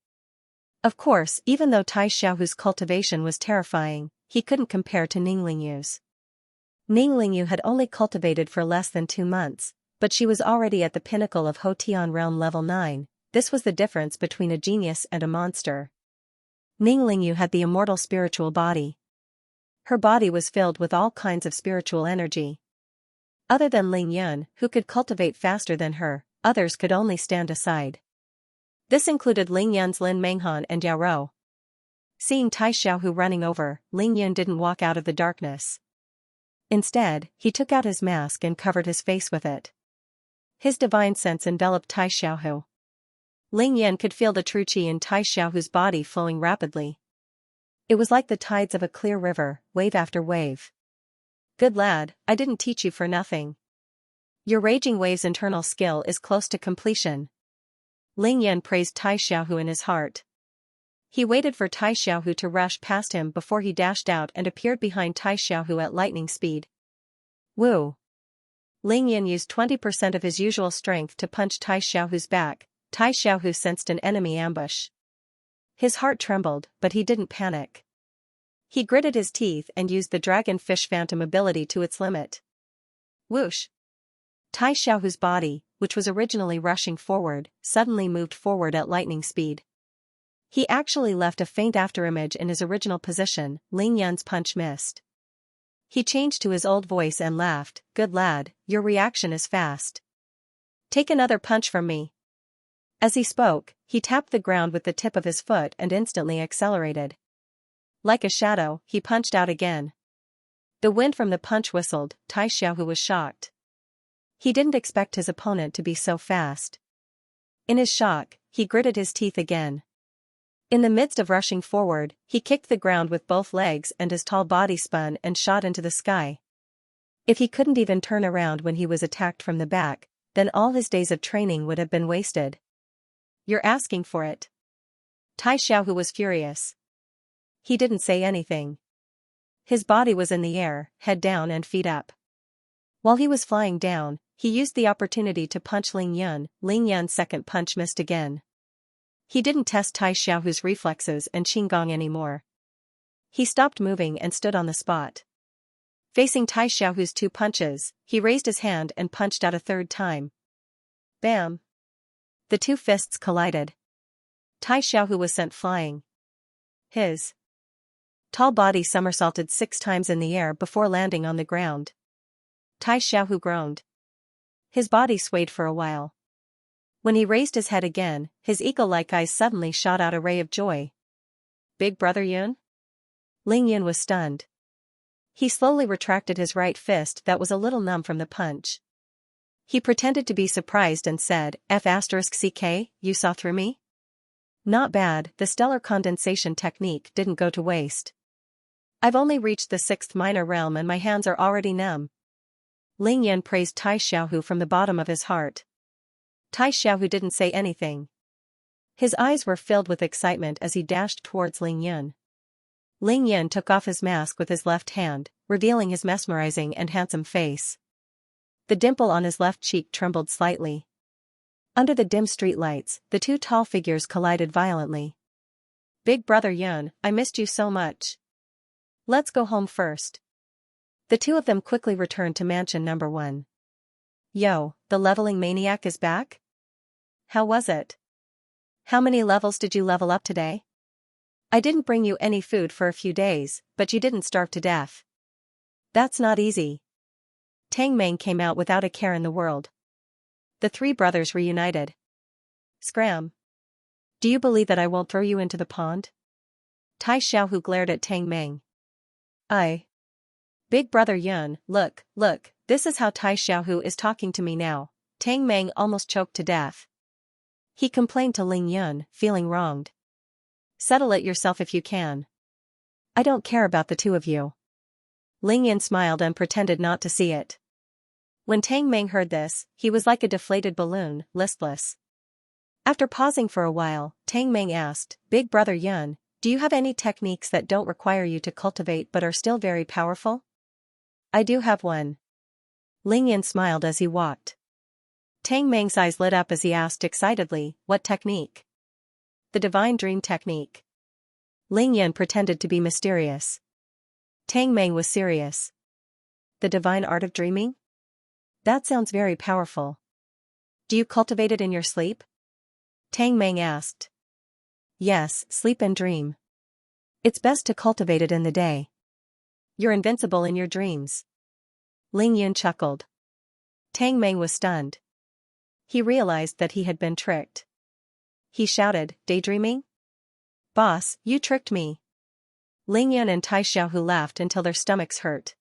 Of course, even though Tai Xiaohu's cultivation was terrifying, he couldn't compare to Ning Lingyu's. Ning Lingyu had only cultivated for less than 2 months, but she was already at the pinnacle of Hotian realm level 9. This was the difference between a genius and a monster. Ning Lingyu had the immortal spiritual body. Her body was filled with all kinds of spiritual energy. Other than Ling Yun, who could cultivate faster than her, others could only stand aside. This included Ling Yun's Lin Menghan and Yao Rou. Seeing Tai Xiaohu running over, Ling Yun didn't walk out of the darkness. Instead, he took out his mask and covered his face with it. His divine sense enveloped Tai Xiaohu. Ling Yun could feel the true qi in Tai Xiaohu's body flowing rapidly. It was like the tides of a clear river, wave after wave. Good lad, I didn't teach you for nothing. Your raging wave's internal skill is close to completion. Ling Yun praised Tai Xiaohu in his heart. He waited for Tai Xiaohu to rush past him before he dashed out and appeared behind Tai Xiaohu at lightning speed. Woo! Ling Yun used 20% of his usual strength to punch Tai Xiaohu's back. Tai Xiaohu sensed an enemy ambush. His heart trembled, but he didn't panic. He gritted his teeth and used the dragonfish phantom ability to its limit. Whoosh! Tai Xiaohu's body, which was originally rushing forward, suddenly moved forward at lightning speed. He actually left a faint afterimage in his original position. Ling Yun's punch missed. He changed to his old voice and laughed. Good lad, your reaction is fast. Take another punch from me. As he spoke, he tapped the ground with the tip of his foot and instantly accelerated. Like a shadow, he punched out again. The wind from the punch whistled. Tai Xiaohu was shocked. He didn't expect his opponent to be so fast. In his shock, he gritted his teeth again. In the midst of rushing forward, he kicked the ground with both legs and his tall body spun and shot into the sky. If he couldn't even turn around when he was attacked from the back, then all his days of training would have been wasted. You're asking for it. Tai Xiaohu was furious. He didn't say anything. His body was in the air, head down and feet up. While he was flying down, he used the opportunity to punch Ling Yun. Ling Yun's second punch missed again. He didn't test Tai Xiaohu's reflexes and Qinggong anymore. He stopped moving and stood on the spot. Facing Tai Xiaohu's 2 punches, he raised his hand and punched out a third time. Bam! The 2 fists collided. Tai Xiaohu was sent flying. His tall body somersaulted 6 times in the air before landing on the ground. Tai Xiaohu groaned. His body swayed for a while. When he raised his head again, his eagle-like eyes suddenly shot out a ray of joy. Big brother Yun? Ling Yun was stunned. He slowly retracted his right fist that was a little numb from the punch. He pretended to be surprised and said, F***ck, you saw through me? Not bad, the stellar condensation technique didn't go to waste. I've only reached the 6th minor realm and my hands are already numb. Ling Yun praised Tai Xiaohu from the bottom of his heart. Tai Xiaohu didn't say anything. His eyes were filled with excitement as he dashed towards Ling Yun. Ling Yun took off his mask with his left hand, revealing his mesmerizing and handsome face. The dimple on his left cheek trembled slightly. Under the dim streetlights, the 2 tall figures collided violently. Big brother Yun, I missed you so much. Let's go home first. The 2 of them quickly returned to mansion number 1. Yo, the leveling maniac is back? How was it? How many levels did you level up today? I didn't bring you any food for a few days, but you didn't starve to death. That's not easy. Tang Meng came out without a care in the world. The 3 brothers reunited. Scram. Do you believe that I won't throw you into the pond? Tai Xiaohu glared at Tang Meng. Big brother Yun, look, this is how Tai Xiaohu is talking to me now. Tang Meng almost choked to death. He complained to Ling Yun, feeling wronged. Settle it yourself if you can. I don't care about the two of you. Ling Yan smiled and pretended not to see it. When Tang Meng heard this, he was like a deflated balloon, listless. After pausing for a while, Tang Meng asked, Big Brother Yun, do you have any techniques that don't require you to cultivate but are still very powerful? I do have one. Ling Yan smiled as he walked. Tang Meng's eyes lit up as he asked excitedly, what technique? The divine dream technique. Ling Yan pretended to be mysterious. Tang Meng was serious. The divine art of dreaming? That sounds very powerful. Do you cultivate it in your sleep? Tang Meng asked. Yes, sleep and dream. It's best to cultivate it in the day. You're invincible in your dreams. Ling Yan chuckled. Tang Meng was stunned. He realized that he had been tricked. He shouted, daydreaming? Boss, you tricked me. Ling Yan and Tai Xiaohu laughed until their stomachs hurt.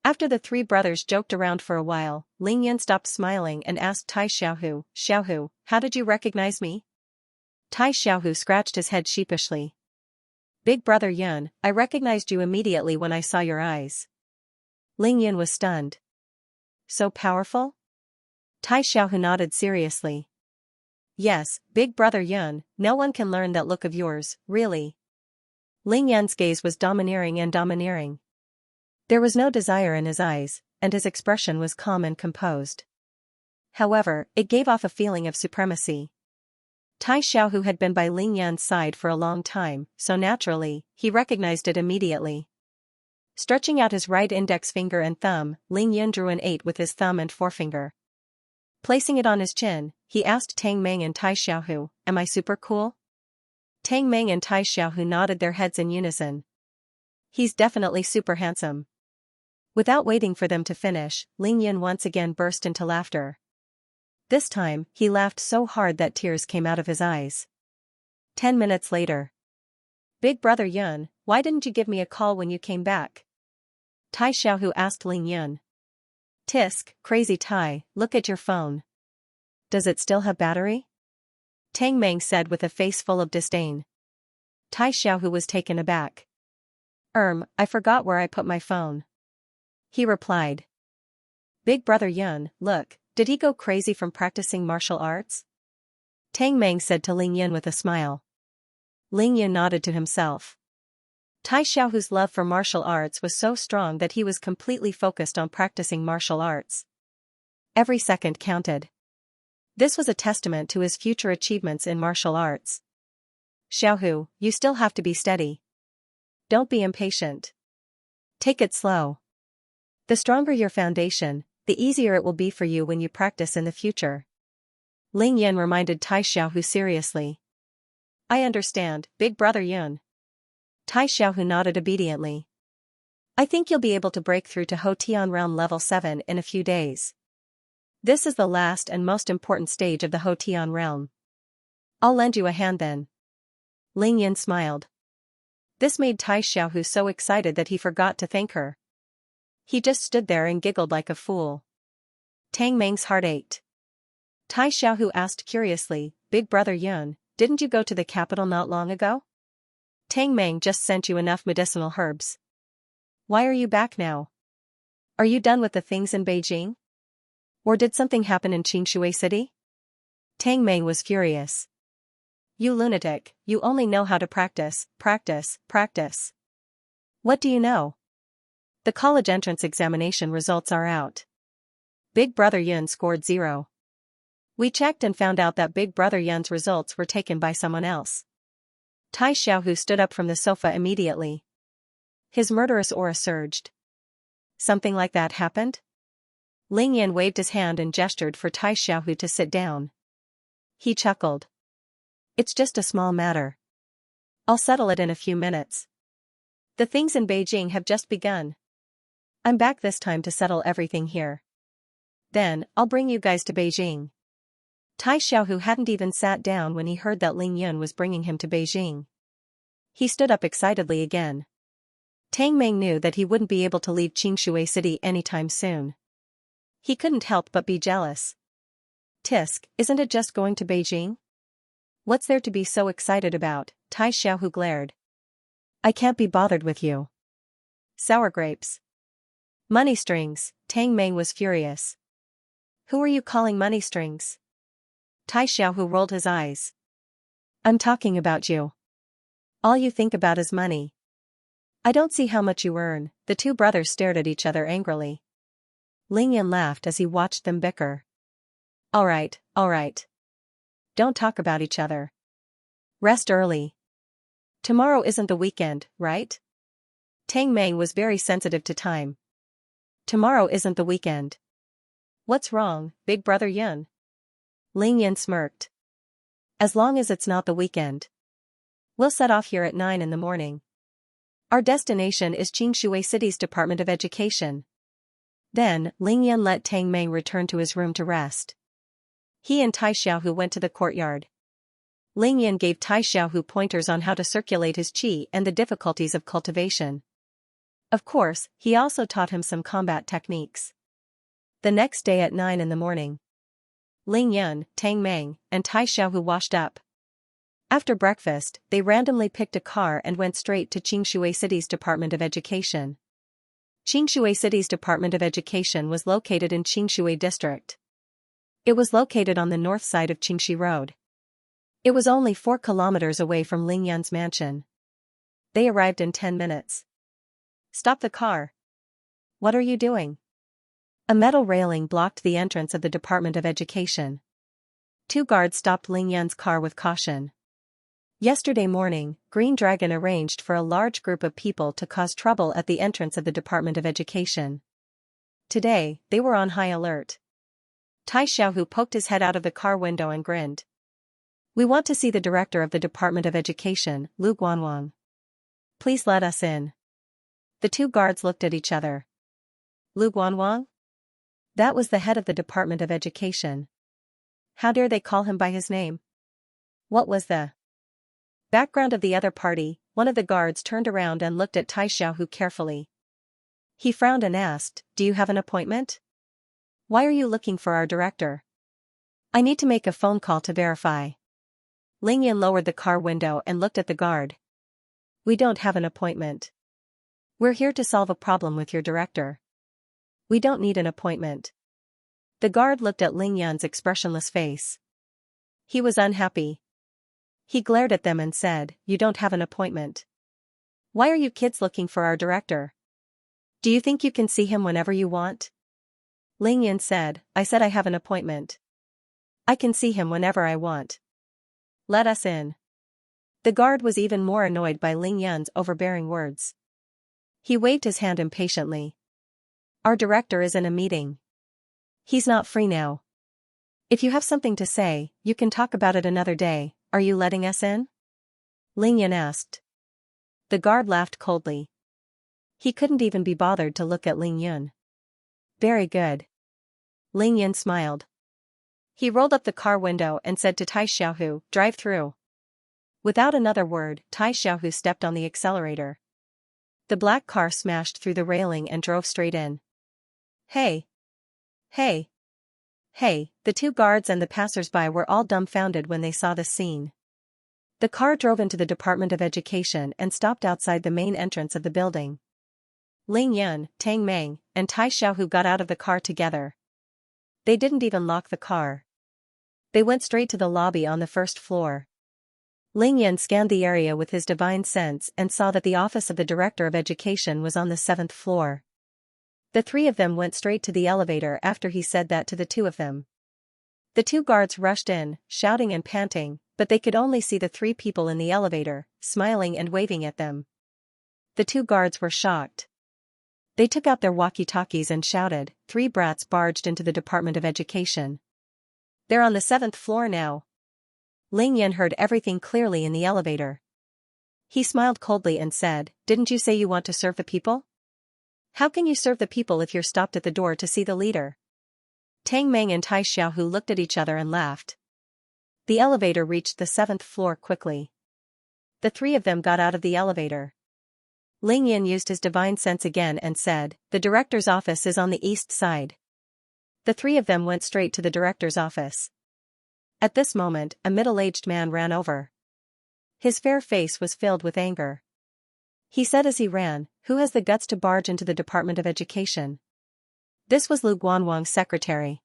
After the three brothers joked around for a while, Ling Yan stopped smiling and asked Tai Xiaohu, Xiaohu, how did you recognize me? Tai Xiaohu scratched his head sheepishly. Big Brother Yun, I recognized you immediately when I saw your eyes. Ling Yan was stunned. So powerful? Tai Xiaohu nodded seriously. Yes, Big Brother Yun, no one can learn that look of yours, really. Ling Yan's gaze was domineering and domineering. There was no desire in his eyes, and his expression was calm and composed. However, it gave off a feeling of supremacy. Tai Xiaohu had been by Ling Yan's side for a long time, so naturally, he recognized it immediately. Stretching out his right index finger and thumb, Ling Yan drew an 8 with his thumb and forefinger. Placing it on his chin, he asked Tang Meng and Tai Xiaohu, am I super cool? Tang Meng and Tai Xiaohu nodded their heads in unison. He's definitely super handsome. Without waiting for them to finish, Ling Yan once again burst into laughter. This time, he laughed so hard that tears came out of his eyes. 10 minutes later. Big Brother Yun, why didn't you give me a call when you came back? Tai Xiaohu asked Ling Yan. Tisk, crazy Tai, look at your phone. Does it still have battery? Tang Meng said with a face full of disdain. Tai Xiaohu was taken aback. I forgot where I put my phone. He replied. Big Brother Yun, look, did he go crazy from practicing martial arts? Tang Meng said to Ling Yan with a smile. Ling Yan nodded to himself. Tai Xiaohu's love for martial arts was so strong that he was completely focused on practicing martial arts. Every second counted. This was a testament to his future achievements in martial arts. Xiaohu, you still have to be steady. Don't be impatient. Take it slow. The stronger your foundation, the easier it will be for you when you practice in the future. Ling Yan reminded Tai Xiaohu seriously. I understand, Big Brother Yun. Tai Xiaohu nodded obediently. I think you'll be able to break through to Hotian Realm Level 7 in a few days. This is the last and most important stage of the Hotian Realm. I'll lend you a hand then. Ling Yan smiled. This made Tai Xiaohu so excited that he forgot to thank her. He just stood there and giggled like a fool. Tang Meng's heart ached. Tai Xiaohu asked curiously, Big Brother Yun, didn't you go to the capital not long ago? Tang Meng just sent you enough medicinal herbs. Why are you back now? Are you done with the things in Beijing? Or did something happen in Xianxia City? Tang Meng was furious. You lunatic, you only know how to practice, practice, practice. What do you know? The college entrance examination results are out. Big Brother Yun scored 0. We checked and found out that Big Brother Yun's results were taken by someone else. Tai Xiaohu stood up from the sofa immediately. His murderous aura surged. Something like that happened? Ling Yan waved his hand and gestured for Tai Xiaohu to sit down. He chuckled. It's just a small matter. I'll settle it in a few minutes. The things in Beijing have just begun. I'm back this time to settle everything here. Then, I'll bring you guys to Beijing. Tai Xiaohu hadn't even sat down when he heard that Ling Yan was bringing him to Beijing. He stood up excitedly again. Tang Meng knew that he wouldn't be able to leave Xianxia City anytime soon. He couldn't help but be jealous. Tisk, isn't it just going to Beijing? What's there to be so excited about? Tai Xiaohu glared. I can't be bothered with you. Sour grapes. Money strings, Tang Meng was furious. Who are you calling money strings? Tai Xiaohu rolled his eyes. I'm talking about you. All you think about is money. I don't see how much you earn. The two brothers stared at each other angrily. Ling Yan laughed as he watched them bicker. All right. Don't talk about each other. Rest early. Tomorrow isn't the weekend, right? Tang Meng was very sensitive to time. Tomorrow isn't the weekend. What's wrong, big brother Yun? Ling Yan smirked. As long as it's not the weekend. We'll set off here at 9 in the morning. Our destination is Xianxia City's Department of Education. Then, Ling Yan let Tang Meng return to his room to rest. He and Tai Xiaohu went to the courtyard. Ling Yan gave Tai Xiaohu pointers on how to circulate his qi and the difficulties of cultivation. Of course, he also taught him some combat techniques. The next day at 9 in the morning, Ling Yan, Tang Meng, and Tai Xiaohu washed up. After breakfast, they randomly picked a car and went straight to Xianxia City's Department of Education. Xianxia City's Department of Education was located in Xianxia District. It was located on the north side of Qingxi Road. It was only 4 kilometers away from Ling Yan's mansion. They arrived in 10 minutes. Stop the car. What are you doing? A metal railing blocked the entrance of the Department of Education. 2 guards stopped Ling Yan's car with caution. Yesterday morning, Green Dragon arranged for a large group of people to cause trouble at the entrance of the Department of Education. Today, they were on high alert. Tai Xiaohu poked his head out of the car window and grinned. We want to see the director of the Department of Education, Lu Guanwang. Please let us in. The 2 guards looked at each other. Lu Guanwang? That was the head of the Department of Education. How dare they call him by his name? What was the background of the other party? One of the guards turned around and looked at Tai Xiaohu carefully. He frowned and asked, Do you have an appointment? Why are you looking for our director? I need to make a phone call to verify. Ling Yan lowered the car window and looked at the guard. We don't have an appointment. We're here to solve a problem with your director. We don't need an appointment. The guard looked at Ling Yan's expressionless face. He was unhappy. He glared at them and said, You don't have an appointment. Why are you kids looking for our director? Do you think you can see him whenever you want? Ling Yan said, I said I have an appointment. I can see him whenever I want. Let us in. The guard was even more annoyed by Ling Yan's overbearing words. He waved his hand impatiently. Our director is in a meeting. He's not free now. If you have something to say, you can talk about it another day. Are you letting us in? Ling Yan asked. The guard laughed coldly. He couldn't even be bothered to look at Ling Yan. Very good. Ling Yan smiled. He rolled up the car window and said to Tai Xiaohu, Drive through. Without another word, Tai Xiaohu stepped on the accelerator. The black car smashed through the railing and drove straight in. Hey! Hey! Hey! The 2 guards and the passers-by were all dumbfounded when they saw this scene. The car drove into the Department of Education and stopped outside the main entrance of the building. Ling Yan, Tang Meng, and Tai Xiaohu got out of the car together. They didn't even lock the car. They went straight to the lobby on the 1st floor. Ling Yan scanned the area with his divine sense and saw that the office of the Director of Education was on the 7th floor. The 3 of them went straight to the elevator after he said that to the 2 of them. The 2 guards rushed in, shouting and panting, but they could only see the 3 people in the elevator, smiling and waving at them. The 2 guards were shocked. They took out their walkie-talkies and shouted, 3 brats barged into the Department of Education. They're on the 7th floor now. Ling Yan heard everything clearly in the elevator. He smiled coldly and said, Didn't you say you want to serve the people? How can you serve the people if you're stopped at the door to see the leader? Tang Meng and Tai Xiaohu looked at each other and laughed. The elevator reached the 7th floor quickly. The 3 of them got out of the elevator. Ling Yan used his divine sense again and said, The director's office is on the east side. The 3 of them went straight to the director's office. At this moment, a middle-aged man ran over. His fair face was filled with anger. he said as he ran, "Who has the guts to barge into the Department of Education?" This was Lu Guanwang's secretary.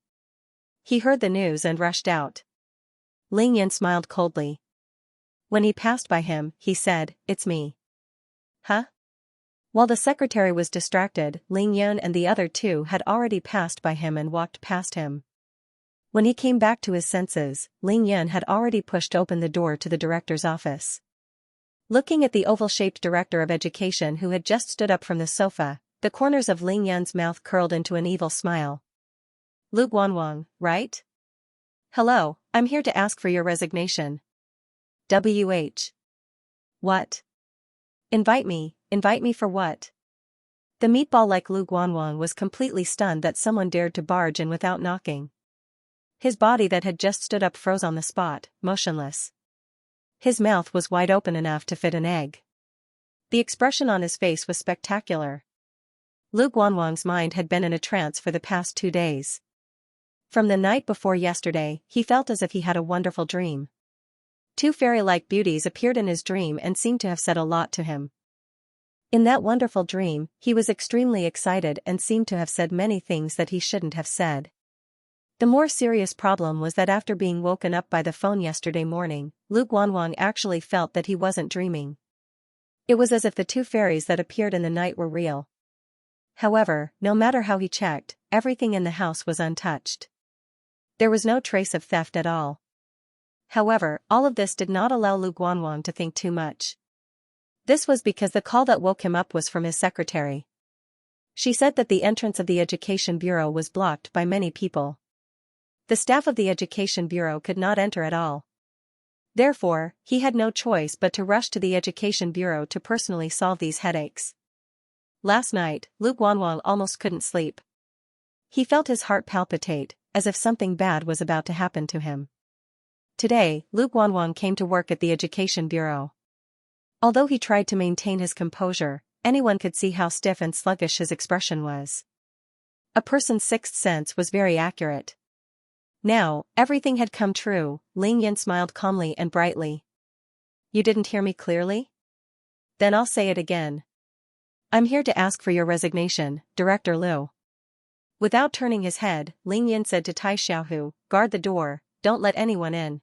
He heard the news and rushed out. Ling Yan smiled coldly. When he passed by him, he said, "It's me." Huh? While the secretary was distracted, Ling Yan and the other two had already passed by him and walked past him. When he came back to his senses, Ling Yan had already pushed open the door to the director's office. Looking at the oval-shaped director of education who had just stood up from the sofa, the corners of Ling Yan's mouth curled into an evil smile. "Lu Guanwang, right? Hello, I'm here to ask for your resignation." "WH. What? Invite me for what?" The meatball-like Lu Guanwang was completely stunned that someone dared to barge in without knocking. His body that had just stood up froze on the spot, motionless. His mouth was wide open enough to fit an egg. The expression on his face was spectacular. Lu Guanwang's mind had been in a trance for the past 2 days. From the night before yesterday, he felt as if he had a wonderful dream. 2 fairy-like beauties appeared in his dream and seemed to have said a lot to him. In that wonderful dream, he was extremely excited and seemed to have said many things that he shouldn't have said. The more serious problem was that after being woken up by the phone yesterday morning, Lu Guanwang actually felt that he wasn't dreaming. It was as if the 2 fairies that appeared in the night were real. However, no matter how he checked, everything in the house was untouched. There was no trace of theft at all. However, all of this did not allow Lu Guanwang to think too much. This was because the call that woke him up was from his secretary. She said that the entrance of the Education Bureau was blocked by many people. The staff of the Education Bureau could not enter at all. Therefore, he had no choice but to rush to the Education Bureau to personally solve these headaches. Last night, Lu Guanwang almost couldn't sleep. He felt his heart palpitate, as if something bad was about to happen to him. Today, Lu Guanwang came to work at the Education Bureau. Although he tried to maintain his composure, anyone could see how stiff and sluggish his expression was. A person's sixth sense was very accurate. Now, everything had come true. Ling Yan smiled calmly and brightly. "You didn't hear me clearly? Then I'll say it again. I'm here to ask for your resignation, Director Liu." Without turning his head, Ling Yan said to Tai Xiaohu, "Guard the door, don't let anyone in."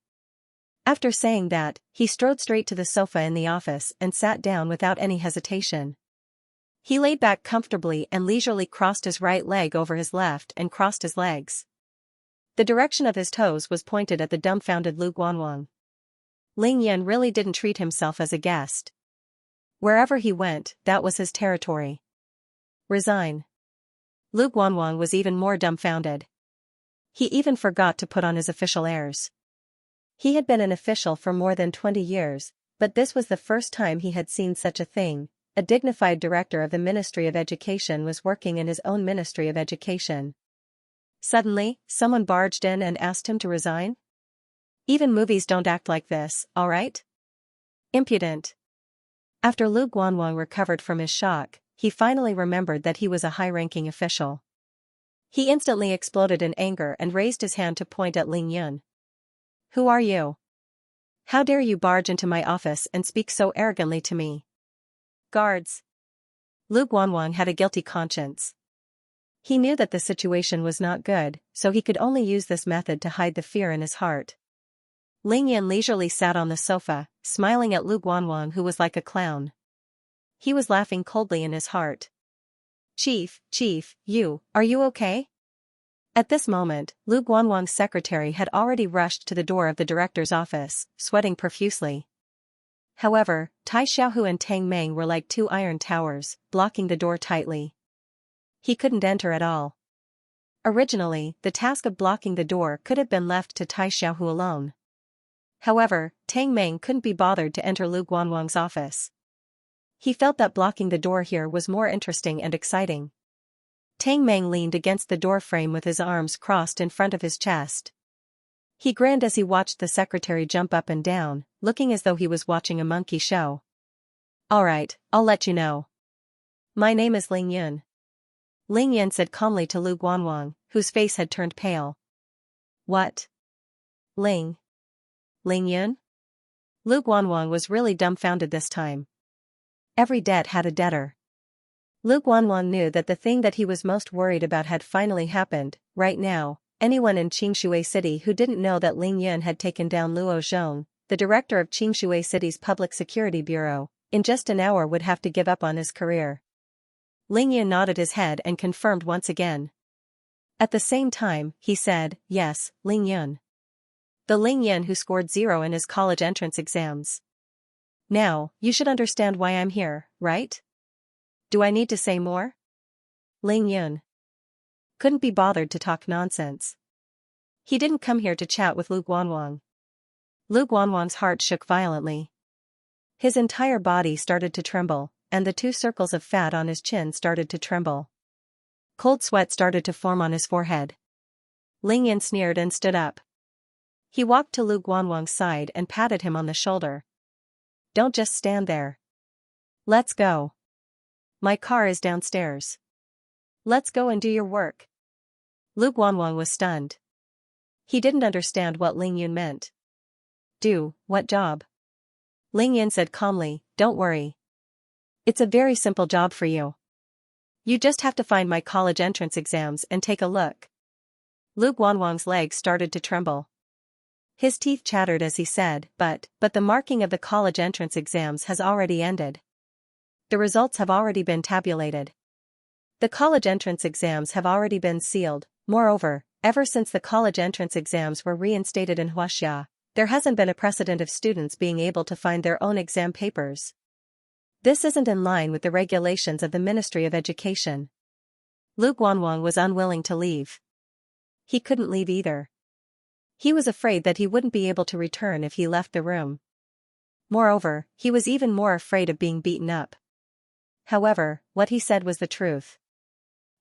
After saying that, he strode straight to the sofa in the office and sat down without any hesitation. He laid back comfortably and leisurely crossed his right leg over his left and crossed his legs. The direction of his toes was pointed at the dumbfounded Lu Guanwang. Ling Yan really didn't treat himself as a guest. Wherever he went, that was his territory. "Resign." Lu Guanwang was even more dumbfounded. He even forgot to put on his official airs. He had been an official for more than 20 years, but this was the first time he had seen such a thing. A dignified director of the Ministry of Education was working in his own Ministry of Education. Suddenly, someone barged in and asked him to resign? Even movies don't act like this, alright? Impudent. After Lu Guanwang recovered from his shock, he finally remembered that he was a high-ranking official. He instantly exploded in anger and raised his hand to point at Ling Yan. "Who are you? How dare you barge into my office and speak so arrogantly to me?" "Guards." Lu Guanwang had a guilty conscience. He knew that the situation was not good, so he could only use this method to hide the fear in his heart. Ling Yan leisurely sat on the sofa, smiling at Lu Guanwang, who was like a clown. He was laughing coldly in his heart. Chief, are you okay?" At this moment, Lu Guanwang's secretary had already rushed to the door of the director's office, sweating profusely. However, Tai Xiaohu and Tang Meng were like 2 iron towers, blocking the door tightly. He couldn't enter at all. Originally, the task of blocking the door could have been left to Tai Xiaohu alone. However, Tang Meng couldn't be bothered to enter Lu Guanwang's office. He felt that blocking the door here was more interesting and exciting. Tang Meng leaned against the door frame with his arms crossed in front of his chest. He grinned as he watched the secretary jump up and down, looking as though he was watching a monkey show. "Alright, I'll let you know. My name is Ling Yan." Ling Yan said calmly to Lu Guanwang, whose face had turned pale. "What? Ling Yan?" Lu Guanwang was really dumbfounded this time. Every debt had a debtor. Lu Guanwang knew that the thing that he was most worried about had finally happened. Right now, anyone in Xianxia City who didn't know that Ling Yun had taken down Luo Zhong, the director of Xianxia City's Public Security Bureau, in just an hour would have to give up on his career. Ling Yun nodded his head and confirmed once again. At the same time, he said, "Yes, Ling Yun. The Ling Yun who scored 0 in his college entrance exams. Now, you should understand why I'm here, right? Do I need to say more?" Ling Yun couldn't be bothered to talk nonsense. He didn't come here to chat with Lu Guanwang. Lu Guanwang's heart shook violently. His entire body started to tremble, and the 2 circles of fat on his chin started to tremble. Cold sweat started to form on his forehead. Ling Yun sneered and stood up. He walked to Lu Guanwang's side and patted him on the shoulder. "Don't just stand there. Let's go. My car is downstairs. Let's go and do your work." Lu Guanwang was stunned. He didn't understand what Ling Yun meant. "Do what job?" Ling Yun said calmly, "Don't worry. It's a very simple job for you. You just have to find my college entrance exams and take a look." Lu Guanwang's legs started to tremble. His teeth chattered as he said, but the marking of the college entrance exams has already ended. The results have already been tabulated. The college entrance exams have already been sealed. Moreover, ever since the college entrance exams were reinstated in Xianxia, there hasn't been a precedent of students being able to find their own exam papers. This isn't in line with the regulations of the Ministry of Education. Lu Guanwang was unwilling to leave. He couldn't leave either. He was afraid that he wouldn't be able to return if he left the room. Moreover, he was even more afraid of being beaten up. However, what he said was the truth.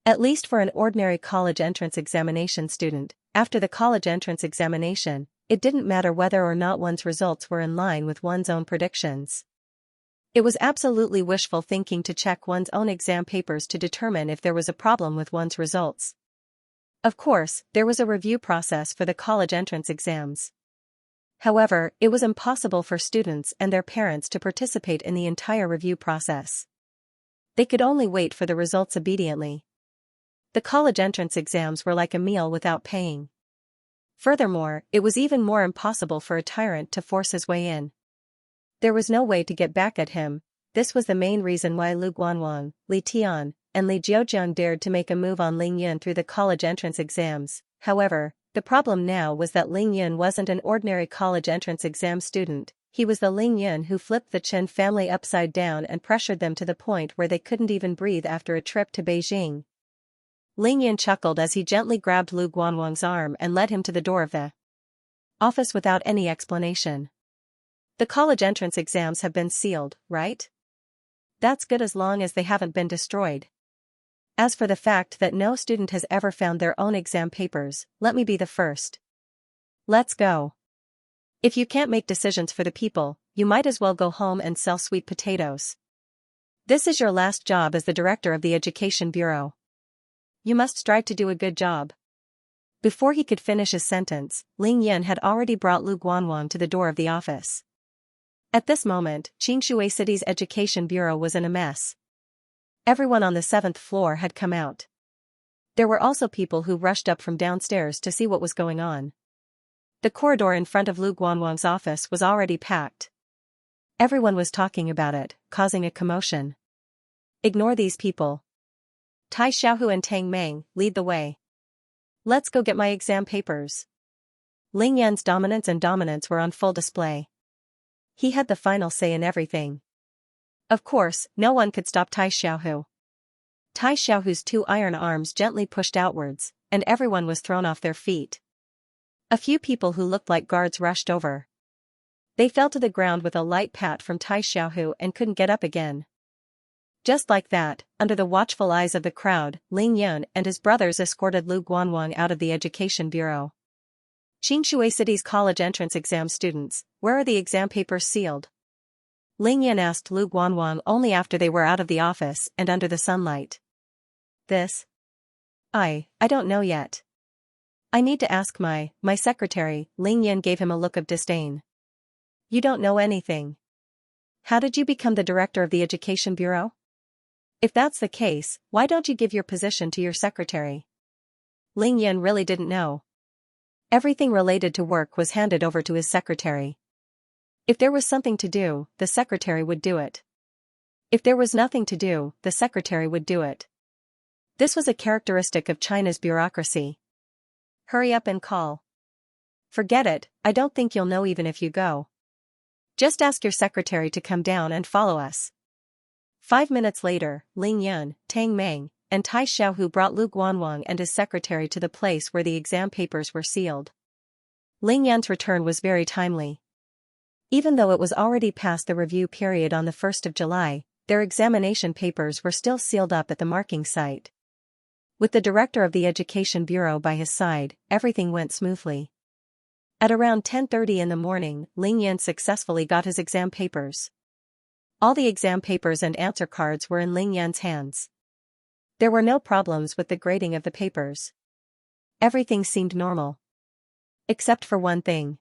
At least for an ordinary college entrance examination student, after the college entrance examination, it didn't matter whether or not one's results were in line with one's own predictions. It was absolutely wishful thinking to check one's own exam papers to determine if there was a problem with one's results. Of course, there was a review process for the college entrance exams. However, it was impossible for students and their parents to participate in the entire review process. They could only wait for the results obediently. The college entrance exams were like a meal without paying. Furthermore, it was even more impossible for a tyrant to force his way in. There was no way to get back at him. This was the main reason why Lu Guanwang, Li Tian, and Li Jiujiang dared to make a move on Ling Yun through the college entrance exams. However, the problem now was that Ling Yun wasn't an ordinary college entrance exam student. He was the Ling Yun who flipped the Chen family upside down and pressured them to the point where they couldn't even breathe after a trip to Beijing. Ling Yun chuckled as he gently grabbed Lu Guanwang's arm and led him to the door of the office without any explanation. "The college entrance exams have been sealed, right? That's good as long as they haven't been destroyed. As for the fact that no student has ever found their own exam papers, let me be the first. Let's go. If you can't make decisions for the people, you might as well go home and sell sweet potatoes. This is your last job as the director of the Education Bureau. You must strive to do a good job." Before he could finish his sentence, Ling Yun had already brought Lu Guanwang to the door of the office. At this moment, Xianxia City's Education Bureau was in a mess. Everyone on the 7th floor had come out. There were also people who rushed up from downstairs to see what was going on. The corridor in front of Lu Guanwang's office was already packed. Everyone was talking about it, causing a commotion. "Ignore these people. Tai Xiaohu and Tang Meng, lead the way. Let's go get my exam papers." Ling Yan's dominance were on full display. He had the final say in everything. Of course, no one could stop Tai Xiaohu. Tai Xiaohu's 2 iron arms gently pushed outwards, and everyone was thrown off their feet. A few people who looked like guards rushed over. They fell to the ground with a light pat from Tai Xiaohu and couldn't get up again. Just like that, under the watchful eyes of the crowd, Ling Yun and his brothers escorted Lu Guanwang out of the Education Bureau. "Xianxia City's college entrance exam students, where are the exam papers sealed?" Ling Yun asked Lu Guanwang only after they were out of the office and under the sunlight. "This? I don't know yet. I need to ask my secretary." Ling Yun gave him a look of disdain. "You don't know anything. How did you become the director of the Education Bureau? If that's the case, why don't you give your position to your secretary? Ling Yan really didn't know. Everything related to work was handed over to his secretary. If there was something to do, the secretary would do it. If there was nothing to do, the secretary would do it. This was a characteristic of China's bureaucracy. Hurry up and call. Forget it, I don't think you'll know even if you go. Just ask your secretary to come down and follow us. 5 minutes later, Ling Yan, Tang Meng, and Tai Xiaohu brought Lu Guanwang and his secretary to the place where the exam papers were sealed. Ling Yan's return was very timely. Even though it was already past the review period on the 1st of July, their examination papers were still sealed up at the marking site. With the director of the Education Bureau by his side, everything went smoothly. At around 10:30 in the morning, Ling Yan successfully got his exam papers. All the exam papers and answer cards were in Ling Yan's hands. There were no problems with the grading of the papers. Everything seemed normal. Except for one thing.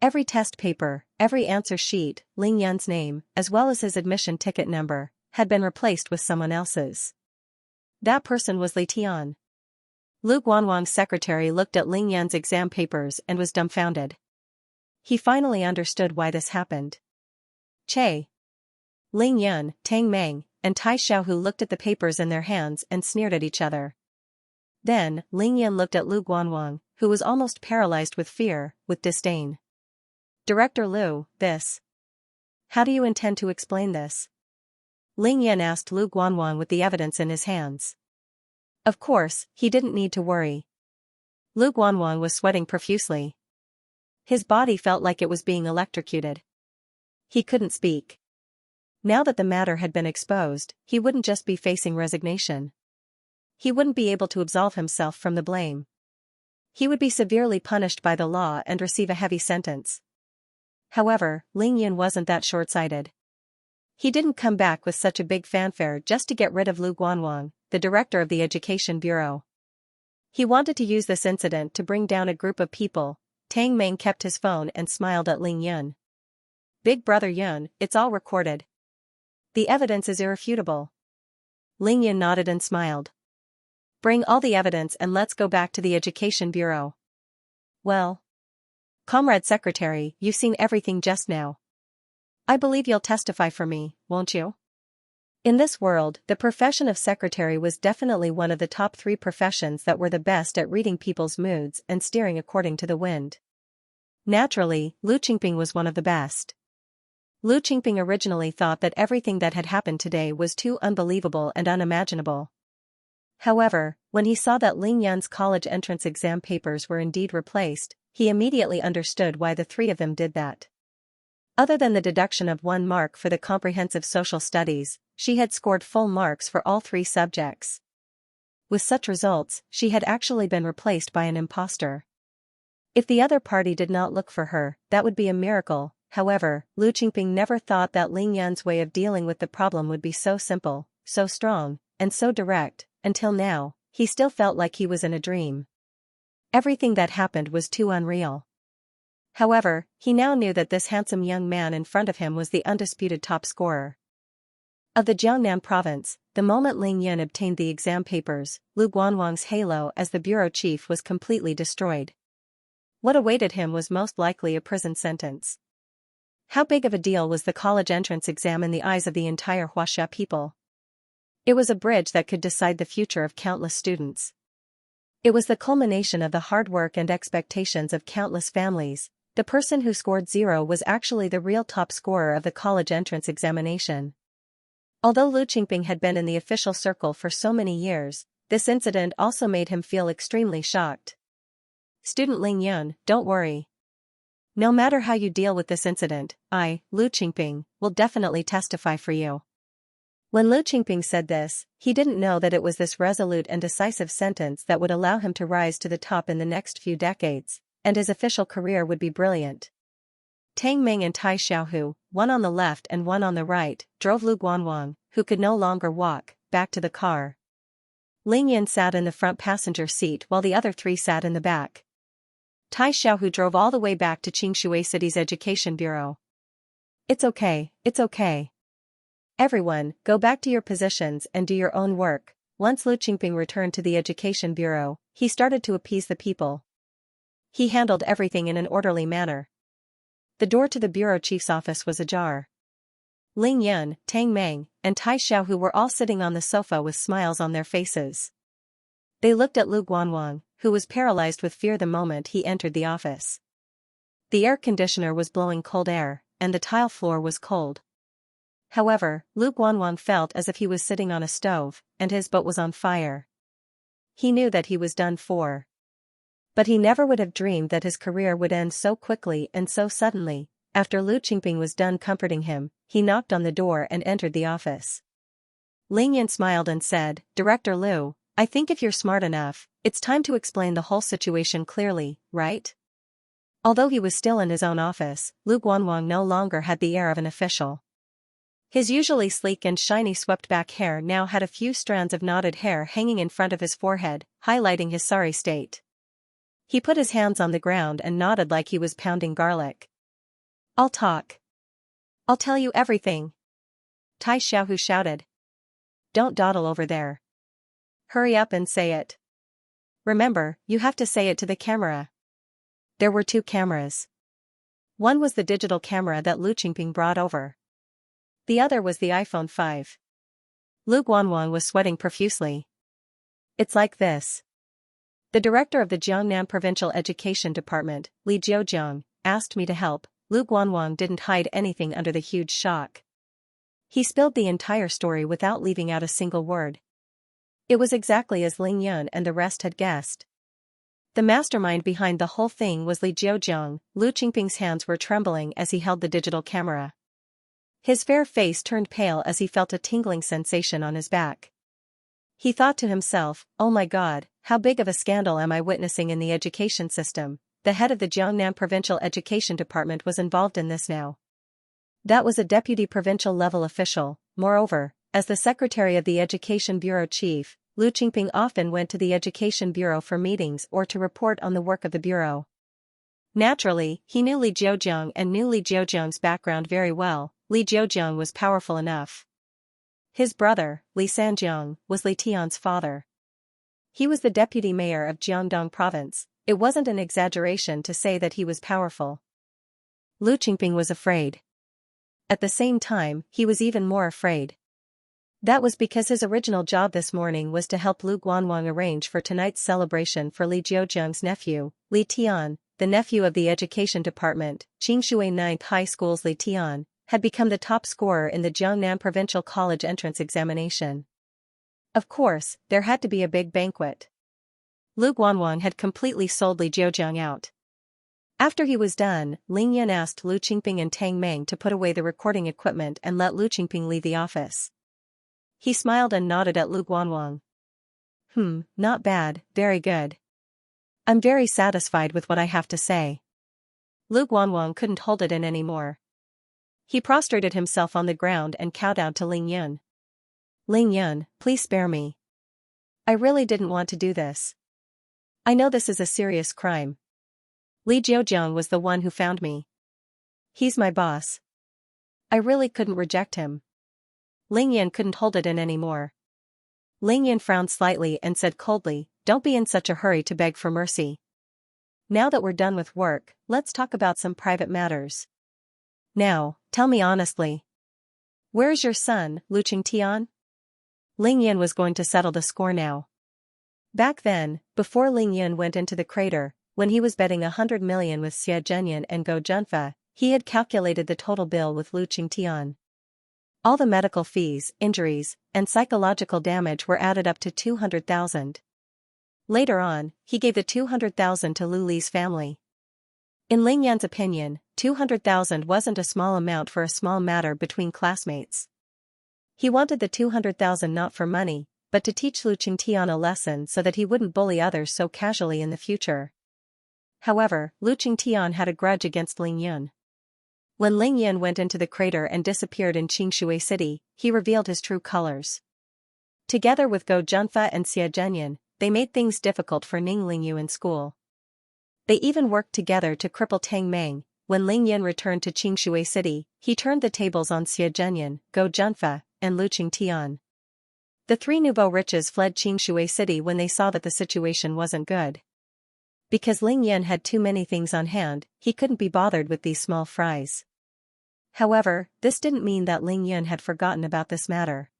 Every test paper, every answer sheet, Ling Yan's name, as well as his admission ticket number, had been replaced with someone else's. That person was Li Tian. Lu Guanwang's secretary looked at Ling Yan's exam papers and was dumbfounded. He finally understood why this happened. Che. Ling Yan, Tang Meng, and Tai Xiaohu looked at the papers in their hands and sneered at each other. Then, Ling Yan looked at Lu Guanwang, who was almost paralyzed with fear, with disdain. Director Lu, this. How do you intend to explain this? Ling Yan asked Lu Guanwang with the evidence in his hands. Of course, he didn't need to worry. Lu Guanwang was sweating profusely. His body felt like it was being electrocuted. He couldn't speak. Now that the matter had been exposed, he wouldn't just be facing resignation. He wouldn't be able to absolve himself from the blame. He would be severely punished by the law and receive a heavy sentence. However, Ling Yan wasn't that short-sighted. He didn't come back with such a big fanfare just to get rid of Lu Guanwang, the director of the Education Bureau. He wanted to use this incident to bring down a group of people. Tang Meng kept his phone and smiled at Ling Yan. Big brother Yun, it's all recorded. The evidence is irrefutable. Ling Yan nodded and smiled. Bring all the evidence and let's go back to the Education Bureau. Well. Comrade Secretary, you've seen everything just now. I believe you'll testify for me, won't you? In this world, the profession of secretary was definitely one of the top 3 professions that were the best at reading people's moods and steering according to the wind. Naturally, Lu Qingping was one of the best. Lu Qingping originally thought that everything that had happened today was too unbelievable and unimaginable. However, when he saw that Ling Yan's college entrance exam papers were indeed replaced, he immediately understood why the 3 of them did that. Other than the deduction of 1 mark for the comprehensive social studies, she had scored full marks for all 3 subjects. With such results, she had actually been replaced by an imposter. If the other party did not look for her, that would be a miracle. However, Lu Qingping never thought that Ling Yan's way of dealing with the problem would be so simple, so strong, and so direct. Until now, he still felt like he was in a dream. Everything that happened was too unreal. However, he now knew that this handsome young man in front of him was the undisputed top scorer. Of the Jiangnan province, the moment Ling Yan obtained the exam papers, Lu Guanwang's halo as the bureau chief was completely destroyed. What awaited him was most likely a prison sentence. How big of a deal was the college entrance exam in the eyes of the entire Huaxia people? It was a bridge that could decide the future of countless students. It was the culmination of the hard work and expectations of countless families. The person who scored 0 was actually the real top scorer of the college entrance examination. Although Lu Qingping had been in the official circle for so many years, this incident also made him feel extremely shocked. Student Ling Yun, don't worry. No matter how you deal with this incident, I, Lu Qingping, will definitely testify for you. When Lu Qingping said this, he didn't know that it was this resolute and decisive sentence that would allow him to rise to the top in the next few decades, and his official career would be brilliant. Tang Meng and Tai Xiaohu, one on the left and one on the right, drove Lu Guanwang, who could no longer walk, back to the car. Ling Yan sat in the front passenger seat while the other 3 sat in the back. Tai Xiaohu drove all the way back to Xianxia City's Education Bureau. It's okay, it's okay. Everyone, go back to your positions and do your own work. Once Lu Qingping returned to the Education Bureau, he started to appease the people. He handled everything in an orderly manner. The door to the bureau chief's office was ajar. Ling Yun, Tang Meng, and Tai Xiaohu were all sitting on the sofa with smiles on their faces. They looked at Lu Guanwang, who was paralyzed with fear the moment he entered the office. The air conditioner was blowing cold air, and the tile floor was cold. However, Lu Guanwang felt as if he was sitting on a stove, and his butt was on fire. He knew that he was done for. But he never would have dreamed that his career would end so quickly and so suddenly. After Lu Qingping was done comforting him, he knocked on the door and entered the office. Ling Yan smiled and said, "Director Lu, I think if you're smart enough, it's time to explain the whole situation clearly, right?" Although he was still in his own office, Lu Guanwang no longer had the air of an official. His usually sleek and shiny swept-back hair now had a few strands of knotted hair hanging in front of his forehead, highlighting his sorry state. He put his hands on the ground and nodded like he was pounding garlic. "I'll talk. I'll tell you everything." Tai Xiaohu shouted. "Don't dawdle over there. Hurry up and say it. Remember, you have to say it to the camera." There were 2 cameras. One was the digital camera that Lu Qingping brought over. The other was the iPhone 5. Lu Guanwang was sweating profusely. "It's like this." The director of the Jiangnan Provincial Education Department, Li Jiujiang, asked me to help. Lu Guanwang didn't hide anything under the huge shock. He spilled the entire story without leaving out a single word. It was exactly as Ling Yun and the rest had guessed. The mastermind behind the whole thing was Li Jiujiang. Lu Qingping's hands were trembling as he held the digital camera. His fair face turned pale as he felt a tingling sensation on his back. He thought to himself, "Oh my God, how big of a scandal am I witnessing in the education system? The head of the Jiangnan Provincial Education Department was involved in this now." That was a deputy provincial level official. Moreover, as the secretary of the Education Bureau chief, Lu Qingping often went to the Education Bureau for meetings or to report on the work of the bureau. Naturally, he knew Li Jiujiang and knew Li Jiujiang's background very well. Li Jiujiang was powerful enough. His brother, Li Sanjiang, was Li Tian's father. He was the deputy mayor of Jiangdong province. It wasn't an exaggeration to say that he was powerful. Lu Qingping was afraid. At the same time, he was even more afraid. That was because his original job this morning was to help Lu Guanwang arrange for tonight's celebration for Li Jiujiang's nephew, Li Tian, the nephew of the Education Department. Qingshui 9th High School's Li Tian had become the top scorer in the Jiangnan Provincial College entrance examination. Of course, there had to be a big banquet. Lu Guanwang had completely sold Li Jiujiang out. After he was done, Ling Yan asked Lu Qingping and Tang Meng to put away the recording equipment and let Lu Qingping leave the office. He smiled and nodded at Lu Guanwang. Not bad, very good. I'm very satisfied with what I have to say." Lu Guanwang couldn't hold it in anymore. He prostrated himself on the ground and kowtowed to Ling Yun. "Ling Yun, please spare me. I really didn't want to do this. I know this is a serious crime. Li Jiujiang was the one who found me. He's my boss. I really couldn't reject him." Ling Yan couldn't hold it in anymore. Ling Yan frowned slightly and said coldly, "Don't be in such a hurry to beg for mercy. Now that we're done with work, let's talk about some private matters. Now, tell me honestly. Where is your son, Lu Qingtian?" Ling Yan was going to settle the score now. Back then, before Ling Yan went into the crater, when he was betting 100 million with Xie Zhenyan and Go Junfa, he had calculated the total bill with Lu Qingtian. All the medical fees, injuries, and psychological damage were added up to 200,000. Later on, he gave the 200,000 to Lu Li's family. In Ling Yan's opinion, 200,000 wasn't a small amount for a small matter between classmates. He wanted the 200,000 not for money, but to teach Lu Qingtian a lesson so that he wouldn't bully others so casually in the future. However, Lu Qingtian had a grudge against Ling Yun. When Ling Yun went into the crater and disappeared in Qingshui City, he revealed his true colors. Together with Go Junfa and Xie Zhenyan, they made things difficult for Ning Lingyu in school. They even worked together to cripple Tang Meng. when Ling Yin returned to Xianxia City, he turned the tables on Xie Zhenyan, Go Junfa, and Lu Qingtian. The three nouveau riches fled Xianxia City when they saw that the situation wasn't good. Because Ling Yin had too many things on hand, he couldn't be bothered with these small fries. However, this didn't mean that Ling Yin had forgotten about this matter.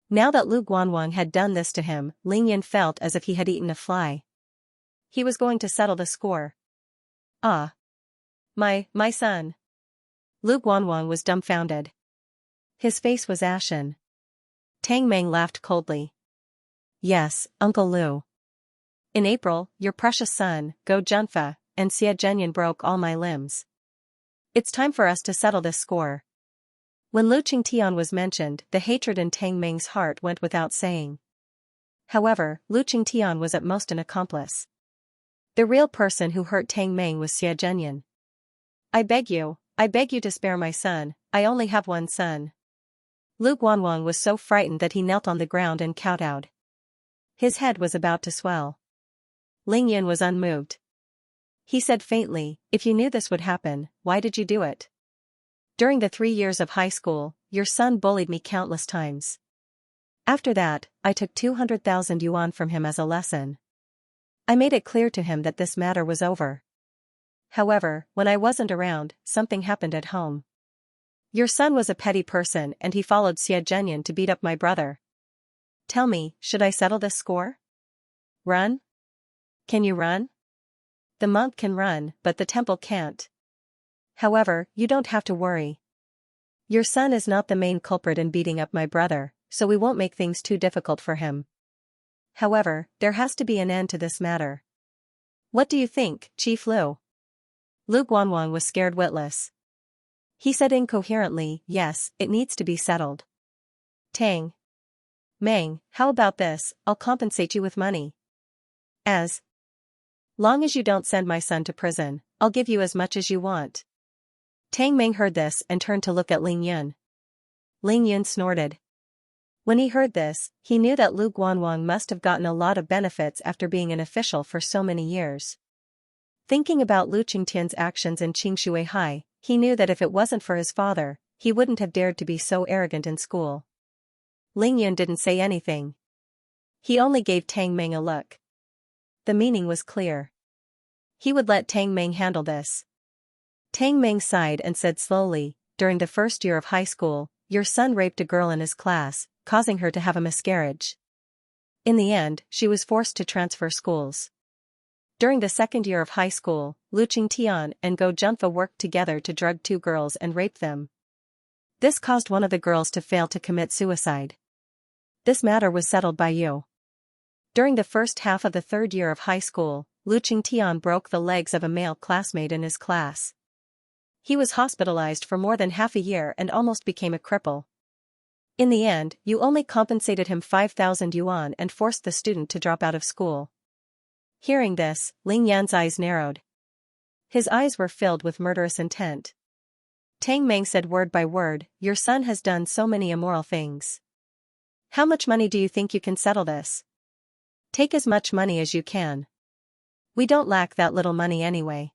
Now that Lu Guanwang had done this to him, Ling Yin felt as if he had eaten a fly. He was going to settle the score. Ah. My son. Lu Guanwang was dumbfounded. His face was ashen. Tang Meng laughed coldly. Yes, Uncle Lu. In April, your precious son, Go Junfa, and Xie Zhenyan broke all my limbs. It's time for us to settle this score. When Lu Qingtian was mentioned, the hatred in Tang Meng's heart went without saying. However, Lu Qingtian was at most an accomplice. The real person who hurt Tang Meng was Xie Zhenyan. I beg you to spare my son, I only have one son. Lu Guanwang was so frightened that he knelt on the ground and kowtowed. His head was about to swell. Ling Yin was unmoved. He said faintly, if you knew this would happen, why did you do it? During the 3 years of high school, your son bullied me countless times. After that, I took 200,000 yuan from him as a lesson. I made it clear to him that this matter was over. However, when I wasn't around, something happened at home. Your son was a petty person and he followed Xie Zhenyan to beat up my brother. Tell me, should I settle this score? Run? Can you run? The monk can run, but the temple can't. However, you don't have to worry. Your son is not the main culprit in beating up my brother, so we won't make things too difficult for him. However, there has to be an end to this matter. What do you think, Chief Lu? Lu Guanwang was scared witless. He said incoherently, yes, it needs to be settled. Tang Meng, how about this, I'll compensate you with money. As long as you don't send my son to prison, I'll give you as much as you want. Tang Meng heard this and turned to look at Ling Yin. Ling Yin snorted. When he heard this, he knew that Lu Guanwang must have gotten a lot of benefits after being an official for so many years. Thinking about Lu Qingtian's actions in Qingshui High, he knew that if it wasn't for his father, he wouldn't have dared to be so arrogant in school. Ling Yin didn't say anything. He only gave Tang Meng a look. The meaning was clear. He would let Tang Meng handle this. Tang Meng sighed and said slowly, during the first year of high school, your son raped a girl in his class, causing her to have a miscarriage. In the end, she was forced to transfer schools. During the second year of high school, Lu Qingtian and Go Junfa worked together to drug 2 girls and rape them. This caused one of the girls to fail to commit suicide. This matter was settled by you. During the first half of the third year of high school, Lu Qingtian broke the legs of a male classmate in his class. He was hospitalized for more than half a year and almost became a cripple. In the end, you only compensated him 5,000 yuan and forced the student to drop out of school. Hearing this, Ling Yan's eyes narrowed. His eyes were filled with murderous intent. Tang Meng said word by word, your son has done so many immoral things. How much money do you think you can settle this? Take as much money as you can. We don't lack that little money anyway.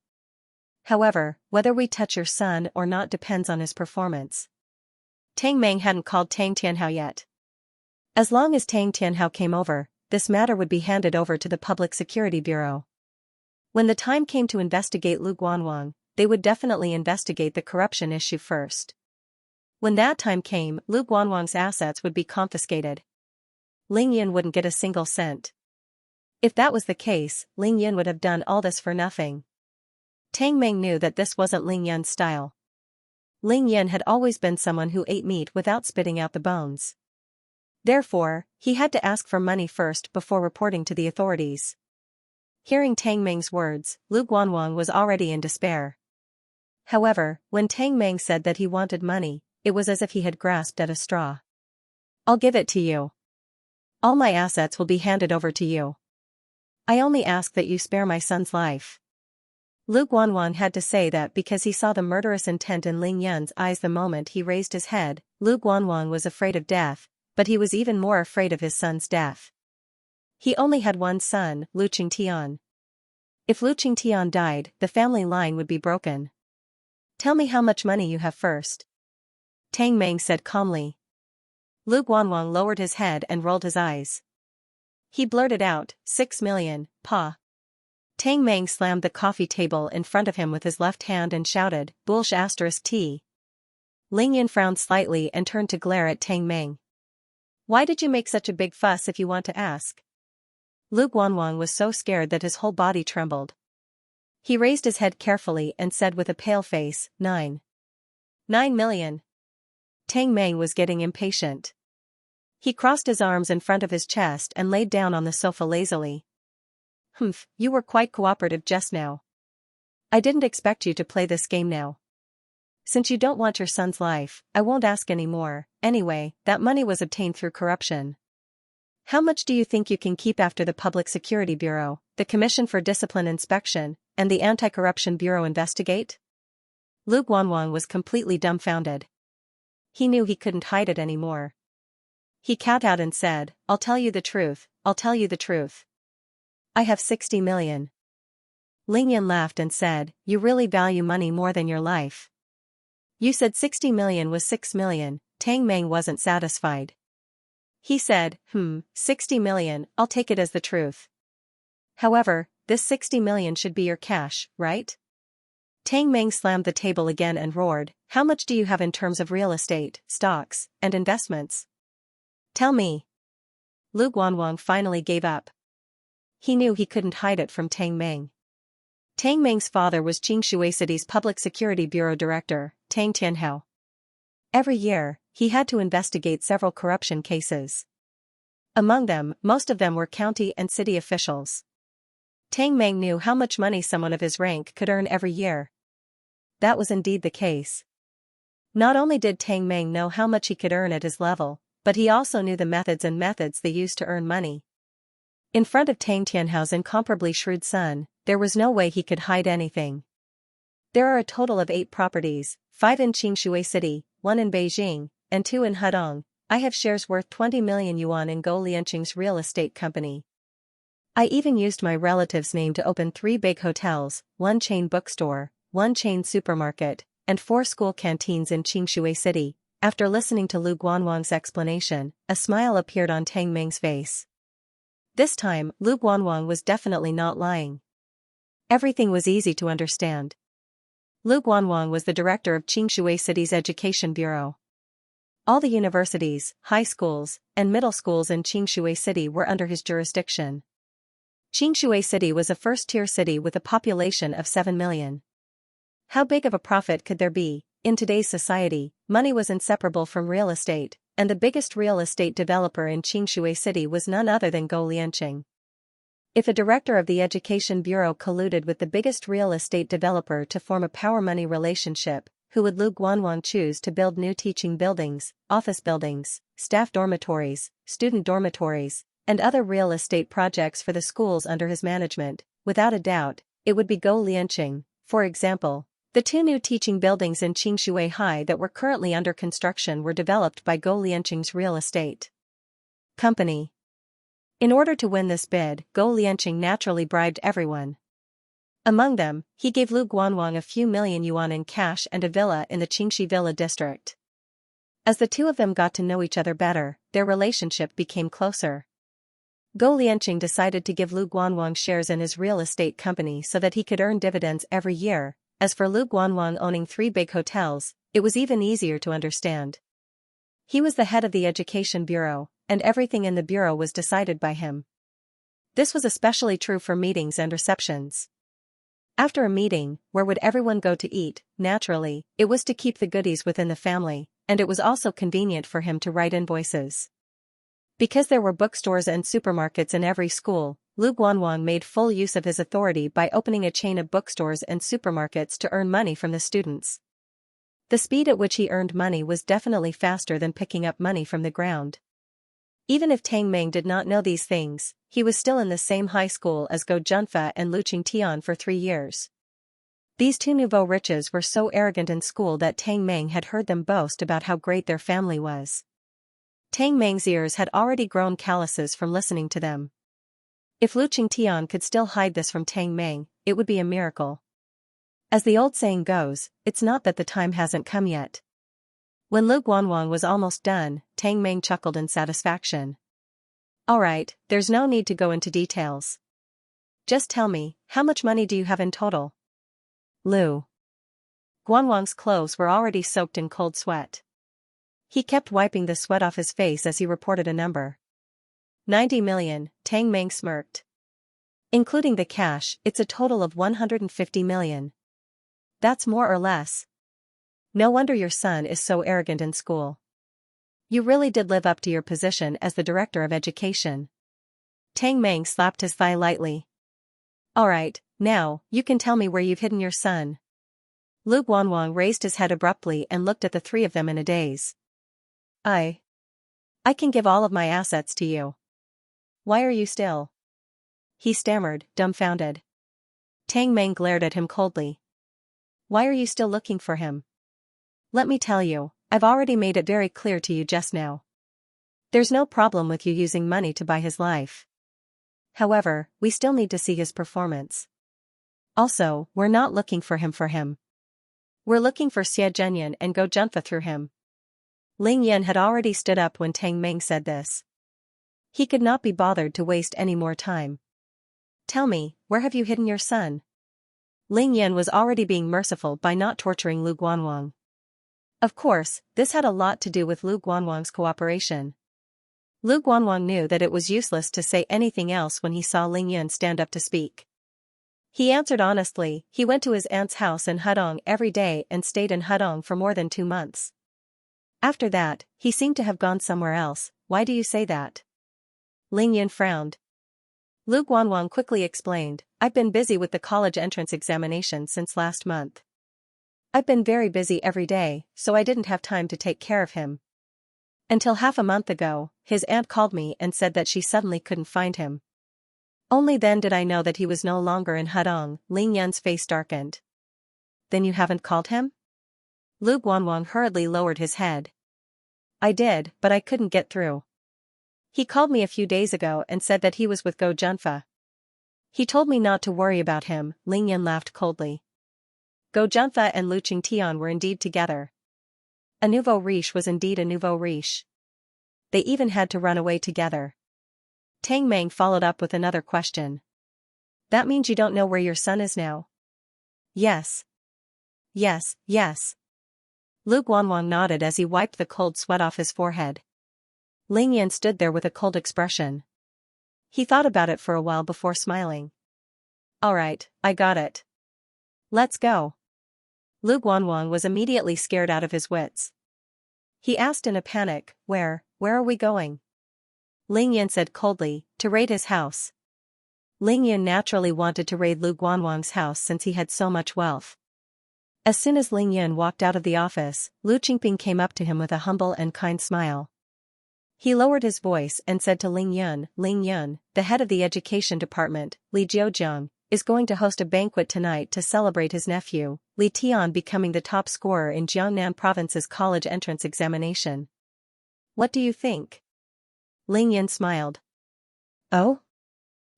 However, whether we touch your son or not depends on his performance. Tang Meng hadn't called Tang Tianhao yet. As long as Tang Tianhao came over, this matter would be handed over to the Public Security Bureau. When the time came to investigate Lu Guanwang, they would definitely investigate the corruption issue first. When that time came, Lu Guanwang's assets would be confiscated. Ling Yin wouldn't get a single cent. If that was the case, Ling Yin would have done all this for nothing. Tang Meng knew that this wasn't Ling Yin's style. Ling Yin had always been someone who ate meat without spitting out the bones. Therefore, he had to ask for money first before reporting to the authorities. Hearing Tang Meng's words, Lu Guanwang was already in despair. However, when Tang Meng said that he wanted money, it was as if he had grasped at a straw. I'll give it to you. All my assets will be handed over to you. I only ask that you spare my son's life. Lu Guanwang had to say that because he saw the murderous intent in Ling Yin's eyes the moment he raised his head. Lu Guanwang was afraid of death, but he was even more afraid of his son's death. He only had one son, Lu Qingtian. If Lu Qingtian died, the family line would be broken. Tell me how much money you have first. Tang Meng said calmly. Lu Guanwang lowered his head and rolled his eyes. He blurted out, 6 million, pa. Tang Meng slammed the coffee table in front of him with his left hand and shouted, Bullsh *T. Ling Yin frowned slightly and turned to glare at Tang Meng. Why did you make such a big fuss if you want to ask? Lu Guanwang was so scared that his whole body trembled. He raised his head carefully and said with a pale face, 9 million. Tang Meng was getting impatient. He crossed his arms in front of his chest and laid down on the sofa lazily. Humph, you were quite cooperative just now. I didn't expect you to play this game now. Since you don't want your son's life, I won't ask any more. Anyway, that money was obtained through corruption. How much do you think you can keep after the Public Security Bureau, the Commission for Discipline Inspection, and the Anti-Corruption Bureau investigate? Lu Guanwang was completely dumbfounded. He knew he couldn't hide it anymore. He kowtowed and said, I'll tell you the truth, I'll tell you the truth. I have 60 million. Ling Yin laughed and said, You really value money more than your life. You said 60 million was 6 million, Tang Meng wasn't satisfied. He said, 60 million, I'll take it as the truth. However, this 60 million should be your cash, right? Tang Meng slammed the table again and roared, How much do you have in terms of real estate, stocks, and investments? Tell me. Lu Guanwang finally gave up. He knew he couldn't hide it from Tang Meng. Tang Meng's father was Xianxia City's Public Security Bureau Director, Tang Tianhao. Every year, he had to investigate several corruption cases. Among them, most of them were county and city officials. Tang Meng knew how much money someone of his rank could earn every year. That was indeed the case. Not only did Tang Meng know how much he could earn at his level, but he also knew the methods they used to earn money. In front of Tang Tianhao's incomparably shrewd son, there was no way he could hide anything. There are a total of 8 properties, 5 in Xianxia City, 1 in Beijing, and 2 in Hudong. I have shares worth 20 million yuan in Go Lianqing's real estate company. I even used my relative's name to open 3 big hotels, 1 chain bookstore, 1 chain supermarket, and 4 school canteens in Xianxia City. After listening to Lu Guanwang's explanation, a smile appeared on Tang Meng's face. This time, Lu Guanwang was definitely not lying. Everything was easy to understand. Lu Guanwang was the director of Xianxia City's Education Bureau. All the universities, high schools, and middle schools in Xianxia City were under his jurisdiction. Xianxia City was a first-tier city with a population of 7 million. How big of a profit could there be? In today's society, money was inseparable from real estate, and the biggest real estate developer in Xianxia City was none other than Go Lianqing. If a director of the Education Bureau colluded with the biggest real estate developer to form a power-money relationship, who would Lu Guanwang choose to build new teaching buildings, office buildings, staff dormitories, student dormitories, and other real estate projects for the schools under his management? Without a doubt, it would be Go Lianqing. For example, the 2 new teaching buildings in Qingshui High that were currently under construction were developed by Go Lianqing's real estate company. In order to win this bid, Go Lianqing naturally bribed everyone. Among them, he gave Lu Guanwang a few million yuan in cash and a villa in the Qingxi Villa district. As the two of them got to know each other better, their relationship became closer. Go Lianqing decided to give Lu Guanwang shares in his real estate company so that he could earn dividends every year. As for Lu Guanwang owning 3 big hotels, it was even easier to understand. He was the head of the Education Bureau, and everything in the bureau was decided by him. This was especially true for meetings and receptions. After a meeting, where would everyone go to eat? Naturally, it was to keep the goodies within the family, and it was also convenient for him to write invoices. Because there were bookstores and supermarkets in every school, Lu Guanwang made full use of his authority by opening a chain of bookstores and supermarkets to earn money from the students. The speed at which he earned money was definitely faster than picking up money from the ground. Even if Tang Meng did not know these things, he was still in the same high school as Go Junfa and Lu Qingtian for 3 years. These 2 nouveau riches were so arrogant in school that Tang Meng had heard them boast about how great their family was. Tang Meng's ears had already grown calluses from listening to them. If Lu Qingtian could still hide this from Tang Meng, it would be a miracle. As the old saying goes, it's not that the time hasn't come yet. When Lu Guanwang was almost done, Tang Meng chuckled in satisfaction. Alright, there's no need to go into details. Just tell me, how much money do you have in total? Lu Guanwang's clothes were already soaked in cold sweat. He kept wiping the sweat off his face as he reported a number. 90 million, Tang Meng smirked. Including the cash, it's a total of 150 million. That's more or less. No wonder your son is so arrogant in school. You really did live up to your position as the director of education. Tang Meng slapped his thigh lightly. Alright, now, you can tell me where you've hidden your son. Lu Guanwang raised his head abruptly and looked at the three of them in a daze. I can give all of my assets to you. Why are you still? He stammered, dumbfounded. Tang Meng glared at him coldly. Why are you still looking for him? Let me tell you, I've already made it very clear to you just now. There's no problem with you using money to buy his life. However, we still need to see his performance. Also, we're not looking for him. We're looking for Xie Zhenyan and Go Junfa through him. Ling Yan had already stood up when Tang Meng said this. He could not be bothered to waste any more time. Tell me, where have you hidden your son? Ling Yan was already being merciful by not torturing Lu Guanwang. Of course, this had a lot to do with Lu Guanwang's cooperation. Lu Guanwang knew that it was useless to say anything else when he saw Ling Yan stand up to speak. He answered honestly. He went to his aunt's house in Hudong every day and stayed in Hudong for more than 2 months. After that, he seemed to have gone somewhere else. Why do you say that? Ling Yan frowned. Lu Guanwang quickly explained, I've been busy with the college entrance examination since last month. I've been very busy every day, so I didn't have time to take care of him. Until half a month ago, his aunt called me and said that she suddenly couldn't find him. Only then did I know that he was no longer in Hudong. Ling Yan's face darkened. Then you haven't called him? Lu Guanwang hurriedly lowered his head. I did, but I couldn't get through. He called me a few days ago and said that he was with Go Junfa. He told me not to worry about him. Ling Yan laughed coldly. Go Junfa and Lu Qingtian were indeed together. A nouveau riche was indeed a nouveau riche. They even had to run away together. Tang Meng followed up with another question. That means you don't know where your son is now? Yes. Yes. Lu Guanwang nodded as he wiped the cold sweat off his forehead. Ling Yan stood there with a cold expression. He thought about it for a while before smiling. Alright, I got it. Let's go. Lu Guanwang was immediately scared out of his wits. He asked in a panic, Where are we going? Ling Yan said coldly, to raid his house. Ling Yan naturally wanted to raid Lu Guanwang's house since he had so much wealth. As soon as Ling Yan walked out of the office, Lu Qingping came up to him with a humble and kind smile. He lowered his voice and said to Ling Yun, the head of the education department, Li Jiujiang, is going to host a banquet tonight to celebrate his nephew, Li Tian, becoming the top scorer in Jiangnan province's college entrance examination. What do you think? Ling Yan smiled. Oh?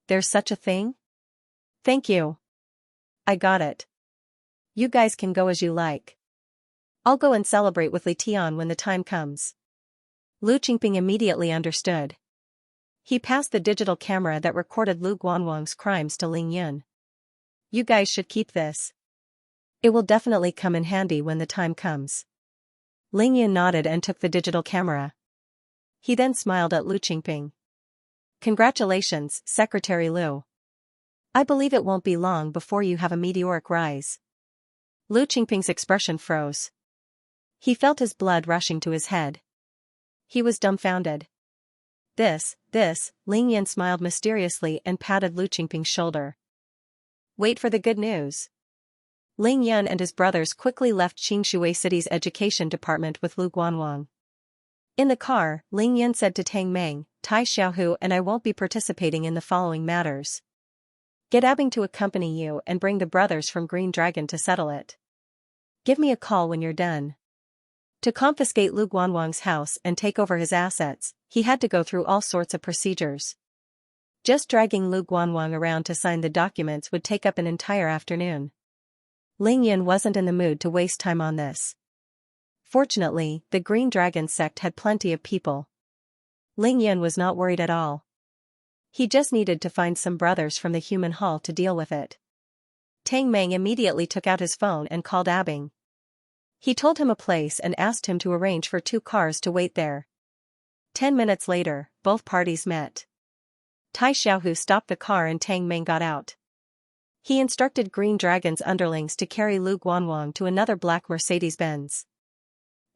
There's such a thing? Thank you. I got it. You guys can go as you like. I'll go and celebrate with Li Tian when the time comes. Lu Qingping immediately understood. He passed the digital camera that recorded Lu Guanwang's crimes to Ling Yun. You guys should keep this. It will definitely come in handy when the time comes. Ling Yun nodded and took the digital camera. He then smiled at Lu Qingping. Congratulations, Secretary Lu. I believe it won't be long before you have a meteoric rise. Lu Qingping's expression froze. He felt his blood rushing to his head. He was dumbfounded. This, Ling Yan smiled mysteriously and patted Lu Qingping's shoulder. Wait for the good news. Ling Yan and his brothers quickly left Xingshui City's education department with Lu Guanwang. In the car, Ling Yan said to Tang Meng, Tai Xiaohu and I won't be participating in the following matters. Get Abing to accompany you and bring the brothers from Green Dragon to settle it. Give me a call when you're done. To confiscate Lu Guanwang's house and take over his assets, he had to go through all sorts of procedures. Just dragging Lu Guanwang around to sign the documents would take up an entire afternoon. Ling Yan wasn't in the mood to waste time on this. Fortunately, the Green Dragon sect had plenty of people. Ling Yan was not worried at all. He just needed to find some brothers from the human hall to deal with it. Tang Meng immediately took out his phone and called Abing. He told him a place and asked him to arrange for 2 cars to wait there. 10 minutes later, both parties met. Tai Xiaohu stopped the car and Tang Meng got out. He instructed Green Dragon's underlings to carry Lu Guanwang to another black Mercedes-Benz.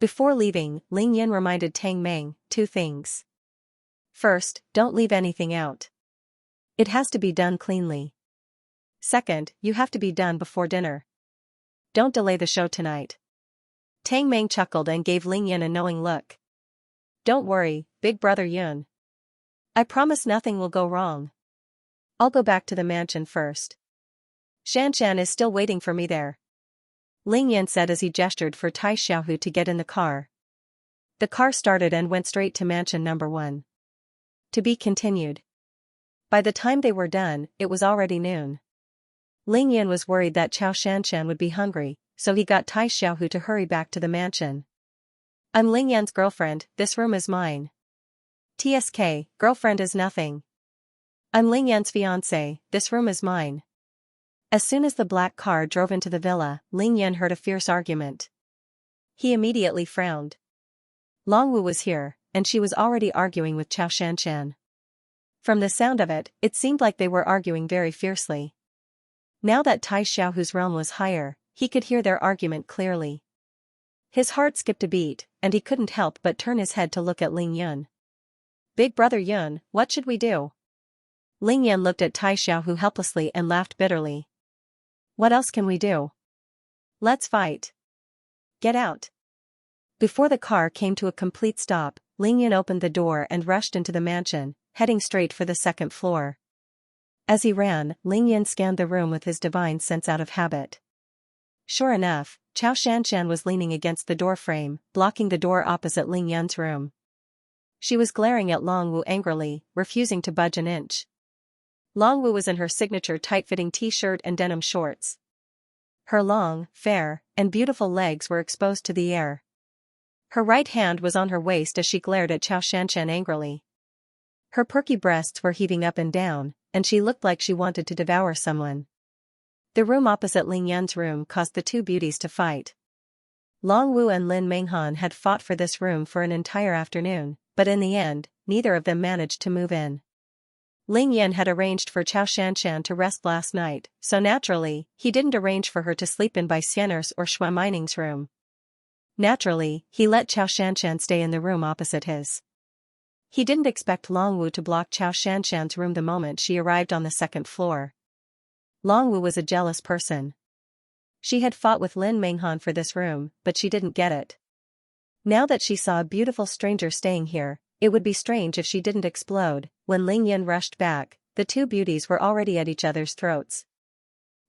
Before leaving, Ling Yan reminded Tang Meng 2 things. First, don't leave anything out. It has to be done cleanly. Second, you have to be done before dinner. Don't delay the show tonight. Tang Meng chuckled and gave Ling Yan a knowing look. Don't worry, big brother Yun. I promise nothing will go wrong. I'll go back to the mansion first. Xianxia is still waiting for me there. Ling Yan said as he gestured for Tai Xiaohu to get in the car. The car started and went straight to mansion number 1. To be continued. By the time they were done, it was already noon. Ling Yan was worried that Chao Shanshan would be hungry, so he got Tai Xiaohu to hurry back to the mansion. I'm Ling Yan's girlfriend, this room is mine. TSK, girlfriend is nothing. I'm Ling Yan's fiancé, this room is mine. As soon as the black car drove into the villa, Ling Yan heard a fierce argument. He immediately frowned. Longwu was here, and she was already arguing with Chao Shanshan. From the sound of it, it seemed like they were arguing very fiercely. Now that Tai Xiaohu's realm was higher, he could hear their argument clearly. His heart skipped a beat, and he couldn't help but turn his head to look at Ling Yan. Big brother Yun, what should we do? Ling Yan looked at Tai Xiaohu helplessly and laughed bitterly. What else can we do? Let's fight. Get out. Before the car came to a complete stop, Ling Yan opened the door and rushed into the mansion, heading straight for the 2nd floor. As he ran, Ling Yan scanned the room with his divine sense out of habit. Sure enough, Chao Shanshan was leaning against the door frame, blocking the door opposite Ling Yan's room. She was glaring at Longwu angrily, refusing to budge an inch. Longwu was in her signature tight-fitting t-shirt and denim shorts. Her long, fair, and beautiful legs were exposed to the air. Her right hand was on her waist as she glared at Chao Shanshan angrily. Her perky breasts were heaving up and down, and she looked like she wanted to devour someone. The room opposite Ling Yan's room caused the 2 beauties to fight. Longwu and Lin Menghan had fought for this room for an entire afternoon, but in the end, neither of them managed to move in. Ling Yan had arranged for Chao Shanshan to rest last night, so naturally, he didn't arrange for her to sleep in Bai Xian'er's or Shui Mining's room. Naturally, he let Chao Shanshan stay in the room opposite his. He didn't expect Longwu to block Chao Shanshan's room the moment she arrived on the 2nd floor. Longwu was a jealous person. She had fought with Lin Menghan for this room, but she didn't get it. Now that she saw a beautiful stranger staying here, it would be strange if she didn't explode. When Ling Yan rushed back, the 2 beauties were already at each other's throats.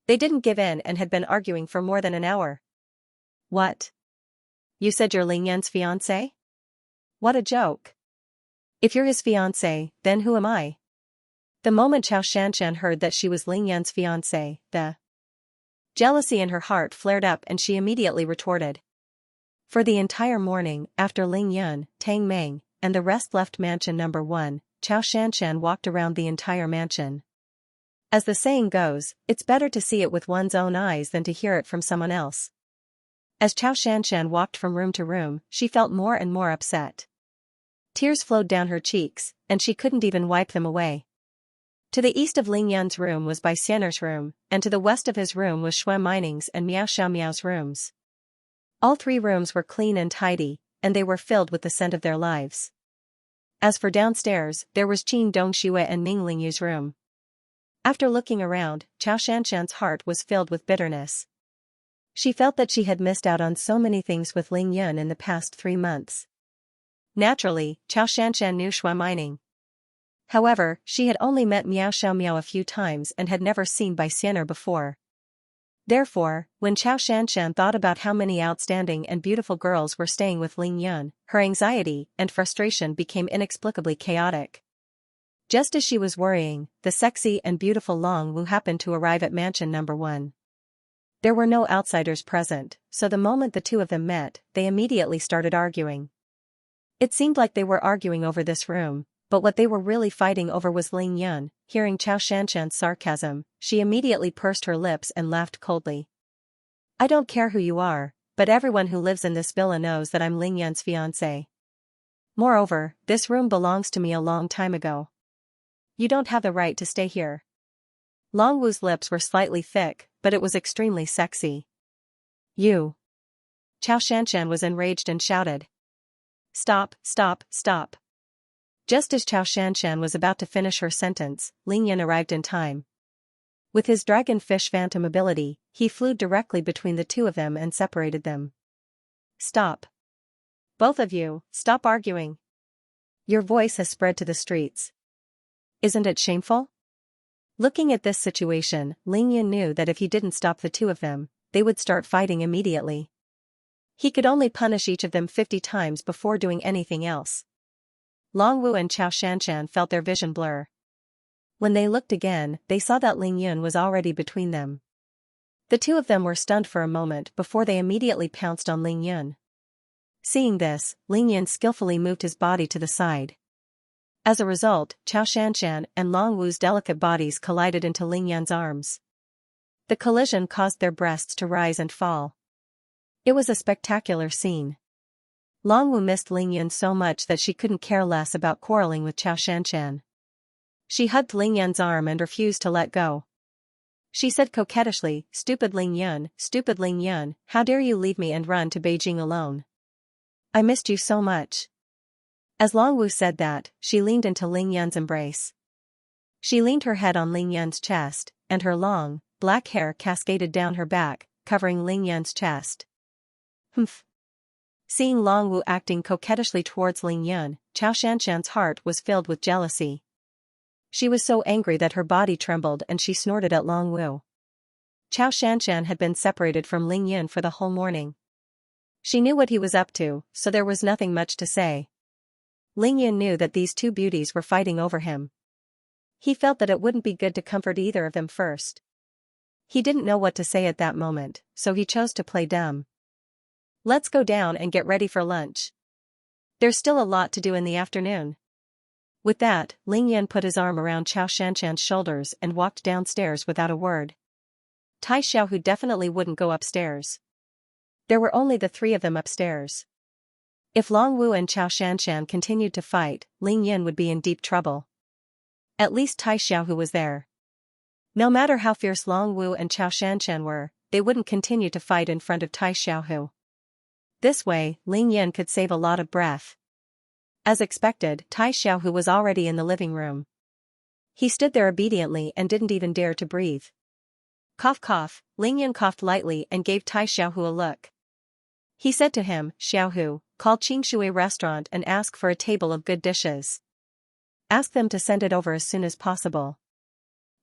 They didn't give in and had been arguing for more than an hour. What? You said you're Ling Yan's fiancé? What a joke. If you're his fiancé, then who am I? The moment Chao Shanshan heard that she was Ling Yan's fiancé, the jealousy in her heart flared up and she immediately retorted. For the entire morning, after Ling Yan, Tang Meng, and the rest left mansion number 1, Chao Shanshan walked around the entire mansion. As the saying goes, it's better to see it with one's own eyes than to hear it from someone else. As Chao Shanshan walked from room to room, she felt more and more upset. Tears flowed down her cheeks, and she couldn't even wipe them away. To the east of Ling Yan's room was Bai Xian'er's room, and to the west of his room was Shui Mining's and Miao Xiaomiao's rooms. All 3 rooms were clean and tidy, and they were filled with the scent of their lives. As for downstairs, there was Qin Dongxue and Ming Lingyu's room. After looking around, Chao Shanshan's heart was filled with bitterness. She felt that she had missed out on so many things with Ling Yan in the past 3 months. Naturally, Chao Shanshan knew Shui Mining. However, she had only met Miao Xiaomiao a few times and had never seen Bai Xian'er before. Therefore, when Chao Shanshan thought about how many outstanding and beautiful girls were staying with Ling Yan, her anxiety and frustration became inexplicably chaotic. Just as she was worrying, the sexy and beautiful Long Wu happened to arrive at mansion number 1. There were no outsiders present, so the moment the two of them met, they immediately started arguing. It seemed like they were arguing over this room, but what they were really fighting over was Ling Yun. Hearing Xianxia's sarcasm, she immediately pursed her lips and laughed coldly. I don't care who you are, but everyone who lives in this villa knows that I'm Ling Yun's fiancé. Moreover, this room belongs to me a long time ago. You don't have the right to stay here. Long Wu's lips were slightly thick, but it was extremely sexy. You. Xianxia was enraged and shouted. Stop, stop, stop. Just as Xianxia was about to finish her sentence, Ling Yun arrived in time. With his dragonfish phantom ability, he flew directly between the two of them and separated them. Stop. Both of you, stop arguing. Your voice has spread to the streets. Isn't it shameful? Looking at this situation, Ling Yun knew that if he didn't stop the two of them, they would start fighting immediately. He could only punish each of them 50 times before doing anything else. Long Wu and Xianxia felt their vision blur. When they looked again, they saw that Ling Yun was already between them. The two of them were stunned for a moment before they immediately pounced on Ling Yun. Seeing this, Ling Yun skillfully moved his body to the side. As a result, Xianxia and Long Wu's delicate bodies collided into Ling Yun's arms. The collision caused their breasts to rise and fall. It was a spectacular scene. Long Wu missed Ling Yun so much that she couldn't care less about quarreling with Xianxia. She hugged Ling Yun's arm and refused to let go. She said coquettishly, stupid Ling Yun, how dare you leave me and run to Beijing alone? I missed you so much. As Long Wu said that, she leaned into Ling Yun's embrace. She leaned her head on Ling Yun's chest, and her long, black hair cascaded down her back, covering Ling Yun's chest. Humph. Seeing Long Wu acting coquettishly towards Ling Yun, Xianxia's heart was filled with jealousy. She was so angry that her body trembled and she snorted at Long Wu. Xianxia had been separated from Ling Yun for the whole morning. She knew what he was up to, so there was nothing much to say. Ling Yun knew that these two beauties were fighting over him. He felt that it wouldn't be good to comfort either of them first. He didn't know what to say at that moment, so he chose to play dumb. Let's go down and get ready for lunch. There's still a lot to do in the afternoon. With that, Ling Yun put his arm around Xianxia's shoulders and walked downstairs without a word. Tai Xiaohu definitely wouldn't go upstairs. There were only the three of them upstairs. If Long Wu and Xianxia continued to fight, Ling Yun would be in deep trouble. At least Tai Xiaohu was there. No matter how fierce Long Wu and Xianxia were, they wouldn't continue to fight in front of Tai Xiaohu. This way, Ling Yun could save a lot of breath. As expected, Tai Xiaohu was already in the living room. He stood there obediently and didn't even dare to breathe. Cough cough, Ling Yun coughed lightly and gave Tai Xiaohu a look. He said to him, Xiaohu, call Xingshui restaurant and ask for a table of good dishes. Ask them to send it over as soon as possible.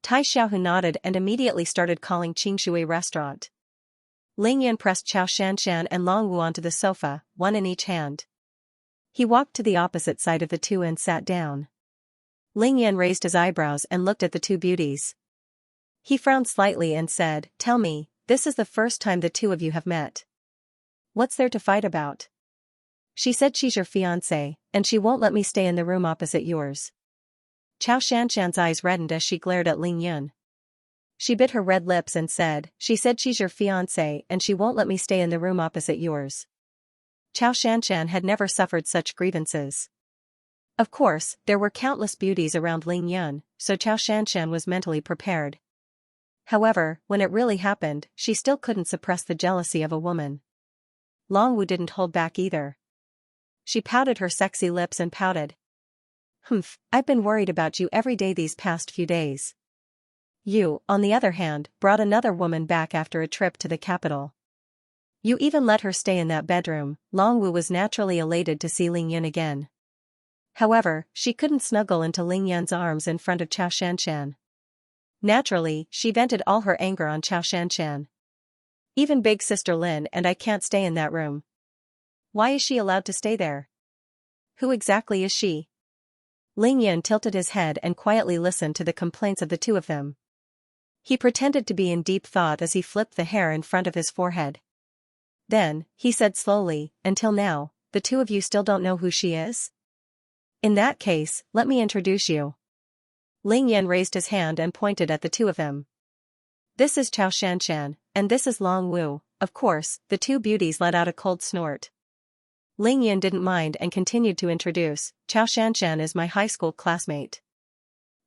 Tai Xiaohu nodded and immediately started calling Xingshui restaurant. Ling Yun pressed Xianxia and Long Wu onto the sofa, one in each hand. He walked to the opposite side of the two and sat down. Ling Yun raised his eyebrows and looked at the two beauties. He frowned slightly and said, Tell me, this is the first time the two of you have met. What's there to fight about? She said she's your fiancé, and she won't let me stay in the room opposite yours. Xianxia's eyes reddened as she glared at Ling Yun. She bit her red lips and said, She said she's your fiancé and she won't let me stay in the room opposite yours. Xianxia had never suffered such grievances. Of course, there were countless beauties around Ling Yun, so Xianxia was mentally prepared. However, when it really happened, she still couldn't suppress the jealousy of a woman. Long Wu didn't hold back either. She pouted her sexy lips and pouted. Humph, I've been worried about you every day these past few days. You, on the other hand, brought another woman back after a trip to the capital. You even let her stay in that bedroom. Long Wu was naturally elated to see Ling Yun again. However, she couldn't snuggle into Ling Yun's arms in front of Xianxia. Naturally, she vented all her anger on Xianxia. Even big sister Lin and I can't stay in that room. Why is she allowed to stay there? Who exactly is she? Ling Yun tilted his head and quietly listened to the complaints of the two of them. He pretended to be in deep thought as he flipped the hair in front of his forehead. Then, he said slowly, until now, the two of you still don't know who she is? In that case, let me introduce you. Ling Yan raised his hand and pointed at the two of them. This is Xianxia, and this is Long Wu. Of course, the two beauties let out a cold snort. Ling Yan didn't mind and continued to introduce, Xianxia is my high school classmate.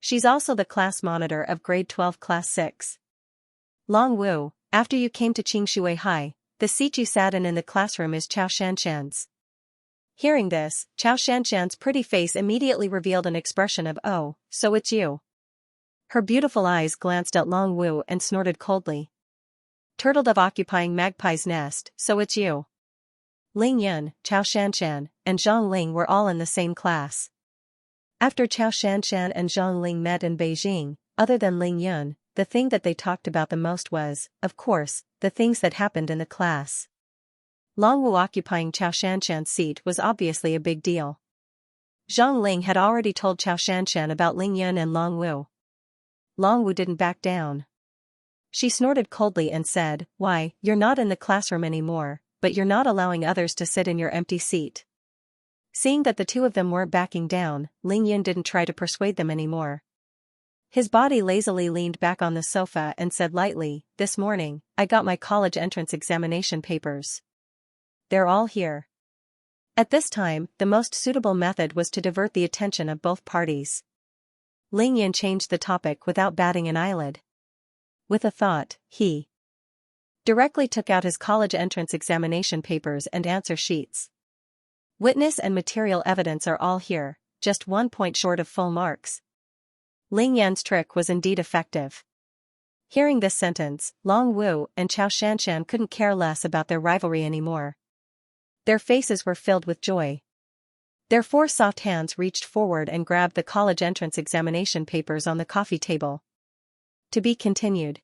She's also the class monitor of grade 12 class 6. Long Wu, after you came to Qingshui High, the seat you sat in the classroom is Xianxia's. Hearing this, Xianxia's pretty face immediately revealed an expression of "Oh, so it's you." Her beautiful eyes glanced at Long Wu and snorted coldly. Turtle dove occupying magpie's nest, so it's you. Ling Yan, Xianxia, and Zhang Ling were all in the same class. After Xianxia and Zhang Ling met in Beijing, other than Ling Yan, the thing that they talked about the most was, of course, the things that happened in the class. Long Wu occupying Xianxia's seat was obviously a big deal. Zhang Ling had already told Xianxia about Ling Yan and Long Wu. Long Wu didn't back down. She snorted coldly and said, "Why, you're not in the classroom anymore, but you're not allowing others to sit in your empty seat." Seeing that the two of them weren't backing down, Ling Yan didn't try to persuade them anymore. His body lazily leaned back on the sofa and said lightly, "This morning, I got my college entrance examination papers. They're all here." At this time, the most suitable method was to divert the attention of both parties. Ling Yan changed the topic without batting an eyelid. With a thought, he directly took out his college entrance examination papers and answer sheets. Witness and material evidence are all here, just 1 point short of full marks. Ling Yan's trick was indeed effective. Hearing this sentence, Long Wu and Xianxia couldn't care less about their rivalry anymore. Their faces were filled with joy. Their 4 soft hands reached forward and grabbed the college entrance examination papers on the coffee table. To be continued.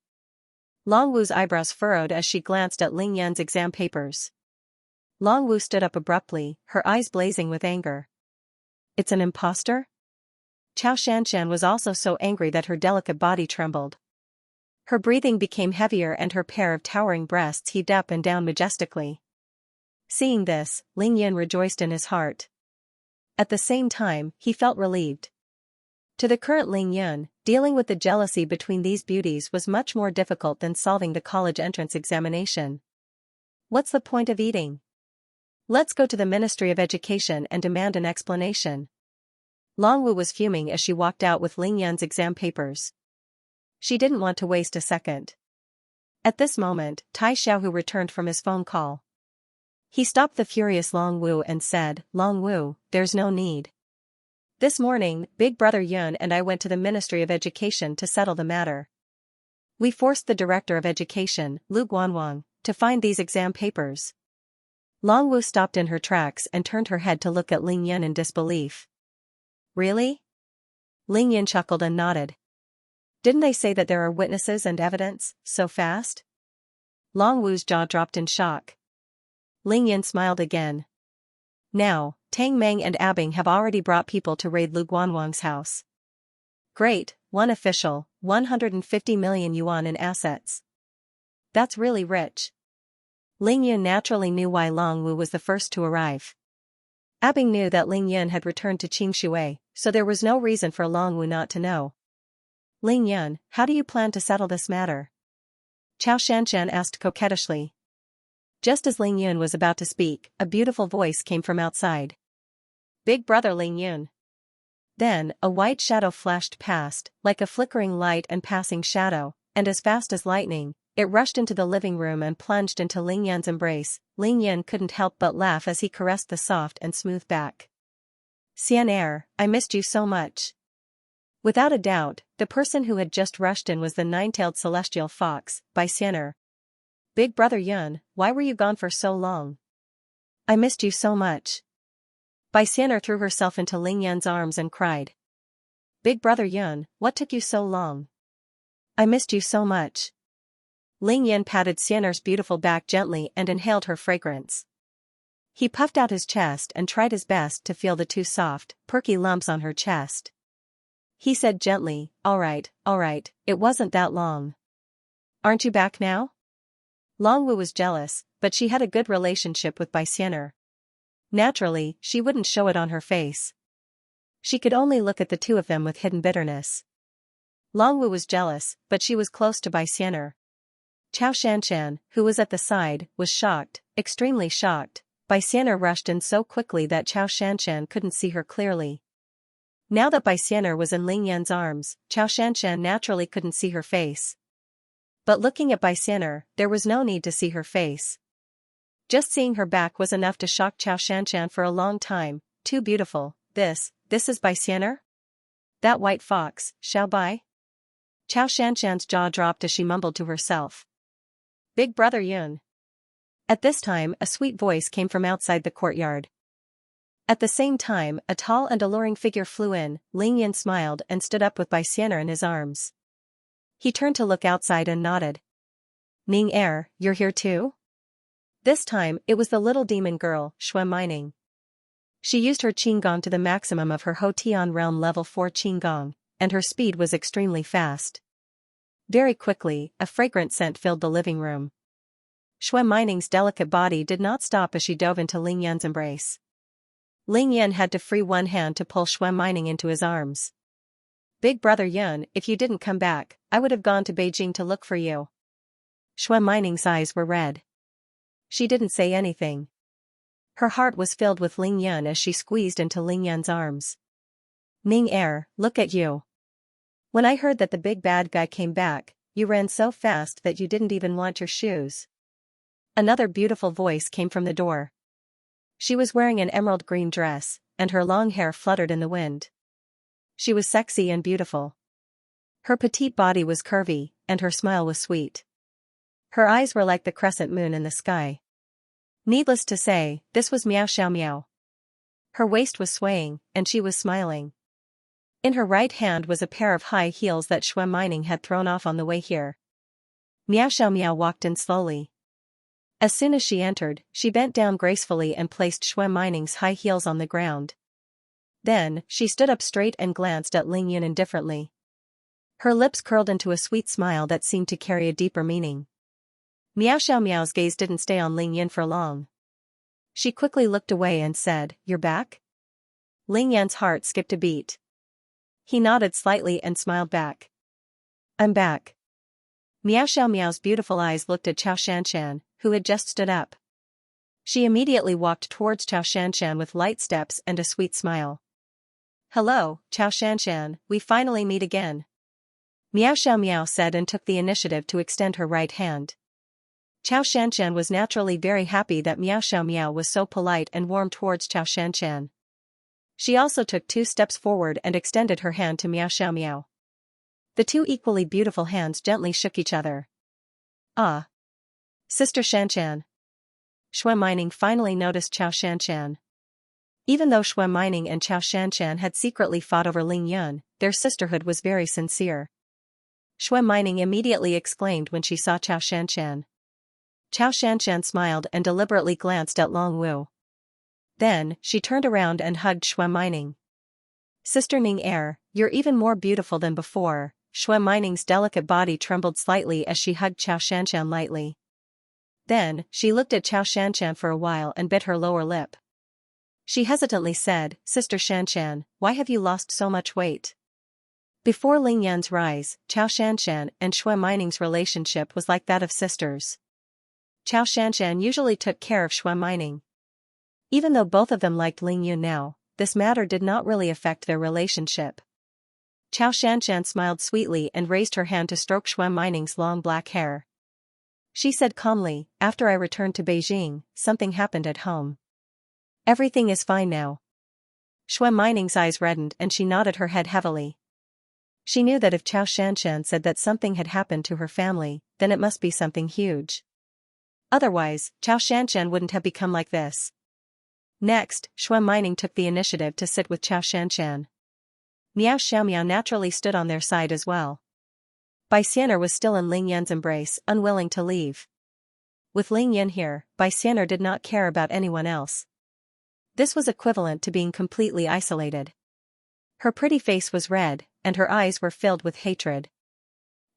Long Wu's eyebrows furrowed as she glanced at Ling Yan's exam papers. Long Wu stood up abruptly, her eyes blazing with anger. It's an imposter? Xianxia was also so angry that her delicate body trembled. Her breathing became heavier and her pair of towering breasts heaved up and down majestically. Seeing this, Ling Yan rejoiced in his heart. At the same time, he felt relieved. To the current Ling Yan, dealing with the jealousy between these beauties was much more difficult than solving the college entrance examination. What's the point of eating? Let's go to the Ministry of Education and demand an explanation. Long Wu was fuming as she walked out with Ling Yan's exam papers. She didn't want to waste a second. At this moment, Tai Xiaohu returned from his phone call. He stopped the furious Long Wu and said, "Long Wu, there's no need. This morning, Big Brother Yun and I went to the Ministry of Education to settle the matter. We forced the Director of Education, Lu Guanwang, to find these exam papers." Long Wu stopped in her tracks and turned her head to look at Ling Yan in disbelief. "Really?" Ling Yan chuckled and nodded. "Didn't they say that there are witnesses and evidence, so fast?" Long Wu's jaw dropped in shock. Ling Yan smiled again. "Now, Tang Meng and Abing have already brought people to raid Lu Guanwang's house. Great, one official, 150 million yuan in assets. That's really rich." Ling Yan naturally knew why Long Wu was the first to arrive. Abing knew that Ling Yan had returned to Qingshui, so there was no reason for Long Wu not to know. "Ling Yan, how do you plan to settle this matter?" Xianxia asked coquettishly. Just as Ling Yun was about to speak, a beautiful voice came from outside. "Big Brother Ling Yun." Then, a white shadow flashed past, like a flickering light and passing shadow, and as fast as lightning, it rushed into the living room and plunged into Ling Yan's embrace. Ling Yan couldn't help but laugh as he caressed the soft and smooth back. "Xian'er, I missed you so much." Without a doubt, the person who had just rushed in was the nine-tailed celestial fox, by Xian'er. "Big Brother Yun, why were you gone for so long?" "I missed you so much." Bai Xian'er threw herself into Ling Yan's arms and cried. "Big Brother Yun, what took you so long?" "I missed you so much." Ling Yan patted Xian'er's beautiful back gently and inhaled her fragrance. He puffed out his chest and tried his best to feel the 2 soft, perky lumps on her chest. He said gently, all right, it wasn't that long." Aren't you back now? Longwu was jealous, but she had a good relationship with Bai Xianer. Naturally, she wouldn't show it on her face. She could only look at the two of them with hidden bitterness. Longwu was jealous, but she was close to Bai Xianer. Xianxia, who was at the side, was shocked, extremely shocked. Bai Xianer rushed in so quickly that Xianxia couldn't see her clearly. Now that Bai Xianer was in Ling Yan's arms, Xianxia naturally couldn't see her face. But looking at Bai Xianer, there was no need to see her face. Just seeing her back was enough to shock Xianxia for a long time. Too beautiful. This is Bai Xianer? That white fox, Xiao Bai? Xianxia's jaw dropped as she mumbled to herself. Big brother Yun. At this time, a sweet voice came from outside the courtyard. At the same time, a tall and alluring figure flew in. Ling Yan smiled and stood up with Bai Xianer in his arms. He turned to look outside and nodded. Ning Er, you're here too? This time, it was the little demon girl, Shui Mining. She used her Qinggong to the maximum of her Hotian realm level 4 Qinggong, and her speed was extremely fast. Very quickly, a fragrant scent filled the living room. Shui Mining's delicate body did not stop as she dove into Ling Yan's embrace. Ling Yan had to free one hand to pull Shui Mining into his arms. Big brother Yun, if you didn't come back, I would have gone to Beijing to look for you. Shui Mining's eyes were red. She didn't say anything. Her heart was filled with Ling Yan as she squeezed into Ling Yan's arms. Ning Er, look at you. When I heard that the big bad guy came back, you ran so fast that you didn't even want your shoes. Another beautiful voice came from the door. She was wearing an emerald green dress, and her long hair fluttered in the wind. She was sexy and beautiful. Her petite body was curvy, and her smile was sweet. Her eyes were like the crescent moon in the sky. Needless to say, this was Miao Xiao Miao. Her waist was swaying, and she was smiling. In her right hand was a pair of high heels that Shui Mining had thrown off on the way here. Miao Xiao Miao walked in slowly. As soon as she entered, she bent down gracefully and placed Shui Mining's high heels on the ground. Then, she stood up straight and glanced at Ling Yun indifferently. Her lips curled into a sweet smile that seemed to carry a deeper meaning. Miao Xiao Miao's gaze didn't stay on Ling Yan for long. She quickly looked away and said, "You're back?" Ling Yan's heart skipped a beat. He nodded slightly and smiled back. "I'm back." Miao Xiao Miao's beautiful eyes looked at Xianxia, who had just stood up. She immediately walked towards Xianxia with light steps and a sweet smile. "Hello, Xianxia, we finally meet again." Miao Xiao Miao said and took the initiative to extend her right hand. Xianxia was naturally very happy that Miao Xiao Miao was so polite and warm towards Xianxia. She also took 2 steps forward and extended her hand to Miao Xiao Miao. The 2 equally beautiful hands gently shook each other. "Ah. Sister Xianxia." Shui Mining finally noticed Xianxia. Even though Shui Mining and Xianxia had secretly fought over Ling Yun, their sisterhood was very sincere. Shui Mining immediately exclaimed when she saw Xianxia. Xianxia smiled and deliberately glanced at Long Wu. Then, she turned around and hugged Shui Mining. "Sister Ning Er, you're even more beautiful than before." Shui Mining's delicate body trembled slightly as she hugged Xianxia lightly. Then, she looked at Xianxia for a while and bit her lower lip. She hesitantly said, "Sister Xianxia, why have you lost so much weight?" Before Ling Yan's rise, Xianxia and Shui Mining's relationship was like that of sisters. Xianxia usually took care of Shui Mining. Even though both of them liked Ling Yun now, this matter did not really affect their relationship. Xianxia smiled sweetly and raised her hand to stroke Shui Mining's long black hair. She said calmly, "After I returned to Beijing, something happened at home. Everything is fine now." Shui Mining's eyes reddened and she nodded her head heavily. She knew that if Xianxia said that something had happened to her family, then it must be something huge. Otherwise, Xianxia wouldn't have become like this. Next, Shui Mining took the initiative to sit with Xianxia. Miao Xiao Miao naturally stood on their side as well. Bai Xianer was still in Ling Yan's embrace, unwilling to leave. With Ling Yan here, Bai Xianer did not care about anyone else. This was equivalent to being completely isolated. Her pretty face was red, and her eyes were filled with hatred.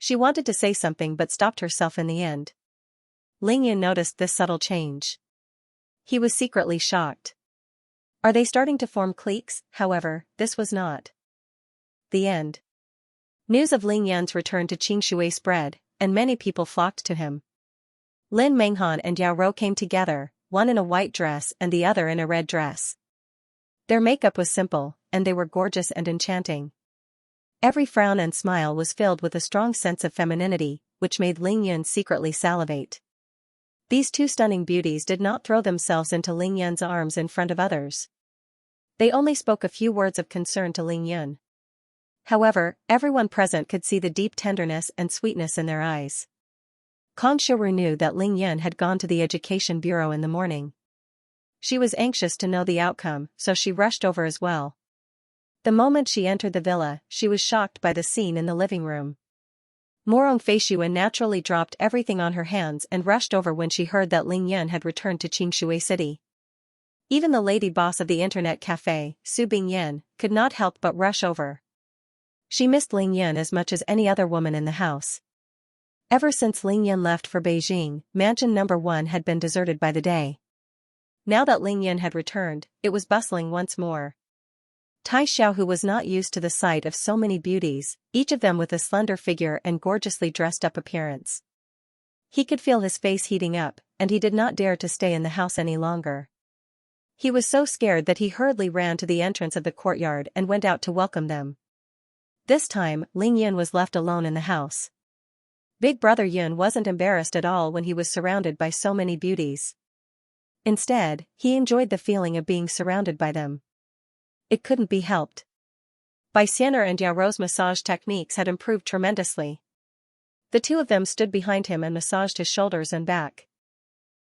She wanted to say something but stopped herself in the end. Ling Yun noticed this subtle change. He was secretly shocked. Are they starting to form cliques? However, this was not the end. News of Ling Yun's return to Xianxia spread, and many people flocked to him. Lin Menghan and Yao Rou came together, one in a white dress and the other in a red dress. Their makeup was simple, and they were gorgeous and enchanting. Every frown and smile was filled with a strong sense of femininity, which made Ling Yun secretly salivate. These two stunning beauties did not throw themselves into Ling Yun's arms in front of others. They only spoke a few words of concern to Ling Yun. However, everyone present could see the deep tenderness and sweetness in their eyes. Kang Shiru knew that Ling Yun had gone to the education bureau in the morning. She was anxious to know the outcome, so she rushed over as well. The moment she entered the villa, she was shocked by the scene in the living room. Morong Feishuan naturally dropped everything on her hands and rushed over when she heard that Ling Yun had returned to Xianxia City. Even the lady boss of the internet cafe, Su Bingyan, could not help but rush over. She missed Ling Yun as much as any other woman in the house. Ever since Ling Yun left for Beijing, mansion number 1 had been deserted by the day. Now that Ling Yun had returned, it was bustling once more. Tai Xiao, who was not used to the sight of so many beauties, each of them with a slender figure and gorgeously dressed-up appearance. He could feel his face heating up, and he did not dare to stay in the house any longer. He was so scared that he hurriedly ran to the entrance of the courtyard and went out to welcome them. This time, Ling Yun was left alone in the house. Big brother Yun wasn't embarrassed at all when he was surrounded by so many beauties. Instead, he enjoyed the feeling of being surrounded by them. It couldn't be helped. Bai Xian'er and Yao Rou's massage techniques had improved tremendously. The two of them stood behind him and massaged his shoulders and back.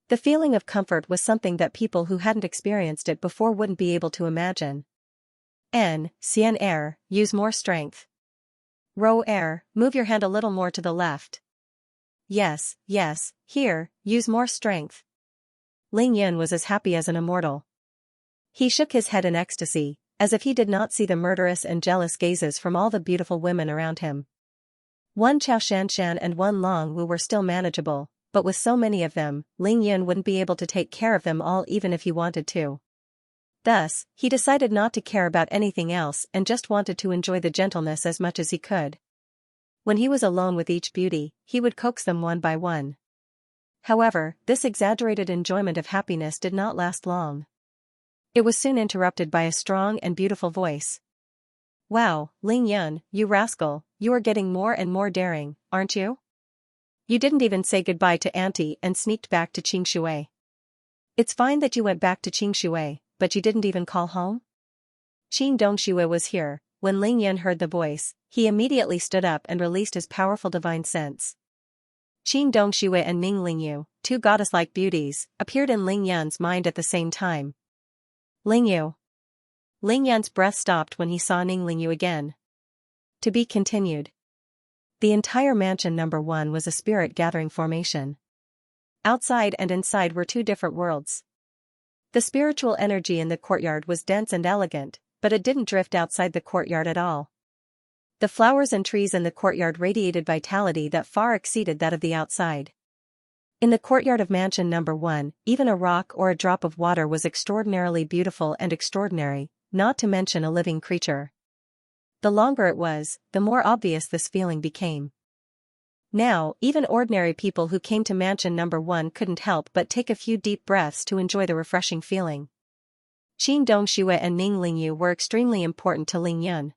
The feeling of comfort was something that people who hadn't experienced it before wouldn't be able to imagine. Xian'er, use more strength. Rou, move your hand a little more to the left. Yes, here, use more strength. Ling Yun was as happy as an immortal. He shook his head in ecstasy, as if he did not see the murderous and jealous gazes from all the beautiful women around him. One Chao Shanshan and one Long Wu were still manageable, but with so many of them, Ling Yun wouldn't be able to take care of them all even if he wanted to. Thus, he decided not to care about anything else and just wanted to enjoy the gentleness as much as he could. When he was alone with each beauty, he would coax them one by one. However, this exaggerated enjoyment of happiness did not last long. It was soon interrupted by a strong and beautiful voice. Wow, Ling Yun, you rascal, you are getting more and more daring, aren't you? You didn't even say goodbye to Auntie and sneaked back to Xianxia. It's fine that you went back to Xianxia, but you didn't even call home? Qin Dongxue was here. When Ling Yun heard the voice, he immediately stood up and released his powerful divine sense. Qin Dongxue and Ning Lingyu, two goddess-like beauties, appeared in Ling Yun's mind at the same time. Lingyu. Ling Yun's breath stopped when he saw Ning Lingyu again. To be continued. The entire mansion number 1 was a spirit-gathering formation. Outside and inside were two different worlds. The spiritual energy in the courtyard was dense and elegant, but it didn't drift outside the courtyard at all. The flowers and trees in the courtyard radiated vitality that far exceeded that of the outside. In the courtyard of mansion number 1, even a rock or a drop of water was extraordinarily beautiful and extraordinary, not to mention a living creature. The longer it was, the more obvious this feeling became. Now, even ordinary people who came to mansion number 1 couldn't help but take a few deep breaths to enjoy the refreshing feeling. Qin Dongxue and Ning Lingyu were extremely important to Ling Yun.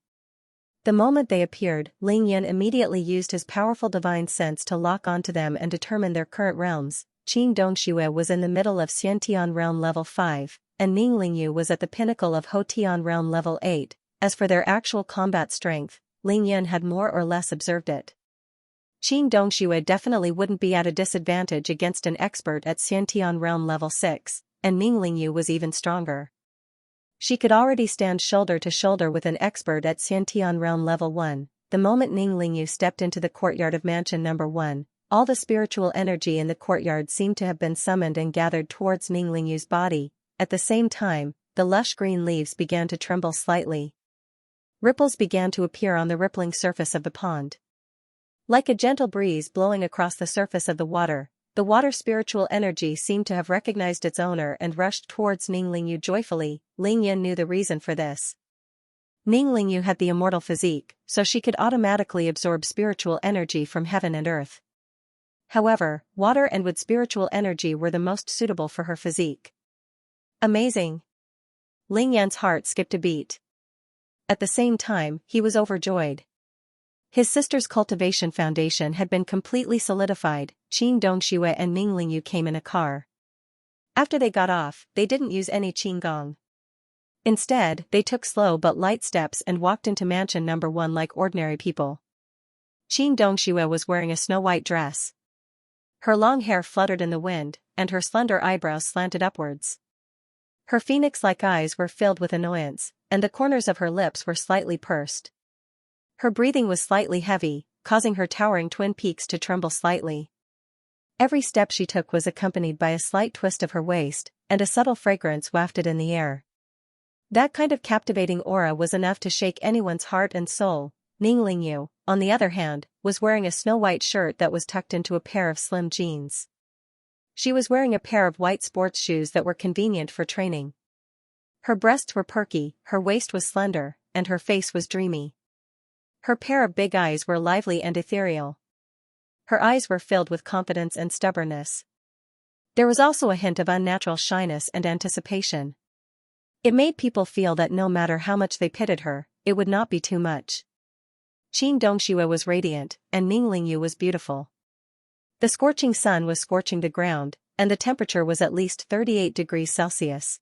The moment they appeared, Ling Yun immediately used his powerful divine sense to lock onto them and determine their current realms. Qin Dongxue was in the middle of Xiantian realm level 5, and Ning Lingyu was at the pinnacle of Hotian realm level 8. As for their actual combat strength, Ling Yun had more or less observed it. Qin Dongxue definitely wouldn't be at a disadvantage against an expert at Xiantian realm level 6, and Ning Lingyu was even stronger. She could already stand shoulder to shoulder with an expert at Xiantian realm level 1. The moment Ning Lingyu stepped into the courtyard of mansion number 1, all the spiritual energy in the courtyard seemed to have been summoned and gathered towards Ning Lingyu's body. At the same time, the lush green leaves began to tremble slightly. Ripples began to appear on the rippling surface of the pond. Like a gentle breeze blowing across the surface of the water's spiritual energy seemed to have recognized its owner and rushed towards Ning Lingyu joyfully. Ling Yan knew the reason for this. Ning Lingyu had the immortal physique, so she could automatically absorb spiritual energy from heaven and earth. However, water and wood spiritual energy were the most suitable for her physique. Amazing! Ling Yan's heart skipped a beat. At the same time, he was overjoyed. His sister's cultivation foundation had been completely solidified. Qin Dongxue and Ning Lingyu came in a car. After they got off, they didn't use any qigong. Instead, they took slow but light steps and walked into mansion number 1 like ordinary people. Qin Dongxue was wearing a snow-white dress. Her long hair fluttered in the wind, and her slender eyebrows slanted upwards. Her phoenix-like eyes were filled with annoyance, and the corners of her lips were slightly pursed. Her breathing was slightly heavy, causing her towering twin peaks to tremble slightly. Every step she took was accompanied by a slight twist of her waist, and a subtle fragrance wafted in the air. That kind of captivating aura was enough to shake anyone's heart and soul. Ning Lingyu, on the other hand, was wearing a snow-white shirt that was tucked into a pair of slim jeans. She was wearing a pair of white sports shoes that were convenient for training. Her breasts were perky, her waist was slender, and her face was dreamy. Her pair of big eyes were lively and ethereal. Her eyes were filled with confidence and stubbornness. There was also a hint of unnatural shyness and anticipation. It made people feel that no matter how much they pitied her, it would not be too much. Qin Dongxue was radiant, and Ning Lingyu was beautiful. The scorching sun was scorching the ground, and the temperature was at least 38 degrees Celsius.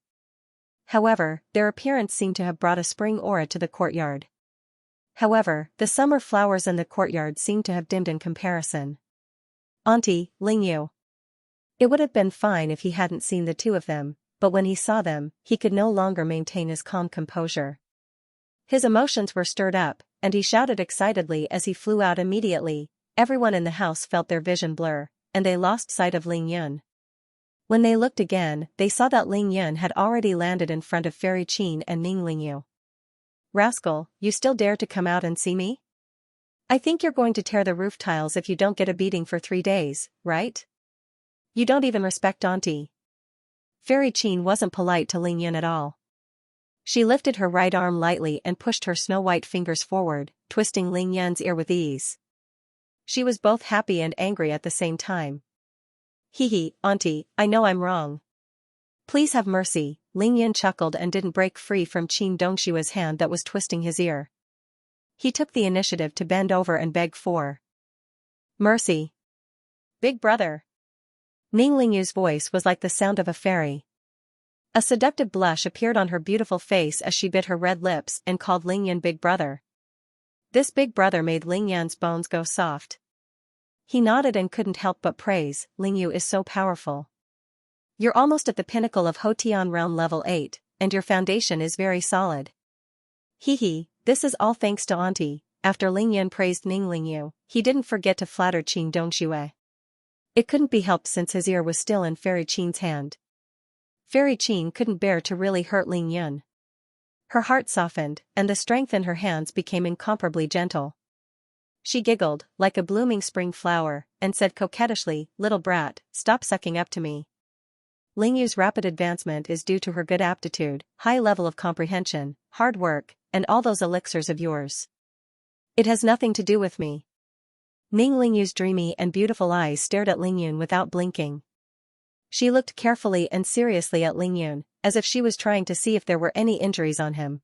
However, their appearance seemed to have brought a spring aura to the courtyard. However, the summer flowers in the courtyard seemed to have dimmed in comparison. Auntie, Lingyu. It would have been fine if he hadn't seen the two of them, but when he saw them, he could no longer maintain his calm composure. His emotions were stirred up, and he shouted excitedly as he flew out immediately. Everyone in the house felt their vision blur, and they lost sight of Ling Yun. When they looked again, they saw that Ling Yun had already landed in front of Fairy Qin and Ning Lingyu. Rascal, you still dare to come out and see me? I think you're going to tear the roof tiles if you don't get a beating for 3 days, right? You don't even respect Auntie. Fairy Qin wasn't polite to Ling Yun at all. She lifted her right arm lightly and pushed her snow-white fingers forward, twisting Ling Yun's ear with ease. She was both happy and angry at the same time. Hee, Auntie, I know I'm wrong. Please have mercy. Ling Yun chuckled and didn't break free from Qin Dongshue's hand that was twisting his ear. He took the initiative to bend over and beg for mercy. Big brother. Ning Lingyu's voice was like the sound of a fairy. A seductive blush appeared on her beautiful face as she bit her red lips and called Ling Yun big brother. This big brother made Ling Yan's bones go soft. He nodded and couldn't help but praise, Lingyu is so powerful. You're almost at the pinnacle of Hotian realm level 8, and your foundation is very solid. Hee, this is all thanks to Auntie. After Ling Yun praised Ning Lingyu, he didn't forget to flatter Qin Dongxue. It couldn't be helped since his ear was still in Fairy Qin's hand. Fairy Qin couldn't bear to really hurt Ling Yun. Her heart softened, and the strength in her hands became incomparably gentle. She giggled, like a blooming spring flower, and said coquettishly, little brat, stop sucking up to me. Lingyu's rapid advancement is due to her good aptitude, high level of comprehension, hard work, and all those elixirs of yours. It has nothing to do with me. Ning Lingyu's dreamy and beautiful eyes stared at Ling Yun without blinking. She looked carefully and seriously at Ling Yun, as if she was trying to see if there were any injuries on him.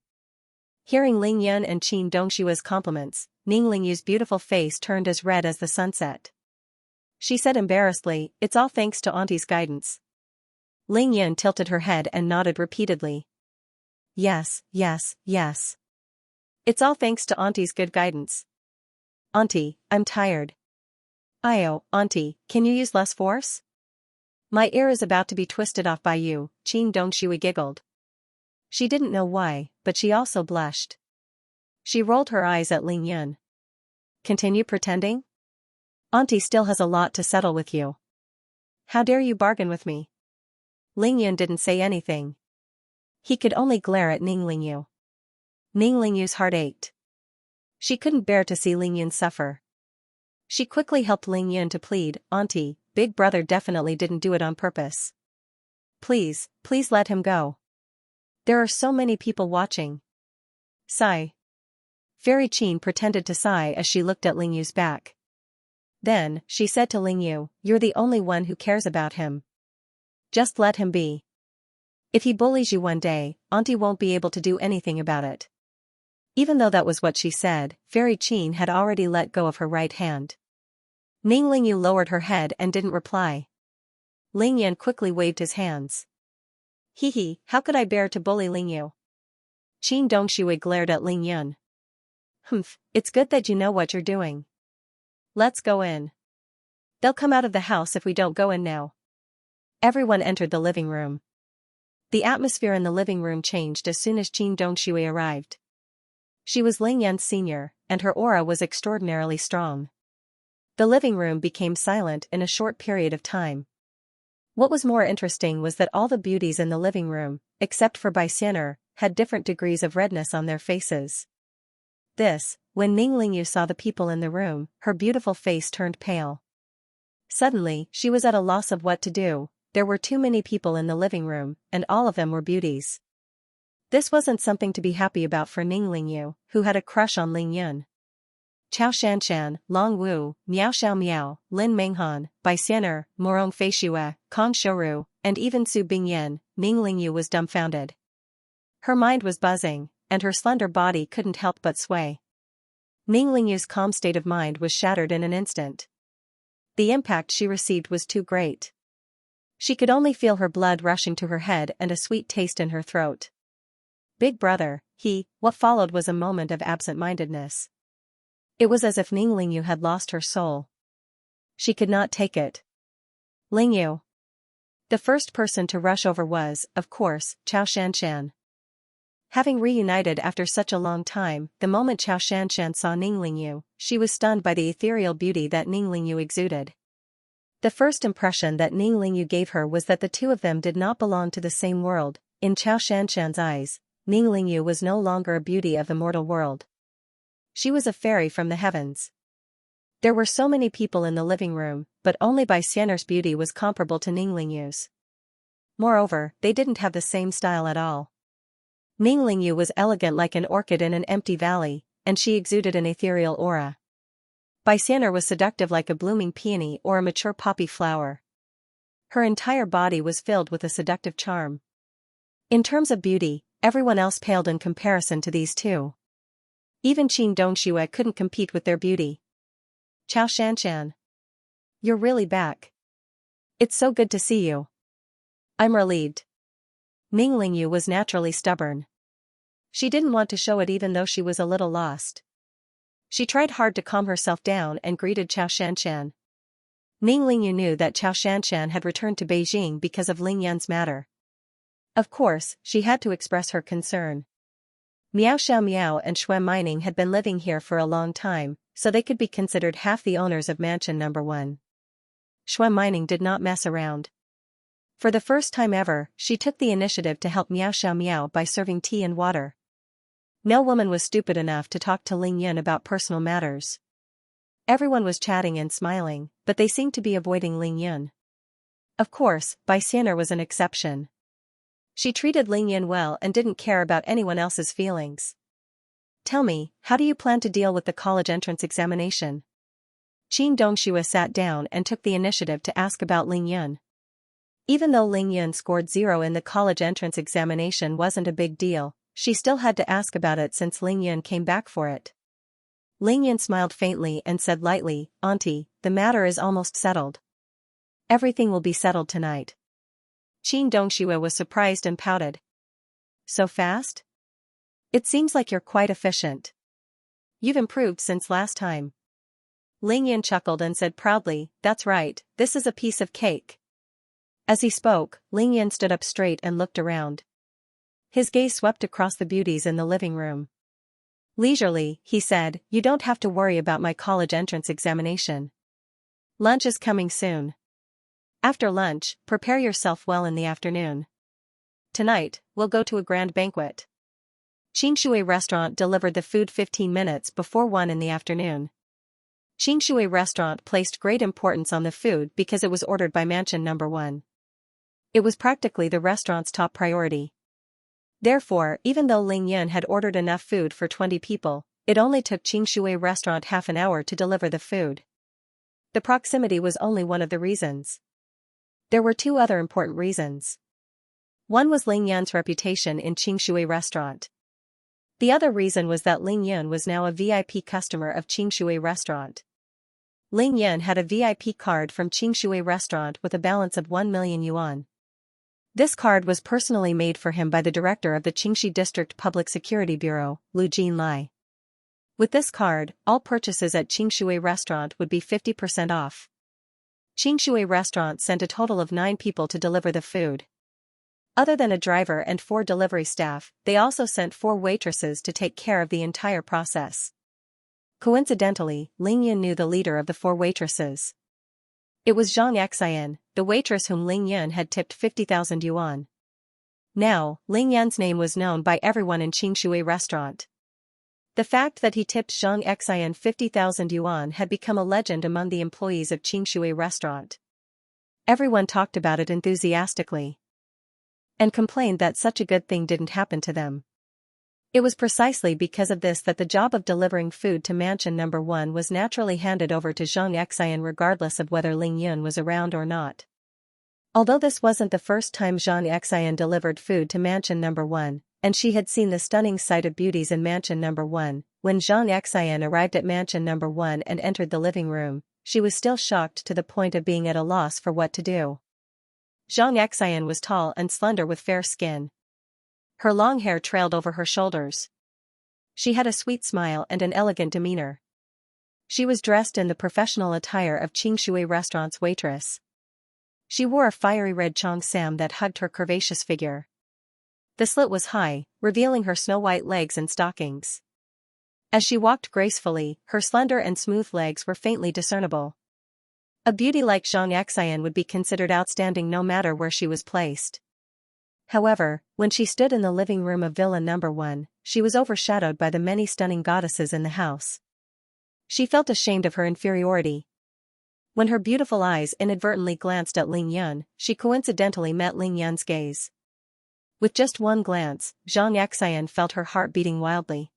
Hearing Ling Yun and Qin Dongshue's compliments, Ning Lingyu's beautiful face turned as red as the sunset. She said embarrassedly, it's all thanks to Auntie's guidance. Ling Yun tilted her head and nodded repeatedly. Yes. It's all thanks to Auntie's good guidance. Auntie, I'm tired. Auntie, can you use less force? My ear is about to be twisted off by you, Qin Dongxue giggled. She didn't know why, but she also blushed. She rolled her eyes at Ling Yun. Continue pretending? Auntie still has a lot to settle with you. How dare you bargain with me? Ling Yun didn't say anything. He could only glare at Ning Lingyu. Ning Lingyu's heart ached. She couldn't bear to see Ling Yun suffer. She quickly helped Ling Yun to plead, "Auntie, Big Brother definitely didn't do it on purpose. Please, please let him go. There are so many people watching." Sigh. Fairy Qin pretended to sigh as she looked at Ling Yu's back. Then, she said to Ling Yu, "You're the only one who cares about him. Just let him be. If he bullies you one day, Auntie won't be able to do anything about it." Even though that was what she said, Fairy Qin had already let go of her right hand. Ling Yu lowered her head and didn't reply. Ling Yan quickly waved his hands. "Hee hee, how could I bear to bully Ling Yu?" Qin Dongshui glared at Ling Yun. "Humph, it's good that you know what you're doing. Let's go in. They'll come out of the house if we don't go in now." Everyone entered the living room. The atmosphere in the living room changed as soon as Qin Dongshui arrived. She was Ling Yan's senior, and her aura was extraordinarily strong. The living room became silent in a short period of time. What was more interesting was that all the beauties in the living room, except for Xianxia, had different degrees of redness on their faces. When Ning Yu saw the people in the room, her beautiful face turned pale. Suddenly, she was at a loss of what to do. There were too many people in the living room, and all of them were beauties. This wasn't something to be happy about for Ning Yu, who had a crush on Ling Yun. Chao Shanshan, Long Wu, Miao Xiao Miao, Lin Menghan, Xianxia, Morong Feishue, Kong Shouru, and even Su Bingyan, Ning Yu was dumbfounded. Her mind was buzzing, and her slender body couldn't help but sway. Ning Yu's calm state of mind was shattered in an instant. The impact she received was too great. She could only feel her blood rushing to her head and a sweet taste in her throat. Big Brother, what followed was a moment of absent-mindedness. It was as if Ning Yu had lost her soul. She could not take it. Ling Yu. The first person to rush over was, of course, Chao Shanshan. Having reunited after such a long time, the moment Chao Shanshan saw Ning Yu, she was stunned by the ethereal beauty that Ning Yu exuded. The first impression that Ning Yu gave her was that the two of them did not belong to the same world. In Chao Shanshan's eyes, Ning Yu was no longer a beauty of the mortal world. She was a fairy from the heavens. There were so many people in the living room, but only Xianxia's beauty was comparable to Ning Yu's. Moreover, they didn't have the same style at all. Ning Yu was elegant like an orchid in an empty valley, and she exuded an ethereal aura. Xianxia was seductive like a blooming peony or a mature poppy flower. Her entire body was filled with a seductive charm. In terms of beauty, everyone else paled in comparison to these two. Even Qin Dongshui couldn't compete with their beauty. Chao Shanshan. You're really back. It's so good to see you. I'm relieved. Ning Yu was naturally stubborn. She didn't want to show it even though she was a little lost. She tried hard to calm herself down and greeted Chao Shanshan. Ning Yu knew that Chao Shanshan had returned to Beijing because of Ling Yan's matter. Of course, she had to express her concern. Miao Xiao Miao and Shui Mining had been living here for a long time, so they could be considered half the owners of Mansion No. 1. Shui Mining did not mess around. For the first time ever, she took the initiative to help Miao Xiao Miao by serving tea and water. No woman was stupid enough to talk to Ling Yun about personal matters. Everyone was chatting and smiling, but they seemed to be avoiding Ling Yun. Of course, Xianxia was an exception. She treated Ling Yun well and didn't care about anyone else's feelings. Tell me, how do you plan to deal with the college entrance examination? Qin Dongshui sat down and took the initiative to ask about Ling Yun. Even though Ling Yun scored 0 in the college entrance examination wasn't a big deal, she still had to ask about it since Ling Yun came back for it. Ling Yun smiled faintly and said lightly, "Auntie, the matter is almost settled. Everything will be settled tonight." Qin Dongshui was surprised and pouted. So fast? It seems like you're quite efficient. You've improved since last time. Ling Yun chuckled and said proudly, "That's right, this is a piece of cake." As he spoke, Ling Yun stood up straight and looked around. His gaze swept across the beauties in the living room. Leisurely, he said, "You don't have to worry about my college entrance examination. Lunch is coming soon. After lunch, prepare yourself well in the afternoon. Tonight, we'll go to a grand banquet. Qingshui restaurant delivered the food 15 minutes before 1 in the afternoon. Xianxia restaurant placed great importance on the food because it was ordered by Mansion Number 1. It was practically the restaurant's top priority. Therefore, even though Ling Yun had ordered enough food for 20 people, it only took Xianxia restaurant half an hour to deliver the food. The proximity was only one of the reasons. There were two other important reasons. One was Ling Yun's reputation in Xianxia restaurant. The other reason was that Ling Yun was now a VIP customer of Xianxia restaurant. Ling Yun had a VIP card from Xianxia restaurant with a balance of 1 million yuan. This card was personally made for him by the director of the Qingxi District Public Security Bureau, Lu Jinlai. With this card, all purchases at Xianxia restaurant would be 50% off. Xianxia restaurant sent a total of 9 people to deliver the food. Other than a driver and 4 delivery staff, they also sent 4 waitresses to take care of the entire process. Coincidentally, Ling Yun knew the leader of the 4 waitresses. It was Xianxia, the waitress whom Ling Yun had tipped 50,000 yuan. Now, Ling Yun's name was known by everyone in Xianxia restaurant. The fact that he tipped Xianxia 50,000 yuan had become a legend among the employees of Xianxia restaurant. Everyone talked about it enthusiastically and complained that such a good thing didn't happen to them. It was precisely because of this that the job of delivering food to Mansion Number 1 was naturally handed over to Xianxia regardless of whether Ling Yun was around or not. Although this wasn't the first time Xianxia delivered food to Mansion Number 1, and she had seen the stunning sight of beauties in Mansion Number 1, when Xianxia arrived at Mansion Number 1 and entered the living room, she was still shocked to the point of being at a loss for what to do. Xianxia was tall and slender with fair skin. Her long hair trailed over her shoulders. She had a sweet smile and an elegant demeanor. She was dressed in the professional attire of Xianxia restaurant's waitress. She wore a fiery red cheongsam that hugged her curvaceous figure. The slit was high, revealing her snow-white legs and stockings. As she walked gracefully, her slender and smooth legs were faintly discernible. A beauty like Xianxia would be considered outstanding no matter where she was placed. However, when she stood in the living room of Villa Number 1, she was overshadowed by the many stunning goddesses in the house. She felt ashamed of her inferiority. When her beautiful eyes inadvertently glanced at Ling Yun, she coincidentally met Ling Yun's gaze. With just one glance, Xianxia felt her heart beating wildly.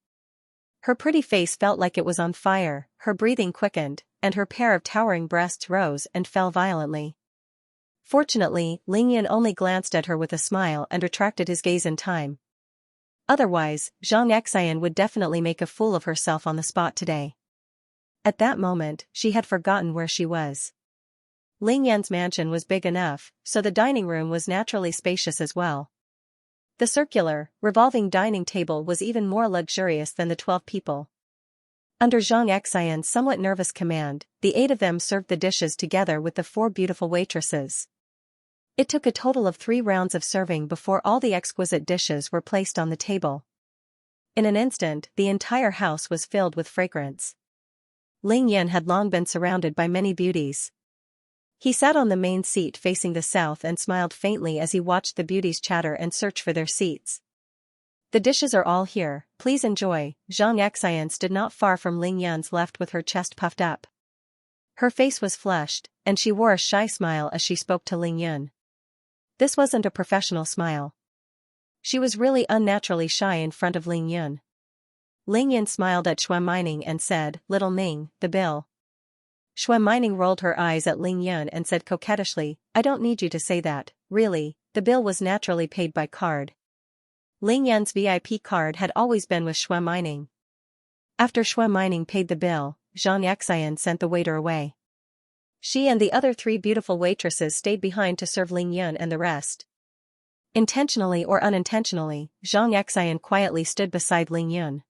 Her pretty face felt like it was on fire, her breathing quickened, and her pair of towering breasts rose and fell violently. Fortunately, Ling Yun only glanced at her with a smile and retracted his gaze in time. Otherwise, Xianxia would definitely make a fool of herself on the spot today. At that moment, she had forgotten where she was. Ling Yun's mansion was big enough, so the dining room was naturally spacious as well. The circular, revolving dining table was even more luxurious than the 12 people. Under Xianxia's somewhat nervous command, the 8 of them served the dishes together with the 4 beautiful waitresses. It took a total of 3 rounds of serving before all the exquisite dishes were placed on the table. In an instant, the entire house was filled with fragrance. Ling Yun had long been surrounded by many beauties. He sat on the main seat facing the south and smiled faintly as he watched the beauties chatter and search for their seats. The dishes are all here, please enjoy. Xianxia stood not far from Ling Yun's left with her chest puffed up. Her face was flushed, and she wore a shy smile as she spoke to Ling Yun. This wasn't a professional smile. She was really unnaturally shy in front of Ling Yun. Ling Yun smiled at Xue Mining and said, "Little Ming, the bill." Xue Mining rolled her eyes at Ling Yun and said coquettishly, "I don't need you to say that, really, the bill was naturally paid by card." Ling Yun's VIP card had always been with Xue Mining. After Xue Mining paid the bill, Xianxia sent the waiter away. She and the other 3 beautiful waitresses stayed behind to serve Ling Yun and the rest. Intentionally or unintentionally, Xianxia quietly stood beside Ling Yun.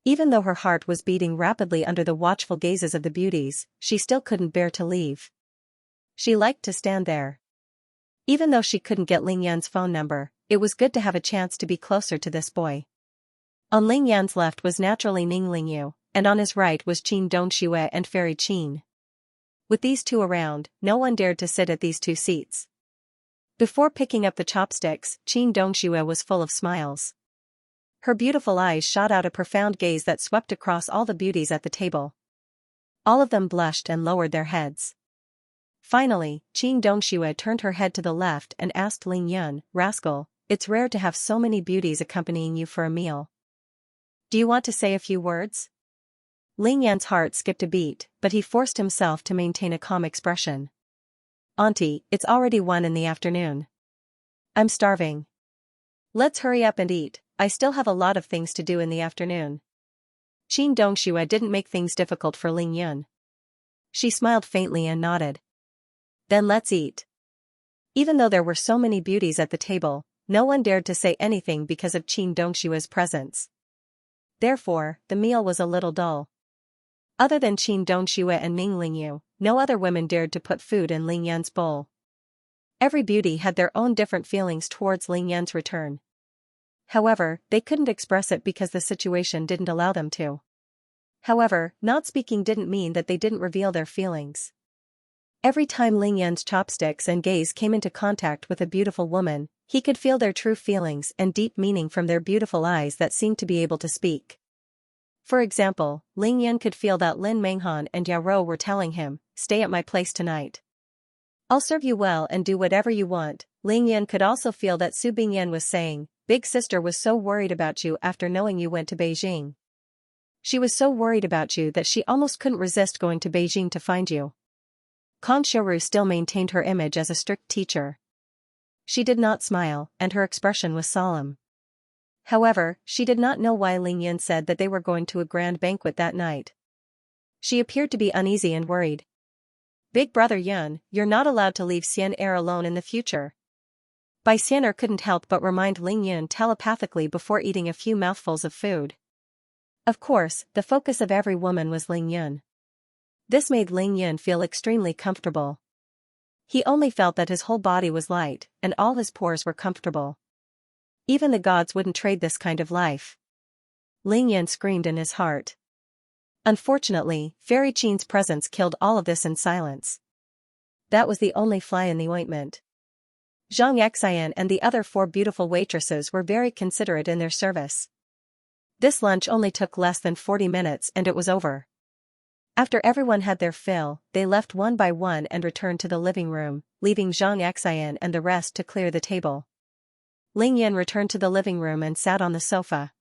Even though her heart was beating rapidly under the watchful gazes of the beauties, she still couldn't bear to leave. She liked to stand there. Even though she couldn't get Ling Yun's phone number, it was good to have a chance to be closer to this boy. On Ling Yun's left was naturally Ning Lingyu, and on his right was Qin Dongxue and Fairy Qin. With these 2 around, no one dared to sit at these 2 seats. Before picking up the chopsticks, Qin Dongxue was full of smiles. Her beautiful eyes shot out a profound gaze that swept across all the beauties at the table. All of them blushed and lowered their heads. Finally, Qin Dongxue turned her head to the left and asked Ling Yun, "Rascal, it's rare to have so many beauties accompanying you for a meal. Do you want to say a few words?" Ling Yan's heart skipped a beat, but he forced himself to maintain a calm expression. "Auntie, it's already 1 in the afternoon. I'm starving. Let's hurry up and eat, I still have a lot of things to do in the afternoon." Qin Dongxue didn't make things difficult for Ling Yun. She smiled faintly and nodded. "Then let's eat." Even though there were so many beauties at the table, no one dared to say anything because of Qin Dongshue's presence. Therefore, the meal was a little dull. Other than Qin Dongxue and Ming Lingyu, no other women dared to put food in Ling Yan's bowl. Every beauty had their own different feelings towards Ling Yan's return. However, they couldn't express it because the situation didn't allow them to. However, not speaking didn't mean that they didn't reveal their feelings. Every time Ling Yan's chopsticks and gaze came into contact with a beautiful woman, he could feel their true feelings and deep meaning from their beautiful eyes that seemed to be able to speak. For example, Ling Yan could feel that Lin Menghan and Yao Rou were telling him, "Stay at my place tonight. I'll serve you well and do whatever you want." Ling Yan could also feel that Su Bingyan was saying, "Big sister was so worried about you after knowing you went to Beijing. She was so worried about you that she almost couldn't resist going to Beijing to find you." Kang Xiaoru still maintained her image as a strict teacher. She did not smile, and her expression was solemn. However, she did not know why Ling Yan said that they were going to a grand banquet that night. She appeared to be uneasy and worried. "Big brother Yun, you're not allowed to leave Xian'er alone in the future." Bai Xian'er couldn't help but remind Ling Yun telepathically before eating a few mouthfuls of food. Of course, the focus of every woman was Ling Yun. This made Ling Yun feel extremely comfortable. He only felt that his whole body was light, and all his pores were comfortable. Even the gods wouldn't trade this kind of life. Ling Yun screamed in his heart. Unfortunately, Fairy Qin's presence killed all of this in silence. That was the only fly in the ointment. Xianxia and the other 4 beautiful waitresses were very considerate in their service. This lunch only took less than 40 minutes and it was over. After everyone had their fill, they left one by one and returned to the living room, leaving Xianxia and the rest to clear the table. Ling Yan returned to the living room and sat on the sofa.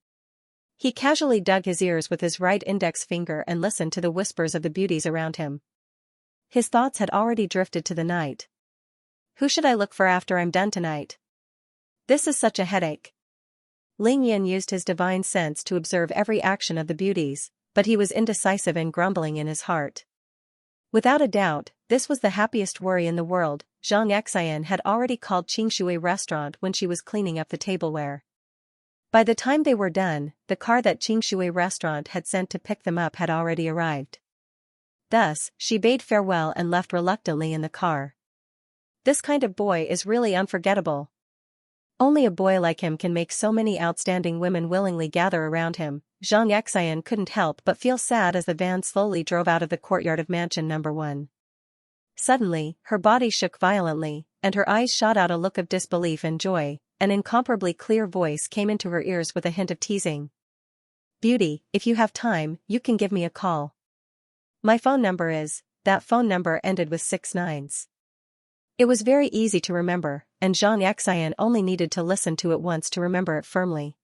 He casually dug his ears with his right index finger and listened to the whispers of the beauties around him. His thoughts had already drifted to the night. Who should I look for after I'm done tonight? This is such a headache. Ling Yan used his divine sense to observe every action of the beauties, but he was indecisive and grumbling in his heart. Without a doubt, this was the happiest worry in the world. Xianxia had already called Qingshui restaurant when she was cleaning up the tableware. By the time they were done, the car that Qingshui restaurant had sent to pick them up had already arrived. Thus, she bade farewell and left reluctantly in the car. This kind of boy is really unforgettable. Only a boy like him can make so many outstanding women willingly gather around him. Xianxia couldn't help but feel sad as the van slowly drove out of the courtyard of mansion number 1. Suddenly, her body shook violently, and her eyes shot out a look of disbelief and joy. An incomparably clear voice came into her ears with a hint of teasing. "Beauty, if you have time, you can give me a call. My phone number is..." That phone number ended with 6 nines. It was very easy to remember, and Xianxia only needed to listen to it once to remember it firmly.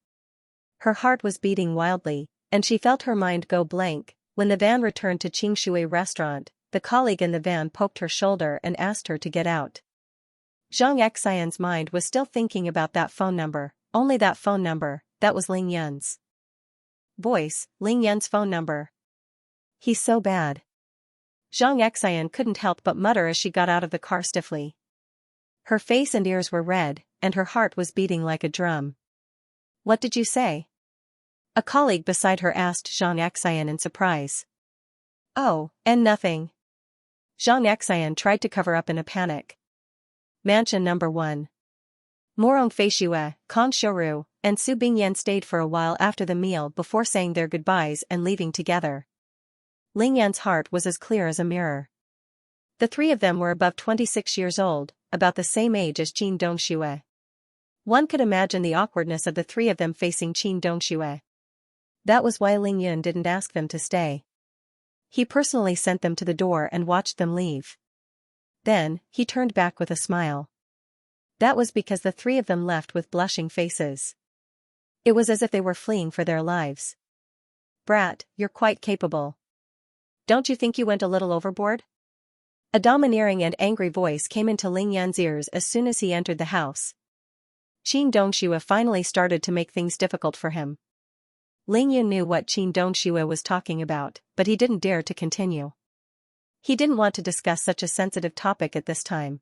Her heart was beating wildly, and she felt her mind go blank. When the van returned to Qingshui restaurant, the colleague in the van poked her shoulder and asked her to get out. Xianxia's mind was still thinking about that phone number, only that phone number, that was Ling Yun's voice, Ling Yun's phone number. He's so bad. Xianxia couldn't help but mutter as she got out of the car stiffly. Her face and ears were red, and her heart was beating like a drum. "What did you say?" A colleague beside her asked Xianxia in surprise. "Oh, and nothing." Xianxia tried to cover up in a panic. Mansion number 1. Morong Feishue, Kang Xiaoru, and Su Bingyan stayed for a while after the meal before saying their goodbyes and leaving together. Ling Yan's heart was as clear as a mirror. The 3 of them were above 26 years old, about the same age as Qin Dongxue. One could imagine the awkwardness of the 3 of them facing Qin Dongxue. That was why Ling Yun didn't ask them to stay. He personally sent them to the door and watched them leave. Then, he turned back with a smile. That was because the three of them left with blushing faces. It was as if they were fleeing for their lives. Brat, you're quite capable. Don't you think you went a little overboard? A domineering and angry voice came into Ling Yan's ears as soon as he entered the house. Qin Dongxue finally started to make things difficult for him. Ling Yan knew what Qin Dongxue was talking about, but he didn't dare to continue. He didn't want to discuss such a sensitive topic at this time.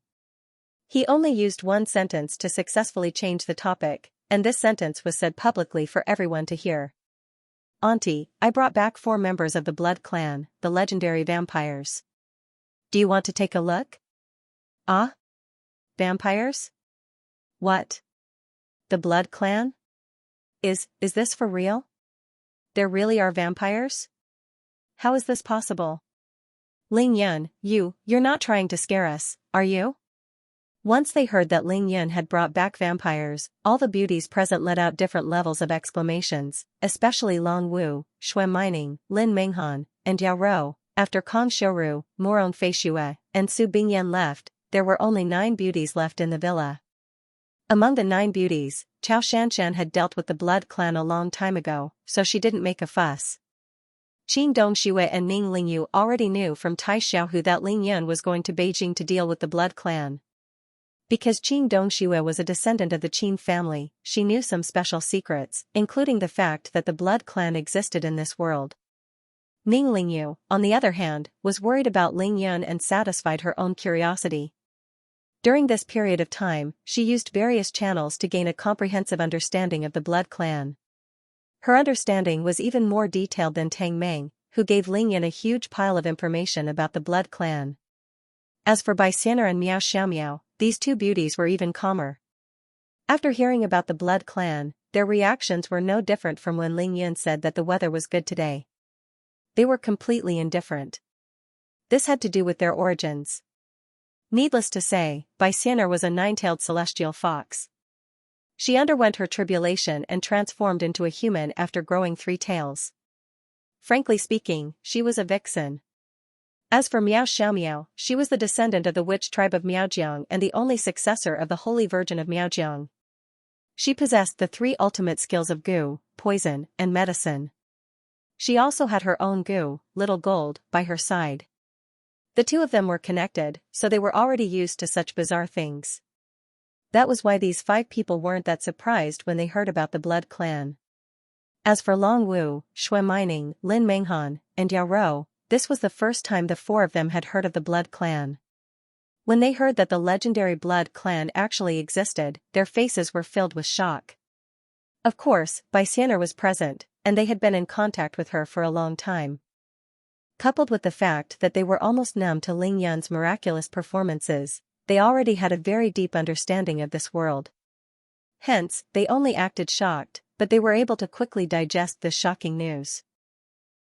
He only used one sentence to successfully change the topic, and this sentence was said publicly for everyone to hear. Auntie, I brought back 4 members of the Blood Clan, the legendary vampires. Do you want to take a look? Ah? Vampires? What? The Blood Clan? Is this for real? There really are vampires? How is this possible? Ling Yan, you're not trying to scare us, are you? Once they heard that Ling Yan had brought back vampires, all the beauties present let out different levels of exclamations, especially Long Wu, Shui Mining, Lin Menghan, and Yao Rou. After Kong Shouru, Moron Feishue, and Su Bingyan left, there were only 9 beauties left in the villa. Among the 9 beauties, Chao Shanshan had dealt with the Blood Clan a long time ago, so she didn't make a fuss. Qin Dongxue and Ning Lingyu already knew from Tai Xiaohu that Ling Yan was going to Beijing to deal with the Blood Clan. Because Qin Dongxue was a descendant of the Qin family, she knew some special secrets, including the fact that the Blood Clan existed in this world. Ning Lingyu, on the other hand, was worried about Ling Yan and satisfied her own curiosity. During this period of time, she used various channels to gain a comprehensive understanding of the Blood Clan. Her understanding was even more detailed than Tang Meng, who gave Ling Yan a huge pile of information about the Blood Clan. As for Bai Xian'er and Miao Xiaomiao, these 2 beauties were even calmer. After hearing about the Blood Clan, their reactions were no different from when Ling Yan said that the weather was good today. They were completely indifferent. This had to do with their origins. Needless to say, Bai Xian'er was a 9-tailed celestial fox. She underwent her tribulation and transformed into a human after growing 3 tails. Frankly speaking, she was a vixen. As for Miao Xiaomiao, she was the descendant of the witch tribe of Miaojiang and the only successor of the Holy Virgin of Miaojiang. She possessed the 3 ultimate skills of goo, poison, and medicine. She also had her own goo, Little Gold, by her side. The 2 of them were connected, so they were already used to such bizarre things. That was why these 5 people weren't that surprised when they heard about the Blood Clan. As for Long Wu, Shui Mining, Lin Menghan, and Yao Rou, this was the first time the 4 of them had heard of the Blood Clan. When they heard that the legendary Blood Clan actually existed, their faces were filled with shock. Of course, Bai Xian'er was present, and they had been in contact with her for a long time. Coupled with the fact that they were almost numb to Ling Yan's miraculous performances, they already had a very deep understanding of this world. Hence, they only acted shocked, but they were able to quickly digest this shocking news.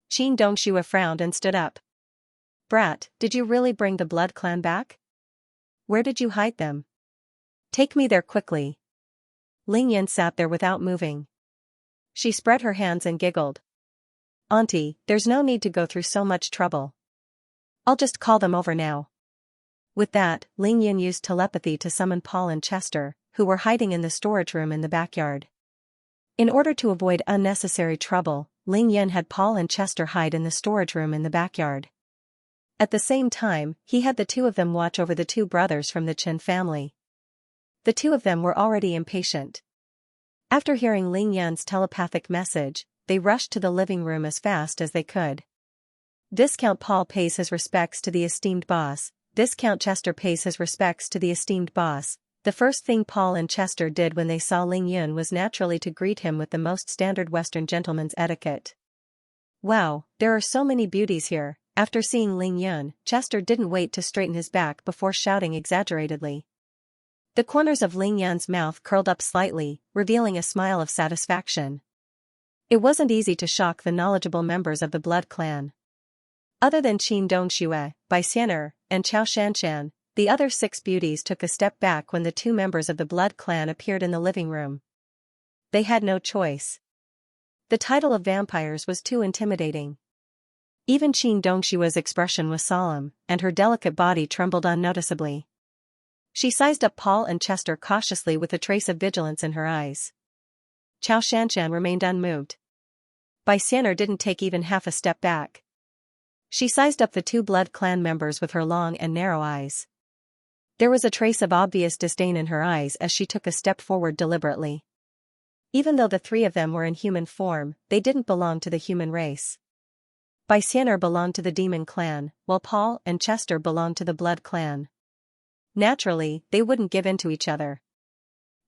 Qin Dongxue frowned and stood up. Brat, did you really bring the Blood Clan back? Where did you hide them? Take me there quickly. Ling Yan sat there without moving. She spread her hands and giggled. Auntie, there's no need to go through so much trouble. I'll just call them over now. With that, Ling Yan used telepathy to summon Paul and Chester, who were hiding in the storage room in the backyard. In order to avoid unnecessary trouble, Ling Yan had Paul and Chester hide in the storage room in the backyard. At the same time, he had the 2 of them watch over the 2 brothers from the Chen family. The 2 of them were already impatient. After hearing Ling Yan's telepathic message, they rushed to the living room as fast as they could. Viscount Paul pays his respects to the esteemed boss. Viscount Chester pays his respects to the esteemed boss. The first thing Paul and Chester did when they saw Ling Yan was naturally to greet him with the most standard Western gentleman's etiquette. Wow, there are so many beauties here. After seeing Ling Yan, Chester didn't wait to straighten his back before shouting exaggeratedly. The corners of Ling Yan's mouth curled up slightly, revealing a smile of satisfaction. It wasn't easy to shock the knowledgeable members of the Blood Clan. Other than Qin Dongxue, Bai Xian'er, and Chao Shanshan, the other 6 beauties took a step back when the 2 members of the Blood Clan appeared in the living room. They had no choice. The title of vampires was too intimidating. Even Qin Dongshua's expression was solemn, and her delicate body trembled unnoticeably. She sized up Paul and Chester cautiously with a trace of vigilance in her eyes. Xianxia remained unmoved. Xianxia didn't take even half a step back. She sized up the two Blood Clan members with her long and narrow eyes. There was a trace of obvious disdain in her eyes as she took a step forward deliberately. Even though the three of them were in human form, they didn't belong to the human race. Xianxia belonged to the Demon Clan, while Paul and Chester belonged to the Blood Clan. Naturally, they wouldn't give in to each other.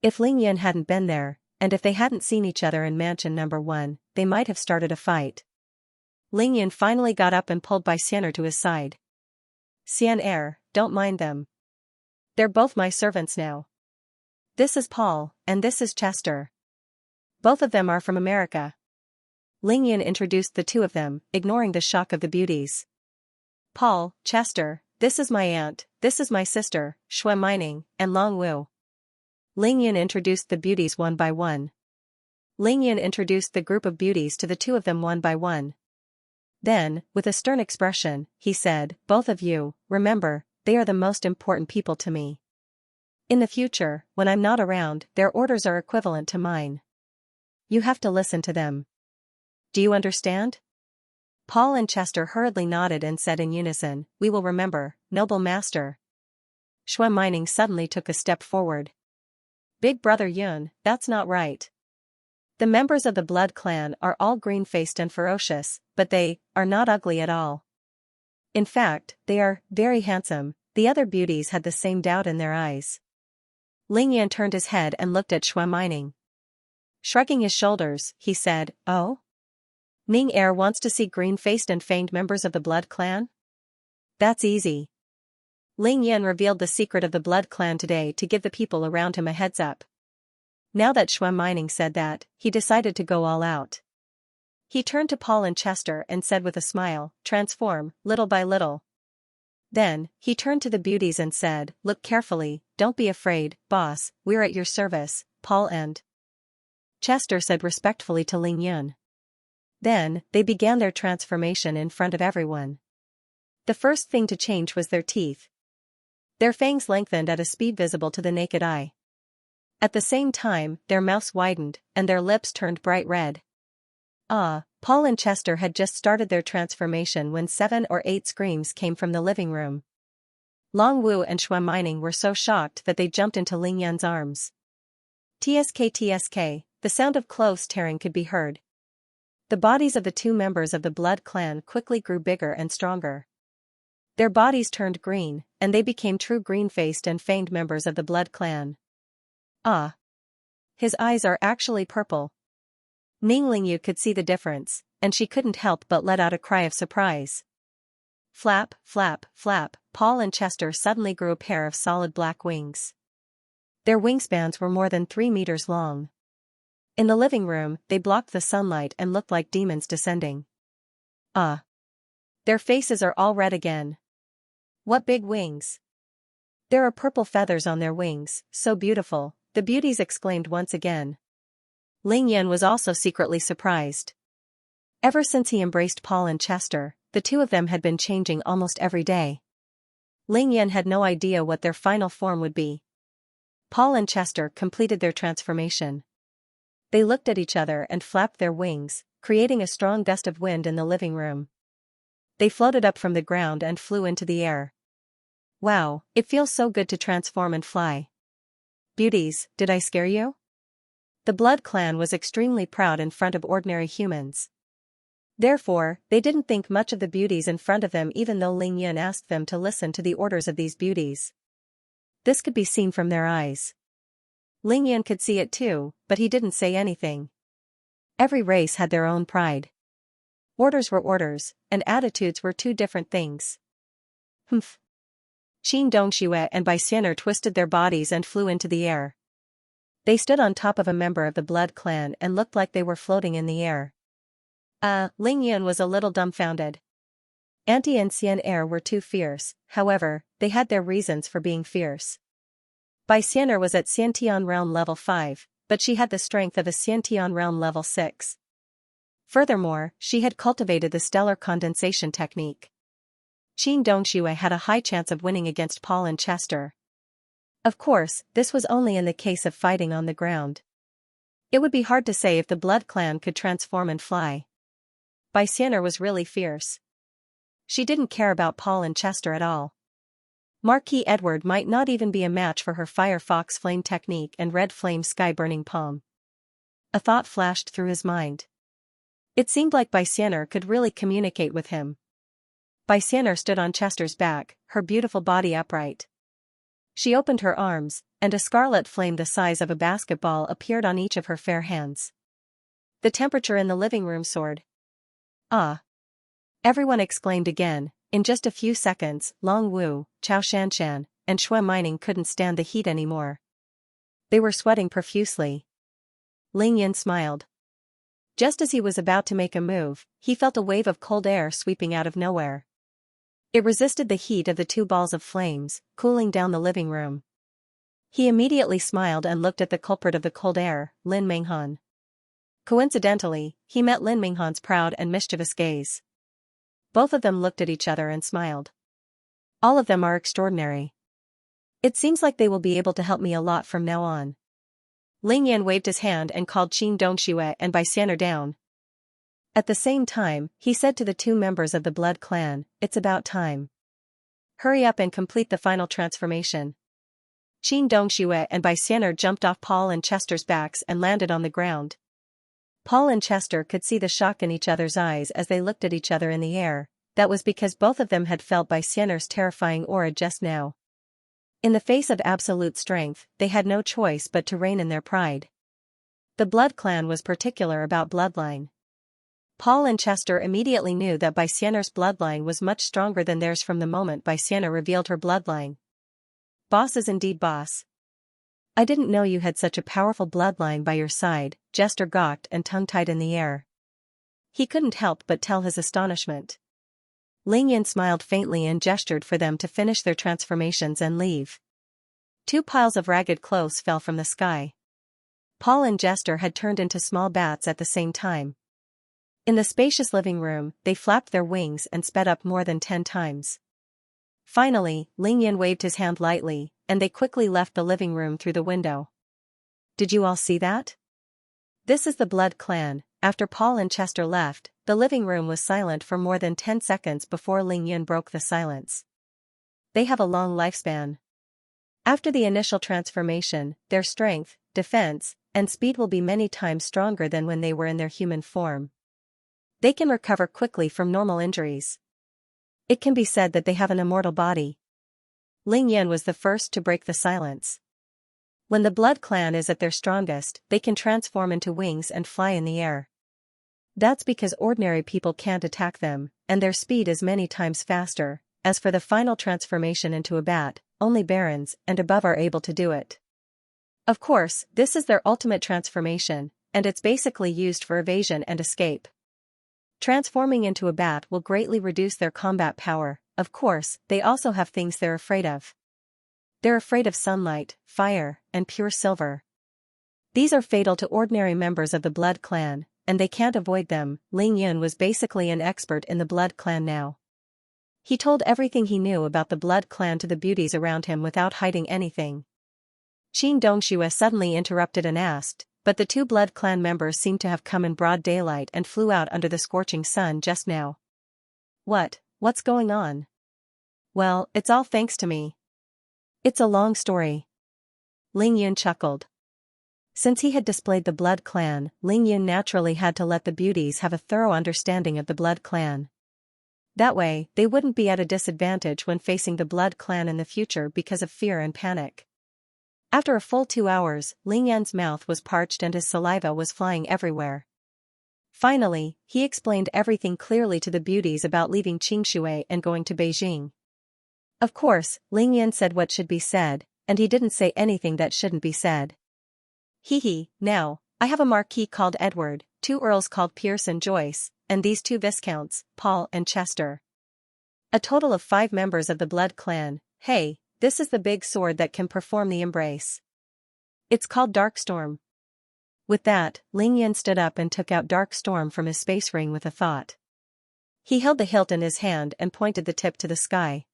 If Lingyan hadn't been there, and if they hadn't seen each other in Mansion Number 1, they might have started a fight. Lingyan finally got up and pulled Xianxia to his side. "Xianxia, don't mind them. They're both my servants now. This is Paul, and this is Chester. Both of them are from America." Lingyan introduced the two of them, ignoring the shock of the beauties. "Paul, Chester, this is my aunt, this is my sister, Shui Mining, and Long Wu." Lingyan introduced the beauties one by one. Lingyan introduced the group of beauties to the two of them one by one. Then, with a stern expression, he said, "Both of you, remember, they are the most important people to me. In the future, when I'm not around, their orders are equivalent to mine. You have to listen to them. Do you understand?" Paul and Chester hurriedly nodded and said in unison, "We will remember, noble master." Shui Mining suddenly took a step forward. "Big brother Yun, that's not right. The members of the Blood Clan are all green-faced and ferocious, but they are not ugly at all. In fact, they are very handsome." The other beauties had the same doubt in their eyes. Lingyan turned his head and looked at Shui Mining. Shrugging his shoulders, he said, "Oh? Ning Er wants to see green-faced and fanged members of the Blood Clan? That's easy." Lingyan revealed the secret of the Blood Clan today to give the people around him a heads-up. Now that Shui Mining said that, he decided to go all out. He turned to Paul and Chester and said with a smile, "Transform, little by little." Then, he turned to the beauties and said, "Look carefully, don't be afraid, boss, we're at your service." Paul and Chester said respectfully to Lingyan. Then, they began their transformation in front of everyone. The first thing to change was their teeth. Their fangs lengthened at a speed visible to the naked eye. At the same time, their mouths widened, and their lips turned bright red. Paul and Chester had just started their transformation when 7 or 8 screams came from the living room. Long Wu and Shui Mining were so shocked that they jumped into Lingyan's arms. "Tsk tsk," the sound of clothes tearing could be heard. The bodies of the two members of the Blood Clan quickly grew bigger and stronger. Their bodies turned green, and they became true green-faced and fanged members of the Blood Clan. His eyes are actually purple. Ning Lingyu could see the difference, and she couldn't help but let out a cry of surprise. Flap, flap, flap, Paul and Chester suddenly grew a pair of solid black wings. Their wingspans were more than 3 meters long. In the living room, they blocked the sunlight and looked like demons descending. Their faces are all red again. What big wings! There are purple feathers on their wings, so beautiful, the beauties exclaimed once again. Lingyan was also secretly surprised. Ever since he embraced Paul and Chester, the two of them had been changing almost every day. Lingyan had no idea what their final form would be. Paul and Chester completed their transformation. They looked at each other and flapped their wings, creating a strong gust of wind in the living room. They floated up from the ground and flew into the air. Wow, it feels so good to transform and fly. Beauties, did I scare you? The Blood Clan was extremely proud in front of ordinary humans. Therefore, they didn't think much of the beauties in front of them even though Lingyan asked them to listen to the orders of these beauties. This could be seen from their eyes. Lingyan could see it too, but he didn't say anything. Every race had their own pride. Orders were orders, and attitudes were two different things. Humph. Qin Dongxue and Xianxia twisted their bodies and flew into the air. They stood on top of a member of the Blood Clan and looked like they were floating in the air. Lingyan was a little dumbfounded. Auntie and Xianxia were too fierce, however, they had their reasons for being fierce. Xianxia was at Xiantian realm level 5, but she had the strength of a Xiantian realm level 6. Furthermore, she had cultivated the stellar condensation technique. Xianxia had a high chance of winning against Paul and Chester. Of course, this was only in the case of fighting on the ground. It would be hard to say if the Blood Clan could transform and fly. Xianxia was really fierce. She didn't care about Paul and Chester at all. Marquis Edward might not even be a match for her Fire Fox Flame technique and Red Flame Sky Burning Palm. A thought flashed through his mind. It seemed like Xianxia could really communicate with him. Xianxia stood on Chester's back, her beautiful body upright. She opened her arms, and a scarlet flame the size of a basketball appeared on each of her fair hands. The temperature in the living room soared. Ah! Everyone exclaimed again. In just a few seconds, Long Wu, Chao Shanshan, and Shui Mining couldn't stand the heat anymore. They were sweating profusely. Ling Yin smiled. Just as he was about to make a move, he felt a wave of cold air sweeping out of nowhere. It resisted the heat of the two balls of flames, cooling down the living room. He immediately smiled and looked at the culprit of the cold air, Lin Minghan. Coincidentally, he met Lin Minghan's proud and mischievous gaze. Both of them looked at each other and smiled. All of them are extraordinary. It seems like they will be able to help me a lot from now on. Ling Yan waved his hand and called Xianxia and Xianxia down. At the same time, he said to the two members of the Blood Clan, "It's about time. Hurry up and complete the final transformation." Xianxia and Xianxia jumped off Paul and Chester's backs and landed on the ground. Paul and Chester could see the shock in each other's eyes as they looked at each other in the air. That was because both of them had felt Xianxia's terrifying aura just now. In the face of absolute strength, they had no choice but to rein in their pride. The Blood Clan was particular about bloodline. Paul and Chester immediately knew that Xianxia's bloodline was much stronger than theirs from the moment Xianxia revealed her bloodline. Boss is indeed boss. I didn't know you had such a powerful bloodline by your side, Chester gawked and tongue-tied in the air. He couldn't help but tell his astonishment. Ling Yin smiled faintly and gestured for them to finish their transformations and leave. Two piles of ragged clothes fell from the sky. Paul and Chester had turned into small bats at the same time. In the spacious living room, they flapped their wings and sped up more than 10 times. Finally, Ling Yin waved his hand lightly, and they quickly left the living room through the window. Did you all see that? This is the Blood Clan. After Paul and Chester left, the living room was silent for more than 10 seconds before Ling Yin broke the silence. They have a long lifespan. After the initial transformation, their strength, defense, and speed will be many times stronger than when they were in their human form. They can recover quickly from normal injuries. It can be said that they have an immortal body. Ling Yin was the first to break the silence. When the Blood Clan is at their strongest, they can transform into wings and fly in the air. That's because ordinary people can't attack them, and their speed is many times faster. As for the final transformation into a bat, only barons and above are able to do it. Of course, this is their ultimate transformation, and it's basically used for evasion and escape. Transforming into a bat will greatly reduce their combat power. Of course, they also have things they're afraid of. They're afraid of sunlight, fire, and pure silver. These are fatal to ordinary members of the Blood Clan, and they can't avoid them. Ling Yun was basically an expert in the Blood Clan now. He told everything he knew about the Blood Clan to the beauties around him without hiding anything. Xianxia suddenly interrupted and asked, "But the two Blood Clan members seem to have come in broad daylight and flew out under the scorching sun just now. What's going on?" "Well, it's all thanks to me." "It's a long story." Ling Yun chuckled. Since he had displayed the Blood Clan, Ling Yun naturally had to let the beauties have a thorough understanding of the Blood Clan. That way, they wouldn't be at a disadvantage when facing the Blood Clan in the future because of fear and panic. After a full 2 hours, Ling Yan's mouth was parched and his saliva was flying everywhere. Finally, he explained everything clearly to the beauties about leaving Qingshui and going to Beijing. Of course, Ling Yan said what should be said, and he didn't say anything that shouldn't be said. Now, I have a marquis called Edward, 2 earls called Pierce and Joyce, and these 2 viscounts, Paul and Chester. A total of 5 members of the Blood Clan. Hey, this is the big sword that can perform the embrace. It's called Darkstorm. With that, Ling Yan stood up and took out Dark Storm from his space ring with a thought. He held the hilt in his hand and pointed the tip to the sky.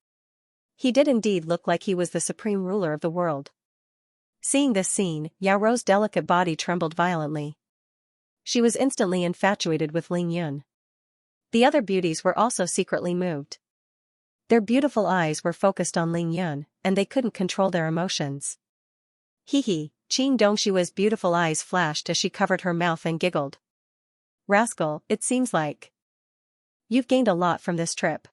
He did indeed look like he was the supreme ruler of the world. Seeing this scene, Yao Rou's delicate body trembled violently. She was instantly infatuated with Ling Yun. The other beauties were also secretly moved. Their beautiful eyes were focused on Ling Yun, and they couldn't control their emotions. Hee. Qin Dongshua's beautiful eyes flashed as she covered her mouth and giggled. Rascal, it seems like you've gained a lot from this trip.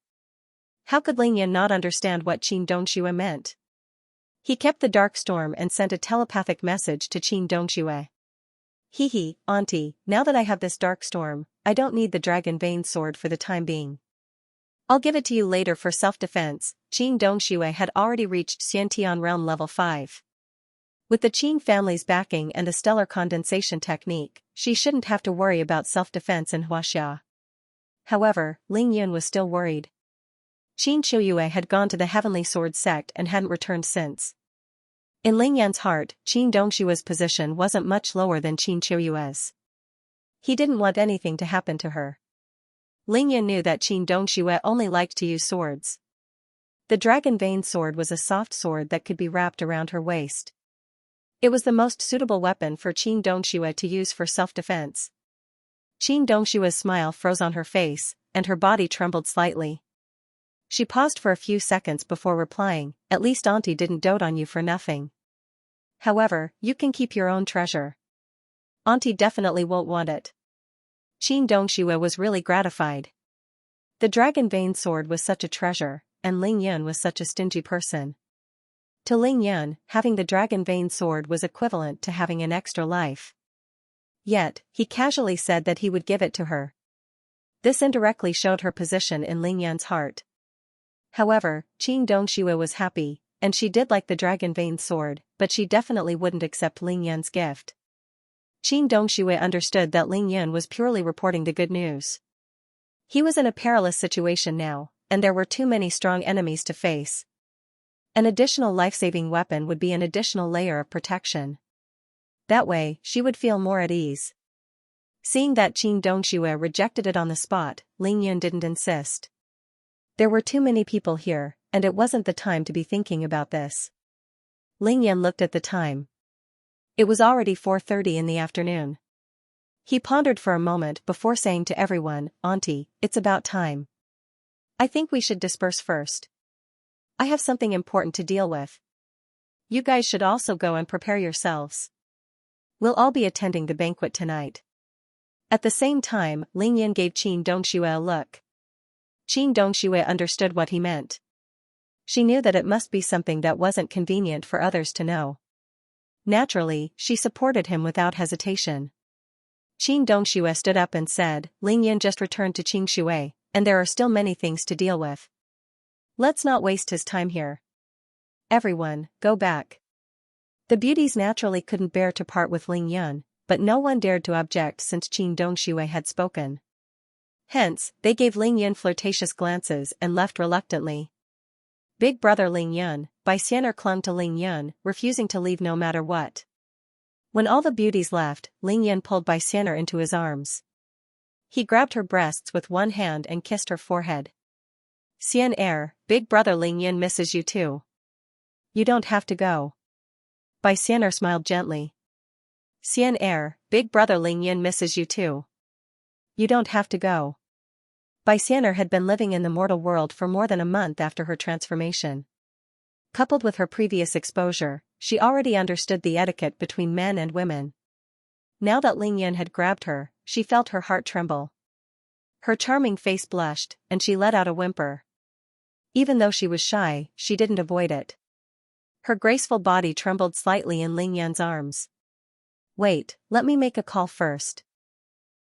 How could Ling Yan not understand what Qin Dongxue meant? He kept the Dark Storm and sent a telepathic message to Qin Dongxue. Hee, Auntie, now that I have this Dark Storm, I don't need the Dragon Vein sword for the time being. I'll give it to you later for self-defense. Qin Dongxue had already reached Xiantian realm level 5. With the Qin family's backing and a stellar condensation technique, she shouldn't have to worry about self-defense in Huaxia. However, Ling Yun was still worried. Qin Qiuyue had gone to the Heavenly Sword sect and hadn't returned since. In Ling Yan's heart, Qin Dongshua's position wasn't much lower than Qin Qiuyue's. He didn't want anything to happen to her. Ling Yan knew that Qin Dongxue only liked to use swords. The Dragon Vein sword was a soft sword that could be wrapped around her waist. It was the most suitable weapon for Qin Dongxue to use for self-defense. Qin Dongshua's smile froze on her face, and her body trembled slightly. She paused for a few seconds before replying, "At least Auntie didn't dote on you for nothing. However, you can keep your own treasure. Auntie definitely won't want it." Qin Dongxue was really gratified. The Dragon Vein sword was such a treasure, and Ling Yun was such a stingy person. To Ling Yun, having the Dragon Vein sword was equivalent to having an extra life. Yet, he casually said that he would give it to her. This indirectly showed her position in Ling Yun's heart. However, Qin Dongxue was happy, and she did like the Dragon Vein sword, but she definitely wouldn't accept Ling Yun's gift. Qin Dongxue understood that Ling Yun was purely reporting the good news. He was in a perilous situation now, and there were too many strong enemies to face. An additional life-saving weapon would be an additional layer of protection. That way, she would feel more at ease. Seeing that Qin Dongxue rejected it on the spot, Ling Yun didn't insist. There were too many people here, and it wasn't the time to be thinking about this. Ling Yun looked at the time. It was already 4:30 in the afternoon. He pondered for a moment before saying to everyone, "Auntie, it's about time. I think we should disperse first. I have something important to deal with. You guys should also go and prepare yourselves. We'll all be attending the banquet tonight." At the same time, Ling Yan gave Qin Dongxue a look. Qin Dongxue understood what he meant. She knew that it must be something that wasn't convenient for others to know. Naturally, she supported him without hesitation. Qin Dongxue stood up and said, "Ling Yan just returned to Qingshui, and there are still many things to deal with. Let's not waste his time here. Everyone, go back." The beauties naturally couldn't bear to part with Ling Yun, but no one dared to object since Qin Dongxue had spoken. Hence, they gave Ling Yun flirtatious glances and left reluctantly. Big brother Ling Yun, Bai Xian'er clung to Ling Yun, refusing to leave no matter what. When all the beauties left, Ling Yun pulled Bai Xian'er into his arms. He grabbed her breasts with one hand and kissed her forehead. "Xian'er, big brother Ling Yun misses you too. You don't have to go." Bai Xian'er smiled gently. "Xian'er, big brother Ling Yun misses you too. You don't have to go." Bai Xian'er had been living in the mortal world for more than a month after her transformation. Coupled with her previous exposure, she already understood the etiquette between men and women. Now that Ling Yun had grabbed her, she felt her heart tremble. Her charming face blushed, and she let out a whimper. Even though she was shy, she didn't avoid it. Her graceful body trembled slightly in Ling Yun's arms. "Wait, let me make a call first."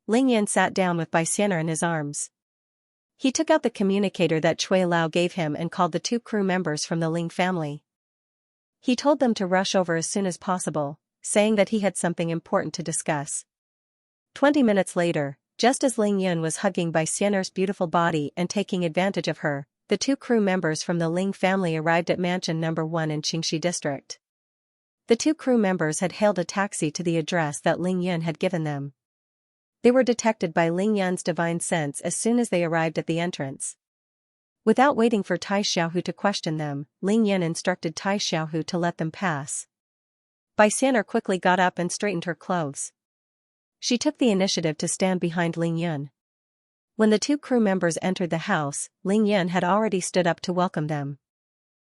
Ling Yun sat down with Bai Xian'er in his arms. He took out the communicator that Cui Lao gave him and called the 2 crew members from the Ling family. He told them to rush over as soon as possible, saying that he had something important to discuss. 20 minutes later, just as Ling Yun was hugging Bai Xian'er's beautiful body and taking advantage of her, the 2 crew members from the Ling family arrived at Mansion No. 1 in Qingxi District. The two crew members had hailed a taxi to the address that Ling Yun had given them. They were detected by Ling Yun's divine sense as soon as they arrived at the entrance. Without waiting for Tai Xiaohu to question them, Ling Yun instructed Tai Xiaohu to let them pass. Bai Xian'er quickly got up and straightened her clothes. She took the initiative to stand behind Ling Yun. When the two crew members entered the house, Ling Yun had already stood up to welcome them.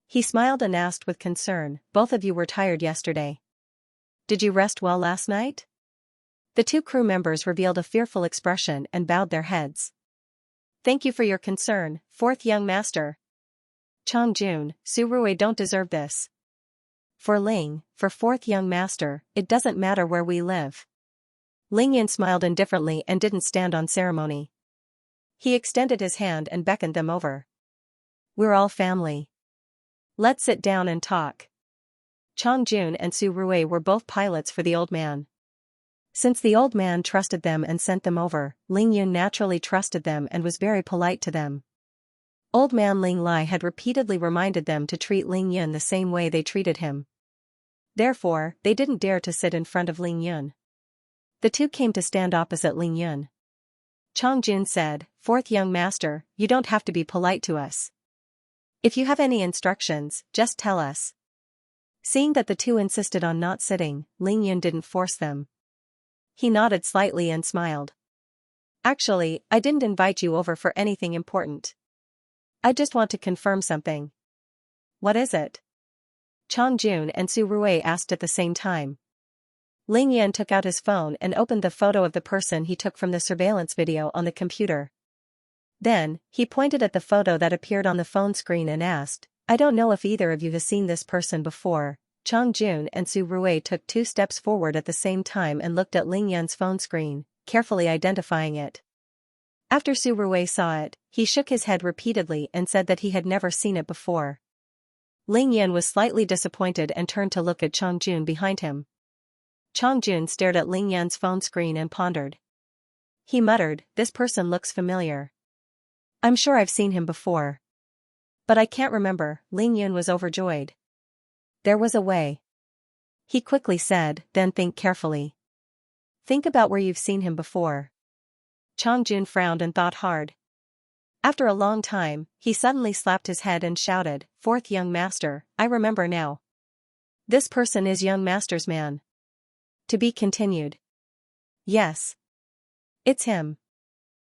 He smiled and asked with concern, "Both of you were tired yesterday. Did you rest well last night?" The two crew members revealed a fearful expression and bowed their heads. "Thank you for your concern, fourth young master. Chongjun, Su Rui don't deserve this. For fourth young master, it doesn't matter where we live." Ling Yun smiled indifferently and didn't stand on ceremony. He extended his hand and beckoned them over. "We're all family. Let's sit down and talk." Chongjun and Su Rui were both pilots for the old man. Since the old man trusted them and sent them over, Ling Yun naturally trusted them and was very polite to them. Old man Ling Lai had repeatedly reminded them to treat Ling Yun the same way they treated him. Therefore, they didn't dare to sit in front of Ling Yun. The two came to stand opposite Ling Yun. Chongjun said, "Fourth young master, you don't have to be polite to us. If you have any instructions, just tell us." Seeing that the two insisted on not sitting, Ling Yun didn't force them. He nodded slightly and smiled. "Actually, I didn't invite you over for anything important. I just want to confirm something." "What is it?" Chongjun and Su Rui asked at the same time. Ling Yun took out his phone and opened the photo of the person he took from the surveillance video on the computer. Then, he pointed at the photo that appeared on the phone screen and asked, "I don't know if either of you has seen this person before." Chongjun and Su Rui took 2 steps forward at the same time and looked at Ling Yun's phone screen, carefully identifying it. After Su Rui saw it, he shook his head repeatedly and said that he had never seen it before. Ling Yun was slightly disappointed and turned to look at Chongjun behind him. Chongjun stared at Ling Yun's phone screen and pondered. He muttered, "This person looks familiar. I'm sure I've seen him before. But I can't remember." Ling Yun was overjoyed. "There was a way," he quickly said, "then think carefully. Think about where you've seen him before." Chongjun frowned and thought hard. After a long time, he suddenly slapped his head and shouted, "Fourth young master, I remember now. This person is young master's man." To be continued. Yes. It's him.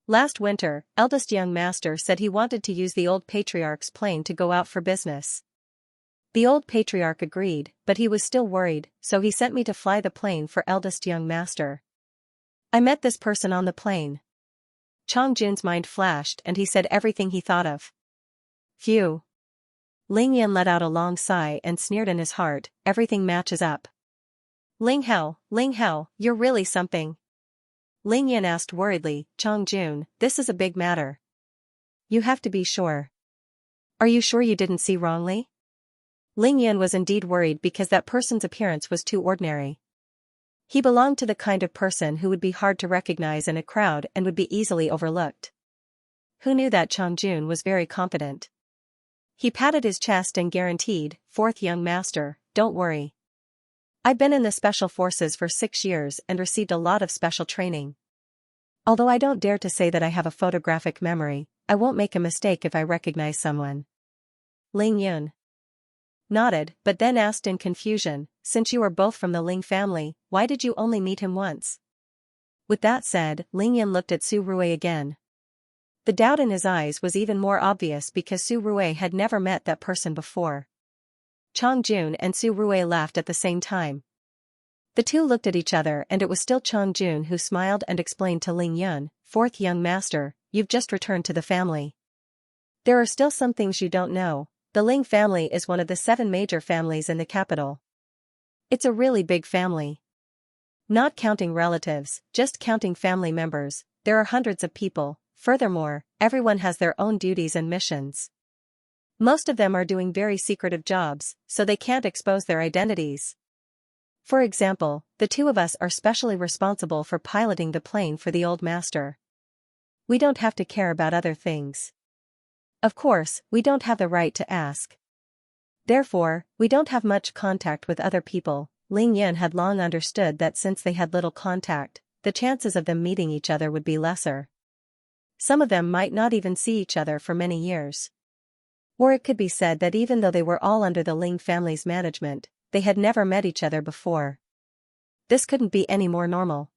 Last winter, eldest young master said he wanted to use the old patriarch's plane to go out for business. The old patriarch agreed, but he was still worried, so he sent me to fly the plane for eldest young master. I met this person on the plane. Chongjun's mind flashed and he said everything he thought of. Phew. Ling Yun let out a long sigh and sneered in his heart, everything matches up. Ling Hao, you're really something. Ling Yun asked worriedly, "Chongjun, this is a big matter. You have to be sure. Are you sure you didn't see wrongly?" Ling Yun was indeed worried because that person's appearance was too ordinary. He belonged to the kind of person who would be hard to recognize in a crowd and would be easily overlooked. Who knew that Chongjun was very confident? He patted his chest and guaranteed, "Fourth young master, don't worry. I've been in the special forces for 6 years and received a lot of special training. Although I don't dare to say that I have a photographic memory, I won't make a mistake if I recognize someone." Ling Yun nodded, but then asked in confusion, "Since you are both from the Ling family, why did you only meet him once?" With that said, Ling Yun looked at Su Rui again. The doubt in his eyes was even more obvious because Su Rui had never met that person before. Chongjun and Su Rui laughed at the same time. The two looked at each other and it was still Chongjun who smiled and explained to Ling Yun, "Fourth young master, you've just returned to the family. There are still some things you don't know. The Ling family is one of the 7 major families in the capital. It's a really big family. Not counting relatives, just counting family members, there are hundreds of people. Furthermore, everyone has their own duties and missions. Most of them are doing very secretive jobs, so they can't expose their identities. For example, the 2 of us are specially responsible for piloting the plane for the old master. We don't have to care about other things. Of course, we don't have the right to ask. Therefore, we don't have much contact with other people. Ling Yan had long understood that since they had little contact, the chances of them meeting each other would be lesser. Some of them might not even see each other for many years. Or it could be said that even though they were all under the Ling family's management, they had never met each other before. This couldn't be any more normal.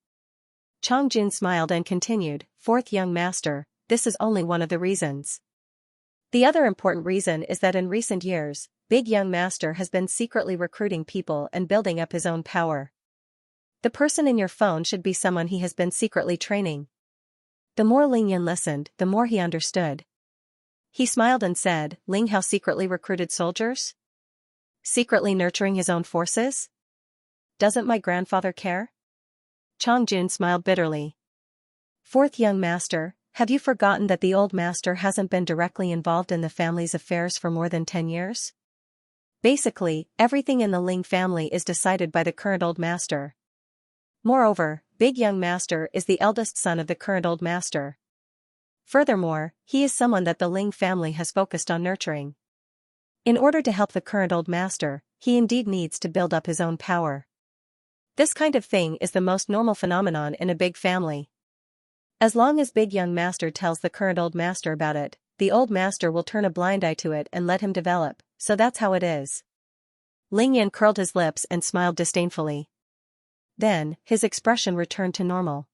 Chongjun smiled and continued, "Fourth young master, this is only one of the reasons. The other important reason is that in recent years, Big Young Master has been secretly recruiting people and building up his own power. The person in your phone should be someone he has been secretly training." The more Ling Yan listened, the more he understood. He smiled and said, "Ling Hao secretly recruited soldiers? Secretly nurturing his own forces? Doesn't my grandfather care?" Chongjun smiled bitterly. "Fourth young master, have you forgotten that the old master hasn't been directly involved in the family's affairs for more than 10 years? Basically, everything in the Ling family is decided by the current old master. Moreover, Big Young Master is the eldest son of the current old master. Furthermore, he is someone that the Ling family has focused on nurturing. In order to help the current old master, he indeed needs to build up his own power. This kind of thing is the most normal phenomenon in a big family. As long as Big Young Master tells the current old master about it, the old master will turn a blind eye to it and let him develop, so that's how it is." Ling Yan curled his lips and smiled disdainfully. Then, his expression returned to normal.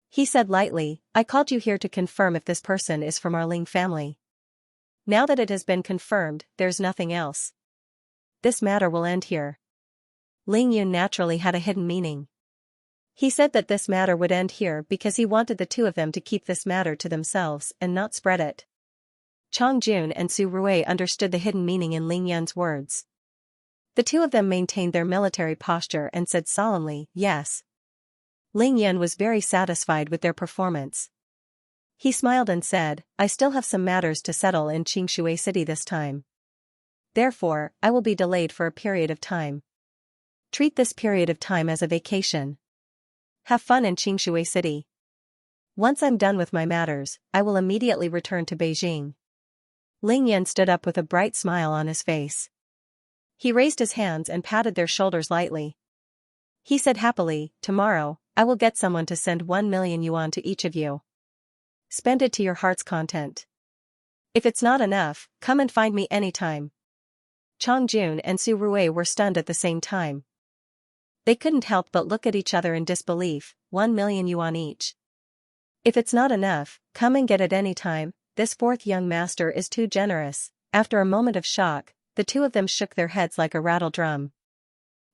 He said lightly, "I called you here to confirm if this person is from our Ling family. Now that it has been confirmed, there's nothing else. This matter will end here." Ling Yun naturally had a hidden meaning. He said that this matter would end here because he wanted the two of them to keep this matter to themselves and not spread it. Chongjun and Su Rui understood the hidden meaning in Ling Yan's words. The two of them maintained their military posture and said solemnly, "Yes." Ling Yan was very satisfied with their performance. He smiled and said, "I still have some matters to settle in Xianxia city this time. Therefore, I will be delayed for a period of time. Treat this period of time as a vacation. Have fun in Xianxia city. Once I'm done with my matters, I will immediately return to Beijing." Ling Yan stood up with a bright smile on his face. He raised his hands and patted their shoulders lightly. He said happily, "Tomorrow, I will get someone to send 1 million yuan to each of you. Spend it to your heart's content. If it's not enough, come and find me anytime." Chongjun and Su Rui were stunned at the same time. They couldn't help but look at each other in disbelief. 1 million yuan each. If it's not enough, come and get it anytime. This fourth young master is too generous. After a moment of shock, the two of them shook their heads like a rattle drum.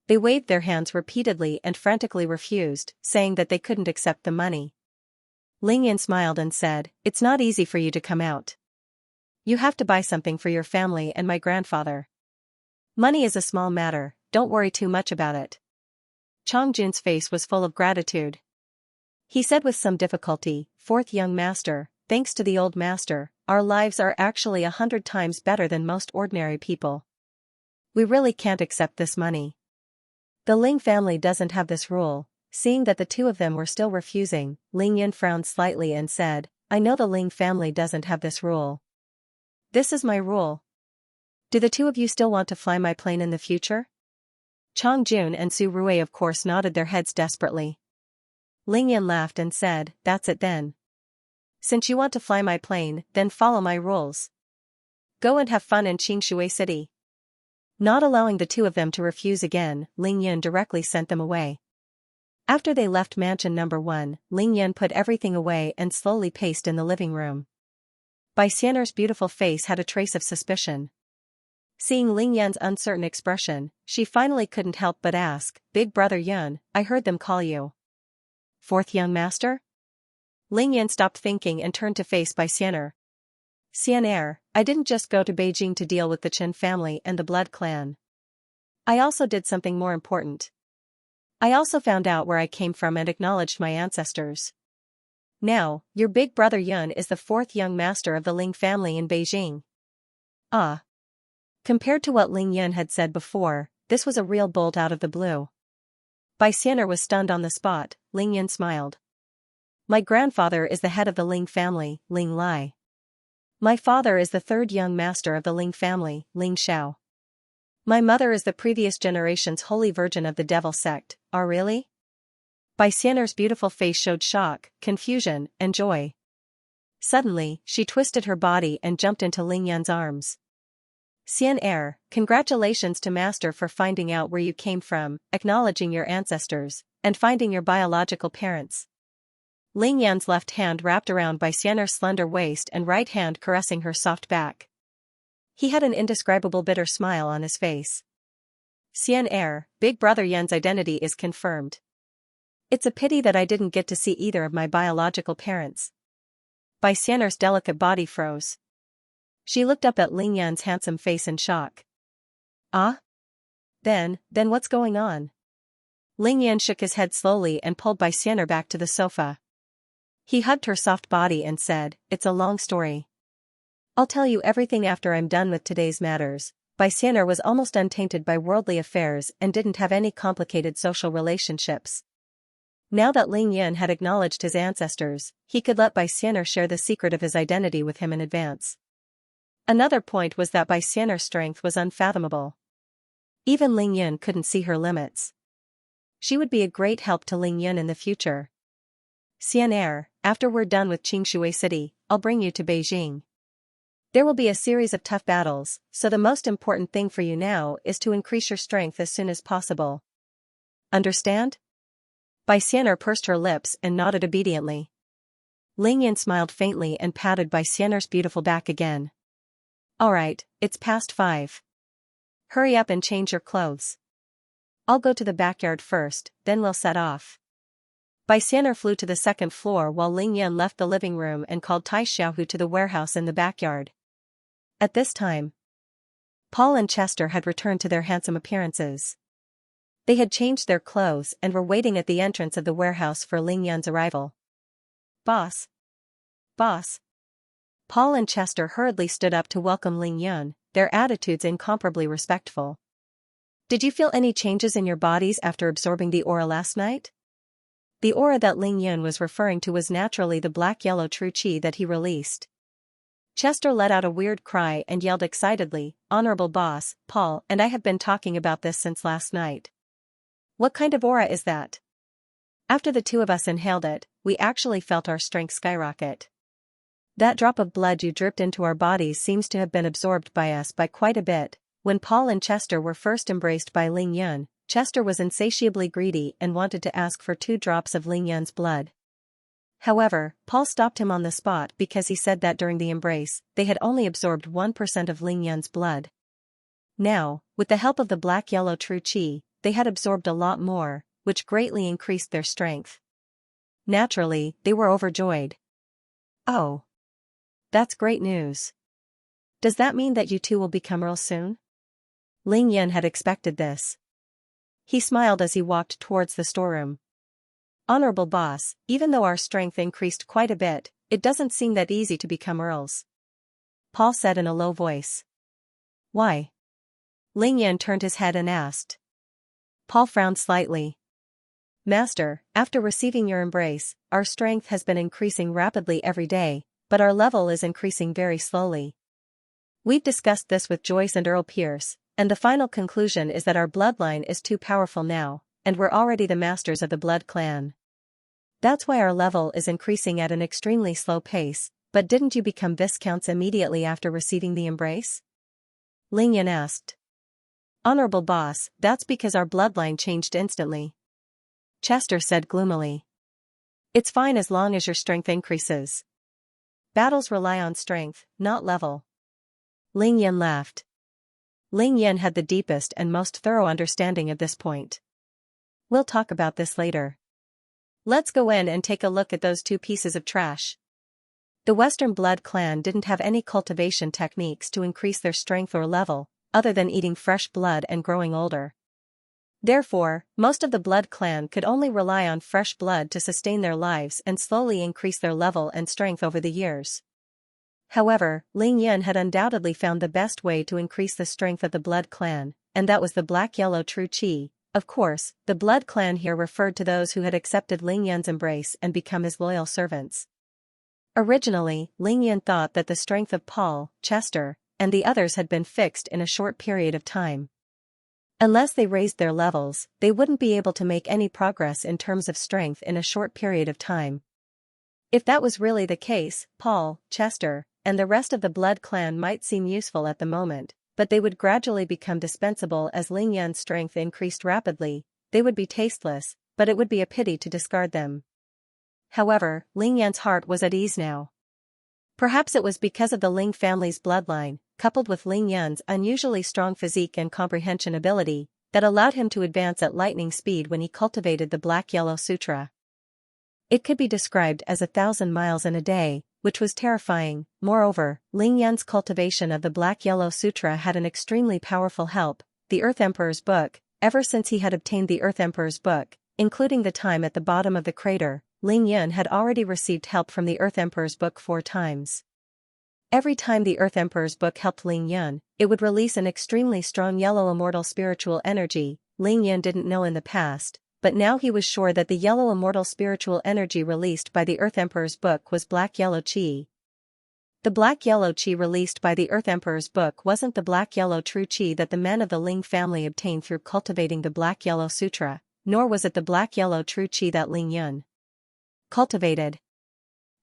They waved their hands repeatedly and frantically refused, saying that they couldn't accept the money. Ling Yan smiled and said, "It's not easy for you to come out. You have to buy something for your family and my grandfather. Money is a small matter, don't worry too much about it." Chongjun's face was full of gratitude. He said with some difficulty, "Fourth young master, thanks to the old master, our lives are actually 100 times better than most ordinary people. We really can't accept this money." The Ling family doesn't have this rule. Seeing that the two of them were still refusing, Ling Yan frowned slightly and said, "I know the Ling family doesn't have this rule. This is my rule. Do the two of you still want to fly my plane in the future?" Chongjun and Su Rui of course nodded their heads desperately. Ling Yan laughed and said, "That's it then. Since you want to fly my plane, then follow my rules. Go and have fun in Xianxia city." Not allowing the two of them to refuse again, Ling Yan directly sent them away. After they left mansion number 1, Ling Yan put everything away and slowly paced in the living room. Bai Xian'er's beautiful face had a trace of suspicion. Seeing Ling Yan's uncertain expression, she finally couldn't help but ask, "Big brother Yun, I heard them call you fourth young master?" Ling Yan stopped thinking and turned to face Bai Xian'er. "Xian'er, I didn't just go to Beijing to deal with the Chen family and the blood clan. I also did something more important. I also found out where I came from and acknowledged my ancestors. Now, your big brother Yun is the fourth young master of the Ling family in Beijing." Ah. Compared to what Ling Yun had said before, this was a real bolt out of the blue. Bai Xian'er was stunned on the spot. Ling Yun smiled. "My grandfather is the head of the Ling family, Ling Lai. My father is the third young master of the Ling family, Ling Xiao. My mother is the previous generation's holy virgin of the devil sect. Oh really? Bai Xian'er's beautiful face showed shock, confusion, and joy. Suddenly, she twisted her body and jumped into Ling Yan's arms. Xian'er, congratulations to Master for finding out where you came from, acknowledging your ancestors, and finding your biological parents. Ling Yan's left hand wrapped around Bai Xian'er's slender waist and right hand caressing her soft back. He had an indescribable bitter smile on his face. Xian'er, Big Brother Yan's identity is confirmed. It's a pity that I didn't get to see either of my biological parents. Bai Xian'er's delicate body froze. She looked up at Ling Yan's handsome face in shock. Ah? Then what's going on? Ling Yan shook his head slowly and pulled Bai Xian'er back to the sofa. He hugged her soft body and said, "It's a long story. I'll tell you everything after I'm done with today's matters." Bai Xian'er was almost untainted by worldly affairs and didn't have any complicated social relationships. Now that Ling Yan had acknowledged his ancestors, he could let Bai Xian'er share the secret of his identity with him in advance. Another point was that Bai Xian'er's strength was unfathomable. Even Ling Yan couldn't see her limits. She would be a great help to Ling Yan in the future. Xian'er, after we're done with Qingshui City, I'll bring you to Beijing. There will be a series of tough battles, so the most important thing for you now is to increase your strength as soon as possible. Understand? Bai Xian'er pursed her lips and nodded obediently. Ling Yan smiled faintly and patted Bai Xian'er's beautiful back again. Alright, it's past 5. Hurry up and change your clothes. I'll go to the backyard first, then we'll set off. Bai Xian'er flew to the second floor while Ling Yan left the living room and called Tai Xiaohu to the warehouse in the backyard. At this time, Paul and Chester had returned to their handsome appearances. They had changed their clothes and were waiting at the entrance of the warehouse for Ling Yan's arrival. Boss! Boss! Paul and Chester hurriedly stood up to welcome Ling Yan, their attitudes incomparably respectful. Did you feel any changes in your bodies after absorbing the aura last night? The aura that Ling Yan was referring to was naturally the black-yellow true qi that he released. Chester let out a weird cry and yelled excitedly, "Honorable boss, Paul and I have been talking about this since last night." What kind of aura is that? After the two of us inhaled it, we actually felt our strength skyrocket. That drop of blood you dripped into our bodies seems to have been absorbed by us by quite a bit. When Paul and Chester were first embraced by Ling Yan, Chester was insatiably greedy and wanted to ask for 2 drops of Ling Yan's blood. However, Paul stopped him on the spot because he said that during the embrace, they had only absorbed 1% of Ling Yan's blood. Now, with the help of the black-yellow true qi, they had absorbed a lot more, which greatly increased their strength. Naturally, they were overjoyed. Oh! That's great news. Does that mean that you two will become real soon? Ling Yan had expected this. He smiled as he walked towards the storeroom. Honorable boss, even though our strength increased quite a bit, it doesn't seem that easy to become earls. Paul said in a low voice. Why? Ling Yan turned his head and asked. Paul frowned slightly. Master, after receiving your embrace, our strength has been increasing rapidly every day, but our level is increasing very slowly. We've discussed this with Joyce and Earl Pierce, and the final conclusion is that our bloodline is too powerful now, and we're already the masters of the blood clan. That's why our level is increasing at an extremely slow pace. But didn't you become viscounts immediately after receiving the embrace? Ling Yan asked. Honorable boss, that's because our bloodline changed instantly. Chester said gloomily. It's fine as long as your strength increases. Battles rely on strength, not level. Ling Yan laughed. Ling Yan had the deepest and most thorough understanding of this point. We'll talk about this later. Let's go in and take a look at those 2 pieces of trash. The Western Blood clan didn't have any cultivation techniques to increase their strength or level, other than eating fresh blood and growing older. Therefore, most of the Blood clan could only rely on fresh blood to sustain their lives and slowly increase their level and strength over the years. However, Ling Yan had undoubtedly found the best way to increase the strength of the Blood clan, and that was the black-yellow true qi. Of course, the Blood clan here referred to those who had accepted Ling Yan's embrace and become his loyal servants. Originally, Ling Yan thought that the strength of Paul, Chester, and the others had been fixed in a short period of time. Unless they raised their levels, they wouldn't be able to make any progress in terms of strength in a short period of time. If that was really the case, Paul, Chester, and the rest of the Blood clan might seem useful at the moment, but they would gradually become dispensable as Ling Yan's strength increased rapidly. They would be tasteless, but it would be a pity to discard them. However, Ling Yan's heart was at ease now. Perhaps it was because of the Ling family's bloodline, coupled with Ling Yan's unusually strong physique and comprehension ability, that allowed him to advance at lightning speed when he cultivated the Black-Yellow Sutra. It could be described as 1,000 miles in a day, which was terrifying. Moreover, Ling Yan's cultivation of the Black-Yellow Sutra had an extremely powerful help, the Earth Emperor's book. Ever since he had obtained the Earth Emperor's book, including the time at the bottom of the crater, Ling Yan had already received help from the Earth Emperor's book 4 times. Every time the Earth Emperor's book helped Ling Yan, it would release an extremely strong yellow immortal spiritual energy. Ling Yan didn't know in the past, but now he was sure that the yellow immortal spiritual energy released by the Earth Emperor's book was black-yellow qi. The black-yellow qi released by the Earth Emperor's book wasn't the black-yellow true qi that the men of the Ling family obtained through cultivating the Black-Yellow Sutra, nor was it the black-yellow true qi that Ling Yan cultivated.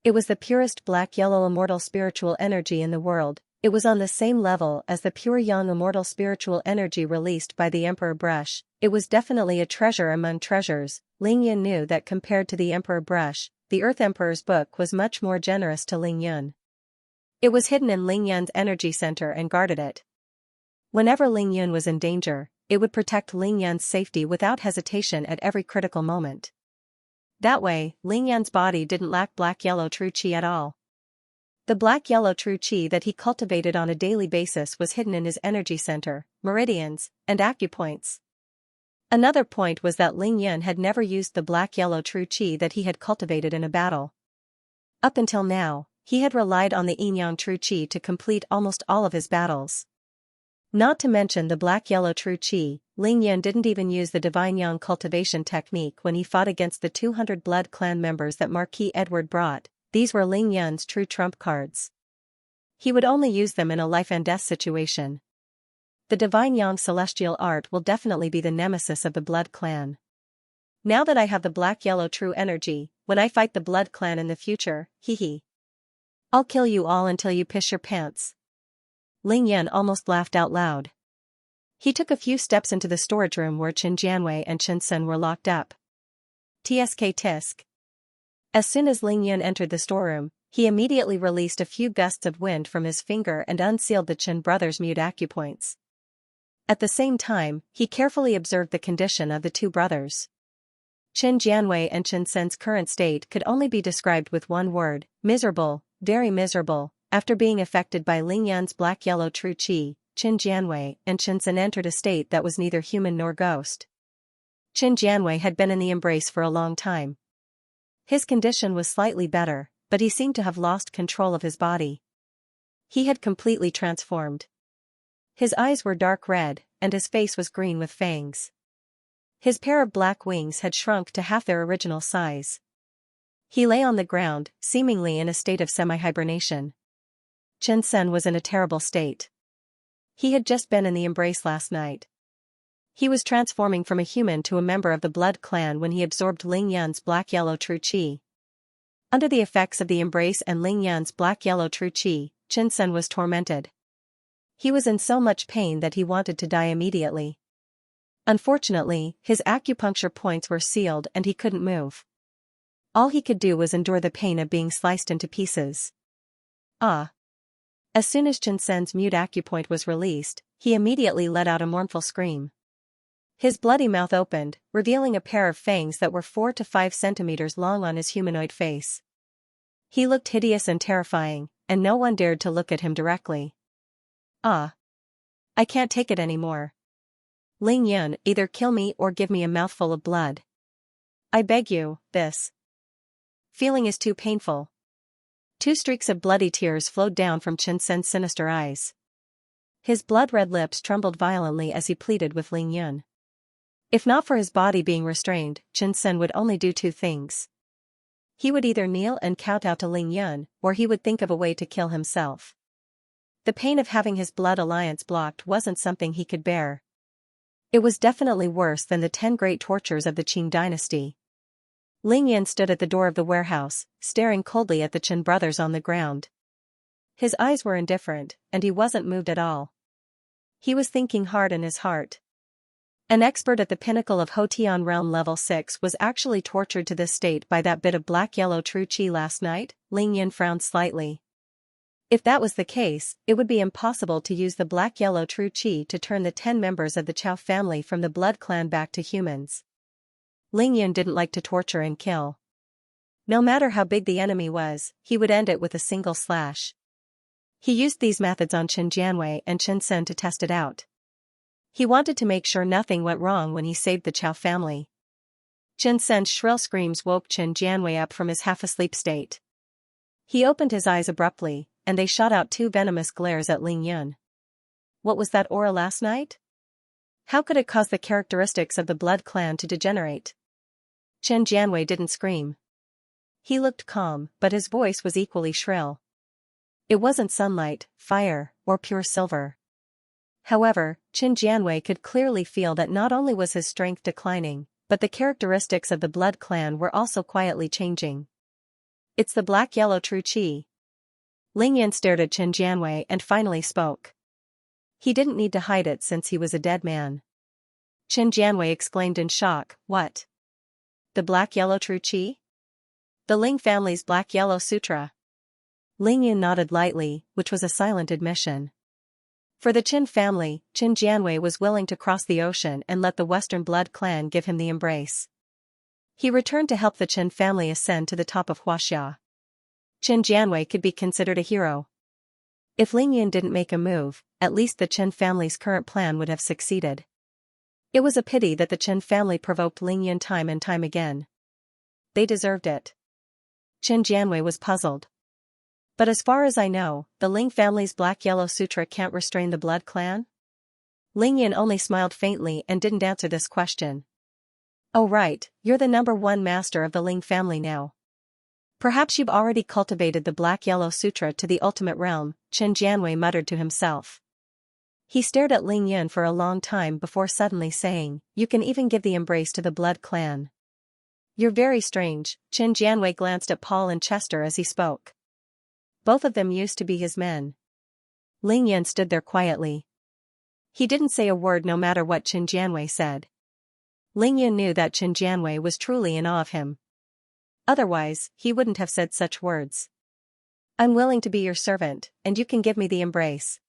It was the purest black-yellow immortal spiritual energy in the world. It was on the same level as the pure young immortal spiritual energy released by the Emperor Brush. It was definitely a treasure among treasures. Ling Yan knew that compared to the Emperor Brush, the Earth Emperor's book was much more generous to Ling Yan. It was hidden in Ling Yan's energy center and guarded it. Whenever Ling Yan was in danger, it would protect Ling Yan's safety without hesitation at every critical moment. That way, Ling Yan's body didn't lack black-yellow true qi at all. The black-yellow true qi that he cultivated on a daily basis was hidden in his energy center, meridians, and acupoints. Another point was that Ling Yan had never used the black-yellow true qi that he had cultivated in a battle. Up until now, he had relied on the yin-yang true qi to complete almost all of his battles. Not to mention the black-yellow true qi, Ling Yan didn't even use the divine yang cultivation technique when he fought against the 200 Blood clan members that Marquis Edward brought. These were Ling Yan's true trump cards. He would only use them in a life-and-death situation. The divine yang celestial art will definitely be the nemesis of the Blood clan. Now that I have the black-yellow true energy, when I fight the Blood clan in the future, I'll kill you all until you piss your pants. Ling Yan almost laughed out loud. He took a few steps into the storage room where Qin Jianwei and Qin Sen were locked up. Tsk tisk. As soon as Ling Yan entered the storeroom, he immediately released a few gusts of wind from his finger and unsealed the Qin brothers' mute acupoints. At the same time, he carefully observed the condition of the two brothers. Qin Jianwei and Qin Sen's current state could only be described with one word: miserable, very miserable. After being affected by Ling Yan's black-yellow true qi, Qin Jianwei and Qin Sen entered a state that was neither human nor ghost. Qin Jianwei had been in the embrace for a long time. His condition was slightly better, but he seemed to have lost control of his body. He had completely transformed. His eyes were dark red, and his face was green with fangs. His pair of black wings had shrunk to half their original size. He lay on the ground, seemingly in a state of semi-hibernation. Qin Sen was in a terrible state. He had just been in the embrace last night. He was transforming from a human to a member of the Blood clan when he absorbed Ling Yan's black-yellow true qi. Under the effects of the embrace and Ling Yan's black-yellow true qi, Qin Sen was tormented. He was in so much pain that he wanted to die immediately. Unfortunately, his acupuncture points were sealed and he couldn't move. All he could do was endure the pain of being sliced into pieces. As soon as Qin Sen's mute acupoint was released, he immediately let out a mournful scream. His bloody mouth opened, revealing a pair of fangs that were 4 to 5 centimeters long on his humanoid face. He looked hideous and terrifying, and no one dared to look at him directly. I can't take it anymore. Ling Yan, either kill me or give me a mouthful of blood. I beg you, this feeling is too painful. 2 streaks of bloody tears flowed down from Qin Sen's sinister eyes. His blood-red lips trembled violently as he pleaded with Ling Yan. If not for his body being restrained, Qin Sen would only do 2 things. He would either kneel and kowtow to Ling Yan, or he would think of a way to kill himself. The pain of having his blood alliance blocked wasn't something he could bear. It was definitely worse than the 10 great tortures of the Qing dynasty. Ling Yan stood at the door of the warehouse, staring coldly at the Chen brothers on the ground. His eyes were indifferent, and he wasn't moved at all. He was thinking hard in his heart. An expert at the pinnacle of Hotian realm level 6 was actually tortured to this state by that bit of black-yellow true qi last night? Ling Yan frowned slightly. If that was the case, it would be impossible to use the black-yellow true qi to turn the 10 members of the Chao family from the blood clan back to humans. Ling Yan didn't like to torture and kill. No matter how big the enemy was, he would end it with a single slash. He used these methods on Chen Jianwei and Chen Sen to test it out. He wanted to make sure nothing went wrong when he saved the Chao family. Chen Sen's shrill screams woke Chen Jianwei up from his half-asleep state. He opened his eyes abruptly, and they shot out 2 venomous glares at Ling Yan. What was that aura last night? How could it cause the characteristics of the blood clan to degenerate? Chen Jianwei didn't scream. He looked calm, but his voice was equally shrill. It wasn't sunlight, fire, or pure silver. However, Chen Jianwei could clearly feel that not only was his strength declining, but the characteristics of the blood clan were also quietly changing. It's the black-yellow true qi. Ling Yan stared at Chen Jianwei and finally spoke. He didn't need to hide it since he was a dead man. Chen Jianwei exclaimed in shock, "What? The black-yellow true qi? The Ling family's black-yellow sutra?" Ling Yan nodded lightly, which was a silent admission. For the Qin family, Chen Jianwei was willing to cross the ocean and let the Western blood clan give him the embrace. He returned to help the Chen family ascend to the top of Huaxia. Chen Jianwei could be considered a hero. If Ling Yan didn't make a move, at least the Chen family's current plan would have succeeded. It was a pity that the Chen family provoked Ling Yan time and time again. They deserved it. Chen Jianwei was puzzled. But as far as I know, the Ling family's black-yellow sutra can't restrain the blood clan? Ling Yan only smiled faintly and didn't answer this question. Oh right, you're the #1 master of the Ling family now. Perhaps you've already cultivated the black-yellow sutra to the ultimate realm, Chen Jianwei muttered to himself. He stared at Ling Yan for a long time before suddenly saying, "You can even give the embrace to the blood clan." You're very strange, Chen Jianwei glanced at Paul and Chester as he spoke. Both of them used to be his men. Ling Yan stood there quietly. He didn't say a word no matter what Chen Jianwei said. Ling Yan knew that Chen Jianwei was truly in awe of him. Otherwise, he wouldn't have said such words. I'm willing to be your servant, and you can give me the embrace.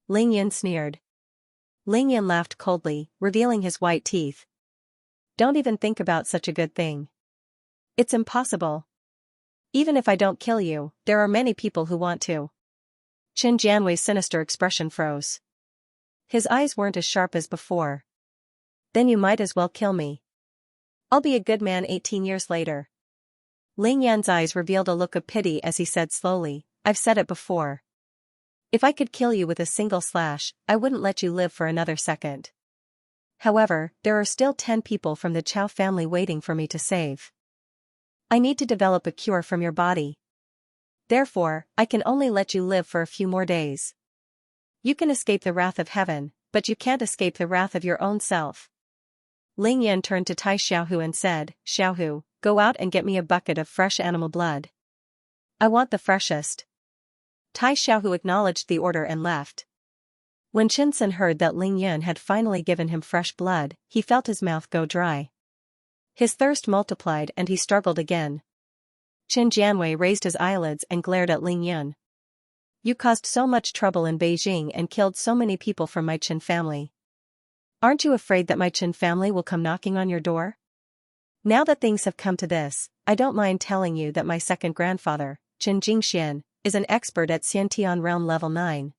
Ling Yan sneered. Ling Yan laughed coldly, revealing his white teeth. Don't even think about such a good thing. It's impossible. Even if I don't kill you, there are many people who want to. Chen Jianwei's sinister expression froze. His eyes weren't as sharp as before. Then you might as well kill me. I'll be a good man 18 years later. Ling Yan's eyes revealed a look of pity as he said slowly, I've said it before. If I could kill you with a single slash, I wouldn't let you live for another second. However, there are still 10 people from the Chao family waiting for me to save. I need to develop a cure from your body. Therefore, I can only let you live for a few more days. You can escape the wrath of heaven, but you can't escape the wrath of your own self. Ling Yan turned to Tai Xiaohu and said, Xiaohu, go out and get me a bucket of fresh animal blood. I want the freshest. Tai Xiaohu acknowledged the order and left. When Qinsen heard that Ling Yan had finally given him fresh blood, he felt his mouth go dry. His thirst multiplied and he struggled again. Chen Jianwei raised his eyelids and glared at Ling Yan. You caused so much trouble in Beijing and killed so many people from my Qin family. Aren't you afraid that my Qin family will come knocking on your door? Now that things have come to this, I don't mind telling you that my second grandfather, Qin Jingxian, is an expert at Xiantian realm level 9.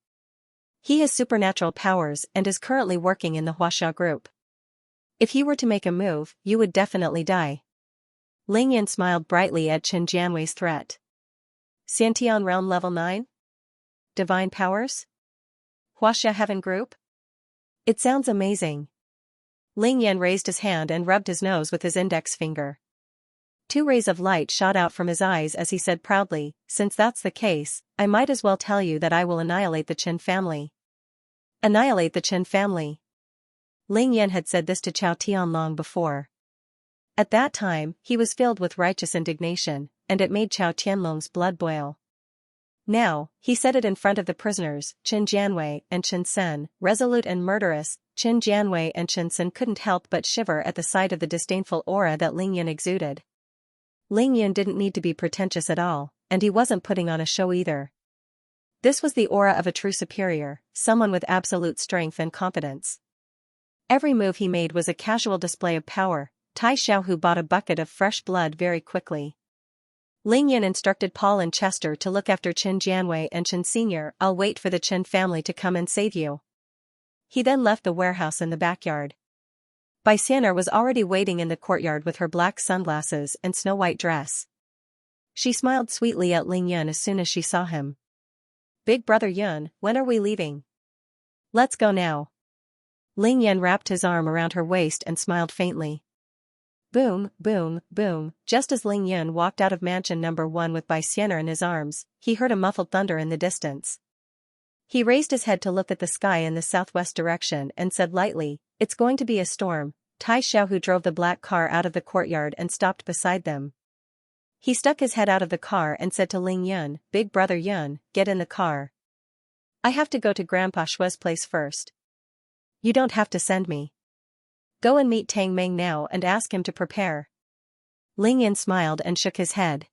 He has supernatural powers and is currently working in the Huaxia group. If he were to make a move, you would definitely die. Ling Yan smiled brightly at Chen Jianwei's threat. Xiantian realm level 9? Divine powers? Huaxia heaven group? It sounds amazing. Ling Yan raised his hand and rubbed his nose with his index finger. 2 rays of light shot out from his eyes as he said proudly, since that's the case, I might as well tell you that I will annihilate the Qin family. Annihilate the Qin family. Ling Yan had said this to Chao Tian long before. At that time, he was filled with righteous indignation, and it made Chao Tianlong's blood boil. Now, he said it in front of the prisoners, Qin Jianwei and Qin Sen, resolute and murderous. Qin Jianwei and Qin Sen couldn't help but shiver at the sight of the disdainful aura that Ling Yan exuded. Ling Yan didn't need to be pretentious at all, and he wasn't putting on a show either. This was the aura of a true superior, someone with absolute strength and confidence. Every move he made was a casual display of power. Tai Xiaohu bought a bucket of fresh blood very quickly. Ling Yan instructed Paul and Chester to look after Qin Jianwei and Qin Sr. I'll wait for the Qin family to come and save you. He then left the warehouse in the backyard. Bai Xian'er was already waiting in the courtyard with her black sunglasses and snow-white dress. She smiled sweetly at Ling Yan as soon as she saw him. Big brother Yun, when are we leaving? Let's go now. Ling Yan wrapped his arm around her waist and smiled faintly. Boom, boom, boom. Just as Ling Yan walked out of mansion number 1 with Bai Xian'er in his arms, he heard a muffled thunder in the distance. He raised his head to look at the sky in the southwest direction and said lightly, "It's going to be a storm." Tai Xiaohu drove the black car out of the courtyard and stopped beside them. He stuck his head out of the car and said to Ling Yan, "Big brother Yun, get in the car. I have to go to Grandpa Shui's place first." "You don't have to send me. Go and meet Tang Meng now and ask him to prepare." Ling Yan smiled and shook his head.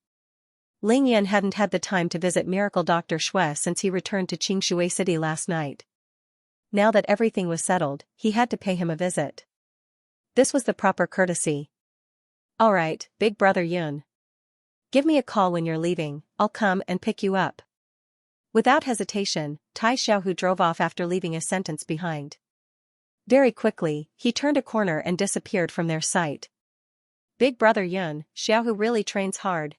Ling Yan hadn't had the time to visit Miracle Dr. Shui since he returned to Qingshui City last night. Now that everything was settled, he had to pay him a visit. This was the proper courtesy. "All right, big brother Yun. Give me a call when you're leaving, I'll come and pick you up." Without hesitation, Tai Xiaohu drove off after leaving a sentence behind. Very quickly, he turned a corner and disappeared from their sight. "Big brother Yun, Xiaohu really trains hard,"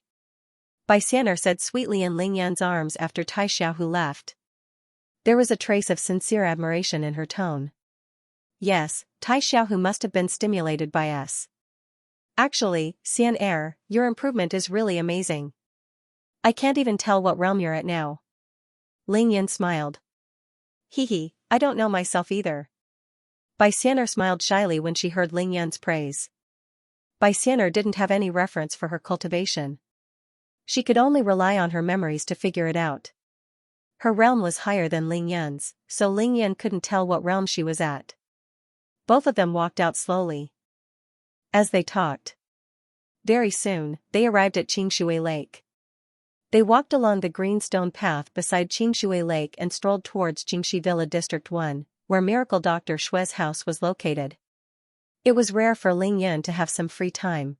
Bai Xian'er said sweetly in Ling Yan's arms after Tai Xiaohu left. There was a trace of sincere admiration in her tone. Yes, Tai Xiaohu must have been stimulated by us. "Actually, Xian'er, your improvement is really amazing. I can't even tell what realm you're at now." Ling Yan smiled. "Hee, I don't know myself either." Bai Xian'er smiled shyly when she heard Ling Yan's praise. Bai Xian'er didn't have any reference for her cultivation. She could only rely on her memories to figure it out. Her realm was higher than Ling Yan's, so Ling Yan couldn't tell what realm she was at. Both of them walked out slowly. As they talked. Very soon, they arrived at Qingshui Lake. They walked along the green stone path beside Qingshui Lake and strolled towards Jingxi Villa District 1, where Miracle Dr. Shui's house was located. It was rare for Ling Yan to have some free time.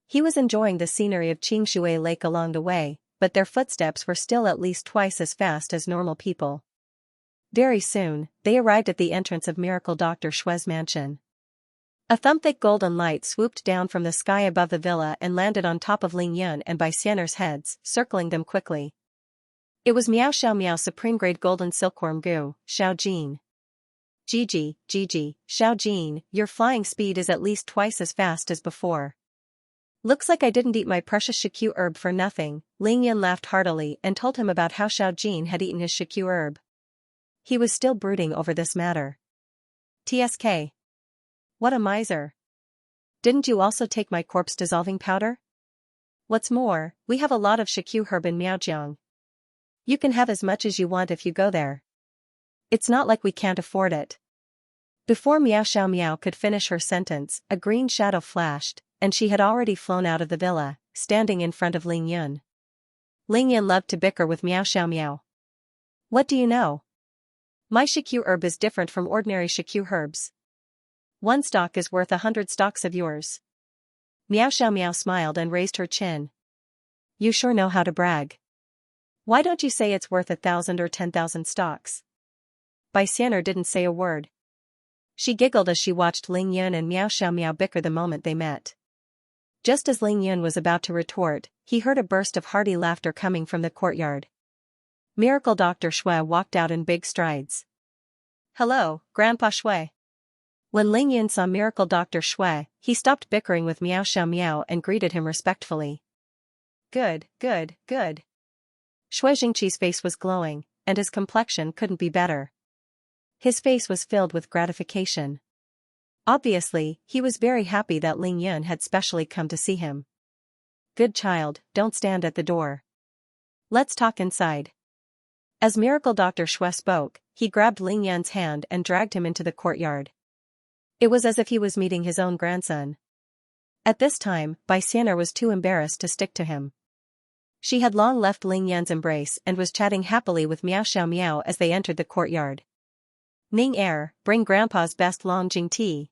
He was enjoying the scenery of Qingshui Lake along the way, but their footsteps were still at least twice as fast as normal people. Very soon, they arrived at the entrance of Miracle Dr. Shui's mansion. A thumping golden light swooped down from the sky above the villa and landed on top of Ling Yan and Bai Xian'er's heads, circling them quickly. It was Miao Xiao Miao Supreme Grade Golden Silkworm Goo, Xiao Jin. Gigi, Xiao Jin, your flying speed is at least twice as fast as before. Looks like I didn't eat my precious Shikyu herb for nothing. Ling Yan laughed heartily and told him about how Xiao Jin had eaten his Shikyu herb. He was still brooding over this matter. TSK. What a miser. Didn't you also take my corpse dissolving powder? What's more, we have a lot of Shikyu herb in Miaojiang. You can have as much as you want if you go there. It's not like we can't afford it. Before Miao Xiao Miao could finish her sentence, a green shadow flashed, and she had already flown out of the villa, standing in front of Ling Yan. Ling Yan loved to bicker with Miao Xiao Miao. What do you know? My Shikyu herb is different from ordinary Shikyu herbs. One stalk is worth 100 stalks of yours. Miao Xiao Miao smiled and raised her chin. You sure know how to brag. Why don't you say it's worth 1,000 or 10,000 stalks? Bai Xian'er didn't say a word. She giggled as she watched Ling Yan and Miao Xiao Miao bicker the moment they met. Just as Ling Yan was about to retort, he heard a burst of hearty laughter coming from the courtyard. Miracle Dr. Shui walked out in big strides. Hello, Grandpa Shui. When Ling Yan saw Miracle Dr. Shui, he stopped bickering with Miao Xiao Miao and greeted him respectfully. Good. Shui Jingqi's face was glowing, and his complexion couldn't be better. His face was filled with gratification. Obviously, he was very happy that Ling Yun had specially come to see him. Good child, don't stand at the door. Let's talk inside. As Miracle Dr. Xue spoke, he grabbed Ling Yun's hand and dragged him into the courtyard. It was as if he was meeting his own grandson. At this time, Bai Xian'er was too embarrassed to stick to him. She had long left Ling Yan's embrace and was chatting happily with Miao Xiao as they entered the courtyard. Ning Er, bring Grandpa's best Longjing tea.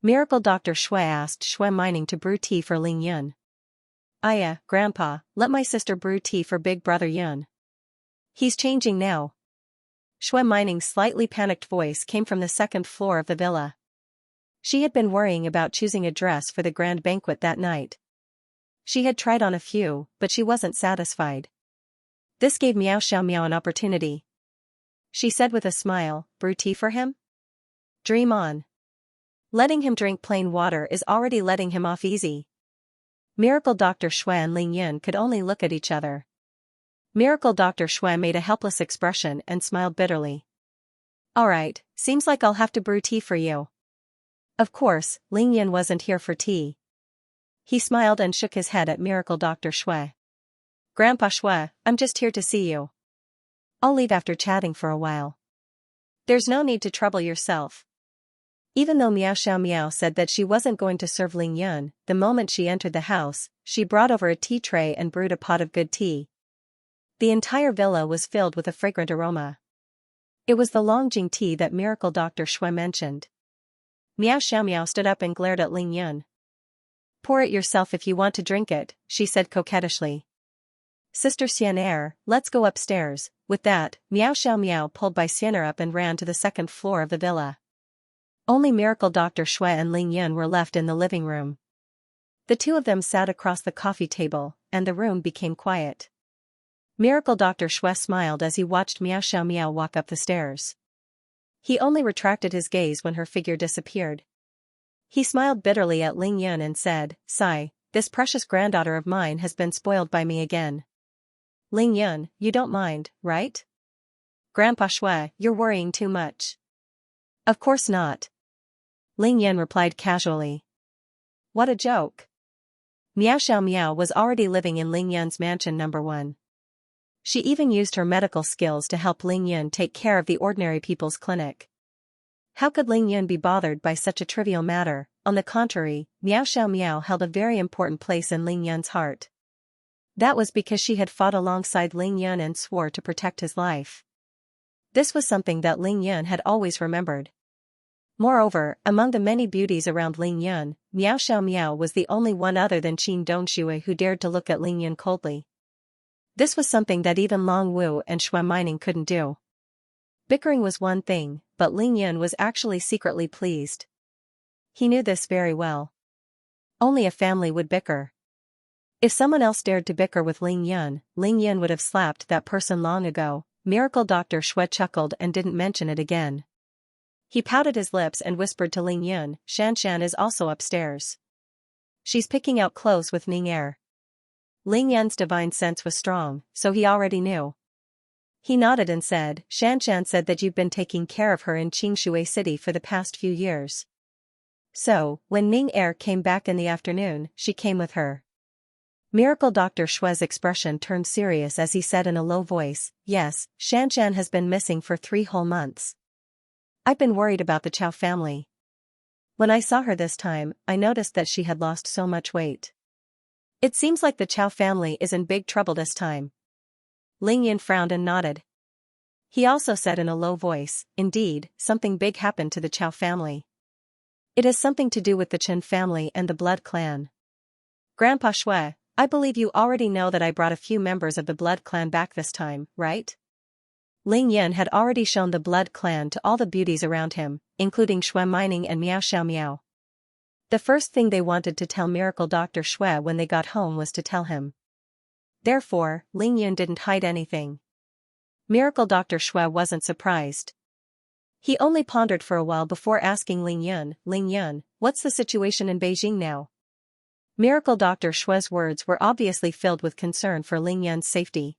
Miracle Dr. Xue asked Xue Mining to brew tea for Ling Yun. Aya, Grandpa, let my sister brew tea for Big Brother Yun. He's changing now. Xue Mining's slightly panicked voice came from the second floor of the villa. She had been worrying about choosing a dress for the grand banquet that night. She had tried on a few, but she wasn't satisfied. This gave Miao Xiao an opportunity. She said with a smile, brew tea for him? Dream on. Letting him drink plain water is already letting him off easy. Miracle Dr. Xue and Ling Yun could only look at each other. Miracle Dr. Xue made a helpless expression and smiled bitterly. Alright, seems like I'll have to brew tea for you. Of course, Ling Yun wasn't here for tea. He smiled and shook his head at Miracle Dr. Xue. Grandpa Xue, I'm just here to see you. I'll leave after chatting for a while. There's no need to trouble yourself. Even though Miao Xiao said that she wasn't going to serve Ling Yun, the moment she entered the house, she brought over a tea tray and brewed a pot of good tea. The entire villa was filled with a fragrant aroma. It was the Longjing tea that Miracle Dr. Xue mentioned. Miao Xiao stood up and glared at Ling Yun. Pour it yourself if you want to drink it, she said coquettishly. Sister Xian'er, let's go upstairs. With that, Miao Xiao pulled Bai Xian'er up and ran to the second floor of the villa. Only Miracle Dr. Xue and Ling Yun were left in the living room. The two of them sat across the coffee table, and the room became quiet. Miracle Dr. Xue smiled as he watched Miao Xiao walk up the stairs. He only retracted his gaze when her figure disappeared. He smiled bitterly at Ling Yun and said, "Sigh, this precious granddaughter of mine has been spoiled by me again." Ling Yun, you don't mind, right? Grandpa Xue, you're worrying too much. Of course not. Ling Yun replied casually. What a joke. Miao Xiao was already living in Ling Yun's mansion number 1. She even used her medical skills to help Ling Yun take care of the ordinary people's clinic. How could Ling Yun be bothered by such a trivial matter? On the contrary, Miao Xiao held a very important place in Ling Yun's heart. That was because she had fought alongside Ling Yun and swore to protect his life. This was something that Ling Yun had always remembered. Moreover, among the many beauties around Ling Yun, Miao Xiao was the only one other than Qin Dongshui who dared to look at Ling Yun coldly. This was something that even Long Wu and Xue Mining couldn't do. Bickering was one thing, but Ling Yun was actually secretly pleased. He knew this very well. Only a family would bicker. If someone else dared to bicker with Ling Yun would have slapped that person long ago. Miracle Dr. Xue chuckled and didn't mention it again. He pouted his lips and whispered to Ling Yun, Xianxia is also upstairs. She's picking out clothes with Ning Er. Ling Yun's divine sense was strong, so he already knew. He nodded and said, Xianxia said that you've been taking care of her in Qingshui City for the past few years. So, when Ning Er came back in the afternoon, she came with her. Miracle Dr. Xue's expression turned serious as he said in a low voice, yes, Xianxia has been missing for 3 whole months. I've been worried about the Chao family. When I saw her this time, I noticed that she had lost so much weight. It seems like the Chao family is in big trouble this time. Ling Yun frowned and nodded. He also said in a low voice, indeed, something big happened to the Chao family. It has something to do with the Chen family and the blood clan. Grandpa Xue, I believe you already know that I brought a few members of the blood clan back this time, right? Ling Yun had already shown the blood clan to all the beauties around him, including Xue Mining and Miao Xiao. The first thing they wanted to tell Miracle Dr. Xue when they got home was to tell him. Therefore, Ling Yun didn't hide anything. Miracle Dr. Xue wasn't surprised. He only pondered for a while before asking Ling Yun, what's the situation in Beijing now? Miracle Dr. Xue's words were obviously filled with concern for Ling Yun's safety.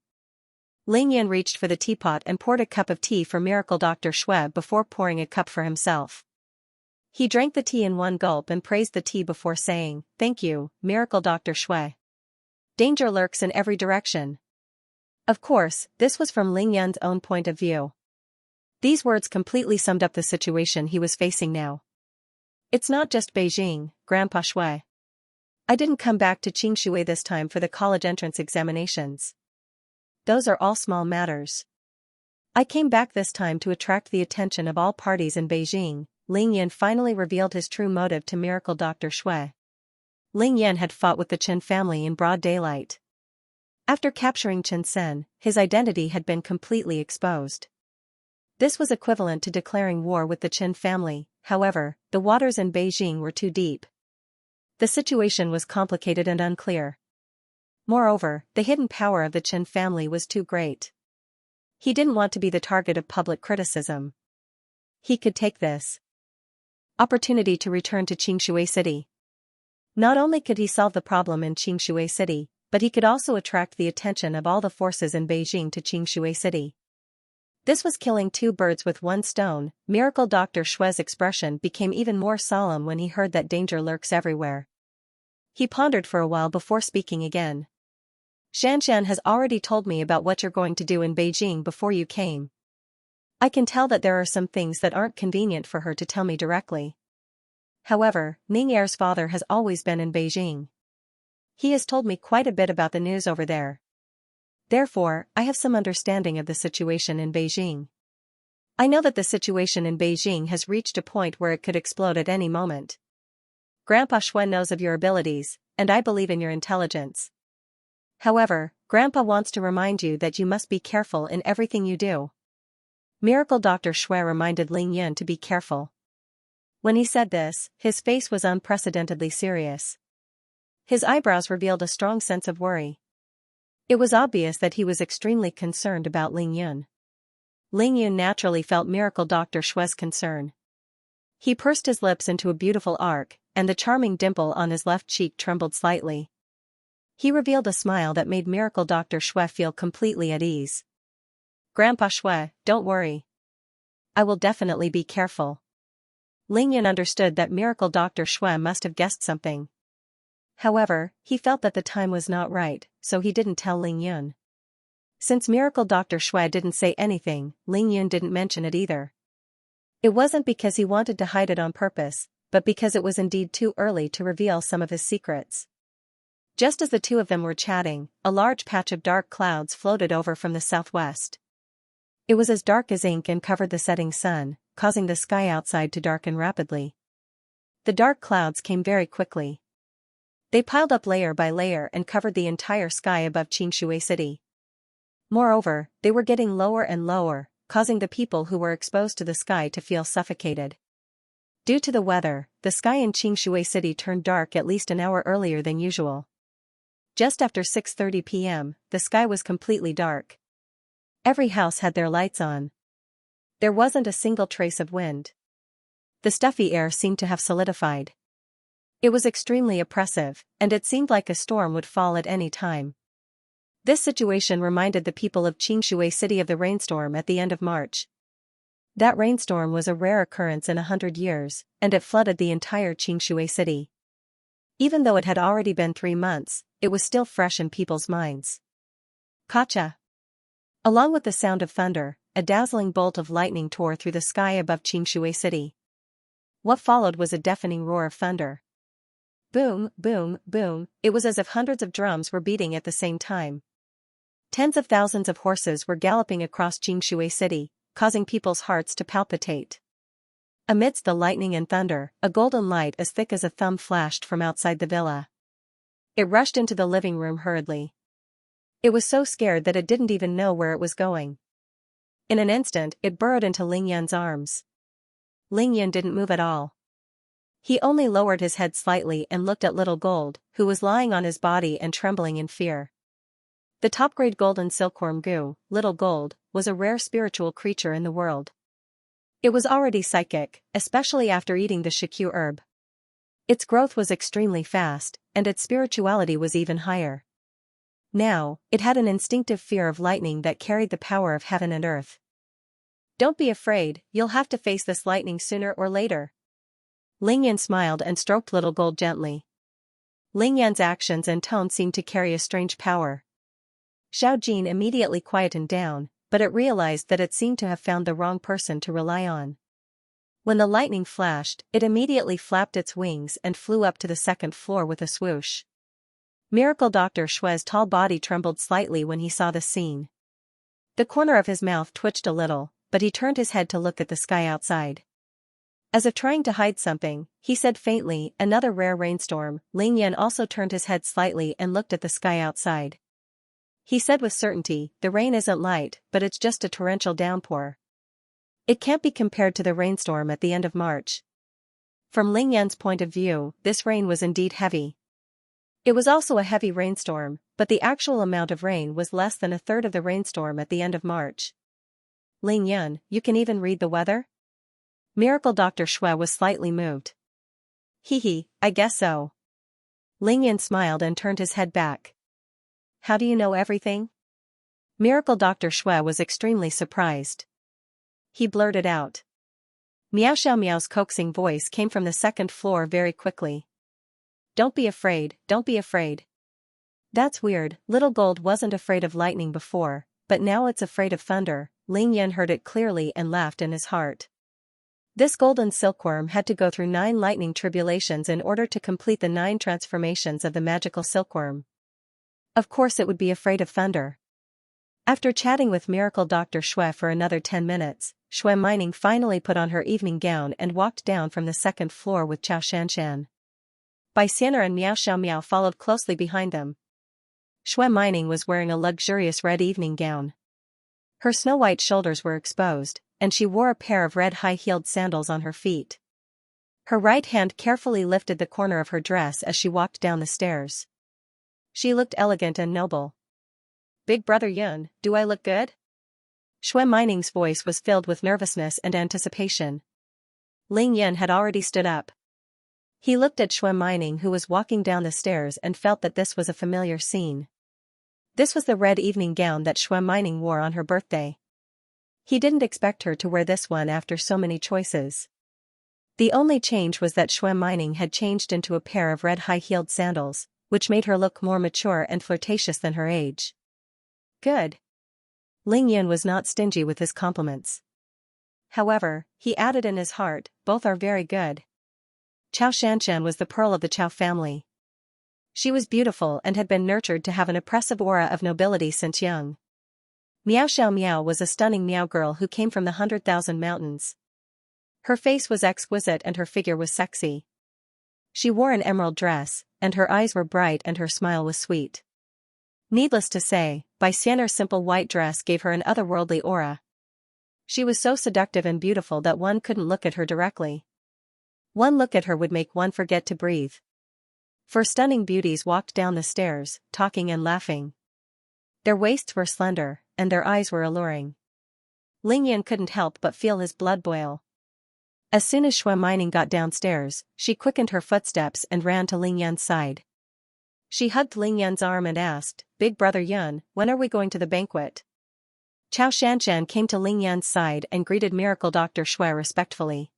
Ling Yun reached for the teapot and poured a cup of tea for Miracle Dr. Xue before pouring a cup for himself. He drank the tea in one gulp and praised the tea before saying, "Thank you, Miracle Dr. Shui. Danger lurks in every direction." Of course, this was from Ling Yan's own point of view. These words completely summed up the situation he was facing now. It's not just Beijing, Grandpa Shui. I didn't come back to Xianxia this time for the college entrance examinations. Those are all small matters. I came back this time to attract the attention of all parties in Beijing. Ling Yan finally revealed his true motive to Miracle Dr. Shui. Ling Yan had fought with the Chen family in broad daylight. After capturing Chen Sen, his identity had been completely exposed. This was equivalent to declaring war with the Chen family. However, the waters in Beijing were too deep. The situation was complicated and unclear. Moreover, the hidden power of the Chen family was too great. He didn't want to be the target of public criticism. He could take this opportunity to return to Xianxia City. Not only could he solve the problem in Xianxia City, but he could also attract the attention of all the forces in Beijing to Xianxia City. This was killing two birds with one stone. Miracle Dr. Shui's expression became even more solemn when he heard that danger lurks everywhere. He pondered for a while before speaking again. Xianxia has already told me about what you're going to do in Beijing before you came. I can tell that there are some things that aren't convenient for her to tell me directly. However, Ning Er's father has always been in Beijing. He has told me quite a bit about the news over there. Therefore, I have some understanding of the situation in Beijing. I know that the situation in Beijing has reached a point where it could explode at any moment. Grandpa Shui knows of your abilities, and I believe in your intelligence. However, Grandpa wants to remind you that you must be careful in everything you do. Miracle Dr. Shui reminded Ling Yan to be careful. When he said this, his face was unprecedentedly serious. His eyebrows revealed a strong sense of worry. It was obvious that he was extremely concerned about Ling Yun. Ling Yun naturally felt Miracle Dr. Shui's concern. He pursed his lips into a beautiful arc, and the charming dimple on his left cheek trembled slightly. He revealed a smile that made Miracle Dr. Shui feel completely at ease. Grandpa Shui, don't worry. I will definitely be careful. Ling Yun understood that Miracle Dr. Shui must have guessed something. However, he felt that the time was not right, so he didn't tell Ling Yun. Since Miracle Dr. Shui didn't say anything, Ling Yun didn't mention it either. It wasn't because he wanted to hide it on purpose, but because it was indeed too early to reveal some of his secrets. Just as the two of them were chatting, a large patch of dark clouds floated over from the southwest. It was as dark as ink and covered the setting sun, causing the sky outside to darken rapidly. The dark clouds came very quickly. They piled up layer by layer and covered the entire sky above Xianxia City. Moreover, they were getting lower and lower, causing the people who were exposed to the sky to feel suffocated. Due to the weather, the sky in Xianxia City turned dark at least an hour earlier than usual. Just after 6:30 p.m., the sky was completely dark. Every house had their lights on. There wasn't a single trace of wind. The stuffy air seemed to have solidified. It was extremely oppressive, and it seemed like a storm would fall at any time. This situation reminded the people of Xianxia City of the rainstorm at the end of March. That rainstorm was a rare occurrence in 100 years, and it flooded the entire Xianxia City. Even though it had already been 3 months, it was still fresh in people's minds. Kacha! Along with the sound of thunder, a dazzling bolt of lightning tore through the sky above Xianxia City. What followed was a deafening roar of thunder. Boom, boom, boom, it was as if hundreds of drums were beating at the same time. Tens of thousands of horses were galloping across Xianxia City, causing people's hearts to palpitate. Amidst the lightning and thunder, a golden light as thick as a thumb flashed from outside the villa. It rushed into the living room hurriedly. It was so scared that it didn't even know where it was going. In an instant, it burrowed into Ling Yan's arms. Ling Yan didn't move at all. He only lowered his head slightly and looked at Little Gold, who was lying on his body and trembling in fear. The top-grade golden silkworm Gu, Little Gold, was a rare spiritual creature in the world. It was already psychic, especially after eating the Shikyu herb. Its growth was extremely fast, and its spirituality was even higher. Now, it had an instinctive fear of lightning that carried the power of heaven and earth. Don't be afraid, you'll have to face this lightning sooner or later. Ling Yan smiled and stroked Little Gold gently. Ling Yan's actions and tone seemed to carry a strange power. Xiao Jin immediately quietened down, but it realized that it seemed to have found the wrong person to rely on. When the lightning flashed, it immediately flapped its wings and flew up to the second floor with a swoosh. Miracle Dr. Shue's tall body trembled slightly when he saw the scene. The corner of his mouth twitched a little, but he turned his head to look at the sky outside. As if trying to hide something, he said faintly, "Another rare rainstorm." Ling Yan also turned his head slightly and looked at the sky outside. He said with certainty, "The rain isn't light, but it's just a torrential downpour. It can't be compared to the rainstorm at the end of March." From Ling Yan's point of view, this rain was indeed heavy. It was also a heavy rainstorm, but the actual amount of rain was less than a third of the rainstorm at the end of March. "Ling Yan, you can even read the weather?" Miracle Dr. Shui was slightly moved. "Hee, I guess so." Ling Yan smiled and turned his head back. "How do you know everything?" Miracle Dr. Shui was extremely surprised. He blurted out. Miao Xiao Miao's coaxing voice came from the second floor very quickly. "Don't be afraid, don't be afraid." "That's weird, Little Gold wasn't afraid of lightning before, but now it's afraid of thunder." Ling Yan heard it clearly and laughed in his heart. This golden silkworm had to go through 9 lightning tribulations in order to complete the 9 transformations of the magical silkworm. Of course it would be afraid of thunder. After chatting with Miracle Dr. Shui for another 10 minutes, Shui Mining finally put on her evening gown and walked down from the second floor with Chao Shanshan. Bai Xianer and Miao Xiao Miao followed closely behind them. Shui Mining was wearing a luxurious red evening gown. Her snow-white shoulders were exposed, and she wore a pair of red high-heeled sandals on her feet. Her right hand carefully lifted the corner of her dress as she walked down the stairs. She looked elegant and noble. "Big Brother Yun, do I look good?" Shui Mining's voice was filled with nervousness and anticipation. Ling Yun had already stood up. He looked at Shui Mining, who was walking down the stairs, and felt that this was a familiar scene. This was the red evening gown that Shui Mining wore on her birthday. He didn't expect her to wear this one after so many choices. The only change was that Shui Mining had changed into a pair of red high-heeled sandals, which made her look more mature and flirtatious than her age. "Good." Ling Yun was not stingy with his compliments. However, he added in his heart, "Both are very good." Chao Shanshan was the pearl of the Chao family. She was beautiful and had been nurtured to have an oppressive aura of nobility since young. Miao Xiao Miao was a stunning Miao girl who came from the 100,000 mountains. Her face was exquisite and her figure was sexy. She wore an emerald dress, and her eyes were bright and her smile was sweet. Needless to say, Bai Xianer's simple white dress gave her an otherworldly aura. She was so seductive and beautiful that one couldn't look at her directly. One look at her would make one forget to breathe. 4 stunning beauties walked down the stairs, talking and laughing. Their waists were slender, and their eyes were alluring. Ling Yan couldn't help but feel his blood boil. As soon as Shui Mining got downstairs, she quickened her footsteps and ran to Ling Yan's side. She hugged Ling Yan's arm and asked, "Big Brother Yun, when are we going to the banquet?" Chao Shanshan came to Ling Yan's side and greeted Miracle Dr. Shui respectfully.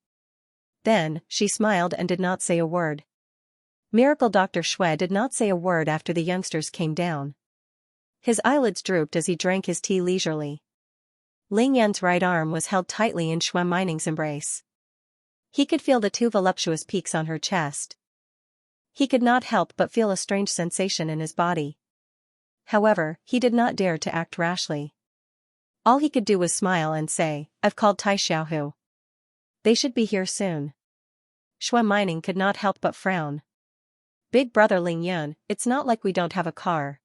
Then, she smiled and did not say a word. Miracle Dr. Shui did not say a word after the youngsters came down. His eyelids drooped as he drank his tea leisurely. Ling Yan's right arm was held tightly in Shui Mining's embrace. He could feel the 2 voluptuous peaks on her chest. He could not help but feel a strange sensation in his body. However, he did not dare to act rashly. All he could do was smile and say, "I've called Tai Xiaohu. They should be here soon." Shui Mining could not help but frown. "Big Brother Ling Yun, it's not like we don't have a car.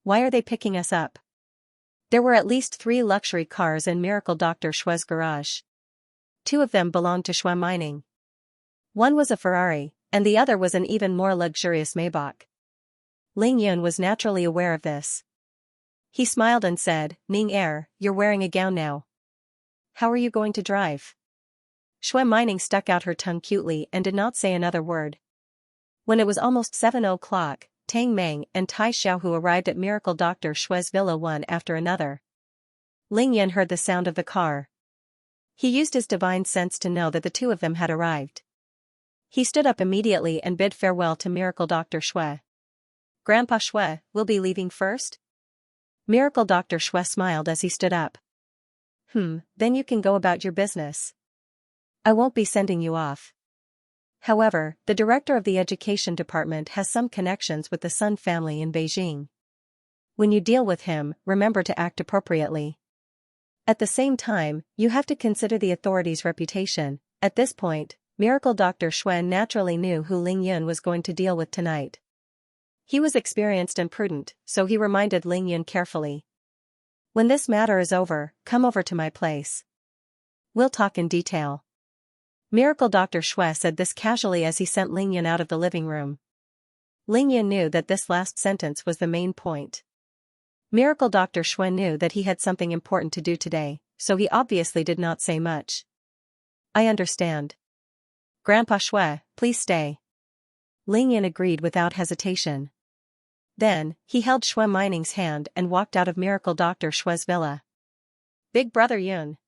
Why are they picking us up?" There were at least 3 luxury cars in Miracle Dr. Shui's garage. 2 of them belonged to Shui Mining. One was a Ferrari, and the other was an even more luxurious Maybach. Ling Yun was naturally aware of this. He smiled and said, "Ning Er, you're wearing a gown now. How are you going to drive?" Shui Mining stuck out her tongue cutely and did not say another word. When it was almost 7 o'clock, Tang Meng and Tai Xiaohu arrived at Miracle Dr. Shui's villa one after another. Ling Yan heard the sound of the car. He used his divine sense to know that the 2 of them had arrived. He stood up immediately and bid farewell to Miracle Dr. Shui. Grandpa Shui, we'll be leaving first? Miracle Dr. Shui smiled as he stood up. Then you can go about your business. I won't be sending you off. However, the director of the education department has some connections with the Sun family in Beijing. When you deal with him, remember to act appropriately. At the same time, you have to consider the authorities' reputation. At this point, Miracle Dr. Shui naturally knew who Ling Yun was going to deal with tonight. He was experienced and prudent, so he reminded Ling Yun carefully. When this matter is over, come over to my place. We'll talk in detail. Miracle Dr. Shui said this casually as he sent Ling Yun out of the living room. Ling Yun knew that this last sentence was the main point. Miracle Dr. Shui knew that he had something important to do today, so he obviously did not say much. I understand. Grandpa Shui, please stay. Ling Yun agreed without hesitation. Then, he held Shui Mining's hand and walked out of Miracle Dr. Shui's villa. Big Brother Yun.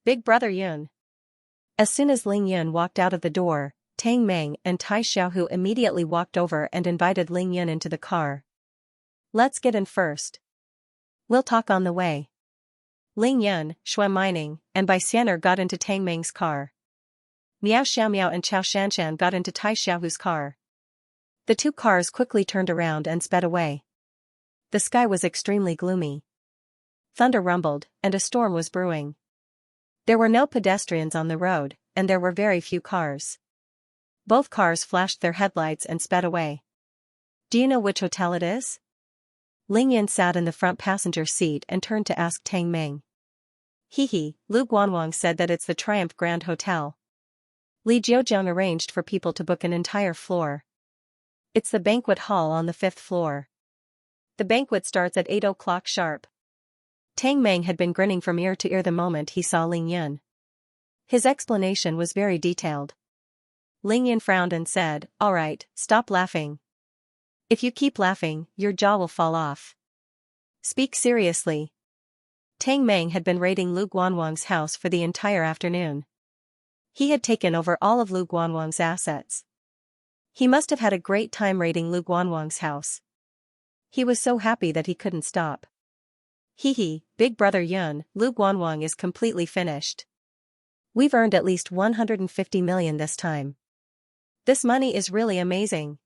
Big Brother Yun. As soon as Ling Yun walked out of the door, Tang Meng and Tai Xiaohu immediately walked over and invited Ling Yun into the car. Let's get in first. We'll talk on the way. Ling Yun, Shui Mining, and Bai Xianer got into Tang Meng's car. Miao Xiaomiao and Chao Shanshan got into Tai Xiaohu's car. The two cars quickly turned around and sped away. The sky was extremely gloomy. Thunder rumbled, and a storm was brewing. There were no pedestrians on the road, and there were very few cars. Both cars flashed their headlights and sped away. Do you know which hotel it is? Ling Yun sat in the front passenger seat and turned to ask Tang Meng. Lu Guanwang said that it's the Triumph Grand Hotel. Li Jiujiang arranged for people to book an entire floor. It's the banquet hall on the 5th floor. The banquet starts at 8 o'clock sharp. Tang Meng had been grinning from ear to ear the moment he saw Ling Yun. His explanation was very detailed. Ling Yun frowned and said, "All right, stop laughing. If you keep laughing, your jaw will fall off. Speak seriously." Tang Meng had been raiding Lu Guanwang's house for the entire afternoon. He had taken over all of Lu Guanwang's assets. He must have had a great time raiding Lu Guanwang's house. He was so happy that he couldn't stop. Big Brother Yun, Lu Guanwang is completely finished. We've earned at least 150 million this time. This money is really amazing.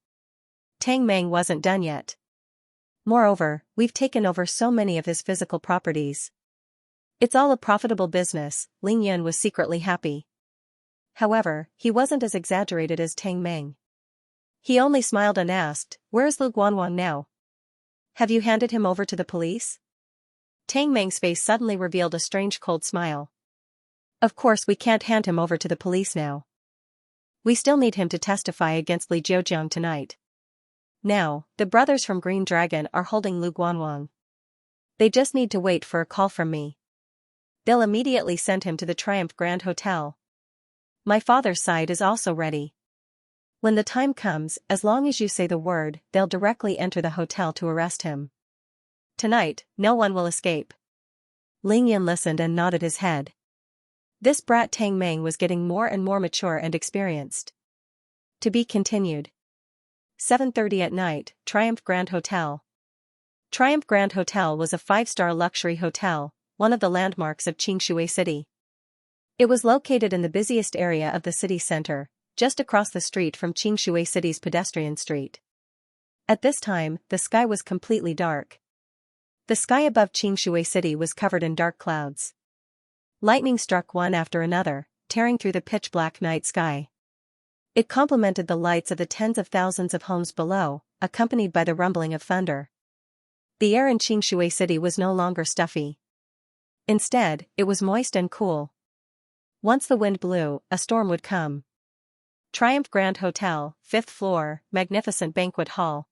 Tang Meng wasn't done yet. Moreover, we've taken over so many of his physical properties. It's all a profitable business. Ling Yun was secretly happy. However, he wasn't as exaggerated as Tang Meng. He only smiled and asked, "Where's Lu Guanwang now? Have you handed him over to the police?" Tang Meng's face suddenly revealed a strange cold smile. Of course we can't hand him over to the police now. We still need him to testify against Li Jiujiang tonight. Now, the brothers from Green Dragon are holding Lu Guanwang. They just need to wait for a call from me. They'll immediately send him to the Triumph Grand Hotel. My father's side is also ready. When the time comes, as long as you say the word, they'll directly enter the hotel to arrest him. Tonight, no one will escape. Ling Yun listened and nodded his head. This brat Tang Meng was getting more and more mature and experienced. To be continued. 7:30 at night, Triumph Grand Hotel. Triumph Grand Hotel was a 5-star luxury hotel, one of the landmarks of Xianxia City. It was located in the busiest area of the city center, just across the street from Xianxia City's pedestrian street. At this time, the sky was completely dark. The sky above Xianxia City was covered in dark clouds. Lightning struck one after another, tearing through the pitch-black night sky. It complemented the lights of the tens of thousands of homes below, accompanied by the rumbling of thunder. The air in Xianxia City was no longer stuffy. Instead, it was moist and cool. Once the wind blew, a storm would come. Triumph Grand Hotel, 5th floor, magnificent banquet hall.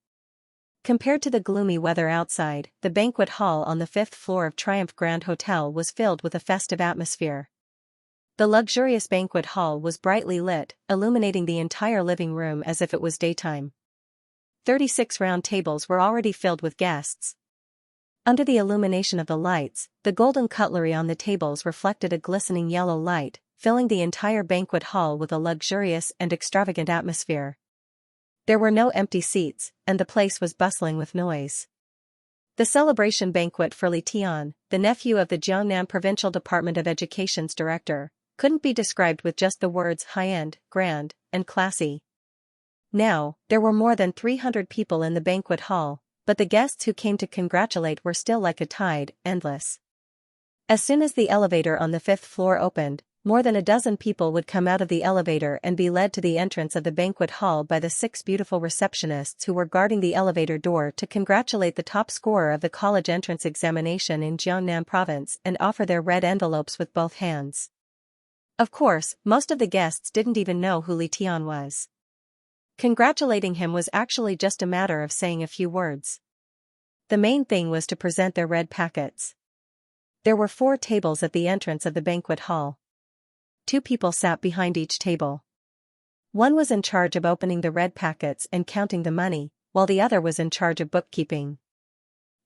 Compared to the gloomy weather outside, the banquet hall on the 5th floor of Triumph Grand Hotel was filled with a festive atmosphere. The luxurious banquet hall was brightly lit, illuminating the entire living room as if it was daytime. 36 round tables were already filled with guests. Under the illumination of the lights, the golden cutlery on the tables reflected a glistening yellow light, filling the entire banquet hall with a luxurious and extravagant atmosphere. There were no empty seats, and the place was bustling with noise. The celebration banquet for Li Tian, the nephew of the Jiangnan Provincial Department of Education's director, couldn't be described with just the words high-end, grand, and classy. Now, there were more than 300 people in the banquet hall, but the guests who came to congratulate were still like a tide, endless. As soon as the elevator on the 5th floor opened, more than a dozen people would come out of the elevator and be led to the entrance of the banquet hall by the 6 beautiful receptionists who were guarding the elevator door to congratulate the top scorer of the college entrance examination in Jiangnan province and offer their red envelopes with both hands. Of course, most of the guests didn't even know who Li Tian was. Congratulating him was actually just a matter of saying a few words. The main thing was to present their red packets. There were 4 tables at the entrance of the banquet hall. 2 people sat behind each table. One was in charge of opening the red packets and counting the money, while the other was in charge of bookkeeping.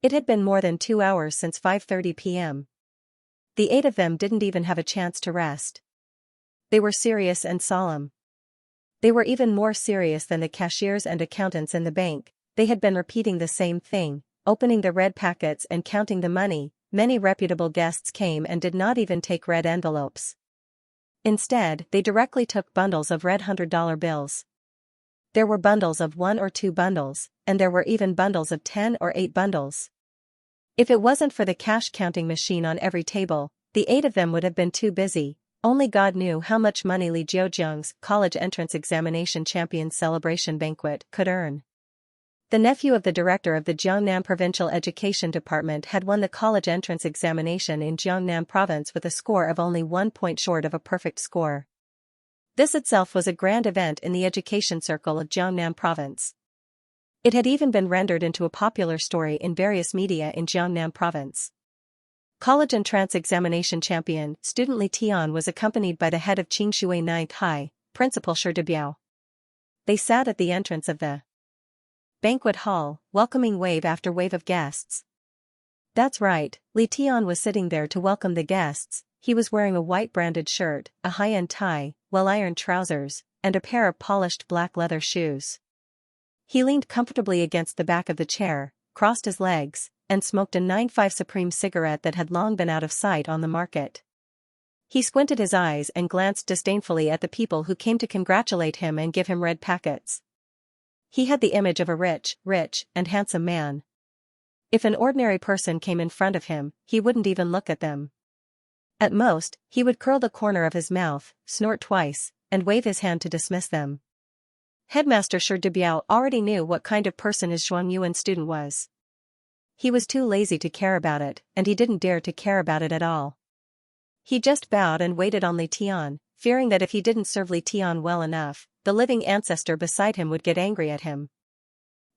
It had been more than 2 hours since 5:30 p.m. The 8 of them didn't even have a chance to rest. They were serious and solemn. They were even more serious than the cashiers and accountants in the bank. They had been repeating the same thing, opening the red packets and counting the money. Many reputable guests came and did not even take red envelopes. Instead, they directly took bundles of red $100 bills. There were bundles of 1 or 2 bundles, and there were even bundles of 10 or 8 bundles. If it wasn't for the cash counting machine on every table, the 8 of them would have been too busy. Only God knew how much money Li Jiujiang's college entrance examination champions celebration banquet could earn. The nephew of the director of the Jiangnan Provincial Education Department had won the college entrance examination in Jiangnan province with a score of only 1 point short of a perfect score. This itself was a grand event in the education circle of Jiangnan province. It had even been rendered into a popular story in various media in Jiangnan province. College entrance examination champion, student Li Tian was accompanied by the head of Xianxia 9th High, Principal Shi Debiao. They sat at the entrance of the banquet hall, welcoming wave after wave of guests. That's right, Li Tian was sitting there to welcome the guests. He was wearing a white branded shirt, a high-end tie, well-ironed trousers, and a pair of polished black leather shoes. He leaned comfortably against the back of the chair, crossed his legs, and smoked a 9.5 Supreme cigarette that had long been out of sight on the market. He squinted his eyes and glanced disdainfully at the people who came to congratulate him and give him red packets. He had the image of a rich, and handsome man. If an ordinary person came in front of him, he wouldn't even look at them. At most, he would curl the corner of his mouth, snort twice, and wave his hand to dismiss them. Headmaster Shi Debiao already knew what kind of person his Zhuangyuan student was. He was too lazy to care about it, and he didn't dare to care about it at all. He just bowed and waited on Li Tian, fearing that if he didn't serve Li Tian well enough, the living ancestor beside him would get angry at him.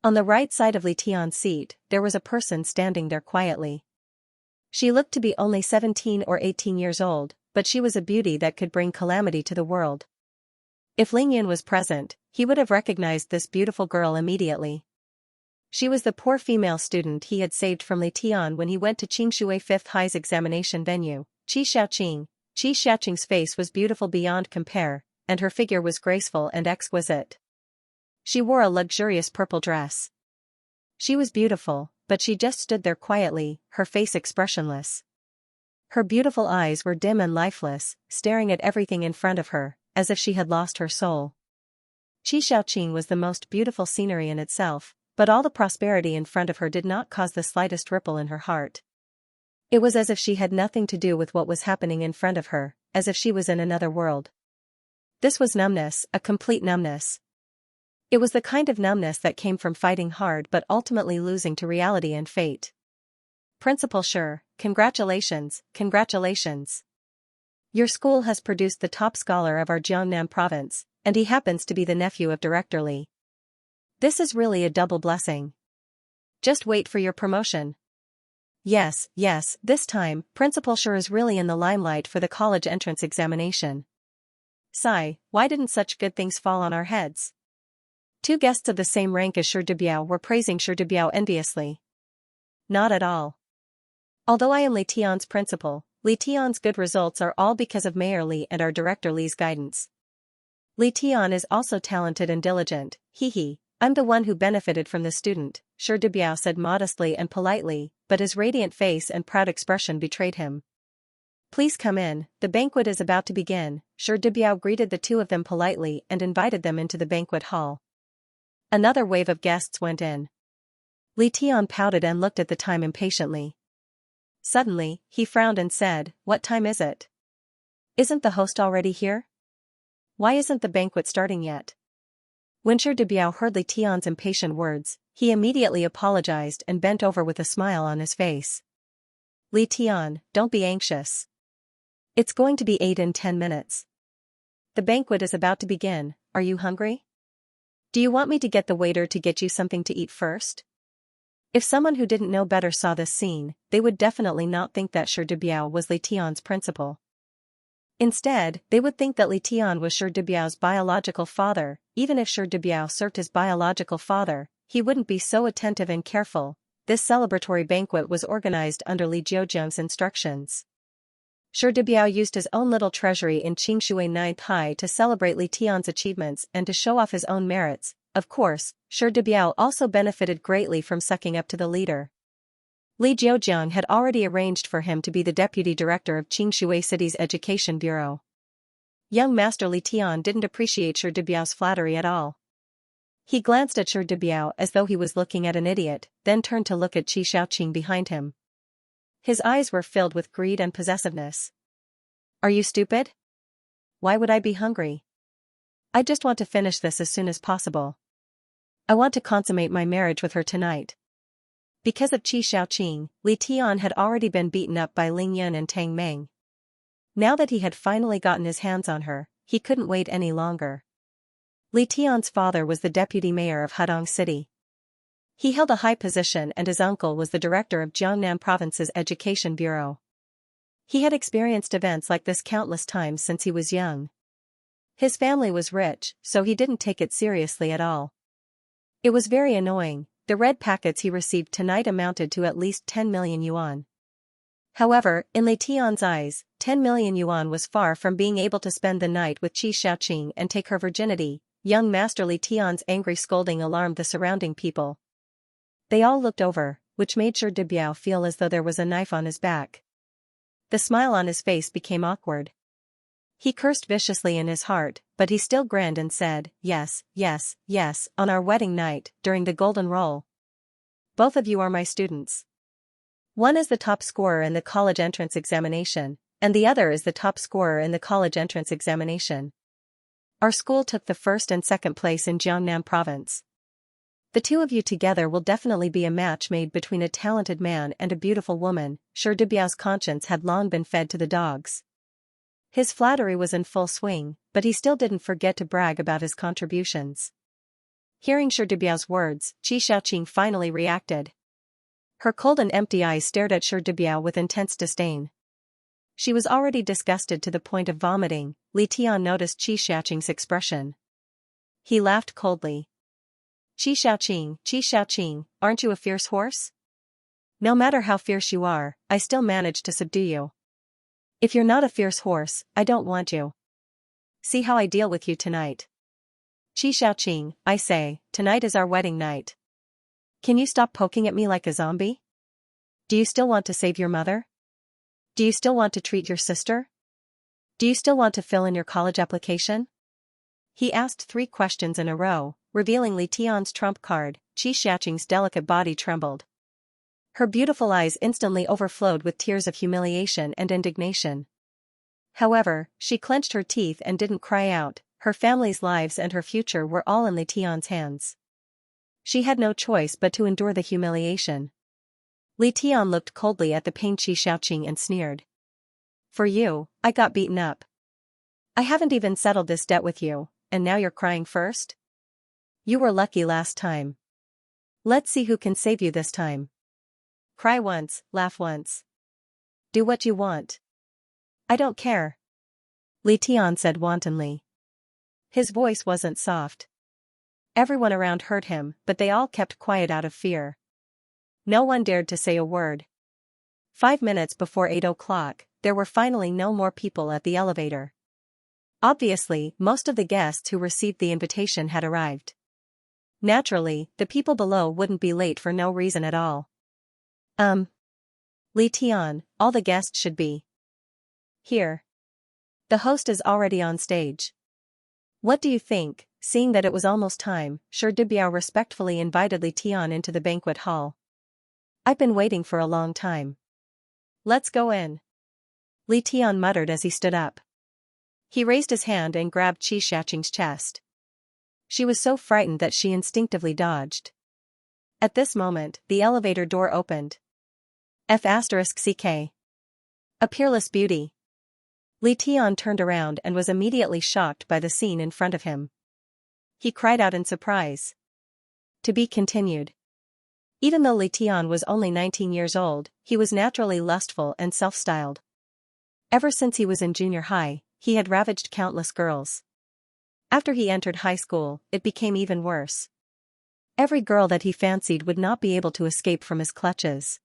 On the right side of Li Tian's seat, there was a person standing there quietly. She looked to be only 17 or 18 years old, but she was a beauty that could bring calamity to the world. If Ling Yun was present, he would have recognized this beautiful girl immediately. She was the poor female student he had saved from Li Tian when he went to Qingshui 5th High's examination venue, Qi Xiaoqing. Qi Xiaoqing's face was beautiful beyond compare, and her figure was graceful and exquisite. She wore a luxurious purple dress. She was beautiful, but she just stood there quietly, her face expressionless. Her beautiful eyes were dim and lifeless, staring at everything in front of her, as if she had lost her soul. Qi Xiaoqing was the most beautiful scenery in itself, but all the prosperity in front of her did not cause the slightest ripple in her heart. It was as if she had nothing to do with what was happening in front of her, as if she was in another world. This was numbness, a complete numbness. It was the kind of numbness that came from fighting hard but ultimately losing to reality and fate. Principal Shi, congratulations, congratulations. Your school has produced the top scholar of our Jiangnan province, and he happens to be the nephew of Director Li. This is really a double blessing. Just wait for your promotion. Yes, this time, Principal Shi is really in the limelight for the college entrance examination. Sigh, why didn't such good things fall on our heads? 2 guests of the same rank as Shi Debiao were praising Shi Debiao enviously. Not at all. Although I am Li Tian's principal, Li Tian's good results are all because of Mayor Li and our director Li's guidance. Li Tian is also talented and diligent, hee. I'm the one who benefited from this student, Shi Debiao said modestly and politely, but his radiant face and proud expression betrayed him. Please come in, the banquet is about to begin. Shi Debiao greeted the two of them politely and invited them into the banquet hall. Another wave of guests went in. Li Tian pouted and looked at the time impatiently. Suddenly, he frowned and said, "What time is it? Isn't the host already here? Why isn't the banquet starting yet?" When Shi Debiao heard Li Tian's impatient words, he immediately apologized and bent over with a smile on his face. Li Tian, don't be anxious. It's going to be 8 in 10 minutes. The banquet is about to begin. Are you hungry? Do you want me to get the waiter to get you something to eat first? If someone who didn't know better saw this scene, they would definitely not think that Shi Debiao was Li Tian's principal. Instead, they would think that Li Tian was Shi Debiao's biological father. Even if Shi Debiao served his biological father, he wouldn't be so attentive and careful. This celebratory banquet was organized under Li Jiujiang's instructions. Shi Debiao used his own little treasury in Qingshui 9th High to celebrate Li Tian's achievements and to show off his own merits. Of course, Shi Debiao also benefited greatly from sucking up to the leader. Li Jiujiang had already arranged for him to be the deputy director of Qingshui City's Education Bureau. Young Master Li Tian didn't appreciate Shi Debiao's flattery at all. He glanced at Shi Debiao as though he was looking at an idiot, then turned to look at Qi Shaoqing behind him. His eyes were filled with greed and possessiveness. Are you stupid? Why would I be hungry? I just want to finish this as soon as possible. I want to consummate my marriage with her tonight. Because of Qi Shaoqing, Li Tian had already been beaten up by Ling Yan and Tang Meng. Now that he had finally gotten his hands on her, he couldn't wait any longer. Li Tian's father was the deputy mayor of Hudong City. He held a high position and his uncle was the director of Jiangnan Province's Education Bureau. He had experienced events like this countless times since he was young. His family was rich, so he didn't take it seriously at all. It was very annoying. The red packets he received tonight amounted to at least 10 million yuan. However, in Li Tian's eyes, 10 million yuan was far from being able to spend the night with Qi Shaoqing and take her virginity. Young Master Li Tian's angry scolding alarmed the surrounding people. They all looked over, which made Shi Debiao feel as though there was a knife on his back. The smile on his face became awkward. He cursed viciously in his heart, but he still grinned and said, "Yes, yes, yes, on our wedding night, during the golden roll. Both of you are my students. One is the top scorer in the college entrance examination, and the other is the top scorer in the college entrance examination. Our school took the first and second place in Jiangnan Province. The two of you together will definitely be a match made between a talented man and a beautiful woman." Shi Debiao's conscience had long been fed to the dogs. His flattery was in full swing, but he still didn't forget to brag about his contributions. Hearing Shi Debiao's words, Qi Shaoqing finally reacted. Her cold and empty eyes stared at Shi Debiao with intense disdain. She was already disgusted to the point of vomiting. Li Tian noticed Qi Shaoqing's expression. He laughed coldly. Qi Shaoqing, aren't you a fierce horse? No matter how fierce you are, I still manage to subdue you. If you're not a fierce horse, I don't want you. See how I deal with you tonight. Qi Shaoqing, I say, tonight is our wedding night. Can you stop poking at me like a zombie? Do you still want to save your mother? Do you still want to treat your sister? Do you still want to fill in your college application? He asked 3 questions in a row, revealing Li Tian's trump card. Qi Shaoqing's delicate body trembled. Her beautiful eyes instantly overflowed with tears of humiliation and indignation. However, she clenched her teeth and didn't cry out. Her family's lives and her future were all in Li Tian's hands. She had no choice but to endure the humiliation. Li Tian looked coldly at the pained Qi Shaoqing and sneered. For you, I got beaten up. I haven't even settled this debt with you, and now you're crying first? You were lucky last time. Let's see who can save you this time. Cry once, laugh once. Do what you want. I don't care. Li Tian said wantonly. His voice wasn't soft. Everyone around heard him, but they all kept quiet out of fear. No one dared to say a word. 5 minutes before 8 o'clock, there were finally no more people at the elevator. Obviously, most of the guests who received the invitation had arrived. Naturally, the people below wouldn't be late for no reason at all. Li Tian, all the guests should be here. The host is already on stage. What do you think? Seeing that it was almost time, Shi Debiao respectfully invited Li Tian into the banquet hall. I've been waiting for a long time. Let's go in. Li Tian muttered as he stood up. He raised his hand and grabbed Qi Xiaoqing's chest. She was so frightened that she instinctively dodged. At this moment, the elevator door opened. F***CK. A peerless beauty. Li Tian turned around and was immediately shocked by the scene in front of him. He cried out in surprise. To be continued. Even though Li Tian was only 19 years old, he was naturally lustful and self-styled. Ever since he was in junior high, he had ravaged countless girls. After he entered high school, it became even worse. Every girl that he fancied would not be able to escape from his clutches.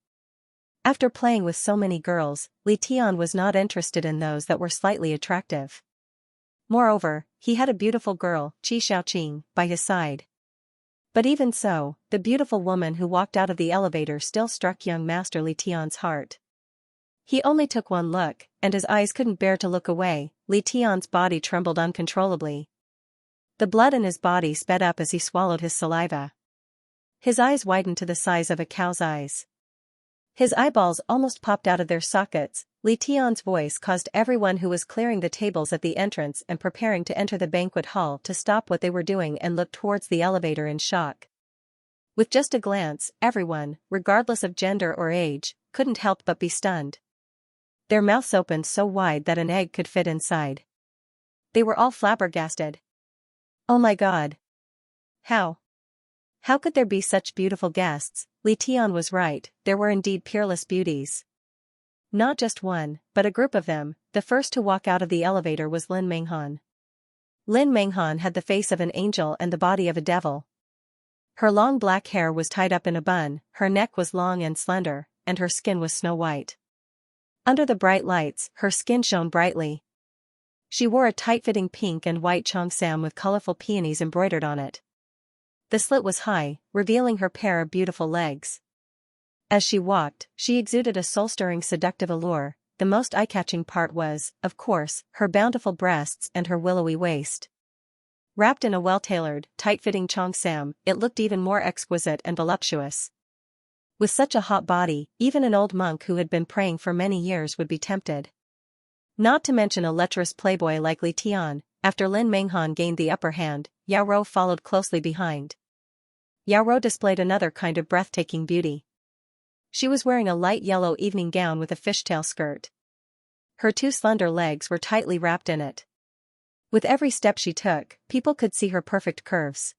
After playing with so many girls, Li Tian was not interested in those that were slightly attractive. Moreover, he had a beautiful girl, Qi Xiaoqing, by his side. But even so, the beautiful woman who walked out of the elevator still struck young Master Li Tian's heart. He only took one look, and his eyes couldn't bear to look away. Li Tian's body trembled uncontrollably. The blood in his body sped up as he swallowed his saliva. His eyes widened to the size of a cow's eyes. His eyeballs almost popped out of their sockets. Li Tian's voice caused everyone who was clearing the tables at the entrance and preparing to enter the banquet hall to stop what they were doing and look towards the elevator in shock. With just a glance, everyone, regardless of gender or age, couldn't help but be stunned. Their mouths opened so wide that an egg could fit inside. They were all flabbergasted. Oh my God! How? How could there be such beautiful guests? Li Tian was right, there were indeed peerless beauties. Not just one, but a group of them. The first to walk out of the elevator was Lin Menghan. Lin Menghan had the face of an angel and the body of a devil. Her long black hair was tied up in a bun, her neck was long and slender, and her skin was snow white. Under the bright lights, her skin shone brightly. She wore a tight-fitting pink and white cheongsam with colorful peonies embroidered on it. The slit was high, revealing her pair of beautiful legs. As she walked, she exuded a soul-stirring seductive allure. The most eye-catching part was, of course, her bountiful breasts and her willowy waist. Wrapped in a well-tailored, tight-fitting cheongsam, it looked even more exquisite and voluptuous. With such a hot body, even an old monk who had been praying for many years would be tempted. Not to mention a lecherous playboy like Li Tian. After Lin Menghan gained the upper hand, Yao Rou followed closely behind. Yao Rou displayed another kind of breathtaking beauty. She was wearing a light yellow evening gown with a fishtail skirt. Her two slender legs were tightly wrapped in it. With every step she took, people could see her perfect curves.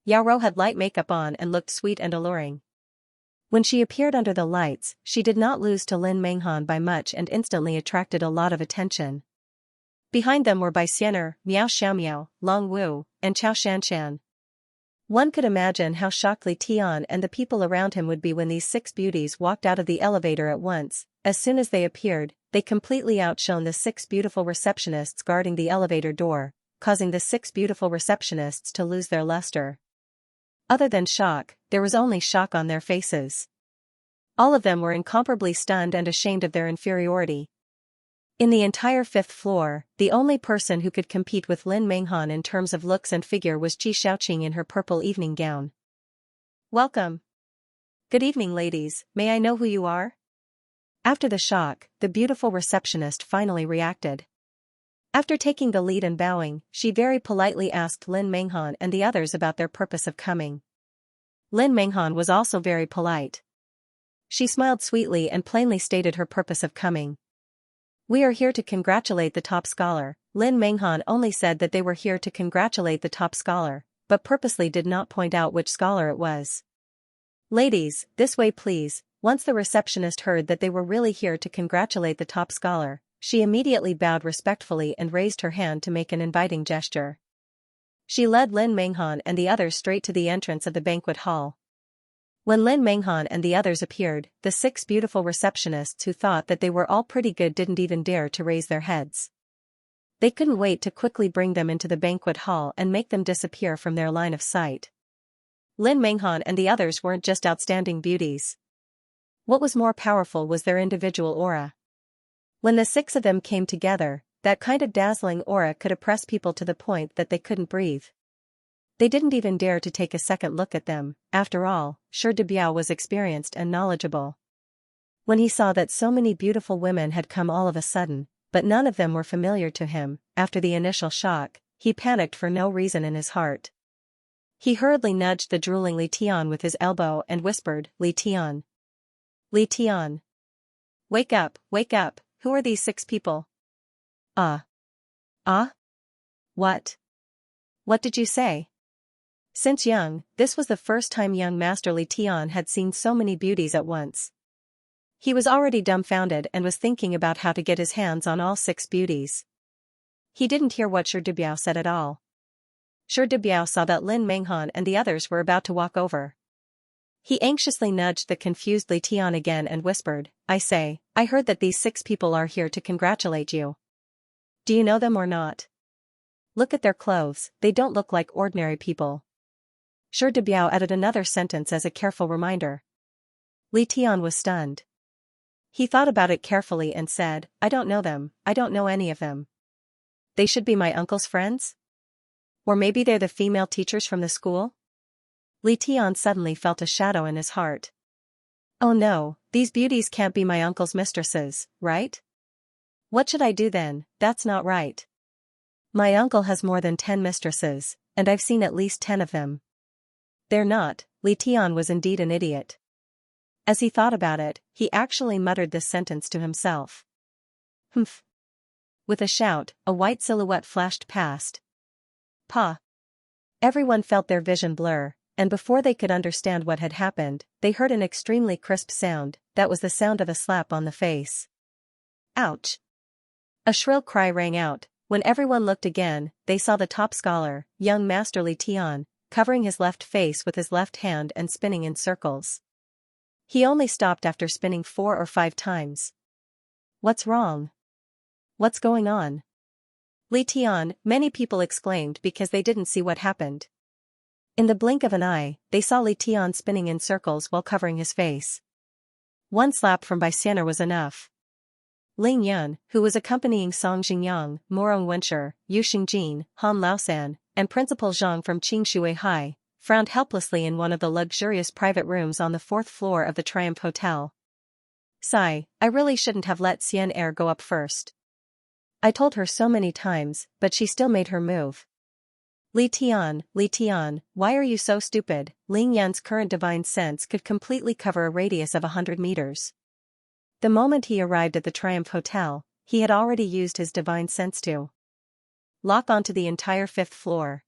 Yao Rou had light makeup on and looked sweet and alluring. When she appeared under the lights, she did not lose to Lin Menghan by much and instantly attracted a lot of attention. Behind them were Bai Xianer, Miao Xiaomiao, Long Wu, and Chao Shanshan. One could imagine how shocked Li Tian and the people around him would be when these six beauties walked out of the elevator at once. As soon as they appeared, they completely outshone the six beautiful receptionists guarding the elevator door, causing the six beautiful receptionists to lose their luster. Other than shock, there was only shock on their faces. All of them were incomparably stunned and ashamed of their inferiority. In the entire fifth floor, the only person who could compete with Lin Menghan in terms of looks and figure was Qi Xiaoqing in her purple evening gown. Welcome. Good evening, ladies, may I know who you are? After the shock, the beautiful receptionist finally reacted. After taking the lead and bowing, she very politely asked Lin Menghan and the others about their purpose of coming. Lin Menghan was also very polite. She smiled sweetly and plainly stated her purpose of coming. We are here to congratulate the top scholar. Lin Menghan only said that they were here to congratulate the top scholar, but purposely did not point out which scholar it was. Ladies, this way please. Once the receptionist heard that they were really here to congratulate the top scholar, she immediately bowed respectfully and raised her hand to make an inviting gesture. She led Lin Menghan and the others straight to the entrance of the banquet hall. When Lin Menghan and the others appeared, the 6 beautiful receptionists who thought that they were all pretty good didn't even dare to raise their heads. They couldn't wait to quickly bring them into the banquet hall and make them disappear from their line of sight. Lin Menghan and the others weren't just outstanding beauties. What was more powerful was their individual aura. When the 6 of them came together, that kind of dazzling aura could oppress people to the point that they couldn't breathe. They didn't even dare to take a second look at them. After all, Shi Debiao was experienced and knowledgeable. When he saw that so many beautiful women had come all of a sudden, but none of them were familiar to him, after the initial shock, he panicked for no reason in his heart. He hurriedly nudged the drooling Li Tian with his elbow and whispered, "Li Tian. Li Tian. Wake up, who are these 6 people?" Ah. What? What did you say?" Since young, this was the first time young Master Li Tian had seen so many beauties at once. He was already dumbfounded and was thinking about how to get his hands on all 6 beauties. He didn't hear what Shi Debiao said at all. Shi Debiao saw that Lin Menghan and the others were about to walk over. He anxiously nudged the confused Li Tian again and whispered, "I say, I heard that these 6 people are here to congratulate you. Do you know them or not? Look at their clothes, they don't look like ordinary people." Shi Debiao added another sentence as a careful reminder. Li Tian was stunned. He thought about it carefully and said, "I don't know them, I don't know any of them. They should be my uncle's friends? Or maybe they're the female teachers from the school?" Li Tian suddenly felt a shadow in his heart. "Oh no, these beauties can't be my uncle's mistresses, right? What should I do then? That's not right. My uncle has more than 10 mistresses, and I've seen at least 10 of them. They're not." Li Tian was indeed an idiot. As he thought about it, he actually muttered this sentence to himself. Humph. With a shout, a white silhouette flashed past. Pa! Everyone felt their vision blur, and before they could understand what had happened, they heard an extremely crisp sound. That was the sound of a slap on the face. Ouch! A shrill cry rang out. When everyone looked again, they saw the top scholar, young Master Li Tian, covering his left face with his left hand and spinning in circles. He only stopped after spinning 4 or 5 times. What's wrong? What's going on? Li Tian, many people exclaimed because they didn't see what happened. In the blink of an eye, they saw Li Tian spinning in circles while covering his face. One slap from Xianxia was enough. Ling Yun, who was accompanying Song Jingyang, Morong Wenshi, Yu Xingjin, Han Laosan, and Principal Zhang from Qingshui High, frowned helplessly in one of the luxurious private rooms on the 4th floor of the Triumph Hotel. Sigh, I really shouldn't have let Xianxia go up first. I told her so many times, but she still made her move. Li Tian, why are you so stupid? Ling Yan's current divine sense could completely cover a radius of 100 meters. The moment he arrived at the Triumph Hotel, he had already used his divine sense to lock onto the entire 5th floor.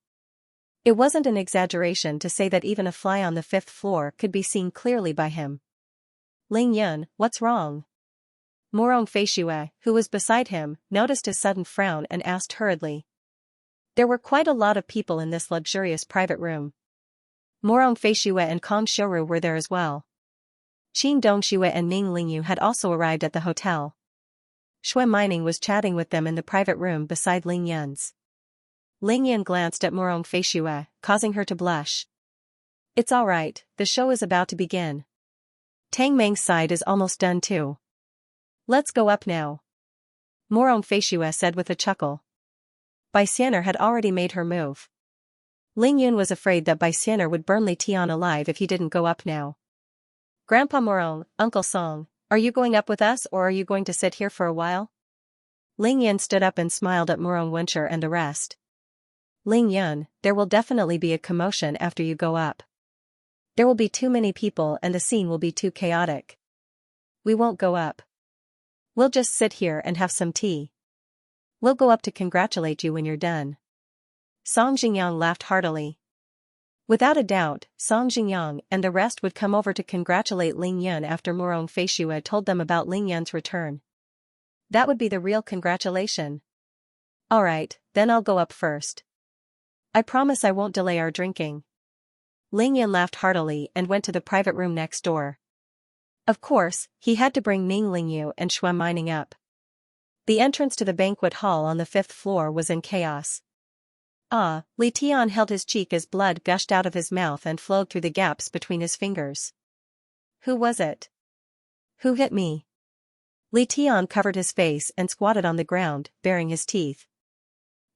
It wasn't an exaggeration to say that even a fly on the 5th floor could be seen clearly by him. Ling Yun, what's wrong? Morong Feishui, who was beside him, noticed his sudden frown and asked hurriedly. There were quite a lot of people in this luxurious private room. Morong Feishui and Kong Shouru were there as well. Qin Dongshui and Ming Lingyu had also arrived at the hotel. Shui Mining was chatting with them in the private room beside Ling Yun's. Ling Yun glanced at Morong Feishui, causing her to blush. It's all right, the show is about to begin. Tang Meng's side is almost done too. Let's go up now. Morong Feishui said with a chuckle. Xianxia had already made her move. Ling Yun was afraid that Xianxia would burn Li Tian alive if he didn't go up now. Grandpa Morong, Uncle Song, are you going up with us or are you going to sit here for a while? Ling Yun stood up and smiled at Morong Wenshi and the rest. Ling Yun, there will definitely be a commotion after you go up. There will be too many people and the scene will be too chaotic. We won't go up. We'll just sit here and have some tea. We'll go up to congratulate you when you're done. Song Jingyang laughed heartily. Without a doubt, Song Jingyang and the rest would come over to congratulate Ling Yun after Morong Feishui told them about Ling Yun's return. That would be the real congratulation. Alright, then I'll go up first. I promise I won't delay our drinking. Ling Yan laughed heartily and went to the private room next door. Of course, he had to bring Ming Lingyu and Shui Mining up. The entrance to the banquet hall on the 5th floor was in chaos. Li Tian held his cheek as blood gushed out of his mouth and flowed through the gaps between his fingers. Who was it? Who hit me? Li Tian covered his face and squatted on the ground, baring his teeth.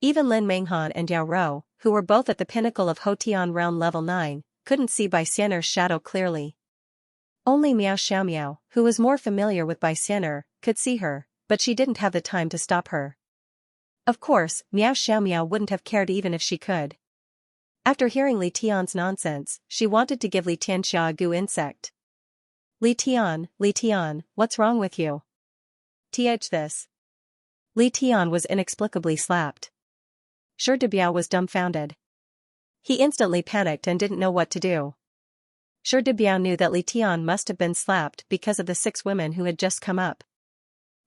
Even Lin Menghan and Yao Rou, who were both at the pinnacle of Hotian Realm Level 9, couldn't see Bai Xian'er's shadow clearly. Only Miao Xiaomiao, who was more familiar with Bai Xian'er, could see her, but she didn't have the time to stop her. Of course, Miao Xiaomiao wouldn't have cared even if she could. After hearing Li Tian's nonsense, she wanted to give Li Tianxia a goo insect. Li Tian, what's wrong with you? This. Li Tian was inexplicably slapped. Shi Debiao was dumbfounded. He instantly panicked and didn't know what to do. Shi Debiao knew that Li Tian must have been slapped because of the 6 women who had just come up.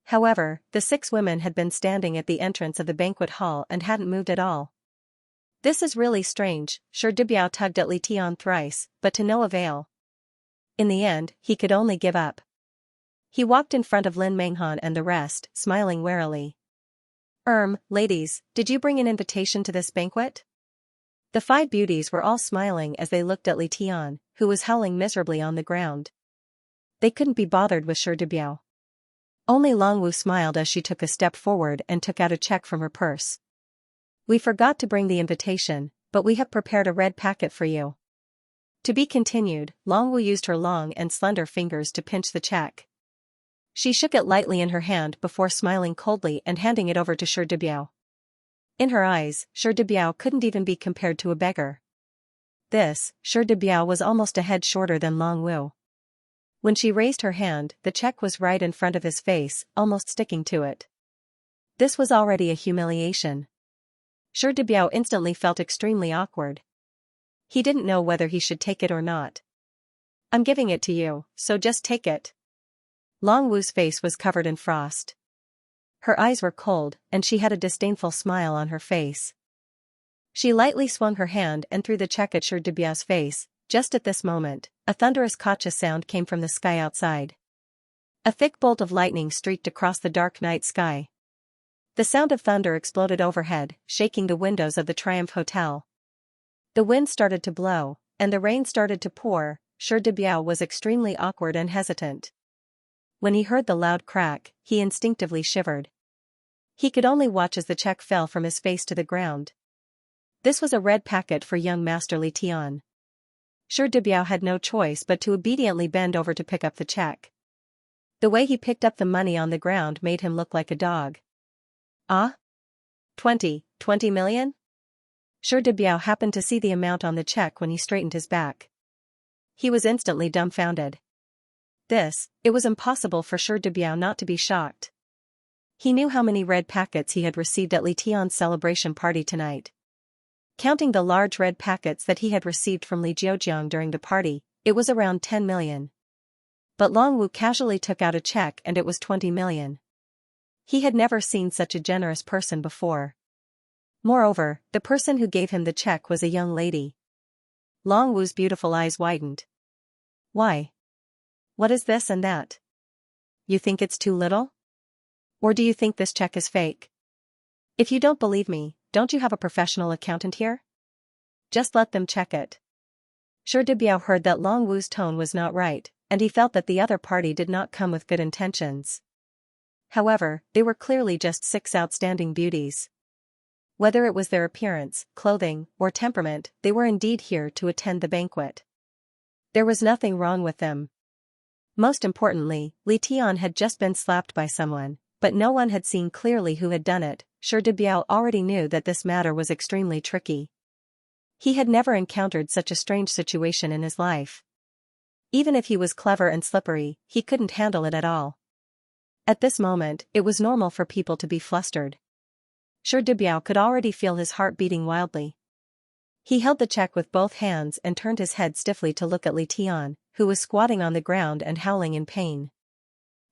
However, the 6 women had been standing at the entrance of the banquet hall and hadn't moved at all. This is really strange, Shi Debiao tugged at Li Tian thrice, but to no avail. In the end, he could only give up. He walked in front of Lin Menghan and the rest, smiling warily. Ladies, did you bring an invitation to this banquet? The 5 beauties were all smiling as they looked at Li Tian, who was howling miserably on the ground. They couldn't be bothered with Shi Debiao. Only Longwu smiled as she took a step forward and took out a check from her purse. We forgot to bring the invitation, but we have prepared a red packet for you. To be continued, Longwu used her long and slender fingers to pinch the check. She shook it lightly in her hand before smiling coldly and handing it over to Shi Debiao. In her eyes, Shi Debiao couldn't even be compared to a beggar. Shi Debiao was almost a head shorter than Longwu. When she raised her hand, the check was right in front of his face, almost sticking to it. This was already a humiliation. Shi Debiao instantly felt extremely awkward. He didn't know whether he should take it or not. I'm giving it to you, so just take it. Longwu's face was covered in frost. Her eyes were cold, and she had a disdainful smile on her face. She lightly swung her hand and threw the check at Shi Debiao's face. Just at this moment, a thunderous gotcha sound came from the sky outside. A thick bolt of lightning streaked across the dark night sky. The sound of thunder exploded overhead, shaking the windows of the Triumph Hotel. The wind started to blow, and the rain started to pour. Shi Debiao was extremely awkward and hesitant. When he heard the loud crack, he instinctively shivered. He could only watch as the check fell from his face to the ground. This was a red packet for young Master Li Tian. Shi Debiao had no choice but to obediently bend over to pick up the check. The way he picked up the money on the ground made him look like a dog. 20 million? Shi Debiao happened to see the amount on the check when he straightened his back. He was instantly dumbfounded. It was impossible for Shi Debiao not to be shocked. He knew how many red packets he had received at Li Tian's celebration party tonight. Counting the large red packets that he had received from Li Jiujiang during the party, it was around 10 million. But Longwu casually took out a check and it was 20 million. He had never seen such a generous person before. Moreover, the person who gave him the check was a young lady. Longwu's beautiful eyes widened. Why? What is this and that? You think it's too little? Or do you think this check is fake? If you don't believe me, don't you have a professional accountant here? Just let them check it. Shi Debiao heard that Longwu's tone was not right, and he felt that the other party did not come with good intentions. However, they were clearly just 6 outstanding beauties. Whether it was their appearance, clothing, or temperament, they were indeed here to attend the banquet. There was nothing wrong with them. Most importantly, Li Tian had just been slapped by someone, but no one had seen clearly who had done it. Shi Debiao already knew that this matter was extremely tricky. He had never encountered such a strange situation in his life. Even if he was clever and slippery, he couldn't handle it at all. At this moment, it was normal for people to be flustered. Shi Debiao could already feel his heart beating wildly. He held the check with both hands and turned his head stiffly to look at Li Tian, who was squatting on the ground and howling in pain.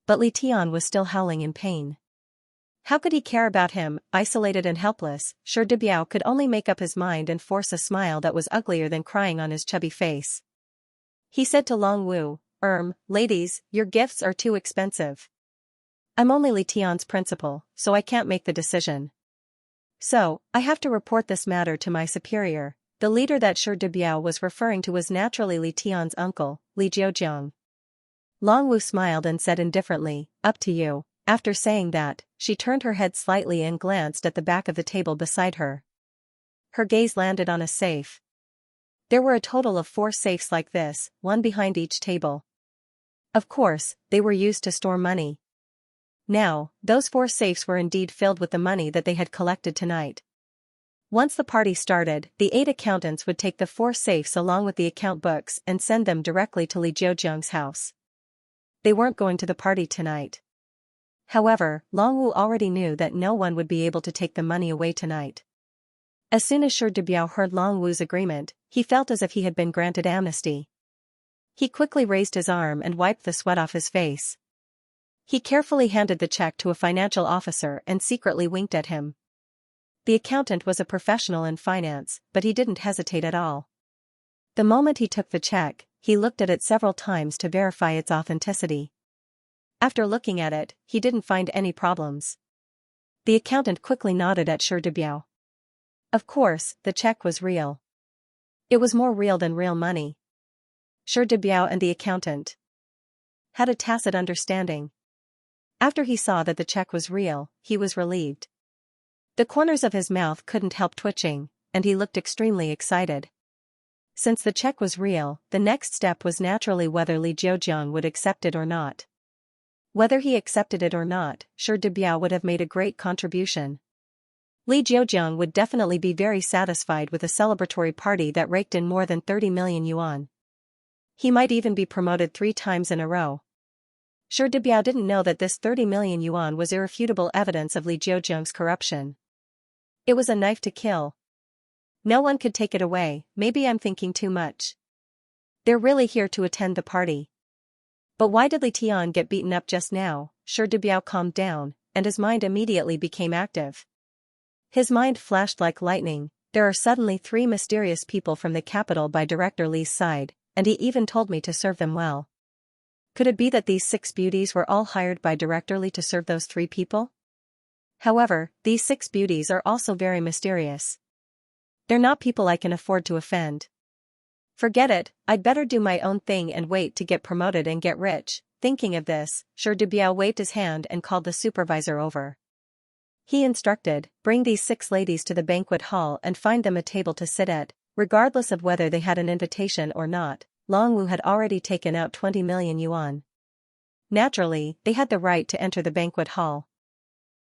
But Li Tian was still howling in pain. How could he care about him, isolated and helpless? Shi Debiao could only make up his mind and force a smile that was uglier than crying on his chubby face. He said to Long Wu, ladies, your gifts are too expensive. I'm only Li Tian's principal, so I can't make the decision. So, I have to report this matter to my superior. The leader that Shi Debiao was referring to was naturally Li Tian's uncle, Li Jiujiang. Long Wu smiled and said indifferently, up to you. After saying that, she turned her head slightly and glanced at the back of the table beside her. Her gaze landed on a safe. There were a total of 4 safes like this, one behind each table. Of course, they were used to store money. Now, those 4 safes were indeed filled with the money that they had collected tonight. Once the party started, the 8 accountants would take the 4 safes along with the account books and send them directly to Li Jiujiang's house. They weren't going to the party tonight. However, Long Wu already knew that no one would be able to take the money away tonight. As soon as Shi Debiao heard Long Wu's agreement, he felt as if he had been granted amnesty. He quickly raised his arm and wiped the sweat off his face. He carefully handed the check to a financial officer and secretly winked at him. The accountant was a professional in finance, but he didn't hesitate at all. The moment he took the check, he looked at it several times to verify its authenticity. After looking at it, he didn't find any problems. The accountant quickly nodded at Shi Debiao. Of course, the check was real. It was more real than real money. Shi Debiao and the accountant had a tacit understanding. After he saw that the check was real, he was relieved. The corners of his mouth couldn't help twitching, and he looked extremely excited. Since the check was real, the next step was naturally whether Li Jiujiang would accept it or not. Whether he accepted it or not, Shi Debiao would have made a great contribution. Li Jiujiang would definitely be very satisfied with a celebratory party that raked in more than 30 million yuan. He might even be promoted 3 times in a row. Shi Debiao didn't know that this 30 million yuan was irrefutable evidence of Li Jiujiang's corruption. It was a knife to kill. No one could take it away. Maybe I'm thinking too much. They're really here to attend the party. But why did Li Tian get beaten up just now? Shi Debiao calmed down, and his mind immediately became active. His mind flashed like lightning. There are suddenly 3 mysterious people from the capital by Director Li's side, and he even told me to serve them well. Could it be that these 6 beauties were all hired by Director Li to serve those 3 people? However, these 6 beauties are also very mysterious. They're not people I can afford to offend. Forget it, I'd better do my own thing and wait to get promoted and get rich. Thinking of this, Shi Debiao waved his hand and called the supervisor over. He instructed, bring these 6 ladies to the banquet hall and find them a table to sit at, regardless of whether they had an invitation or not. Long Wu had already taken out 20 million yuan. Naturally, they had the right to enter the banquet hall.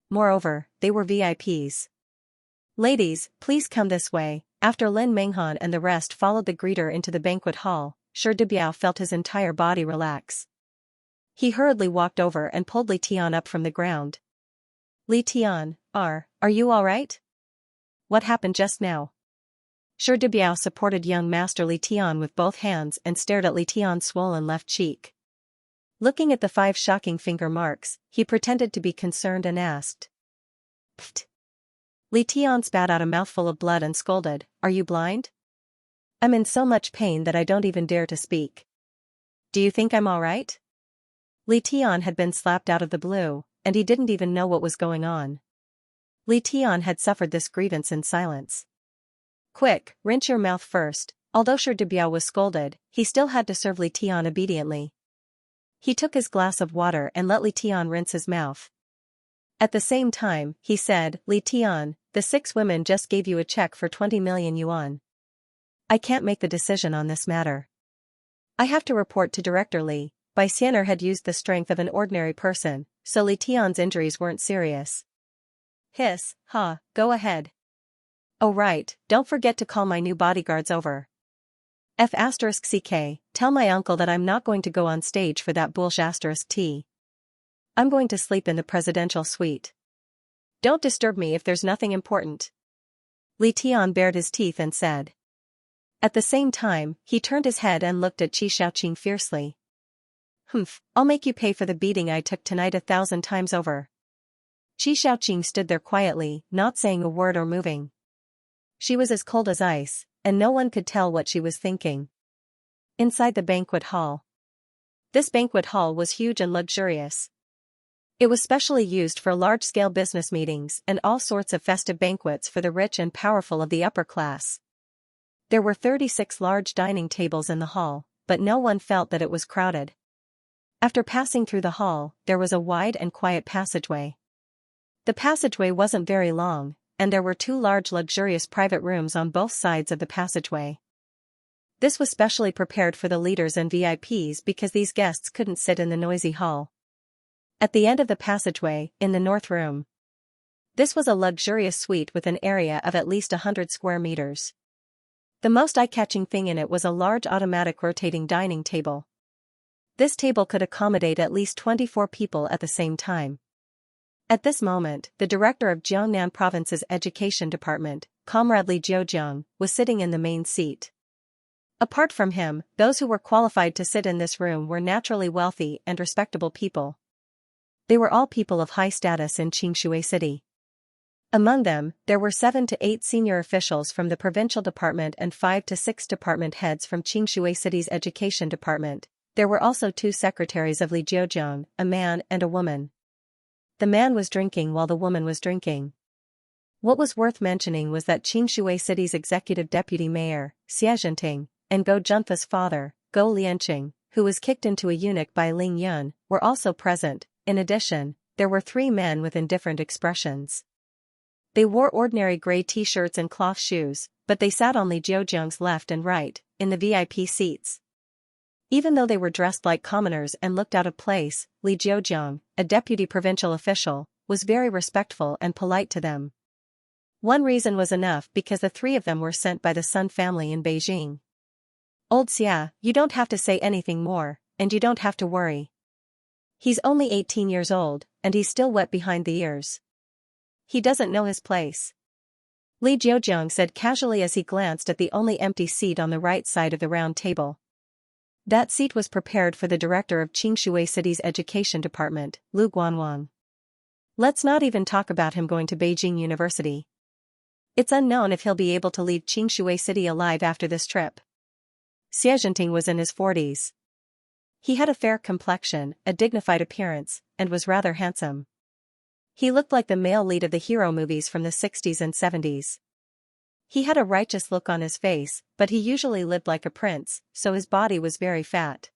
Moreover, they were VIPs. Ladies, please come this way. After Lin Menghan and the rest followed the greeter into the banquet hall, Shi Debiao felt his entire body relax. He hurriedly walked over and pulled Li Tian up from the ground. Li Tian, are you all right? What happened just now? Shi Debiao supported young master Li Tian with both hands and stared at Li Tian's swollen left cheek. Looking at the 5 shocking finger marks, he pretended to be concerned and asked. Pfft. Li Tian spat out a mouthful of blood and scolded, are you blind? I'm in so much pain that I don't even dare to speak. Do you think I'm all right? Li Tian had been slapped out of the blue, and he didn't even know what was going on. Li Tian had suffered this grievance in silence. Quick, rinse your mouth first. Although Shi Debiao was scolded, he still had to serve Li Tian obediently. He took his glass of water and let Li Tian rinse his mouth. At the same time, he said, Li Tian, the 6 women just gave you a check for 20 million yuan. I can't make the decision on this matter. I have to report to Director Li. Bai Xianer had used the strength of an ordinary person, so Li Tian's injuries weren't serious. Hiss, go ahead. Oh right, don't forget to call my new bodyguards over. F*CK, tell my uncle that I'm not going to go on stage for that bullsh**. I'm going to sleep in the presidential suite. Don't disturb me if there's nothing important. Li Tian bared his teeth and said. At the same time, he turned his head and looked at Qi Shaoqing fiercely. I'll make you pay for the beating I took tonight 1,000 times over. Qi Xiaoqing stood there quietly, not saying a word or moving. She was as cold as ice, and no one could tell what she was thinking. Inside the banquet hall. This banquet hall was huge and luxurious. It was specially used for large-scale business meetings and all sorts of festive banquets for the rich and powerful of the upper class. There were 36 large dining tables in the hall, but no one felt that it was crowded. After passing through the hall, there was a wide and quiet passageway. The passageway wasn't very long, and there were 2 large luxurious private rooms on both sides of the passageway. This was specially prepared for the leaders and VIPs because these guests couldn't sit in the noisy hall. At the end of the passageway, in the north room. This was a luxurious suite with an area of at least 100 square meters. The most eye-catching thing in it was a large automatic rotating dining table. This table could accommodate at least 24 people at the same time. At this moment, the director of Jiangnan Province's Education Department, Comrade Li Jiujiang, was sitting in the main seat. Apart from him, those who were qualified to sit in this room were naturally wealthy and respectable people. They were all people of high status in Xianxia City. Among them, there were 7 to 8 senior officials from the provincial department and 5 to 6 department heads from Xianxia City's Education Department. There were also 2 secretaries of Li Jiujiang, a man and a woman. The man was drinking while the woman was drinking. What was worth mentioning was that Xianxia City's executive deputy mayor, Xianxia, and Go Junfa's father, Go Lianqing, who was kicked into a eunuch by Ling Yun, were also present. In addition, there were 3 men with indifferent expressions. They wore ordinary gray t-shirts and cloth shoes, but they sat on Li Jiujiang's left and right, in the VIP seats. Even though they were dressed like commoners and looked out of place, Li Jiujiang, a deputy provincial official, was very respectful and polite to them. One reason was enough because the 3 of them were sent by the Sun family in Beijing. "Old Xia, you don't have to say anything more, and you don't have to worry. He's only 18 years old, and he's still wet behind the ears. He doesn't know his place," Li Jiujiang said casually as he glanced at the only empty seat on the right side of the round table. That seat was prepared for the director of Xianxia City's Education Department, Lu Guanwang. Let's not even talk about him going to Beijing University. It's unknown if he'll be able to leave Xianxia City alive after this trip. Xianxia was in his 40s. He had a fair complexion, a dignified appearance, and was rather handsome. He looked like the male lead of the hero movies from the 60s and 70s. He had a righteous look on his face, but he usually lived like a prince, so his body was very fat.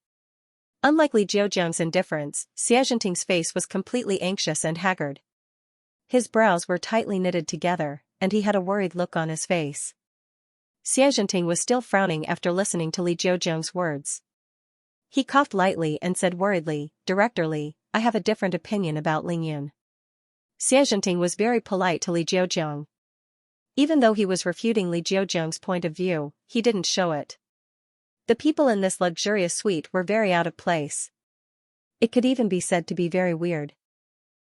Unlike Li Jiujiang's indifference, Xianxing's face was completely anxious and haggard. His brows were tightly knitted together, and he had a worried look on his face. Xianxing was still frowning after listening to Li Jiujiang's words. He coughed lightly and said worriedly, "Director Li, I have a different opinion about Ling Yun." Xianxing was very polite to Li Jiujiang. Even though he was refuting Li Jiujiang's point of view, he didn't show it. The people in this luxurious suite were very out of place. It could even be said to be very weird.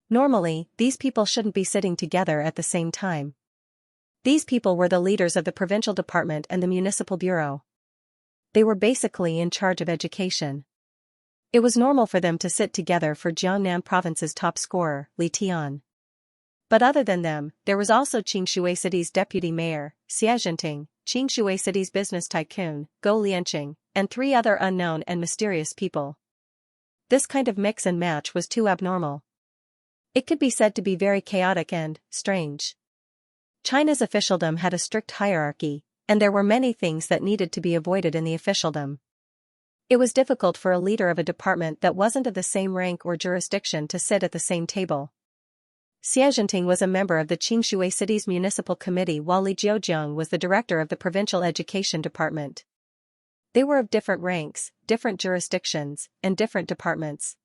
Normally, these people shouldn't be sitting together at the same time. These people were the leaders of the provincial department and the municipal bureau. They were basically in charge of education. It was normal for them to sit together for Jiangnan Province's top scorer, Li Tian. But other than them, there was also Xianxia City's deputy mayor, Xianxia, Xianxia City's business tycoon, Go Lianqing, and 3 other unknown and mysterious people. This kind of mix and match was too abnormal. It could be said to be very chaotic and strange. China's officialdom had a strict hierarchy, and there were many things that needed to be avoided in the officialdom. It was difficult for a leader of a department that wasn't of the same rank or jurisdiction to sit at the same table. Xianxing was a member of the Xianxia City's municipal committee while Li Jiujiang was the director of the provincial education department. They were of different ranks, different jurisdictions, and different departments.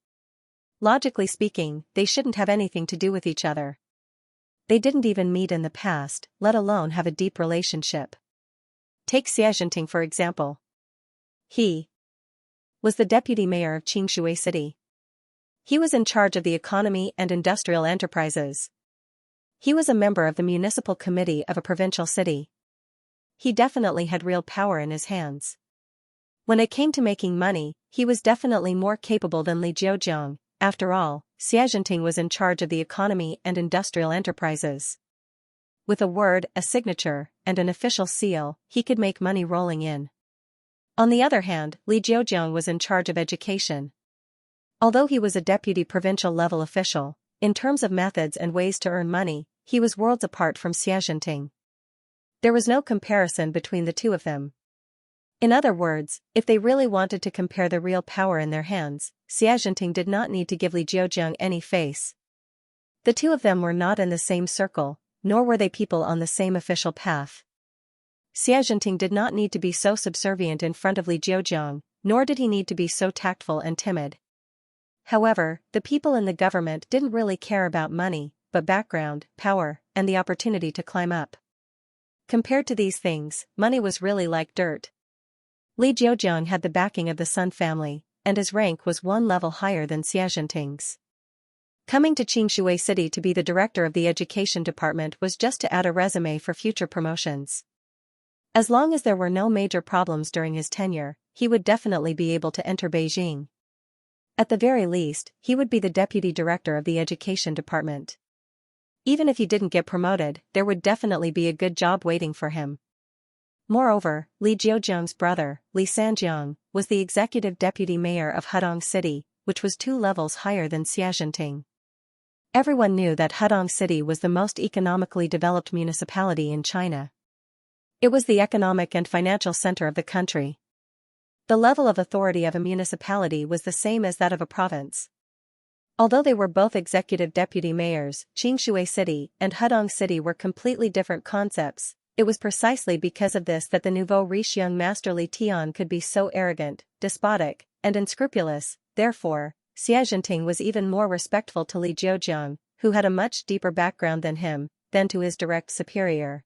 Logically speaking, they shouldn't have anything to do with each other. They didn't even meet in the past, let alone have a deep relationship. Take Xianxing for example. He was the deputy mayor of Xianxia City. He was in charge of the economy and industrial enterprises. He was a member of the municipal committee of a provincial city. He definitely had real power in his hands. When it came to making money, he was definitely more capable than Li Jiujiang, after all, Xianxia was in charge of the economy and industrial enterprises. With a word, a signature, and an official seal, he could make money rolling in. On the other hand, Li Jiujiang was in charge of education. Although he was a deputy provincial-level official, in terms of methods and ways to earn money, he was worlds apart from Xianxia. There was no comparison between the two of them. In other words, if they really wanted to compare the real power in their hands, Xianxia did not need to give Li Jiujiang any face. The two of them were not in the same circle, nor were they people on the same official path. Xianxia did not need to be so subservient in front of Li Jiujiang, nor did he need to be so tactful and timid. However, the people in the government didn't really care about money, but background, power, and the opportunity to climb up. Compared to these things, money was really like dirt. Li Jiujiang had the backing of the Sun family, and his rank was one level higher than Xianxia's. Coming to Xingshui City to be the director of the education department was just to add a resume for future promotions. As long as there were no major problems during his tenure, he would definitely be able to enter Beijing. At the very least, he would be the deputy director of the education department. Even if he didn't get promoted, there would definitely be a good job waiting for him. Moreover, Li Jiujiang's brother, Li Sanjiang, was the executive deputy mayor of Hedong City, which was 2 levels higher than Xianxia. Everyone knew that Hedong City was the most economically developed municipality in China. It was the economic and financial center of the country. The level of authority of a municipality was the same as that of a province. Although they were both executive deputy mayors, Xingshui City and Hedong City were completely different concepts. It was precisely because of this that the nouveau riche young master Li Tian could be so arrogant, despotic, and unscrupulous. Therefore, Xianxia was even more respectful to Li Jiujiang, who had a much deeper background than him, than to his direct superior.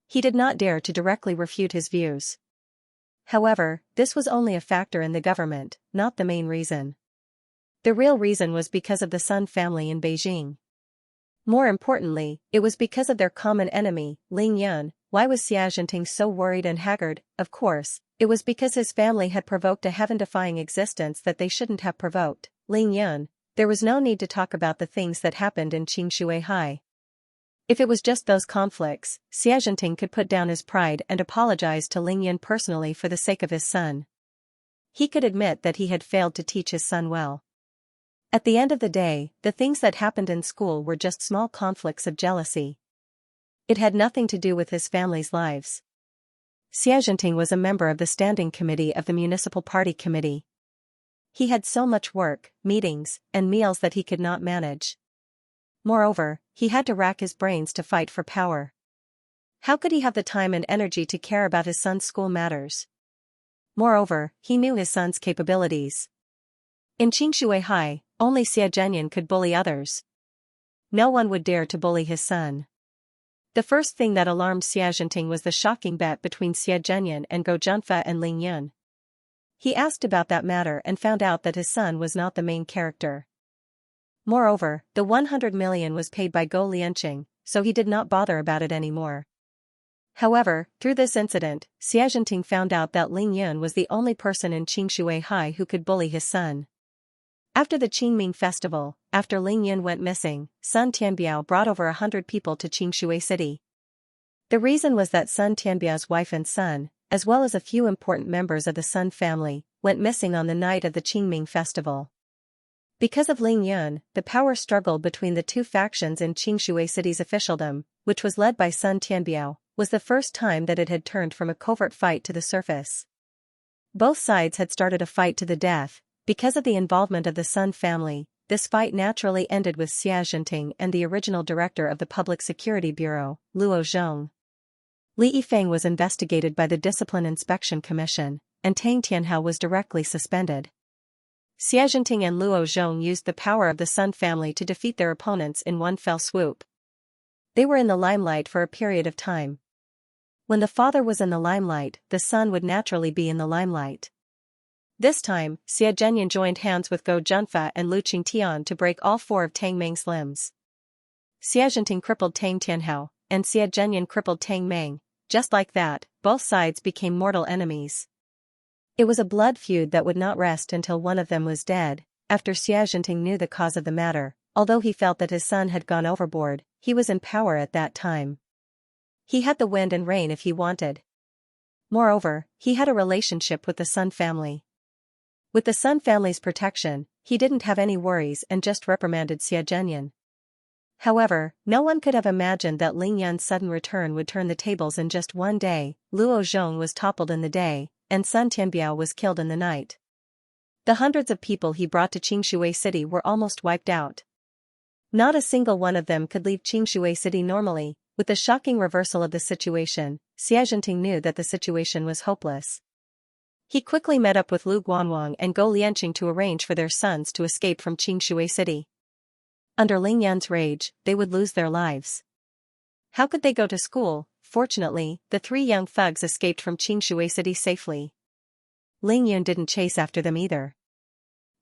He did not dare to directly refute his views. However, this was only a factor in the government, not the main reason. The real reason was because of the Sun family in Beijing. More importantly, it was because of their common enemy, Ling Yun. Why was Xianxia so worried and haggard? Of course, it was because his family had provoked a heaven-defying existence that they shouldn't have provoked. Ling Yun, there was no need to talk about the things that happened in Qingshui High. If it was just those conflicts, Xianxia could put down his pride and apologize to Ling Yun personally for the sake of his son. He could admit that he had failed to teach his son well. At the end of the day, the things that happened in school were just small conflicts of jealousy. It had nothing to do with his family's lives. Xianxia was a member of the standing committee of the municipal party committee. He had so much work, meetings, and meals that he could not manage. Moreover, he had to rack his brains to fight for power. How could he have the time and energy to care about his son's school matters? Moreover, he knew his son's capabilities. In Qingshui High, only Xianxia could bully others. No one would dare to bully his son. The first thing that alarmed Xianxia was the shocking bet between Xianxia and Go Junfa and Ling Yun. He asked about that matter and found out that his son was not the main character. Moreover, the 100 million was paid by Go Lianqing, so he did not bother about it anymore. However, through this incident, Xianxia found out that Ling Yun was the only person in Qingshui High who could bully his son. After the Qingming festival, after Ling Yun went missing, Sun Tianbiao brought over 100 people to Qingshui City. The reason was that Sun Tianbiao's wife and son, as well as a few important members of the Sun family, went missing on the night of the Qingming festival. Because of Ling Yun, the power struggle between the two factions in Qingshui City's officialdom, which was led by Sun Tianbiao, was the first time that it had turned from a covert fight to the surface. Both sides had started a fight to the death. Because of the involvement of the Sun family, this fight naturally ended with Xianxia and the original director of the Public Security Bureau, Luo Zhong. Li Yifeng was investigated by the Discipline Inspection Commission, and Tang Tianhao was directly suspended. Xianxia and Luo Zhong used the power of the Sun family to defeat their opponents in one fell swoop. They were in the limelight for a period of time. When the father was in the limelight, the son would naturally be in the limelight. This time, Xianxia joined hands with Go Junfa and Lu Qingtian to break all 4 of Tang Meng's limbs. Xianxia crippled Tang Tianhao, and Xianxia crippled Tang Meng. Just like that, both sides became mortal enemies. It was a blood feud that would not rest until one of them was dead. after Xia Zhenting knew the cause of the matter, although he felt that his son had gone overboard, he was in power at that time. He had the wind and rain if he wanted. Moreover, he had a relationship with the Sun family. With the Sun family's protection, he didn't have any worries and just reprimanded Xia Zhenyan. However, no one could have imagined that Ling Yun's sudden return would turn the tables in just one day. Luo Zhong was toppled in the day, and Sun Tianbiao was killed in the night. The hundreds of people he brought to Qingshui City were almost wiped out. Not a single one of them could leave Qingshui City normally. With the shocking reversal of the situation, Xia Zhenting knew that the situation was hopeless. He quickly met up with Lu Guanwang and Go Lianqing to arrange for their sons to escape from Qingshui City. Under Ling Yun's rage, they would lose their lives. How could they go to school? Fortunately, the three young thugs escaped from Qingshui City safely. Ling Yun didn't chase after them either.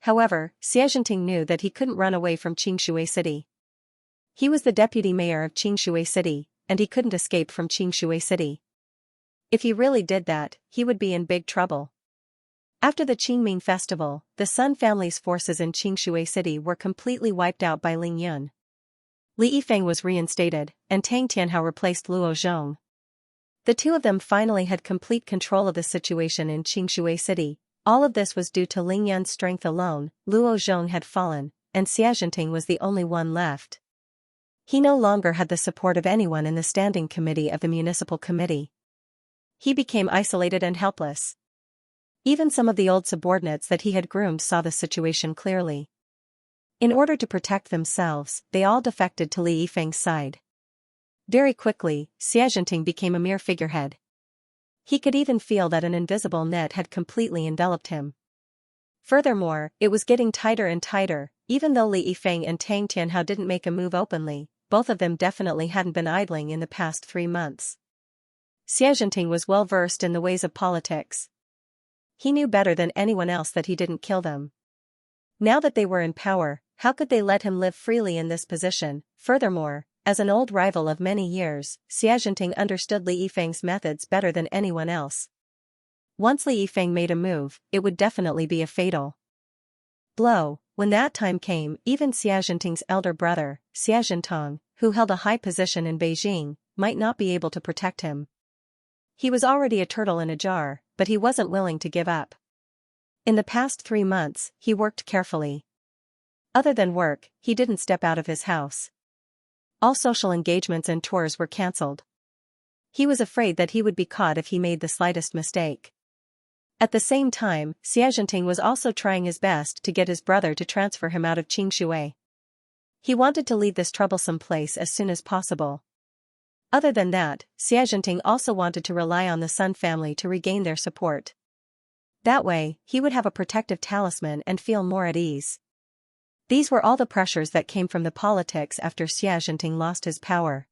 However, Xia Zhenting knew that he couldn't run away from Qingshui City. He was the deputy mayor of Qingshui City, and he couldn't escape from Qingshui City. If he really did that, he would be in big trouble. After the Qingming festival, the Sun family's forces in Qingshui City were completely wiped out by Ling Yun. Li Yifeng was reinstated, and Tang Tianhao replaced Luo Zhong. The two of them finally had complete control of the situation in Qingshui City. All of this was due to Ling Yun's strength alone. Luo Zhong had fallen, and Xia Zhenting was the only one left. He no longer had the support of anyone in the standing committee of the municipal committee. He became isolated and helpless. Even some of the old subordinates that he had groomed saw the situation clearly. In order to protect themselves, they all defected to Li Yifeng's side. Very quickly, Xia Zhenting became a mere figurehead. He could even feel that an invisible net had completely enveloped him. Furthermore, it was getting tighter and tighter. Even though Li Yifeng and Tang Tianhao didn't make a move openly, both of them definitely hadn't been idling in the past 3 months. Xia Zhenting was well versed in the ways of politics. He knew better than anyone else that he didn't kill them. Now that they were in power, how could they let him live freely in this position? Furthermore, as an old rival of many years, Xia Zhenting understood Li Yifeng's methods better than anyone else. Once Li Yifeng made a move, it would definitely be a fatal blow. When that time came, even Xia Zhenting's elder brother, Xia Zhentong, who held a high position in Beijing, might not be able to protect him. He was already a turtle in a jar, but he wasn't willing to give up. In the past 3 months, he worked carefully. Other than work, he didn't step out of his house. All social engagements and tours were cancelled. He was afraid that he would be caught if he made the slightest mistake. At the same time, Xia Zhenting was also trying his best to get his brother to transfer him out of Qingshui. He wanted to leave this troublesome place as soon as possible. Other than that, Xia Zhenting also wanted to rely on the Sun family to regain their support. That way, he would have a protective talisman and feel more at ease. These were all the pressures that came from the politics after Xia Zhenting lost his power.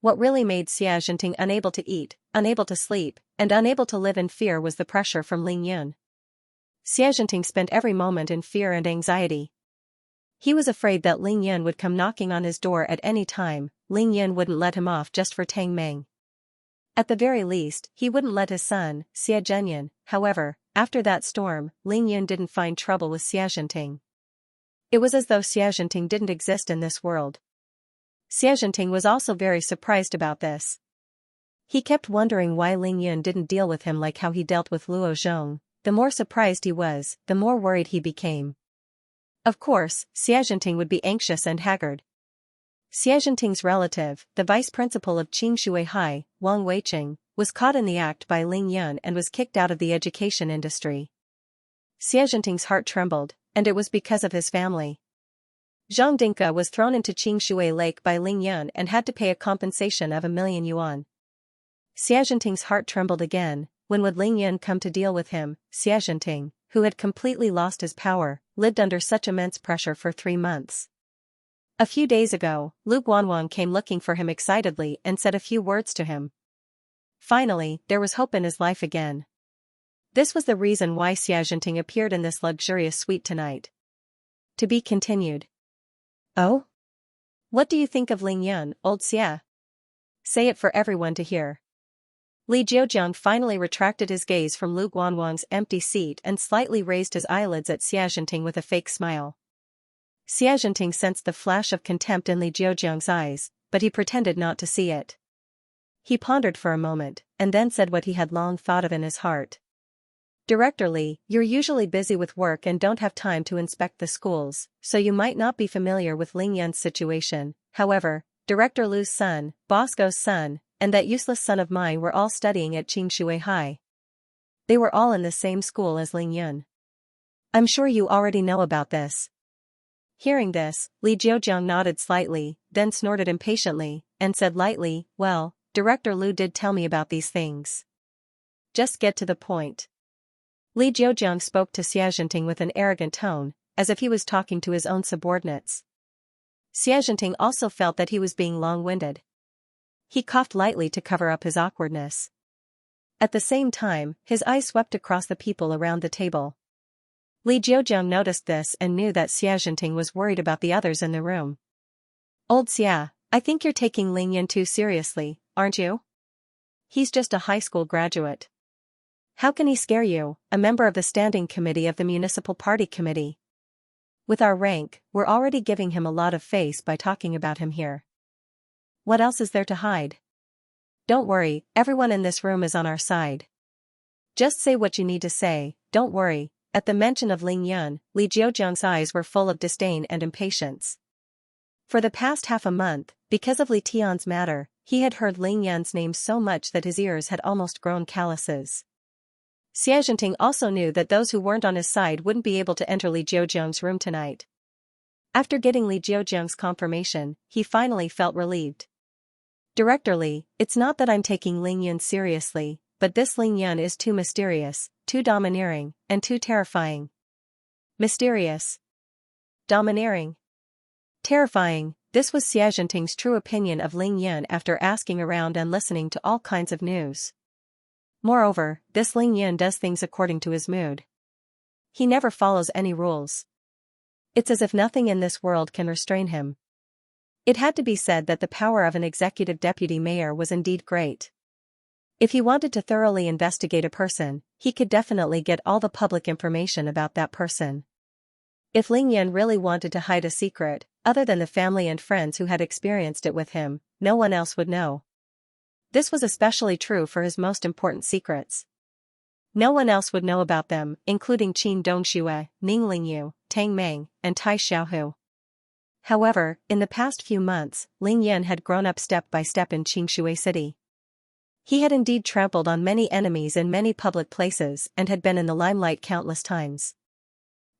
What really made Xia Zhenting unable to eat, unable to sleep, and unable to live in fear was the pressure from Ling Yun. Xia Zhenting spent every moment in fear and anxiety. He was afraid that Ling Yun would come knocking on his door at any time. Ling Yun wouldn't let him off just for Tang Meng. At the very least, he wouldn't let his son, Xia Zhenyan. However, after that storm, Ling Yun didn't find trouble with Xia Zhenting. It was as though Xia Zhenting didn't exist in this world. Xia Zhenting was also very surprised about this. He kept wondering why Ling Yun didn't deal with him like how he dealt with Luo Zhong. The more surprised he was, the more worried he became. Of course, Xia Zhenting would be anxious and haggard. Xia Zhenting's relative, the vice principal of Qingshui High, Wang Weiqing, was caught in the act by Ling Yun and was kicked out of the education industry. Xia Zhenting's heart trembled, and it was because of his family. Zhang Dinka was thrown into Qingshui Lake by Ling Yun and had to pay a compensation of 1 million yuan. Xia Zhenting's heart trembled again. When would Ling Yun come to deal with him? Xia Zhenting, who had completely lost his power, lived under such immense pressure for 3 months. A few days ago, Lu Guanwang came looking for him excitedly and said a few words to him. Finally, there was hope in his life again. This was the reason why Xia Zhenting appeared in this luxurious suite tonight. To be continued. Oh? What do you think of Ling Yun, old Xia? Say it for everyone to hear. Li Jiujiang finally retracted his gaze from Lu Guanwang's empty seat and slightly raised his eyelids at Xianxia with a fake smile. Xianxia sensed the flash of contempt in Li Jiujiang's eyes, but he pretended not to see it. He pondered for a moment, and then said what he had long thought of in his heart. Director Li, you're usually busy with work and don't have time to inspect the schools, so you might not be familiar with Ling Yan's situation. However, Director Lu's son, Bosco's son, and that useless son of mine were all studying at Xingshui High. They were all in the same school as Ling Yan. I'm sure you already know about this. Hearing this, Li Jiujiang nodded slightly, then snorted impatiently, and said lightly, well, Director Lu did tell me about these things. Just get to the point. Li Jiujiang spoke to Xianxia with an arrogant tone, as if he was talking to his own subordinates. Xianxia also felt that he was being long-winded. He coughed lightly to cover up his awkwardness. At the same time, his eyes swept across the people around the table. Li Jiujiang noticed this and knew that Xianxia was worried about the others in the room. Old Xia, I think you're taking Ling Yan too seriously, aren't you? He's just a high school graduate. How can he scare you, a member of the standing committee of the municipal party committee? With our rank, we're already giving him a lot of face by talking about him here. What else is there to hide? Don't worry, everyone in this room is on our side. Just say what you need to say, don't worry. At the mention of Ling Yan, Li Jiujiang's eyes were full of disdain and impatience. For the past half a month, because of Li Tian's matter, he had heard Ling Yan's name so much that his ears had almost grown calluses. Xianxia also knew that those who weren't on his side wouldn't be able to enter Li Jiujiang's room tonight. After getting Li Jiujiang's confirmation, he finally felt relieved. Director Li, it's not that I'm taking Ling Yan seriously, but this Ling Yan is too mysterious, too domineering, and too terrifying. Mysterious. Domineering. Terrifying, this was Xianxia's true opinion of Ling Yan after asking around and listening to all kinds of news. Moreover, this Ling Yan does things according to his mood. He never follows any rules. It's as if nothing in this world can restrain him. It had to be said that the power of an executive deputy mayor was indeed great. If he wanted to thoroughly investigate a person, he could definitely get all the public information about that person. If Ling Yan really wanted to hide a secret, other than the family and friends who had experienced it with him, no one else would know. This was especially true for his most important secrets. No one else would know about them, including Qin Dongxue, Ning Lingyu, Tang Meng, and Tai Xiaohu. However, in the past few months, Ling Yan had grown up step by step in Qingshui City. He had indeed trampled on many enemies in many public places and had been in the limelight countless times.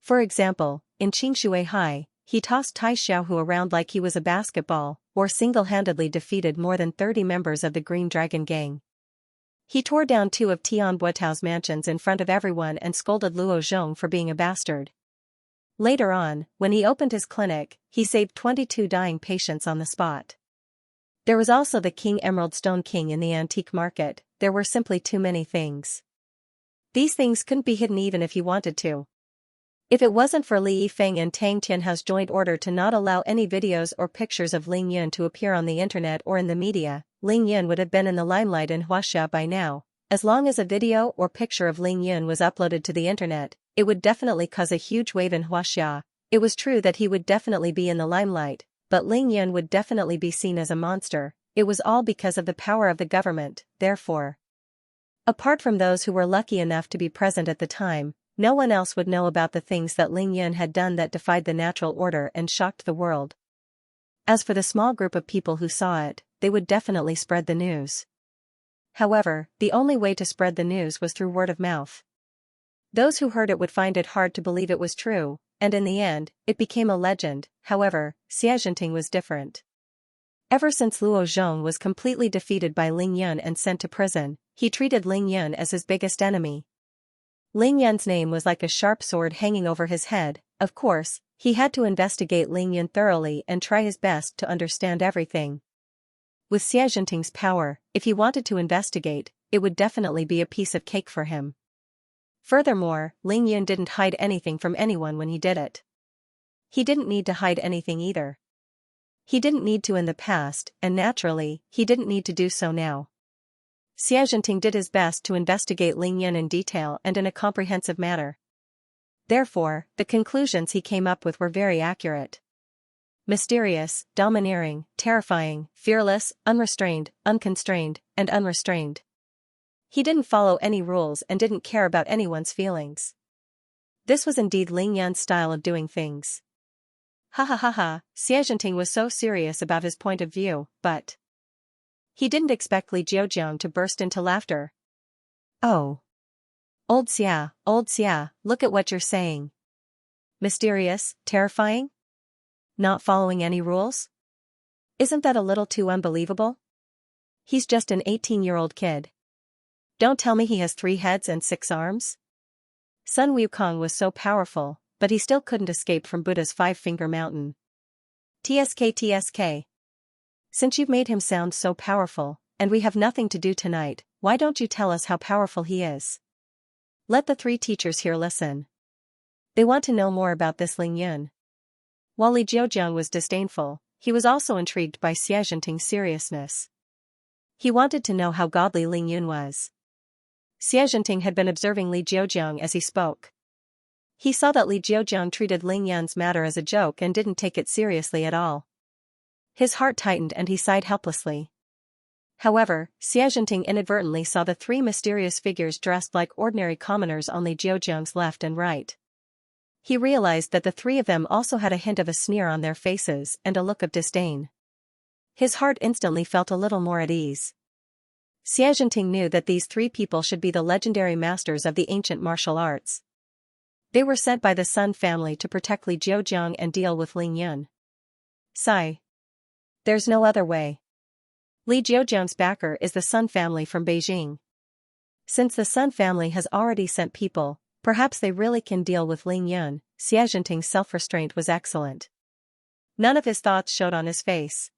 For example, in Qingshui High, he tossed Tai Xiaohu around like he was a basketball, or single-handedly defeated more than 30 members of the Green Dragon Gang. He tore down 2 of Tian Buotao's mansions in front of everyone and scolded Luo Zhong for being a bastard. Later on, when he opened his clinic, he saved 22 dying patients on the spot. There was also the King Emerald Stone King in the antique market. There were simply too many things. These things couldn't be hidden even if he wanted to. If it wasn't for Li Yifeng and Tang Tianhao's joint order to not allow any videos or pictures of Ling Yan to appear on the internet or in the media, Ling Yan would have been in the limelight in Huaxia by now. As long as a video or picture of Ling Yan was uploaded to the internet, it would definitely cause a huge wave in Huaxia. It was true that he would definitely be in the limelight, but Ling Yan would definitely be seen as a monster. It was all because of the power of the government, therefore. Apart from those who were lucky enough to be present at the time, no one else would know about the things that Ling Yan had done that defied the natural order and shocked the world. As for the small group of people who saw it, they would definitely spread the news. However, the only way to spread the news was through word of mouth. Those who heard it would find it hard to believe it was true, and in the end, it became a legend. However, Xianxia was different. Ever since Luo Zhong was completely defeated by Ling Yan and sent to prison, he treated Ling Yan as his biggest enemy. Ling Yan's name was like a sharp sword hanging over his head. Of course, he had to investigate Ling Yan thoroughly and try his best to understand everything. With Xianxing's power, if he wanted to investigate, it would definitely be a piece of cake for him. Furthermore, Ling Yan didn't hide anything from anyone when he did it. He didn't need to hide anything either. He didn't need to in the past, and naturally, he didn't need to do so now. Xianxia did his best to investigate Ling Yun in detail and in a comprehensive manner. Therefore, the conclusions he came up with were very accurate. Mysterious, domineering, terrifying, fearless, unrestrained, unconstrained, and unrestrained. He didn't follow any rules and didn't care about anyone's feelings. This was indeed Ling Yun's style of doing things. Ha ha ha ha, Xianxia was so serious about his point of view, but he didn't expect Li Jiujiang to burst into laughter. Oh. Old Xia, look at what you're saying. Mysterious, terrifying? Not following any rules? Isn't that a little too unbelievable? He's just an 18-year-old kid. Don't tell me he has 3 heads and 6 arms? Sun Wukong was so powerful, but he still couldn't escape from Buddha's 5-finger mountain. TSK. Since you've made him sound so powerful, and we have nothing to do tonight, why don't you tell us how powerful he is? Let the 3 teachers here listen. They want to know more about this Ling Yun. While Li Jiujiang was disdainful, he was also intrigued by Xianxin's seriousness. He wanted to know how godly Ling Yun was. Xianxin had been observing Li Jiujiang as he spoke. He saw that Li Jiujiang treated Ling Yun's matter as a joke and didn't take it seriously at all. His heart tightened and he sighed helplessly. However, Xianxin inadvertently saw the 3 mysterious figures dressed like ordinary commoners on Li Jiujiang's left and right. He realized that the 3 of them also had a hint of a sneer on their faces and a look of disdain. His heart instantly felt a little more at ease. Xianxin knew that these 3 people should be the legendary masters of the ancient martial arts. They were sent by the Sun family to protect Li Jiujiang and deal with Ling Yun. Sigh. There's no other way. Li Jiujiang's backer is the Sun family from Beijing. Since the Sun family has already sent people, perhaps they really can deal with Ling Yun. Xianxin's self-restraint was excellent. None of his thoughts showed on his face.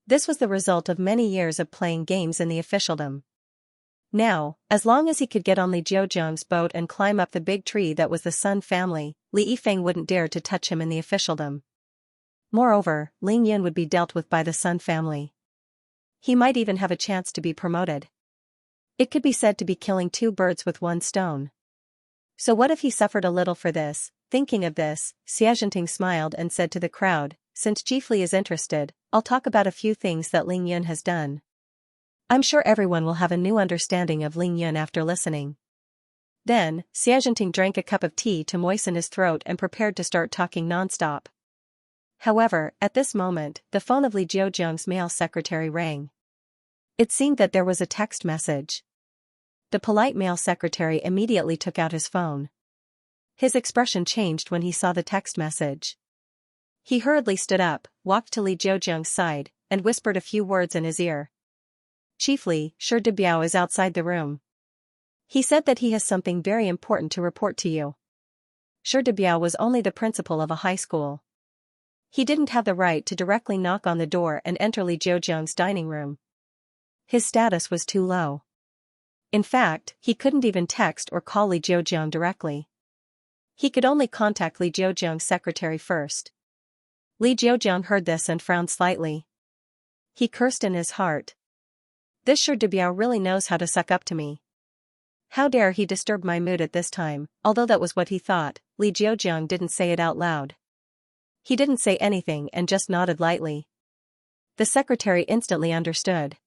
This was the result of many years of playing games in the officialdom. Now, as long as he could get on Li Jiujiang's boat and climb up the big tree that was the Sun family, Li Yifeng wouldn't dare to touch him in the officialdom. Moreover, Ling Yun would be dealt with by the Sun family. He might even have a chance to be promoted. It could be said to be killing 2 birds with 1 stone. So what if he suffered a little for this? Thinking of this, Xianxin smiled and said to the crowd, since Chief Li is interested, I'll talk about a few things that Ling Yun has done. I'm sure everyone will have a new understanding of Ling Yun after listening. Then, Xianxin drank a cup of tea to moisten his throat and prepared to start talking non-stop. However, at this moment, the phone of Li Jiujiang's male secretary rang. It seemed that there was a text message. The polite male secretary immediately took out his phone. His expression changed when he saw the text message. He hurriedly stood up, walked to Li Jiujiang's side, and whispered a few words in his ear. Chief Li, Shi Debiao is outside the room. He said that he has something very important to report to you. Shi Debiao was only the principal of a high school. He didn't have the right to directly knock on the door and enter Li Jiujiang's dining room. His status was too low. In fact, he couldn't even text or call Li Jiujiang directly. He could only contact Li Jiujiang's secretary first. Li Jiujiang heard this and frowned slightly. He cursed in his heart. This Shi Debiao really knows how to suck up to me. How dare he disturb my mood at this time? Although that was what he thought, Li Jiujiang didn't say it out loud. He didn't say anything and just nodded lightly. The secretary instantly understood.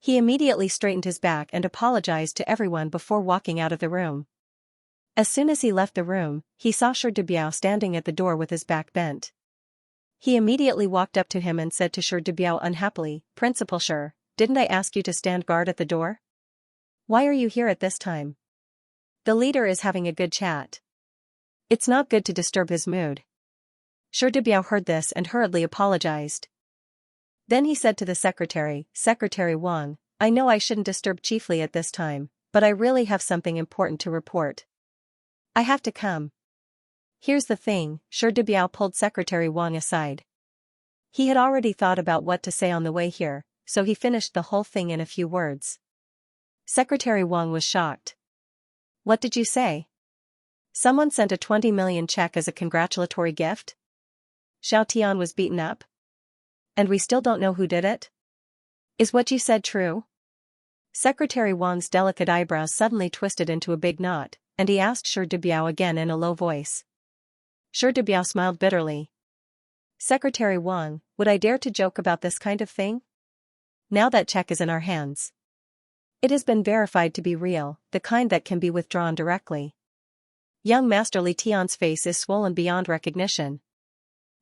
He immediately straightened his back and apologized to everyone before walking out of the room. As soon as he left the room, he saw Shi Debiao standing at the door with his back bent. He immediately walked up to him and said to Shi Debiao unhappily, Principal Shi, didn't I ask you to stand guard at the door? Why are you here at this time? The leader is having a good chat. It's not good to disturb his mood. Shi Debiao heard this and hurriedly apologized. Then he said to the secretary, Secretary Wang, I know I shouldn't disturb Chief Li at this time, but I really have something important to report. I have to come. Here's the thing, Shi Debiao pulled Secretary Wang aside. He had already thought about what to say on the way here, so he finished the whole thing in a few words. Secretary Wang was shocked. What did you say? Someone sent a 20 million check as a congratulatory gift? Xiao Tian was beaten up? And we still don't know who did it? Is what you said true? Secretary Wang's delicate eyebrows suddenly twisted into a big knot, and he asked Shi Debiao again in a low voice. Shi Debiao smiled bitterly. Secretary Wang, would I dare to joke about this kind of thing? Now that check is in our hands. It has been verified to be real, the kind that can be withdrawn directly. Young Master Li Tian's face is swollen beyond recognition.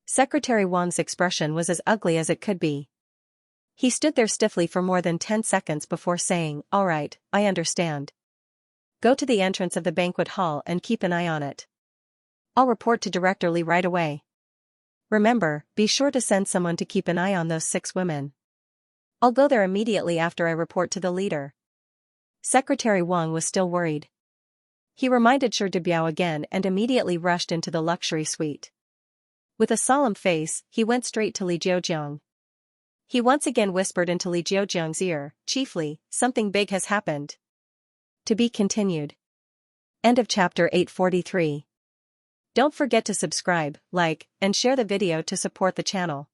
Secretary Wang's expression was as ugly as it could be. He stood there stiffly for more than 10 seconds before saying, "All right, I understand. Go to the entrance of the banquet hall and keep an eye on it. I'll report to Director Li right away. Remember, be sure to send someone to keep an eye on those 6 women. I'll go there immediately after I report to the leader." Secretary Wang was still worried. He reminded Shi Debiao again and immediately rushed into the luxury suite. With a solemn face, he went straight to Li Jiujiang. He once again whispered into Li Jiujiang's ear, "Chiefly, something big has happened." To be continued. End of chapter 843. Don't forget to subscribe, like, and share the video to support the channel.